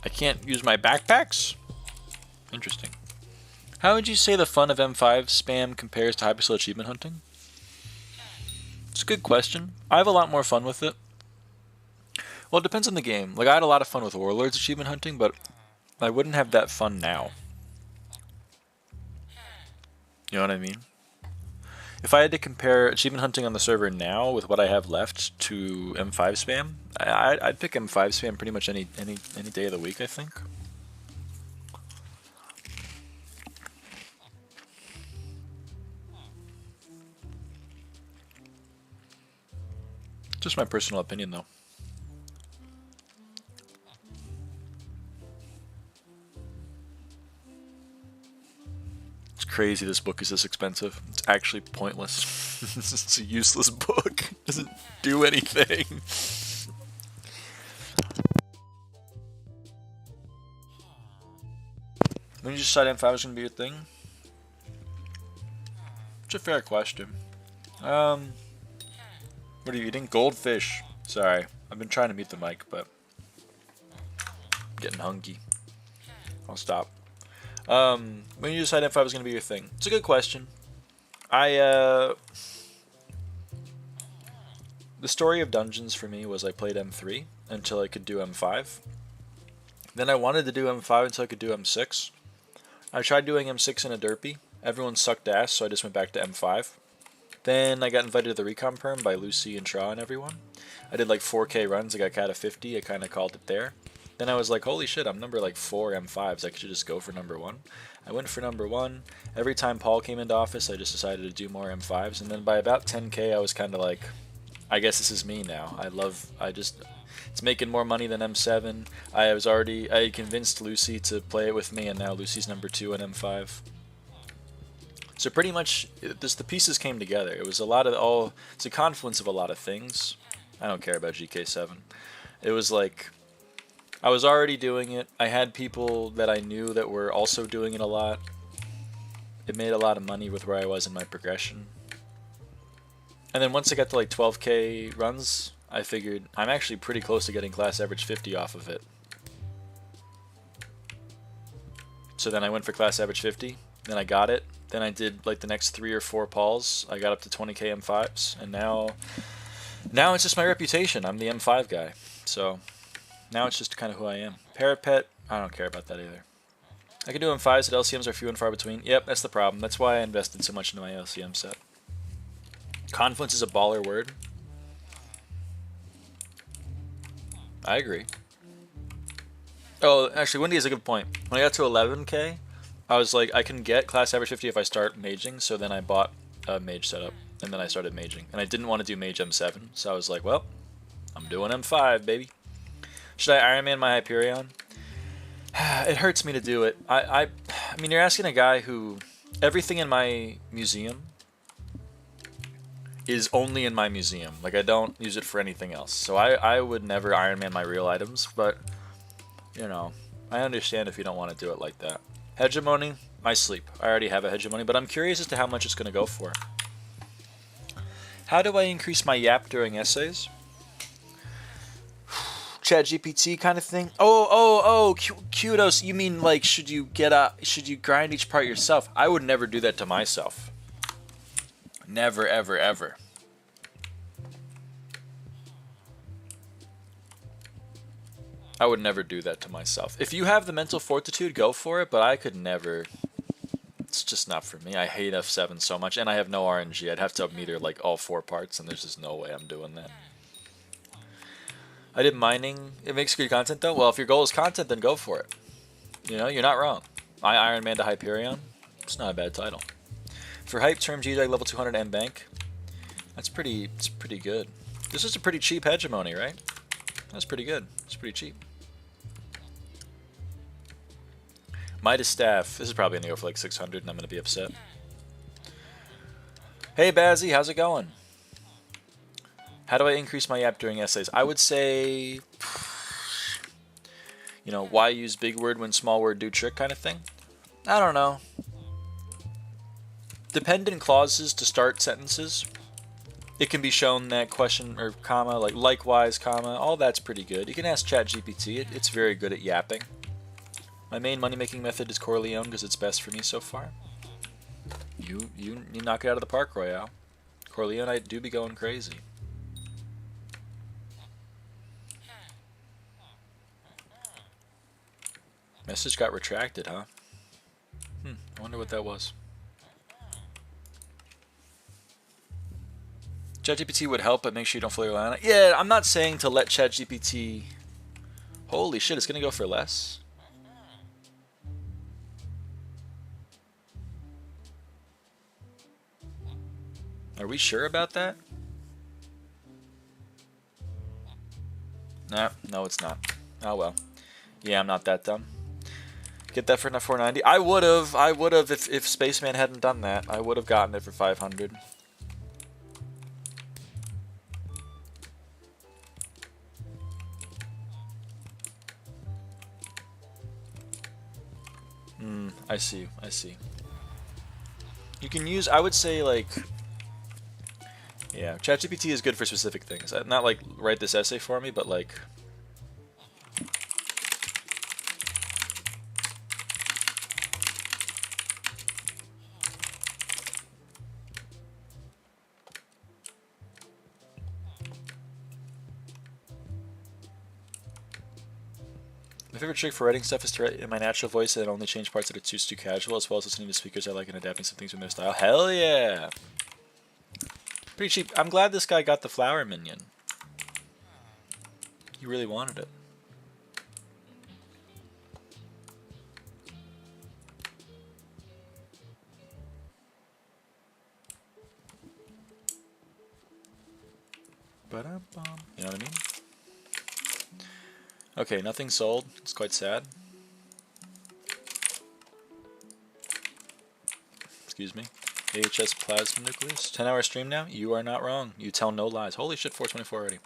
I can't use my backpacks? Interesting. How would you say the fun of M5 spam compares to Hypixel achievement hunting? It's a good question. I have a lot more fun with it. Well, it depends on the game. Like, I had a lot of fun with Warlords achievement hunting, but I wouldn't have that fun now. You know what I mean? If I had to compare achievement hunting on the server now with what I have left to M5 spam, I'd pick M5 spam pretty much any day of the week, I think. Just my personal opinion, though. It's crazy this book is this expensive. It's actually pointless. It's a useless book. It doesn't do anything. When you decide M5 is going to be your thing? It's a fair question. What are you eating? Goldfish. Sorry. I've been trying to mute the mic, but I'm getting hungry. I'll stop. When you decide M5 is going to be your thing? It's a good question. The story of dungeons for me was I played M3 until I could do M5. Then I wanted to do M5 until I could do M6. I tried doing M6 in a derpy. Everyone sucked ass, so I just went back to M5. Then I got invited to the Recon Perm by Lucy and Shaw and everyone. I did like 4K runs. I got cat of 50. I kind of called it there. Then I was like, holy shit, I'm number like 4 M5s. I should just go for number 1. I went for number 1. Every time Paul came into office, I just decided to do more M5s. And then by about 10K, I was kind of like, I guess this is me now. It's making more money than M7. I convinced Lucy to play it with me, and now Lucy's number 2 in M5. So pretty much, the pieces came together. It was it's a confluence of a lot of things. I don't care about GK7. It was like, I was already doing it. I had people that I knew that were also doing it a lot. It made a lot of money with where I was in my progression. And then once I got to like 12K runs, I figured I'm actually pretty close to getting class average 50 off of it. So then I went for class average 50, then I got it. Then I did like the next 3 or 4 Pauls. I got up to 20K M5s, and now it's just my reputation. I'm the M5 guy. So now it's just kind of who I am. Parapet, I don't care about that either. I can do M5s, but LCMs are few and far between. Yep, that's the problem. That's why I invested so much into my LCM set. Confluence is a baller word. I agree. Oh, actually, Wendy has a good point. When I got to 11K, I was like, I can get class average 50 if I start maging, so then I bought a mage setup, and then I started maging. And I didn't want to do mage M7, so I was like, well, I'm doing M5, baby. Should I Iron Man my Hyperion? It hurts me to do it. I mean, you're asking a guy who, everything in my museum is only in my museum. Like, I don't use it for anything else. So I would never Iron Man my real items, but, you know, I understand if you don't want to do it like that. Hegemony, I sleep. I already have a hegemony, but I'm curious as to how much it's going to go for. How do I increase my yap during essays? ChatGPT kind of thing. Oh, kudos. You mean like should you grind each part yourself? I would never do that to myself. Never, ever, ever. I would never do that to myself. If you have the mental fortitude, go for it, but I could never. It's just not for me. I hate F7 so much, and I have no RNG. I'd have to meter like all 4 parts, and there's just no way I'm doing that. I did mining. It makes good content, though. Well, if your goal is content, then go for it. You know, you're not wrong. I Iron Man to Hyperion. It's not a bad title. For hype term, GDAG level 200 M bank. It's pretty good. This is a pretty cheap hegemony, right? That's pretty good. It's pretty cheap. Midas staff. This is probably going to go for like 600, and I'm going to be upset. Hey, Bazzy, how's it going? How do I increase my yap during essays? I would say You know, why use big word when small word do trick kind of thing? I don't know. Dependent clauses to start sentences. It can be shown that question or comma, like likewise, comma, all that's pretty good. You can ask ChatGPT. It's very good at yapping. My main money-making method is Corleone because it's best for me so far. You knock it out of the park, Royale. Corleone, I do be going crazy. Message got retracted, huh? I wonder what that was. ChatGPT would help, but make sure you don't fully rely on it. Yeah, I'm not saying to let ChatGPT... Holy shit, it's going to go for less? Are we sure about that? Nah, no, it's not. Oh well. Yeah, I'm not that dumb. Get that for $490. I would have if Spaceman hadn't done that. I would have gotten it for 500. I see. I see. You can use, I would say, like, yeah, ChatGPT is good for specific things. Not like write this essay for me, but like, my favorite trick for writing stuff is to write in my natural voice and only change parts that it suits too casual, as well as listening to speakers I like and adapting some things from their style. Hell yeah! Pretty cheap. I'm glad this guy got the flower minion. He really wanted it. You know what I mean? Okay, nothing sold. It's quite sad. Excuse me. AHS plasma nucleus. 10-hour stream now? You are not wrong. You tell no lies. Holy shit, 424 already.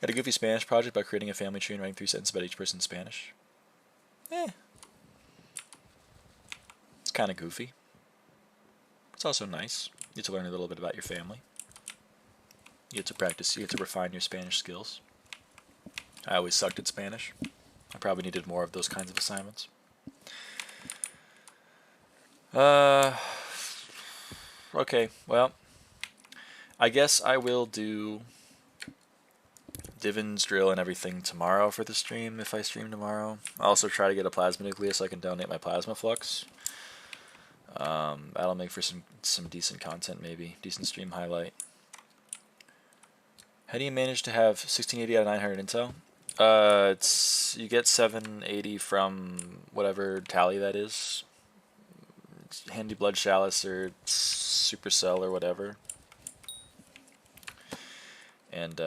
Got a goofy Spanish project about creating a family tree and writing 3 sentences about each person in Spanish. It's kind of goofy. It's also nice. You get to learn a little bit about your family. You get to practice. You get to refine your Spanish skills. I always sucked at Spanish. I probably needed more of those kinds of assignments. Okay, well, I guess I will do Divin's drill and everything tomorrow for the stream, if I stream tomorrow. I'll also try to get a plasma nucleus so I can donate my plasma flux. That'll make for some decent content, maybe. Decent stream highlight. How do you manage to have 1680 out of 900 intel? You get 780 from whatever tally that is. It's Handy Blood Chalice or Supercell or whatever. And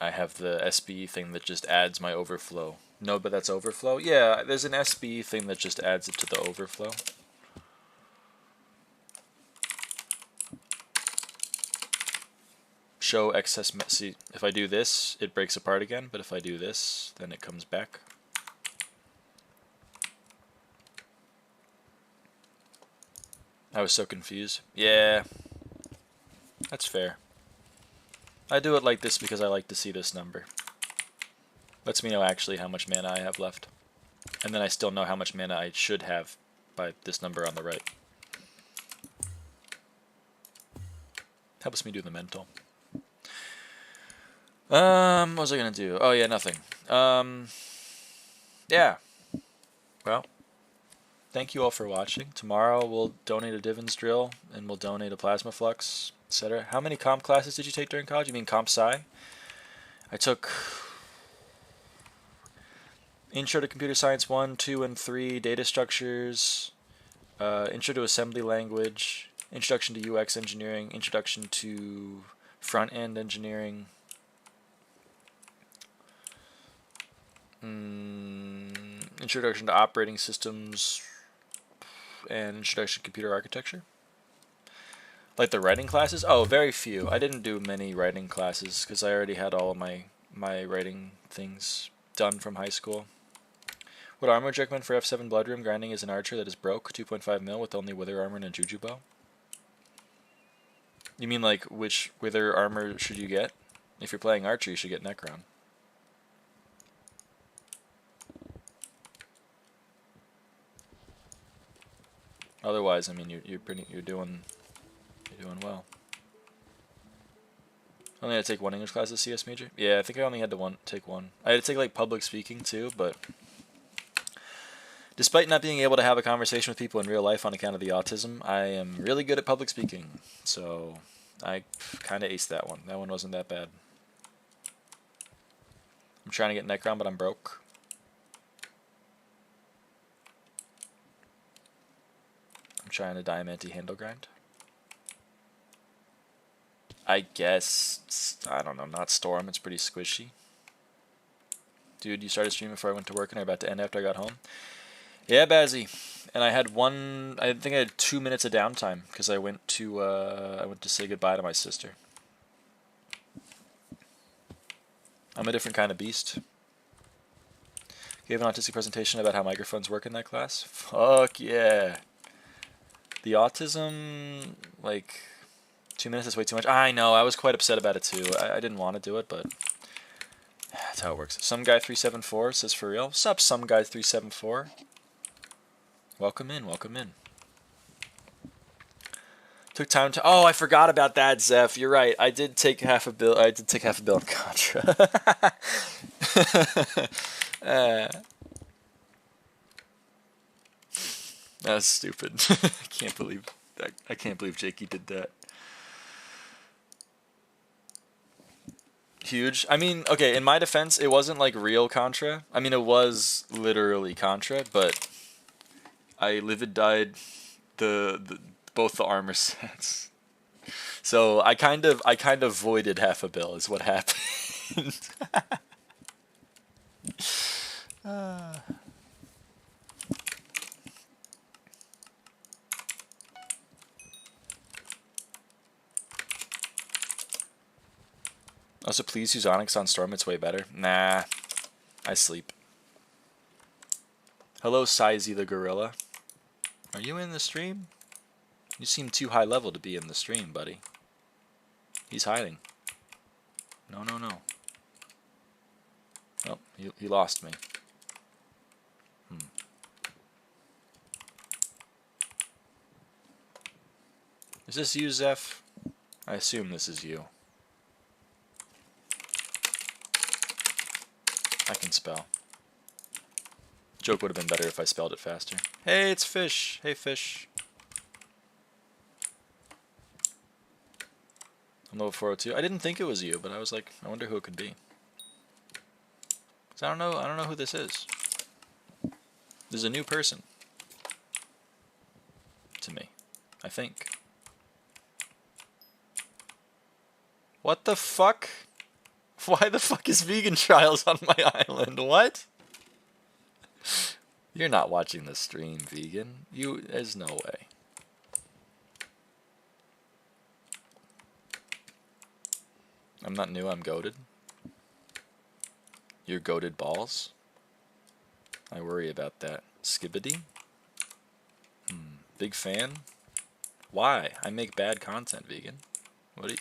I have the SBE thing that just adds my overflow. No, but that's overflow? Yeah, there's an SBE thing that just adds it to the overflow. Show excess. See, if I do this, it breaks apart again, but if I do this, then it comes back. I was so confused. Yeah, that's fair. I do it like this because I like to see this number. Lets me know actually how much mana I have left. And then I still know how much mana I should have by this number on the right. Helps me do the mental. What was I gonna do? Oh yeah, nothing. Yeah. Well, thank you all for watching. Tomorrow we'll donate a Divin's drill and we'll donate a plasma flux, etc. How many comp classes did you take during college? You mean comp sci? I took Intro to Computer Science 1, 2, and 3, Data Structures, Intro to Assembly Language, Introduction to UX Engineering, Introduction to Front-End Engineering, Introduction to Operating Systems, and Introduction to Computer Architecture. Like the writing classes? Oh, very few. I didn't do many writing classes because I already had all of my my writing things done from high school. What armor would you recommend for F7 Bloodroom? Grinding is an archer that is broke, 2.5 mil with only wither armor and a juju bow. You mean like which wither armor should you get? If you're playing archer, you should get Necron. Otherwise, I mean, you're doing well. Only had to take one English class as CS major. Yeah, I think I only had to take one. I had to take like public speaking too, but despite not being able to have a conversation with people in real life on account of the autism, I am really good at public speaking. So I kind of aced that one. That one wasn't that bad. I'm trying to get Necron, but I'm broke. I'm trying to Diamante handle grind. I guess, I don't know, not Storm, it's pretty squishy. Dude, you started streaming before I went to work and are about to end after I got home? Yeah, Bazzy. And I had I think I had 2 minutes of downtime because I went to say goodbye to my sister. I'm a different kind of beast. Gave an autistic presentation about how microphones work in that class. Fuck yeah. The autism, like, 2 minutes is way too much. I know, I was quite upset about it too. I didn't want to do it, but that's how it works. Some guy 374 says for real. What's up, some guy 374? Welcome in, welcome in. Took time to. Oh, I forgot about that, Zeph. You're right. I did take half a bill. I did take half a bill in Contra. That's stupid. I can't believe that. I can't believe Jakey did that. Huge. I mean, okay, in my defense, it wasn't like real Contra. I mean, it was literally Contra, but I livid died both the armor sets. So I kind of voided half a bill is what happened. Also, please use Onyx on Storm. It's way better. Nah, I sleep. Hello, Sizey the Gorilla. Are you in the stream? You seem too high level to be in the stream, buddy. He's hiding. No, no, no. Oh, he lost me. Is this you, Zeph? I assume this is you. I can spell. Joke would have been better if I spelled it faster. Hey, it's Fish. Hey, Fish. I'm level 402. I didn't think it was you, but I was like, I wonder who it could be. 'Cause I don't know who this is. This is a new person. To me. I think. What the fuck? Why the fuck is Vegan Trials on my island? What? You're not watching the stream, Vegan. There's no way. I'm not new, I'm goated. You're goated balls? I worry about that. Skibbity? Big fan? Why? I make bad content, Vegan. What do you...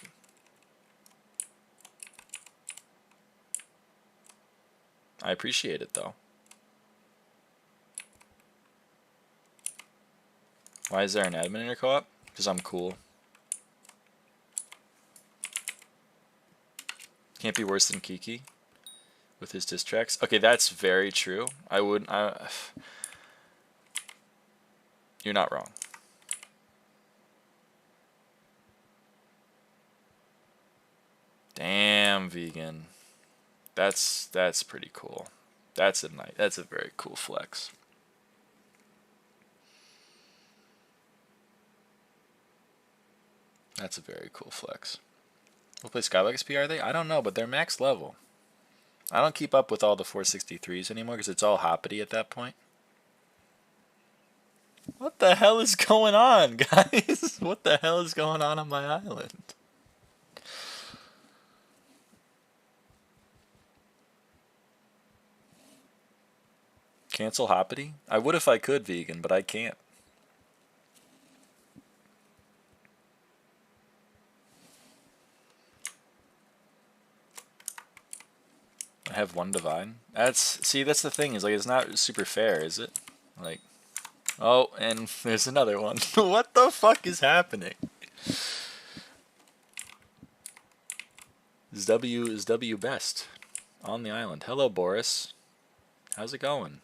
I appreciate it, though. Why is there an admin in your co-op? Because I'm cool. Can't be worse than Kiki with his diss tracks. Okay, that's very true. I wouldn't... You're not wrong. Damn, Vegan. That's pretty cool. That's a very cool flex. That's a very cool flex. We'll play Skyblock XP, are they? I don't know, but they're max level. I don't keep up with all the 463s anymore because it's all hoppity at that point. What the hell is going on, guys? What the hell is going on my island? Cancel Hoppity? I would if I could, vegan, but I can't. I have one divine. That's the thing, is like it's not super fair, is it? Like, oh, and there's another one. What the fuck is happening? Is W best on the island? Hello, Boris. How's it going?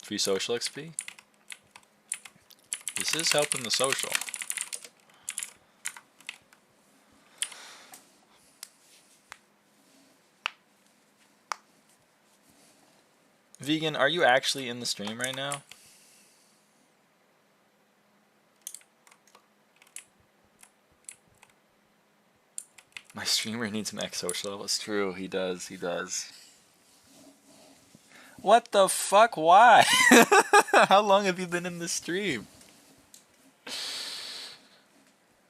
Free social XP? This is helping the social. Vegan, are you actually in the stream right now? My streamer needs max social level. It's true, he does, he does. What the fuck? Why? How long have you been in the stream?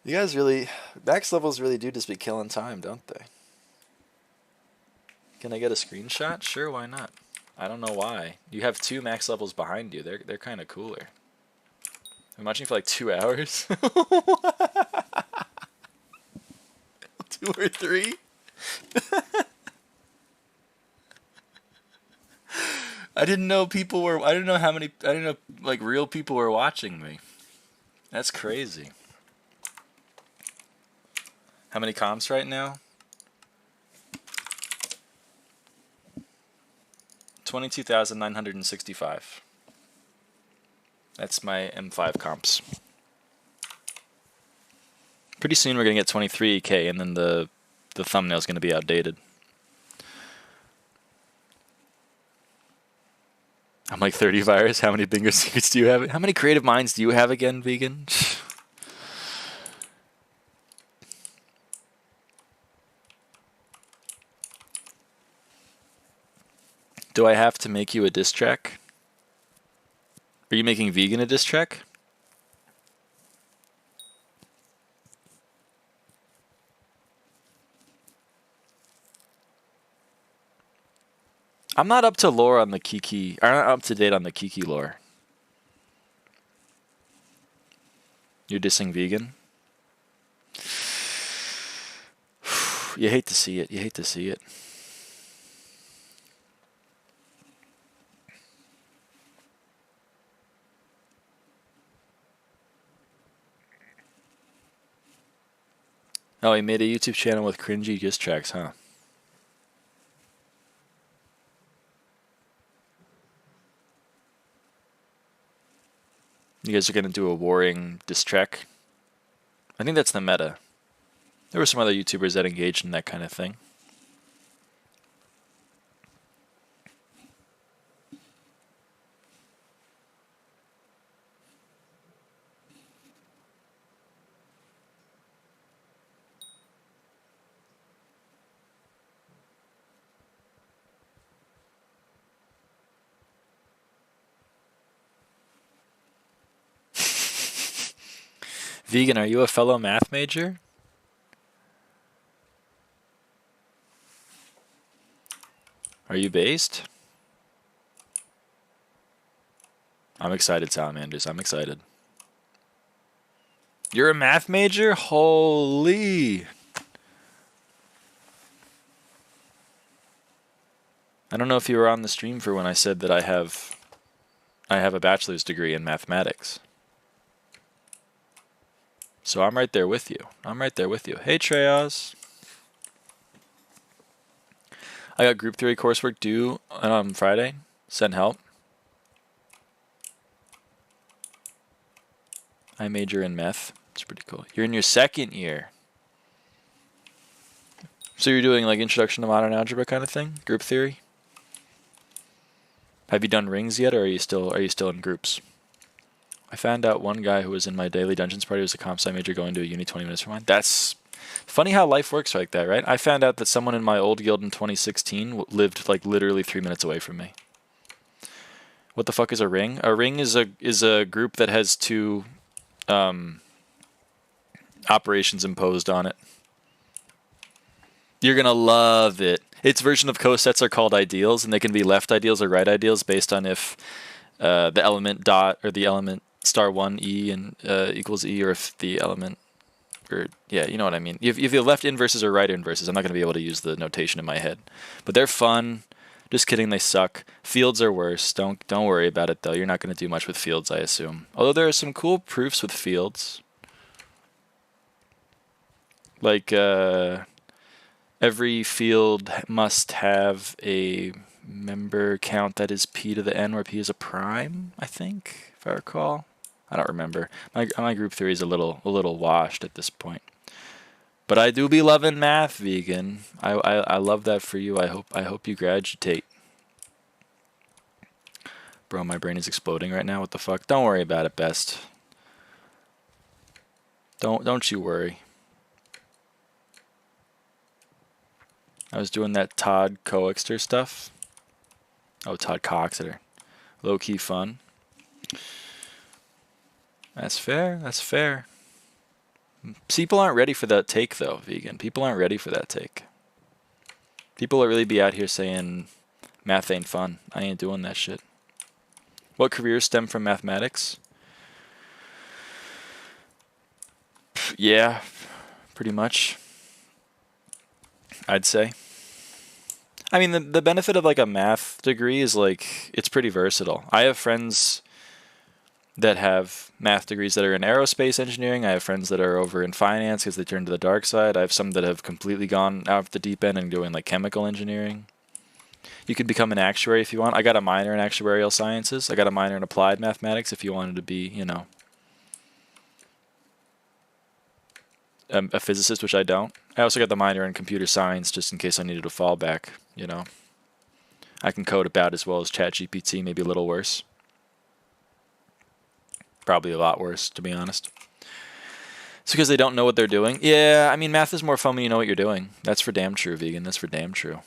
You guys really, max levels really do just be killing time, don't they? Can I get a screenshot? Sure, why not? I don't know why. You have 2 max levels behind you. They're kind of cooler. I'm watching for like 2 hours. 2 or 3? I didn't know people were. I didn't know how many. I didn't know like real people were watching me. That's crazy. How many comps right now? 22,965. That's my M5 comps. Pretty soon we're gonna get 23k, and then the thumbnail's gonna be outdated. I'm like 30 virus. How many bingo secrets do you have? How many creative minds do you have again, vegan? Do I have to make you a diss track? Are you making vegan a diss track? I'm not up to lore on the Kiki. I'm not up to date on the Kiki lore. You're dissing vegan? You hate to see it. You hate to see it. Oh, he made a YouTube channel with cringy diss tracks, huh? You guys are going to do a warring diss track? I think that's the meta. There were some other YouTubers that engaged in that kind of thing. Vegan, are you a fellow math major? Are you based? I'm excited, Salamanders. I'm excited. You're a math major? Holy. I don't know if you were on the stream for when I said that I have a bachelor's degree in mathematics. So I'm right there with you. I'm right there with you. Hey, Treyas. I got group theory coursework due on Friday. Send help. I major in math. It's pretty cool. You're in your 2nd year. So you're doing like introduction to modern algebra kind of thing? Group theory? Have you done rings yet, or are you still in groups? I found out one guy who was in my daily dungeons party was a comp sci major going to a uni 20 minutes from mine. That's funny how life works like that, right? I found out that someone in my old guild in 2016 lived like literally 3 minutes away from me. What the fuck is a ring? A ring is a group that has 2 operations imposed on it. You're gonna love it. Its version of cosets are called ideals, and they can be left ideals or right ideals based on if the element dot or the element star 1 e and equals e, or if the element, or yeah, you know what I mean. If you have left inverses or right inverses, I'm not gonna be able to use the notation in my head, but they're fun. Just kidding, they suck. Fields are worse. Don't worry about it though. You're not gonna do much with fields, I assume. Although there are some cool proofs with fields, like every field must have a member count that is p to the n, where p is a prime, I think, if I recall. I don't remember. My group theory is a little washed at this point. But I do be loving math, vegan. I love that for you. I hope you graduate. Bro, my brain is exploding right now. What the fuck? Don't worry about it, Best. Don't you worry. I was doing that Todd Coexeter stuff. Oh, Todd Coexeter. Low-key fun. That's fair. That's fair. People aren't ready for that take, though, vegan. People aren't ready for that take. People will really be out here saying math ain't fun. I ain't doing that shit. What careers stem from mathematics? Yeah, pretty much. I'd say. I mean, the benefit of like a math degree is like it's pretty versatile. I have friends that have math degrees that are in aerospace engineering. I have friends that are over in finance because they turned to the dark side. I have some that have completely gone out of the deep end and doing like chemical engineering. You could become an actuary if you want. I got a minor in actuarial sciences. I got a minor in applied mathematics if you wanted to be, you know, a physicist, which I don't. I also got the minor in computer science just in case I needed a fallback, you know. I can code about as well as ChatGPT, maybe a little worse. Probably a lot worse, to be honest. It's because they don't know what they're doing. Yeah, I mean, math is more fun when you know what you're doing. That's for damn true, vegan. That's for damn true.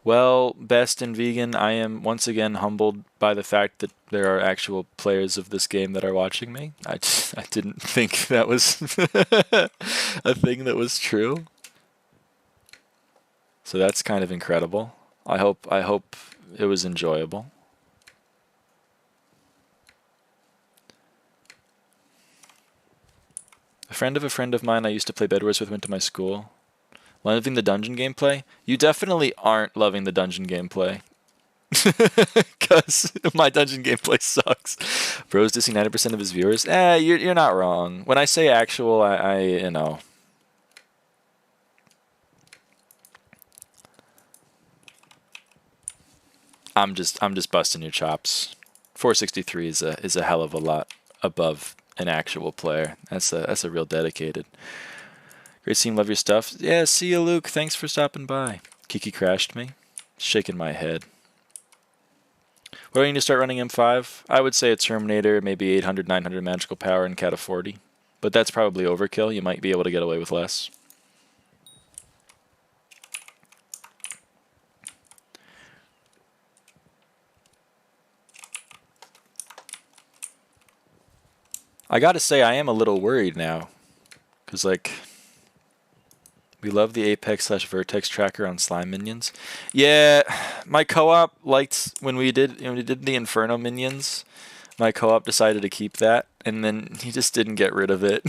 Well, Best and Vegan, I am once again humbled by the fact that there are actual players of this game that are watching me. I didn't think that was a thing that was true. So that's kind of incredible. I hope it was enjoyable. A friend of mine I used to play Bed Wars with went to my school. Loving the dungeon gameplay? You definitely aren't loving the dungeon gameplay. Because my dungeon gameplay sucks. Bro's dissing 90% of his viewers? You're not wrong. When I say actual, I you know. I'm just busting your chops. 463 is a hell of a lot above an actual player. That's a real dedicated. Great team, love your stuff. Yeah, see you, Luke. Thanks for stopping by. Kiki crashed me. Shaking my head. What do I need to start running M5? I would say a Terminator, maybe 800, 900 magical power, and Cat of 40. But that's probably overkill. You might be able to get away with less. I gotta say, I am a little worried now. Because, like, we love the Apex/Vertex tracker on slime minions. Yeah, my co-op liked when we did the Inferno minions. My co-op decided to keep that, and then he just didn't get rid of it.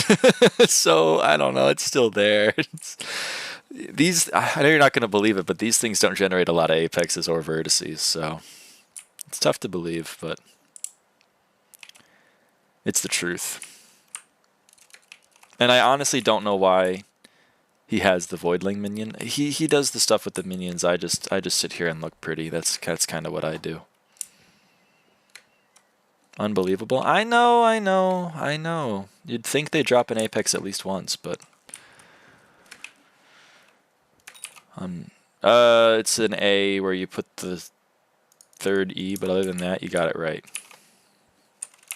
So I don't know. It's still there. I know you're not going to believe it, but these things don't generate a lot of Apexes or Vertices, so it's tough to believe, but it's the truth. And I honestly don't know why he has the Voidling minion. He does the stuff with the minions. I just sit here and look pretty. That's kind of what I do. Unbelievable. I know. You'd think they drop an Apex at least once, but it's an A where you put the third E, but other than that, you got it right.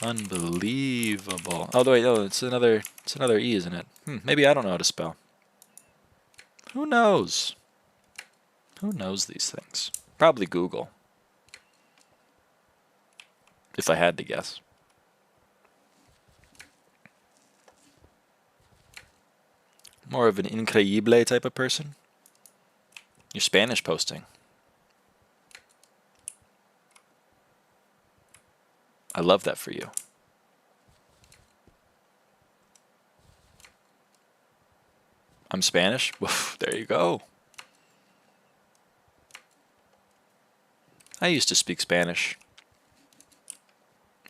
Unbelievable. Oh wait, no, it's another E, isn't it? Maybe I don't know how to spell. Who knows? Who knows these things? Probably Google. If I had to guess. More of an increíble type of person. Your Spanish posting. I love that for you. I'm Spanish? Woof, there you go. I used to speak Spanish.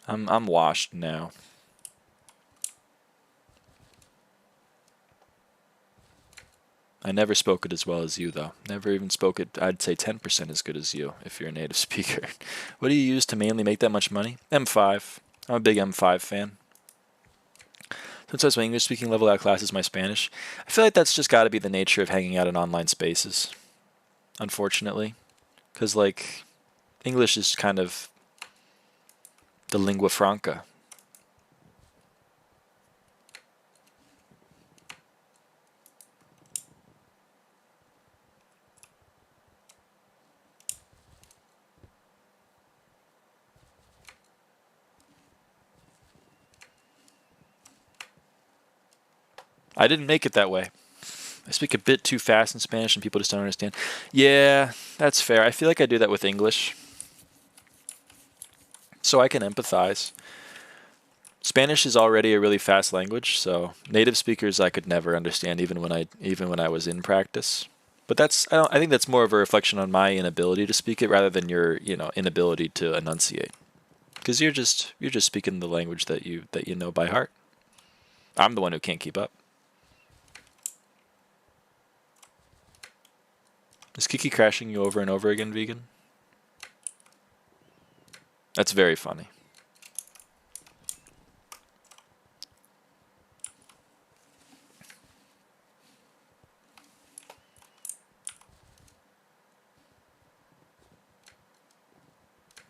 I'm washed now. I never spoke it as well as you, though. Never even spoke it, I'd say 10% as good as you, if you're a native speaker. What do you use to mainly make that much money? M5. I'm a big M5 fan. Sometimes my English speaking level outclasses my Spanish. I feel like that's just got to be the nature of hanging out in online spaces, unfortunately. Because, like, English is kind of the lingua franca. I didn't make it that way. I speak a bit too fast in Spanish and people just don't understand. Yeah, that's fair. I feel like I do that with English. So I can empathize. Spanish is already a really fast language, so native speakers I could never understand even when I was in practice. But I think that's more of a reflection on my inability to speak it rather than your, inability to enunciate. Because you're just speaking the language that you know by heart. I'm the one who can't keep up. Is Kiki crashing you over and over again, vegan? That's very funny.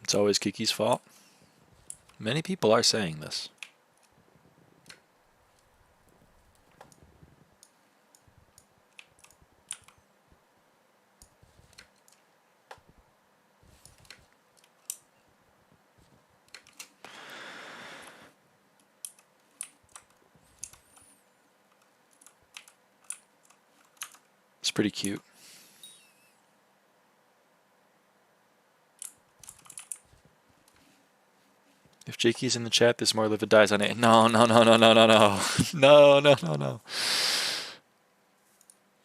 It's always Kiki's fault. Many people are saying this. It's pretty cute. If Jakey's in the chat, there's more livid dies on it. No. No.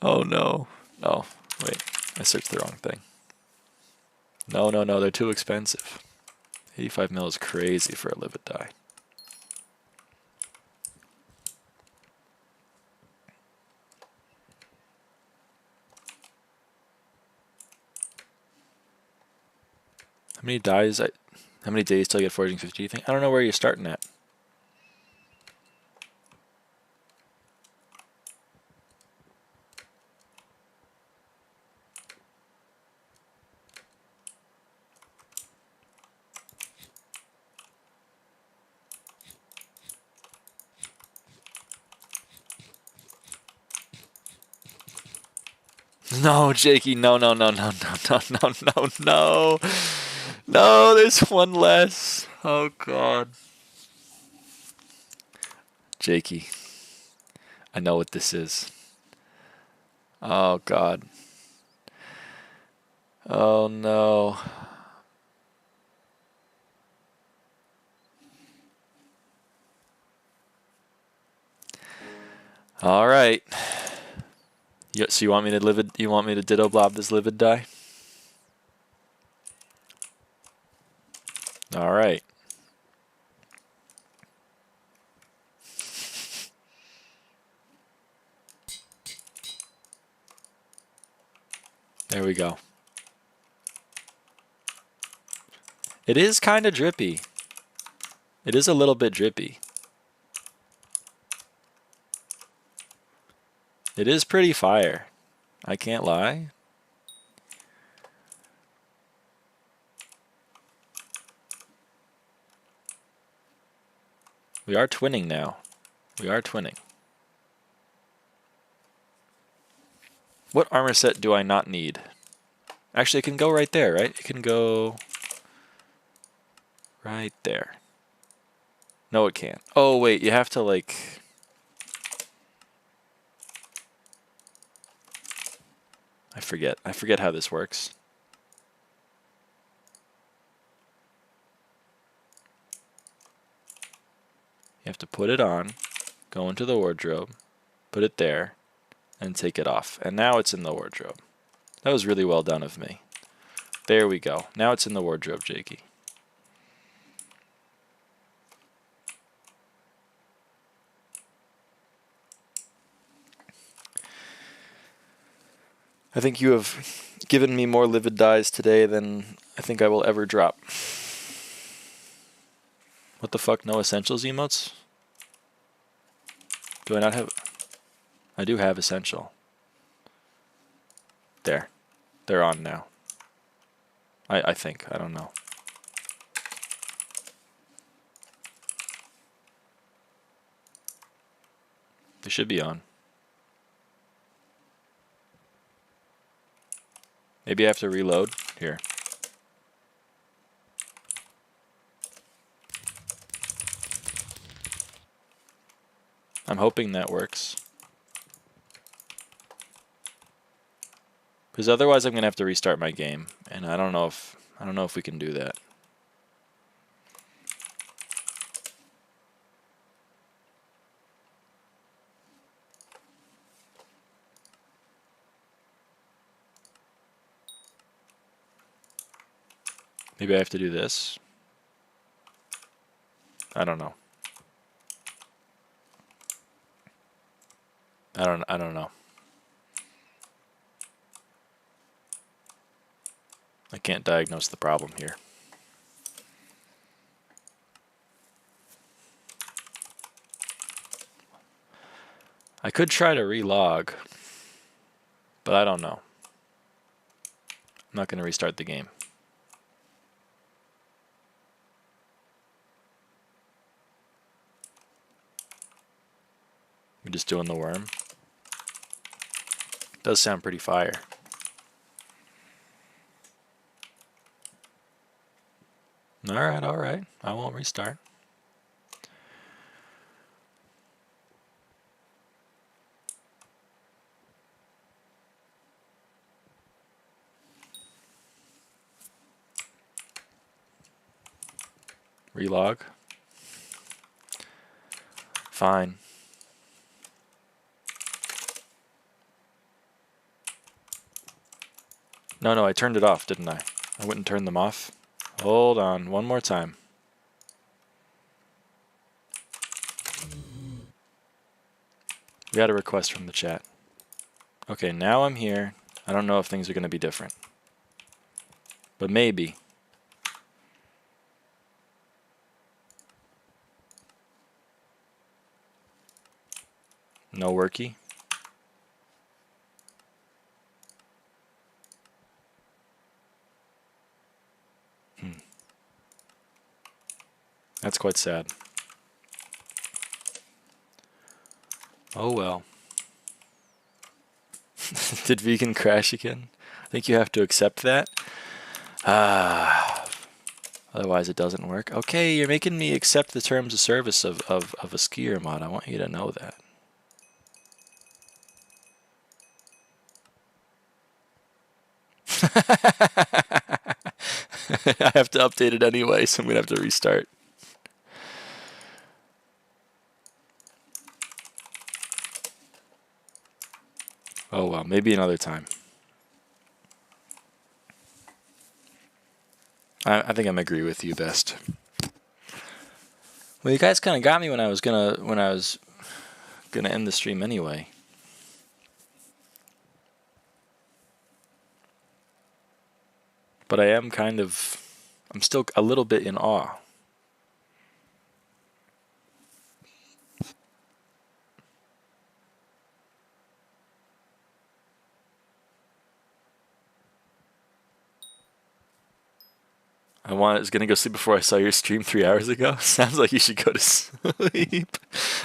Oh, no. No. Wait. I searched the wrong thing. No. They're too expensive. 85 mil is crazy for a livid die. How many days till I get foraging 50, do you think? I don't know where you're starting at. No, Jakey, no. No, there's one less. Oh, God. Jakey, I know what this is. Oh, God. Oh, no. All right. So you want me to ditto blob this livid die? All right. There we go. It is kind of drippy. It is a little bit drippy. It is pretty fire. I can't lie. We are twinning now. We are twinning. What armor set do I not need? Actually, it can go right there, right? It can go right there. No, it can't. Oh, wait, you have to, like... I forget how this works. You have to put it on, go into the wardrobe, put it there, and take it off. And now it's in the wardrobe. That was really well done of me. There we go. Now it's in the wardrobe, Jakey. I think you have given me more livid dyes today than I think I will ever drop. What the fuck? No essentials emotes? Do I not have... I do have essential. There. They're on now. I think. I don't know. They should be on. Maybe I have to reload. Here. I'm hoping that works. Because otherwise I'm gonna have to restart my game, and I don't know if we can do that. Maybe I have to do this. I don't know. I don't know. I can't diagnose the problem here. I could try to relog, but I don't know. I'm not going to restart the game. We're just doing the worm. Does sound pretty fire. Alright, alright. I won't restart. Relog. Fine. No, I turned it off, didn't I? I wouldn't turn them off. Hold on, one more time. We got a request from the chat. Okay, now I'm here. I don't know if things are going to be different. But maybe. No worky. That's quite sad. Oh well. Did vegan crash again? I think you have to accept that. Otherwise it doesn't work. Okay, you're making me accept the terms of service of a skier mod. I want you to know that. I have to update it anyway, so I'm gonna have to restart. Oh well, maybe another time. I think I'm agree with you best. Well, you guys kind of got me when I was gonna end the stream anyway. But I'm still a little bit in awe. I was going to go sleep before I saw your stream 3 hours ago. Sounds like you should go to sleep.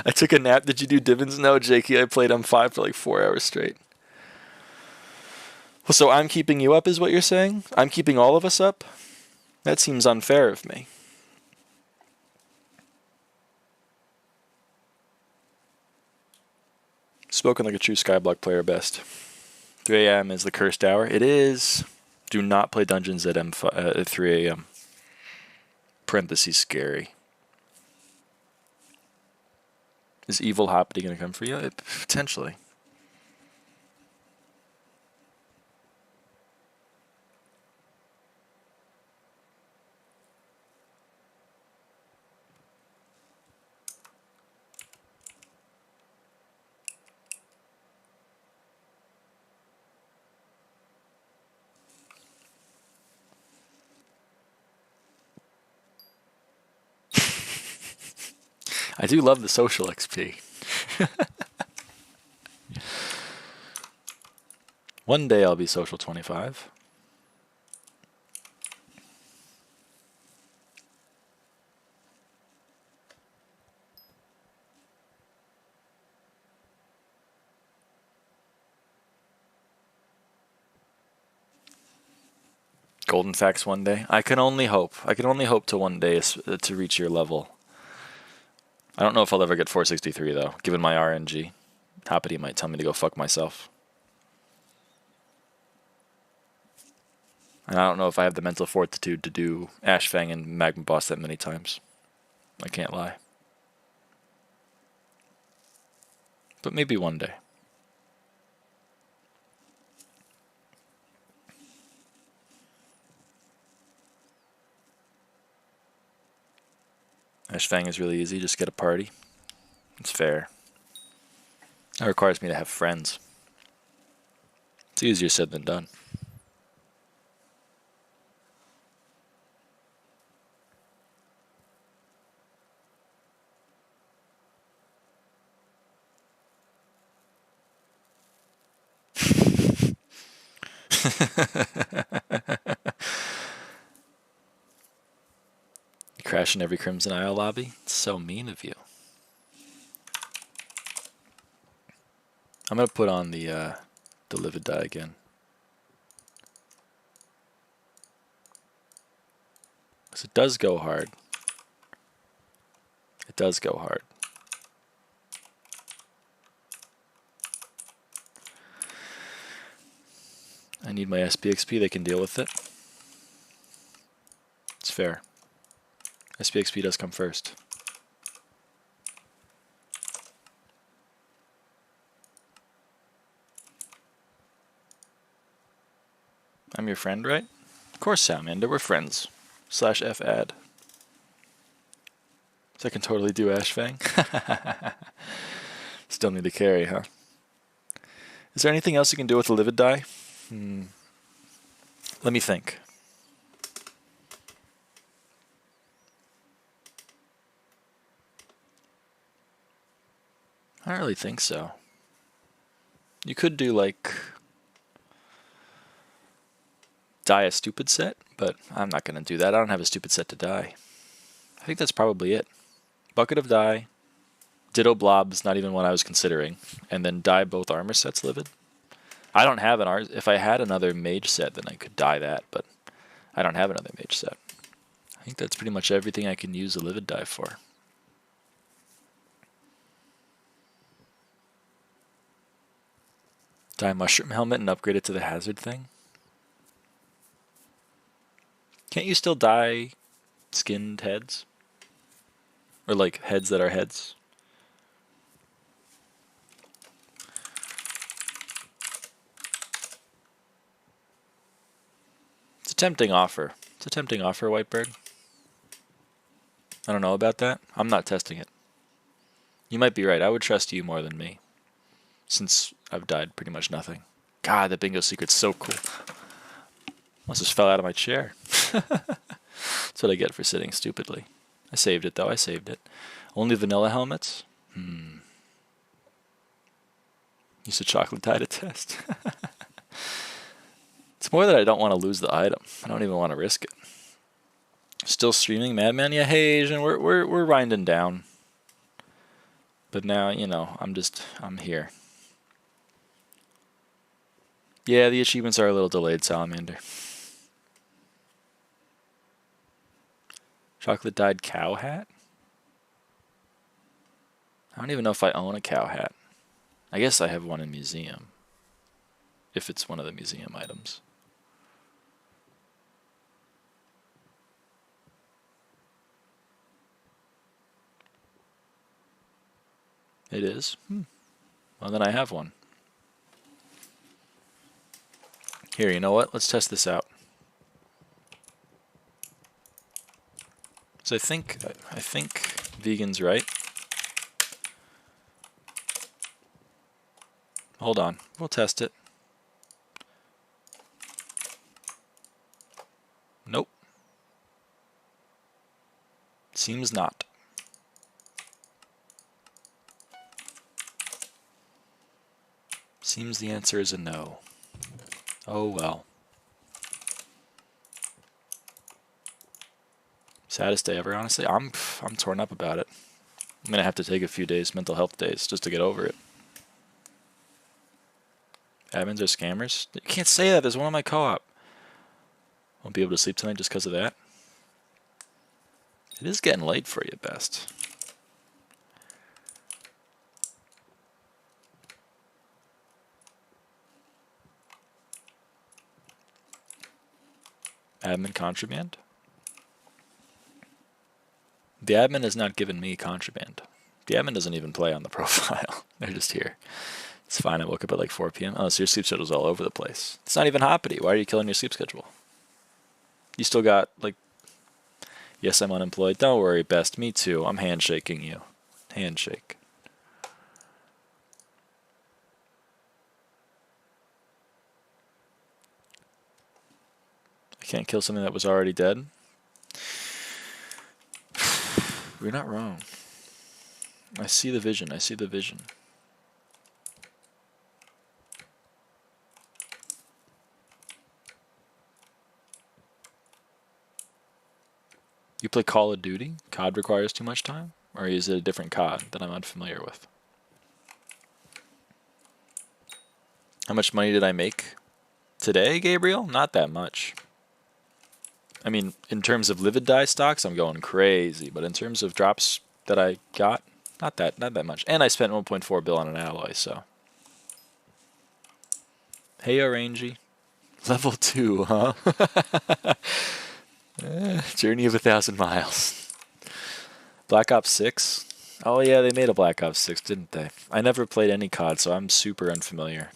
I took a nap. Did you do Divins? No, Jakey. I played M5 for like 4 hours straight. Well, so I'm keeping you up is what you're saying? I'm keeping all of us up? That seems unfair of me. Spoken like a true Skyblock player best. 3 a.m. is the cursed hour. It is. Do not play dungeons at 3 a.m. Parentheses scary. Is evil Hoppity going to come for you? Potentially. I do love the social XP. One day I'll be social 25. Golden facts one day. I can only hope. I can only hope to one day to reach your level. I don't know if I'll ever get 463 though, given my RNG. Hoppity might tell me to go fuck myself. And I don't know if I have the mental fortitude to do Ashfang and Magma Boss that many times. I can't lie. But maybe one day. Ashfang is really easy, just get a party. It's fair. That requires me to have friends. It's easier said than done. You crash in every Crimson Isle lobby? It's so mean of you. I'm gonna put on the livid die again. Because it does go hard. It does go hard. I need my sbxp, they can deal with it. It's fair. sbxp does come first. I'm your friend, right? Of course, Salamander, we're friends. /FAD. So I can totally do Ashfang. Still need to carry, huh? Is there anything else you can do with the livid die? Let me think. I don't really think so. You could do like die a stupid set, but I'm not going to do that. I don't have a stupid set to die. I think that's probably it. Bucket of die, Ditto Blob's not even one I was considering, and then die both armor sets livid. I don't have an art. If I had another mage set, then I could die that, but I don't have another mage set. I think that's pretty much everything I can use a livid die for. Die mushroom helmet and upgrade it to the hazard thing. Can't you still dye skinned heads? Or like heads that are heads? It's a tempting offer. It's a tempting offer, Whitebird. I don't know about that. I'm not testing it. You might be right. I would trust you more than me, since I've died pretty much nothing. God, that bingo secret's so cool. Almost just fell out of my chair. That's what I get for sitting stupidly. I saved it, though. I saved it. Only vanilla helmets? Use a chocolate dye to test. It's more that I don't want to lose the item. I don't even want to risk it. Still streaming Madman? Yeah, hey Asian, we're winding down. But now, you know, I'm here. Yeah, the achievements are a little delayed, Salamander. Chocolate dyed cow hat? I don't even know if I own a cow hat. I guess I have one in museum. if it's one of the museum items. It is? Well, then I have one. Here, you know what? Let's test this out. So I think Vegan's right. Hold on, we'll test it. Nope. Seems not. Seems the answer is a no. Oh well. Saddest day ever, honestly. I'm torn up about it. I'm gonna have to take a few days, mental health days, just to get over it. Admins are scammers? You can't say that, there's one on my co-op. Won't be able to sleep tonight just because of that. It is getting late for you, best. Admin contraband? The admin has not given me contraband. The admin doesn't even play on the profile. They're just here. It's fine, I woke up at like 4 p.m. Oh, so your sleep schedule's all over the place. It's not even hoppity. Why are you killing your sleep schedule? You still got, like... Yes, I'm unemployed. Don't worry, best. Me too. I'm handshaking you. Handshake. I can't kill something that was already dead. You're not wrong. I see the vision. I see the vision. You play Call of Duty? COD requires too much time? Or is it a different COD that I'm unfamiliar with? How much money did I make today, Gabriel? Not that much. I mean, in terms of livid die stocks, I'm going crazy. But in terms of drops that I got, not that much. And I spent 1.4 bill on an alloy, so. Hey, Rangy. Level 2, huh? Journey of 1,000 miles. Black Ops 6? Oh yeah, they made a Black Ops 6, didn't they? I never played any COD, so I'm super unfamiliar.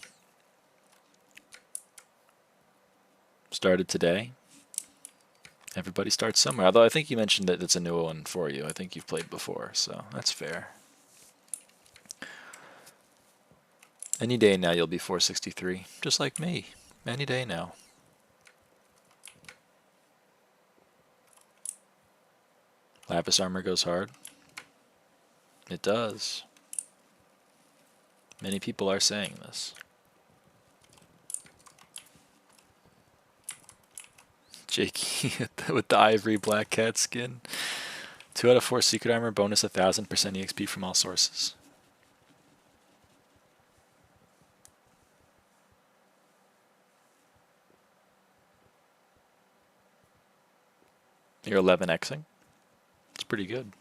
Started today. Everybody starts somewhere. Although I think you mentioned that it's a new one for you. I think you've played before, so that's fair. Any day now you'll be 463, just like me. Any day now. Lapis armor goes hard. It does. Many people are saying this. Jakey with the ivory black cat skin. 2 out of 4 secret armor, bonus 1,000% EXP from all sources. You're 11xing? It's pretty good.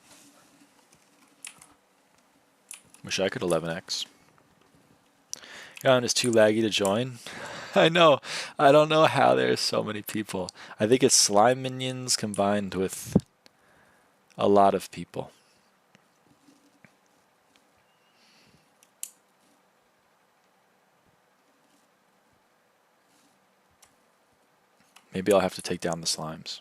Wish I could 11x. Yawn is too laggy to join. I know. I don't know how there's so many people. I think it's slime minions combined with a lot of people. Maybe I'll have to take down the slimes.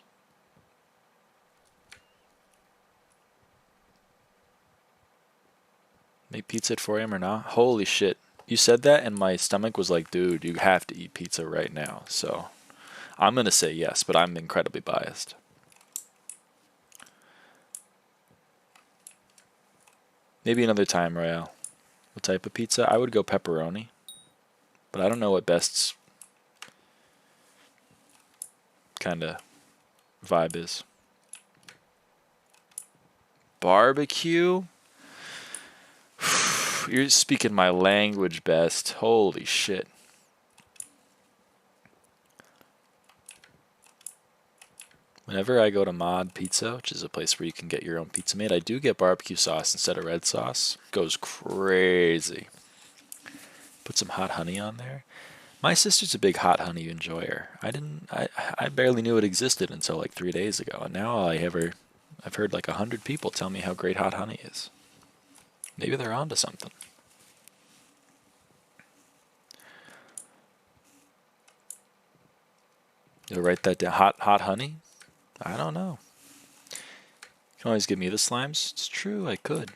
Make pizza at 4 a.m. or not? Holy shit. You said that and my stomach was like, dude, you have to eat pizza right now. So I'm going to say yes, but I'm incredibly biased. Maybe another time, Royale. What type of pizza? I would go pepperoni. But I don't know what Best's kind of vibe is. Barbecue? You're speaking my language, Best. Holy shit. Whenever I go to Mod Pizza, which is a place where you can get your own pizza made, I do get barbecue sauce instead of red sauce. Goes crazy. Put some hot honey on there. My sister's a big hot honey enjoyer. I barely knew it existed until like 3 days ago, and now I've heard like 100 people tell me how great hot honey is. Maybe they're onto something. You'll write that down. Hot honey? I don't know. You can always give me the slimes. It's true, I could.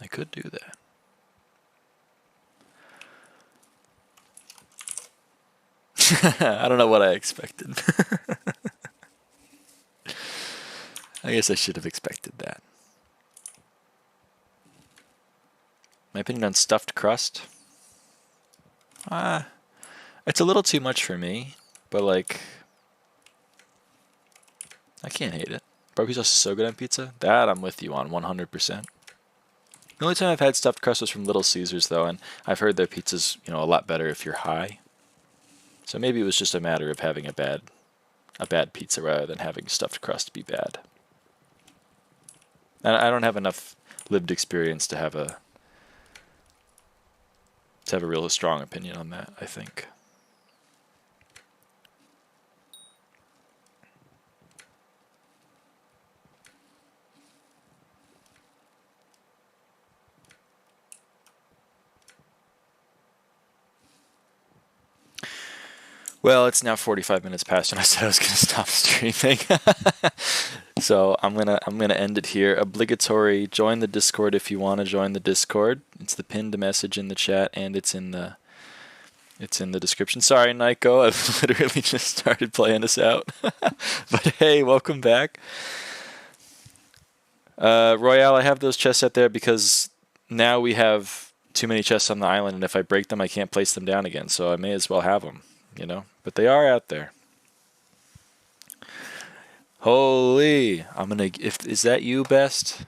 I could do that. I don't know what I expected. I guess I should have expected that. My opinion on stuffed crust? It's a little too much for me, but like, I can't hate it. Barbecue sauce is so good on pizza. That I'm with you on 100%. The only time I've had stuffed crust was from Little Caesars, though, and I've heard their pizza's, you know, a lot better if you're high. So maybe it was just a matter of having a bad pizza rather than having stuffed crust be bad. And I don't have enough lived experience to have a real strong opinion on that, I think. Well, it's now 45 minutes past when I said I was going to stop streaming. So I'm gonna end it here. Obligatory, join the Discord if you want to join the Discord. It's the pinned message in the chat, and it's in the description. Sorry, Naiko, I've literally just started playing us out. But hey, welcome back. Royale, I have those chests out there because now we have too many chests on the island, and if I break them, I can't place them down again. So I may as well have them, you know. But they are out there. Holy, is that you, Best?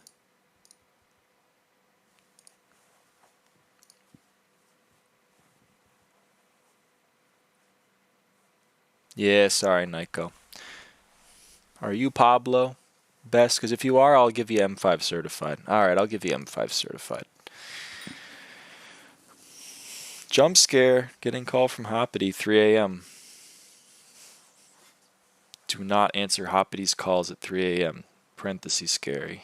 Yeah, sorry, Naiko. Are you Pablo, Best? Because if you are, I'll give you M5 certified. Alright, I'll give you M5 certified. Jump scare, getting call from Hoppity, 3 a.m. Do not answer Hoppity's calls at 3 a.m. Parentheses scary.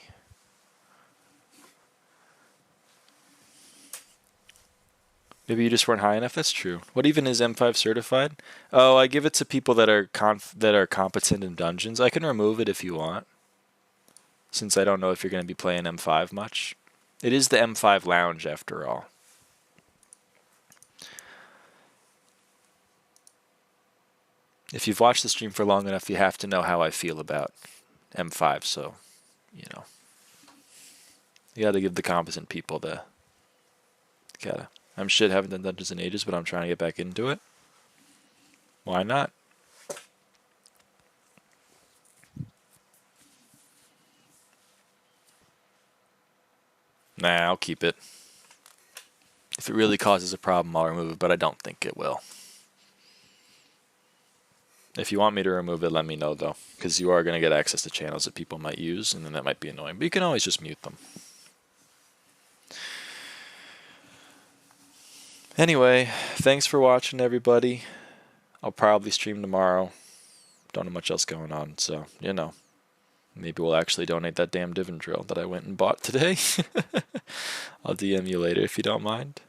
Maybe you just weren't high enough. That's true. What even is M5 certified? Oh, I give it to people that are competent in dungeons. I can remove it if you want, since I don't know if you're going to be playing M5 much. It is the M5 lounge after all. If you've watched the stream for long enough, you have to know how I feel about M5, so, you know. You gotta give the competent people the... Gotta. I'm shit, haven't done dungeons in ages, but I'm trying to get back into it. Why not? Nah, I'll keep it. If it really causes a problem, I'll remove it, but I don't think it will. If you want me to remove it, let me know, though, because you are going to get access to channels that people might use, and then that might be annoying. But you can always just mute them. Anyway, thanks for watching, everybody. I'll probably stream tomorrow. Don't have much else going on, so, you know. Maybe we'll actually donate that damn Divin drill that I went and bought today. I'll DM you later if you don't mind.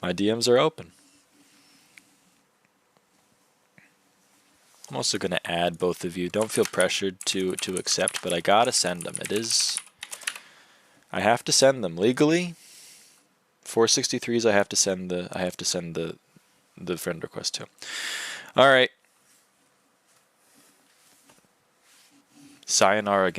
My DMs are open. I'm also going to add both of you. Don't feel pressured to accept, but I gotta send them. I have to send them legally. 463s I have to send the friend request to. All right. Sayonara game.